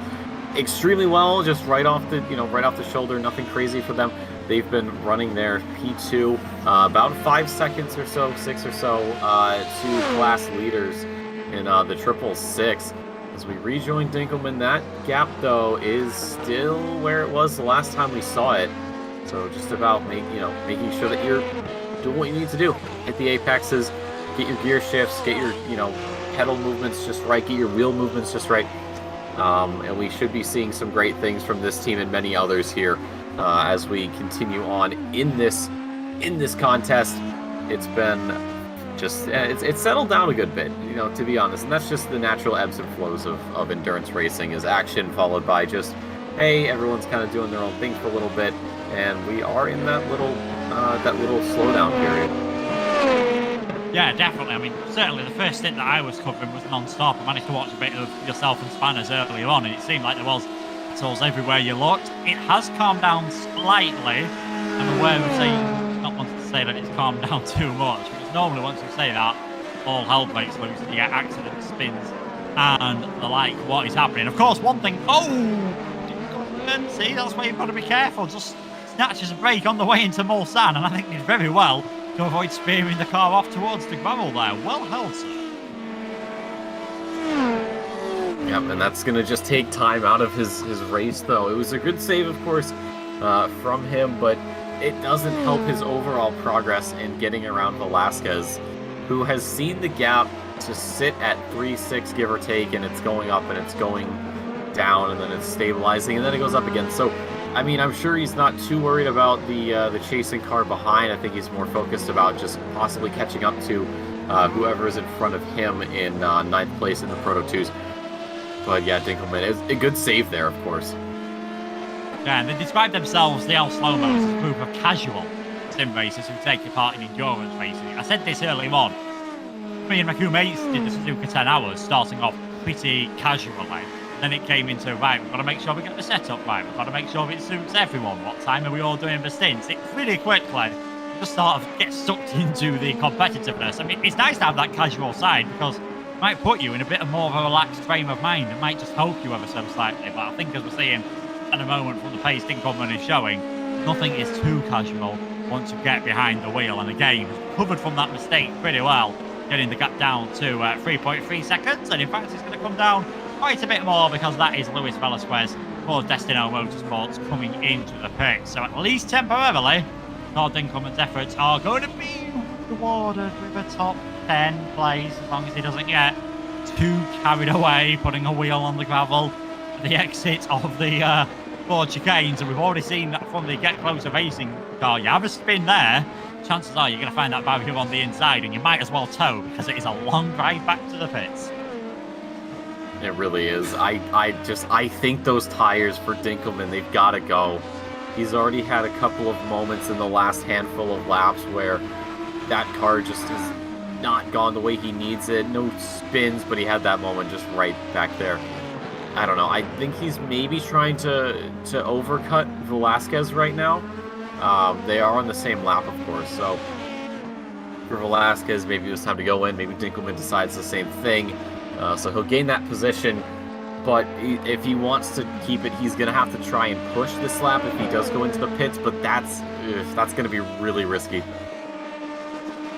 extremely well, just right off the shoulder, nothing crazy for them. They've been running their P2 about 5 seconds or so, 6 or so, to class leaders in the 666. As we rejoin Dinkelman, that gap though is still where it was the last time we saw it. So just about making sure that you're doing what you need to do. Hit the apexes, get your gear shifts, get your pedal movements just right, get your wheel movements just right. And we should be seeing some great things from this team and many others here as we continue on in this contest. It's been just it's settled down a good bit, to be honest, and that's just the natural ebbs and flows of endurance racing, is action followed by just, hey, everyone's kind of doing their own thing for a little bit, and we are in that little slowdown period. Yeah, definitely. I mean, certainly the first stint that I was covering was non-stop. I managed to watch a bit of yourself and Spanners earlier on, and it seemed like there was battles everywhere you looked. It has calmed down slightly. I'm aware of saying, not wanting to say that it's calmed down too much, because normally once you say that, all hell breaks loose and you get accidents, spins, and the like. What is happening? Of course, one thing. Oh! See, that's why you've got to be careful. Just snatches a break on the way into Mulsanne, and I think did very well to avoid spearing the car off towards the gravel there. Well held, sir. Yep, and that's going to just take time out of his race, though. It was a good save, of course, from him, but it doesn't help his overall progress in getting around Velasquez, who has seen the gap to sit at 3.6, give or take, and it's going up and it's going down, and then it's stabilizing, and then it goes up again. So, I mean, I'm sure he's not too worried about the chasing car behind. I think he's more focused about just possibly catching up to whoever is in front of him in 9th place in the Proto 2s. But yeah, Dinkelman is a good save there, of course. Yeah, and they describe themselves, the El Slomos, as a group of casual sim racers who take part in endurance racing. I said this earlier on. Me and my crewmates did the Suzuka 10 hours, starting off pretty casually. Then it came into, right, we've got to make sure we get the setup right, we've got to make sure it suits everyone. What time are we all doing the stints? It pretty quickly just sort of gets sucked into the competitiveness. I mean, it's nice to have that casual side because it might put you in a bit of more of a relaxed frame of mind. It might just help you ever so slightly. But I think, as we're seeing at the moment from the pace Dinkelman is showing, nothing is too casual once you get behind the wheel. And again, covered from that mistake pretty well, getting the gap down to 3.3 seconds. And in fact, it's going to come down quite a bit more because that is Luis Velasquez for Destino Motorsports coming into the pit. So at least temporarily, Todd Dinkelman's efforts are going to be rewarded with a top 10 place, as long as he doesn't get too carried away putting a wheel on the gravel at the exit of the Ford chicanes. And we've already seen that from the Get Closer racing car. You have a spin there, chances are you're going to find that barrier on the inside, and you might as well tow because it is a long drive back to the pits. It really is. I think those tires for Dinkelman, they've got to go. He's already had a couple of moments in the last handful of laps where that car just has not gone the way he needs it. No spins, but he had that moment just right back there. I don't know. I think he's maybe trying to overcut Velasquez right now. They are on the same lap, of course, so for Velasquez, maybe it was time to go in. Maybe Dinkelman decides the same thing. So he'll gain that position, but if he wants to keep it, he's going to have to try and push this lap if he does go into the pits, but that's going to be really risky.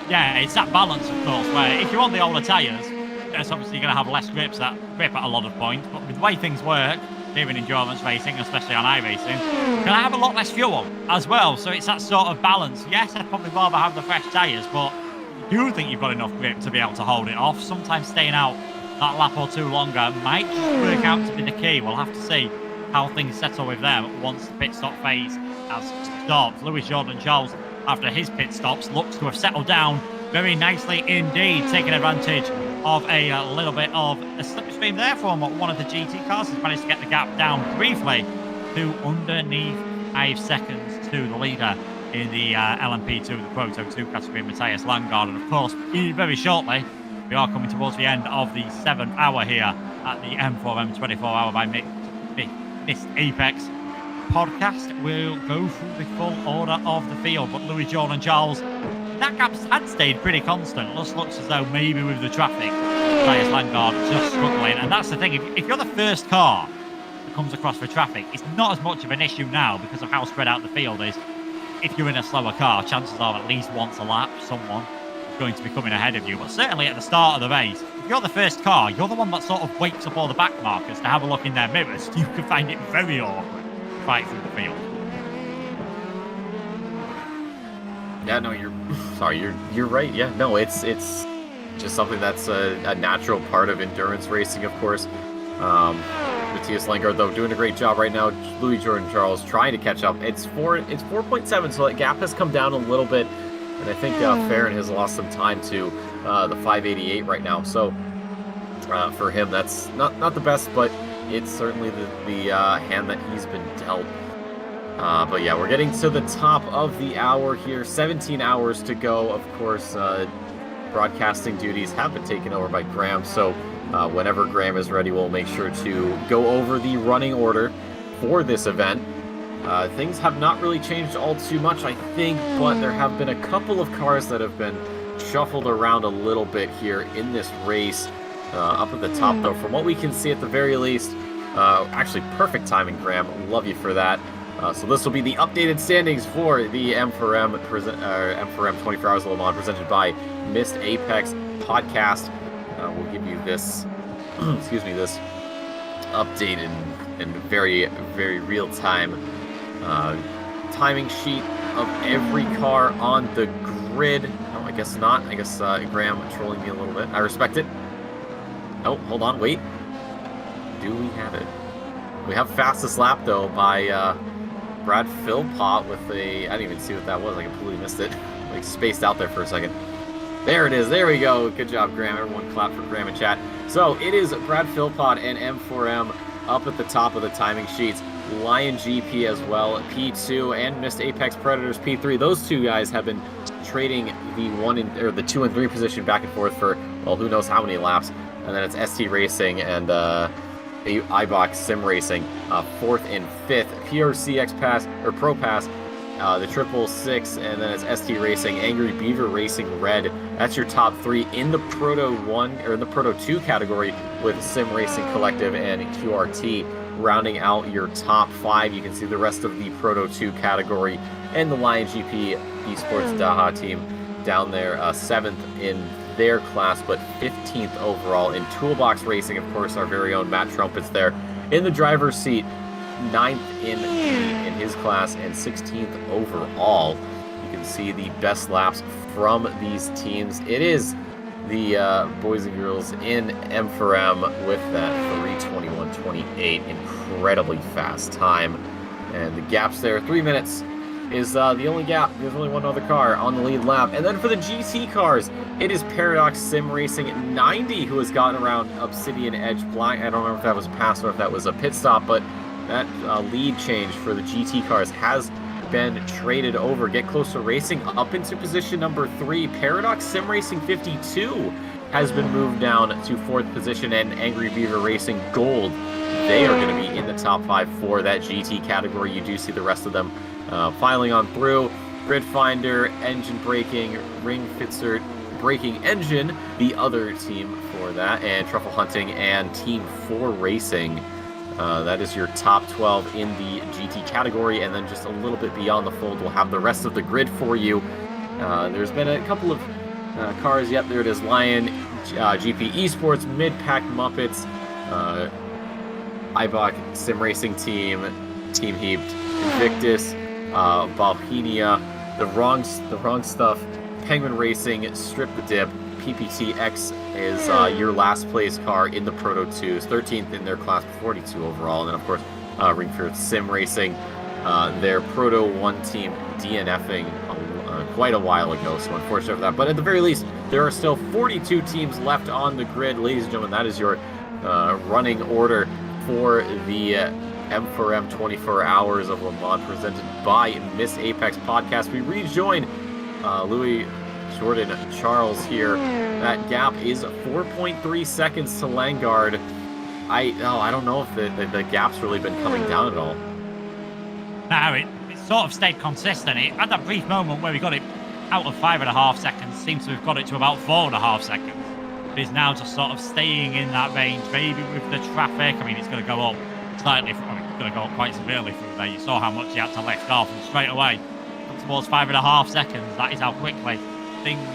Yeah, it's that balance, of course, where if you want the older tyres, it's obviously going to have less grip at a lot of points, but with the way things work here in endurance racing, especially on iRating, you're going to have a lot less fuel as well, so it's that sort of balance. Yes, I'd probably rather have the fresh tyres, but I do think you've got enough grip to be able to hold it off. Sometimes staying out that lap or two longer might just work out to be the key. We'll have to see how things settle with them once the pit stop phase has stopped. Lewis Jordan Charles, after his pit stops, looks to have settled down very nicely indeed, taking advantage of a little bit of a slipstream there from one of the GT cars. He's managed to get the gap down briefly to underneath 5 seconds to the leader in the LMP2, the Proto 2 category, Matthias Langard. And of course, very shortly, we are coming towards the end of the 7th hour here at the M4EM 24H by Missed Apex podcast. We'll go through the full order of the field, but Louis Jordan Charles, that gap had stayed pretty constant. It just looks as though maybe with the traffic, Matthias Langard just struggling. And that's the thing, if you're the first car to comes across for traffic, it's not as much of an issue now because of how spread out the field is. If you're in a slower car, chances are at least once a lap, someone is going to be coming ahead of you. But certainly at the start of the race, if you're the first car, you're the one that sort of wakes up all the back markers to have a look in their mirrors. You can find it very awkward to fight through the field. Yeah, no, you're right. Yeah, no, it's just something that's a natural part of endurance racing, of course. Matthias Langard, though, doing a great job right now. Louis Jordan Charles trying to catch up. It's 4.7, so that gap has come down a little bit. And I think Farron has lost some time to the 588 right now. So for him, that's not the best, but it's certainly the hand that he's been dealt. But yeah, we're getting to the top of the hour here. 17 hours to go. Of course, broadcasting duties have been taken over by Graham. So whenever Graham is ready, we'll make sure to go over the running order for this event. Things have not really changed all too much, I think, but there have been a couple of cars that have been shuffled around a little bit here in this race. Up at the top, though, from what we can see at the very least, actually perfect timing, Graham. Love you for that. So this will be the updated standings for the M4EM 24 Hours of Le Mans presented by Missed Apex Podcast. We'll give you this, excuse me, this update in very, very real time timing sheet of every car on the grid. No, I guess not. I guess Graham trolling me a little bit. I respect it. Oh, hold on, wait. Do we have it? We have fastest lap though by Brad Philpott with a, I didn't even see what that was. I completely missed it. Like spaced out there for a second. There it is. There we go. Good job, Graham. Everyone clap for Graham in chat. So it is Brad Philpott and M4M up at the top of the timing sheets. Lion GP as well, P2, and Missed Apex Predators P3. Those two guys have been trading the 2 and 3 position back and forth for, well, who knows how many laps. And then it's ST Racing and iBox Sim Racing, 4th and 5th. PRCX Pass or Pro Pass, the 666, and then it's ST Racing, Angry Beaver Racing Red. That's your top 3 in the Proto 1 or in the Proto 2 category with Sim Racing Collective and QRT. Rounding out your top 5, you can see the rest of the Proto 2 category and the Lion GP Esports Daha team down there, 7th in their class, but 15th overall in Toolbox Racing. Of course, our very own Matt Trumpet's there in the driver's seat, 9th in his class and 16th overall. You can see the best laps from these teams. It is the boys and girls in M4M with that 3:21.28, incredibly fast time, and the gaps there, 3 minutes is the only gap. There's only one other car on the lead lap. And then for the GT cars, it is Paradox Sim Racing 90 who has gotten around Obsidian Edge Black. I don't remember if that was a pass or if that was a pit stop, but that lead change for the GT cars has been traded over. Get Closer Racing up into position number 3. Paradox Sim Racing 52 has been moved down to 4th position, and Angry Beaver Racing Gold, they are going to be in the top 5 for that GT category. You do see the rest of them filing on through. Grid Finder, Engine Braking, Ring Fitzer Braking Engine, the other team for that, and Truffle Hunting and Team 4 Racing. That is your top 12 in the GT category, and then just a little bit beyond the fold, we'll have the rest of the grid for you. There's been a couple of cars. Yep, there it is. Lion, GP Esports, Mid-Pack Muppets, iBox Sim Racing Team, Team Heaped, Invictus, Bohemia, the wrong stuff, Penguin Racing, Strip the Dip, PPTX is your last place car in the Proto 2s, 13th in their class, 42 overall, and then of course Ringford Sim Racing, their Proto 1 team DNFing quite a while ago, so unfortunate for that. But at the very least, there are still 42 teams left on the grid, ladies and gentlemen. That is your running order for the M4EM 24 Hours of Le Mans presented by Miss Apex Podcast. We rejoin Louis Jordan Charles here. That gap is 4.3 seconds to Langard. I don't know if the gap's really been coming down at all. No, it sort of stayed consistent. It had that brief moment where we got it out of 5.5 seconds, seems to have got it to about 4.5 seconds. It is now just sort of staying in that range, maybe with the traffic. I mean, it's going to go up slightly, going to go up quite severely through there. You saw how much he had to lift off, and straight away, towards 5.5 seconds, that is how quickly things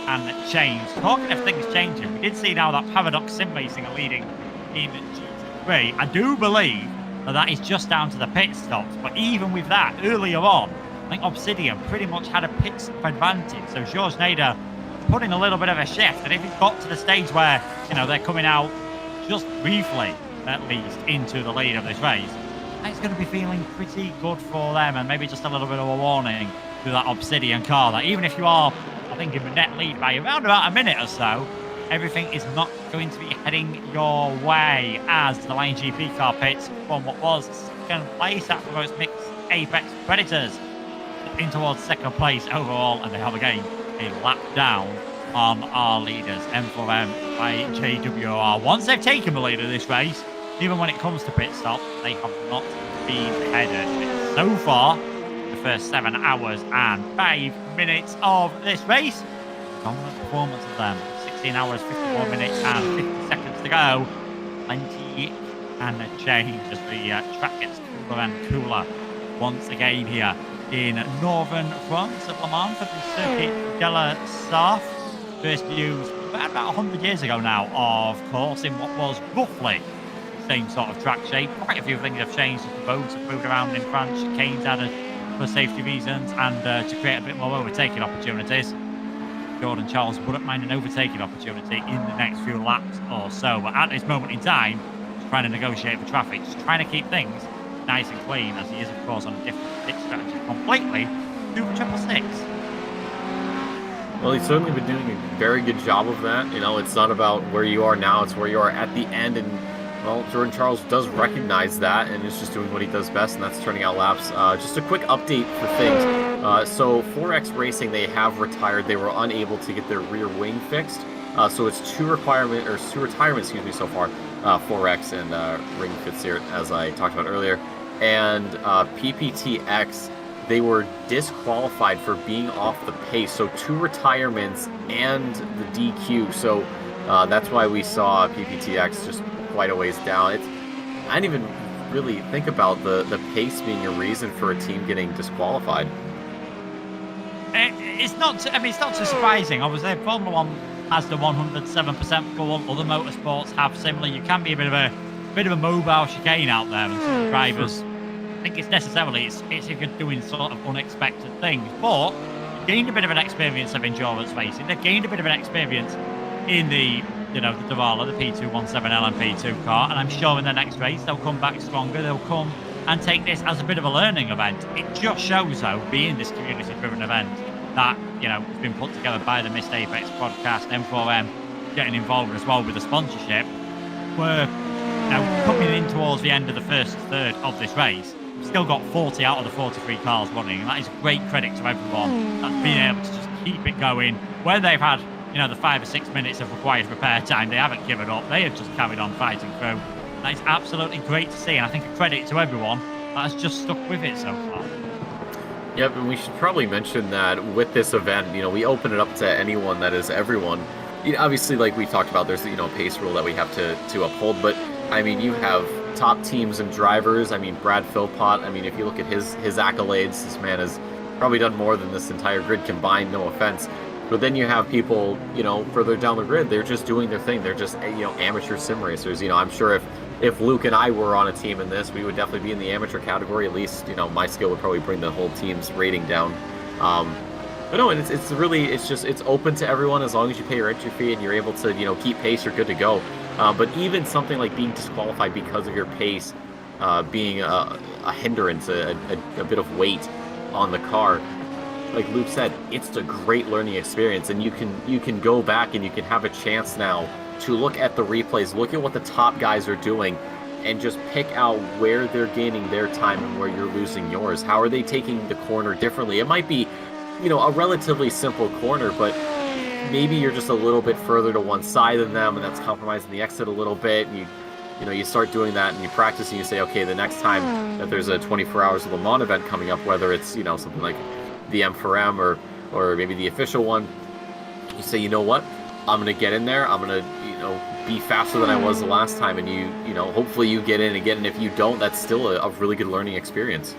can change. Talking of things changing, we did see now that Paradox Sim Racing are leading in GT3. I do believe that is just down to the pit stops, but even with that, earlier on, I think Obsidian pretty much had a pit stop advantage. So George Nader put in a little bit of a shift, and if it got to the stage where, you know, they're coming out just briefly, at least, into the lead of this race, it's going to be feeling pretty good for them, and maybe just a little bit of a warning to that Obsidian car that even if you are, I think, in the net lead by around about a minute or so, everything is not going to be heading your way as the Line GP car pits from what was second place at the most mixed Apex Predators in towards second place overall, and they have again a lap down on our leaders, M4EM by JWR. Once they've taken the lead of this race, even when it comes to pit stops, they have not been headed. So far, the first 7 hours and 5 minutes of this race, dominant performance of them. 16 hours, 54 minutes and 50 seconds to go. Plenty can change as the track gets cooler and cooler once again here in northern France of Le Mans for the Circuit de la Sarthe. First views about 100 years ago now, of course, in what was roughly the same sort of track shape. Quite a few things have changed as the roads have moved around in France. Chicanes added for safety reasons and to create a bit more overtaking opportunities. Jordan Charles wouldn't mind an overtaking opportunity in the next few laps or so, but at this moment in time, just trying to negotiate for traffic, just trying to keep things nice and clean, as he is, of course, on a different pit strategy completely to the 666. Well, he's certainly been doing a very good job of that. You know, it's not about where you are now, it's where you are at the end. And, well, Jordan Charles does recognize that and is just doing what he does best, and that's turning out laps. Just a quick update for things. So 4X Racing, they have retired. They were unable to get their rear wing fixed. So it's two retirements, so far. 4X and Ring Fitzgerald, as I talked about earlier. And PPTX, they were disqualified for being off the pace. So 2 retirements and the DQ. So that's why we saw PPTX just quite a ways down. I didn't even really think about the pace being a reason for a team getting disqualified. It's not too surprising. Obviously, Formula One has the 107% goal. Other motorsports have similar. You can be a bit of a mobile chicane out there, and some drivers think it's necessarily it's if you're doing sort of unexpected things. But they've gained a bit of an experience of endurance racing. They've gained a bit of an experience in the Davala, the P217 LMP2 car, and I'm sure in the next race they'll come back stronger. They'll come and take this as a bit of a learning event. It just shows, though, being this community-driven event, that, you know, it's been put together by the Missed Apex podcast, M4EM getting involved as well with the sponsorship. We're now coming in towards the end of the first third of this race. We've still got 40 out of the 43 cars running, and that is great credit to everyone that's been able to just keep it going. When they've had, you know, the 5 or 6 minutes of required repair time, they haven't given up. They have just carried on fighting through. That is absolutely great to see, and I think a credit to everyone that has just stuck with it so far. Yep, and we should probably mention that with this event, you know, we open it up to anyone that is everyone. You know, obviously, like we talked about, there's, you know, pace rule that we have to uphold, but I mean, you have top teams and drivers. I mean, Brad Philpott, I mean, if you look at his accolades, this man has probably done more than this entire grid combined, no offense. But then you have people, you know, further down the grid, they're just doing their thing. They're just, you know, amateur sim racers. You know, I'm sure if Luke and I were on a team in this, we would definitely be in the amateur category. At least, you know, my skill would probably bring the whole team's rating down. But no, it's open to everyone as long as you pay your entry fee and you're able to, you know, keep pace, you're good to go. But even something like being disqualified because of your pace being a hindrance, a bit of weight on the car, like Luke said, it's a great learning experience, and you can go back and you can have a chance now to look at the replays, look at what the top guys are doing, and just pick out where they're gaining their time and where you're losing yours. How are they taking the corner differently? It might be, you know, a relatively simple corner, but maybe you're just a little bit further to one side than them, and that's compromising the exit a little bit. And you start doing that, and you practice, and you say, okay, the next time that there's a 24 Hours of Le Mans event coming up, whether it's, you know, something like the M4EM or maybe the official one, you say, you know what, I'm gonna get in there. I'm gonna, be faster than I was the last time, and hopefully you get in again. And if you don't, that's still a really good learning experience.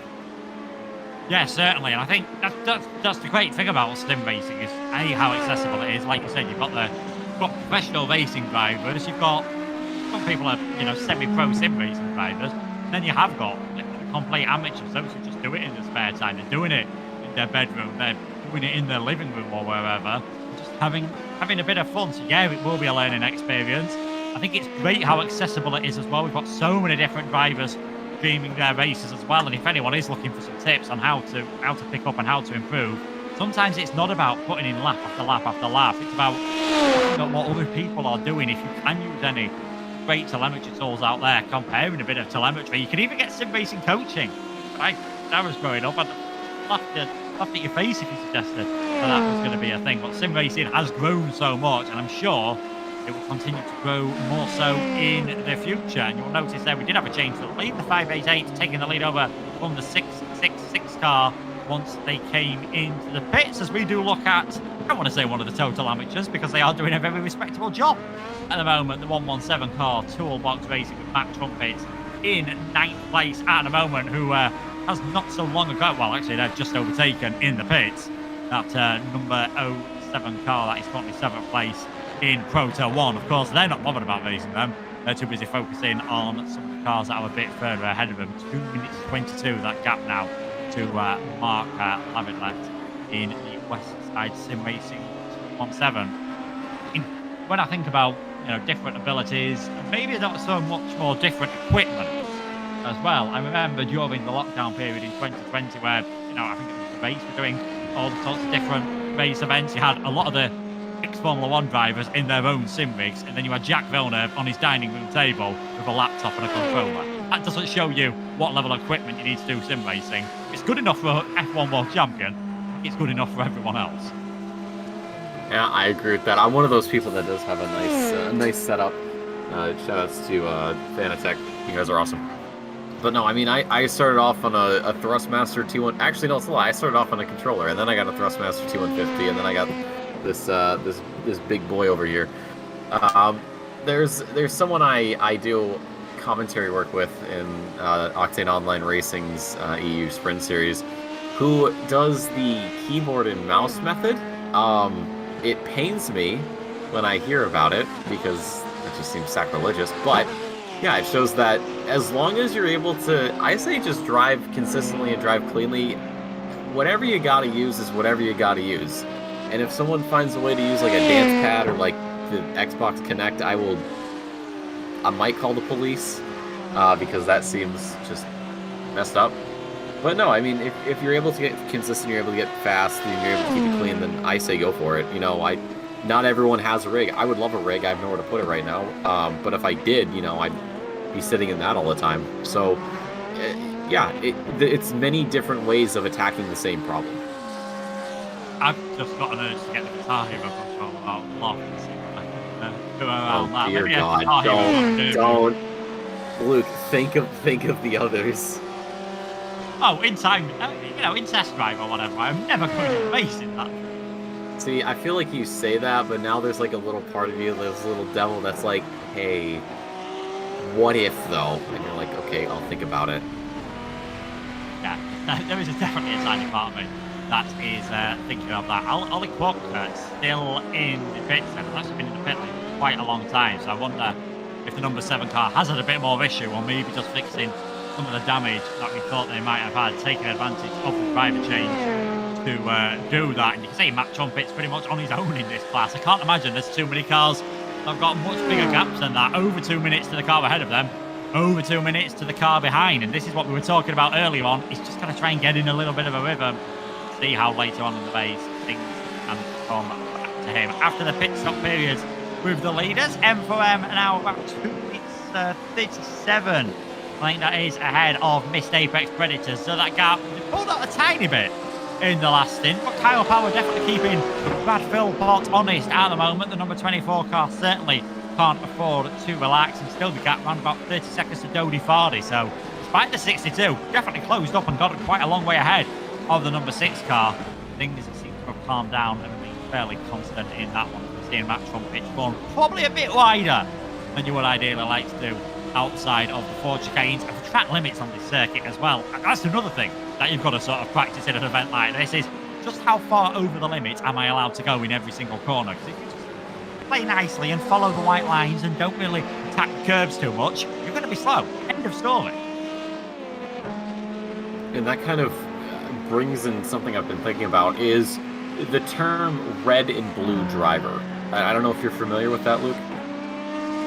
Yeah, certainly. And I think that's the great thing about sim racing is how accessible it is. Like you said, you've got professional racing drivers. You've got some people are semi-pro sim racing drivers. And then you have got complete amateurs, those who just do it in their spare time. They're doing it in their bedroom. They're doing it in their living room or wherever. Just having a bit of fun. So yeah, it will be a learning experience. I think it's great how accessible it is as well. We've got so many different drivers streaming their races as well. And if anyone is looking for some tips on how to pick up and how to improve, sometimes it's not about putting in lap after lap after lap. It's about looking at what other people are doing. If you can use any great telemetry tools out there, comparing a bit of telemetry, you can even get sim racing coaching. When I was growing up, I'd laughed at your face if you suggested that was going to be a thing. But sim racing has grown so much, and I'm sure it will continue to grow more so in the future. And you'll notice there we did have a change for the lead. The 588 taking the lead over from the 666 car once they came into the pits, as we do look at, I want to say one of the total amateurs, because they are doing a very respectable job at the moment. The 117 car, Toolbox Racing with Matt Trumpet in 9th place at the moment, who has not so long ago, well, actually, they've just overtaken in the pits that number 07 car that is currently 7th place in Proto 1. Of course, they're not bothered about racing them. They're too busy focusing on some of the cars that are a bit further ahead of them. 2 minutes 22, that gap now to Mark Lavidlett in the West Side Sim Racing 217. When I think about different abilities, maybe not so much more different equipment as well. I remember during the lockdown period in 2020 where, I think it was the race, we're doing all sorts of different race events. You had a lot of the ex-Formula 1 drivers in their own sim rigs, and then you had Jack Villeneuve on his dining room table with a laptop and a controller. That doesn't show you what level of equipment you need to do sim racing. It's good enough for F1 World Champion. It's good enough for everyone else. Yeah, I agree with that. I'm one of those people that does have a nice setup. Shoutouts to Fanatec. You guys are awesome. But no, I mean, I started off on a Thrustmaster T1. Actually, no, it's a lie. I started off on a controller, and then I got a Thrustmaster T150, and then I got this big boy over here. There's someone I do commentary work with in Octane Online Racing's EU Sprint Series, who does the keyboard and mouse method. It pains me when I hear about it because it just seems sacrilegious, but yeah, it shows that as long as you're able to, I say just drive consistently and drive cleanly, whatever you gotta use is whatever you gotta use. And if someone finds a way to use like a dance pad or like the Xbox Kinect, I might call the police because that seems just messed up. But no, I mean, if you're able to get consistent, you're able to get fast, and you're able to keep it clean, then I say go for it. Not everyone has a rig. I would love a rig. I have nowhere to put it right now. But if I did, I'd be sitting in that all the time. So, yeah, it's many different ways of attacking the same problem. I've just got an urge to get the Guitar Hero controller out and lock and see what I can do around that. Dear Maybe God, don't. Luke, think of the others. Oh, in time, in test drive or whatever, I'm never going to race in that. See, I feel like you say that, but now there's like a little part of you, there's a little devil that's like, hey, what if though? And you're like, okay, I'll think about it. Yeah, there is definitely a tiny part of me that is thinking of that. Ollie Quokka still in the pits, and I've actually been in the pit lane for quite a long time, so I wonder if the number 7 car has had a bit more issue, or maybe just fixing some of the damage that we thought they might have had, taking advantage of the driver change to do that. And you can see Matt Trumpet's pretty much on his own in this class. I can't imagine there's too many cars that have got much bigger gaps than that. Over 2 minutes to the car ahead of them, over 2 minutes to the car behind. And this is what we were talking about earlier on. He's just got to try and get in a little bit of a rhythm, see how later on in the race things can come back to him. After the pit stop period with the leaders, M4EM now about 2 minutes 37. I think that is ahead of Missed Apex Predators. So that gap pulled out a tiny bit in the last stint, but Kyle Power definitely keeping Brad Philpott honest at the moment. The number 24 car certainly can't afford to relax, and still the gap around about 30 seconds to Dodi Fardy. So despite the 62, definitely closed up and got quite a long way ahead of the number 6 car. Things seem to have calmed down and remained fairly constant in that one. in maximum pitch run, probably a bit wider than you would ideally like to do outside of the 4 chicanes and the track limits on this circuit as well. And that's another thing that you've got to sort of practice in an event like this is just how far over the limit am I allowed to go in every single corner? Because if you just play nicely and follow the white lines and don't really attack the curbs too much, you're going to be slow. End of story. And that kind of brings in something I've been thinking about is the term red and blue driver. I don't know if you're familiar with that, Luke.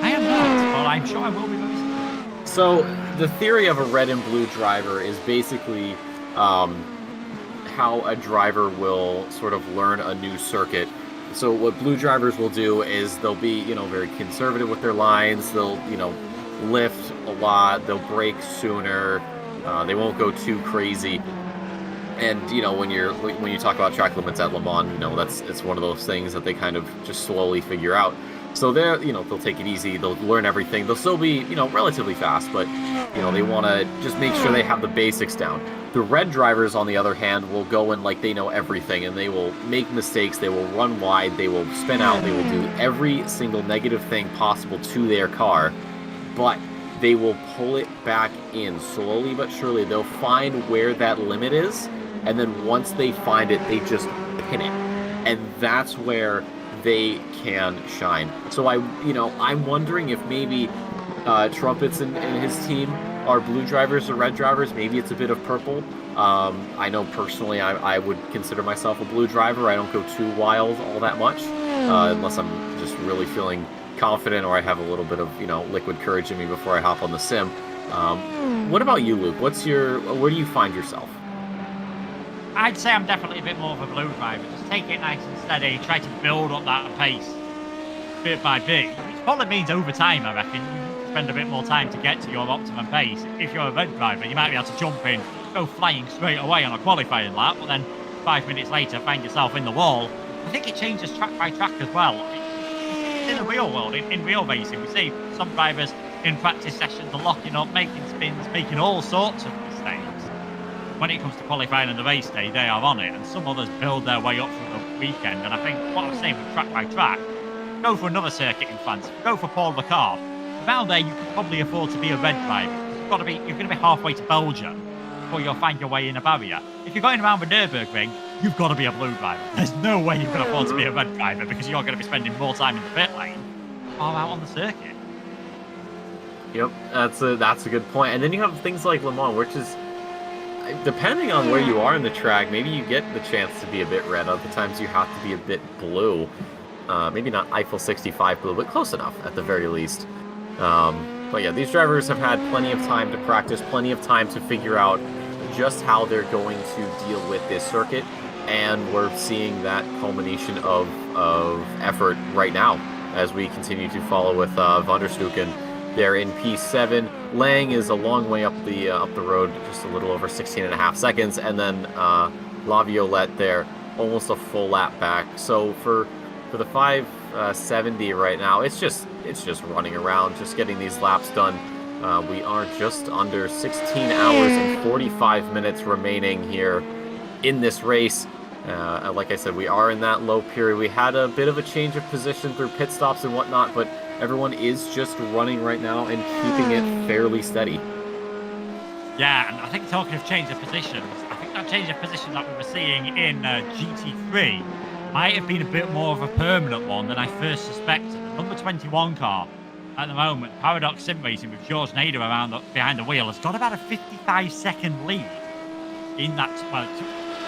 I am not, but I'm sure I will be very soon. So the theory of a red and blue driver is basically how a driver will sort of learn a new circuit. So what blue drivers will do is they'll be, very conservative with their lines. They'll, lift a lot. They'll brake sooner. They won't go too crazy. And when you talk about track limits at Le Mans, it's one of those things that they kind of just slowly figure out. So they're, they'll take it easy. They'll learn everything. They'll still be, relatively fast, but they want to just make sure they have the basics down. The red drivers, on the other hand, will go in like they know everything, and they will make mistakes. They will run wide. They will spin out. They will do every single negative thing possible to their car, but they will pull it back in slowly but surely. They'll find where that limit is, and then once they find it, they just pin it, and that's where they can shine. So I'm wondering if maybe Trumpets and his team are blue drivers or red drivers. Maybe it's a bit of purple. I know personally I would consider myself a blue driver. I don't go too wild all that much unless I'm just really feeling confident or I have a little bit of liquid courage in me before I hop on the sim. What about you, Luke? Where do you find yourself? I'd say I'm definitely a bit more of a blue driver. Just take it nice and steady, try to build up that pace bit by bit, which probably means over time, I reckon. You spend a bit more time to get to your optimum pace. If you're a red driver, you might be able to jump in, go flying straight away on a qualifying lap, but then 5 minutes later find yourself in the wall. I think it changes track by track as well. In the real world, in real racing, we see some drivers in practice sessions are locking up, making spins, making all sorts of mistakes. When it comes to qualifying and the race day, they are on it, and some others build their way up through the weekend. And I think what I'm saying with track by track, go for another circuit in France, go for Paul Ricard. Around there, you could probably afford to be a red driver. You're going to be halfway to Belgium before you'll find your way in a barrier. If you're going around the Nürburgring, you've got to be a blue driver. There's no way you can afford to be a red driver because you're going to be spending more time in the pit lane or out on the circuit. Yep, that's a good point. And then you have things like Le Mans, which is, depending on where you are in the track, maybe you get the chance to be a bit red. Other times you have to be a bit blue. Maybe not Eiffel 65 blue, but close enough at the very least. But yeah, these drivers have had plenty of time to practice, plenty of time to figure out just how they're going to deal with this circuit. And we're seeing that culmination of effort right now as we continue to follow with Van der Stucken. They're in P7. Lang is a long way up the road, just a little over 16.5 seconds, and then La Violette there, almost a full lap back. So for the 570 right now, it's just running around, just getting these laps done. We are just under 16 hours and 45 minutes remaining here in this race. Like I said, we are in that low period. We had a bit of a change of position through pit stops and whatnot, but everyone is just running right now and keeping it fairly steady. Yeah, and I think talking of change of positions, I think that change of position that we were seeing in GT3 might have been a bit more of a permanent one than I first suspected. The number 21 car at the moment, Paradox Sim Racing with George Nader behind the wheel, has got about a 55-second lead in that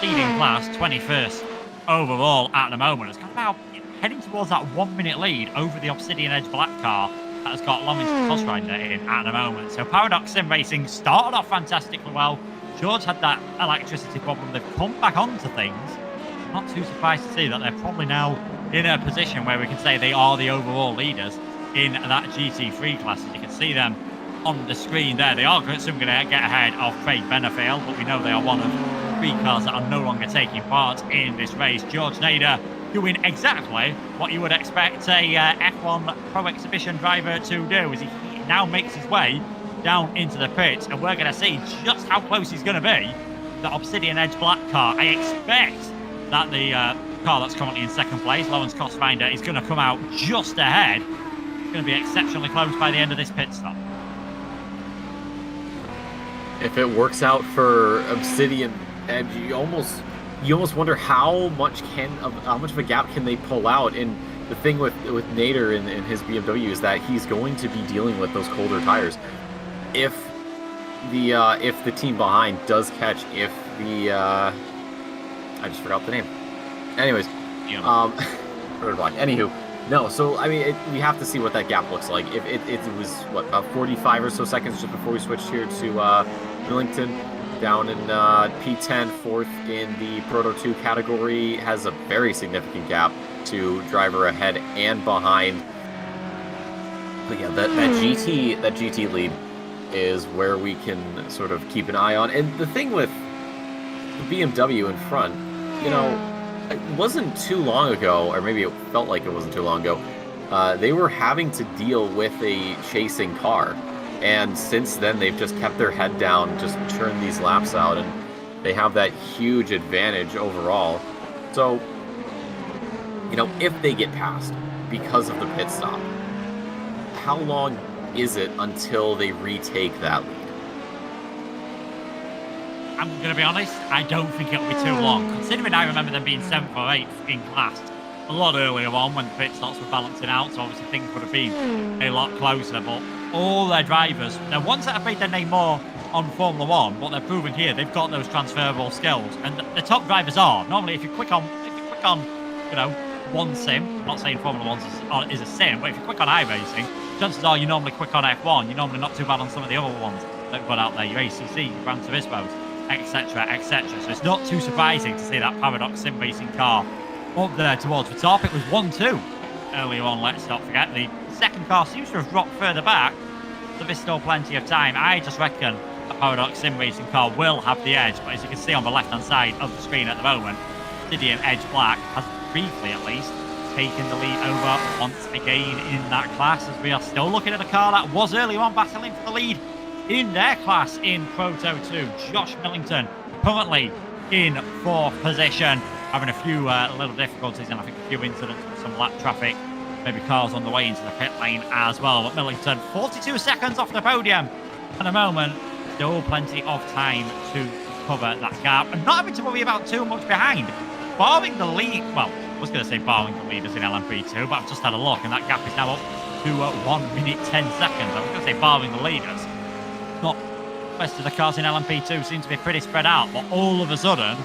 leading class, 21st overall at the moment. It's got about heading towards that 1 minute lead over the Obsidian Edge black car that has got Lawrence Cosrider in at the moment. So Paradox Sim Racing started off fantastically well. George had that electricity problem. They've come back onto things. I'm not too surprised to see that they're probably now in a position where we can say they are the overall leaders in that GT3 class. As you can see them on the screen there. They are soon going to get ahead of Craig Benefield, but we know they are one of 3 cars that are no longer taking part in this race. George Nader doing exactly what you would expect a F1 Pro Exhibition driver to do, as he now makes his way down into the pit, and we're going to see just how close he's going to be. The Obsidian Edge black car. I expect that the car that's currently in second place, Lowen's Costfinder, is going to come out just ahead. It's going to be exceptionally close by the end of this pit stop. If it works out for Obsidian Edge, you almost wonder how much of a gap can they pull out. And the thing with Nader and his BMW is that he's going to be dealing with those colder tires. If the team behind does catch, if the I just forgot the name. Anyways, anywho, no. So I mean, we have to see what that gap looks like. If it was what about 45 or so seconds just before we switched here to Millington, down in P10, fourth in the Proto 2 category, has a very significant gap to driver ahead and behind. But yeah, that GT lead is where we can sort of keep an eye on. And the thing with the BMW in front, you know, it wasn't too long ago, or maybe it felt like it wasn't too long ago, they were having to deal with a chasing car. And since then, they've just kept their head down, just churned these laps out, and they have that huge advantage overall. So, you know, if they get past because of the pit stop, how long is it until they retake that lead? I'm going to be honest, I don't think it'll be too long. Considering I remember them being 7th or 8th in class a lot earlier on when the pit stops were balancing out, so obviously things would have been a lot closer. But all their drivers, they're ones that have made their name more on Formula 1, what they're proving here, they've got those transferable skills. And the top drivers are. Normally, if you click on, you know, one sim, I'm not saying Formula 1 is a sim, but if you click on iRacing, chances are you normally click on F1, you're normally not too bad on some of the other ones that got out there, your ACC, your Gran Turismos, etc, etc. So it's not too surprising to see that Paradox sim racing car up there towards the top. It was 1-2 earlier on, let's not forget. The second car seems to have dropped further back, so there's still plenty of time. I just reckon a Paradox sim racing car will have the edge, but as you can see on the left hand side of the screen at the moment, Podium Edge Black has briefly at least taken the lead over once again in that class, as we are still looking at a car that was earlier on battling for the lead in their class in Proto 2. Josh Millington currently in 4th position, having a few little difficulties and I think a few incidents with some lap traffic, maybe cars on the way into the pit lane as well. But Millington 42 seconds off the podium at the moment, still plenty of time to cover that gap and not having to worry about too much behind. Barring the lead, well, I was going to say barring the leaders in LMP2, but I've just had a look and that gap is now up to 1 minute 10 seconds. I was going to say barring the leaders. Not the rest of the cars in LMP2 seem to be pretty spread out, but all of a sudden,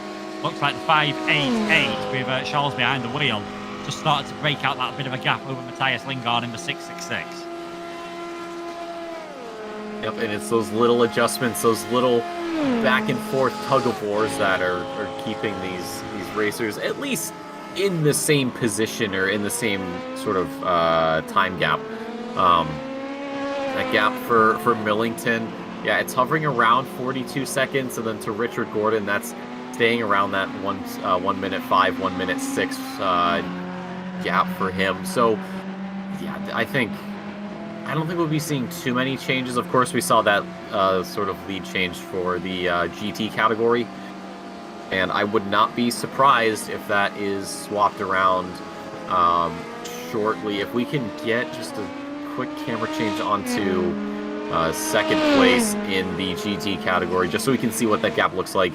looks like the 588 with Charles behind the wheel just started to break out that bit of a gap over Matthias Lingard in the 666. Yep, and it's those little adjustments, those little back and forth tug of wars that are keeping these racers at least in the same position or in the same sort of time gap. That gap for Millington, yeah, it's hovering around 42 seconds, and then to Richard Gordon, that's staying around that 1 minute 5, 1 minute 6 gap for him. So, yeah, I don't think we'll be seeing too many changes. Of course, we saw that sort of lead change for the GT category, and I would not be surprised if that is swapped around shortly. If we can get just a quick camera change onto second place in the GT category, just so we can see what that gap looks like.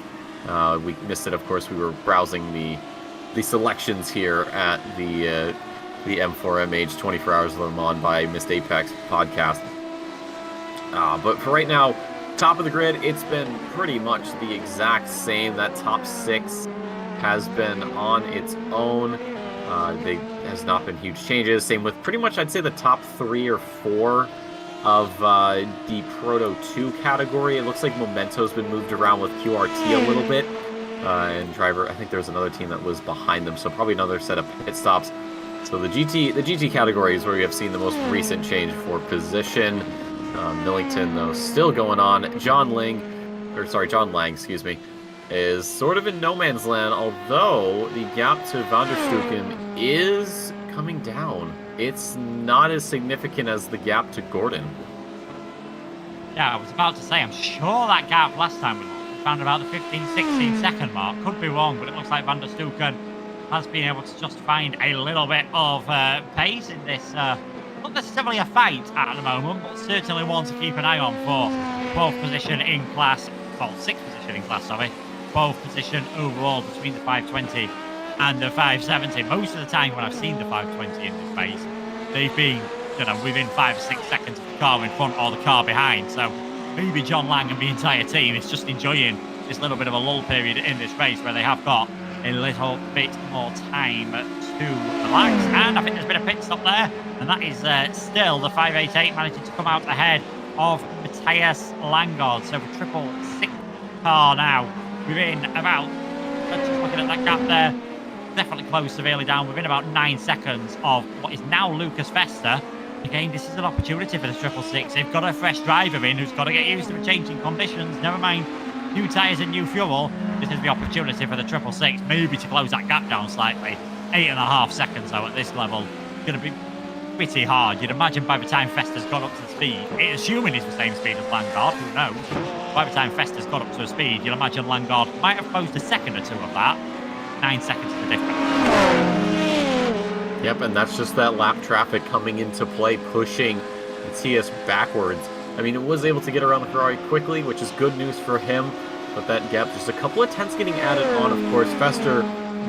We missed it, of course. We were browsing the selections here at the M4EM 24 Hours of Le Mans by Missed Apex podcast. But for right now, top of the grid, it's been pretty much the exact same. That top 6 has been on its own. There has not been huge changes. Same with pretty much, I'd say, the top 3 or 4 of the Proto 2 category. It looks like Momento's been moved around with QRT a little bit. And driver, I think there was another team that was behind them, so probably another set of pit stops. So the GT category is where we have seen the most recent change for position. Millington, though, still going on. John Lang, excuse me, is sort of in no man's land, although the gap to Van der Stucken is coming down. It's not as significant as the gap to Gordon. Yeah, I was about to say, I'm sure that gap last time we found about the 15-16 second mark. Could be wrong, but it looks like Van der Stucken has been able to just find a little bit of pace in this, not necessarily a fight at the moment, but certainly one to keep an eye on for 12th position in class, well, 6th position in class, sorry, 12th position overall between the 520 and the 570. Most of the time when I've seen the 520 in this race, they've been, within 5 or 6 seconds of the car in front or the car behind. So maybe John Lang and the entire team is just enjoying this little bit of a lull period in this race where they have got a little bit more time to relax. And I think there's been a pit stop there, and that is still the 588 managing to come out ahead of Matthias Langard. So the 666 car now within about, just looking at that gap there, definitely closed severely down within about 9 seconds of what is now Lucas Festa. Again, this is an opportunity for the 666. They've got a fresh driver in who's got to get used to the changing conditions. Never mind new tyres and new fuel. This is the opportunity for the 666 maybe to close that gap down slightly. 8.5 seconds though at this level. Going to be pretty hard. You'd imagine by the time Festa's got up to speed, assuming he's the same speed as Langard, who knows? By the time Festa's got up to a speed, you'll imagine Langard might have closed a second or two of that. 9 seconds is the difference. Yep, and that's just that lap traffic coming into play, pushing Matthias backwards. I mean, it was able to get around the Ferrari quickly, which is good news for him, but that gap, just a couple of tenths getting added on. Of course, Fester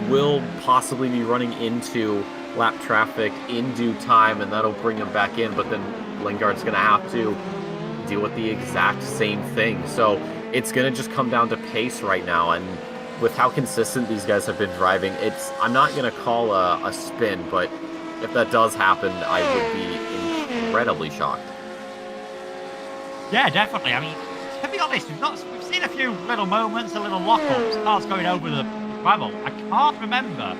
will possibly be running into lap traffic in due time, and that'll bring him back in, but then Langard's going to have to deal with the exact same thing. So it's going to just come down to pace right now, and with how consistent these guys have been driving, I'm not going to call a spin, but if that does happen, I would be incredibly shocked. Yeah, definitely. I mean, to be honest, we've seen a few little moments, a little lock-ups, cars going over the gravel. I can't remember,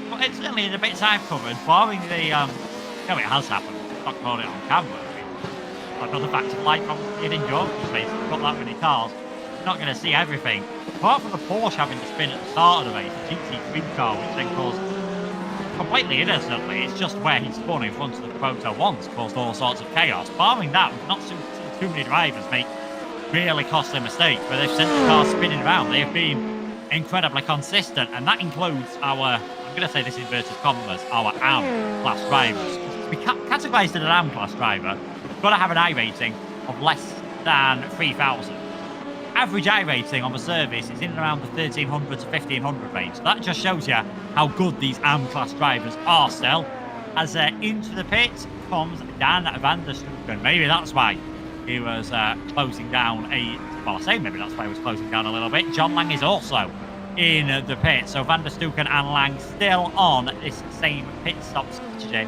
but it's certainly in the bits I've covered, barring the, no, it has happened. I'm not calling it on camera. Another fact of life, obviously, in endurance space. We've got that many cars. You're not going to see everything. Apart from the Porsche having to spin at the start of the race, the GT3 car, which then caused, completely innocently, it's just where he spun in front of the Proto once, caused all sorts of chaos. Barring that, we've not seen too many drivers make really costly mistakes, where they've sent the car spinning around. They've been incredibly consistent, and that includes our, I'm going to say this in inverted commas, our AM class drivers. To be categorised as an AM class driver, you've got to have an iRating of less than 3,000. Average iRating on the service is in and around the 1,300 to 1,500 range. So that just shows you how good these AM class drivers are still. As into the pit comes Dan van der Stuken. Maybe that's why he was closing down I say maybe that's why he was closing down a little bit. John Lang is also in the pit. So van der Stuken and Lang still on this same pit stop strategy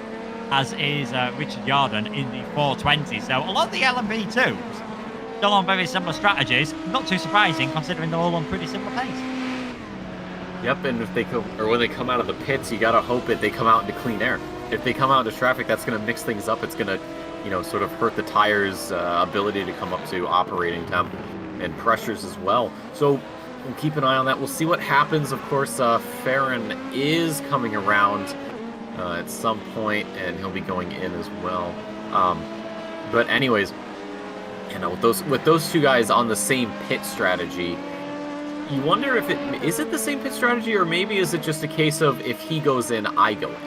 as is Richard Yarden in the 420. So a lot of the LMB2s still on very similar strategies. Not too surprising, considering they're all on pretty similar pace. Yep, and if they come, or when they come out of the pits, you gotta hope that they come out into clean air. If they come out into traffic, that's gonna mix things up. It's gonna, sort of hurt the tires' ability to come up to operating temp and pressures as well. So we'll keep an eye on that. We'll see what happens. Of course, Farron is coming around at some point, and he'll be going in as well. But anyways. With those two guys on the same pit strategy, you wonder if is it the same pit strategy, or maybe is it just a case of if he goes in, I go in?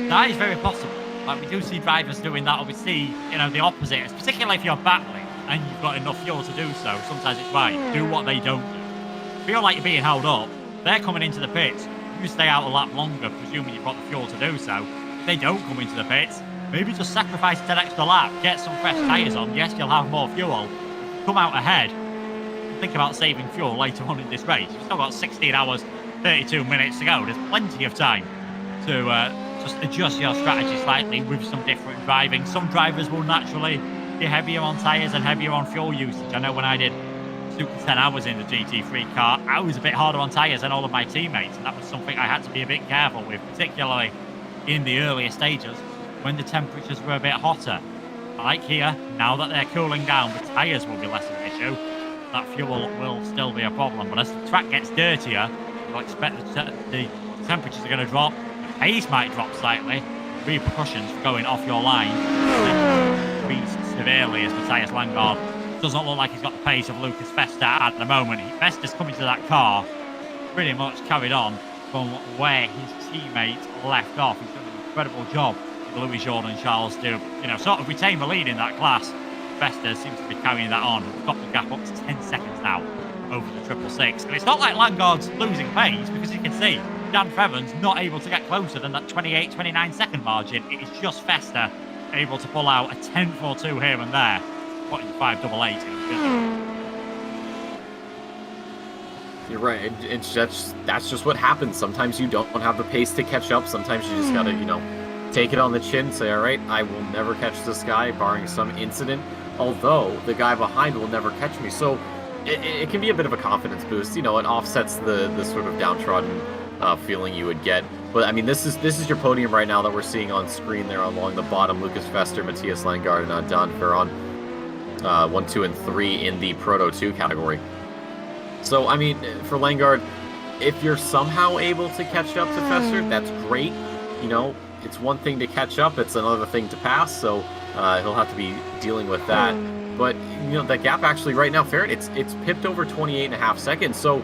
That is very possible. Like, we do see drivers doing that, or we see, the opposite, particularly if you're battling and you've got enough fuel to do so. Sometimes it's right, do what they don't do. Feel like you're being held up, they're coming into the pits, you stay out a lap longer, presuming you've got the fuel to do so. If they don't come into the pits, maybe just sacrifice 10 extra lap, get some fresh tyres on. Yes, you'll have more fuel. Come out ahead. Think about saving fuel later on in this race. You've still got 16 hours, 32 minutes to go. There's plenty of time to just adjust your strategy slightly with some different driving. Some drivers will naturally be heavier on tyres and heavier on fuel usage. I know when I did super 10 hours in the GT3 car, I was a bit harder on tyres than all of my teammates, and that was something I had to be a bit careful with, particularly in the earlier stages, when the temperatures were a bit hotter. Like here, now that they're cooling down, the tyres will be less of an issue. That fuel will still be a problem. But as the track gets dirtier, you'll expect the temperatures are going to drop. The pace might drop slightly. Repercussions for going off your line increase severely as Matthias Langard doesn't look like he's got the pace of Lucas Festa at the moment. Festa's coming to that car pretty much carried on from where his teammate left off. He's done an incredible job with Louis Jordan Charles to, sort of retain the lead in that class. Vesta seems to be carrying that on. We've got the gap up to 10 seconds now over the 666. And it's not like Langard's losing pace, because you can see Dan Feaven's not able to get closer than that 28, 29 second margin. It is just Vesta able to pull out a 10th or two here and there, putting 588 in. You're right. That's just what happens. Sometimes you don't have the pace to catch up. Sometimes you just gotta, take it on the chin. Say, all right, I will never catch this guy, barring some incident. Although the guy behind will never catch me. So it can be a bit of a confidence boost. It offsets the sort of downtrodden feeling you would get. But I mean, this is your podium right now that we're seeing on screen there along the bottom. Lucas Vester, Matthias Langard, and Dan Ferron, 1, 2, and 3 in the Proto 2 category. So, I mean, for Langard, if you're somehow able to catch up to Fester, that's great. It's one thing to catch up, it's another thing to pass, so he'll have to be dealing with that. But, that gap actually right now, Ferret, it's pipped over 28.5 seconds, so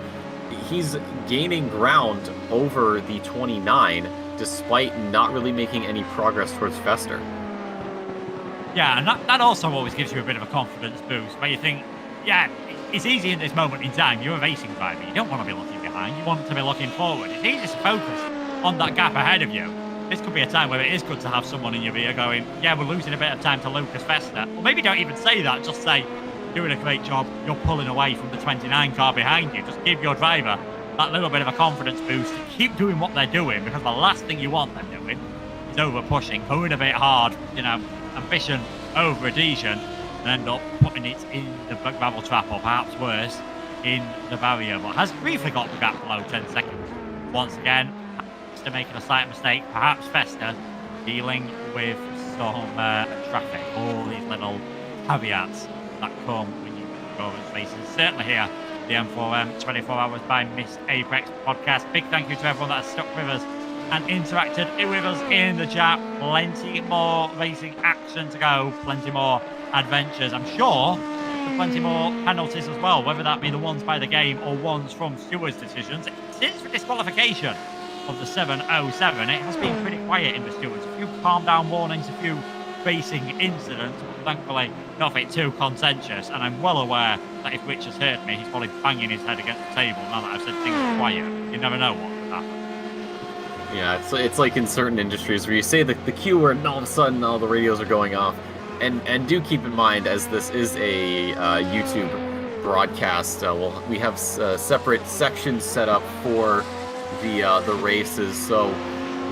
he's gaining ground over the 29, despite not really making any progress towards Fester. Yeah, and that also always gives you a bit of a confidence boost, where you think, yeah, it's easy in this moment in time. You're a racing driver. You don't want to be looking behind. You want to be looking forward. It's easy to focus on that gap ahead of you. This could be a time where it is good to have someone in your ear going, yeah, we're losing a bit of time to Lucas Vester. Or maybe don't even say that. Just say, doing a great job. You're pulling away from the 29 car behind you. Just give your driver that little bit of a confidence boost to keep doing what they're doing, because the last thing you want them doing is over pushing, going a bit hard, ambition over adhesion, and end up putting it in the gravel trap, or perhaps worse, in the barrier. But has briefly got the gap below 10 seconds. Once again, Vesta making a slight mistake, perhaps Vesta dealing with some traffic, all these little caveats that come when you go over races. Certainly here, the M4EM 24 Hours by Miss Apex podcast. Big thank you to everyone that has stuck with us and interacted with us in the chat. Plenty more racing action to go, plenty more adventures. I'm sure there's plenty more penalties as well, whether that be the ones by the game or ones from stewards' decisions. Since the disqualification of the 707, it has been pretty quiet in the stewards. A few calm down warnings, a few racing incidents, but thankfully nothing too contentious. And I'm well aware that if Rich has heard me, he's probably banging his head against the table now that I've said things are quiet. You never know what will happen. Yeah, it's like in certain industries where you say the Q word and all of a sudden all the radios are going off. And do keep in mind, as this is a YouTube broadcast, we have separate sections set up for the races, so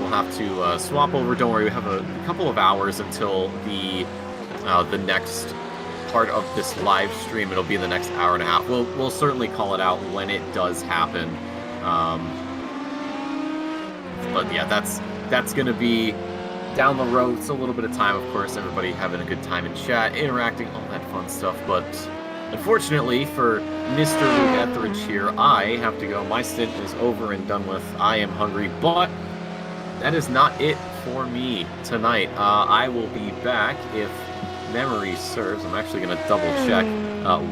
we'll have to swap over. Don't worry, we have a couple of hours until the next part of this live stream. It'll be in the next hour and a half. We'll certainly call it out when it does happen. But yeah, that's going to be down the road. It's a little bit of time, of course, everybody having a good time in chat, interacting, all that fun stuff. But unfortunately for Mr. Luke Etheridge here, I have to go. My stint is over and done with. I am hungry, but that is not it for me tonight. I will be back if memory serves. I'm actually going to double check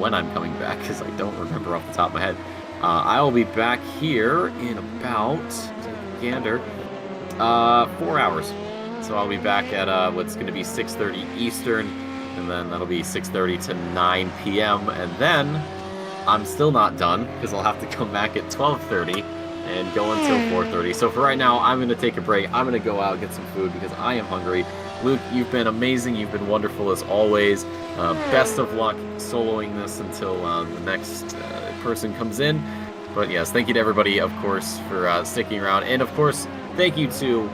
when I'm coming back, because I don't remember off the top of my head. I will be back here in about, gander, 4 hours. So I'll be back at what's going to be 6:30 Eastern, and then that'll be 6:30 to 9 p.m. And then I'm still not done, because I'll have to come back at 12:30 and go until 4:30. So for right now, I'm going to take a break. I'm going to go out and get some food because I am hungry. Luke, you've been amazing. You've been wonderful as always. Best of luck soloing this until the next person comes in. But yes, thank you to everybody, of course, for sticking around. And of course, thank you to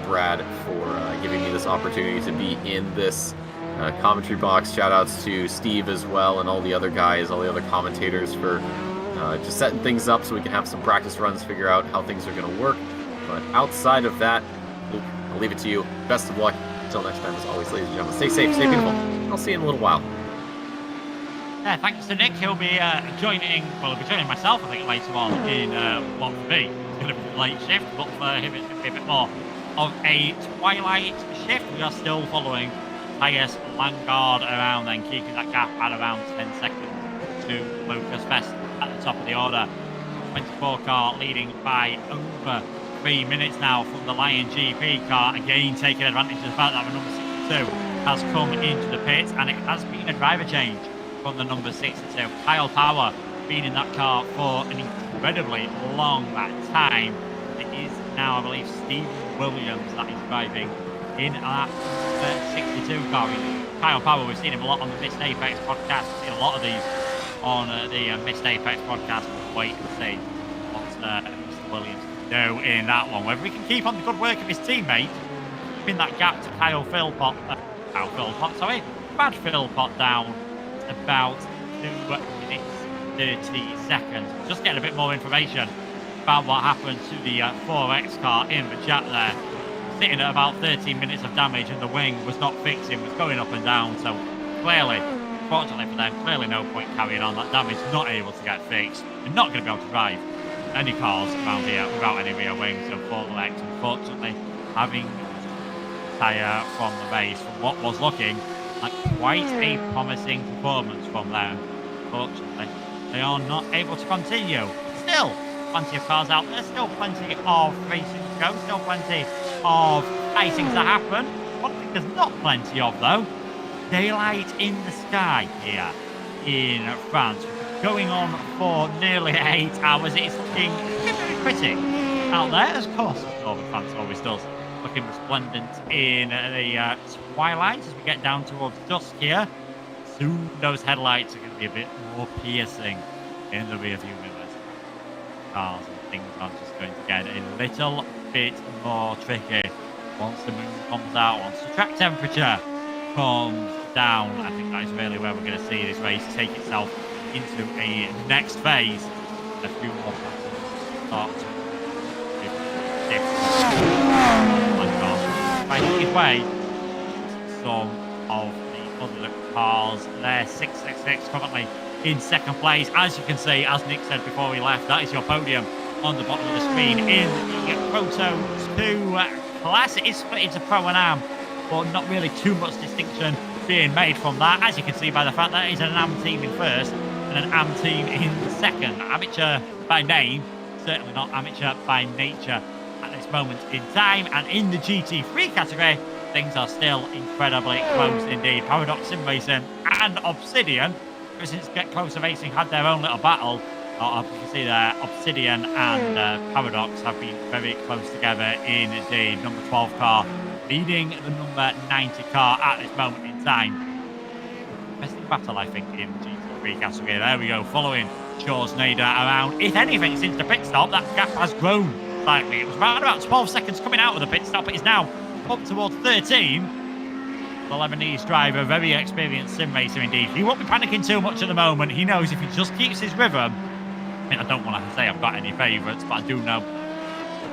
Brad for giving me this opportunity to be in this commentary box. Shout outs to Steve as well, and all the other guys, all the other commentators for just setting things up so we can have some practice runs, figure out how things are going to work. But outside of that, Luke, I'll leave it to you. Best of luck. Until next time, as always, ladies and gentlemen, stay safe, stay beautiful. I'll see you in a little while. Yeah, thanks to Nick. He'll be joining myself, I think, later on in what for me is going to be a late shift, but for him it's going to be a bit more of a twilight shift. We are still following Matthias Langard around and keeping that gap at around 10 seconds to Lucas Vest at the top of the order. 24 car leading by over 3 minutes now from the Lion GP car. Again, taking advantage of the fact that the number 62 has come into the pits, and it has been a driver change from the number 62. Kyle Power been in that car for an incredibly long time. It is now, I believe, Steve Williams that is driving in that 62 car. Kyle Power, we've seen him a lot on the Missed Apex podcast. We've seen a lot of these on the Missed Apex podcast. We'll wait and see what Mr. Williams can do in that one. Whether he can keep on the good work of his teammate, keeping that gap to Brad Philpott down about 2 minutes 30 seconds. Just getting a bit more information about what happened to the 4X car in the chat there. Sitting at about 13 minutes of damage, and the wing was not fixing, was going up and down. So clearly, fortunately for them, clearly no point carrying on that damage, not able to get fixed. They're not going to be able to drive any cars around here without any rear wings. So 4X, unfortunately, having tyre from the race from what was looking like quite a promising performance from them. Unfortunately, they are not able to continue. Still, plenty of cars out there, still plenty of racing to go, still plenty of racing to happen. One thing there's not plenty of, though, daylight in the sky here in France. Going on for nearly 8 hours. It's looking very pretty out there, as of course Northern France always does. Looking resplendent in the twilight as we get down towards dusk here. Soon those headlights are going to be a bit more piercing in the rear view mirrors. Cars and things are just going to get a little bit more tricky once the moon comes out, once the track temperature comes down. I think that is really where we're going to see this race take itself into a next phase. A few more passes start to making his way some of the other cars there. 666 currently in second place. As you can see, as Nick said before we left, that is your podium on the bottom of the screen in the Proto 2 class. It is split into Pro and Am, but not really too much distinction being made from that, as you can see by the fact that it is an Am team in first and an Am team in second. Amateur by name, certainly not amateur by nature at this moment in time. And in the GT3 category, things are still incredibly close indeed. Paradox Sim Racing and Obsidian, ever since Get Closer Racing had their own little battle, you can see there, Obsidian and Paradox have been very close together indeed. Number 12 car leading the number 90 car at this moment in time. Interesting battle, I think, in the GT3 category. There we go, following George Nader around. If anything, since the pit stop, that gap has grown slightly. It was around about 12 seconds coming out of the pit stop. It is now up towards 13. The Lebanese driver, very experienced sim racer indeed. He won't be panicking too much at the moment. He knows if he just keeps his rhythm. I mean, I don't want to say I've got any favourites, but I do know,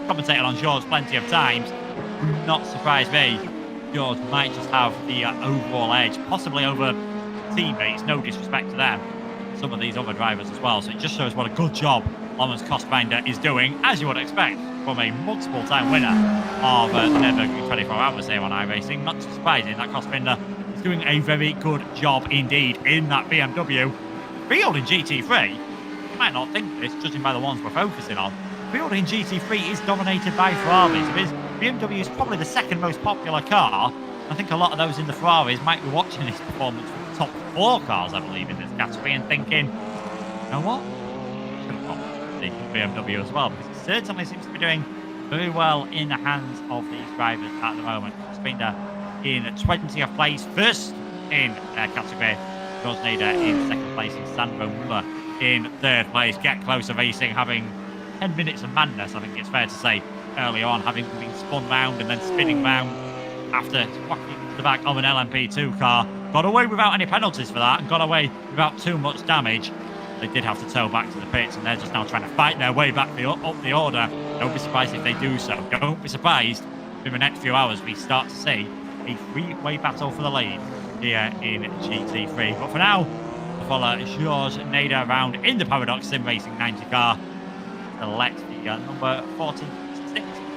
commentated on George plenty of times, would not surprise me. George might just have the overall edge, possibly over teammates, no disrespect to them, some of these other drivers as well. So it just shows what a good job Lawrence Costbinder is doing, as you would expect from a multiple-time winner of the Nürburgring 24 Hours here on iRacing. Not surprising that Costbinder is doing a very good job indeed in that BMW. Field in GT3, you might not think this, judging by the ones we're focusing on. Field in GT3 is dominated by Ferraris. BMW is probably the second most popular car. I think a lot of those in the Ferraris might be watching this performance from the top 4 cars, I believe, in this category and thinking, you know what? Should have got the BMW as well, because it certainly seems to be doing very well in the hands of these drivers at the moment. Costbinder in 20th place, first in their category. George Nader in second place, and Sandro Muller in third place. Get Closer Racing having 10 minutes of madness, I think it's fair to say, early on, having been spun round and then spinning round after whacking into the back of an LMP2 car. Got away without any penalties for that and got away without too much damage. They did have to tow back to the pits, and they're just now trying to fight their way back up the order. Don't be surprised if they do so. Don't be surprised if in the next few hours we start to see a three-way battle for the lead here in GT3. But for now, we'll follow George Nader around in the Paradox Sim Racing 90 car to let the number 46,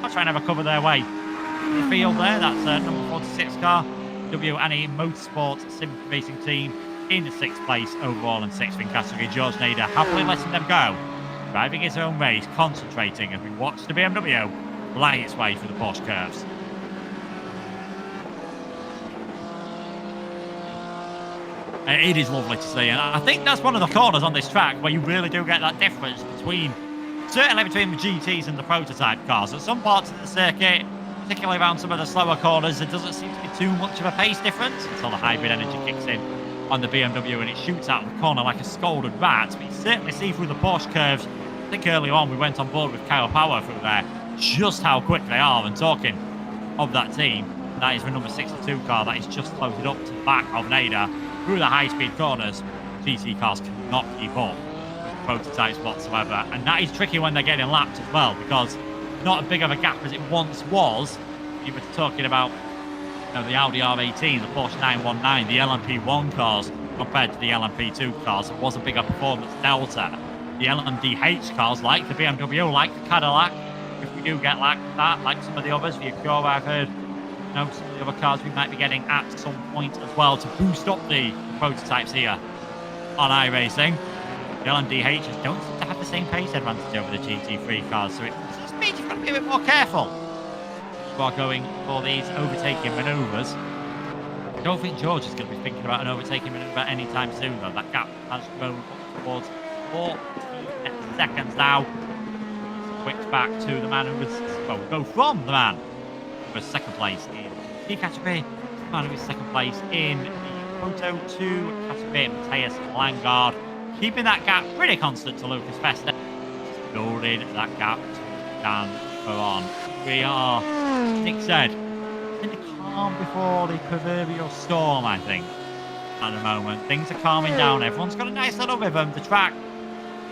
I'll try and have a cover their way in the field there. That's number 46 car, W&E Motorsport Sim Racing team in 6th place overall and 6th in category. George Nader happily letting them go driving his own race, concentrating as we watch the BMW fly its way through the Porsche curves. It is lovely to see, and I think that's one of the corners on this track where you really do get that difference certainly between the GTs and the prototype cars. At some parts of the circuit, particularly around some of the slower corners, there doesn't seem to be too much of a pace difference until the hybrid energy kicks in on the BMW and it shoots out of the corner like a scolded rat. But you certainly see through the Porsche curves, I think earlier on we went on board with Kyle Power through there, just how quick they are. And talking of that team, that is the number 62 car that is just floated up to the back of Nader through the high-speed corners. GT cars cannot keep up with prototypes whatsoever, and that is tricky when they're getting lapped as well, because not as big of a gap as it once was. You were talking about the Audi R18, the Porsche 919, the LMP1 cars compared to the LMP2 cars. It was a bigger performance delta. The LMDh cars, like the BMW, like the Cadillac, if we do get like that, like some of the others, the Acura, I've heard, some of the other cars we might be getting at some point as well to boost up the prototypes here on iRacing. The LMDHs don't seem to have the same pace advantage over the GT3 cars, so it just means you've got to be a bit more careful while going for these overtaking manoeuvres. I don't think George is going to be thinking about an overtaking manoeuvre anytime soon, though. That gap has grown up towards 14 seconds now. Switch back to the man who was, well, go from the man who was second place in the C category, the man who was second place in the Proto 2 category, Matthias Langard, keeping that gap pretty constant to Lucas Festa, building that gap to Dan Ferron. We are, Nick said, in the calm before the proverbial storm, I think, at the moment. Things are calming down. Everyone's got a nice little rhythm. The track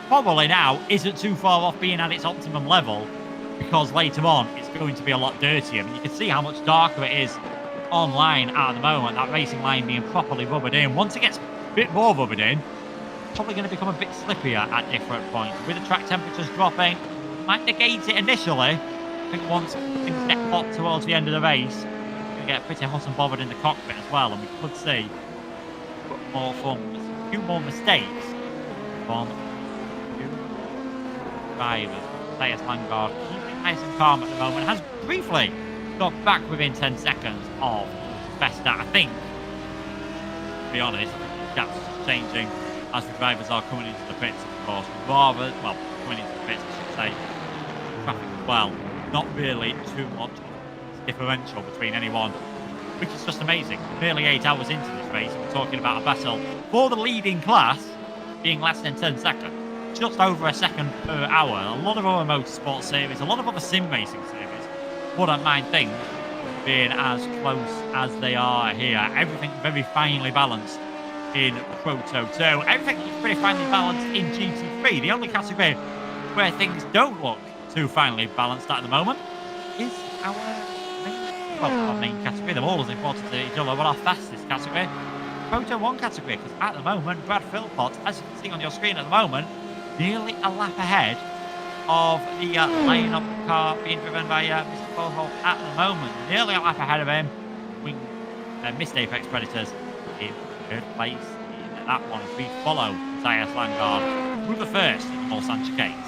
probably now isn't too far off being at its optimum level, because later on it's going to be a lot dirtier. I mean, you can see how much darker it is online at the moment, that racing line being properly rubbered in. Once it gets a bit more rubbered in, it's probably going to become a bit slippier at different points. With the track temperatures dropping, might negate it initially. I think once things get hot towards the end of the race, it's going to get pretty hot and bothered in the cockpit as well, and we could see a few more mistakes from drivers. Matthias Langard keeping nice and calm at the moment, has briefly got back within 10 seconds of Festa. I think, to be honest, the gap's just changing as the drivers are coming into the pits, of course. Coming into the pits, I should say. Traffic as well. Not really too much differential between anyone, which is just amazing. Nearly 8 hours into this race, we're talking about a battle for the leading class being less than 10 seconds. Just over a second per hour. A lot of other motorsport series, a lot of other sim racing series wouldn't mind things being as close as they are here. Everything very finely balanced in Proto 2. Everything is pretty finely balanced in GT3. The only category where things don't look too finely balanced at the moment is our main category. They're all as important to each other, but our fastest category, Proto 1 category, because at the moment, Brad Philpott, as you can see on your screen at the moment, nearly a lap ahead of the line-up car being driven by Mr. Boholt at the moment. Nearly a lap ahead of him. Missed Apex Predators in third place in that one. We follow Matthias Langard through the first in the Mulsanne chicanes.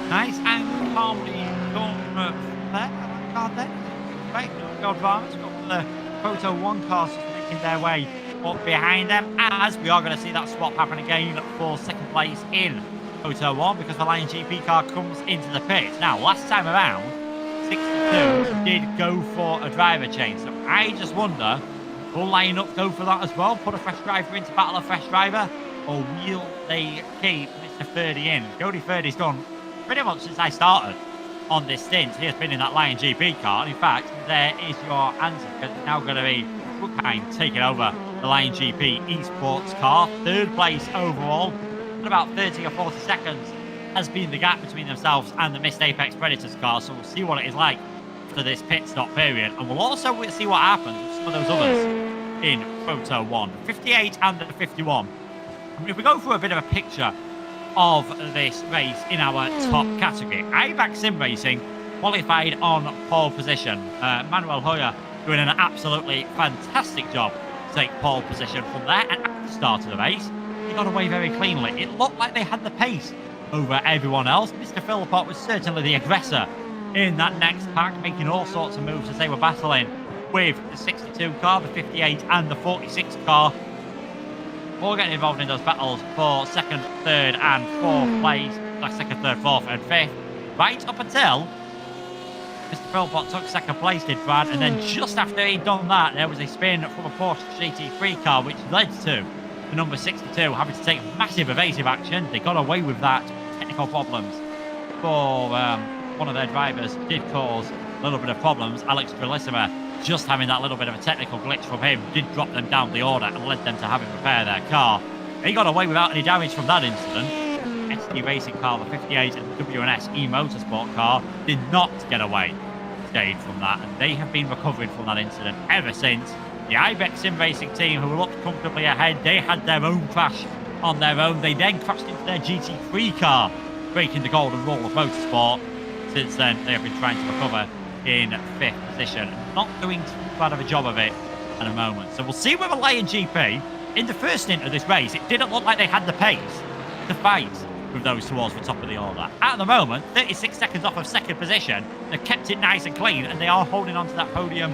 Nice and calmly done there. Langard there. Right, no dramas. Got the Proto 1 cars just making their way up behind them, as we are going to see that swap happen again for second place in Proto 1, because the Lion GP car comes into the pits. Now, last time around, 62 did go for a driver change, so I just wonder, will Lion Up go for that as well? Put a fresh driver into battle a fresh driver, or will they keep Mr. Ferdy in? Cody Ferdy's done pretty much since I started on this stint. He has been in that Lion GP car. In fact, there is your answer, because it's now going to be Brookheim taking over the Lion GP esports car. Third place overall, and about 30 or 40 seconds has been the gap between themselves and the missed Apex Predators car. So we'll see what it is like after this pit stop period, and we'll also see what happens with some of those others in Proto 1, 58 and the 51. And if we go through a bit of a picture of this race in our top category, iBack Sim Racing qualified on pole position. Manuel Hoyer doing an absolutely fantastic job to take pole position from there. And at the start of the race, he got away very cleanly. It looked like they had the pace over everyone else. Mr. Philpott was certainly the aggressor in that next pack, making all sorts of moves as they were battling with the 62 car, the 58 and the 46 car. All getting involved in those battles for second, third and fourth place. Like second, third, fourth and fifth. Right up until Mr. Philpott took second place, did Brad, and then just after he'd done that, there was a spin from a Porsche GT3 car, which led to the number 62 having to take massive evasive action. They got away with that. Technical problems for one of their drivers did cause a little bit of problems. Alex Trelissima, just having that little bit of a technical glitch from him, did drop them down the order and led them to having to repair their car. He got away without any damage from that incident. SD Racing car, the 58 and the W&S e-Motorsport car did not get away unscathed from that, and they have been recovering from that incident ever since. The Ibex Sim Racing team, who looked comfortably ahead, they had their own crash on their own. They then crashed into their GT3 car, breaking the golden rule of motorsport. Since then, they have been trying to recover in 5th position. Not doing too bad of a job of it at the moment. So we'll see whether Lion GP, in the first stint of this race, it didn't look like they had the pace to fight with those towards the top of the order. At the moment, 36 seconds off of second position. They've kept it nice and clean, and they are holding on to that podium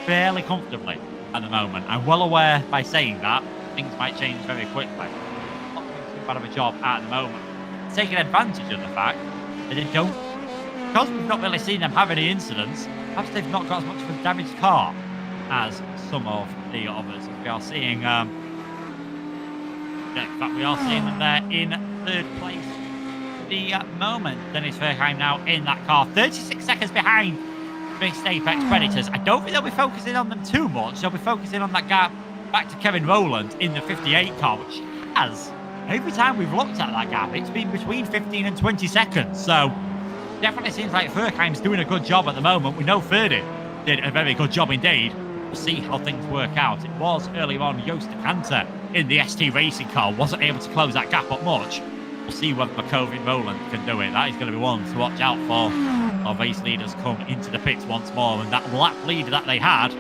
fairly comfortably at the moment. I'm well aware by saying that things might change very quickly. Not doing too bad of a job at the moment. Taking advantage of the fact that they don't, because we've not really seen them have any incidents, perhaps they've not got as much of a damaged car as some of the others. We are seeing, in fact, we are seeing them there in third place at the moment. Dennis Verheim now in that car, 36 seconds behind Mixed Apex Predators. I don't think they'll be focusing on them too much. They'll be focusing on that gap back to Kevin Rowland in the 58 car, which has, every time we've looked at that gap, it's been between 15 and 20 seconds. So definitely seems like Verheim's doing a good job at the moment. We know Ferdy did a very good job indeed. We'll see how things work out. It was earlier on Joost de Kanter in the ST Racing car, wasn't able to close that gap up much. We'll see whether McCovey Rowland can do it. That is going to be one to watch out for. Our race leaders come into the pits once more, and that lap lead that they had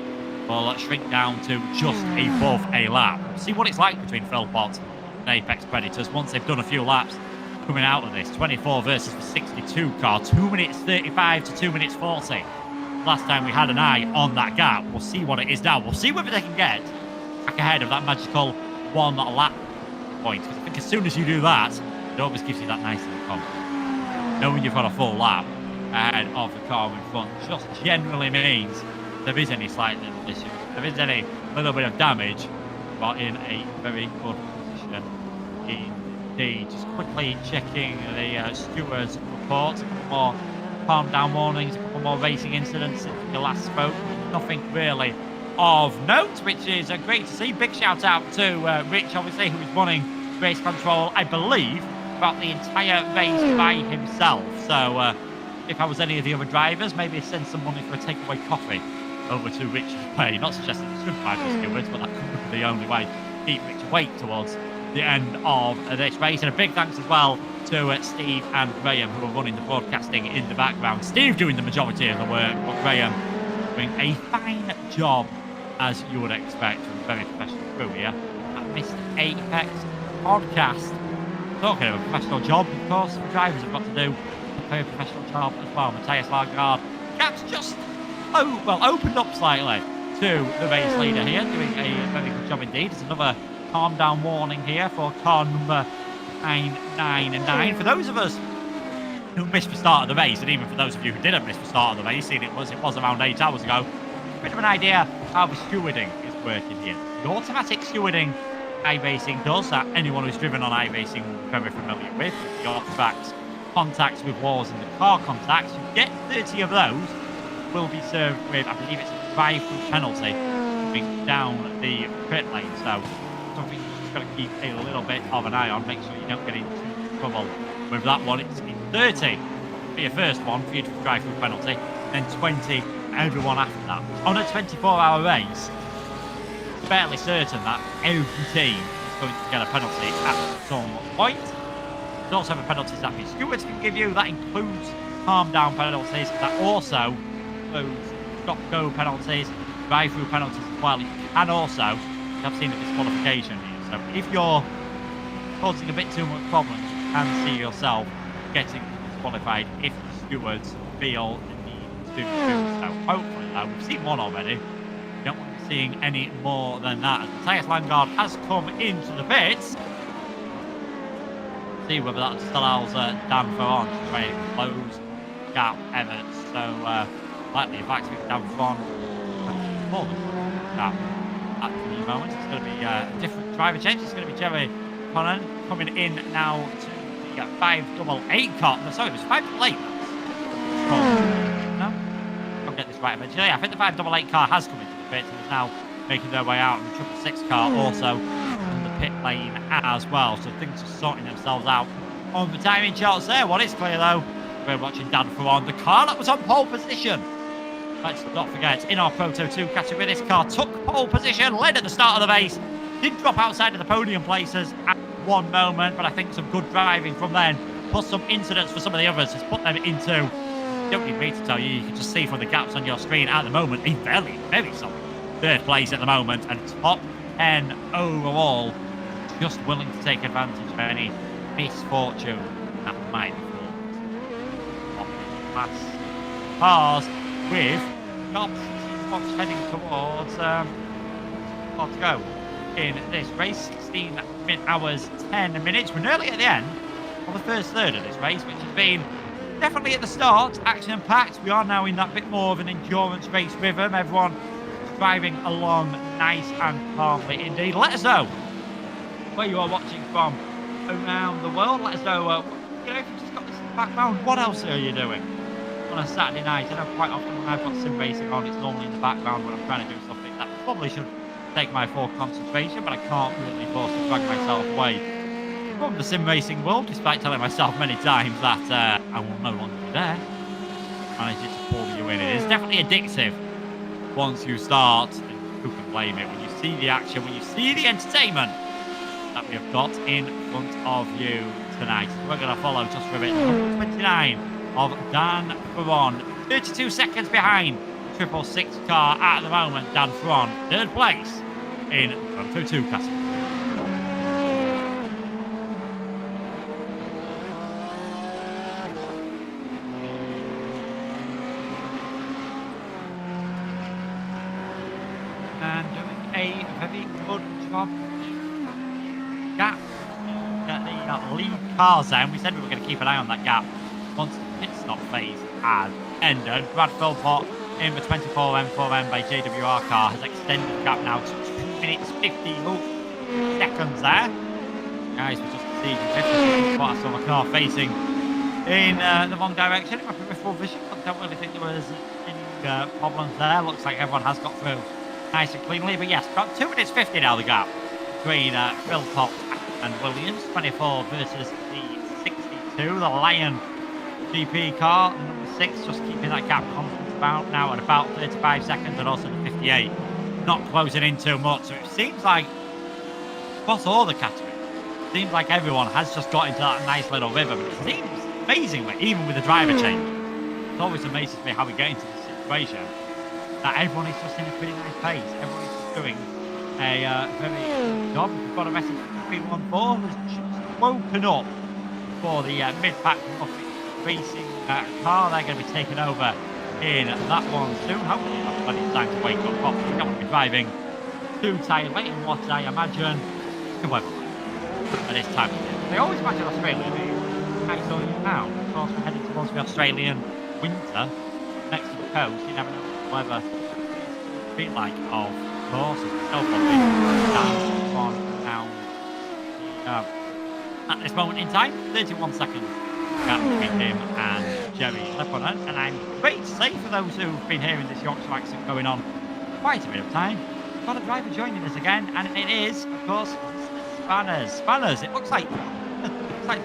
will shrink down to just above a lap. We'll see what it's like between Philpott and Apex Predators once they've done a few laps coming out of this. 24 versus the 62 car, 2 minutes 35 to 2 minutes 40. Last time we had an eye on that gap. We'll see what it is now. We'll see whether they can get back ahead of that magical 1 lap point. Because I think as soon as you do that, it always gives you that nice little confidence. Knowing you've got a full lap ahead of the car in front just generally means if there is any slight little issues, if there is any little bit of damage, but in a very good position indeed. Just quickly checking the stewards' reports. A couple more calm down warnings, a couple more racing incidents since we last spoke. Nothing really of note, which is great to see. Big shout out to Rich, obviously, who is running race control, I believe, about the entire race by himself. So if I was any of the other drivers, maybe send some money for a takeaway coffee over to Rich's way. Not suggesting you should buy the stewards, but that could be the only way to keep Rich awake towards the end of this race. And a big thanks as well to Steve and Graham, who are running the broadcasting in the background. Steve doing the majority of the work, but Graham doing a fine job, as you would expect from a very professional crew here at Mr. Apex Podcast. Talking of a professional job, of course, the drivers have got to do a very professional job as well. Matthias Lagarde, gap's just opened up slightly to the race leader here, doing a very good job indeed. It's another calm down warning here for car number 999. For those of us who missed the start of the race, and even for those of you who didn't miss the start of the race, seeing it was around 8 hours ago, a bit of an idea how the stewarding is working here. The automatic stewarding iRacing does, that anyone who's driven on iRacing will be very familiar with. The automatic contacts with walls and the car contacts, you get 30 of those, will be served with, I believe it's a drive-through penalty coming down the pit lane. So something you've just got to keep a little bit of an eye on, make sure you don't get into trouble with that one. It's 30 for your first one, for your drive-through penalty, then 20 everyone after that. On a 24-hour race, it's fairly certain that every team is going to get a penalty at some point. There's also the penalties that the stewards can give you. That includes calm down penalties that also include stop-go penalties, drive-through penalties as well. You can also, you have seen a disqualification here. So if you're causing a bit too much problems, you can see yourself getting disqualified if the stewards feel the need to do so. Hopefully, though, we've seen one already. We don't want to be seeing any more than that. As Matthias Landgaard has come into the pits. See whether that still allows Dan Ferron to try and close the gap ever so likely. In fact, with Dan Ferron more than that at the moment. It's going to be a different driver change. It's going to be Jerry Connan coming in now to the 588 car. No, sorry, it was 588. No? I'll get this right eventually. I think the 588 car has come into the pit and is now making their way out. And the 666 car also in the pit lane as well. So things are sorting themselves out on the timing charts there. What is clear though, we're watching Dan Ferron, the car that was on pole position. Let's not forget, in our Proto 2 category, this car took pole position, led at the start of the race, did drop outside of the podium places at one moment, but I think some good driving from then, plus some incidents for some of the others, has put them into, you don't need me to tell you, you can just see from the gaps on your screen at the moment, a very, very solid third place at the moment, and top 10 overall, just willing to take advantage of any misfortune that might fall. Class cars with what's heading towards let's go in this race. 16 hours 10 minutes. We're nearly at the end of the first third of this race, which has been definitely at the start action packed. We are now in that bit more of an endurance race rhythm. Everyone driving along nice and calmly indeed. Let us know where you are watching from around the world. Let us know if you've just got this in the background, what else are you doing on a Saturday night? I know quite often when I've got sim racing on, it's normally in the background when I'm trying to do something that probably should take my full concentration, but I can't really force to drag myself away from the sim racing world, despite telling myself many times that I will no longer be there. Managing to pull you in. It is definitely addictive once you start, and who can blame it, when you see the action, when you see the entertainment that we have got in front of you tonight. We're going to follow just for a bit. Number 29 of Dan Ferron, 32 seconds behind 666 car at the moment. Dan Ferron, third place in Proto 2 category. And doing a very good job. Gap. Get the lead cars down. We said we were going to keep an eye on that gap once the pit stop phase had ended. Brad Philpott in the 24 M4M by JWR car has extended the gap now to 2 minutes 50 seconds there. Guys, we're just seeing 50 spots on the car facing in the wrong direction in my peripheral vision. I don't really think there was any problems there. Looks like everyone has got through nice and cleanly. But yes, about 2 minutes 50 now the gap between Philpott and Williams. 24 versus the 62. The Lion GP car, number 6, just keeping that gap constant about now at about 35 seconds, and also the 58 not closing in too much. So it seems like across all the categories, it seems like everyone has just got into that nice little rhythm. It seems amazingly, even with the driver change, it always amazes me how we get into this situation that everyone is just in a pretty nice pace. Everyone is just doing a very good job. We've got a message from 314 who's just woken up for the mid-pack racing car. They're going to be taking over in that one soon. Hopefully that's plenty of time to wake up. But we're not going to be driving too tired, waiting what I imagine the weather at this time of year. They always imagine Australia being nice all year round. Of course, we're heading towards the Australian winter next to the coast. You never know what the weather will be like, of course. It's still probably down now. At this moment in time, 31 seconds between him and Jerry Leponen, and I'm great to say for those who've been hearing this Yorkshire accent going on quite a bit of time, we've got a driver joining us again, and it is, of course, Spanners. It looks like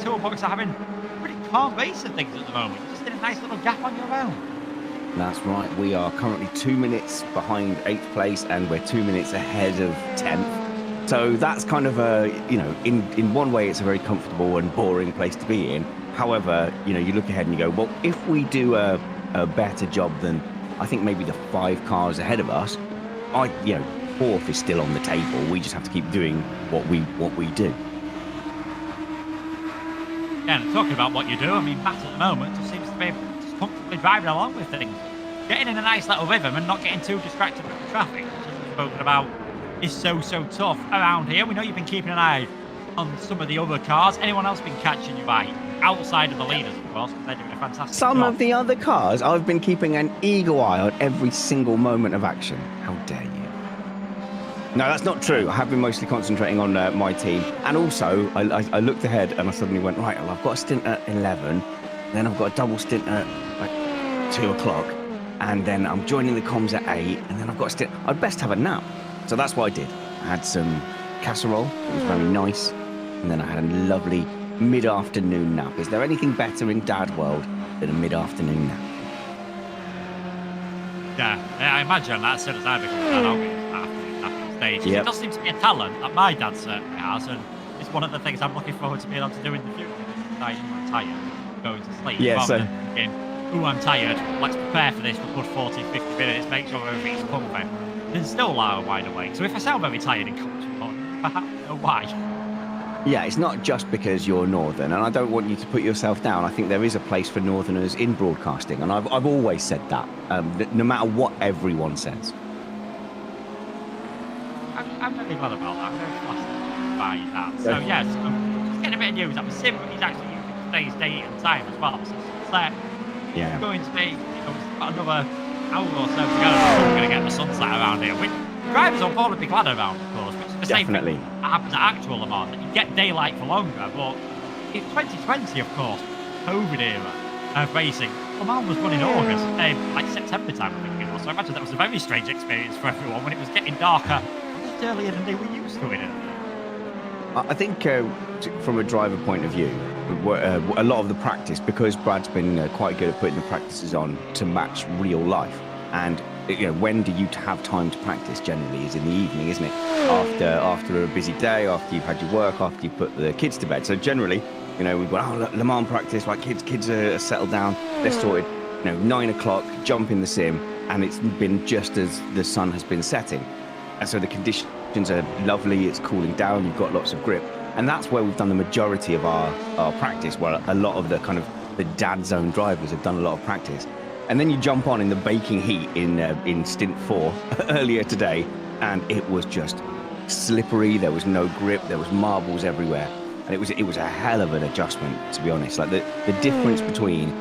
Toolbox are having a pretty calm race of things at the moment. Just in a nice little gap on your own. That's right. We are currently 2 minutes behind 8th place, and we're 2 minutes ahead of 10th. So that's kind of a, in one way, it's a very comfortable and boring place to be in. However, you look ahead and you go, well, if we do a better job than I think maybe the 5 cars ahead of us, fourth is still on the table. We just have to keep doing what we do. Yeah, and talking about what you do, I mean, Matt at the moment just seems to be just comfortably driving along with things. Getting in a nice little rhythm and not getting too distracted with the traffic, which we've spoken about, is so tough around here. We know you've been keeping an eye on some of the other cars. Anyone else been catching you eye? Outside of the leaders, of course, because they're doing a fantastic Some job. of the other cars, I've been keeping an eagle eye on every single moment of action. How dare you? No, that's not true. I have been mostly concentrating on my team. And also, I looked ahead and I suddenly went, right, well, I've got a stint at 11, then I've got a double stint at like 2 o'clock, and then I'm joining the comms at 8, and then I've got a stint. I'd best have a nap. So that's what I did. I had some casserole. It was very nice. And then I had a lovely mid-afternoon nap. Is there anything better in Dad World than a mid-afternoon nap? Yeah, I imagine that as soon as I become dad, I'll get afternoon napping stage. Yep. It does seem to be a talent that my dad certainly has, and it's one of the things I'm looking forward to being able to do in the future. I'm tired, going to sleep, rather than thinking, ooh, I'm tired, let's prepare for this for a good 40, 50 minutes, make sure everything's comfy, then still lie wide awake. So if I sound very tired in commentary, perhaps know why. Yeah, it's not just because you're Northern, and I don't want you to put yourself down. I think there is a place for Northerners in broadcasting, and I've always said that, no matter what everyone says. I'm really glad about that. I'm very flattered by that. So, yes, just getting a bit of news. I'm assuming he's actually using today's date and time as well. So, it's going to be, about another hour or so to go. We're going to get the sunset around here, which drivers on board would be glad about, of course. The same thing that happens at actual Le Mans, that you get daylight for longer, but it's 2020, of course, COVID era of racing. Le Mans was run in August, like September time, I think it was. So I imagine that was a very strange experience for everyone when it was getting darker just earlier than they were used to it. I think from a driver point of view, a lot of the practice, because Brad's been quite good at putting the practices on to match real life, and when do you have time to practice? Generally is in the evening, isn't it? After a busy day, after you've had your work, after you put the kids to bed. So generally, we've got Le Mans practice, like kids are settled down, they're sorted. 9 o'clock, jump in the sim, and it's been just as the sun has been setting, and so the conditions are lovely. It's cooling down. You've got lots of grip, and that's where we've done the majority of our practice. Where a lot of the kind of the dad zone drivers have done a lot of practice. And then you jump on in the baking heat in stint 4 earlier today, and it was just slippery. There was no grip. There was marbles everywhere, and it was a hell of an adjustment, to be honest. Like the difference between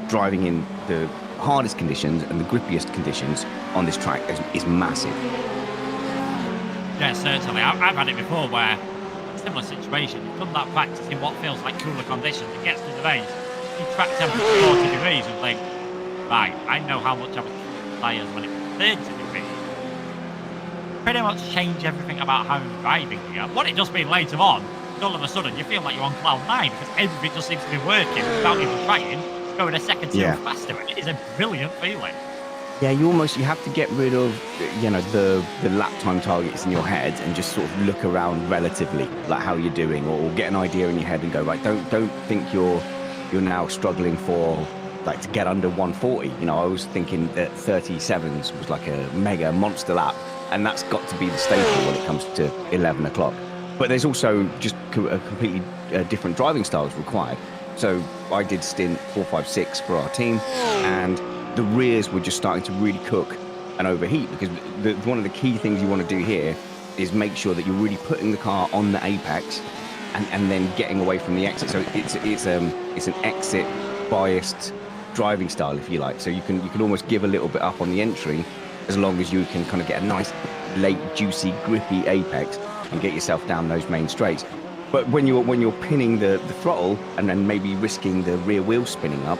driving in the hardest conditions and the grippiest conditions on this track is massive. Yeah, certainly. I've had it before where, similar situation, you've done that practice in what feels like cooler conditions. It gets to the race, you track temperature 40 degrees and think, right, I know how much I was cooling tyres when it was 30 degrees. Pretty much change everything about how I'm driving here. What it does mean later on, all of a sudden you feel like you're on cloud 9 because everything just seems to be working without even trying. It's going a second tier faster, and it is a brilliant feeling. Yeah, you have to get rid of the lap time targets in your head and just sort of look around relatively, like how you're doing, or get an idea in your head and go, right, don't think you're now struggling for like to get under 140. I was thinking that 37s was like a mega monster lap, and that's got to be the staple when it comes to 11 o'clock. But there's also just a completely different driving styles required. So I did stint 4, 5, 6 for our team, and the rears were just starting to really cook and overheat, because one of the key things you want to do here is make sure that you're really putting the car on the apex and then getting away from the exit. So it's an exit biased driving style, if you like. So you can almost give a little bit up on the entry, as long as you can kind of get a nice late juicy grippy apex and get yourself down those main straights. But when you're pinning the throttle and then maybe risking the rear wheel spinning up,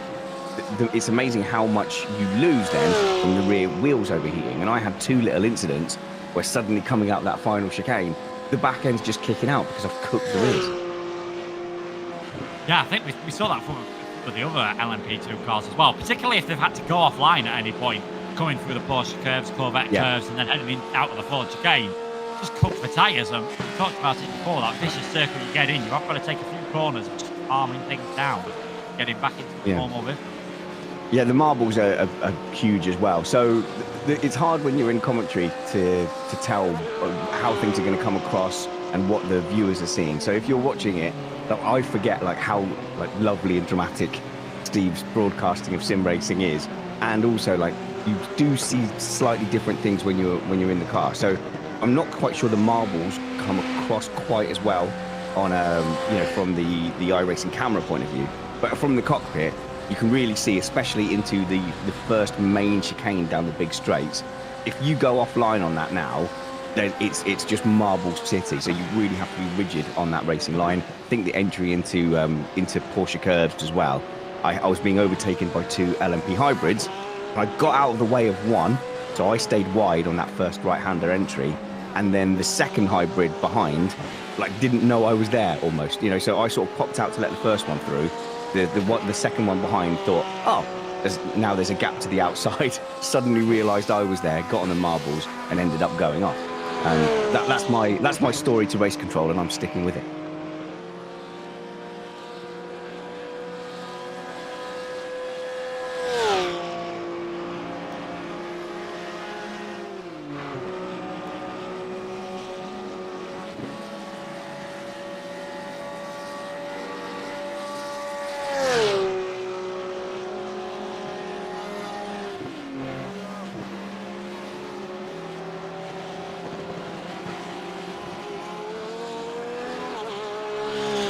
it's amazing how much you lose then from the rear wheels overheating. And I had 2 little incidents where suddenly coming out that final chicane, the back end's just kicking out because I've cooked the rears. Yeah, I think we saw that from the other LMP2 cars as well, particularly if they've had to go offline at any point, coming through the Porsche curves, Corvette curves, and then heading out of the Ford chicane. Just cook the tyres, and we talked about it before, that vicious circle you get in, you have got to take a few corners and just arming things down. getting back into the form of it. Yeah, the marbles are huge as well. So it's hard when you're in commentary to tell how things are going to come across and what the viewers are seeing. So if you're watching it, I forget like how like lovely and dramatic Steve's broadcasting of sim racing is, and also like you do see slightly different things when you're in the car. So I'm not quite sure the marbles come across quite as well on from the iRacing camera point of view, but from the cockpit you can really see, especially into the first main chicane down the big straights. If you go offline on that now, then it's just marble city. So you really have to be rigid on that racing line. I think the entry into Porsche curves as well. I was being overtaken by 2 LMP hybrids. I got out of the way of one, so I stayed wide on that first right-hander entry. And then the second hybrid behind, like, didn't know I was there almost. So I sort of popped out to let the first one through. The second one behind thought, now there's a gap to the outside. Suddenly realised I was there, got on the marbles, and ended up going off. And that's my story to race control, and I'm sticking with it.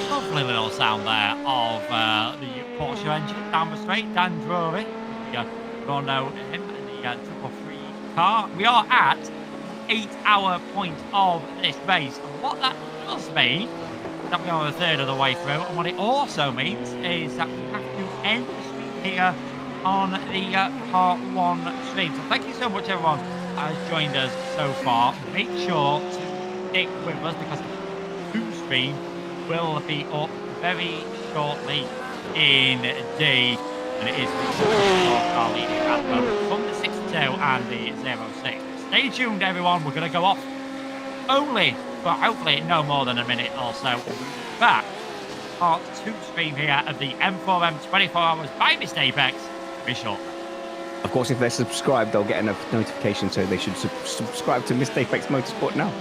Lovely little sound there of the Porsche engine down the straight. Dan Drury, you all know him, the 333 car. We are at 8-hour point of this race, and what that does mean is that we are a third of the way through, and what it also means is that we have to end the stream here on the Part 1 stream. So thank you so much everyone that has joined us so far. Make sure to stick with us because the 2 stream will be up very shortly indeed, and it is the car leading at the moment from the 62 and the 06. Stay tuned everyone, we're going to go off only for hopefully no more than a minute or so. We'll be back Part 2 stream here of the M4EM 24 hours by Mr. Apex. Be sure. Of course, if they're subscribed, they'll get a notification, so they should subscribe to Mr. Apex Motorsport now.